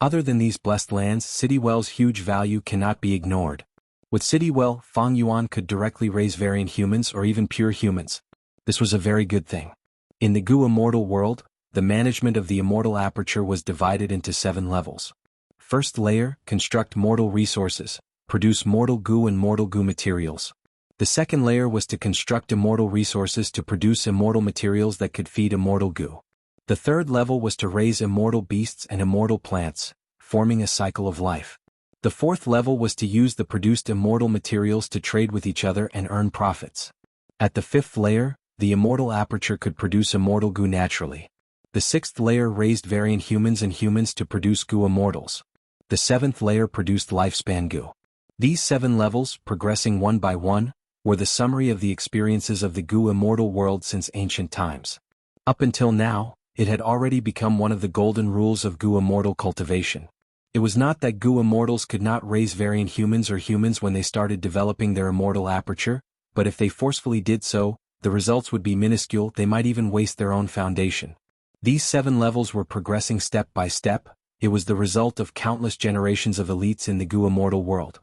Other than these blessed lands, City Well's huge value cannot be ignored. With City Well, Fang Yuan could directly raise variant humans or even pure humans. This was a very good thing. In the Gu immortal world, the management of the immortal aperture was divided into 7 levels. First layer, construct mortal resources, produce mortal gu and mortal gu materials. The second layer was to construct immortal resources to produce immortal materials that could feed immortal gu. The third level was to raise immortal beasts and immortal plants, forming a cycle of life. The fourth level was to use the produced immortal materials to trade with each other and earn profits. At the fifth layer, the immortal aperture could produce immortal gu naturally. The sixth layer raised variant humans and humans to produce gu immortals. The seventh layer produced lifespan gu. These 7 levels, progressing one by one, were the summary of the experiences of the gu immortal world since ancient times. Up until now, it had already become one of the golden rules of gu immortal cultivation. It was not that gu immortals could not raise variant humans or humans when they started developing their immortal aperture, but if they forcefully did so, the results would be minuscule. They might even waste their own foundation. These 7 levels were progressing step by step. It was the result of countless generations of elites in the gu immortal world.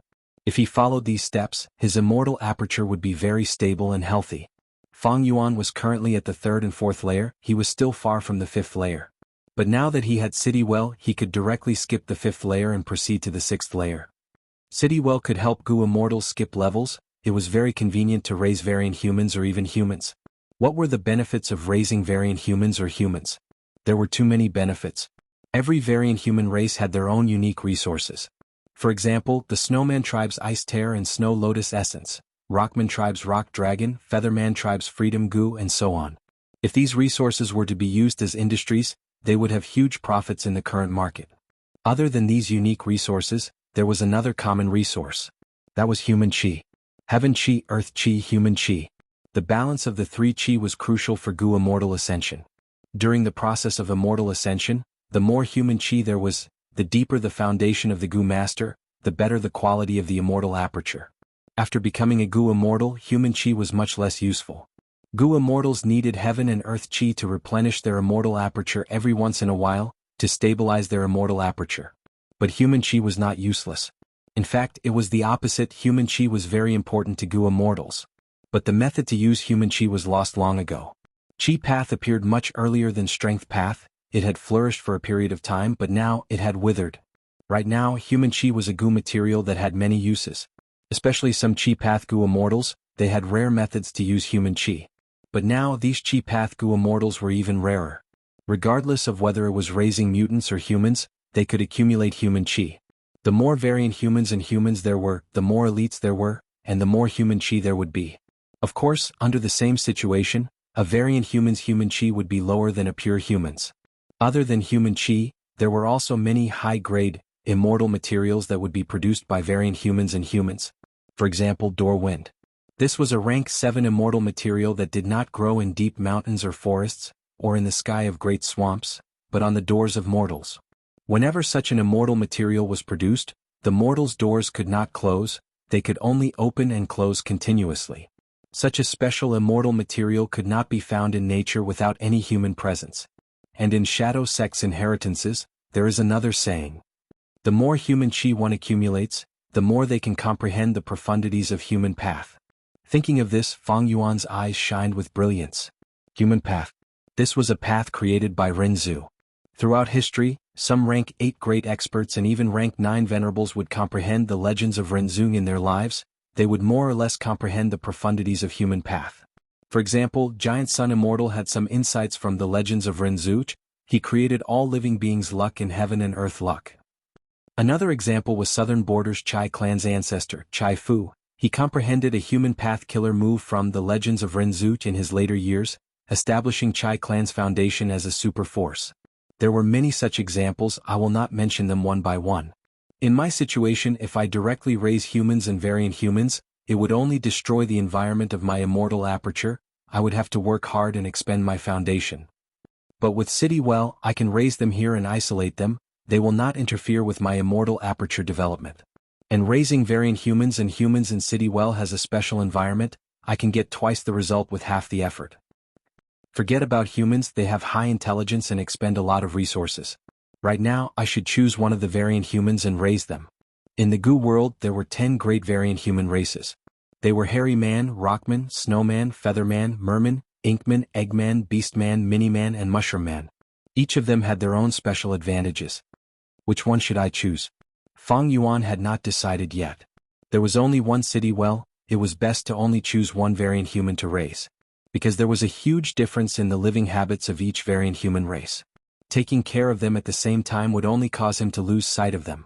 If he followed these steps, his immortal aperture would be very stable and healthy. Fang Yuan was currently at the 3rd and 4th layer, he was still far from the 5th layer. But now that he had City Well, he could directly skip the 5th layer and proceed to the 6th layer. City Well could help Gu Immortals skip levels. It was very convenient to raise variant humans or even humans. What were the benefits of raising variant humans or humans? There were too many benefits. Every variant human race had their own unique resources. For example, the Snowman tribe's Ice Tear and Snow Lotus Essence, Rockman tribe's Rock Dragon, Featherman tribe's Freedom Goo, and so on. If these resources were to be used as industries, they would have huge profits in the current market. Other than these unique resources, there was another common resource. That was human chi. Heaven chi, earth chi, human chi. The balance of the 3 chi was crucial for Gu Immortal Ascension. During the process of Immortal Ascension, the more human chi there was, the deeper the foundation of the Gu Master, the better the quality of the Immortal Aperture. After becoming a Gu Immortal, human chi was much less useful. Gu Immortals needed heaven and earth chi to replenish their Immortal Aperture every once in a while, to stabilize their Immortal Aperture. But human chi was not useless. In fact, it was the opposite. Human chi was very important to Gu Immortals. But the method to use human chi was lost long ago. Chi Path appeared much earlier than Strength Path. It had flourished for a period of time, but now it had withered. Right now, human chi was a Gu material that had many uses. Especially some Chi Path Gu Immortals, they had rare methods to use human chi. But now these Chi Path Gu Immortals were even rarer. Regardless of whether it was raising mutants or humans, they could accumulate human chi. The more variant humans and humans there were, the more elites there were, and the more human chi there would be. Of course, under the same situation, a variant human's human chi would be lower than a pure human's. Other than human chi, there were also many high-grade, immortal materials that would be produced by variant humans and humans. For example, Door Wind. This was a rank 7 immortal material that did not grow in deep mountains or forests, or in the sky of great swamps, but on the doors of mortals. Whenever such an immortal material was produced, the mortals' doors could not close, they could only open and close continuously. Such a special immortal material could not be found in nature without any human presence. And in Shadow Sect's inheritances, there is another saying. The more human chi one accumulates, the more they can comprehend the profundities of human path. Thinking of this, Fang Yuan's eyes shined with brilliance. Human path. This was a path created by Renzu. Throughout history, some rank 8 great experts and even rank 9 venerables would comprehend the legends of Renzu in their lives. They would more or less comprehend the profundities of human path. For example, Giant Sun Immortal had some insights from the legends of Renzu. He created all living beings' luck in heaven and earth luck. Another example was Southern Borders Chai clan's ancestor, Chai Fu. He comprehended a human path killer move from the legends of Renzu in his later years, establishing Chai clan's foundation as a super force. There were many such examples. I will not mention them one by one. In my situation, if I directly raise humans and variant humans, it would only destroy the environment of my immortal aperture. I would have to work hard and expend my foundation. But with City Well, I can raise them here and isolate them. They will not interfere with my immortal aperture development. And raising variant humans and humans in City Well has a special environment. I can get twice the result with half the effort. Forget about humans, they have high intelligence and expend a lot of resources. Right now, I should choose one of the variant humans and raise them. In the Gu world, there were 10 great variant human races. They were Hairy Man, Rockman, Snowman, Featherman, Merman, Inkman, Eggman, Beastman, Miniman, and Mushroomman. Each of them had their own special advantages. Which one should I choose? Fang Yuan had not decided yet. There was only one City Well, it was best to only choose one variant human to raise. Because there was a huge difference in the living habits of each variant human race. Taking care of them at the same time would only cause him to lose sight of them.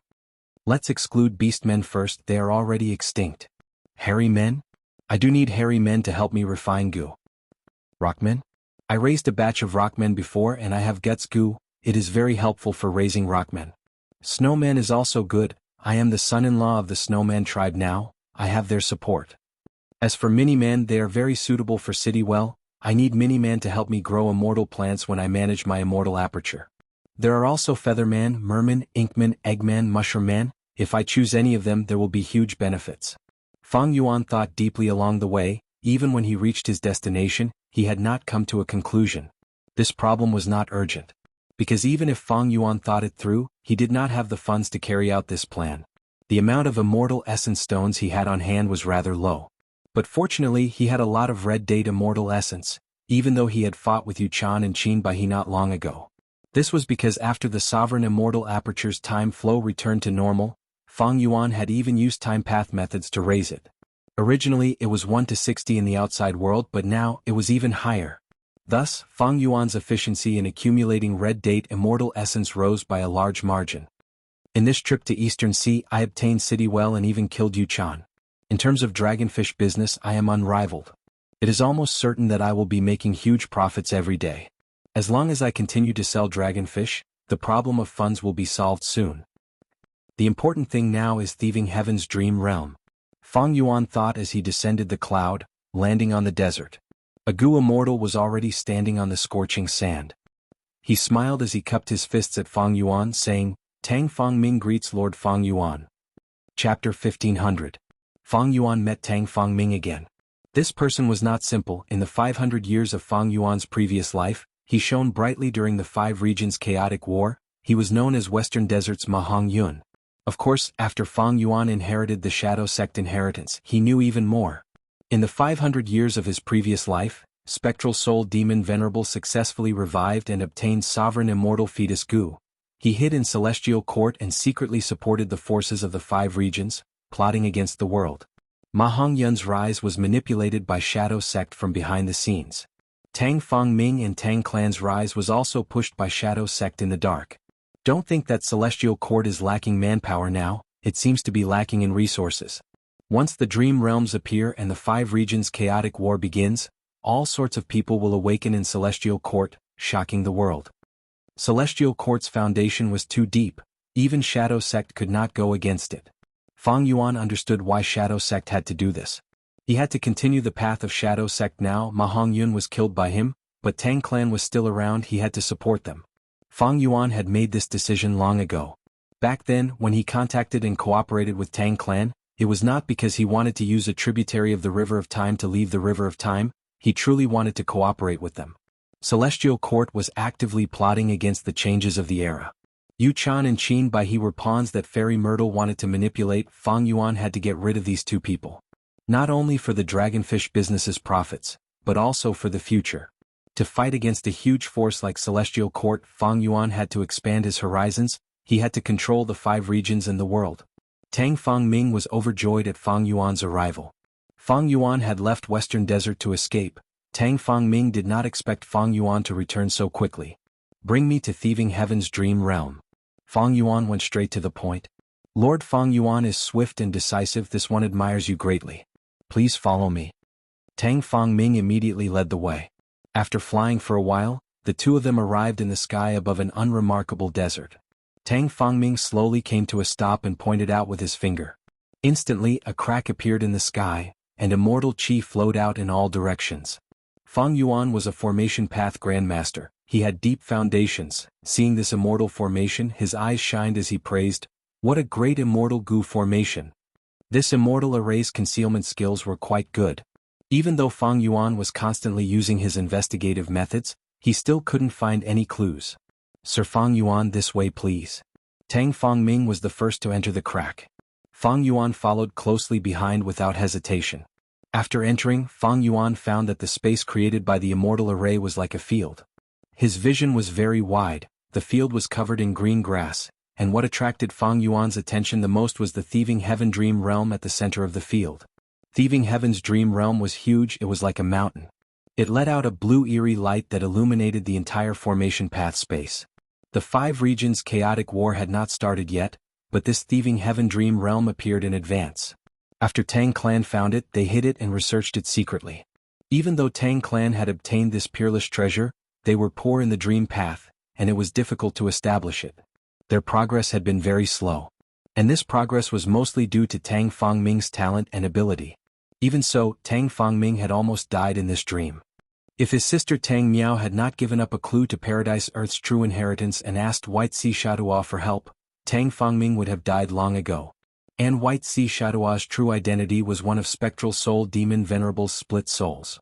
Let's exclude Beastmen first, they are already extinct. Hairy Men? I do need hairy men to help me refine Gu. Rockmen? I raised a batch of Rockmen before and I have Guts Gu, it is very helpful for raising Rockmen. Snowman is also good, I am the son-in-law of the Snowman tribe now, I have their support. As for Miniman, they are very suitable for City Well. I need Miniman to help me grow immortal plants when I manage my immortal aperture. There are also Featherman, Merman, Inkman, Eggman, Mushroomman. If I choose any of them, there will be huge benefits. Fang Yuan thought deeply along the way. Even when he reached his destination, he had not come to a conclusion. This problem was not urgent. Because even if Fang Yuan thought it through, he did not have the funds to carry out this plan. The amount of immortal essence stones he had on hand was rather low. But fortunately he had a lot of red date immortal essence, even though he had fought with Yuan and Qinbai not long ago. This was because after the sovereign immortal aperture's time flow returned to normal, Fang Yuan had even used time path methods to raise it. Originally it was 1 to 60 in the outside world, but now it was even higher. Thus, Fang Yuan's efficiency in accumulating red date immortal essence rose by a large margin. In this trip to Eastern Sea I obtained City Well and even killed Yuan. In terms of dragonfish business I am unrivaled. It is almost certain that I will be making huge profits every day. As long as I continue to sell dragonfish, the problem of funds will be solved soon. The important thing now is thieving heaven's dream realm. Fang Yuan thought as he descended the cloud, landing on the desert. A Gu immortal was already standing on the scorching sand. He smiled as he cupped his fists at Fang Yuan, saying, "Tang Fang Ming greets Lord Fang Yuan." Chapter 1500. Fang Yuan met Tang Fang Ming again. This person was not simple. In the 500 years of Fang Yuan's previous life, he shone brightly during the Five Regions chaotic war. He was known as Western Desert's Ma Hong Yun. Of course, after Fang Yuan inherited the Shadow Sect inheritance, he knew even more. In the 500 years of his previous life, Spectral Soul Demon Venerable successfully revived and obtained Sovereign Immortal Fetus Gu. He hid in Celestial Court and secretly supported the forces of the Five Regions, plotting against the world. Ma Hong Yun's rise was manipulated by Shadow Sect from behind the scenes. Tang Fang Ming and Tang Clan's rise was also pushed by Shadow Sect in the dark. Don't think that Celestial Court is lacking manpower now, it seems to be lacking in resources. Once the Dream Realms appear and the Five Regions chaotic war begins, all sorts of people will awaken in Celestial Court, shocking the world. Celestial Court's foundation was too deep, even Shadow Sect could not go against it. Fang Yuan understood why Shadow Sect had to do this. He had to continue the path of Shadow Sect now. Ma Hong Yun was killed by him, but Tang Clan was still around. He had to support them. Fang Yuan had made this decision long ago. Back then, when he contacted and cooperated with Tang Clan, it was not because he wanted to use a tributary of the River of Time to leave the River of Time, he truly wanted to cooperate with them. Celestial Court was actively plotting against the changes of the era. Yuan and Qinbai He were pawns that Fairy Myrtle wanted to manipulate. Fang Yuan had to get rid of these two people. Not only for the dragonfish business's profits, but also for the future. To fight against a huge force like Celestial Court, Fang Yuan had to expand his horizons. He had to control the Five Regions and the world. Tang Fang Ming was overjoyed at Fang Yuan's arrival. Fang Yuan had left Western Desert to escape. Tang Fang Ming did not expect Fang Yuan to return so quickly. "Bring me to thieving heaven's dream realm." Fang Yuan went straight to the point. "Lord Fang Yuan is swift and decisive. This one admires you greatly. Please follow me." Tang Fang Ming immediately led the way. After flying for a while, the two of them arrived in the sky above an unremarkable desert. Tang Fang Ming slowly came to a stop and pointed out with his finger. Instantly, a crack appeared in the sky, and immortal chi flowed out in all directions. Fang Yuan was a formation path grandmaster. He had deep foundations. Seeing this immortal formation, his eyes shined as he praised, "What a great immortal Gu formation." This immortal array's concealment skills were quite good. Even though Fang Yuan was constantly using his investigative methods, he still couldn't find any clues. "Sir Fang Yuan, this way please." Tang Fang Ming was the first to enter the crack. Fang Yuan followed closely behind without hesitation. After entering, Fang Yuan found that the space created by the immortal array was like a field. His vision was very wide, the field was covered in green grass, and what attracted Fang Yuan's attention the most was the Thieving Heaven Dream Realm at the center of the field. Thieving Heaven's Dream Realm was huge. It was like a mountain. It let out a blue eerie light that illuminated the entire formation path space. The Five Regions chaotic war had not started yet, but this Thieving Heaven Dream Realm appeared in advance. After Tang Clan found it, they hid it and researched it secretly. Even though Tang Clan had obtained this peerless treasure, they were poor in the dream path, and it was difficult to establish it. Their progress had been very slow. And this progress was mostly due to Tang Fang Ming's talent and ability. Even so, Tang Fang Ming had almost died in this dream. If his sister Tang Miao had not given up a clue to Paradise Earth's true inheritance and asked White Sea Shadua for help, Tang Fang Ming would have died long ago. And White Sea Shadua's true identity was one of Spectral Soul Demon Venerable's split souls.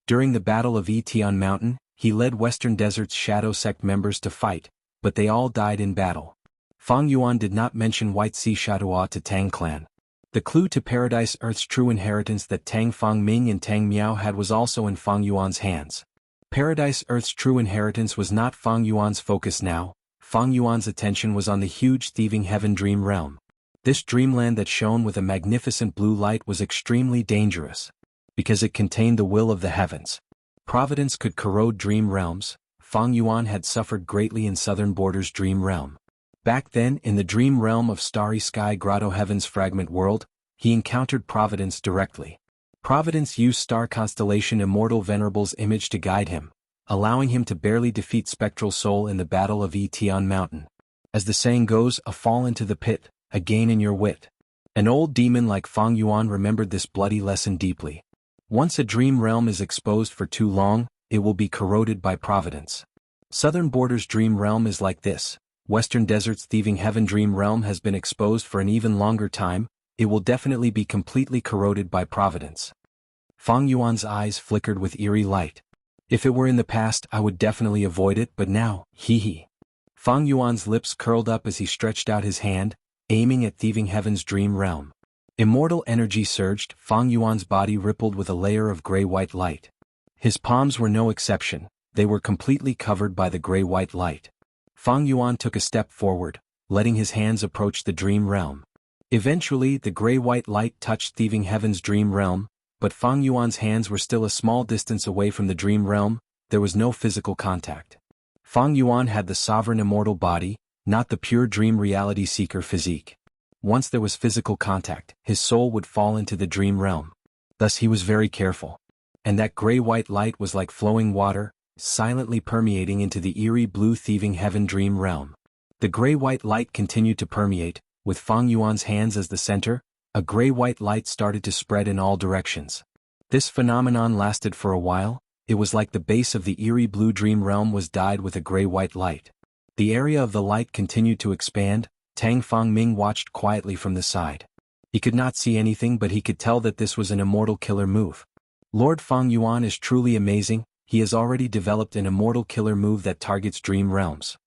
During the Battle of Etion Mountain, he led Western Desert's Shadow Sect members to fight, but they all died in battle. Fang Yuan did not mention White Sea Shadua to Tang Clan. The clue to Paradise Earth's true inheritance that Tang Fangming and Tang Miao had was also in Fang Yuan's hands. Paradise Earth's true inheritance was not Fang Yuan's focus now. Fang Yuan's attention was on the huge thieving heaven dream realm. This dreamland that shone with a magnificent blue light was extremely dangerous, because it contained the will of the heavens. Providence could corrode dream realms. Fang Yuan had suffered greatly in Southern Border's dream realm. Back then, in the dream realm of Starry Sky Grotto Heaven's fragment world, he encountered Providence directly. Providence used star constellation Immortal Venerable's image to guide him, allowing him to barely defeat Spectral Soul in the Battle of Etion Mountain. As the saying goes, a fall into the pit, a gain in your wit. An old demon like Fang Yuan remembered this bloody lesson deeply. Once a dream realm is exposed for too long, it will be corroded by Providence. Southern Border's dream realm is like this. Western Desert's thieving heaven dream realm has been exposed for an even longer time. It will definitely be completely corroded by Providence. Fang Yuan's eyes flickered with eerie light. If it were in the past, I would definitely avoid it, but now, hee. Fang Yuan's lips curled up as he stretched out his hand, aiming at thieving heaven's dream realm. Immortal energy surged. Fang Yuan's body rippled with a layer of gray-white light. His palms were no exception. They were completely covered by the gray-white light. Fang Yuan took a step forward, letting his hands approach the dream realm. Eventually, the gray-white light touched thieving heaven's dream realm, but Fang Yuan's hands were still a small distance away from the dream realm. There was no physical contact. Fang Yuan had the sovereign immortal body, not the pure dream reality seeker physique. Once there was physical contact, his soul would fall into the dream realm. Thus he was very careful. And that gray-white light was like flowing water, silently permeating into the eerie blue thieving heaven dream realm. The gray-white light continued to permeate, with Fang Yuan's hands as the center. A gray-white light started to spread in all directions. This phenomenon lasted for a while. It was like the base of the eerie blue dream realm was dyed with a gray-white light. The area of the light continued to expand. Tang Fangming watched quietly from the side. He could not see anything, but he could tell that this was an immortal killer move. Lord Fang Yuan is truly amazing. He has already developed an immortal killer move that targets dream realms.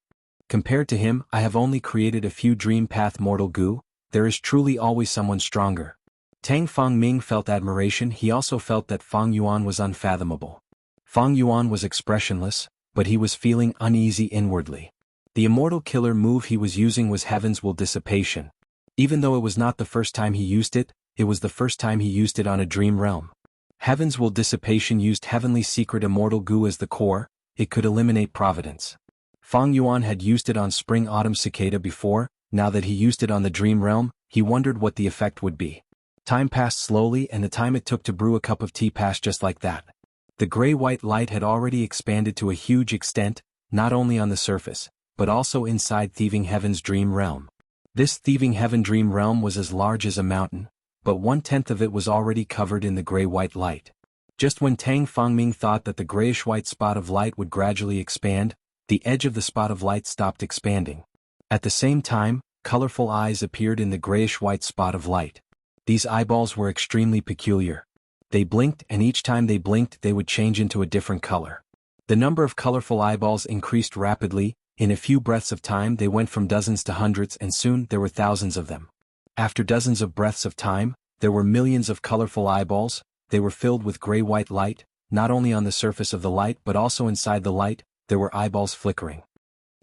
Compared to him, I have only created a few dream path mortal goo. There is truly always someone stronger. Tang Fangming felt admiration. He also felt that Fang Yuan was unfathomable. Fang Yuan was expressionless, but he was feeling uneasy inwardly. The immortal killer move he was using was Heaven's Will Dissipation. Even though it was not the first time he used it, it was the first time he used it on a dream realm. Heaven's Will Dissipation used Heavenly Secret Immortal Goo as the core. It could eliminate Providence. Fang Yuan had used it on Spring Autumn Cicada before. Now that he used it on the dream realm, he wondered what the effect would be. Time passed slowly, and the time it took to brew a cup of tea passed just like that. The gray-white light had already expanded to a huge extent, not only on the surface, but also inside thieving heaven's dream realm. This thieving heaven dream realm was as large as a mountain, but 1/10 of it was already covered in the gray-white light. Just when Tang Fangming thought that the grayish-white spot of light would gradually expand, the edge of the spot of light stopped expanding. At the same time, colorful eyes appeared in the grayish-white spot of light. These eyeballs were extremely peculiar. They blinked, and each time they blinked they would change into a different color. The number of colorful eyeballs increased rapidly. In a few breaths of time they went from dozens to hundreds, and soon there were thousands of them. After dozens of breaths of time, there were millions of colorful eyeballs. They were filled with gray-white light. Not only on the surface of the light but also inside the light, there were eyeballs flickering.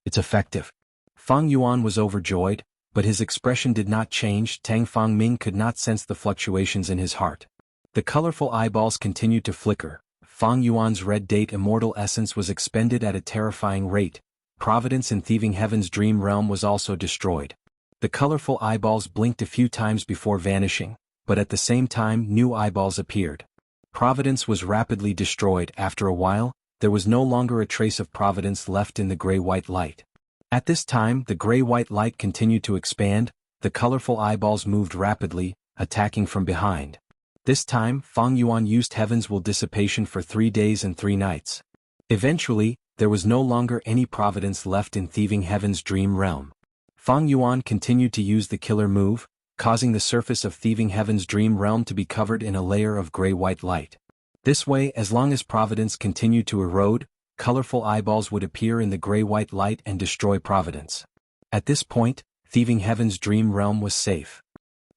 It's effective. Fang Yuan was overjoyed, but his expression did not change. Tang Fangming could not sense the fluctuations in his heart. The colorful eyeballs continued to flicker. Fang Yuan's red date immortal essence was expended at a terrifying rate. Providence in thieving heaven's dream realm was also destroyed. The colorful eyeballs blinked a few times before vanishing, but at the same time new eyeballs appeared. Providence was rapidly destroyed. After a while, there was no longer a trace of Providence left in the gray-white light. At this time, the gray-white light continued to expand. The colorful eyeballs moved rapidly, attacking from behind. This time, Fang Yuan used Heaven's Will Dissipation for 3 days and 3 nights. Eventually, there was no longer any Providence left in thieving heaven's dream realm. Fang Yuan continued to use the killer move, causing the surface of thieving heaven's dream realm to be covered in a layer of gray-white light. This way, as long as Providence continued to erode, colorful eyeballs would appear in the gray-white light and destroy Providence. At this point, thieving heaven's dream realm was safe.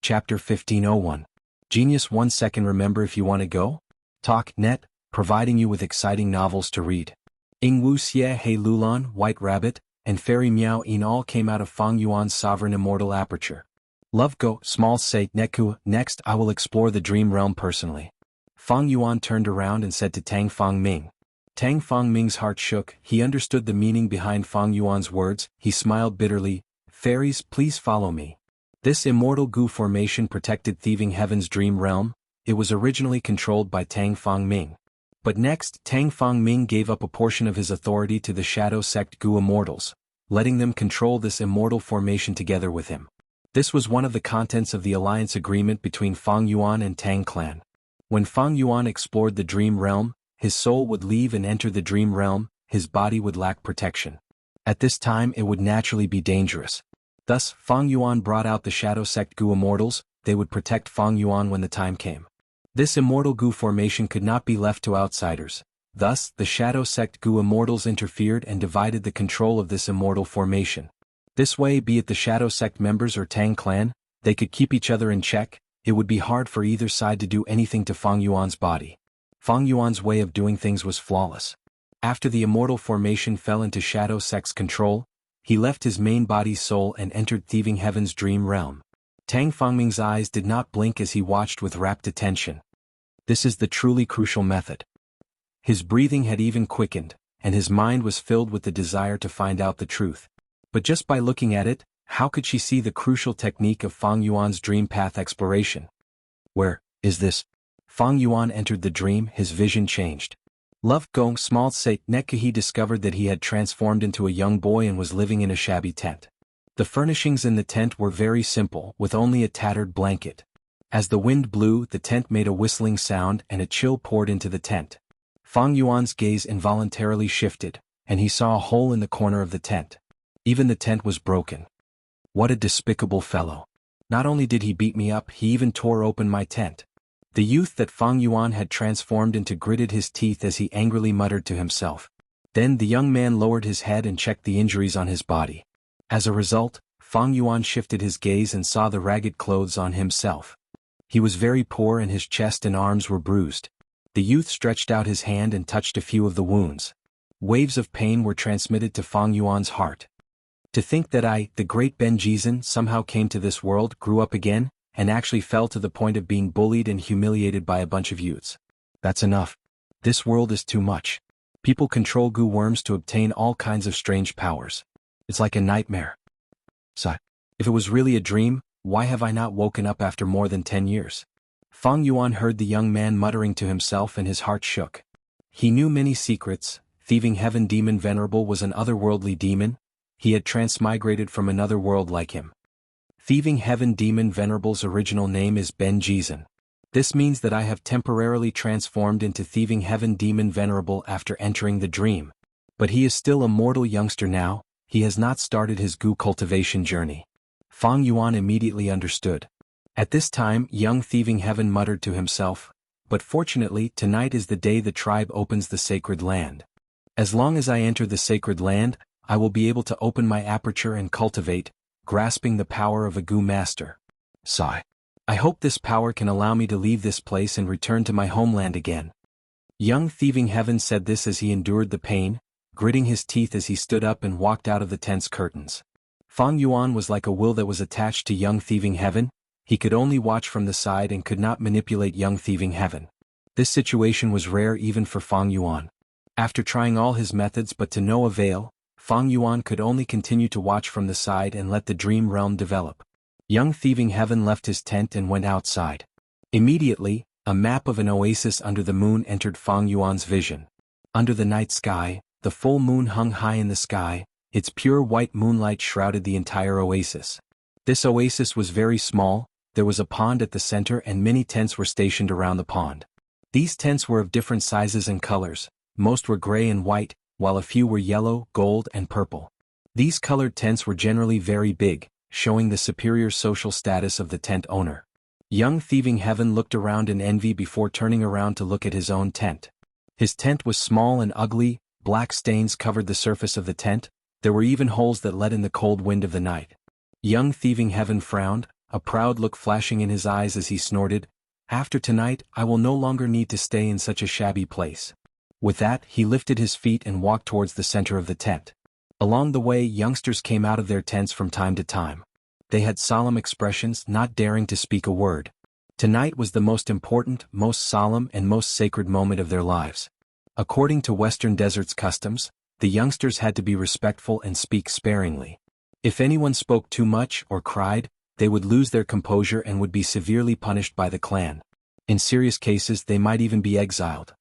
Chapter 1501. Genius 1 second. Remember if you want to go? Talk net, providing you with exciting novels to read. Ing Wuxia He Lulan, White Rabbit, and Fairy Miao In all came out of Fang Yuan's sovereign immortal aperture. Love go, small say, Neku. Next I will explore the dream realm personally. Fang Yuan turned around and said to Tang Fang Ming. Tang Fang Ming's heart shook. He understood the meaning behind Fang Yuan's words. He smiled bitterly. Fairies, please follow me. This immortal goo formation protected Thieving Heaven's dream realm. It was originally controlled by Tang Fang Ming. But next, Tang Fang Ming gave up a portion of his authority to the Shadow Sect Goo Immortals, letting them control this immortal formation together with him. This was one of the contents of the alliance agreement between Fang Yuan and Tang Clan. When Fang Yuan explored the dream realm, his soul would leave and enter the dream realm, his body would lack protection. At this time it would naturally be dangerous. Thus, Fang Yuan brought out the Shadow Sect Goo Immortals. They would protect Fang Yuan when the time came. This immortal goo formation could not be left to outsiders. Thus, the Shadow Sect Goo Immortals interfered and divided the control of this immortal formation. This way, be it the Shadow Sect members or Tang Clan, they could keep each other in check. It would be hard for either side to do anything to Fang Yuan's body. Fang Yuan's way of doing things was flawless. After the immortal formation fell into Shadow Sect's control, he left his main body's soul and entered Thieving Heaven's dream realm. Tang Fangming's eyes did not blink as he watched with rapt attention. This is the truly crucial method. His breathing had even quickened, and his mind was filled with the desire to find out the truth. But just by looking at it, how could she see the crucial technique of Fang Yuan's dream path exploration? Where is this? Fang Yuan entered the dream. His vision changed. Love Gong small say Neku. He discovered that he had transformed into a young boy and was living in a shabby tent. The furnishings in the tent were very simple, with only a tattered blanket. As the wind blew, the tent made a whistling sound and a chill poured into the tent. Fang Yuan's gaze involuntarily shifted, and he saw a hole in the corner of the tent. Even the tent was broken. What a despicable fellow. Not only did he beat me up, he even tore open my tent. The youth that Fang Yuan had transformed into gritted his teeth as he angrily muttered to himself. Then the young man lowered his head and checked the injuries on his body. As a result, Fang Yuan shifted his gaze and saw the ragged clothes on himself. He was very poor and his chest and arms were bruised. The youth stretched out his hand and touched a few of the wounds. Waves of pain were transmitted to Fang Yuan's heart. To think that I, the great Ben Jizan, somehow came to this world, grew up again, and actually fell to the point of being bullied and humiliated by a bunch of youths. That's enough. This world is too much. People control goo worms to obtain all kinds of strange powers. It's like a nightmare. So, if it was really a dream, why have I not woken up after more than 10 years? Fang Yuan heard the young man muttering to himself and his heart shook. He knew many secrets. Thieving Heaven Demon Venerable was an otherworldly demon. He had transmigrated from another world like him. Thieving Heaven Demon Venerable's original name is Ben Jizan. This means that I have temporarily transformed into Thieving Heaven Demon Venerable after entering the dream. But he is still a mortal youngster now. He has not started his goo cultivation journey. Fang Yuan immediately understood. At this time, young Thieving Heaven muttered to himself, but fortunately, tonight is the day the tribe opens the sacred land. As long as I enter the sacred land, I will be able to open my aperture and cultivate, grasping the power of a goo master. Sigh. I hope this power can allow me to leave this place and return to my homeland again. Young Thieving Heaven said this as he endured the pain, gritting his teeth as he stood up and walked out of the tent's curtains. Fang Yuan was like a will that was attached to young Thieving Heaven. He could only watch from the side and could not manipulate young Thieving Heaven. This situation was rare even for Fang Yuan. After trying all his methods but to no avail, Fang Yuan could only continue to watch from the side and let the dream realm develop. Young Thieving Heaven left his tent and went outside. Immediately, a map of an oasis under the moon entered Fang Yuan's vision. Under the night sky, the full moon hung high in the sky. Its pure white moonlight shrouded the entire oasis. This oasis was very small. There was a pond at the center and many tents were stationed around the pond. These tents were of different sizes and colors. Most were gray and white, while a few were yellow, gold, and purple. These colored tents were generally very big, showing the superior social status of the tent owner. Young Thieving Heaven looked around in envy before turning around to look at his own tent. His tent was small and ugly. Black stains covered the surface of the tent. There were even holes that let in the cold wind of the night. Young Thieving Heaven frowned. a proud look flashing in his eyes as he snorted, "After tonight, I will no longer need to stay in such a shabby place." With that, he lifted his feet and walked towards the center of the tent. Along the way, youngsters came out of their tents from time to time. They had solemn expressions, not daring to speak a word. Tonight was the most important, most solemn, and most sacred moment of their lives. According to Western Desert's customs, the youngsters had to be respectful and speak sparingly. If anyone spoke too much or cried, they would lose their composure and would be severely punished by the clan. In serious cases, they might even be exiled.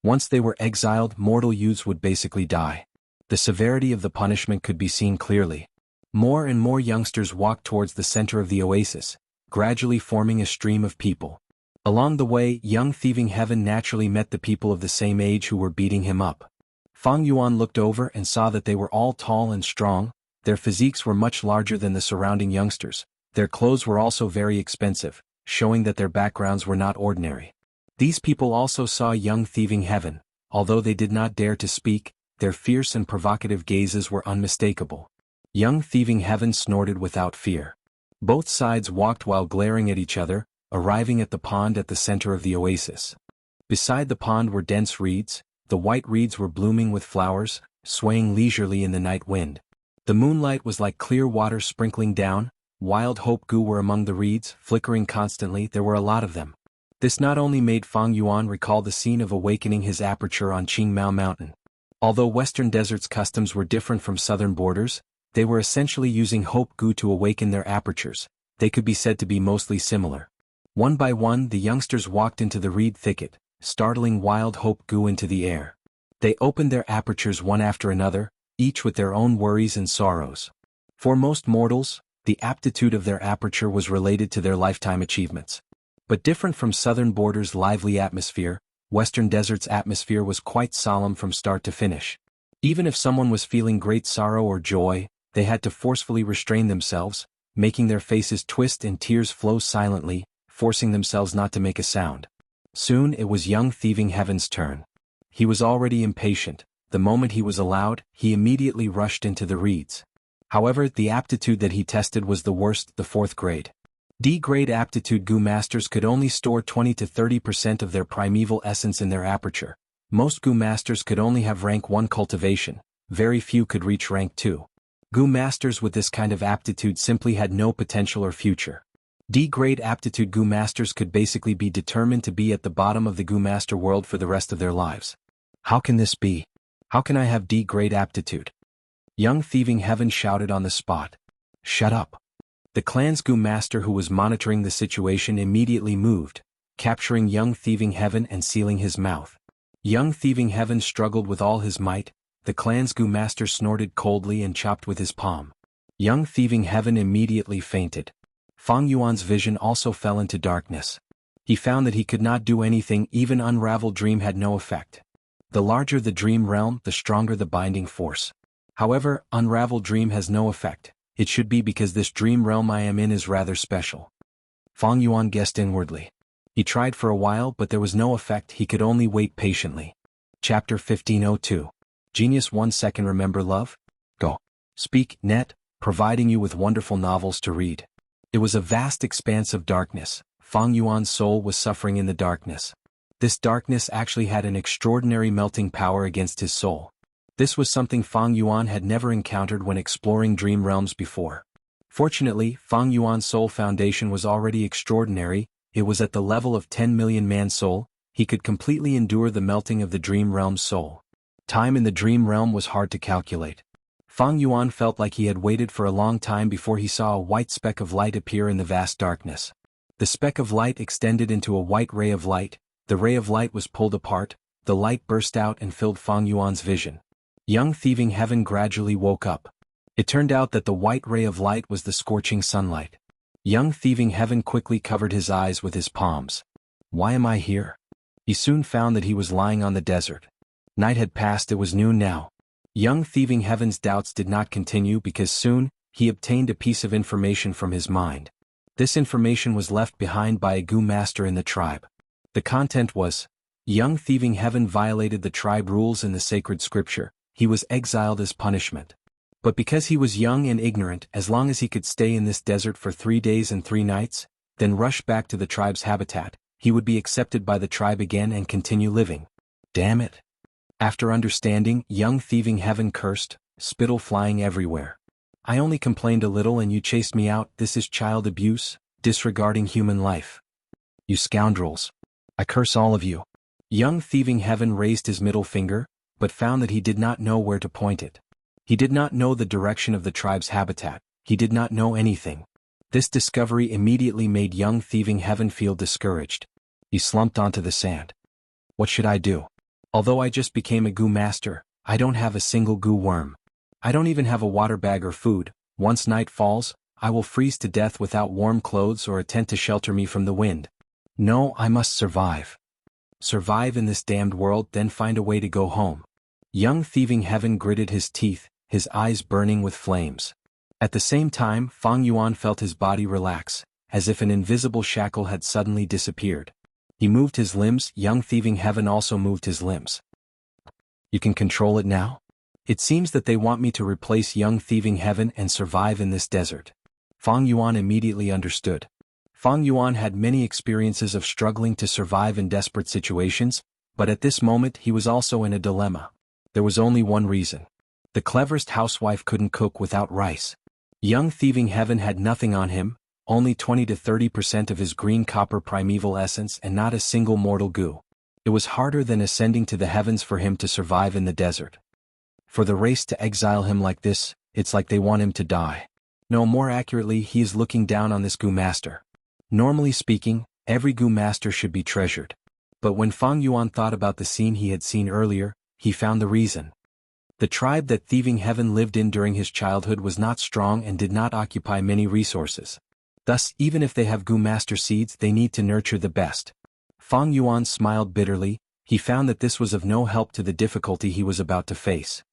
Once they were exiled, mortal youths would basically die. The severity of the punishment could be seen clearly. More and more youngsters walked towards the center of the oasis, gradually forming a stream of people. Along the way, young thieving Heaven naturally met the people of the same age who were beating him up. Fang Yuan looked over and saw that they were all tall and strong. Their physiques were much larger than the surrounding youngsters. Their clothes were also very expensive, showing that their backgrounds were not ordinary. These people also saw young thieving Heaven. Although they did not dare to speak, their fierce and provocative gazes were unmistakable. Young thieving Heaven snorted without fear. Both sides walked while glaring at each other, arriving at the pond at the center of the oasis. Beside the pond were dense reeds. The white reeds were blooming with flowers, swaying leisurely in the night wind. The moonlight was like clear water sprinkling down. Wild hope goo were among the reeds, flickering constantly. There were a lot of them. This not only made Fang Yuan recall the scene of awakening his aperture on Qingmao Mountain. Although Western Desert's customs were different from southern borders, they were essentially using hope goo to awaken their apertures. They could be said to be mostly similar. One by one, the youngsters walked into the reed thicket, startling wild hope goo into the air. They opened their apertures one after another, each with their own worries and sorrows. For most mortals, the aptitude of their aperture was related to their lifetime achievements. But different from southern borders' lively atmosphere, Western Desert's atmosphere was quite solemn from start to finish. Even if someone was feeling great sorrow or joy, they had to forcefully restrain themselves, making their faces twist and tears flow silently, forcing themselves not to make a sound. Soon it was young thieving Heaven's turn. He was already impatient. The moment he was allowed, he immediately rushed into the reeds. However, the aptitude that he tested was the worst, the 4th grade. D-grade aptitude goo masters could only store 20 to 30% of their primeval essence in their aperture. Most goo masters could only have rank 1 cultivation. Very few could reach rank 2. Goo masters with this kind of aptitude simply had no potential or future. D-grade aptitude goo masters could basically be determined to be at the bottom of the goo master world for the rest of their lives. How can this be? How can I have D-grade aptitude? Young thieving Heaven shouted on the spot. Shut up. The clan's goo master who was monitoring the situation immediately moved, capturing young thieving Heaven and sealing his mouth. Young thieving Heaven struggled with all his might. The clan's goo master snorted coldly and chopped with his palm. Young thieving Heaven immediately fainted. Fang Yuan's vision also fell into darkness. He found that he could not do anything. Even Unravel Dream had no effect. The larger the dream realm, the stronger the binding force. However, Unravel Dream has no effect. It should be because this dream realm I am in is rather special. Fang Yuan guessed inwardly. He tried for a while, but there was no effect. He could only wait patiently. Chapter 1502. Genius 1 second. Remember love? Go. Speak, net, providing you with wonderful novels to read. It was a vast expanse of darkness. Fang Yuan's soul was suffering in the darkness. This darkness actually had an extraordinary melting power against his soul. This was something Fang Yuan had never encountered when exploring dream realms before. Fortunately, Fang Yuan's soul foundation was already extraordinary. It was at the level of 10 million man soul. He could completely endure the melting of the dream realm's soul. Time in the dream realm was hard to calculate. Fang Yuan felt like he had waited for a long time before he saw a white speck of light appear in the vast darkness. The speck of light extended into a white ray of light. The ray of light was pulled apart. The light burst out and filled Fang Yuan's vision. Young thieving Heaven gradually woke up. It turned out that the white ray of light was the scorching sunlight. Young thieving Heaven quickly covered his eyes with his palms. Why am I here? He soon found that he was lying on the desert. Night had passed. It was noon now. Young thieving Heaven's doubts did not continue because soon, he obtained a piece of information from his mind. This information was left behind by a goo master in the tribe. The content was, young thieving Heaven violated the tribe rules in the sacred scripture. He was exiled as punishment. But because he was young and ignorant, as long as he could stay in this desert for 3 days and 3 nights, then rush back to the tribe's habitat, he would be accepted by the tribe again and continue living. Damn it. After understanding, young thieving heaven cursed, spittle flying everywhere. I only complained a little and you chased me out. This is child abuse, disregarding human life. You scoundrels. I curse all of you. Young thieving heaven raised his middle finger, but found that he did not know where to point it. He did not know the direction of the tribe's habitat. He did not know anything. This discovery immediately made young thieving heaven feel discouraged. He slumped onto the sand. What should I do? Although I just became a goo master, I don't have a single goo worm. I don't even have a water bag or food. Once night falls, I will freeze to death without warm clothes or a tent to shelter me from the wind. No, I must survive. Survive in this damned world, then find a way to go home. Young thieving heaven gritted his teeth, his eyes burning with flames. At the same time, Fang Yuan felt his body relax, as if an invisible shackle had suddenly disappeared. He moved his limbs. Young thieving heaven also moved his limbs. You can control it now? It seems that they want me to replace young thieving heaven and survive in this desert. Fang Yuan immediately understood. Fang Yuan had many experiences of struggling to survive in desperate situations, but at this moment he was also in a dilemma. There was only one reason. The cleverest housewife couldn't cook without rice. Young thieving heaven had nothing on him, only 20 to 30% of his green copper primeval essence and not a single mortal goo. It was harder than ascending to the heavens for him to survive in the desert. For the race to exile him like this, it's like they want him to die. No, more accurately, he is looking down on this goo master. Normally speaking, every goo master should be treasured. But when Fang Yuan thought about the scene he had seen earlier, he found the reason. The tribe that thieving heaven lived in during his childhood was not strong and did not occupy many resources. Thus, even if they have goo master seeds, they need to nurture the best. Fang Yuan smiled bitterly. He found that this was of no help to the difficulty he was about to face.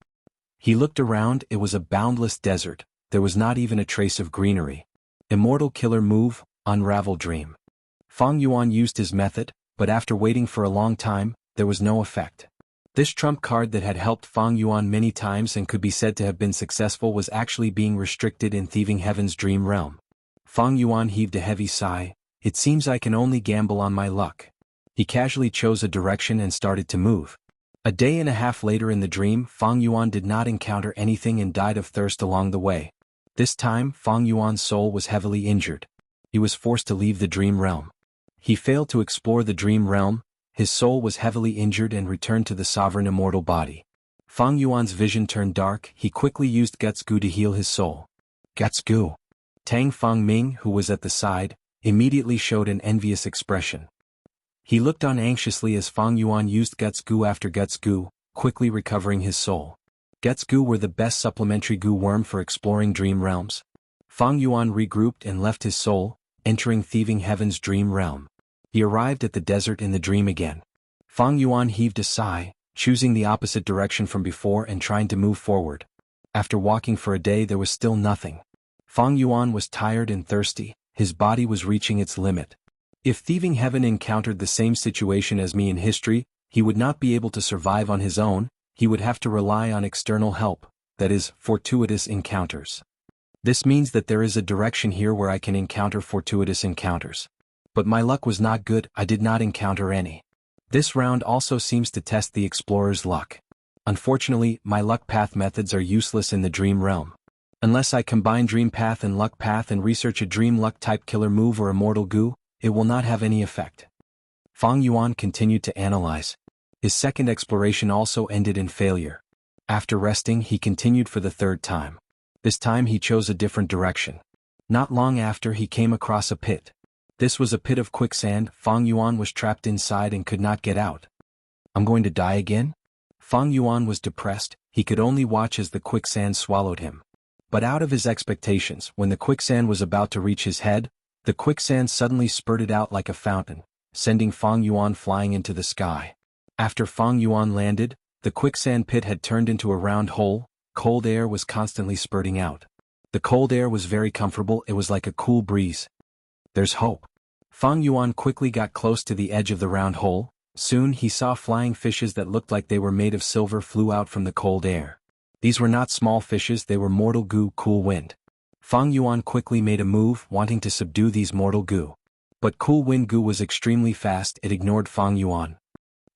He looked around. It was a boundless desert. There was not even a trace of greenery. Immortal killer move, unravel dream. Fang Yuan used his method, but after waiting for a long time, there was no effect. This trump card that had helped Fang Yuan many times and could be said to have been successful was actually being restricted in thieving heaven's dream realm. Fang Yuan heaved a heavy sigh. It seems I can only gamble on my luck. He casually chose a direction and started to move. A day and a half later in the dream, Fang Yuan did not encounter anything and died of thirst along the way. This time, Fang Yuan's soul was heavily injured. He was forced to leave the dream realm. He failed to explore the dream realm. His soul was heavily injured and returned to the sovereign immortal body. Fang Yuan's vision turned dark. He quickly used Guts Gu to heal his soul. Guts Gu. Tang Feng Ming, who was at the side, immediately showed an envious expression. He looked on anxiously as Fang Yuan used Guts Gu after Guts Gu, quickly recovering his soul. Guts Gu were the best supplementary goo worm for exploring dream realms. Fang Yuan regrouped and left his soul, entering thieving heaven's dream realm. He arrived at the desert in the dream again. Fang Yuan heaved a sigh, choosing the opposite direction from before and trying to move forward. After walking for a day, there was still nothing. Fang Yuan was tired and thirsty. His body was reaching its limit. If thieving heaven encountered the same situation as me in history, he would not be able to survive on his own. He would have to rely on external help, that is, fortuitous encounters. This means that there is a direction here where I can encounter fortuitous encounters. But my luck was not good. I did not encounter any. This round also seems to test the explorer's luck. Unfortunately, my luck path methods are useless in the dream realm. Unless I combine dream path and luck path and research a dream luck type killer move or immortal goo, it will not have any effect. Fang Yuan continued to analyze. His second exploration also ended in failure. After resting, he continued for the third time. This time he chose a different direction. Not long after, he came across a pit. This was a pit of quicksand. Fang Yuan was trapped inside and could not get out. I'm going to die again? Fang Yuan was depressed. He could only watch as the quicksand swallowed him. But out of his expectations, when the quicksand was about to reach his head, the quicksand suddenly spurted out like a fountain, sending Fang Yuan flying into the sky. After Fang Yuan landed, the quicksand pit had turned into a round hole. Cold air was constantly spurting out. The cold air was very comfortable. It was like a cool breeze. There's hope. Fang Yuan quickly got close to the edge of the round hole. Soon he saw flying fishes that looked like they were made of silver flew out from the cold air. These were not small fishes, they were mortal goo, cool wind. Fang Yuan quickly made a move, wanting to subdue these mortal goo. But cool wind goo was extremely fast, it ignored Fang Yuan.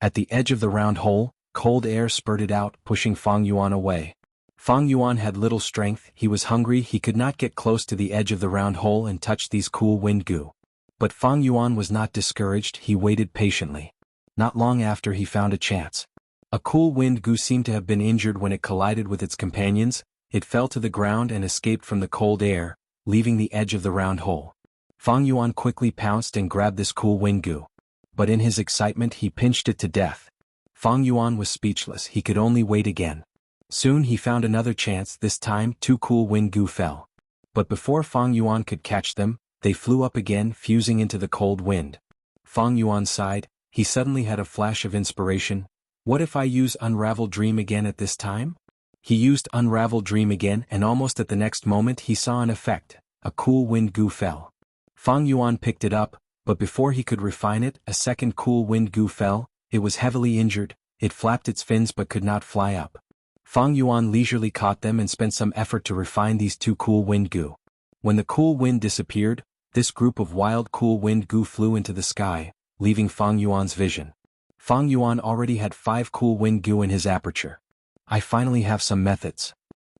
At the edge of the round hole, cold air spurted out, pushing Fang Yuan away. Fang Yuan had little strength, he was hungry, he could not get close to the edge of the round hole and touch these cool wind goo. But Fang Yuan was not discouraged, he waited patiently. Not long after he found a chance. A cool wind goo seemed to have been injured when it collided with its companions, it fell to the ground and escaped from the cold air, leaving the edge of the round hole. Fang Yuan quickly pounced and grabbed this cool wind goo. But in his excitement he pinched it to death. Fang Yuan was speechless, he could only wait again. Soon he found another chance, this time 2 cool wind goo fell. But before Fang Yuan could catch them, they flew up again, fusing into the cold wind. Fang Yuan sighed, he suddenly had a flash of inspiration. What if I use Unravel Dream again at this time? He used Unravel Dream again and almost at the next moment he saw an effect, a cool wind goo fell. Fang Yuan picked it up, but before he could refine it, a second cool wind goo fell, it was heavily injured, it flapped its fins but could not fly up. Fang Yuan leisurely caught them and spent some effort to refine these 2 cool wind goo. When the cool wind disappeared, this group of wild cool wind goo flew into the sky, leaving Fang Yuan's vision. Fang Yuan already had 5 cool wind goo in his aperture. I finally have some methods.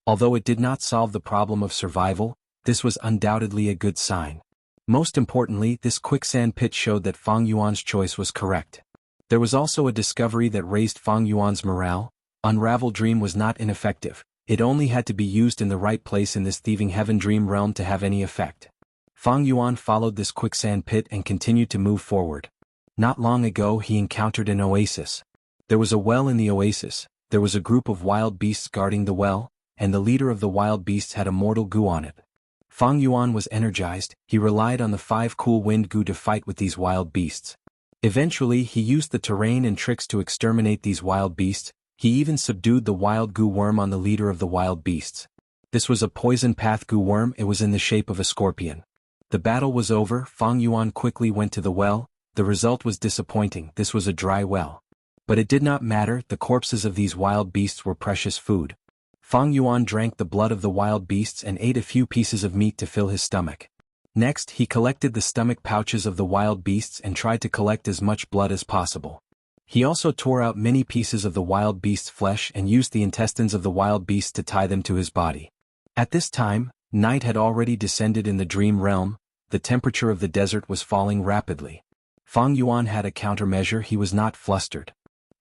Although it did not solve the problem of survival, this was undoubtedly a good sign. Most importantly, this quicksand pit showed that Fang Yuan's choice was correct. There was also a discovery that raised Fang Yuan's morale. Unravel Dream was not ineffective, it only had to be used in the right place in this thieving heaven dream realm to have any effect. Fang Yuan followed this quicksand pit and continued to move forward. Not long ago he encountered an oasis. There was a well in the oasis, there was a group of wild beasts guarding the well, and the leader of the wild beasts had a mortal goo on it. Fang Yuan was energized, he relied on the 5 cool wind goo to fight with these wild beasts. Eventually he used the terrain and tricks to exterminate these wild beasts, he even subdued the wild goo worm on the leader of the wild beasts. This was a poison path goo worm, it was in the shape of a scorpion. The battle was over, Fang Yuan quickly went to the well, the result was disappointing, this was a dry well. But it did not matter, the corpses of these wild beasts were precious food. Fang Yuan drank the blood of the wild beasts and ate a few pieces of meat to fill his stomach. Next he collected the stomach pouches of the wild beasts and tried to collect as much blood as possible. He also tore out many pieces of the wild beast's flesh and used the intestines of the wild beast to tie them to his body. At this time, night had already descended in the dream realm, the temperature of the desert was falling rapidly. Fang Yuan had a countermeasure, he was not flustered.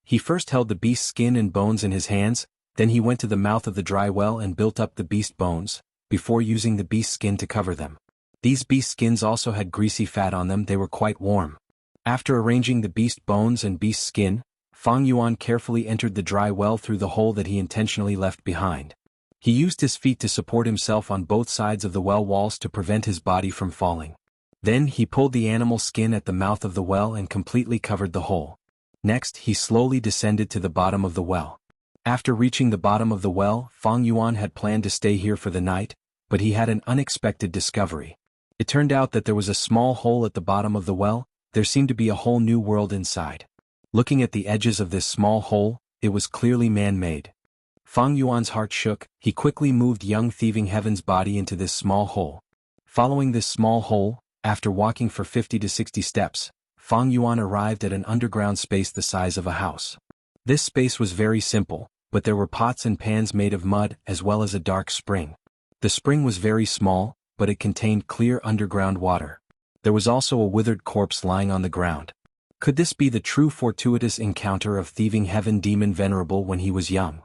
He first held the beast's skin and bones in his hands, then he went to the mouth of the dry well and built up the beast bones, before using the beast's skin to cover them. These beast skins also had greasy fat on them, they were quite warm. After arranging the beast bones and beast skin, Fang Yuan carefully entered the dry well through the hole that he intentionally left behind. He used his feet to support himself on both sides of the well walls to prevent his body from falling. Then he pulled the animal skin at the mouth of the well and completely covered the hole. Next he slowly descended to the bottom of the well. After reaching the bottom of the well, Fang Yuan had planned to stay here for the night, but he had an unexpected discovery. It turned out that there was a small hole at the bottom of the well, there seemed to be a whole new world inside. Looking at the edges of this small hole, it was clearly man-made. Fang Yuan's heart shook, he quickly moved young thieving heaven's body into this small hole. Following this small hole, after walking for 50 to 60 steps, Fang Yuan arrived at an underground space the size of a house. This space was very simple, but there were pots and pans made of mud as well as a dark spring. The spring was very small, but it contained clear underground water. There was also a withered corpse lying on the ground. Could this be the true fortuitous encounter of thieving heaven demon venerable when he was young?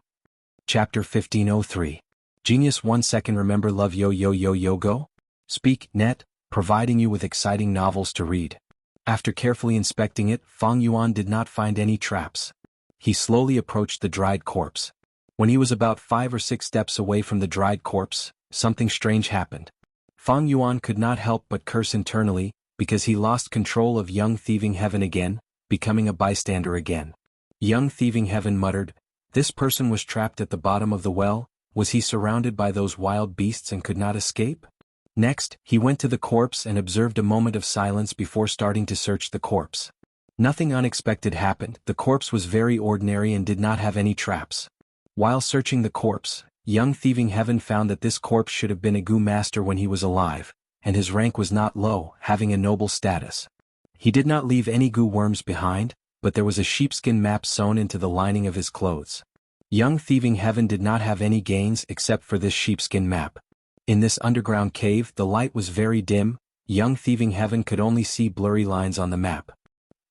Chapter 1503. Genius 1 second. Remember love yo yo yo yo go? Speak, net, providing you with exciting novels to read. After carefully inspecting it, Fang Yuan did not find any traps. He slowly approached the dried corpse. When he was about 5 or 6 steps away from the dried corpse, something strange happened. Fang Yuan could not help but curse internally, because he lost control of young thieving heaven again, becoming a bystander again. Young thieving heaven muttered, "This person was trapped at the bottom of the well, was he surrounded by those wild beasts and could not escape?" Next, he went to the corpse and observed a moment of silence before starting to search the corpse. Nothing unexpected happened, the corpse was very ordinary and did not have any traps. While searching the corpse, young Thieving Heaven found that this corpse should have been a Gu master when he was alive, and his rank was not low, having a noble status. He did not leave any Gu worms behind, but there was a sheepskin map sewn into the lining of his clothes. Young Thieving Heaven did not have any gains except for this sheepskin map. In this underground cave the light was very dim, young Thieving Heaven could only see blurry lines on the map.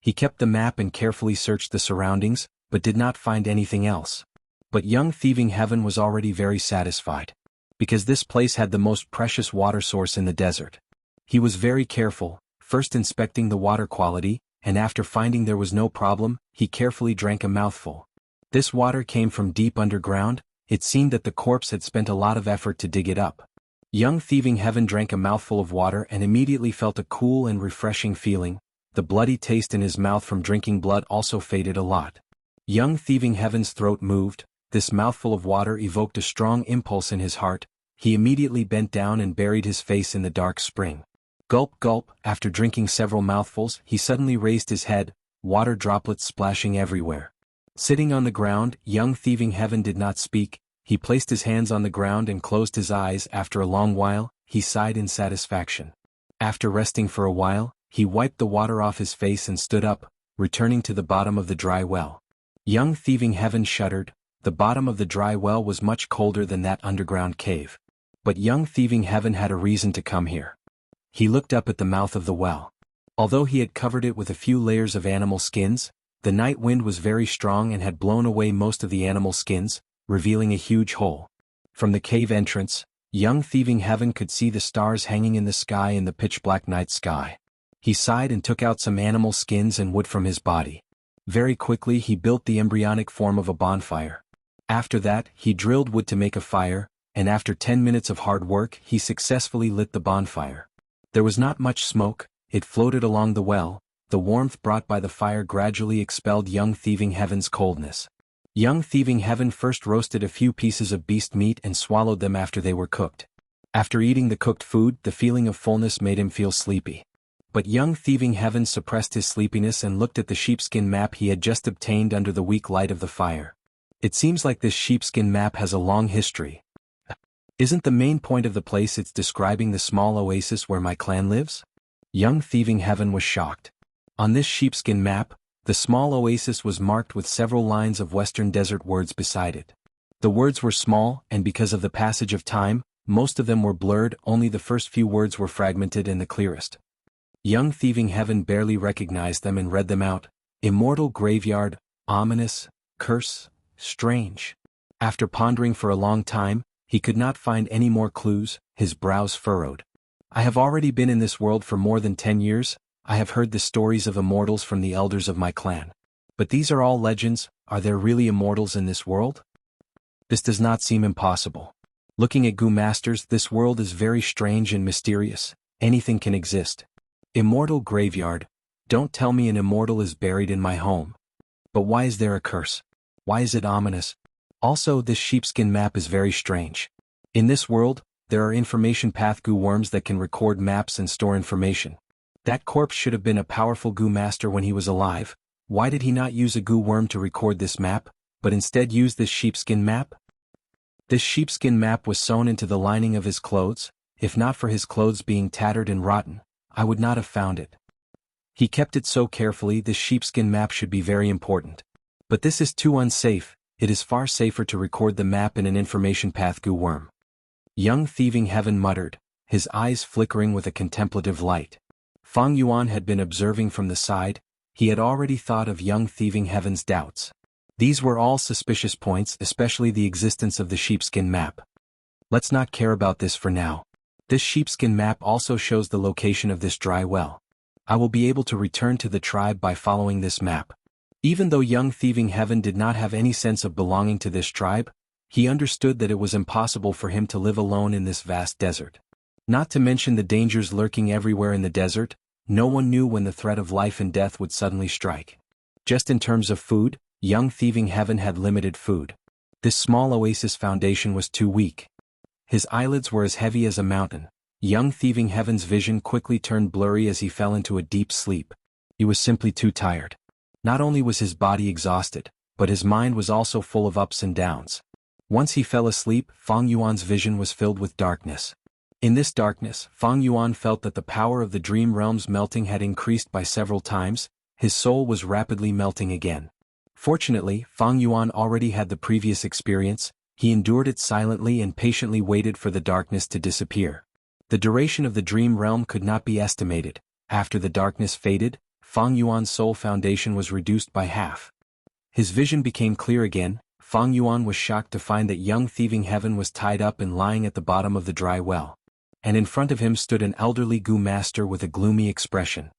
He kept the map and carefully searched the surroundings, but did not find anything else. But young Thieving Heaven was already very satisfied. Because this place had the most precious water source in the desert. He was very careful, first inspecting the water quality, and after finding there was no problem, he carefully drank a mouthful. This water came from deep underground. It seemed that the corpse had spent a lot of effort to dig it up. Young Thieving Heaven drank a mouthful of water and immediately felt a cool and refreshing feeling. The bloody taste in his mouth from drinking blood also faded a lot. Young Thieving Heaven's throat moved. This mouthful of water evoked a strong impulse in his heart. He immediately bent down and buried his face in the dark spring. Gulp gulp, after drinking several mouthfuls, he suddenly raised his head, water droplets splashing everywhere. Sitting on the ground, young Thieving Heaven did not speak. He placed his hands on the ground and closed his eyes. After a long while, he sighed in satisfaction. After resting for a while, he wiped the water off his face and stood up, returning to the bottom of the dry well. Young Thieving Heaven shuddered. The bottom of the dry well was much colder than that underground cave. But young Thieving Heaven had a reason to come here. He looked up at the mouth of the well. Although he had covered it with a few layers of animal skins, the night wind was very strong and had blown away most of the animal skins, revealing a huge hole. From the cave entrance, young Thieving Heaven could see the stars hanging in the sky in the pitch-black night sky. He sighed and took out some animal skins and wood from his body. Very quickly he built the embryonic form of a bonfire. After that, he drilled wood to make a fire, and after 10 minutes of hard work he successfully lit the bonfire. There was not much smoke, it floated along the well. The warmth brought by the fire gradually expelled young Thieving Heaven's coldness. Young Thieving Heaven first roasted a few pieces of beast meat and swallowed them after they were cooked. After eating the cooked food, the feeling of fullness made him feel sleepy. But young Thieving Heaven suppressed his sleepiness and looked at the sheepskin map he had just obtained under the weak light of the fire. It seems like this sheepskin map has a long history. Isn't the main point of the place it's describing the small oasis where my clan lives? Young Thieving Heaven was shocked. On this sheepskin map, the small oasis was marked with several lines of Western desert words beside it. The words were small, and because of the passage of time, most of them were blurred. Only the first few words were fragmented and the clearest. Young Thieving Heaven barely recognized them and read them out. Immortal graveyard, ominous, curse, strange. After pondering for a long time, he could not find any more clues. His brows furrowed. I have already been in this world for more than 10 years. I have heard the stories of immortals from the elders of my clan. But these are all legends. Are there really immortals in this world? This does not seem impossible. Looking at Gu masters, this world is very strange and mysterious. Anything can exist. Immortal graveyard. Don't tell me an immortal is buried in my home. But why is there a curse? Why is it ominous? Also, this sheepskin map is very strange. In this world, there are information path Gu worms that can record maps and store information. That corpse should have been a powerful Gu master when he was alive. Why did he not use a Gu worm to record this map, but instead use this sheepskin map? This sheepskin map was sewn into the lining of his clothes. If not for his clothes being tattered and rotten, I would not have found it. He kept it so carefully. This sheepskin map should be very important. But this is too unsafe. It is far safer to record the map in an information path Gu worm. Young Thieving Heaven muttered, his eyes flickering with a contemplative light. Fang Yuan had been observing from the side. He had already thought of young Thieving Heaven's doubts. These were all suspicious points, especially the existence of the sheepskin map. Let's not care about this for now. This sheepskin map also shows the location of this dry well. I will be able to return to the tribe by following this map. Even though young Thieving Heaven did not have any sense of belonging to this tribe, he understood that it was impossible for him to live alone in this vast desert. Not to mention the dangers lurking everywhere in the desert. No one knew when the threat of life and death would suddenly strike. Just in terms of food, young Thieving Heaven had limited food. This small oasis foundation was too weak. His eyelids were as heavy as a mountain. Young Thieving Heaven's vision quickly turned blurry as he fell into a deep sleep. He was simply too tired. Not only was his body exhausted, but his mind was also full of ups and downs. Once he fell asleep, Fang Yuan's vision was filled with darkness. In this darkness, Fang Yuan felt that the power of the dream realm's melting had increased by several times. His soul was rapidly melting again. Fortunately, Fang Yuan already had the previous experience. He endured it silently and patiently waited for the darkness to disappear. The duration of the dream realm could not be estimated. After the darkness faded, Fang Yuan's soul foundation was reduced by half. His vision became clear again. Fang Yuan was shocked to find that young thieving heaven was tied up and lying at the bottom of the dry well. And in front of him stood an elderly Gu master with a gloomy expression.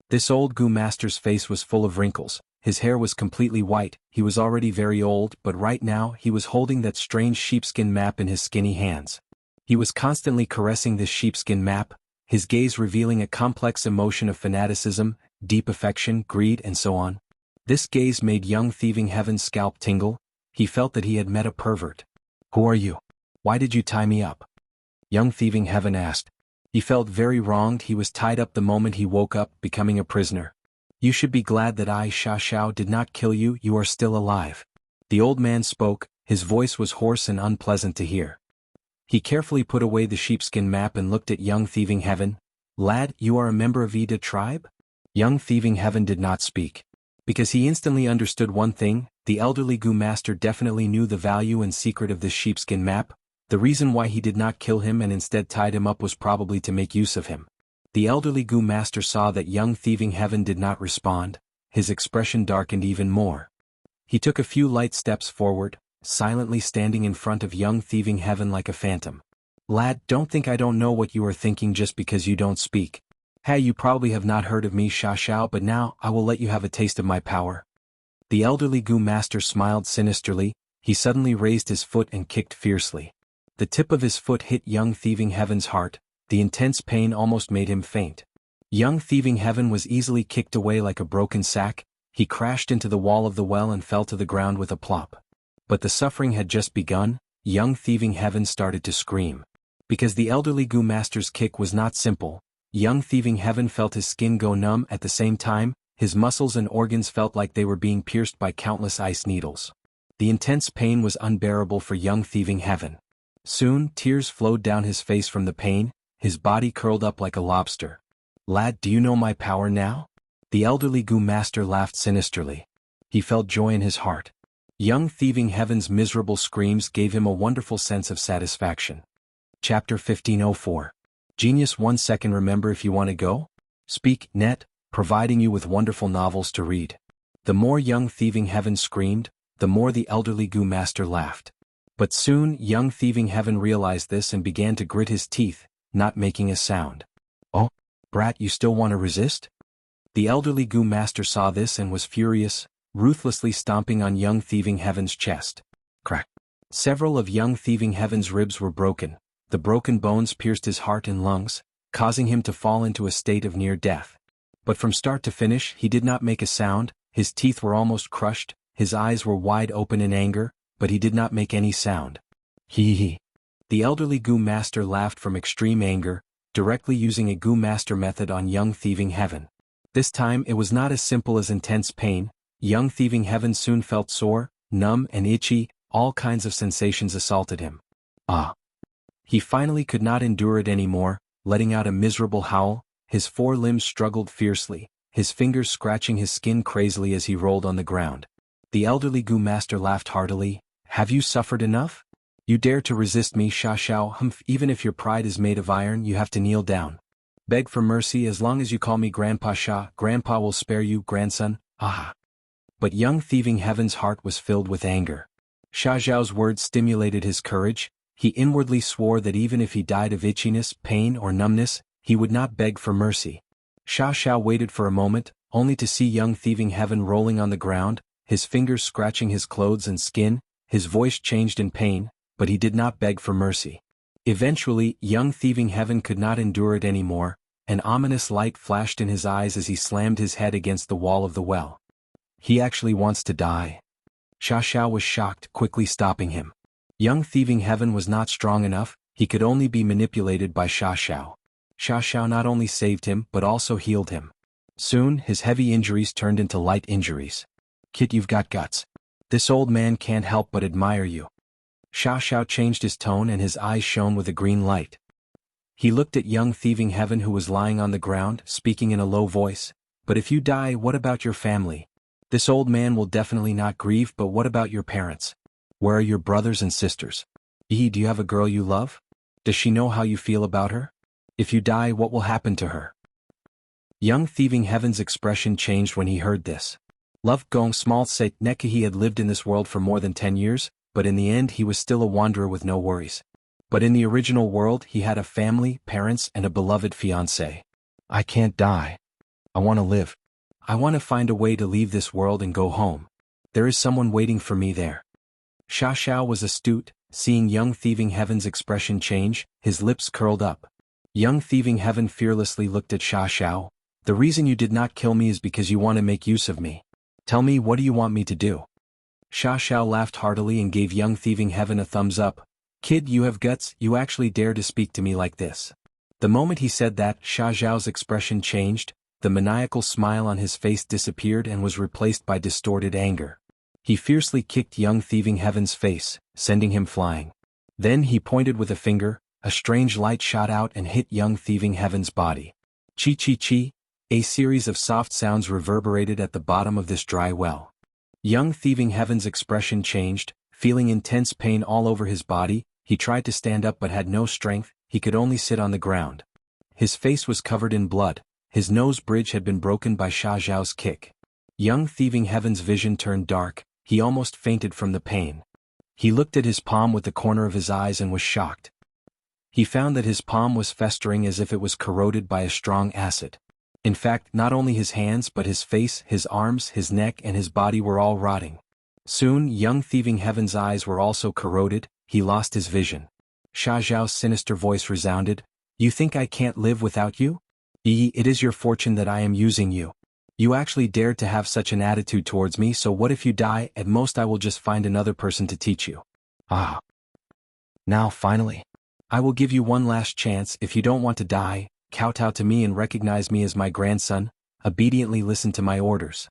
This old Gu master's face was full of wrinkles. His hair was completely white. He was already very old, but right now he was holding that strange sheepskin map in his skinny hands. He was constantly caressing this sheepskin map, his gaze revealing a complex emotion of fanaticism, deep affection, greed, and so on. This gaze made young thieving heaven's scalp tingle. He felt that he had met a pervert. "Who are you? Why did you tie me up?" Young thieving heaven asked. He felt very wronged. He was tied up the moment he woke up, becoming a prisoner. "You should be glad that I, Sha Xiao, did not kill you. You are still alive." The old man spoke. His voice was hoarse and unpleasant to hear. He carefully put away the sheepskin map and looked at young thieving heaven. "Lad, you are a member of Ida tribe?" Young thieving heaven did not speak. Because he instantly understood one thing, the elderly Gu master definitely knew the value and secret of this sheepskin map. The reason why he did not kill him and instead tied him up was probably to make use of him. The elderly Gu master saw that young thieving heaven did not respond. His expression darkened even more. He took a few light steps forward, silently standing in front of young thieving heaven like a phantom. "Lad, don't think I don't know what you are thinking just because you don't speak. Hey, you probably have not heard of me, Sha Xiao, but now I will let you have a taste of my power." The elderly Gu master smiled sinisterly. He suddenly raised his foot and kicked fiercely. The tip of his foot hit young thieving heaven's heart. The intense pain almost made him faint. Young thieving heaven was easily kicked away like a broken sack. He crashed into the wall of the well and fell to the ground with a plop. But the suffering had just begun. Young thieving heaven started to scream. Because the elderly Gu master's kick was not simple, young thieving heaven felt his skin go numb. At the same time, his muscles and organs felt like they were being pierced by countless ice needles. The intense pain was unbearable for young thieving heaven. Soon, tears flowed down his face from the pain. His body curled up like a lobster. "Lad, do you know my power now?" The elderly Gu master laughed sinisterly. He felt joy in his heart. Young thieving heaven's miserable screams gave him a wonderful sense of satisfaction. Chapter 1504. Genius 1 second. Remember, if you want to go? Speak, net, providing you with wonderful novels to read. The more young thieving heaven screamed, the more the elderly Gu master laughed. But soon young thieving heaven realized this and began to grit his teeth, not making a sound. "Oh, brat, you still want to resist?" The elderly Gu master saw this and was furious, ruthlessly stomping on young thieving heaven's chest. Crack. Several of young thieving heaven's ribs were broken. The broken bones pierced his heart and lungs, causing him to fall into a state of near death. But from start to finish he did not make a sound. His teeth were almost crushed, his eyes were wide open in anger, but he did not make any sound. Hee. The elderly Gu master laughed from extreme anger, directly using a Gu master method on young thieving heaven. This time it was not as simple as intense pain. Young thieving heaven soon felt sore, numb and itchy. All kinds of sensations assaulted him. He finally could not endure it anymore, letting out a miserable howl. His four limbs struggled fiercely, his fingers scratching his skin crazily as he rolled on the ground. The elderly Gu master laughed heartily. "Have you suffered enough? You dare to resist me, Sha Xiao? Humph, even if your pride is made of iron, you have to kneel down. Beg for mercy. As long as you call me Grandpa Sha, Grandpa will spare you, grandson." But young thieving heaven's heart was filled with anger. Sha Xiao's words stimulated his courage. He inwardly swore that even if he died of itchiness, pain, or numbness, he would not beg for mercy. Sha Xiao waited for a moment, only to see young thieving heaven rolling on the ground, his fingers scratching his clothes and skin. His voice changed in pain, but he did not beg for mercy. Eventually, young thieving heaven could not endure it anymore. An ominous light flashed in his eyes as he slammed his head against the wall of the well. He actually wants to die. Sha Xiao was shocked, quickly stopping him. Young thieving heaven was not strong enough. He could only be manipulated by Sha Xiao. Sha Xiao not only saved him but also healed him. Soon his heavy injuries turned into light injuries. "Kid, you've got guts. This old man can't help but admire you." Xiao Xiao changed his tone and his eyes shone with a green light. He looked at young thieving heaven who was lying on the ground, speaking in a low voice. But if you die, what about your family? This old man will definitely not grieve, but what about your parents? Where are your brothers and sisters? Do you have a girl you love? Does she know how you feel about her? If you die, what will happen to her? Young thieving heaven's expression changed when he heard this. Love Gong Small said Neki he had lived in this world for more than 10 years, but in the end he was still a wanderer with no worries. But in the original world he had a family, parents, and a beloved fiancée. I can't die. I want to live. I want to find a way to leave this world and go home. There is someone waiting for me there. Xiao Xiao was astute, seeing young thieving heaven's expression change, his lips curled up. Young thieving heaven fearlessly looked at Xiao Xiao. The reason you did not kill me is because you want to make use of me. Tell me, what do you want me to do? Xiao Xiao laughed heartily and gave young thieving heaven a thumbs up. Kid, you have guts, you actually dare to speak to me like this. The moment he said that, Xiao Xiao's expression changed, the maniacal smile on his face disappeared and was replaced by distorted anger. He fiercely kicked young thieving heaven's face, sending him flying. Then he pointed with a finger, a strange light shot out and hit young thieving heaven's body. Chi chi chi, a series of soft sounds reverberated at the bottom of this dry well. Young thieving heaven's expression changed, feeling intense pain all over his body. He tried to stand up but had no strength, he could only sit on the ground. His face was covered in blood, his nose bridge had been broken by Xiao Xiao's kick. Young thieving heaven's vision turned dark, he almost fainted from the pain. He looked at his palm with the corner of his eyes and was shocked. He found that his palm was festering as if it was corroded by a strong acid. In fact, not only his hands but his face, his arms, his neck and his body were all rotting. Soon, young thieving heaven's eyes were also corroded, he lost his vision. Xiao Xiao's sinister voice resounded, You think I can't live without you? It is your fortune that I am using you. You actually dared to have such an attitude towards me, so what if you die? At most I will just find another person to teach you. Ah. Now finally. I will give you one last chance. If you don't want to die, kowtow to me and recognize me as my grandson, obediently listen to my orders.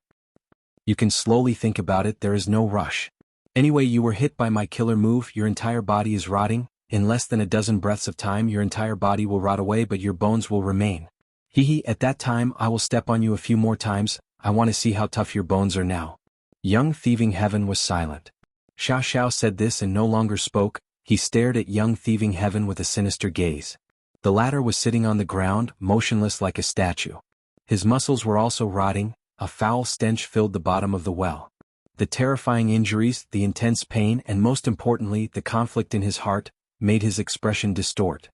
You can slowly think about it, there is no rush. Anyway, you were hit by my killer move, your entire body is rotting, in less than a dozen breaths of time your entire body will rot away but your bones will remain. At that time I will step on you a few more times, I want to see how tough your bones are now. Young thieving heaven was silent. Xiao Xiao said this and no longer spoke, he stared at young thieving heaven with a sinister gaze. The latter was sitting on the ground, motionless like a statue. His muscles were also rotting, a foul stench filled the bottom of the well. The terrifying injuries, the intense pain and most importantly the conflict in his heart, made his expression distort.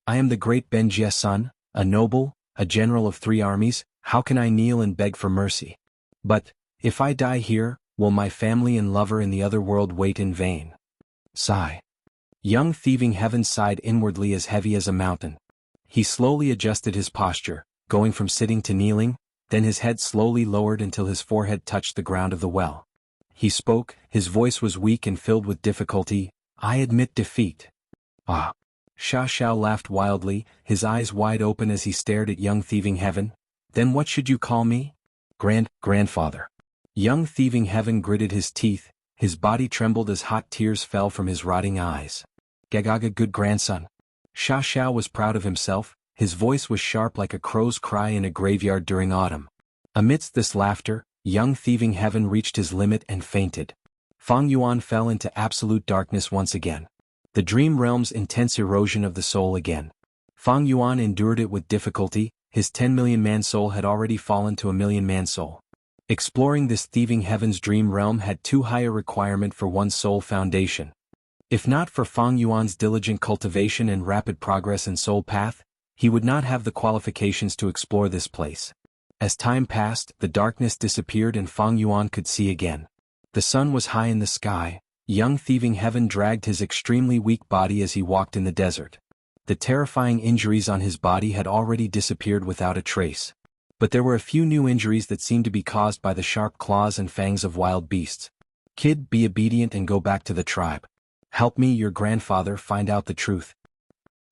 I am the great Benjie's son, a noble, a general of 3 armies, how can I kneel and beg for mercy? But, if I die here, will my family and lover in the other world wait in vain? Sigh. Young thieving heaven sighed inwardly as heavy as a mountain. He slowly adjusted his posture, going from sitting to kneeling, then his head slowly lowered until his forehead touched the ground of the well. He spoke, his voice was weak and filled with difficulty, I admit defeat. Ah. Xiao Xiao laughed wildly, his eyes wide open as he stared at young thieving heaven. Then what should you call me? Grandfather. Young thieving heaven gritted his teeth, his body trembled as hot tears fell from his rotting eyes. Gagaga, good grandson. Xiao Xiao was proud of himself, his voice was sharp like a crow's cry in a graveyard during autumn. Amidst this laughter, young thieving heaven reached his limit and fainted. Fang Yuan fell into absolute darkness once again. The dream realm's intense erosion of the soul again. Fang Yuan endured it with difficulty, his 10 million man soul had already fallen to a 1 million man soul. Exploring this thieving heaven's dream realm had too high a requirement for one's soul foundation. If not for Fang Yuan's diligent cultivation and rapid progress in soul path, he would not have the qualifications to explore this place. As time passed, the darkness disappeared and Fang Yuan could see again. The sun was high in the sky. Young thieving heaven dragged his extremely weak body as he walked in the desert. The terrifying injuries on his body had already disappeared without a trace. But there were a few new injuries that seemed to be caused by the sharp claws and fangs of wild beasts. Kid, be obedient and go back to the tribe. Help me, your grandfather, find out the truth.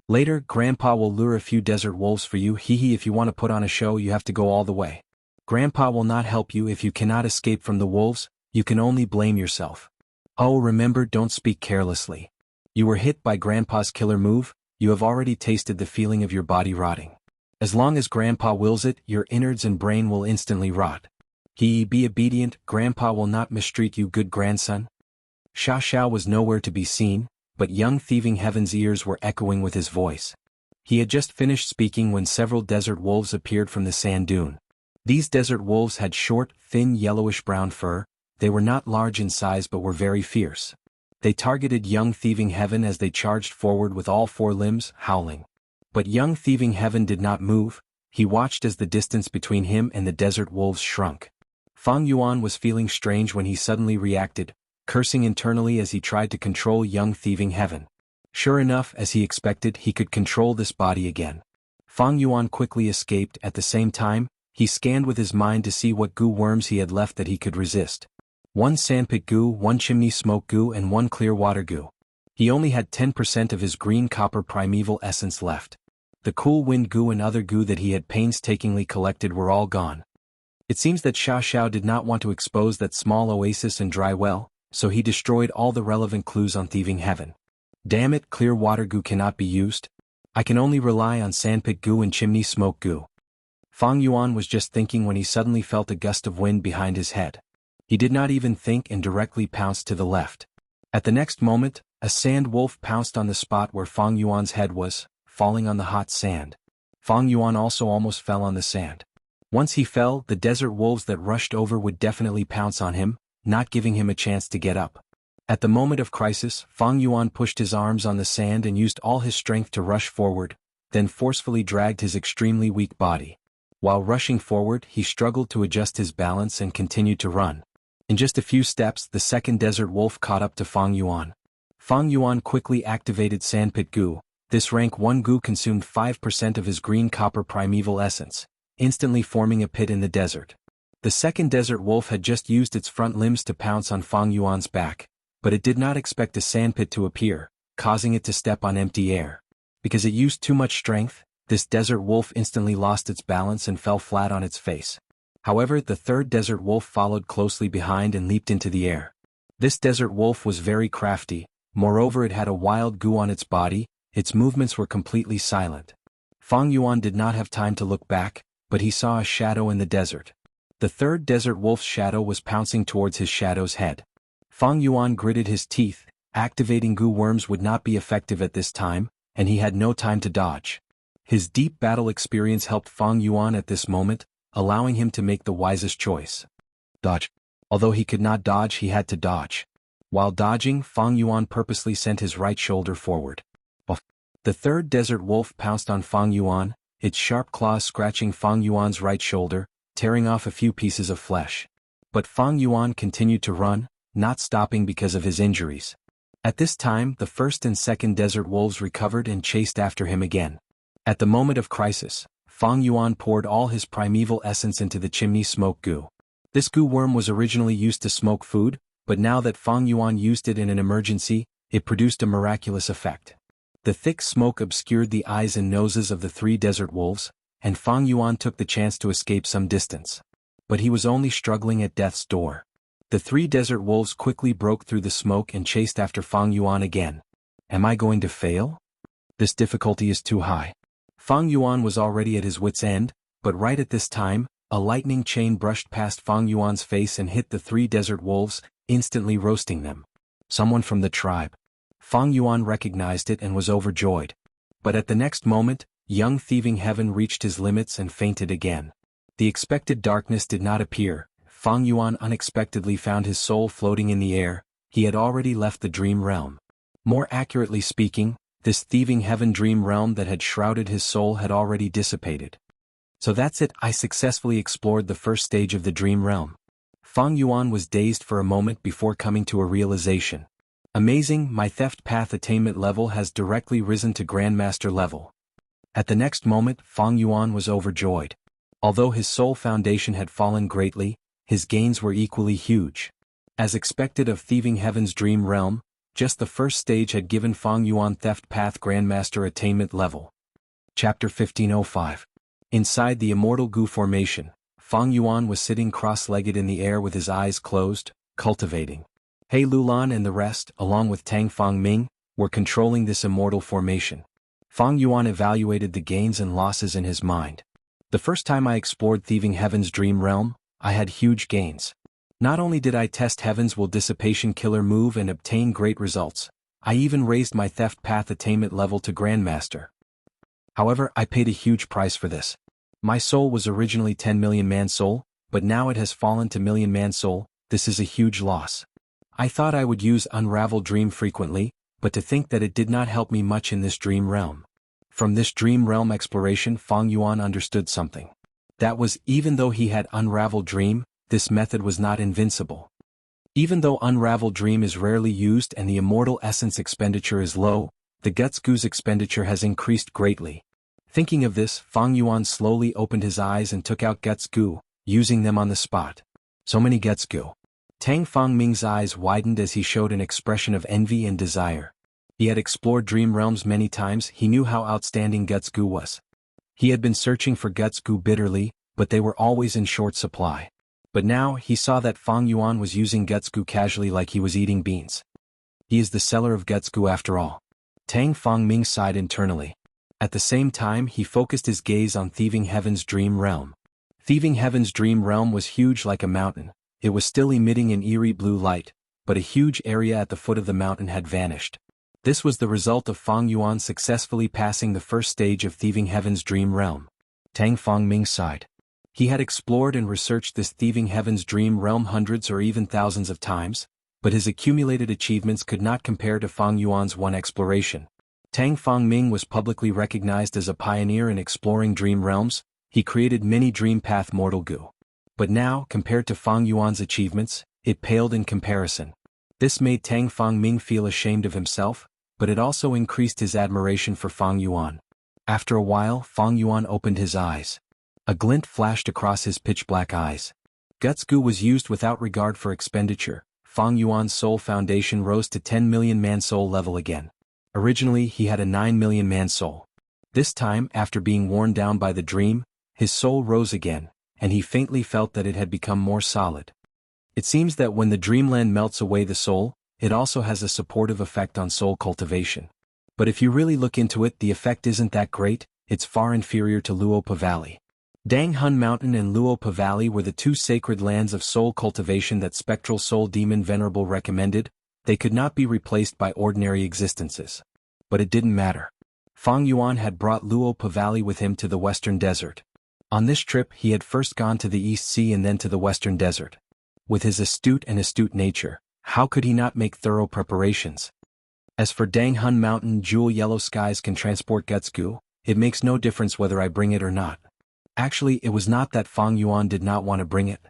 Later, Grandpa will lure a few desert wolves for you. If you want to put on a show, you have to go all the way. Grandpa will not help you if you cannot escape from the wolves, you can only blame yourself. Oh, remember, don't speak carelessly. You were hit by Grandpa's killer move, you have already tasted the feeling of your body rotting. As long as Grandpa wills it, your innards and brain will instantly rot. Be obedient, Grandpa will not mistreat you, good grandson. Sha Xiao was nowhere to be seen, but young thieving Heaven's ears were echoing with his voice. He had just finished speaking when several desert wolves appeared from the sand dune. These desert wolves had short, thin yellowish-brown fur. They were not large in size but were very fierce. They targeted young thieving Heaven as they charged forward with all four limbs, howling. But young thieving Heaven did not move. He watched as the distance between him and the desert wolves shrunk. Fang Yuan was feeling strange when he suddenly reacted, cursing internally as he tried to control young thieving Heaven. Sure enough, as he expected, he could control this body again. Fang Yuan quickly escaped. At the same time, he scanned with his mind to see what goo worms he had left that he could resist. 1 sandpit goo, 1 chimney smoke goo and 1 clear water goo. He only had 10% of his green copper primeval essence left. The cool wind goo and other goo that he had painstakingly collected were all gone. It seems that Sha Xiao did not want to expose that small oasis and dry well, so he destroyed all the relevant clues on thieving Heaven. Damn it, clear water goo cannot be used. I can only rely on sandpit goo and chimney smoke goo. Fang Yuan was just thinking when he suddenly felt a gust of wind behind his head. He did not even think and directly pounced to the left. At the next moment, a sand wolf pounced on the spot where Fang Yuan's head was, falling on the hot sand. Fang Yuan also almost fell on the sand. Once he fell, the desert wolves that rushed over would definitely pounce on him, not giving him a chance to get up. At the moment of crisis, Fang Yuan pushed his arms on the sand and used all his strength to rush forward, then forcefully dragged his extremely weak body. While rushing forward, he struggled to adjust his balance and continued to run. In just a few steps, the second desert wolf caught up to Fang Yuan. Fang Yuan quickly activated Sandpit Goo. This rank 1 goo consumed 5% of his green copper primeval essence, instantly forming a pit in the desert. The second desert wolf had just used its front limbs to pounce on Fang Yuan's back, but it did not expect a sandpit to appear, causing it to step on empty air. Because it used too much strength, this desert wolf instantly lost its balance and fell flat on its face. However, the third desert wolf followed closely behind and leaped into the air. This desert wolf was very crafty, moreover it had a wild goo on its body, its movements were completely silent. Fang Yuan did not have time to look back, but he saw a shadow in the desert. The third desert wolf's shadow was pouncing towards his shadow's head. Fang Yuan gritted his teeth. Activating goo worms would not be effective at this time, and he had no time to dodge. His deep battle experience helped Fang Yuan at this moment, allowing him to make the wisest choice. Dodge. Although he could not dodge, he had to dodge. While dodging, Fang Yuan purposely sent his right shoulder forward. The third desert wolf pounced on Fang Yuan, its sharp claws scratching Fang Yuan's right shoulder, tearing off a few pieces of flesh. But Fang Yuan continued to run, not stopping because of his injuries. At this time, the first and second desert wolves recovered and chased after him again. At the moment of crisis, Fang Yuan poured all his primeval essence into the chimney smoke goo. This goo worm was originally used to smoke food, but now that Fang Yuan used it in an emergency, it produced a miraculous effect. The thick smoke obscured the eyes and noses of the 3 desert wolves, and Fang Yuan took the chance to escape some distance. But he was only struggling at death's door. The 3 desert wolves quickly broke through the smoke and chased after Fang Yuan again. Am I going to fail? This difficulty is too high. Fang Yuan was already at his wit's end, but right at this time, a lightning chain brushed past Fang Yuan's face and hit the 3 desert wolves, instantly roasting them. Someone from the tribe. Fang Yuan recognized it and was overjoyed. But at the next moment, young thieving Heaven reached his limits and fainted again. The expected darkness did not appear. Fang Yuan unexpectedly found his soul floating in the air. He had already left the dream realm. More accurately speaking, this thieving Heaven dream realm that had shrouded his soul had already dissipated. So that's it, I successfully explored the first stage of the dream realm. Fang Yuan was dazed for a moment before coming to a realization. Amazing, my theft path attainment level has directly risen to Grandmaster level. At the next moment, Fang Yuan was overjoyed. Although his soul foundation had fallen greatly, his gains were equally huge. As expected of thieving Heaven's dream realm, just the first stage had given Fang Yuan theft path Grandmaster attainment level. Chapter 1505. Inside the immortal goo formation, Fang Yuan was sitting cross-legged in the air with his eyes closed, cultivating. He Lulan and the rest, along with Tang Fang Ming, were controlling this immortal formation. Fang Yuan evaluated the gains and losses in his mind. The first time I explored Thieving Heaven's dream realm, I had huge gains. Not only did I test Heaven's Will Dissipation Killer move and obtain great results, I even raised my theft path attainment level to Grandmaster. However, I paid a huge price for this. My soul was originally 10 million man soul, but now it has fallen to million man soul. This is a huge loss. I thought I would use Unravel Dream frequently, but to think that it did not help me much in this dream realm. From this dream realm exploration, Fang Yuan understood something. That was, even though he had Unravel Dream, this method was not invincible. Even though Unravel Dream is rarely used and the immortal essence expenditure is low, the Getsugu's expenditure has increased greatly. Thinking of this, Fang Yuan slowly opened his eyes and took out Getsugu, using them on the spot. So many Getsugu. Tang Fang Ming's eyes widened as he showed an expression of envy and desire. He had explored dream realms many times. He knew how outstanding Getsugu was. He had been searching for Getsugu bitterly, but they were always in short supply. But now, he saw that Fang Yuan was using Getsugu casually like he was eating beans. He is the seller of Getsugu after all. Tang Fang Ming sighed internally. At the same time, he focused his gaze on Thieving Heaven's dream realm. Thieving Heaven's dream realm was huge like a mountain. It was still emitting an eerie blue light, but a huge area at the foot of the mountain had vanished. This was the result of Fang Yuan successfully passing the first stage of Thieving Heaven's dream realm. Tang Fang Ming sighed. He had explored and researched this Thieving Heaven's dream realm hundreds or even thousands of times, but his accumulated achievements could not compare to Fang Yuan's one exploration. Tang Fang Ming was publicly recognized as a pioneer in exploring dream realms. He created many dream path mortal goo. But now, compared to Fang Yuan's achievements, it paled in comparison. This made Tang Fang Ming feel ashamed of himself, but it also increased his admiration for Fang Yuan. After a while, Fang Yuan opened his eyes. A glint flashed across his pitch-black eyes. Getsugu was used without regard for expenditure. Fang Yuan's soul foundation rose to 10 million man soul level again. Originally, he had a 9 million man soul. This time, after being worn down by the dream, his soul rose again, and he faintly felt that it had become more solid. It seems that when the dreamland melts away the soul, it also has a supportive effect on soul cultivation. But if you really look into it, the effect isn't that great. It's far inferior to Luopa Valley. Dang Hun Mountain and Luopa Valley were the two sacred lands of soul cultivation that Spectral Soul Demon Venerable recommended. They could not be replaced by ordinary existences. But it didn't matter. Fang Yuan had brought Luopa Valley with him to the Western Desert. On this trip, he had first gone to the East Sea and then to the Western Desert. With his astute nature, how could he not make thorough preparations? As for Dang Hun Mountain, Jewel Yellow Skies can transport Getsugu. It makes no difference whether I bring it or not. Actually, it was not that Fang Yuan did not want to bring it.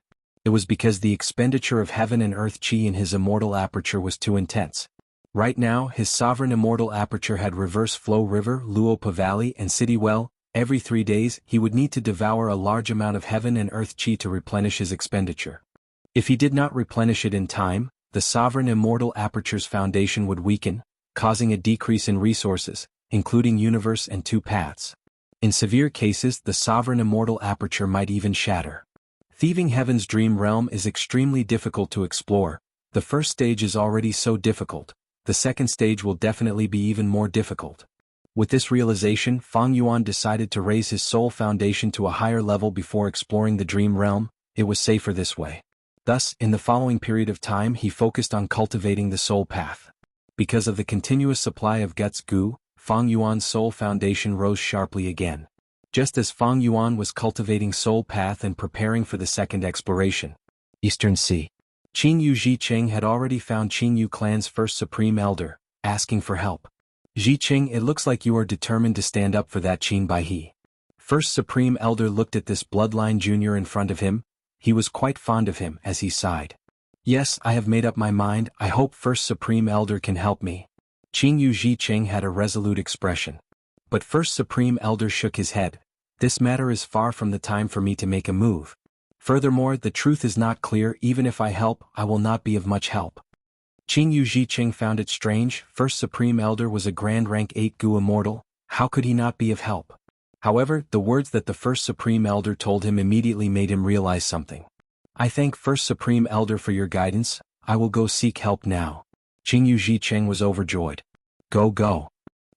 It was because the expenditure of heaven and earth chi in his immortal aperture was too intense. Right now, his sovereign immortal aperture had reverse flow river, Luopa Valley, and city well. Every 3 days, he would need to devour a large amount of heaven and earth chi to replenish his expenditure. If he did not replenish it in time, the sovereign immortal aperture's foundation would weaken, causing a decrease in resources, including universe and two paths. In severe cases, the sovereign immortal aperture might even shatter. Thieving Heaven's dream realm is extremely difficult to explore. The first stage is already so difficult. The second stage will definitely be even more difficult. With this realization, Fang Yuan decided to raise his soul foundation to a higher level before exploring the dream realm. It was safer this way. Thus, in the following period of time, he focused on cultivating the soul path. Because of the continuous supply of Getsugu, Fang Yuan's soul foundation rose sharply again. Just as Fang Yuan was cultivating soul path and preparing for the second exploration. Eastern Sea. Qin Yu Zhicheng had already found Qin Yu clan's first supreme elder, asking for help. Zhicheng, it looks like you are determined to stand up for that Qin Bai He. First supreme elder looked at this bloodline junior in front of him. He was quite fond of him as he sighed. Yes, I have made up my mind. I hope First Supreme Elder can help me. Qin Yu Zhicheng had a resolute expression. But First Supreme Elder shook his head. This matter is far from the time for me to make a move. Furthermore, the truth is not clear. Even if I help, I will not be of much help. Qin Yu Zhicheng found it strange. First Supreme Elder was a Grand Rank 8 Gu Immortal. How could he not be of help? However, the words that the First Supreme Elder told him immediately made him realize something. I thank First Supreme Elder for your guidance. I will go seek help now. Qingyu Zhicheng was overjoyed. Go go.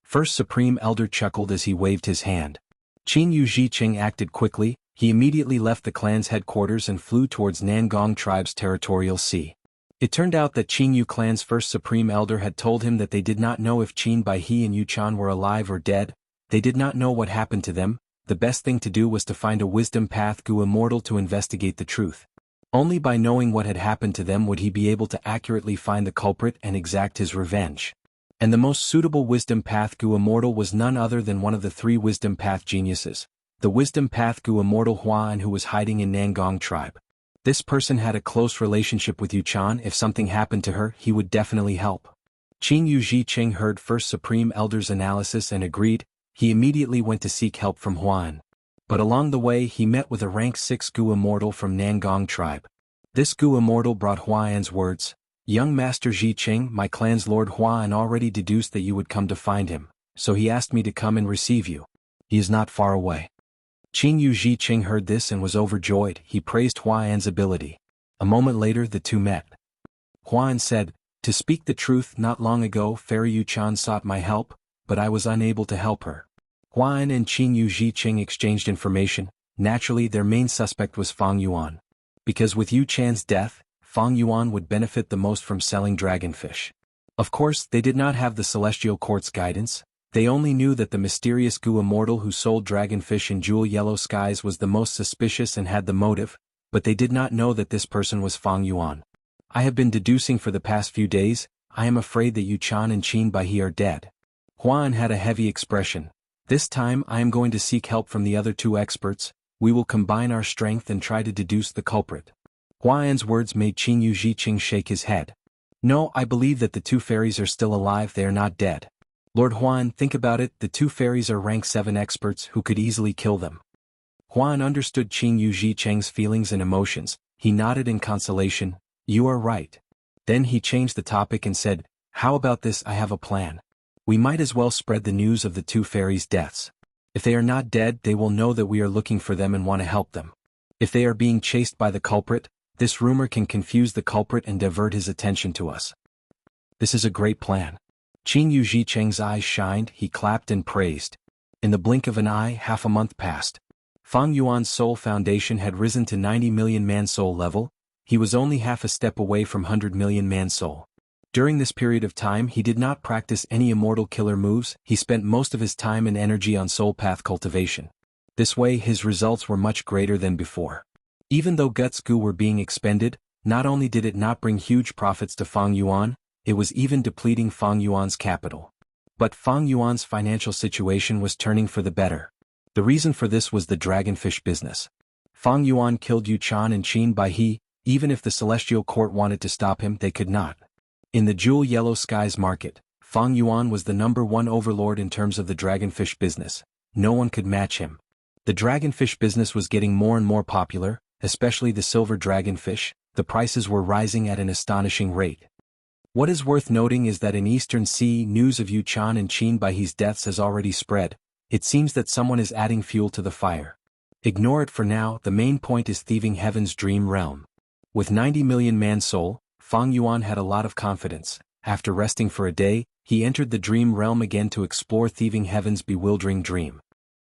First Supreme Elder chuckled as he waved his hand. Qingyu Zhicheng acted quickly. He immediately left the clan's headquarters and flew towards Nangong tribe's territorial sea. It turned out that Qingyu clan's first Supreme Elder had told him that they did not know if Qin Baihe and Yuchan were alive or dead. They did not know what happened to them. The best thing to do was to find a wisdom path Gu immortal to investigate the truth. Only by knowing what had happened to them would he be able to accurately find the culprit and exact his revenge. And the most suitable wisdom path Gu immortal was none other than one of the three wisdom path geniuses, the wisdom path Gu immortal Yuan, who was hiding in Nangong tribe. This person had a close relationship with Yuchan. If something happened to her, he would definitely help. Qingyu Zhicheng heard First Supreme Elder's analysis and agreed. He immediately went to seek help from Yuan. But along the way he met with a rank 6 Gu immortal from Nangong tribe. This Gu immortal brought Huan's words. Young Master Zhicheng, my clan's Lord Huan already deduced that you would come to find him, so he asked me to come and receive you. He is not far away. Qingyu Zhicheng heard this and was overjoyed. He praised Huan's ability. A moment later the two met. Huan said, to speak the truth, not long ago Fairy Yuchan sought my help, but I was unable to help her. Huan and Qingyu Zhicheng exchanged information. Naturally their main suspect was Fang Yuan. Because with Yuchan's death, Fang Yuan would benefit the most from selling dragonfish. Of course, they did not have the Celestial Court's guidance. They only knew that the mysterious Gu immortal who sold dragonfish in jewel yellow skies was the most suspicious and had the motive, but they did not know that this person was Fang Yuan. I have been deducing for the past few days. I am afraid that Yuchan and Qin Baihe are dead. Huan had a heavy expression. This time I am going to seek help from the other two experts. We will combine our strength and try to deduce the culprit. Huan's words made Qingyu Zhicheng shake his head. No, I believe that the two fairies are still alive. They are not dead. Lord Huan, think about it. The two fairies are rank 7 experts who could easily kill them. Huan understood Qingyu Zhicheng's feelings and emotions. He nodded in consolation. You are right. Then he changed the topic and said, how about this? I have a plan. We might as well spread the news of the two fairies' deaths. If they are not dead, they will know that we are looking for them and want to help them. If they are being chased by the culprit, this rumor can confuse the culprit and divert his attention to us. This is a great plan. Qingyu Zhicheng's eyes shined. He clapped and praised. In the blink of an eye, half a month passed. Fang Yuan's soul foundation had risen to 90 million man-soul level. He was only half a step away from 100 million man-soul. During this period of time he did not practice any immortal killer moves. He spent most of his time and energy on soul path cultivation. This way his results were much greater than before. Even though Guts Gu were being expended, not only did it not bring huge profits to Fang Yuan, it was even depleting Fang Yuan's capital. But Fang Yuan's financial situation was turning for the better. The reason for this was the dragonfish business. Fang Yuan killed Yuchan and Qin Baihe. Even if the Celestial Court wanted to stop him, they could not. In the Jewel Yellow Skies market, Fang Yuan was the #1 overlord in terms of the dragonfish business. No one could match him. The dragonfish business was getting more and more popular, especially the silver dragonfish. The prices were rising at an astonishing rate. What is worth noting is that in Eastern Sea, news of Yuchan and Qin Baihe's deaths has already spread. It seems that someone is adding fuel to the fire. Ignore it for now. The main point is Thieving Heaven's dream realm. With 90 million man-soul, Fang Yuan had a lot of confidence. After resting for a day, he entered the dream realm again to explore Thieving Heaven's bewildering dream.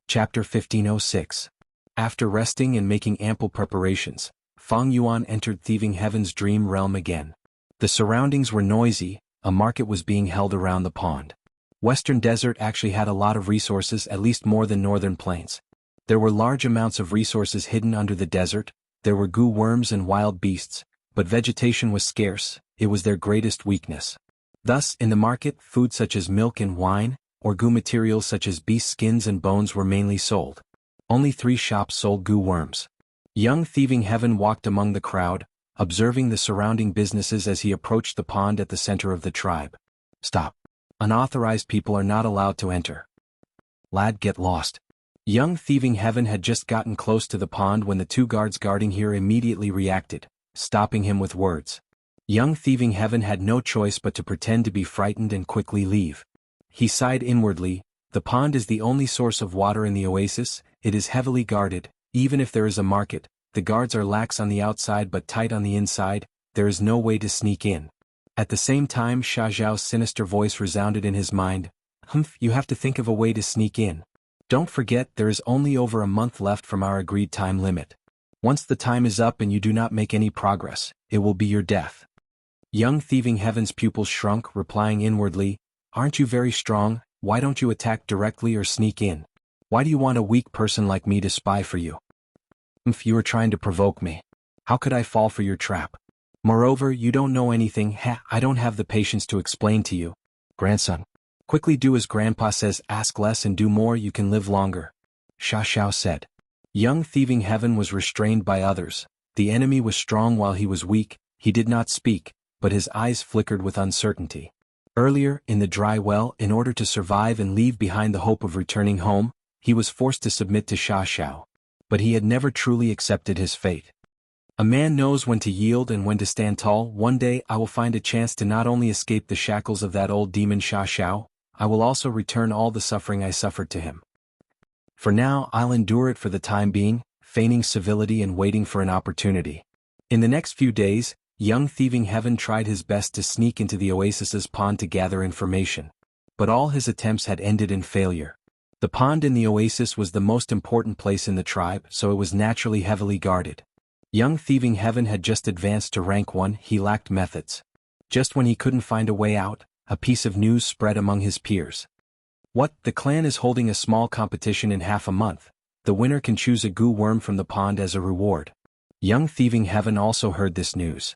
Chapter 1506. After resting and making ample preparations, Fang Yuan entered Thieving Heaven's dream realm again. The surroundings were noisy. A market was being held around the pond. Western Desert actually had a lot of resources, at least more than Northern Plains. There were large amounts of resources hidden under the desert. There were goo worms and wild beasts, but vegetation was scarce. It was their greatest weakness. Thus, in the market, food such as milk and wine, or goo materials such as beast skins and bones were mainly sold. Only 3 shops sold goo worms. Young Thieving Heaven walked among the crowd, observing the surrounding businesses as he approached the pond at the center of the tribe. Stop. Unauthorized people are not allowed to enter. Lad, get lost. Young Thieving Heaven had just gotten close to the pond when the 2 guards guarding here immediately reacted, stopping him with words. Young Thieving Heaven had no choice but to pretend to be frightened and quickly leave. He sighed inwardly. The pond is the only source of water in the oasis. It is heavily guarded. Even if there is a market, the guards are lax on the outside but tight on the inside. there is no way to sneak in. At the same time, Sha Zhao's sinister voice resounded in his mind. Humph, you have to think of a way to sneak in. Don't forget there is only over a month left from our agreed time limit. Once the time is up and you do not make any progress, it will be your death. Young Thieving Heaven's pupils shrunk, replying inwardly, aren't you very strong? Why don't you attack directly or sneak in? Why do you want a weak person like me to spy for you? If you are trying to provoke me, how could I fall for your trap? Moreover, you don't know anything. I don't have the patience to explain to you. Grandson, quickly do as Grandpa says, ask less and do more, you can live longer. Sha Zhao said. Young Thieving Heaven was restrained by others. The enemy was strong while he was weak. He did not speak, but his eyes flickered with uncertainty. Earlier, in the dry well, in order to survive and leave behind the hope of returning home, he was forced to submit to Sha Zhao. But he had never truly accepted his fate. A man knows when to yield and when to stand tall. One day I will find a chance to not only escape the shackles of that old demon Sha Zhao, I will also return all the suffering I suffered to him. For now I'll endure it for the time being, feigning civility and waiting for an opportunity. In the next few days, young Thieving Heaven tried his best to sneak into the oasis's pond to gather information. But all his attempts had ended in failure. The pond in the oasis was the most important place in the tribe, so it was naturally heavily guarded. Young Thieving Heaven had just advanced to rank 1, he lacked methods. Just when he couldn't find a way out, a piece of news spread among his peers. What? The clan is holding a small competition in half a month. The winner can choose a goo worm from the pond as a reward. Young Thieving Heaven also heard this news.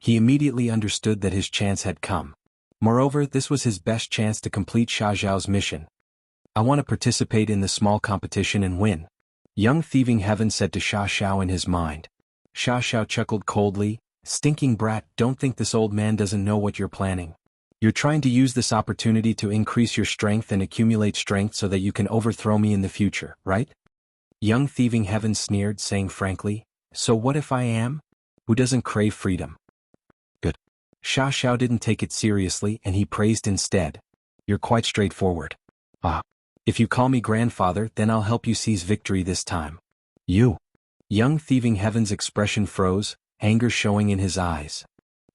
He immediately understood that his chance had come. Moreover, this was his best chance to complete Sha Zhao's mission. I want to participate in the small competition and win. Young Thieving Heaven said to Sha Zhao in his mind. Sha Zhao chuckled coldly, stinking brat, don't think this old man doesn't know what you're planning. You're trying to use this opportunity to increase your strength and accumulate strength so that you can overthrow me in the future, right? Young Thieving Heaven sneered, saying frankly, so what if I am? Who doesn't crave freedom? Good. Sha Zhao didn't take it seriously and he praised instead. You're quite straightforward. Ah. If you call me grandfather, then I'll help you seize victory this time. You. Young Thieving Heaven's expression froze, anger showing in his eyes.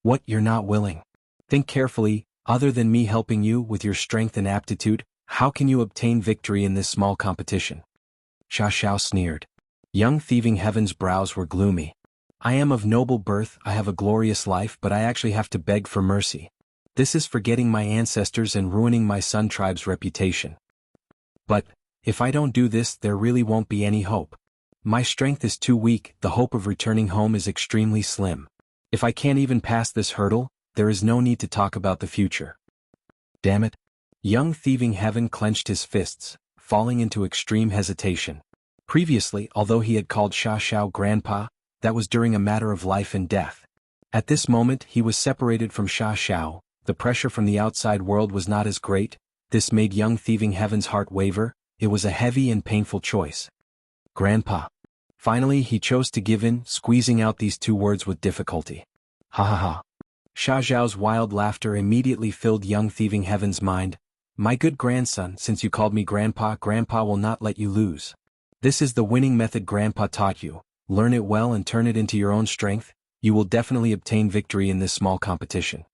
What, you're not willing? Think carefully, other than me helping you with your strength and aptitude, how can you obtain victory in this small competition? Sha Zhao sneered. Young Thieving Heaven's brows were gloomy. I am of noble birth, I have a glorious life, but I actually have to beg for mercy. This is forgetting my ancestors and ruining my Sun tribe's reputation. But, if I don't do this, there really won't be any hope. My strength is too weak, the hope of returning home is extremely slim. If I can't even pass this hurdle, there is no need to talk about the future. Damn it. Young Thieving Heaven clenched his fists, falling into extreme hesitation. Previously, although he had called Sha Zhao grandpa, that was during a matter of life and death. At this moment, he was separated from Sha Zhao, the pressure from the outside world was not as great. This made young Thieving Heaven's heart waver, it was a heavy and painful choice. Grandpa. Finally he chose to give in, squeezing out these two words with difficulty. Ha ha ha. Sha Zhao's wild laughter immediately filled young Thieving Heaven's mind. My good grandson, since you called me grandpa, grandpa will not let you lose. This is the winning method grandpa taught you, learn it well and turn it into your own strength, you will definitely obtain victory in this small competition.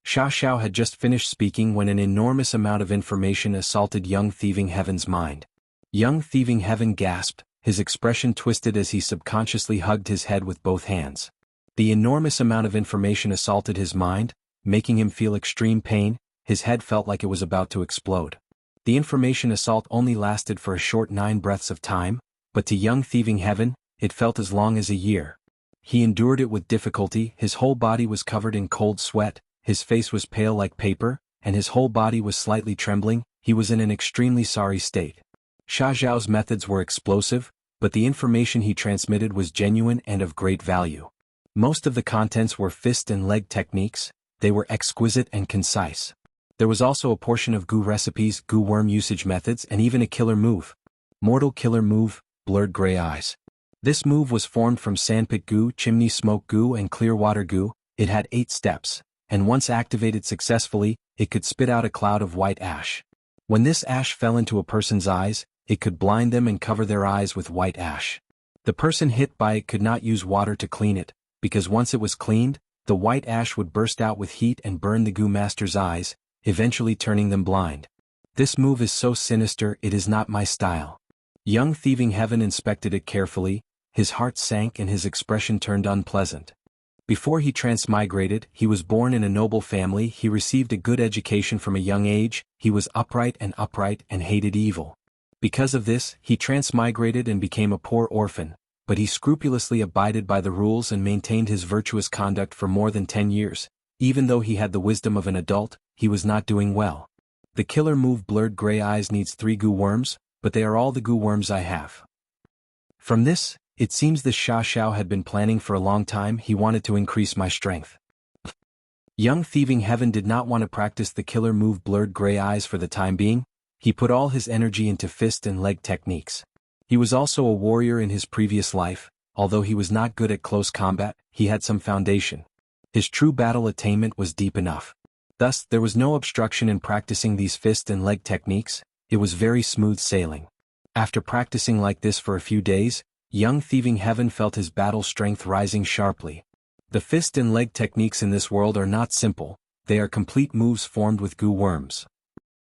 Sha Zhao had just finished speaking when an enormous amount of information assaulted young Thieving Heaven's mind. Young Thieving Heaven gasped, his expression twisted as he subconsciously hugged his head with both hands. The enormous amount of information assaulted his mind, making him feel extreme pain, his head felt like it was about to explode. The information assault only lasted for a short 9 breaths of time, but to young Thieving Heaven, it felt as long as a year. He endured it with difficulty, his whole body was covered in cold sweat, his face was pale like paper, and his whole body was slightly trembling, he was in an extremely sorry state. Sha Zhao's methods were explosive, but the information he transmitted was genuine and of great value. Most of the contents were fist and leg techniques, they were exquisite and concise. There was also a portion of goo recipes, goo worm usage methods, and even a killer move. Mortal killer move, blurred gray eyes. This move was formed from sandpit goo, chimney smoke goo, and clear water goo. It had 8 steps, and once activated successfully, it could spit out a cloud of white ash. When this ash fell into a person's eyes, it could blind them and cover their eyes with white ash. The person hit by it could not use water to clean it, because once it was cleaned, The white ash would burst out with heat and burn the Gu Master's eyes, eventually turning them blind. This move is so sinister, it is not my style. Young Thieving Heaven inspected it carefully, his heart sank and his expression turned unpleasant. Before he transmigrated, he was born in a noble family, he received a good education from a young age, he was upright and hated evil. Because of this, he transmigrated and became a poor orphan, but he scrupulously abided by the rules and maintained his virtuous conduct for more than 10 years. Even though he had the wisdom of an adult, he was not doing well. The killer move Blurred Gray Eyes needs 3 Gu worms, but they are all the Gu worms I have. From this, it seems this Xiao had been planning for a long time. He wanted to increase my strength. Young Thieving Heaven did not want to practice the killer move Blurred Gray Eyes for the time being. He put all his energy into fist and leg techniques. He was also a warrior in his previous life. Although he was not good at close combat, he had some foundation. His true battle attainment was deep enough. Thus, there was no obstruction in practicing these fist and leg techniques. It was very smooth sailing. After practicing like this for a few days, Young Thieving Heaven felt his battle strength rising sharply. The fist and leg techniques in this world are not simple, they are complete moves formed with Gu worms.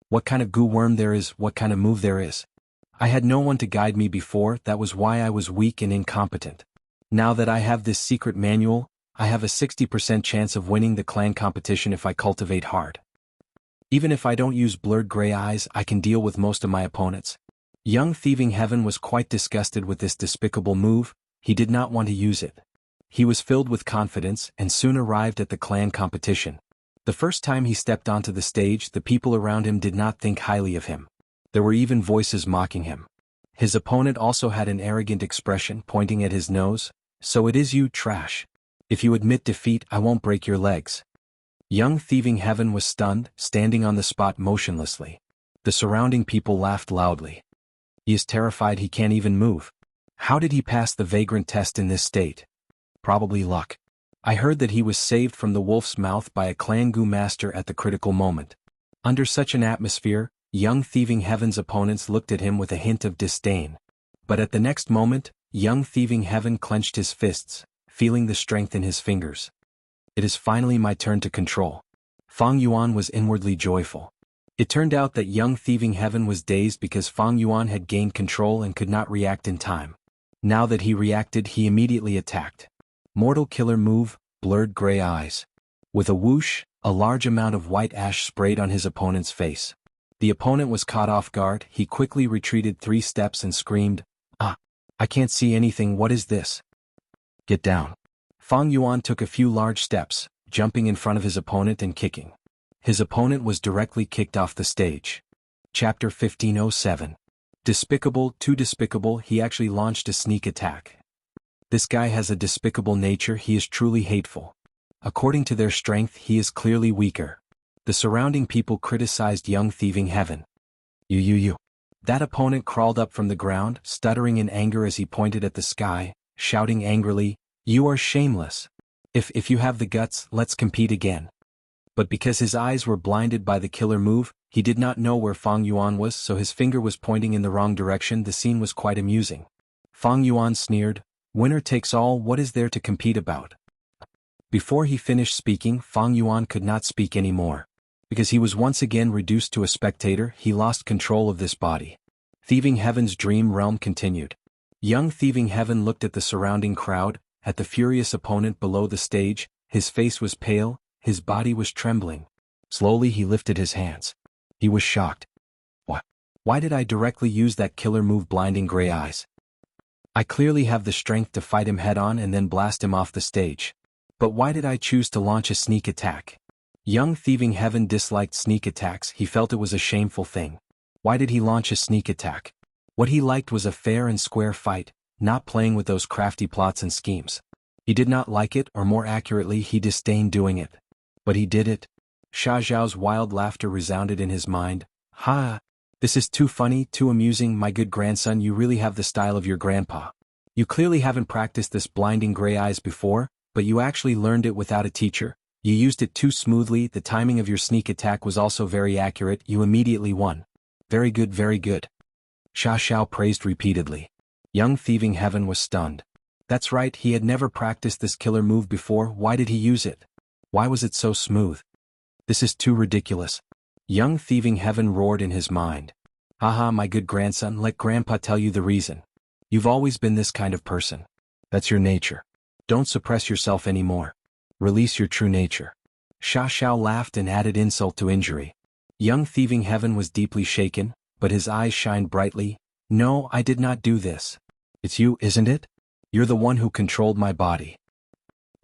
What kind of Gu worm there is, what kind of move there is. I had no one to guide me before, that was why I was weak and incompetent. Now that I have this secret manual, I have a 60% chance of winning the clan competition if I cultivate hard. Even if I don't use Blurred Gray Eyes, I can deal with most of my opponents. Young Thieving Heaven was quite disgusted with this despicable move, he did not want to use it. He was filled with confidence and soon arrived at the clan competition. The first time he stepped onto the stage, the people around him did not think highly of him. There were even voices mocking him. His opponent also had an arrogant expression, pointing at his nose. So it is you, trash. If you admit defeat, I won't break your legs. Young Thieving Heaven was stunned, standing on the spot motionlessly. The surrounding people laughed loudly. He is terrified, he can't even move. How did he pass the vagrant test in this state? Probably luck. I heard that he was saved from the wolf's mouth by a clan Gu master at the critical moment. Under such an atmosphere, Young Thieving Heaven's opponents looked at him with a hint of disdain. But at the next moment, Young Thieving Heaven clenched his fists, feeling the strength in his fingers. It is finally my turn to control. Fang Yuan was inwardly joyful. It turned out that Young Thieving Heaven was dazed because Fang Yuan had gained control and could not react in time. Now that he reacted, he immediately attacked. Mortal killer move, Blurred Gray Eyes. With a whoosh, a large amount of white ash sprayed on his opponent's face. The opponent was caught off guard, he quickly retreated 3 steps and screamed, "Ah! I can't see anything, what is this? Get down." Fang Yuan took a few large steps, jumping in front of his opponent and kicking. His opponent was directly kicked off the stage. Chapter 1507. Despicable, too despicable, he actually launched a sneak attack. This guy has a despicable nature, he is truly hateful. According to their strength, he is clearly weaker. The surrounding people criticized Young Thieving Heaven. You. That opponent crawled up from the ground, stuttering in anger as he pointed at the sky, shouting angrily, "You are shameless. If you have the guts, let's compete again." But because his eyes were blinded by the killer move, he did not know where Fang Yuan was, so his finger was pointing in the wrong direction. The scene was quite amusing. Fang Yuan sneered, "Winner takes all, what is there to compete about?" Before he finished speaking, Fang Yuan could not speak anymore. Because he was once again reduced to a spectator, he lost control of this body. Thieving Heaven's dream realm continued. Young Thieving Heaven looked at the surrounding crowd, at the furious opponent below the stage. His face was pale, his body was trembling. Slowly he lifted his hands. He was shocked. What? Why did I directly use that killer move, Blinding Gray Eyes? I clearly have the strength to fight him head-on and then blast him off the stage. But why did I choose to launch a sneak attack? Young Thieving Heaven disliked sneak attacks, he felt it was a shameful thing. Why did he launch a sneak attack? What he liked was a fair and square fight, not playing with those crafty plots and schemes. He did not like it, or more accurately, he disdained doing it. But he did it. Sha Zhao's wild laughter resounded in his mind. "Ha! This is too funny, too amusing, my good grandson, you really have the style of your grandpa. You clearly haven't practiced this Blinding Gray Eyes before, but you actually learned it without a teacher. You used it too smoothly, the timing of your sneak attack was also very accurate, you immediately won. Very good, very good." Sha Zhao praised repeatedly. Young Thieving Heaven was stunned. That's right, he had never practiced this killer move before, why did he use it? Why was it so smooth? This is too ridiculous. Young thieving heaven roared in his mind. Haha, my good grandson, let Grandpa tell you the reason. You've always been this kind of person. That's your nature. Don't suppress yourself anymore. Release your true nature. Sha Xiao laughed and added insult to injury. Young thieving heaven was deeply shaken, but his eyes shined brightly. No, I did not do this. It's you, isn't it? You're the one who controlled my body.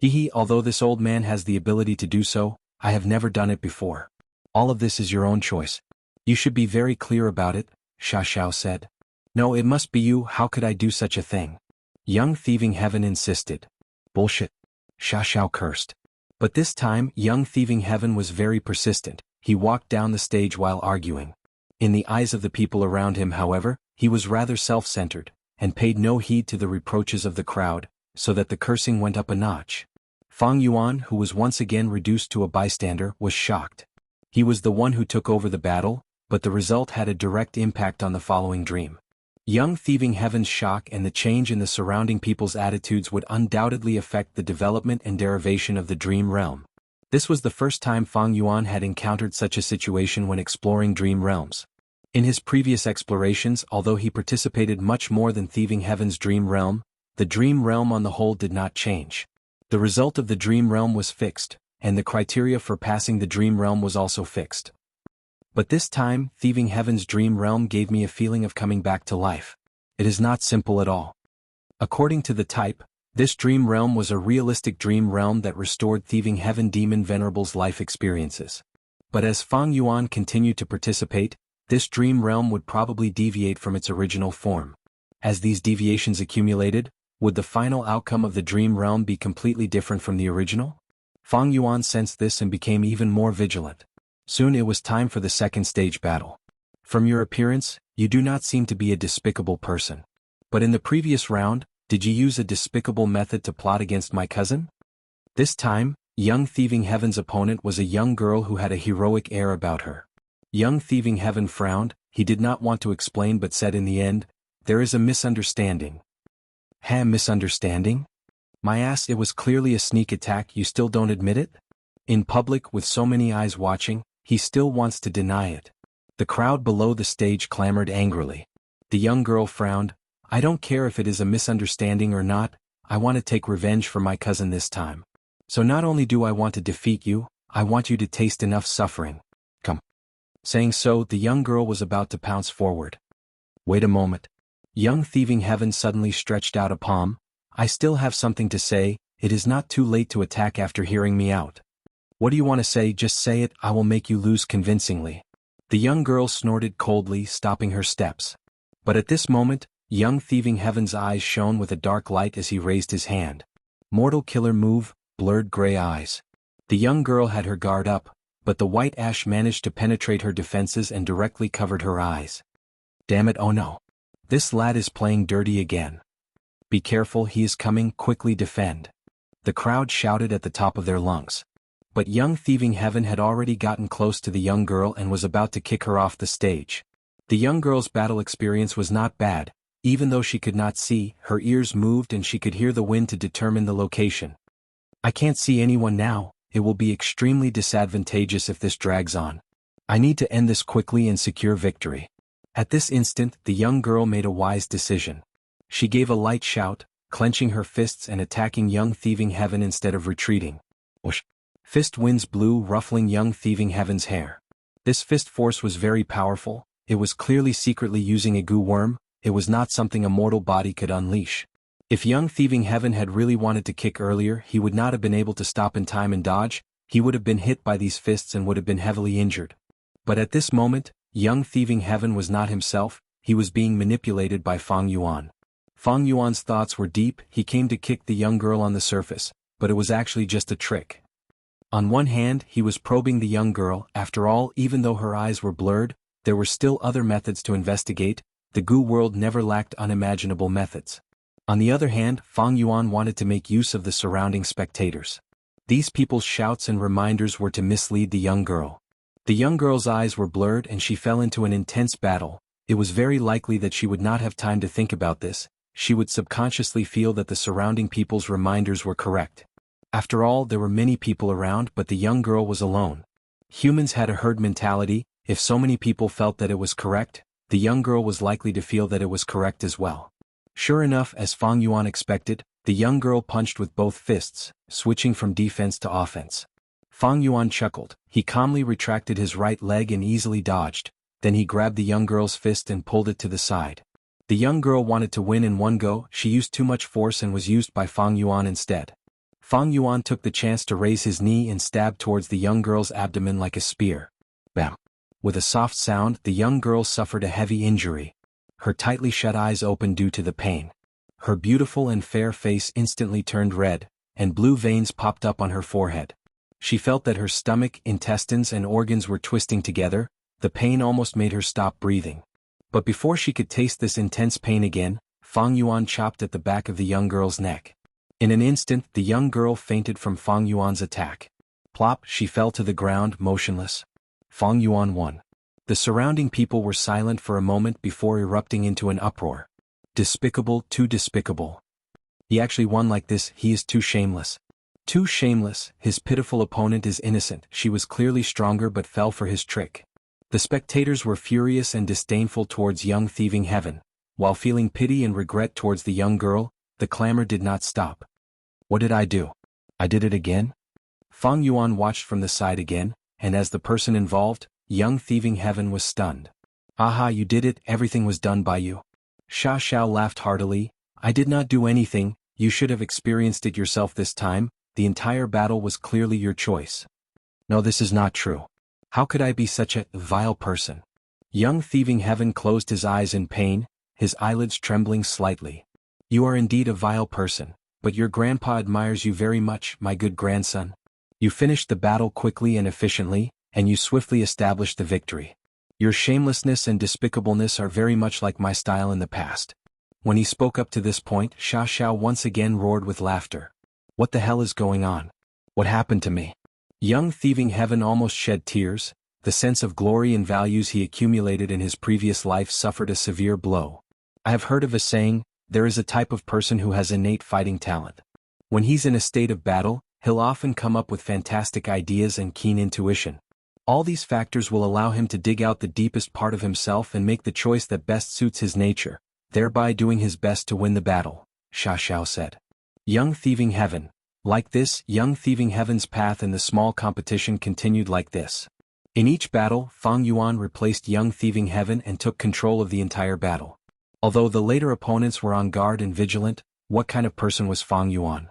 Hehe, although this old man has the ability to do so, I have never done it before. All of this is your own choice. You should be very clear about it, Sha Xiao said. No, it must be you, how could I do such a thing? Young thieving heaven insisted. Bullshit. Sha Xiao cursed. But this time, young thieving heaven was very persistent. He walked down the stage while arguing. In the eyes of the people around him, however, he was rather self-centered, and paid no heed to the reproaches of the crowd, so that the cursing went up a notch. Fang Yuan, who was once again reduced to a bystander, was shocked. He was the one who took over the battle, but the result had a direct impact on the following dream. Young thieving heaven's shock and the change in the surrounding people's attitudes would undoubtedly affect the development and derivation of the dream realm. This was the first time Fang Yuan had encountered such a situation when exploring dream realms. In his previous explorations, although he participated much more than thieving heaven's dream realm, the dream realm on the whole did not change. The result of the dream realm was fixed, and the criteria for passing the dream realm was also fixed. But this time, thieving heaven's dream realm gave me a feeling of coming back to life. It is not simple at all. According to the type, this dream realm was a realistic dream realm that restored thieving heaven demon venerable's life experiences. But as Fang Yuan continued to participate, this dream realm would probably deviate from its original form. As these deviations accumulated, would the final outcome of the dream realm be completely different from the original? Fang Yuan sensed this and became even more vigilant. Soon it was time for the second stage battle. From your appearance, you do not seem to be a despicable person. But in the previous round, did you use a despicable method to plot against my cousin? This time, young thieving heaven's opponent was a young girl who had a heroic air about her. Young thieving heaven frowned. He did not want to explain but said in the end, there is a misunderstanding. Misunderstanding? My ass, it was clearly a sneak attack, you still don't admit it? In public with so many eyes watching, he still wants to deny it. The crowd below the stage clamored angrily. The young girl frowned. I don't care if it is a misunderstanding or not, I want to take revenge for my cousin this time. So not only do I want to defeat you, I want you to taste enough suffering. Come. Saying so, the young girl was about to pounce forward. Wait a moment. Young thieving heaven suddenly stretched out a palm. I still have something to say, it is not too late to attack after hearing me out. What do you want to say? Just say it, I will make you lose convincingly. The young girl snorted coldly, stopping her steps. But at this moment, young thieving heaven's eyes shone with a dark light as he raised his hand. Mortal killer move, blurred gray eyes. The young girl had her guard up, but the white ash managed to penetrate her defenses and directly covered her eyes. Damn it, oh no. This lad is playing dirty again. Be careful, he is coming, quickly defend. The crowd shouted at the top of their lungs. But young thieving heaven had already gotten close to the young girl and was about to kick her off the stage. The young girl's battle experience was not bad. Even though she could not see, her ears moved and she could hear the wind to determine the location. I can't see anyone now, it will be extremely disadvantageous if this drags on. I need to end this quickly and secure victory. At this instant, the young girl made a wise decision. She gave a light shout, clenching her fists and attacking young thieving heaven instead of retreating. Whoosh! Fist winds blew, ruffling young thieving heaven's hair. This fist force was very powerful, it was clearly secretly using a goo worm, it was not something a mortal body could unleash. If young thieving heaven had really wanted to kick earlier, he would not have been able to stop in time and dodge, he would have been hit by these fists and would have been heavily injured. But at this moment, young thieving heaven was not himself, he was being manipulated by Fang Yuan. Fang Yuan's thoughts were deep, he came to kick the young girl on the surface, but it was actually just a trick. On one hand, he was probing the young girl, after all, even though her eyes were blurred, there were still other methods to investigate, the goo world never lacked unimaginable methods. On the other hand, Fang Yuan wanted to make use of the surrounding spectators. These people's shouts and reminders were to mislead the young girl. The young girl's eyes were blurred and she fell into an intense battle. It was very likely that she would not have time to think about this, she would subconsciously feel that the surrounding people's reminders were correct. After all, there were many people around, but the young girl was alone. Humans had a herd mentality. If so many people felt that it was correct, the young girl was likely to feel that it was correct as well. Sure enough, as Fang Yuan expected, the young girl punched with both fists, switching from defense to offense. Fang Yuan chuckled. He calmly retracted his right leg and easily dodged. Then he grabbed the young girl's fist and pulled it to the side. The young girl wanted to win in one go. She used too much force and was used by Fang Yuan instead. Fang Yuan took the chance to raise his knee and stab towards the young girl's abdomen like a spear. Bam! With a soft sound, the young girl suffered a heavy injury. Her tightly shut eyes opened due to the pain. Her beautiful and fair face instantly turned red, and blue veins popped up on her forehead. She felt that her stomach, intestines, and organs were twisting together. The pain almost made her stop breathing. But before she could taste this intense pain again, Fang Yuan chopped at the back of the young girl's neck. In an instant, the young girl fainted from Fang Yuan's attack. Plop, she fell to the ground, motionless. Fang Yuan won. The surrounding people were silent for a moment before erupting into an uproar. Despicable, too despicable. He actually won like this. He is too shameless. Too shameless. His pitiful opponent is innocent. She was clearly stronger but fell for his trick. The spectators were furious and disdainful towards young thieving heaven. While feeling pity and regret towards the young girl, the clamor did not stop. What did I do? I did it again? Fang Yuan watched from the side again, and as the person involved, young thieving heaven was stunned. Aha, you did it, everything was done by you. Sha Xiao laughed heartily. I did not do anything, you should have experienced it yourself this time. The entire battle was clearly your choice. No, this is not true. How could I be such a vile person? Young thieving heaven closed his eyes in pain, his eyelids trembling slightly. You are indeed a vile person, but your grandpa admires you very much, my good grandson. You finished the battle quickly and efficiently, and you swiftly established the victory. Your shamelessness and despicableness are very much like my style in the past. When he spoke up to this point, Sha Xiao once again roared with laughter. What the hell is going on? What happened to me? Young thieving heaven almost shed tears. The sense of glory and values he accumulated in his previous life suffered a severe blow. I have heard of a saying, there is a type of person who has innate fighting talent. When he's in a state of battle, he'll often come up with fantastic ideas and keen intuition. All these factors will allow him to dig out the deepest part of himself and make the choice that best suits his nature, thereby doing his best to win the battle, Sha Xiao said. Young thieving heaven. Like this, young thieving heaven's path in the small competition continued like this. In each battle, Fang Yuan replaced young thieving heaven and took control of the entire battle. Although the later opponents were on guard and vigilant, what kind of person was Fang Yuan?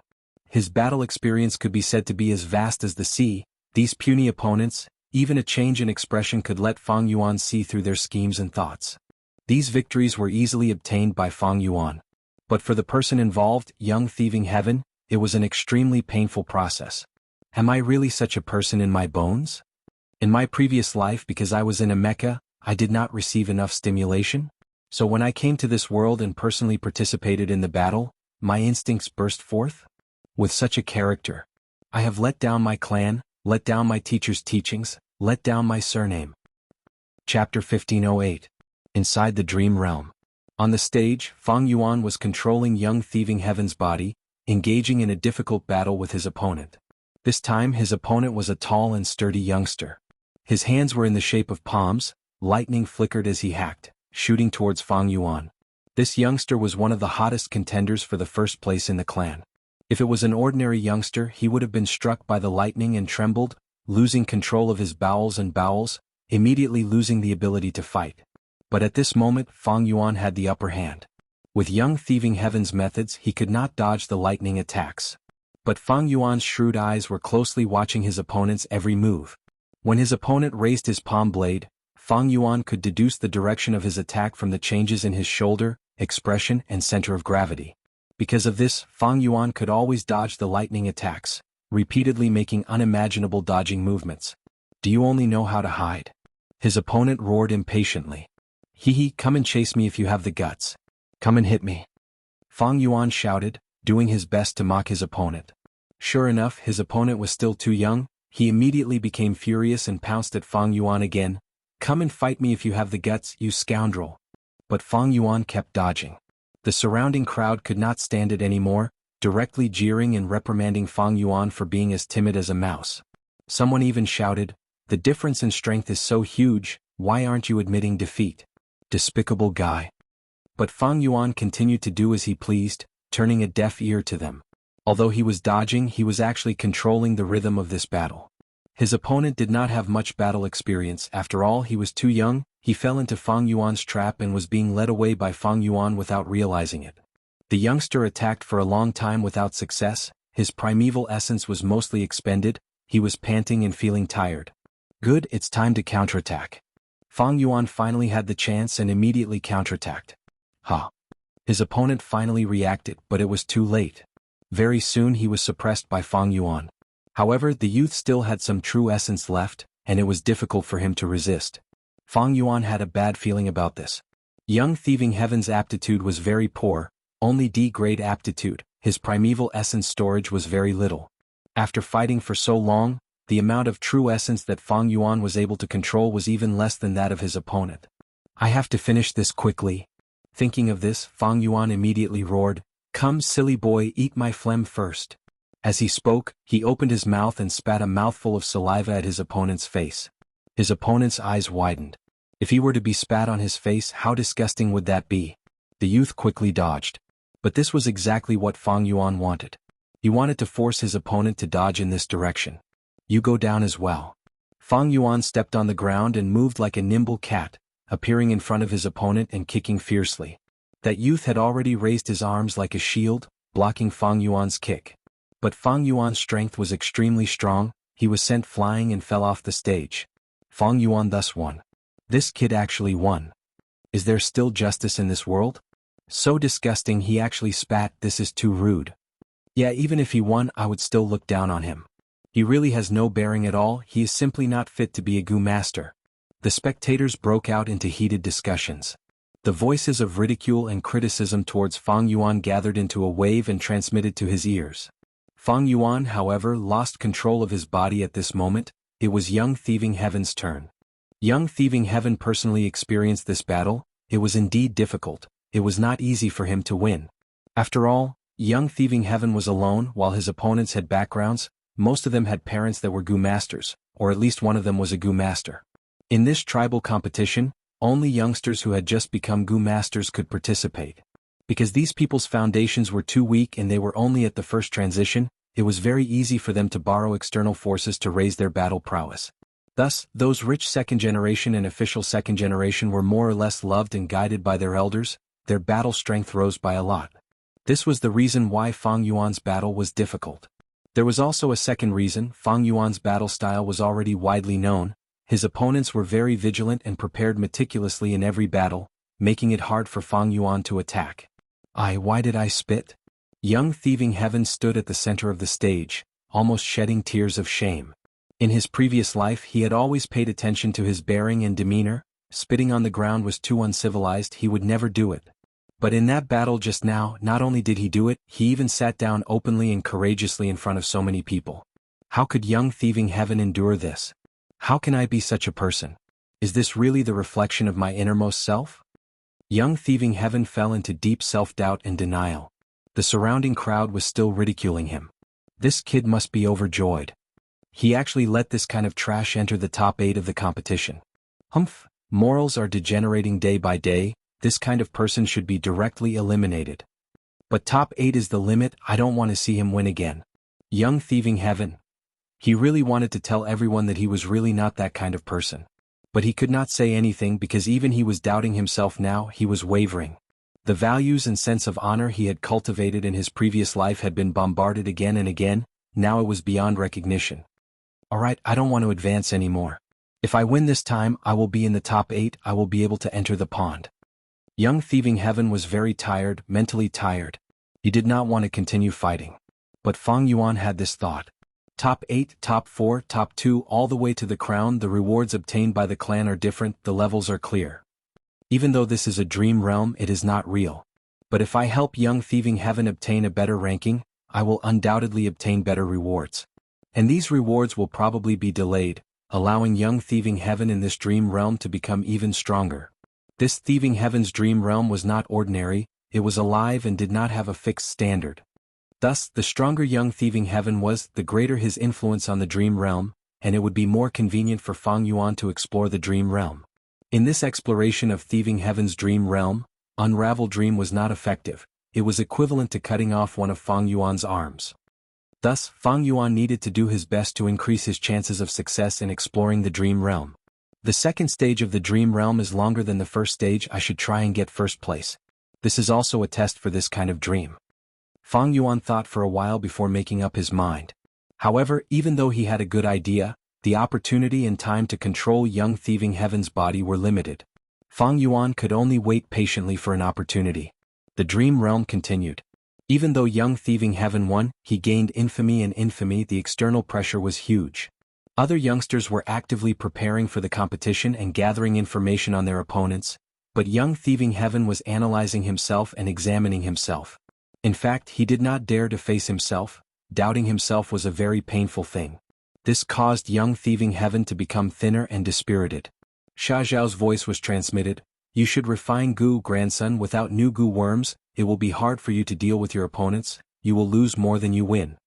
His battle experience could be said to be as vast as the sea. These puny opponents, even a change in expression could let Fang Yuan see through their schemes and thoughts. These victories were easily obtained by Fang Yuan. But for the person involved, young thieving heaven, it was an extremely painful process. Am I really such a person in my bones? In my previous life, because I was in a mecha, I did not receive enough stimulation? So when I came to this world and personally participated in the battle, my instincts burst forth? With such a character, I have let down my clan, let down my teacher's teachings, let down my surname. Chapter 1508. Inside the Dream Realm. On the stage, Fang Yuan was controlling young thieving heaven's body, engaging in a difficult battle with his opponent. This time his opponent was a tall and sturdy youngster. His hands were in the shape of palms, lightning flickered as he hacked, shooting towards Fang Yuan. This youngster was one of the hottest contenders for the first place in the clan. If it was an ordinary youngster, he would have been struck by the lightning and trembled, losing control of his bowels, immediately losing the ability to fight. But at this moment, Fang Yuan had the upper hand. With young thieving heaven's methods, he could not dodge the lightning attacks. But Fang Yuan's shrewd eyes were closely watching his opponent's every move. When his opponent raised his palm blade, Fang Yuan could deduce the direction of his attack from the changes in his shoulder, expression, and center of gravity. Because of this, Fang Yuan could always dodge the lightning attacks, repeatedly making unimaginable dodging movements. Do you only know how to hide? His opponent roared impatiently. Hee, come and chase me if you have the guts. Come and hit me. Fang Yuan shouted, doing his best to mock his opponent. Sure enough, his opponent was still too young. He immediately became furious and pounced at Fang Yuan again. Come and fight me if you have the guts, you scoundrel. But Fang Yuan kept dodging. The surrounding crowd could not stand it anymore. directly jeering and reprimanding Fang Yuan for being as timid as a mouse. Someone even shouted, "The difference in strength is so huge, why aren't you admitting defeat? Despicable guy." But Fang Yuan continued to do as he pleased, turning a deaf ear to them. Although he was dodging, he was actually controlling the rhythm of this battle. His opponent did not have much battle experience. After all, he was too young. He fell into Fang Yuan's trap and was being led away by Fang Yuan without realizing it. The youngster attacked for a long time without success. His primeval essence was mostly expended. He was panting and feeling tired. Good, it's time to counterattack. Fang Yuan finally had the chance and immediately counterattacked. Ha! His opponent finally reacted, but it was too late. Very soon he was suppressed by Fang Yuan. However, the youth still had some true essence left, and it was difficult for him to resist. Fang Yuan had a bad feeling about this. Young Thieving Heaven's aptitude was very poor, only D-grade aptitude. His primeval essence storage was very little. After fighting for so long, the amount of true essence that Fang Yuan was able to control was even less than that of his opponent. I have to finish this quickly. Thinking of this, Fang Yuan immediately roared, "Come, silly boy, eat my phlegm first." As he spoke, he opened his mouth and spat a mouthful of saliva at his opponent's face. His opponent's eyes widened. If he were to be spat on his face, how disgusting would that be? The youth quickly dodged. But this was exactly what Fang Yuan wanted. He wanted to force his opponent to dodge in this direction. "You go down as well." Fang Yuan stepped on the ground and moved like a nimble cat, appearing in front of his opponent and kicking fiercely. That youth had already raised his arms like a shield, blocking Fang Yuan's kick. But Fang Yuan's strength was extremely strong. He was sent flying and fell off the stage. Fang Yuan thus won. This kid actually won. Is there still justice in this world? So disgusting, he actually spat. This is too rude. Yeah, even if he won, I would still look down on him. He really has no bearing at all. He is simply not fit to be a Gu master. The spectators broke out into heated discussions. The voices of ridicule and criticism towards Fang Yuan gathered into a wave and transmitted to his ears. Fang Yuan, however, lost control of his body at this moment. It was Young Thieving Heaven's turn. Young Thieving Heaven personally experienced this battle. It was indeed difficult. It was not easy for him to win. After all, Young Thieving Heaven was alone, while his opponents had backgrounds. Most of them had parents that were Gu masters, or at least one of them was a Gu master. In this tribal competition, only youngsters who had just become Gu masters could participate. Because these people's foundations were too weak and they were only at the first transition, it was very easy for them to borrow external forces to raise their battle prowess. Thus, those rich second generation and official second generation were more or less loved and guided by their elders. Their battle strength rose by a lot. This was the reason why Fang Yuan's battle was difficult. There was also a second reason. Fang Yuan's battle style was already widely known. His opponents were very vigilant and prepared meticulously in every battle, making it hard for Fang Yuan to attack. Why did I spit? Young Thieving Heaven stood at the center of the stage, almost shedding tears of shame. In his previous life he had always paid attention to his bearing and demeanor. Spitting on the ground was too uncivilized, he would never do it. But in that battle just now, not only did he do it, he even sat down openly and courageously in front of so many people. How could Young Thieving Heaven endure this? How can I be such a person? Is this really the reflection of my innermost self? Young Thieving Heaven fell into deep self-doubt and denial. The surrounding crowd was still ridiculing him. This kid must be overjoyed. He actually let this kind of trash enter the top 8 of the competition. Humph, morals are degenerating day by day. This kind of person should be directly eliminated. But top 8 is the limit. I don't want to see him win again. Young Thieving Heaven. He really wanted to tell everyone that he was really not that kind of person. But he could not say anything because even he was doubting himself now. He was wavering. The values and sense of honor he had cultivated in his previous life had been bombarded again and again. Now it was beyond recognition. Alright, I don't want to advance anymore. If I win this time, I will be in the top 8. I will be able to enter the pond. Young Thieving Heaven was very tired, mentally tired. He did not want to continue fighting. But Fang Yuan had this thought. Top 8, top 4, top 2, all the way to the crown. The rewards obtained by the clan are different, the levels are clear. Even though this is a dream realm, it is not real. But if I help Young Thieving Heaven obtain a better ranking, I will undoubtedly obtain better rewards. And these rewards will probably be delayed, allowing Young Thieving Heaven in this dream realm to become even stronger. This Thieving Heaven's dream realm was not ordinary, it was alive and did not have a fixed standard. Thus, the stronger young thieving heaven was, the greater his influence on the dream realm, and it would be more convenient for Fang Yuan to explore the dream realm. In this exploration of thieving heaven's dream realm, Unravel Dream was not effective. It was equivalent to cutting off one of Fang Yuan's arms. Thus, Fang Yuan needed to do his best to increase his chances of success in exploring the dream realm. The second stage of the dream realm is longer than the first stage. I should try and get first place. This is also a test for this kind of dream. Fang Yuan thought for a while before making up his mind. However, even though he had a good idea, the opportunity and time to control young thieving heaven's body were limited. Fang Yuan could only wait patiently for an opportunity. The dream realm continued. Even though young thieving heaven won, he gained infamy, and infamy, the external pressure was huge. Other youngsters were actively preparing for the competition and gathering information on their opponents, but young thieving heaven was analyzing himself and examining himself. In fact, he did not dare to face himself. Doubting himself was a very painful thing. This caused young thieving heaven to become thinner and dispirited. Sha Zhao's voice was transmitted. You should refine goo, grandson. Without new goo worms, it will be hard for you to deal with your opponents. You will lose more than you win.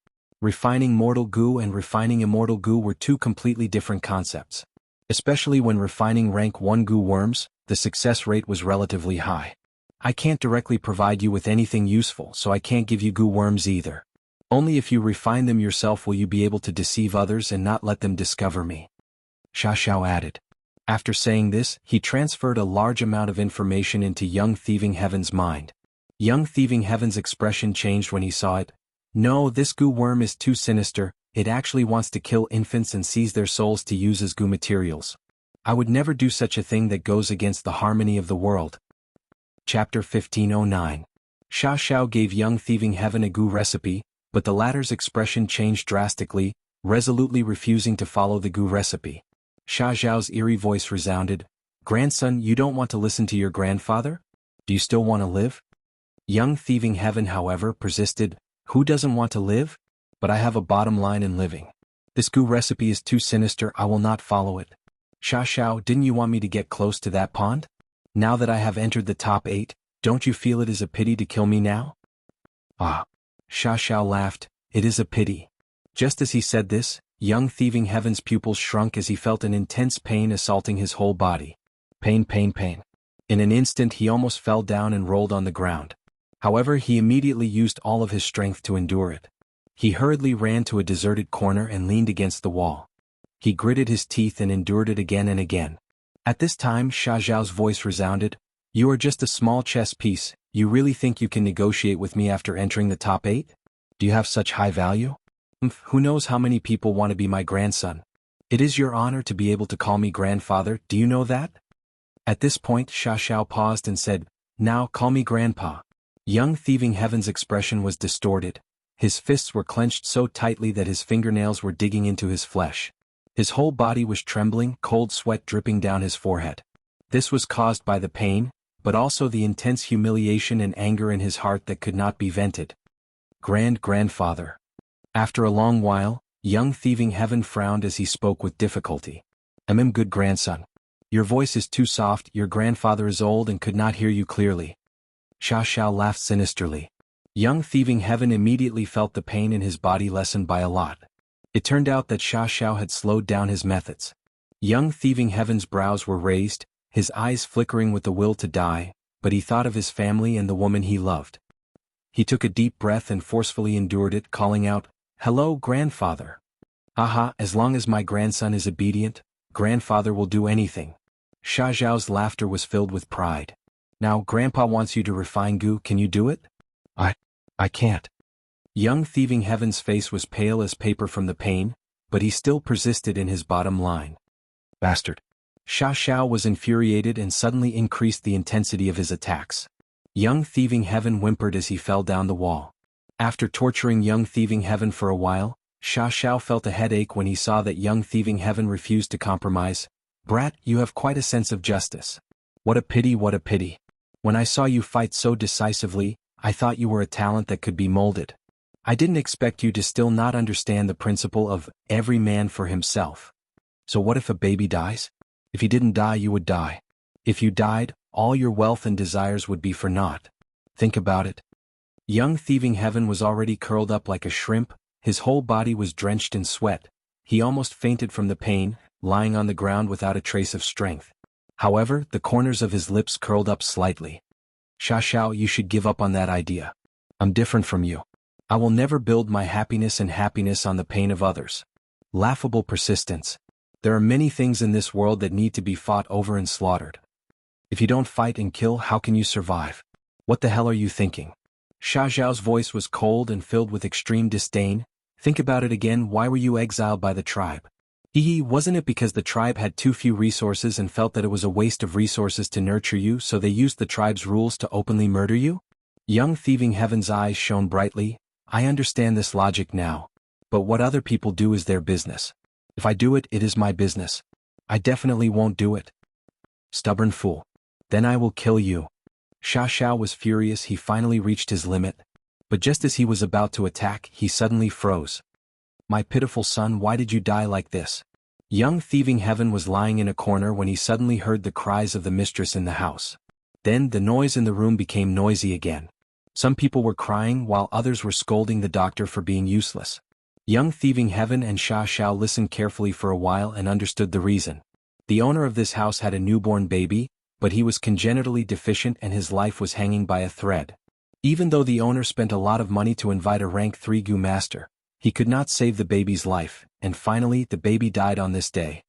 Refining mortal goo and refining immortal goo were two completely different concepts. Especially when refining rank 1 goo worms, the success rate was relatively high. I can't directly provide you with anything useful, so I can't give you goo worms either. Only if you refine them yourself will you be able to deceive others and not let them discover me. Sha Xiao added. After saying this, he transferred a large amount of information into young thieving heaven's mind. Young thieving heaven's expression changed when he saw it. No, this goo worm is too sinister. It actually wants to kill infants and seize their souls to use as goo materials. I would never do such a thing that goes against the harmony of the world. Chapter 1509. Sha Xiao gave young thieving heaven a goo recipe, but the latter's expression changed drastically, resolutely refusing to follow the goo recipe. Sha Zhao's eerie voice resounded. Grandson, you don't want to listen to your grandfather? Do you still want to live? Young thieving heaven, however, persisted. Who doesn't want to live? But I have a bottom line in living. This goo recipe is too sinister. I will not follow it. Sha Xiao, didn't you want me to get close to that pond? Now that I have entered the top 8, don't you feel it is a pity to kill me now? Ah. Sha Xiao laughed. It is a pity. Just as he said this, young thieving heaven's pupils shrunk as he felt an intense pain assaulting his whole body. Pain, pain, pain. In an instant he almost fell down and rolled on the ground. However, he immediately used all of his strength to endure it. He hurriedly ran to a deserted corner and leaned against the wall. He gritted his teeth and endured it again and again. At this time Sha Zhao's voice resounded. You are just a small chess piece. You really think you can negotiate with me after entering the top 8? Do you have such high value? Who knows how many people want to be my grandson? It is your honor to be able to call me grandfather, do you know that? At this point Sha Xiao paused and said, Now call me grandpa. Young thieving heaven's expression was distorted. His fists were clenched so tightly that his fingernails were digging into his flesh. His whole body was trembling, cold sweat dripping down his forehead. This was caused by the pain, but also the intense humiliation and anger in his heart that could not be vented. Grandfather. After a long while, young thieving heaven frowned as he spoke with difficulty. Good grandson. Your voice is too soft. Your grandfather is old and could not hear you clearly. Sha Xiao laughed sinisterly. Young thieving heaven immediately felt the pain in his body lessen by a lot. It turned out that Sha Xiao had slowed down his methods. Young thieving heaven's brows were raised, his eyes flickering with the will to die, but he thought of his family and the woman he loved. He took a deep breath and forcefully endured it, calling out, Hello, grandfather. Aha, as long as my grandson is obedient, grandfather will do anything. Sha Zhao's laughter was filled with pride. Now grandpa wants you to refine goo, can you do it? I can't. Young thieving heaven's face was pale as paper from the pain, but he still persisted in his bottom line. Bastard. Sha Xiao was infuriated and suddenly increased the intensity of his attacks. Young thieving heaven whimpered as he fell down the wall. After torturing young thieving heaven for a while, Sha Xiao felt a headache when he saw that young thieving heaven refused to compromise. Brat, you have quite a sense of justice. What a pity, what a pity. When I saw you fight so decisively, I thought you were a talent that could be molded. I didn't expect you to still not understand the principle of every man for himself. So what if a baby dies? If he didn't die, you would die. If you died, all your wealth and desires would be for naught. Think about it. Young Thieving Heaven was already curled up like a shrimp, his whole body was drenched in sweat. He almost fainted from the pain, lying on the ground without a trace of strength. However, the corners of his lips curled up slightly. Xiao, you should give up on that idea. I'm different from you. I will never build my happiness on the pain of others. Laughable persistence. There are many things in this world that need to be fought over and slaughtered. If you don't fight and kill, how can you survive? What the hell are you thinking? Xiao's voice was cold and filled with extreme disdain. Think about it again, why were you exiled by the tribe? Wasn't it because the tribe had too few resources and felt that it was a waste of resources to nurture you, so they used the tribe's rules to openly murder you? Young Thieving Heaven's eyes shone brightly. I understand this logic now. But what other people do is their business. If I do it, it is my business. I definitely won't do it. Stubborn fool. Then I will kill you. Xiao was furious. He finally reached his limit. But just as he was about to attack, he suddenly froze. My pitiful son, why did you die like this? Young Thieving Heaven was lying in a corner when he suddenly heard the cries of the mistress in the house. Then the noise in the room became noisy again. Some people were crying while others were scolding the doctor for being useless. Young Thieving Heaven and Xiao listened carefully for a while and understood the reason. The owner of this house had a newborn baby, but he was congenitally deficient and his life was hanging by a thread. Even though the owner spent a lot of money to invite a rank 3 Gu master, he could not save the baby's life, and finally the baby died on this day.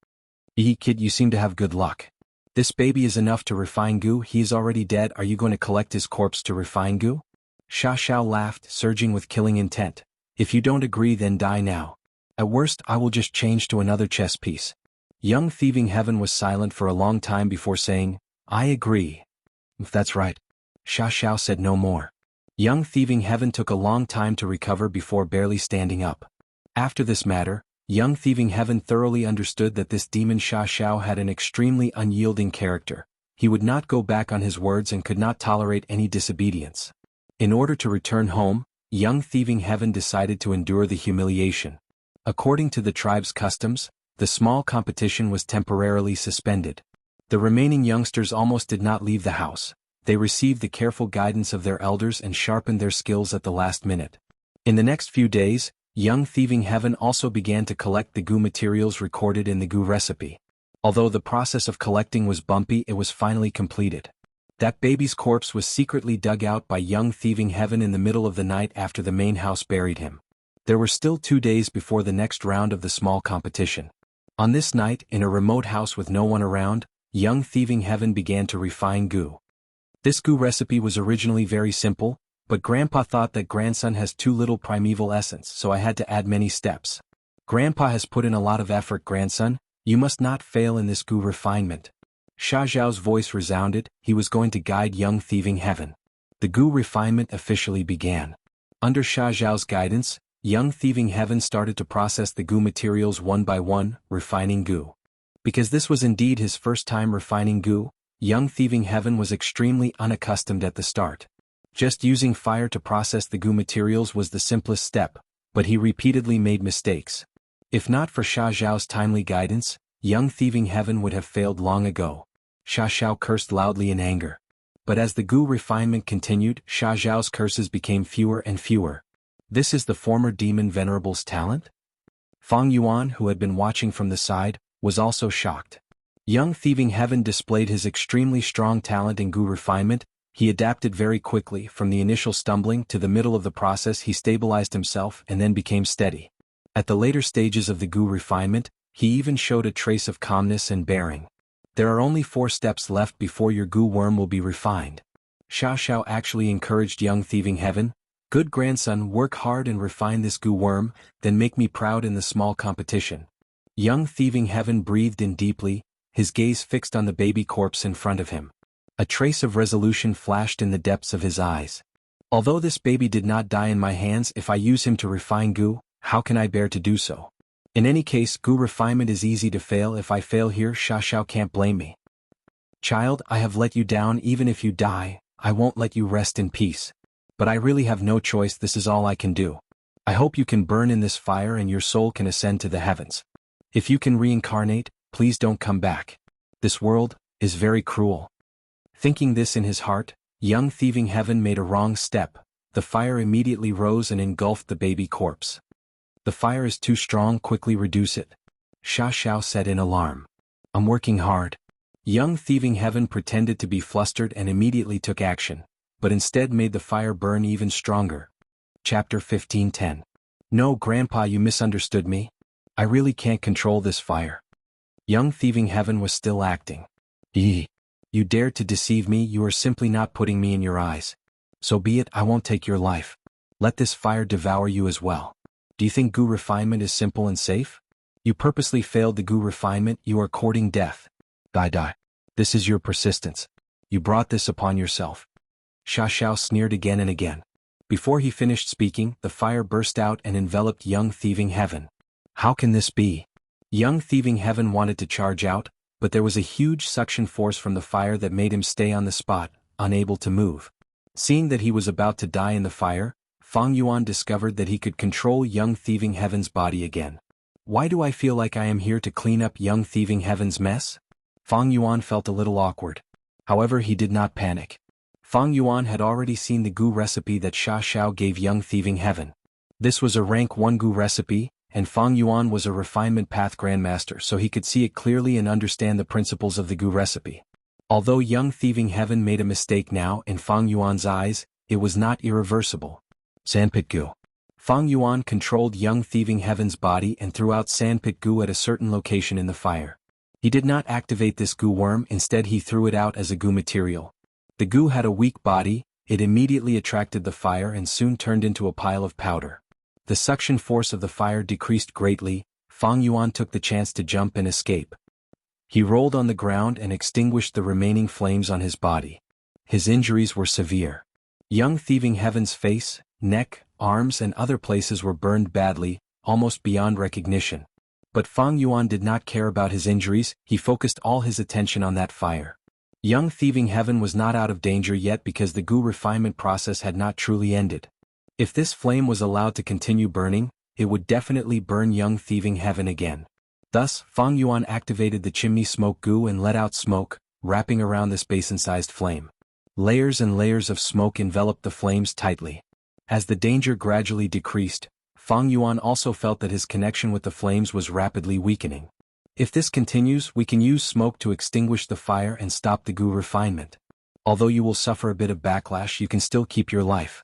Kid, you seem to have good luck. This baby is enough to refine Gu. He is already dead. Are you going to collect his corpse to refine Gu? Xiao laughed, surging with killing intent. If you don't agree, then die now. At worst, I will just change to another chess piece. Young Thieving Heaven was silent for a long time before saying, I agree. If that's right. Xiao said no more. Young Thieving Heaven took a long time to recover before barely standing up. After this matter, Young Thieving Heaven thoroughly understood that this demon Xiao had an extremely unyielding character. He would not go back on his words and could not tolerate any disobedience. In order to return home, Young Thieving Heaven decided to endure the humiliation. According to the tribe's customs, the small competition was temporarily suspended. The remaining youngsters almost did not leave the house. They received the careful guidance of their elders and sharpened their skills at the last minute. In the next few days, Young Thieving Heaven also began to collect the Gu materials recorded in the Gu recipe. Although the process of collecting was bumpy, it was finally completed. That baby's corpse was secretly dug out by Young Thieving Heaven in the middle of the night after the main house buried him. There were still 2 days before the next round of the small competition. On this night, in a remote house with no one around, Young Thieving Heaven began to refine Gu. This Gu recipe was originally very simple, but Grandpa thought that grandson has too little primeval essence, so I had to add many steps. Grandpa has put in a lot of effort, grandson. You must not fail in this Gu refinement. Xiao's voice resounded. He was going to guide Young Thieving Heaven. The Gu refinement officially began. Under Xiao's guidance, Young Thieving Heaven started to process the Gu materials one by one, refining Gu. Because this was indeed his first time refining Gu, Young Thieving Heaven was extremely unaccustomed at the start. Just using fire to process the Gu materials was the simplest step, but he repeatedly made mistakes. If not for Xiao's timely guidance, Young Thieving Heaven would have failed long ago. Xiao cursed loudly in anger. But as the Gu refinement continued, Xiao's curses became fewer and fewer. This is the former demon venerable's talent? Fang Yuan, who had been watching from the side, was also shocked. Young Thieving Heaven displayed his extremely strong talent in Gu refinement. He adapted very quickly. From the initial stumbling to the middle of the process, he stabilized himself and then became steady. At the later stages of the Gu refinement, he even showed a trace of calmness and bearing. There are only 4 steps left before your Gu worm will be refined. Xiao actually encouraged Young Thieving Heaven. Good grandson, work hard and refine this Gu worm, then make me proud in the small competition. Young Thieving Heaven breathed in deeply, his gaze fixed on the baby corpse in front of him. A trace of resolution flashed in the depths of his eyes. Although this baby did not die in my hands, if I use him to refine Gu, how can I bear to do so? In any case, Gu refinement is easy to fail. If I fail here, Xiao can't blame me. Child, I have let you down. Even if you die, I won't let you rest in peace. But I really have no choice. This is all I can do. I hope you can burn in this fire and your soul can ascend to the heavens. If you can reincarnate, please don't come back. This world is very cruel. Thinking this in his heart, Young Thieving Heaven made a wrong step, the fire immediately rose and engulfed the baby corpse. The fire is too strong, quickly reduce it. Sha Xiao said in alarm. I'm working hard. Young Thieving Heaven pretended to be flustered and immediately took action, but instead made the fire burn even stronger. Chapter 15:10. No, Grandpa, you misunderstood me. I really can't control this fire. Young Thieving Heaven was still acting. You dared to deceive me, you are simply not putting me in your eyes. So be it, I won't take your life. Let this fire devour you as well. Do you think Gu refinement is simple and safe? You purposely failed the Gu refinement, you are courting death. Die. This is your persistence. You brought this upon yourself. Sha Xiao sneered again and again. Before he finished speaking, the fire burst out and enveloped Young Thieving Heaven. How can this be? Young Thieving Heaven wanted to charge out, but there was a huge suction force from the fire that made him stay on the spot, unable to move. Seeing that he was about to die in the fire, Fang Yuan discovered that he could control Young Thieving Heaven's body again. Why do I feel like I am here to clean up Young Thieving Heaven's mess? Fang Yuan felt a little awkward. However, he did not panic. Fang Yuan had already seen the Gu recipe that Sha Xiao gave Young Thieving Heaven. This was a rank 1 Gu recipe, and Fang Yuan was a refinement path grandmaster, so he could see it clearly and understand the principles of the Gu recipe. Although Young Thieving Heaven made a mistake now in Fang Yuan's eyes, it was not irreversible. Sandpit Gu. Fang Yuan controlled Young Thieving Heaven's body and threw out Sandpit Gu at a certain location in the fire. He did not activate this Gu worm, instead he threw it out as a Gu material. The Gu had a weak body, it immediately attracted the fire and soon turned into a pile of powder. The suction force of the fire decreased greatly. Fang Yuan took the chance to jump and escape. He rolled on the ground and extinguished the remaining flames on his body. His injuries were severe. Young Thieving Heaven's face, neck, arms and other places were burned badly, almost beyond recognition. But Fang Yuan did not care about his injuries, he focused all his attention on that fire. Young Thieving Heaven was not out of danger yet because the Gu refinement process had not truly ended. If this flame was allowed to continue burning, it would definitely burn Young Thieving Heaven again. Thus, Fang Yuan activated the chimney smoke Gu and let out smoke, wrapping around this basin-sized flame. Layers and layers of smoke enveloped the flames tightly. As the danger gradually decreased, Fang Yuan also felt that his connection with the flames was rapidly weakening. If this continues, we can use smoke to extinguish the fire and stop the Gu refinement. Although you will suffer a bit of backlash, you can still keep your life.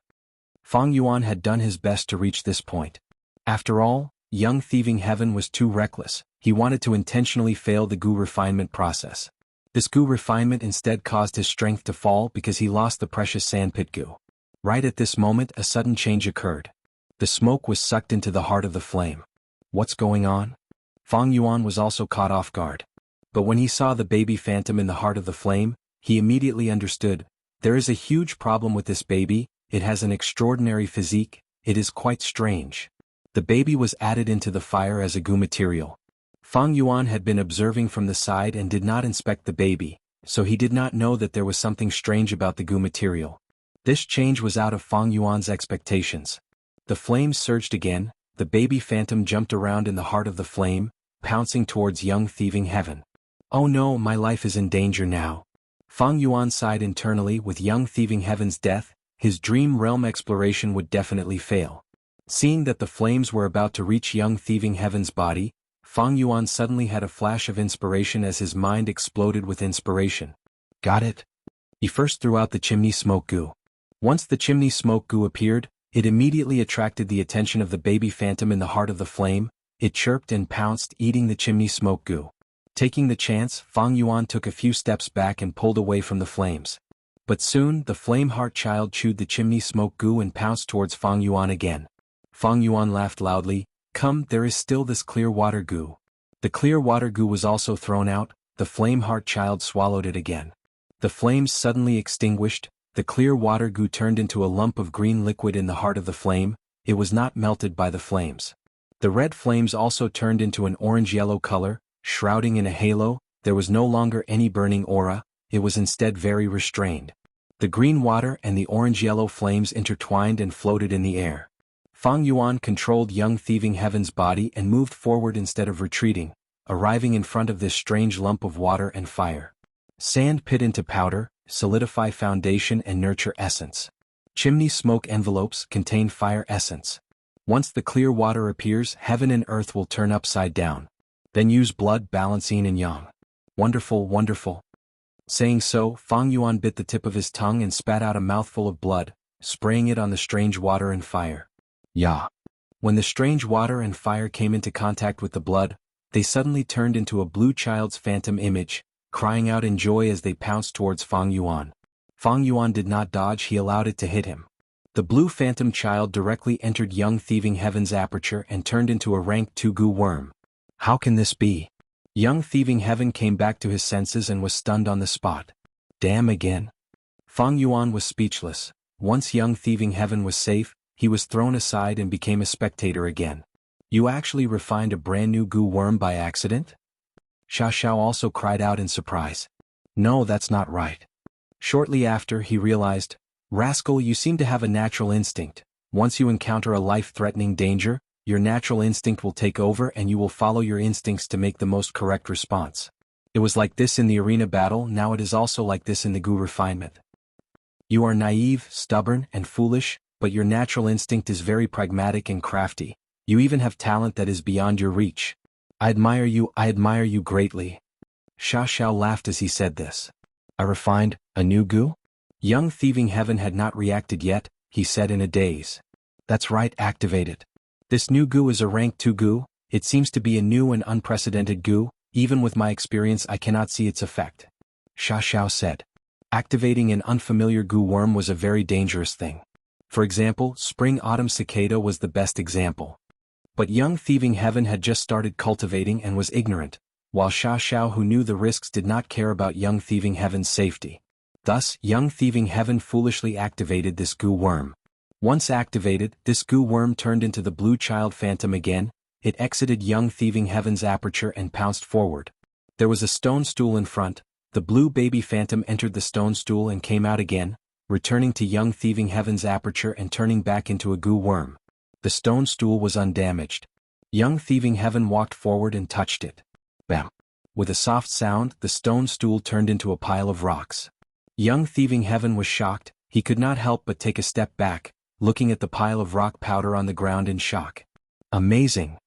Fang Yuan had done his best to reach this point. After all, Young Thieving Heaven was too reckless, he wanted to intentionally fail the Gu refinement process. This Gu refinement instead caused his strength to fall because he lost the precious Sandpit Gu. Right at this moment, a sudden change occurred. The smoke was sucked into the heart of the flame. What's going on? Fang Yuan was also caught off guard. But when he saw the baby phantom in the heart of the flame, he immediately understood. There is a huge problem with this baby, it has an extraordinary physique, it is quite strange. The baby was added into the fire as a Gu material. Fang Yuan had been observing from the side and did not inspect the baby, so he did not know that there was something strange about the Gu material. This change was out of Fang Yuan's expectations. The flames surged again, the baby phantom jumped around in the heart of the flame, pouncing towards Young Thieving Heaven. Oh no, my life is in danger now. Fang Yuan sighed internally. With Young Thieving Heaven's death, his dream realm exploration would definitely fail. Seeing that the flames were about to reach Young Thieving Heaven's body, Fang Yuan suddenly had a flash of inspiration as his mind exploded with inspiration. Got it? He first threw out the chimney smoke Gu. Once the chimney smoke Gu appeared, it immediately attracted the attention of the baby phantom in the heart of the flame. It chirped and pounced, eating the chimney smoke Gu. Taking the chance, Fang Yuan took a few steps back and pulled away from the flames. But soon, the flame heart child chewed the chimney smoke Gu and pounced towards Fang Yuan again. Fang Yuan laughed loudly. Come, there is still this clear water Gu. The clear water Gu was also thrown out, the flame heart child swallowed it again. The flames suddenly extinguished, the clear water Gu turned into a lump of green liquid in the heart of the flame, it was not melted by the flames. The red flames also turned into an orange-yellow color, shrouding in a halo. There was no longer any burning aura, it was instead very restrained. The green water and the orange-yellow flames intertwined and floated in the air. Fang Yuan controlled Young Thieving Heaven's body and moved forward instead of retreating, arriving in front of this strange lump of water and fire. Sand pit into powder, solidify foundation and nurture essence. Chimney smoke envelopes contain fire essence. Once the clear water appears, heaven and earth will turn upside down. Then use blood, balance yin and yang. Wonderful, wonderful. Saying so, Fang Yuan bit the tip of his tongue and spat out a mouthful of blood, spraying it on the strange water and fire. Ya! When the strange water and fire came into contact with the blood, they suddenly turned into a blue child's phantom image, crying out in joy as they pounced towards Fang Yuan. Fang Yuan did not dodge, he allowed it to hit him. The blue phantom child directly entered young thieving heaven's aperture and turned into a rank 2 goo worm. How can this be? Young thieving heaven came back to his senses and was stunned on the spot. Damn again. Fang Yuan was speechless. Once young thieving heaven was safe, he was thrown aside and became a spectator again. You actually refined a brand new goo worm by accident? Sha Xiao also cried out in surprise. No, that's not right. Shortly after, he realized, rascal, you seem to have a natural instinct. Once you encounter a life-threatening danger, your natural instinct will take over and you will follow your instincts to make the most correct response. It was like this in the arena battle, now it is also like this in the goo refinement. You are naive, stubborn, and foolish, but your natural instinct is very pragmatic and crafty. You even have talent that is beyond your reach. I admire you greatly. Sha Xiao laughed as he said this. I refined a new goo? Young thieving heaven had not reacted yet, he said in a daze. That's right, activate it. This new goo is a rank 2 goo, it seems to be a new and unprecedented goo, even with my experience I cannot see its effect. Sha Xiao said. Activating an unfamiliar goo worm was a very dangerous thing. For example, spring-autumn cicada was the best example. But young thieving heaven had just started cultivating and was ignorant, while Sha Xiao, who knew the risks, did not care about young thieving heaven's safety. Thus, young thieving heaven foolishly activated this goo worm. Once activated, this goo worm turned into the blue child phantom again, it exited young thieving heaven's aperture and pounced forward. There was a stone stool in front, the blue baby phantom entered the stone stool and came out again, returning to young thieving heaven's aperture and turning back into a goo worm. The stone stool was undamaged. Young thieving heaven walked forward and touched it. Bam! With a soft sound, the stone stool turned into a pile of rocks. Young thieving heaven was shocked, he could not help but take a step back, looking at the pile of rock powder on the ground in shock. Amazing!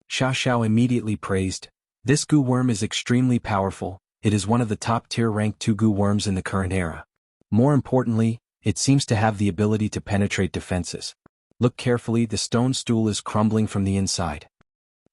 Sha Xiao immediately praised. This goo worm is extremely powerful, it is one of the top-tier rank 2 goo worms in the current era. More importantly, it seems to have the ability to penetrate defenses. Look carefully, the stone stool is crumbling from the inside.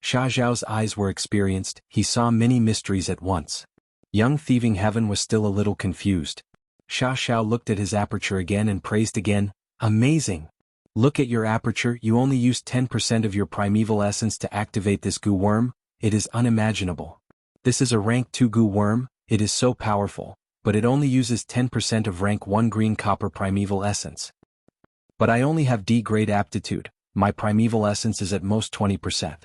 Sha Xiao's eyes were experienced, he saw many mysteries at once. Young thieving heaven was still a little confused. Sha Xiao looked at his aperture again and praised again. Amazing! Look at your aperture, you only used 10% of your primeval essence to activate this goo worm, it is unimaginable. This is a rank 2 goo worm, it is so powerful, but it only uses 10% of rank 1 green copper primeval essence. But I only have D grade aptitude, my primeval essence is at most 20%.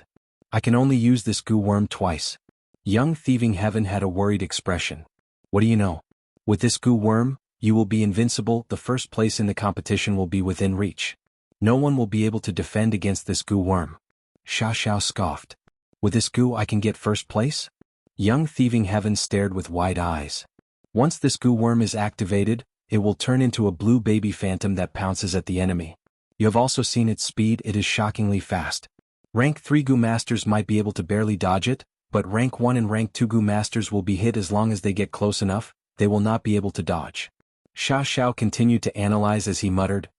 I can only use this goo worm twice. Young thieving heaven had a worried expression. What do you know? With this goo worm, you will be invincible, the first place in the competition will be within reach. No one will be able to defend against this goo worm. Sha Xiao scoffed. With this goo I can get first place? Young thieving heaven stared with wide eyes. Once this goo worm is activated, it will turn into a blue baby phantom that pounces at the enemy. You have also seen its speed, it is shockingly fast. Rank 3 goo masters might be able to barely dodge it, but rank 1 and rank 2 goo masters will be hit as long as they get close enough, they will not be able to dodge. Sha Xiao continued to analyze as he muttered,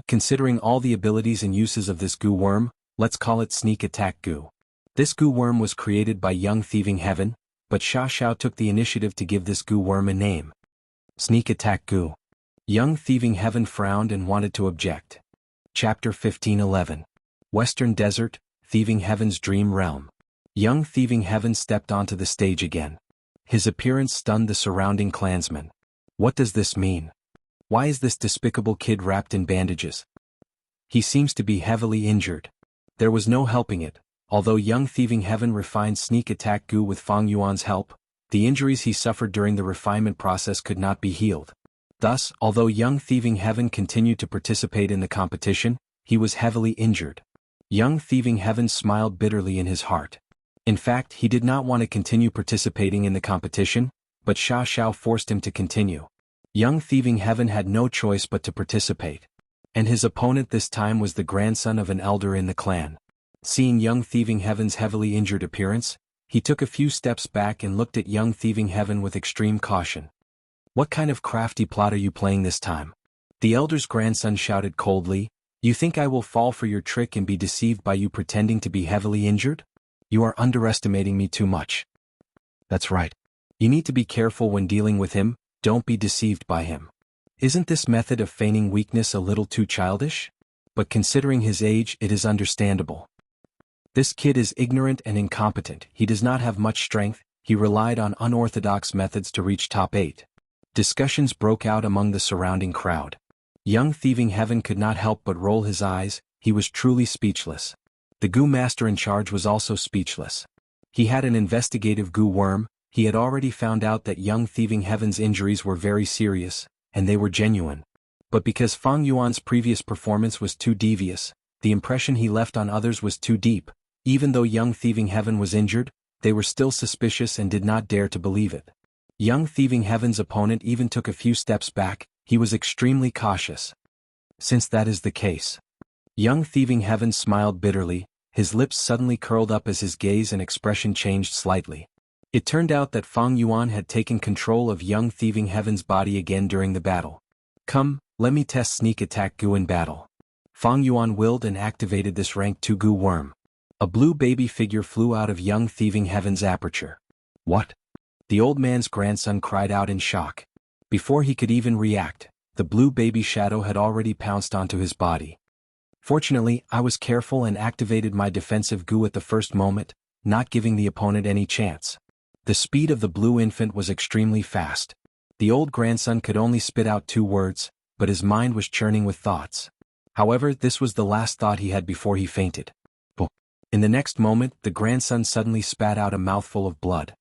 Considering all the abilities and uses of this goo worm, let's call it sneak attack goo. This goo worm was created by young thieving heaven, but Sha Xiao took the initiative to give this goo worm a name. Sneak attack goo. Young thieving heaven frowned and wanted to object. Chapter 15:11. Western Desert, Thieving Heaven's Dream Realm. Young thieving heaven stepped onto the stage again. His appearance stunned the surrounding clansmen. What does this mean? Why is this despicable kid wrapped in bandages? He seems to be heavily injured. There was no helping it, although young thieving heaven refined sneak attack goo with Fang Yuan's help, the injuries he suffered during the refinement process could not be healed. Thus, although young thieving heaven continued to participate in the competition, he was heavily injured. Young thieving heaven smiled bitterly in his heart. In fact, he did not want to continue participating in the competition, but Sha Xiao forced him to continue. Young Thieving Heaven had no choice but to participate. And his opponent this time was the grandson of an elder in the clan. Seeing Young Thieving Heaven's heavily injured appearance, he took a few steps back and looked at Young Thieving Heaven with extreme caution. "What kind of crafty plot are you playing this time?" The elder's grandson shouted coldly. "You think I will fall for your trick and be deceived by you pretending to be heavily injured? You are underestimating me too much." "That's right. You need to be careful when dealing with him, don't be deceived by him. Isn't this method of feigning weakness a little too childish? But considering his age, it is understandable. This kid is ignorant and incompetent, he does not have much strength, he relied on unorthodox methods to reach top 8. Discussions broke out among the surrounding crowd. Young Thieving Heaven could not help but roll his eyes, he was truly speechless. The goo master in charge was also speechless. He had an investigative goo worm, he had already found out that Young Thieving Heaven's injuries were very serious, and they were genuine. But because Fang Yuan's previous performance was too devious, the impression he left on others was too deep. Even though Young Thieving Heaven was injured, they were still suspicious and did not dare to believe it. Young Thieving Heaven's opponent even took a few steps back, he was extremely cautious. Since that is the case. Young Thieving Heaven smiled bitterly, his lips suddenly curled up as his gaze and expression changed slightly. It turned out that Fang Yuan had taken control of Young Thieving Heaven's body again during the battle. "Come, let me test sneak attack goo in battle." Fang Yuan willed and activated this rank 2 goo worm. A blue baby figure flew out of Young Thieving Heaven's aperture. "What?" The old man's grandson cried out in shock. Before he could even react, the blue baby shadow had already pounced onto his body. Fortunately, I was careful and activated my defensive goo at the first moment, not giving the opponent any chance. The speed of the blue infant was extremely fast. The old grandson could only spit out 2 words, but his mind was churning with thoughts. However, this was the last thought he had before he fainted. In the next moment, the grandson suddenly spat out a mouthful of blood.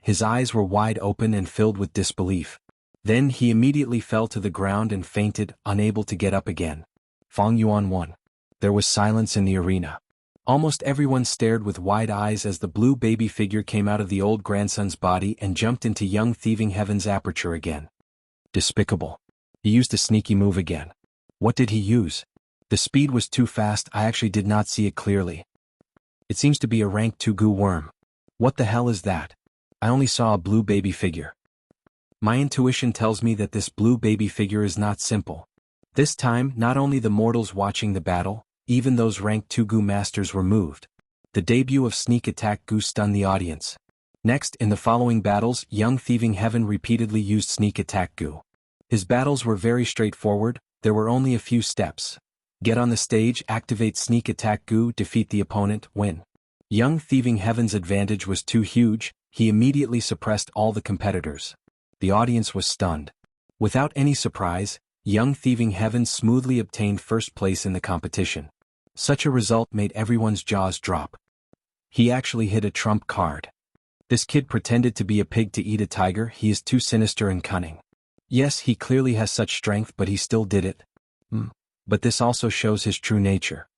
His eyes were wide open and filled with disbelief. Then he immediately fell to the ground and fainted, unable to get up again. Fang Yuan won. There was silence in the arena. Almost everyone stared with wide eyes as the blue baby figure came out of the old grandson's body and jumped into Young Thieving Heaven's aperture again. Despicable. He used a sneaky move again. What did he use? The speed was too fast, I actually did not see it clearly. It seems to be a rank 2 goo worm. What the hell is that? I only saw a blue baby figure. My intuition tells me that this blue baby figure is not simple. This time, not only the mortals watching the battle, even those rank 2 goo masters were moved. The debut of sneak attack goo stunned the audience. Next, in the following battles, Young Thieving Heaven repeatedly used sneak attack goo. His battles were very straightforward, there were only a few steps. Get on the stage, activate sneak attack goo, defeat the opponent, win. Young Thieving Heaven's advantage was too huge, he immediately suppressed all the competitors. The audience was stunned. Without any surprise, Young Thieving Heaven smoothly obtained first place in the competition. Such a result made everyone's jaws drop. He actually hit a trump card. This kid pretended to be a pig to eat a tiger, he is too sinister and cunning. Yes, he clearly has such strength, but he still did it. But this also shows his true nature.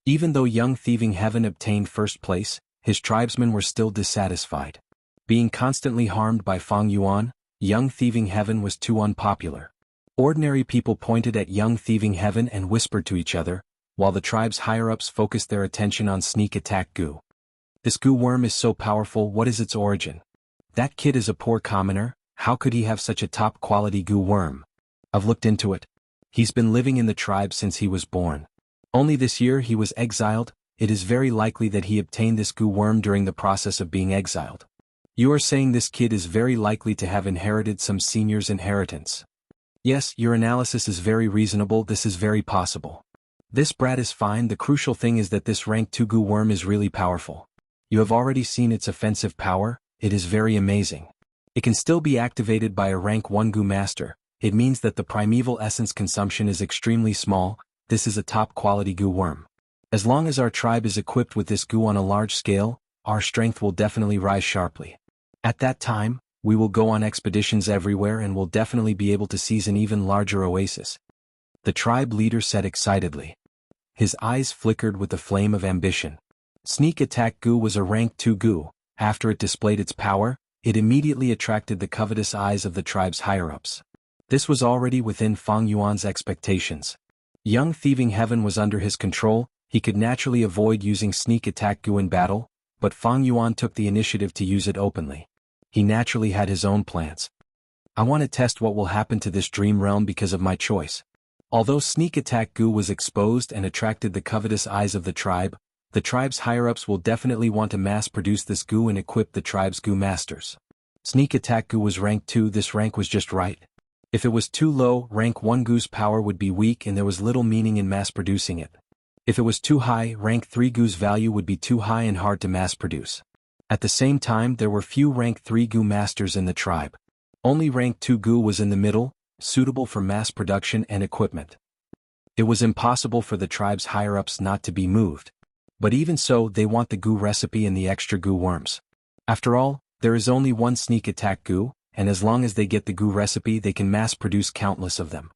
Even though Young Thieving Heaven obtained first place, his tribesmen were still dissatisfied. Being constantly harmed by Fang Yuan, Young Thieving Heaven was too unpopular. Ordinary people pointed at Young Thieving Heaven and whispered to each other, while the tribe's higher-ups focused their attention on sneak attack goo. This goo worm is so powerful, what is its origin? That kid is a poor commoner, how could he have such a top-quality goo worm? I've looked into it. He's been living in the tribe since he was born. Only this year he was exiled, it is very likely that he obtained this goo worm during the process of being exiled. You are saying this kid is very likely to have inherited some senior's inheritance. Yes, your analysis is very reasonable, this is very possible. This brat is fine, the crucial thing is that this rank 2 goo worm is really powerful. You have already seen its offensive power, it is very amazing. It can still be activated by a rank 1 goo master. It means that the primeval essence consumption is extremely small, this is a top-quality goo worm. As long as our tribe is equipped with this goo on a large scale, our strength will definitely rise sharply. At that time, we will go on expeditions everywhere and will definitely be able to seize an even larger oasis. The tribe leader said excitedly. His eyes flickered with the flame of ambition. Sneak attack goo was a rank 2 goo. After it displayed its power, it immediately attracted the covetous eyes of the tribe's higher-ups. This was already within Fang Yuan's expectations. Young Thieving Heaven was under his control, he could naturally avoid using sneak attack Gu in battle, but Fang Yuan took the initiative to use it openly. He naturally had his own plans. I want to test what will happen to this dream realm because of my choice. Although sneak attack Gu was exposed and attracted the covetous eyes of the tribe's higher-ups will definitely want to mass-produce this Gu and equip the tribe's Gu masters. Sneak attack Gu was rank 2, this rank was just right. If it was too low, rank 1 Gu's power would be weak and there was little meaning in mass-producing it. If it was too high, rank 3 Gu's value would be too high and hard to mass-produce. At the same time, there were few rank 3 Gu masters in the tribe. Only rank 2 Gu was in the middle, suitable for mass production and equipment. It was impossible for the tribe's higher-ups not to be moved. But even so, they want the Gu recipe and the extra Gu worms. After all, there is only one sneak attack Gu, and as long as they get the Gu recipe they can mass-produce countless of them.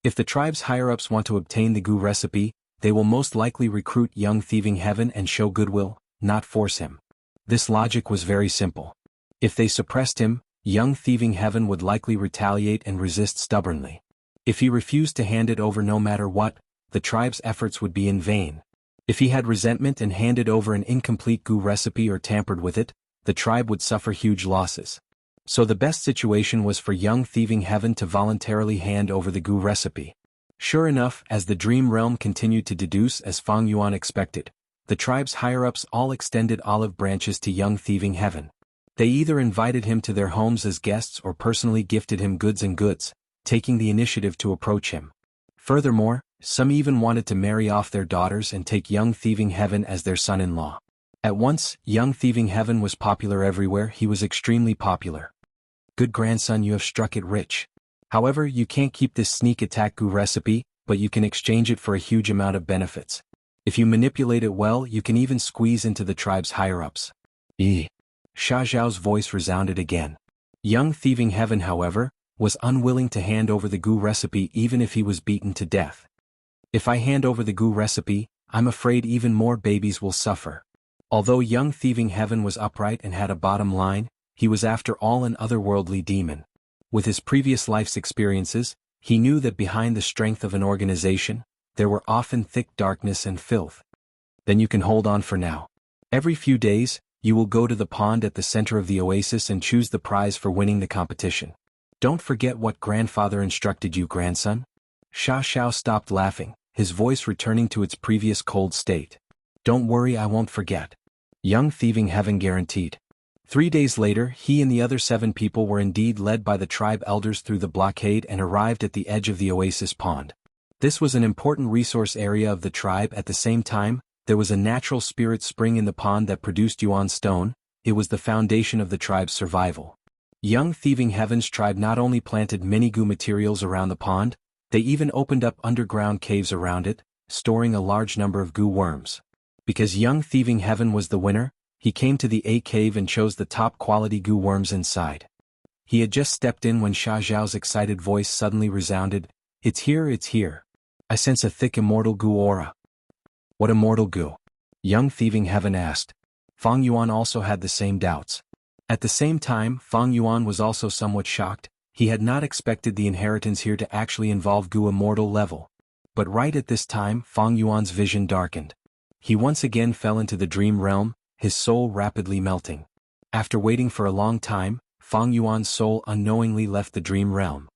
If the tribe's higher-ups want to obtain the Gu recipe, they will most likely recruit Young Thieving Heaven and show goodwill, not force him. This logic was very simple. If they suppressed him, Young Thieving Heaven would likely retaliate and resist stubbornly. If he refused to hand it over no matter what, the tribe's efforts would be in vain. If he had resentment and handed over an incomplete Gu recipe or tampered with it, the tribe would suffer huge losses. So the best situation was for Young Thieving Heaven to voluntarily hand over the Gu recipe. Sure enough, as the dream realm continued to deduce as Fang Yuan expected, the tribe's higher-ups all extended olive branches to Young Thieving Heaven. They either invited him to their homes as guests or personally gifted him goods, taking the initiative to approach him. Furthermore, some even wanted to marry off their daughters and take Young Thieving Heaven as their son-in-law. At once, Young Thieving Heaven was popular everywhere, he was extremely popular. Good grandson, you have struck it rich. However, you can't keep this sneak attack Gu recipe, but you can exchange it for a huge amount of benefits. If you manipulate it well, you can even squeeze into the tribe's higher-ups. Sha Zhao's voice resounded again. Young Thieving Heaven, however, was unwilling to hand over the Gu recipe even if he was beaten to death. If I hand over the Gu recipe, I'm afraid even more babies will suffer. Although Young Thieving Heaven was upright and had a bottom line, he was after all an otherworldly demon. With his previous life's experiences, he knew that behind the strength of an organization, there were often thick darkness and filth. Then you can hold on for now. Every few days, you will go to the pond at the center of the oasis and choose the prize for winning the competition. Don't forget what grandfather instructed you, grandson. Sha Zhao stopped laughing, his voice returning to its previous cold state. Don't worry, I won't forget. Young Thieving Heaven guaranteed. 3 days later, he and the other 7 people were indeed led by the tribe elders through the blockade and arrived at the edge of the oasis pond. This was an important resource area of the tribe. At the same time, there was a natural spirit spring in the pond that produced Yuan stone. It was the foundation of the tribe's survival. Young Thieving Heaven's tribe not only planted many Gu materials around the pond, they even opened up underground caves around it, storing a large number of Gu worms. Because Young Thieving Heaven was the winner, he came to the A cave and chose the top quality Gu worms inside. He had just stepped in when Sha Zhao's excited voice suddenly resounded, "It's here, it's here. I sense a thick immortal Gu aura." What immortal Gu? Young Thieving Heaven asked. Fang Yuan also had the same doubts. At the same time, Fang Yuan was also somewhat shocked. He had not expected the inheritance here to actually involve Gu immortal level. But right at this time, Fang Yuan's vision darkened. He once again fell into the dream realm, his soul rapidly melting. After waiting for a long time, Fang Yuan's soul unknowingly left the dream realm.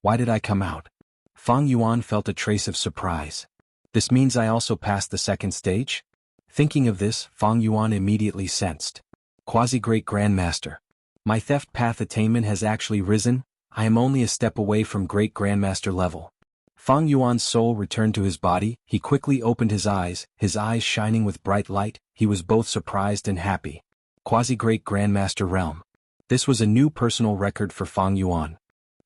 Why did I come out? Fang Yuan felt a trace of surprise. This means I also passed the second stage? Thinking of this, Fang Yuan immediately sensed. Quasi-Great Grandmaster. My theft path attainment has actually risen, I am only a step away from Great Grandmaster level. Fang Yuan's soul returned to his body, he quickly opened his eyes shining with bright light, he was both surprised and happy. Quasi-Great Grandmaster realm. This was a new personal record for Fang Yuan.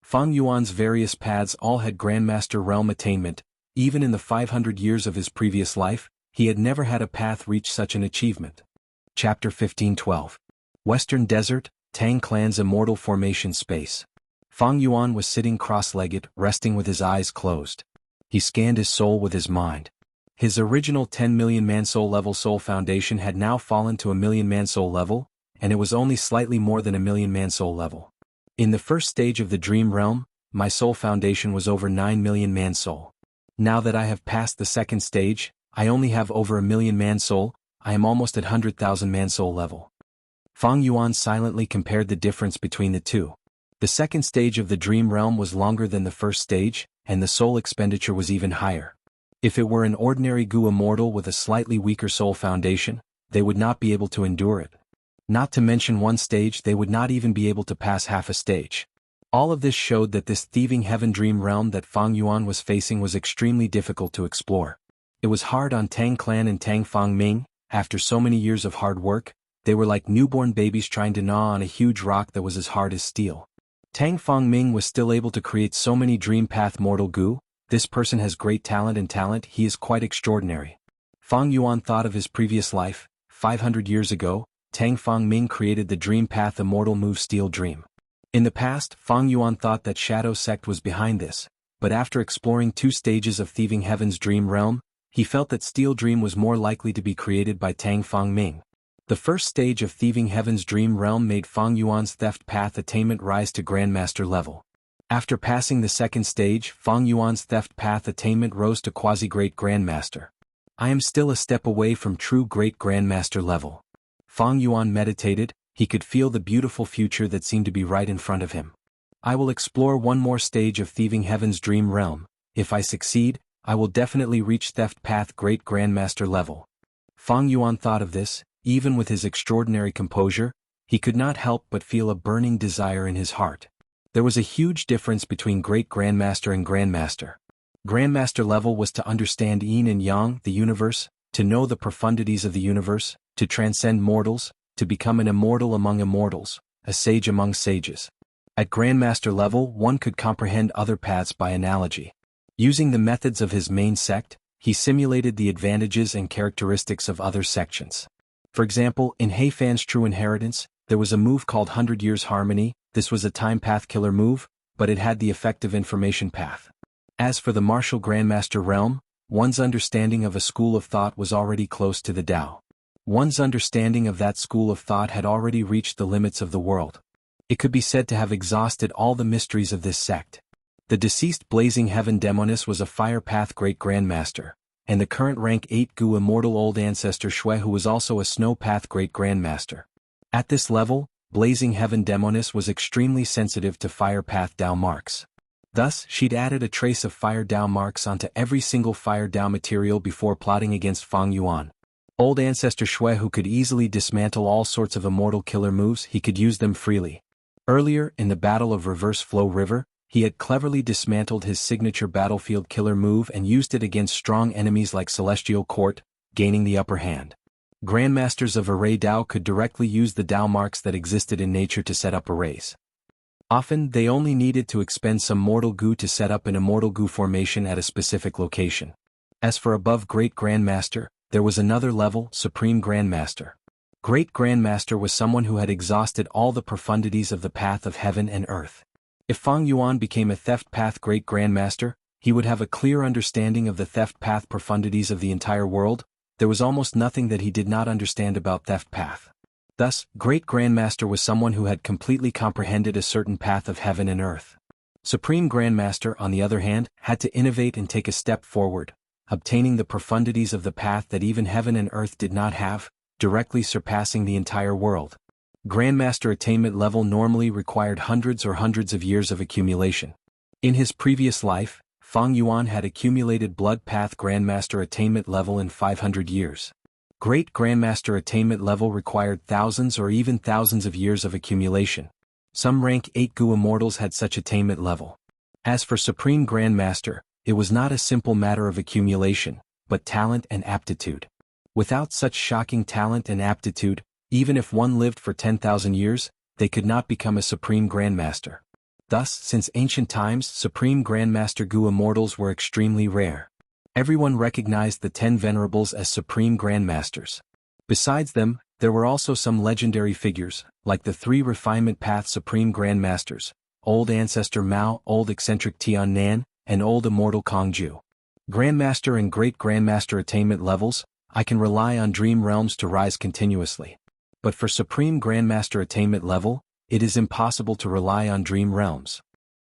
Fang Yuan's various paths all had Grandmaster realm attainment, even in the 500 years of his previous life, he had never had a path reach such an achievement. Chapter 15:12. Western Desert, Tang Clan's Immortal Formation Space. Fang Yuan was sitting cross-legged, resting with his eyes closed. He scanned his soul with his mind. His original 10 million man-soul level soul foundation had now fallen to a million man-soul level, and it was only slightly more than a million man-soul level. In the first stage of the dream realm, my soul foundation was over 9 million man soul. Now that I have passed the second stage, I only have over a million man soul, I am almost at 100,000 man soul level. Fang Yuan silently compared the difference between the two. The second stage of the dream realm was longer than the first stage, and the soul expenditure was even higher. If it were an ordinary Gu immortal with a slightly weaker soul foundation, they would not be able to endure it. Not to mention one stage, they would not even be able to pass half a stage. All of this showed that this thieving heaven dream realm that Fang Yuan was facing was extremely difficult to explore. It was hard on Tang Clan and Tang Fang Ming. After so many years of hard work, they were like newborn babies trying to gnaw on a huge rock that was as hard as steel. Tang Fang Ming was still able to create so many dream path mortal Gu. This person has great talent, he is quite extraordinary. Fang Yuan thought of his previous life. 500 years ago, Tang Fang Ming created the dream path immortal move Steel Dream. In the past, Fang Yuan thought that Shadow Sect was behind this, but after exploring 2 stages of Thieving Heaven's dream realm, he felt that Steel Dream was more likely to be created by Tang Fang Ming. The first stage of Thieving Heaven's dream realm made Fang Yuan's theft path attainment rise to Grandmaster level. After passing the second stage, Fang Yuan's theft path attainment rose to Quasi-Great Grandmaster. I am still a step away from true Great Grandmaster level. Fang Yuan meditated. He could feel the beautiful future that seemed to be right in front of him. I will explore one more stage of Thieving Heaven's dream realm. If I succeed, I will definitely reach Theft Path Great Grandmaster level. Fang Yuan thought of this. Even with his extraordinary composure, he could not help but feel a burning desire in his heart. There was a huge difference between Great Grandmaster and Grandmaster. Grandmaster level was to understand yin and yang, the universe, to know the profundities of the universe, to transcend mortals, to become an immortal among immortals, a sage among sages. At Grandmaster level, one could comprehend other paths by analogy. Using the methods of his main sect, he simulated the advantages and characteristics of other sections. For example, in Heifan's True Inheritance, there was a move called 100 Years Harmony. This was a time path killer move, but it had the effect of information path. As for the martial Grandmaster realm, one's understanding of a school of thought was already close to the Tao. One's understanding of that school of thought had already reached the limits of the world. It could be said to have exhausted all the mysteries of this sect. The deceased Blazing Heaven Demoness was a fire path Great Grandmaster, and the current rank 8 Gu immortal old ancestor Shui, who was also a snow path Great Grandmaster. At this level, Blazing Heaven Demoness was extremely sensitive to fire path Tao marks. Thus, she'd added a trace of fire Tao marks onto every single fire Tao material before plotting against Fang Yuan. Old ancestor Shui, who could easily dismantle all sorts of immortal killer moves, he could use them freely. Earlier, in the Battle of Reverse Flow River, he had cleverly dismantled his signature battlefield killer move and used it against strong enemies like Celestial Court, gaining the upper hand. Grandmasters of Array Tao could directly use the Tao marks that existed in nature to set up arrays. Often, they only needed to expend some mortal Gu to set up an immortal Gu formation at a specific location. As for above Great Grandmaster, there was another level, Supreme Grandmaster. Great Grandmaster was someone who had exhausted all the profundities of the path of heaven and earth. If Fang Yuan became a theft path Great Grandmaster, he would have a clear understanding of the theft path profundities of the entire world. There was almost nothing that he did not understand about theft path. Thus, Great Grandmaster was someone who had completely comprehended a certain path of heaven and earth. Supreme Grandmaster, on the other hand, had to innovate and take a step forward, obtaining the profundities of the path that even heaven and earth did not have, directly surpassing the entire world. Grandmaster attainment level normally required hundreds of years of accumulation. In his previous life, Fang Yuan had accumulated Blood Path Grandmaster attainment level in 500 years. Great Grandmaster attainment level required thousands or even thousands of years of accumulation. Some rank 8 Gu immortals had such attainment level. As for Supreme Grandmaster, it was not a simple matter of accumulation, but talent and aptitude. Without such shocking talent and aptitude, even if one lived for 10,000 years, they could not become a Supreme Grandmaster. Thus, since ancient times, Supreme Grandmaster Gu immortals were extremely rare. Everyone recognized the 10 Venerables as Supreme Grandmasters. Besides them, there were also some legendary figures, like the 3 Refinement Path Supreme Grandmasters, Old Ancestor Mao, Old Eccentric Tian Nan, and Old Immortal Kongju. Grandmaster and Great Grandmaster attainment levels, I can rely on Dream Realms to rise continuously. But for Supreme Grandmaster attainment level, it is impossible to rely on Dream Realms.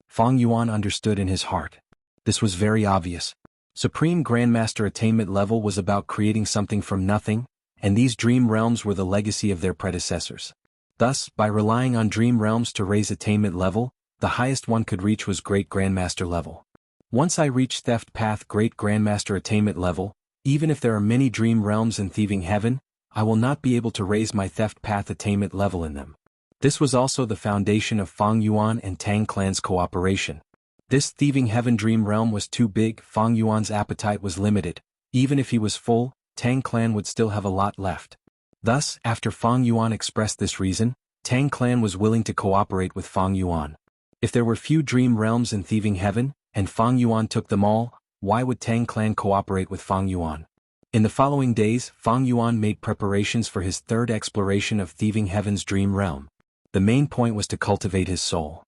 Fang Yuan understood in his heart. This was very obvious. Supreme Grandmaster attainment level was about creating something from nothing, and these dream realms were the legacy of their predecessors. Thus, by relying on dream realms to raise attainment level, the highest one could reach was Great Grandmaster level. Once I reach Theft Path Great Grandmaster attainment level, even if there are many dream realms in Thieving Heaven, I will not be able to raise my Theft Path attainment level in them. This was also the foundation of Fang Yuan and Tang clan's cooperation. This Thieving Heaven dream realm was too big, Fang Yuan's appetite was limited. Even if he was full, Tang clan would still have a lot left. Thus, after Fang Yuan expressed this reason, Tang clan was willing to cooperate with Fang Yuan. If there were few dream realms in Thieving Heaven, and Fang Yuan took them all, why would Tang clan cooperate with Fang Yuan? In the following days, Fang Yuan made preparations for his third exploration of Thieving Heaven's dream realm. The main point was to cultivate his soul.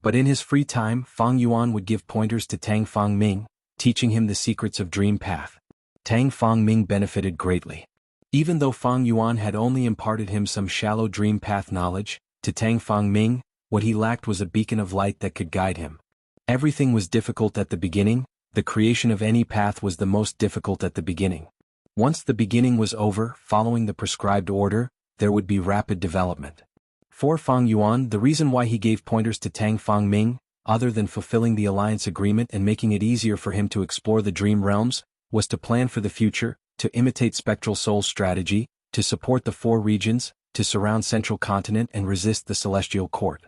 But in his free time, Fang Yuan would give pointers to Tang Fang Ming, teaching him the secrets of Dream Path. Tang Fang Ming benefited greatly. Even though Fang Yuan had only imparted him some shallow Dream Path knowledge, to Tang Fang Ming, what he lacked was a beacon of light that could guide him. Everything was difficult at the beginning, the creation of any path was the most difficult at the beginning. Once the beginning was over, following the prescribed order, there would be rapid development. For Fang Yuan, the reason why he gave pointers to Tang Fang Ming, other than fulfilling the alliance agreement and making it easier for him to explore the dream realms, was to plan for the future, to imitate Spectral Soul's strategy, to support the four regions, to surround Central Continent and resist the Celestial Court.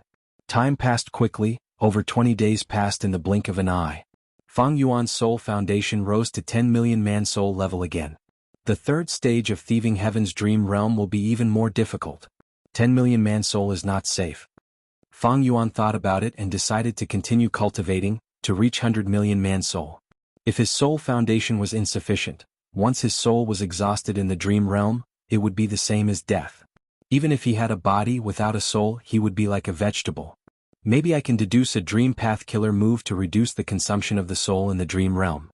Time passed quickly, over 20 days passed in the blink of an eye. Fang Yuan's soul foundation rose to 10 million man soul level again. The third stage of Thieving Heaven's dream realm will be even more difficult. 10 million man soul is not safe. Fang Yuan thought about it and decided to continue cultivating, to reach 100 million man soul. If his soul foundation was insufficient, once his soul was exhausted in the dream realm, it would be the same as death. Even if he had a body without a soul, he would be like a vegetable. Maybe I can deduce a dream path killer move to reduce the consumption of the soul in the dream realm.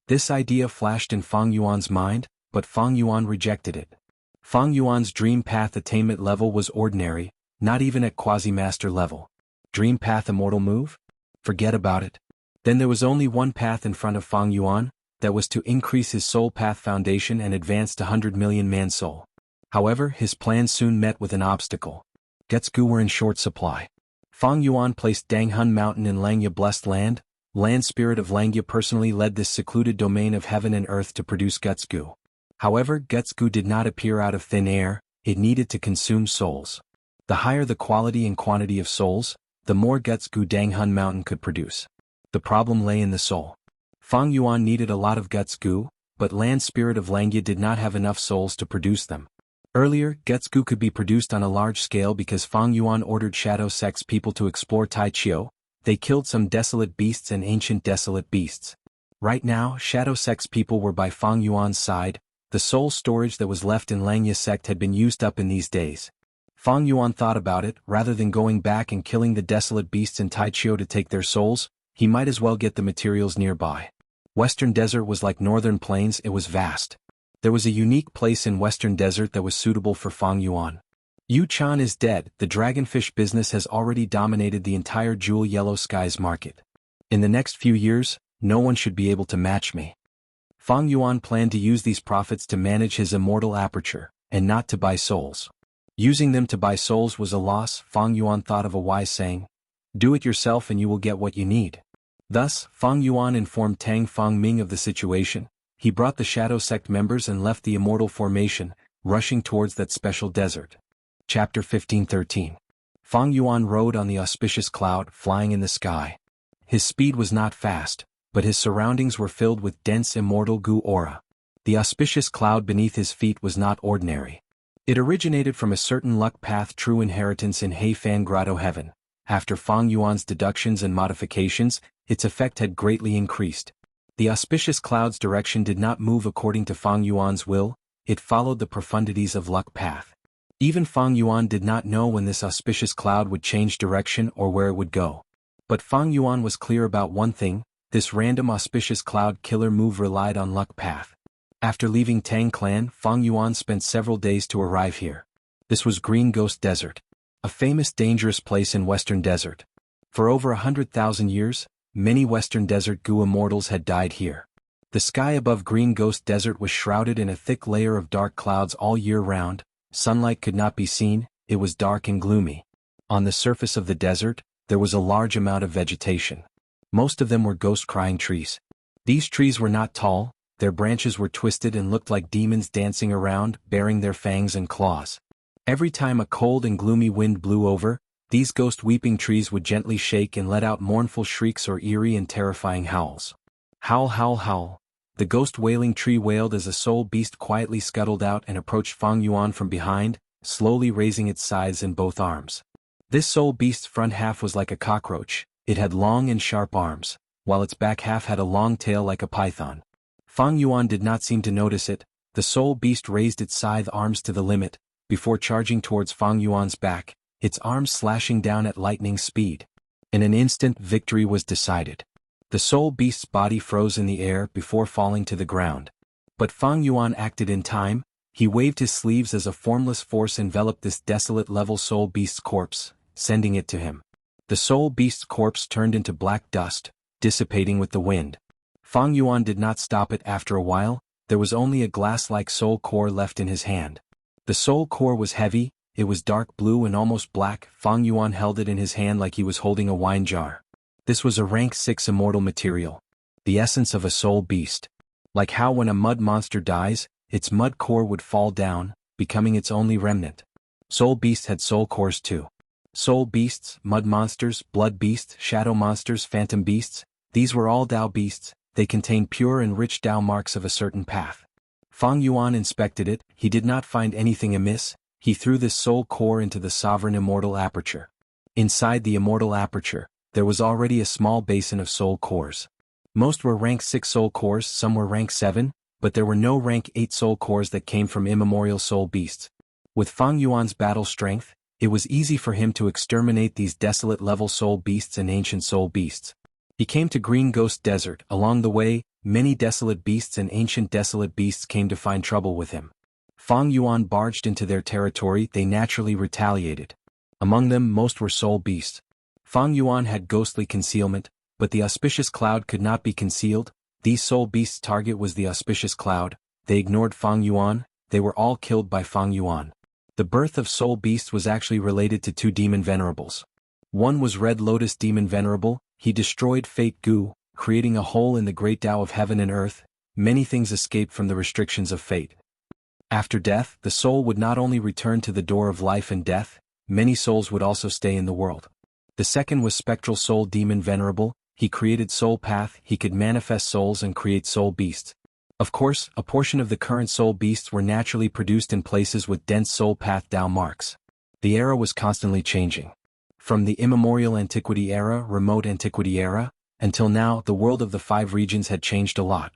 This idea flashed in Fang Yuan's mind, but Fang Yuan rejected it. Fang Yuan's dream path attainment level was ordinary, not even at quasi-master level. Dream path immortal move? Forget about it. Then there was only one path in front of Fang Yuan, that was to increase his soul path foundation and advance to 100 million man soul. However, his plan soon met with an obstacle. Getsu were in short supply. Fang Yuan placed Danghun Mountain in Langya Blessed Land. Land Spirit of Langya personally led this secluded domain of heaven and earth to produce Getsu. However, Getsu did not appear out of thin air, it needed to consume souls. The higher the quality and quantity of souls, the more Getsu Danghun Mountain could produce. The problem lay in the soul. Fang Yuan needed a lot of Getsu, but Land Spirit of Langya did not have enough souls to produce them. Earlier, Getsu could be produced on a large scale because Fang Yuan ordered Shadow Sect's people to explore Taichio. They killed some desolate beasts and ancient desolate beasts. Right now, Shadow Sect's people were by Fang Yuan's side. The soul storage that was left in Langya sect had been used up in these days. Fang Yuan thought about it, rather than going back and killing the desolate beasts in Taichio to take their souls, he might as well get the materials nearby. Western Desert was like Northern Plains, it was vast. There was a unique place in Western Desert that was suitable for Fang Yuan. Yu Chan is dead, the dragonfish business has already dominated the entire Jewel Yellow Skies market. In the next few years, no one should be able to match me. Fang Yuan planned to use these profits to manage his immortal aperture, and not to buy souls. Using them to buy souls was a loss. Fang Yuan thought of a wise saying, "Do it yourself and you will get what you need." Thus, Fang Yuan informed Tang Fang Ming of the situation. He brought the Shadow Sect members and left the Immortal Formation, rushing towards that special desert. Chapter 15:13. Fang Yuan rode on the auspicious cloud, flying in the sky. His speed was not fast, but his surroundings were filled with dense immortal goo aura. The auspicious cloud beneath his feet was not ordinary. It originated from a certain luck path true inheritance in Heifan Grotto Heaven. After Fang Yuan's deductions and modifications, its effect had greatly increased. The auspicious cloud's direction did not move according to Fang Yuan's will, it followed the profundities of luck path. Even Fang Yuan did not know when this auspicious cloud would change direction or where it would go. But Fang Yuan was clear about one thing, this random auspicious cloud killer move relied on luck path. After leaving Tang Clan, Fang Yuan spent several days to arrive here. This was Green Ghost Desert, a famous dangerous place in Western Desert. For over 100,000 years, many Western Desert Goo immortals had died here. The sky above Green Ghost Desert was shrouded in a thick layer of dark clouds all year round. Sunlight could not be seen, it was dark and gloomy. On the surface of the desert, there was a large amount of vegetation. Most of them were ghost-crying trees. These trees were not tall, their branches were twisted and looked like demons dancing around, baring their fangs and claws. Every time a cold and gloomy wind blew over, these ghost-weeping trees would gently shake and let out mournful shrieks or eerie and terrifying howls. Howl, howl, howl. The ghost-wailing tree wailed as a soul beast quietly scuttled out and approached Fang Yuan from behind, slowly raising its scythes in both arms. This soul beast's front half was like a cockroach. It had long and sharp arms, while its back half had a long tail like a python. Fang Yuan did not seem to notice it. The soul beast raised its scythe arms to the limit, before charging towards Fang Yuan's back, its arms slashing down at lightning speed. In an instant, victory was decided. The soul beast's body froze in the air before falling to the ground. But Fang Yuan acted in time. He waved his sleeves as a formless force enveloped this desolate level soul beast's corpse, sending it to him. The soul beast's corpse turned into black dust, dissipating with the wind. Fang Yuan did not stop it. After a while, there was only a glass-like soul core left in his hand. The soul core was heavy, it was dark blue and almost black. Fang Yuan held it in his hand like he was holding a wine jar. This was a rank 6 immortal material. The essence of a soul beast. Like how when a mud monster dies, its mud core would fall down, becoming its only remnant. Soul beasts had soul cores too. Soul beasts, mud monsters, blood beasts, shadow monsters, phantom beasts, these were all Dao beasts. They contained pure and rich Dao marks of a certain path. Fang Yuan inspected it. He did not find anything amiss. He threw this soul core into the sovereign immortal aperture. Inside the immortal aperture, there was already a small basin of soul cores. Most were rank 6 soul cores, some were rank 7, but there were no rank 8 soul cores that came from immemorial soul beasts. With Fang Yuan's battle strength, it was easy for him to exterminate these desolate level soul beasts and ancient soul beasts. He came to Green Ghost Desert. Along the way, many desolate beasts and ancient desolate beasts came to find trouble with him. Fang Yuan barged into their territory. They naturally retaliated. Among them, most were soul beasts. Fang Yuan had ghostly concealment, but the auspicious cloud could not be concealed. These soul beasts' target was the auspicious cloud. They ignored Fang Yuan. They were all killed by Fang Yuan. The birth of soul beasts was actually related to 2 demon venerables. One was Red Lotus Demon Venerable. He destroyed Fate Gu, creating a hole in the great Tao of heaven and earth. Many things escaped from the restrictions of fate. After death, the soul would not only return to the door of life and death, many souls would also stay in the world. The second was Spectral Soul Demon Venerable. He created Soul Path. He could manifest souls and create soul beasts. Of course, a portion of the current soul beasts were naturally produced in places with dense soul path Tao marks. The era was constantly changing. From the immemorial antiquity era, remote antiquity era, until now, the world of the 5 regions had changed a lot.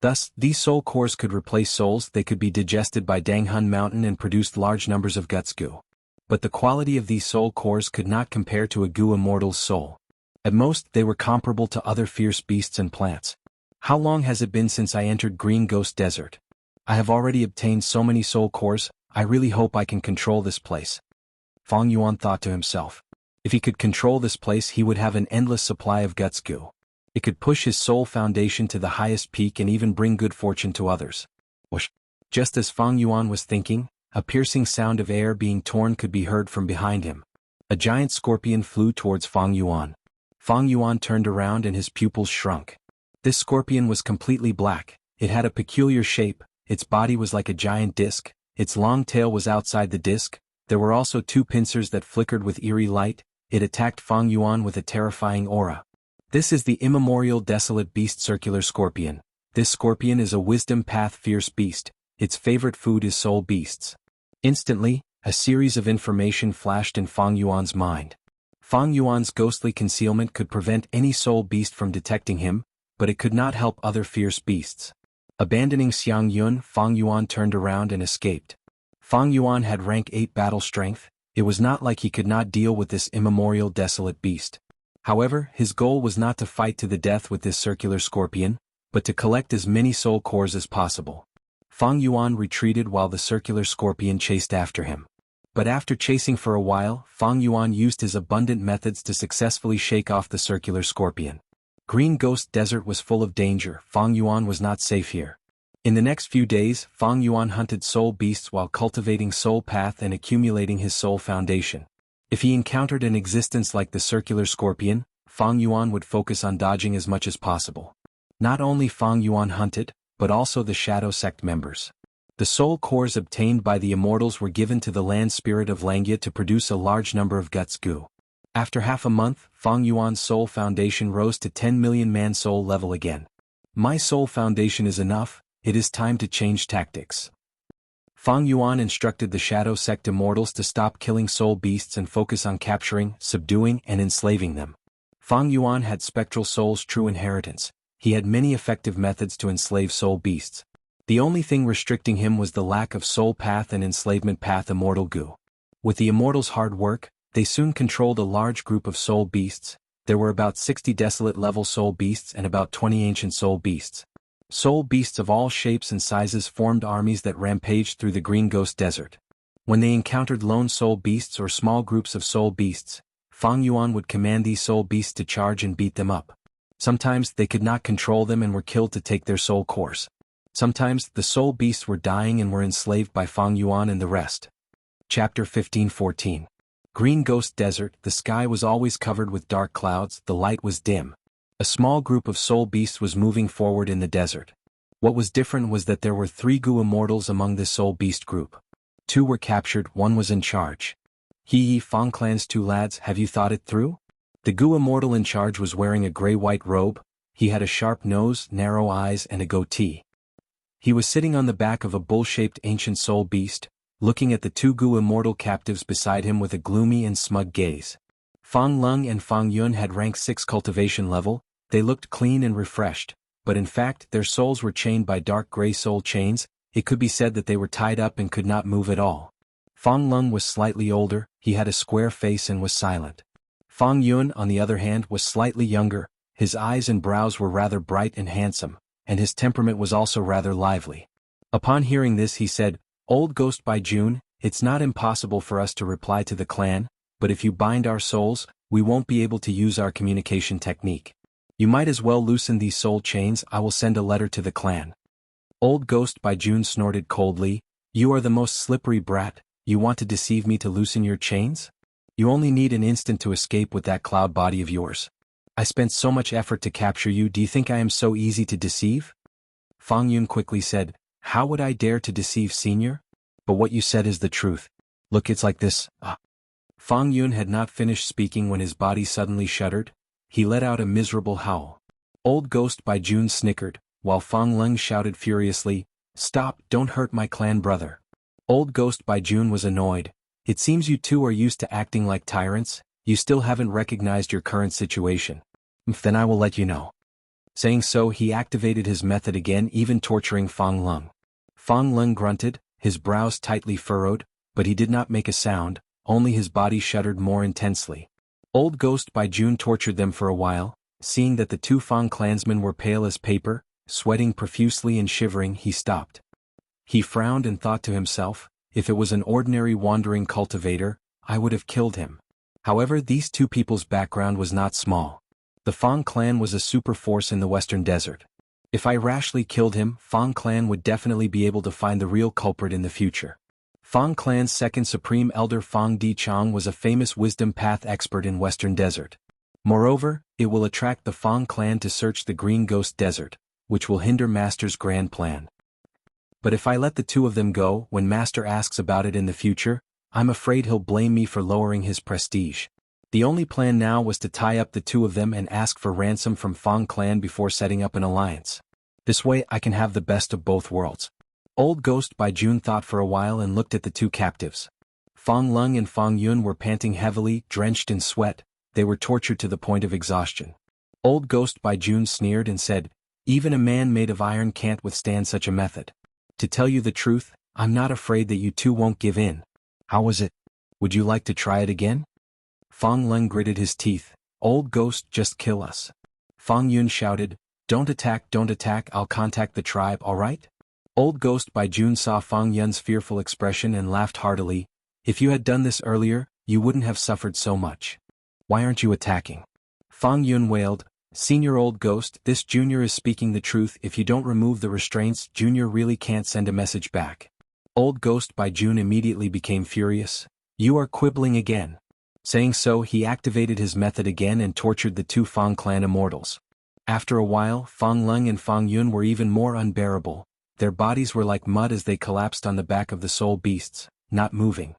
Thus, these soul cores could replace souls. They could be digested by Danghun Mountain and produced large numbers of guts Gu. But the quality of these soul cores could not compare to a Gu immortal's soul. At most, they were comparable to other fierce beasts and plants. How long has it been since I entered Green Ghost Desert? I have already obtained so many soul cores. I really hope I can control this place. Fang Yuan thought to himself. If he could control this place, he would have an endless supply of guts Gu. It could push his soul foundation to the highest peak and even bring good fortune to others. Whoosh! Just as Fang Yuan was thinking, a piercing sound of air being torn could be heard from behind him. A giant scorpion flew towards Fang Yuan. Fang Yuan turned around and his pupils shrunk. This scorpion was completely black. It had a peculiar shape. Its body was like a giant disc. Its long tail was outside the disc. There were also 2 pincers that flickered with eerie light. It attacked Fang Yuan with a terrifying aura. This is the immemorial desolate beast circular scorpion. This scorpion is a wisdom path fierce beast. Its favorite food is soul beasts. Instantly, a series of information flashed in Fang Yuan's mind. Fang Yuan's ghostly concealment could prevent any soul beast from detecting him, but it could not help other fierce beasts. Abandoning Xiang Yun, Fang Yuan turned around and escaped. Fang Yuan had rank 8 battle strength. It was not like he could not deal with this immemorial desolate beast. However, his goal was not to fight to the death with this circular scorpion, but to collect as many soul cores as possible. Fang Yuan retreated while the circular scorpion chased after him. But after chasing for a while, Fang Yuan used his abundant methods to successfully shake off the circular scorpion. Green Ghost Desert was full of danger. Fang Yuan was not safe here. In the next few days, Fang Yuan hunted soul beasts while cultivating soul path and accumulating his soul foundation. If he encountered an existence like the circular scorpion, Fang Yuan would focus on dodging as much as possible. Not only Fang Yuan hunted, but also the Shadow Sect members. The soul cores obtained by the immortals were given to the land spirit of Langya to produce a large number of guts goo. After half a month, Fang Yuan's soul foundation rose to 10 million man soul level again. My soul foundation is enough, it is time to change tactics. Fang Yuan instructed the Shadow Sect immortals to stop killing soul beasts and focus on capturing, subduing, and enslaving them. Fang Yuan had spectral soul's true inheritance. He had many effective methods to enslave soul beasts. The only thing restricting him was the lack of soul path and enslavement path immortal goo. With the immortals' hard work, they soon controlled a large group of soul beasts. There were about 60 desolate level soul beasts and about 20 ancient soul beasts. Soul beasts of all shapes and sizes formed armies that rampaged through the Green Ghost Desert. When they encountered lone soul beasts or small groups of soul beasts, Fang Yuan would command these soul beasts to charge and beat them up. Sometimes they could not control them and were killed to take their soul cores. Sometimes the soul beasts were dying and were enslaved by Fang Yuan and the rest. Chapter 15-14. Green Ghost Desert. The sky was always covered with dark clouds, the light was dim. A small group of soul beasts was moving forward in the desert. What was different was that there were 3 goo immortals among this soul beast group. 2 were captured, 1 was in charge. He Fang Clan's 2 lads, have you thought it through? The goo immortal in charge was wearing a gray-white robe. He had a sharp nose, narrow eyes, and a goatee. He was sitting on the back of a bull-shaped ancient soul beast, looking at the 2 goo immortal captives beside him with a gloomy and smug gaze. Fang Lung and Fang Yun had rank 6 cultivation level. They looked clean and refreshed, but in fact their souls were chained by dark gray soul chains. It could be said that they were tied up and could not move at all. Fang Lung was slightly older, he had a square face and was silent. Fang Yun, on the other hand, was slightly younger. His eyes and brows were rather bright and handsome, and his temperament was also rather lively. Upon hearing this he said, "Old Ghost by June, it's not impossible for us to reply to the clan, but if you bind our souls, we won't be able to use our communication technique. You might as well loosen these soul chains. I will send a letter to the clan." Old Ghost by June snorted coldly, "You are the most slippery brat. You want to deceive me to loosen your chains? You only need an instant to escape with that cloud body of yours. I spent so much effort to capture you. Do you think I am so easy to deceive?" Fang Yun quickly said, "How would I dare to deceive senior? But what you said is the truth. Look, it's like this." Fang Yun had not finished speaking when his body suddenly shuddered. He let out a miserable howl. Old Ghost by June snickered, while Fang Lung shouted furiously, "Stop, don't hurt my clan brother." Old Ghost by June was annoyed. "It seems you two are used to acting like tyrants. You still haven't recognized your current situation. Then I will let you know." Saying so, he activated his method again, even torturing Fang Lung. Fang Lung grunted, his brows tightly furrowed, but he did not make a sound, only his body shuddered more intensely. Old Ghost by June tortured them for a while. Seeing that the 2 Fang clansmen were pale as paper, sweating profusely and shivering, he stopped. He frowned and thought to himself, if it was an ordinary wandering cultivator, I would have killed him. However, these 2 people's background was not small. The Fang clan was a super force in the Western Desert. If I rashly killed him, Fang clan would definitely be able to find the real culprit in the future. Fang clan's second supreme elder Fang Di Chang was a famous wisdom path expert in Western Desert. Moreover, it will attract the Fang clan to search the Green Ghost Desert, which will hinder Master's grand plan. But if I let the 2 of them go, when Master asks about it in the future, I'm afraid he'll blame me for lowering his prestige. The only plan now was to tie up the 2 of them and ask for ransom from Fang clan before setting up an alliance. This way I can have the best of both worlds. Old Ghost by June thought for a while and looked at the 2 captives. Fang Lung and Fang Yun were panting heavily, drenched in sweat. They were tortured to the point of exhaustion. Old Ghost by June sneered and said, "Even a man made of iron can't withstand such a method. To tell you the truth, I'm not afraid that you 2 won't give in. How was it? Would you like to try it again?" Fang Lung gritted his teeth. "Old Ghost, just kill us." Fang Yun shouted, don't attack, I'll contact the tribe, alright?" Old Ghost by June saw Fang Yun's fearful expression and laughed heartily. If you had done this earlier, you wouldn't have suffered so much. Why aren't you attacking? Fang Yuan wailed, Senior Old Ghost, this Junior is speaking the truth. If you don't remove the restraints, Junior really can't send a message back. Old Ghost by June immediately became furious. You are quibbling again. Saying so, he activated his method again and tortured the two Fang clan immortals. After a while, Fang Lung and Fang Yun were even more unbearable. Their bodies were like mud as they collapsed on the back of the soul beasts, not moving.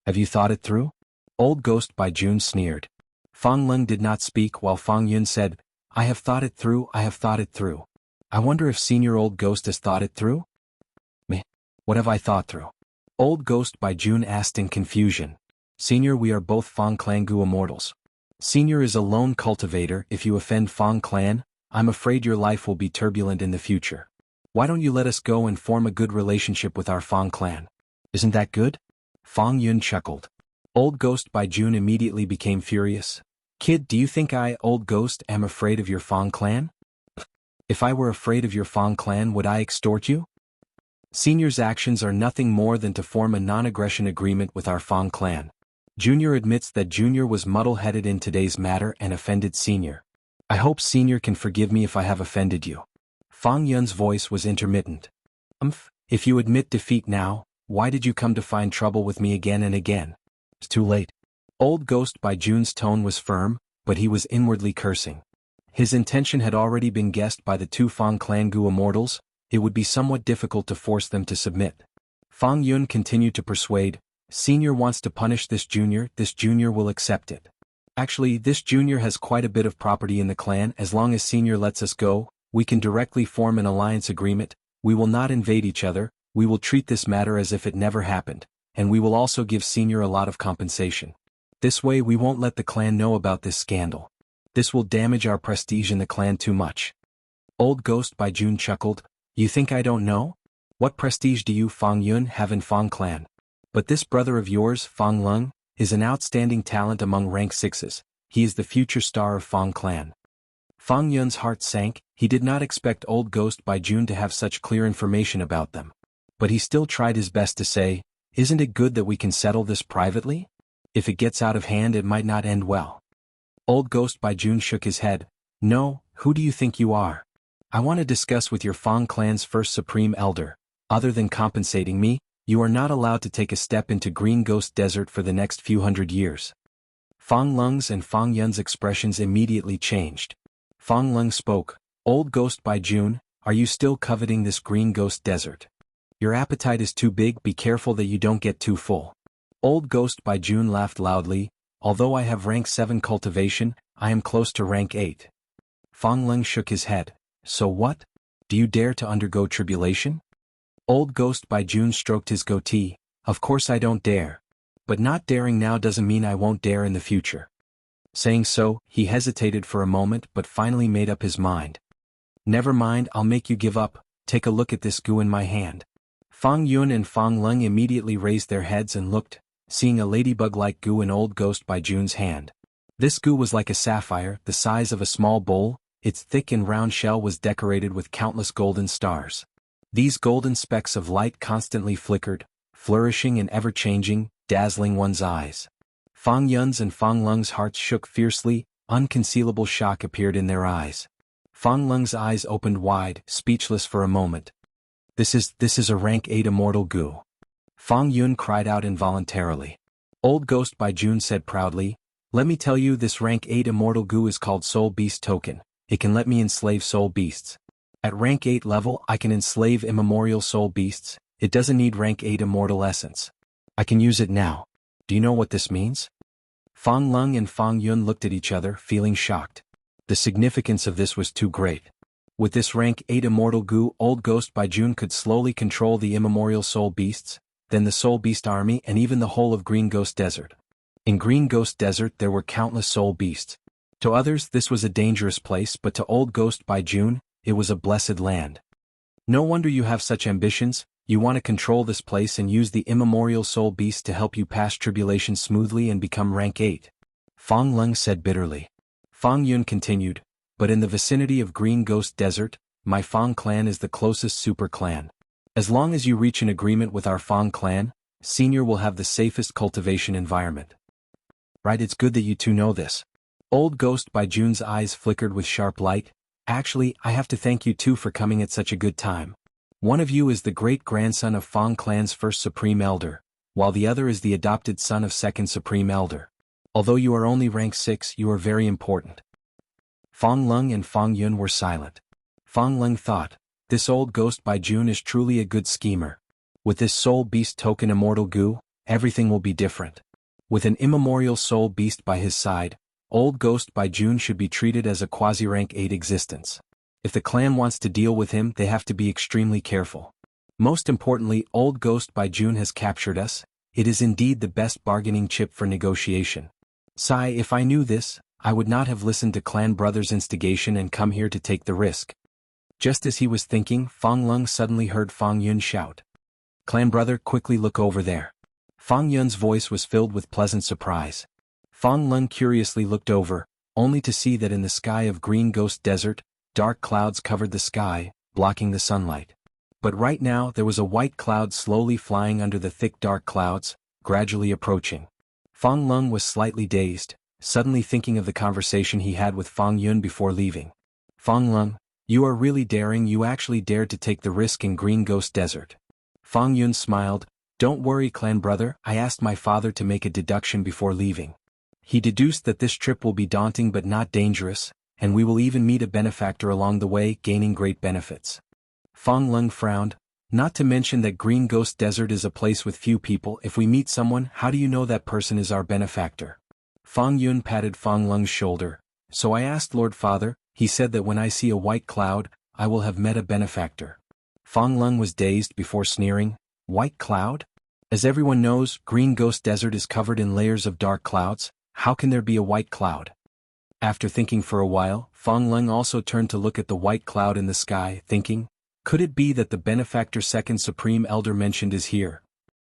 Have you thought it through? Old Ghost by June sneered. Fang Lung did not speak while Fang Yun said, I have thought it through, I have thought it through. I wonder if Senior Old Ghost has thought it through? Meh. What have I thought through? Old Ghost by June asked in confusion. Senior, we are both Fang Clan Gu immortals. Senior is a lone cultivator. If you offend Fang Clan, I'm afraid your life will be turbulent in the future. Why don't you let us go and form a good relationship with our Fang Clan? Isn't that good? Fang Yun chuckled. Old Ghost by June immediately became furious. Kid, do you think I, Old Ghost, am afraid of your Fang Clan? If I were afraid of your Fang Clan, would I extort you? Senior's actions are nothing more than to form a non-aggression agreement with our Fang Clan. Junior admits that Junior was muddle-headed in today's matter and offended Senior. I hope Senior can forgive me if I have offended you. Fang Yun's voice was intermittent. If you admit defeat now, why did you come to find trouble with me again and again? It's too late. Old Ghost by June's tone was firm, but he was inwardly cursing. His intention had already been guessed by the two Fang Clan Gu immortals. It would be somewhat difficult to force them to submit. Fang Yun continued to persuade, Senior wants to punish this Junior will accept it. Actually, this Junior has quite a bit of property in the clan. As long as Senior lets us go, we can directly form an alliance agreement. We will not invade each other, we will treat this matter as if it never happened, and we will also give Senior a lot of compensation. This way we won't let the clan know about this scandal. This will damage our prestige in the clan too much. Old Ghost by June chuckled, You think I don't know? What prestige do you, Fang Yun, have in Fang Clan? But this brother of yours, Fang Lung, is an outstanding talent among rank 6s. He is the future star of Fang Clan. Fang Yun's heart sank. He did not expect Old Ghost by June to have such clear information about them. But he still tried his best to say, Isn't it good that we can settle this privately? If it gets out of hand, it might not end well. Old Ghost by June shook his head. No, who do you think you are? I want to discuss with your Fang Clan's first Supreme Elder. Other than compensating me, you are not allowed to take a step into Green Ghost Desert for the next few hundred years. Fang Lung's and Fang Yun's expressions immediately changed. Fang Lung spoke, Old Ghost by June, are you still coveting this Green Ghost Desert? Your appetite is too big, be careful that you don't get too full. Old Ghost by June laughed loudly, although I have rank 7 cultivation, I am close to rank 8. Fang Lung shook his head, so what? Do you dare to undergo tribulation? Old Ghost by June stroked his goatee, of course I don't dare. But not daring now doesn't mean I won't dare in the future. Saying so, he hesitated for a moment but finally made up his mind. Never mind, I'll make you give up, take a look at this goo in my hand. Fang Yun and Fang Lung immediately raised their heads and looked, seeing a ladybug-like goo in Old Ghost by June's hand. This goo was like a sapphire, the size of a small bowl, its thick and round shell was decorated with countless golden stars. These golden specks of light constantly flickered, flourishing and ever-changing, dazzling one's eyes. Fang Yun's and Fang Lung's hearts shook fiercely, unconcealable shock appeared in their eyes. Fang Lung's eyes opened wide, speechless for a moment. This is a rank 8 immortal goo. Fang Yun cried out involuntarily. Old Ghost by June said proudly, Let me tell you, this rank 8 immortal goo is called Soul Beast Token. It can let me enslave soul beasts. At rank 8 level, I can enslave immemorial soul beasts. It doesn't need rank 8 immortal essence. I can use it now. Do you know what this means? Fang Lung and Fang Yun looked at each other, feeling shocked. The significance of this was too great. With this rank 8 immortal goo, Old Ghost by June could slowly control the immemorial soul beasts, then the soul beast army and even the whole of Green Ghost Desert. In Green Ghost Desert there were countless soul beasts. To others this was a dangerous place, but to Old Ghost by June, it was a blessed land. No wonder you have such ambitions. You want to control this place and use the immemorial soul beast to help you pass tribulation smoothly and become rank 8. Fang Lung said bitterly. Fang Yun continued, but in the vicinity of Green Ghost Desert, my Fang clan is the closest super clan. As long as you reach an agreement with our Fang clan, Senior will have the safest cultivation environment. Right, it's good that you two know this. Old Ghost by June's eyes flickered with sharp light. Actually, I have to thank you two for coming at such a good time. One of you is the great-grandson of Fang clan's first Supreme Elder, while the other is the adopted son of second Supreme Elder. Although you are only rank 6, you are very important. Fang Lung and Fang Yun were silent. Fang Lung thought, this Old Ghost by June is truly a good schemer. With this soul beast token immortal goo, everything will be different. With an immemorial soul beast by his side, Old Ghost by June should be treated as a quasi-rank 8 existence. If the clan wants to deal with him, they have to be extremely careful. Most importantly, Old Ghost by June has captured us. It is indeed the best bargaining chip for negotiation. Sigh, if I knew this, I would not have listened to Clan Brother's instigation and come here to take the risk. Just as he was thinking, Fang Lung suddenly heard Fang Yun shout. Clan Brother, quickly look over there. Fang Yun's voice was filled with pleasant surprise. Fang Lung curiously looked over, only to see that in the sky of Green Ghost Desert, dark clouds covered the sky, blocking the sunlight. But right now there was a white cloud slowly flying under the thick dark clouds, gradually approaching. Fang Lung was slightly dazed, suddenly thinking of the conversation he had with Fang Yun before leaving. Fang Lung, you are really daring, you actually dared to take the risk in Green Ghost Desert. Fang Yun smiled, don't worry Clan Brother, I asked my father to make a deduction before leaving. He deduced that this trip will be daunting but not dangerous, and we will even meet a benefactor along the way, gaining great benefits. Fang Lung frowned, not to mention that Green Ghost Desert is a place with few people. If we meet someone, how do you know that person is our benefactor? Fang Yun patted Fang Lung's shoulder. So I asked Lord Father, he said that when I see a white cloud, I will have met a benefactor. Fang Lung was dazed before sneering, white cloud? As everyone knows, Green Ghost Desert is covered in layers of dark clouds. How can there be a white cloud? After thinking for a while, Fang Lung also turned to look at the white cloud in the sky, thinking, could it be that the benefactor second Supreme Elder mentioned is here?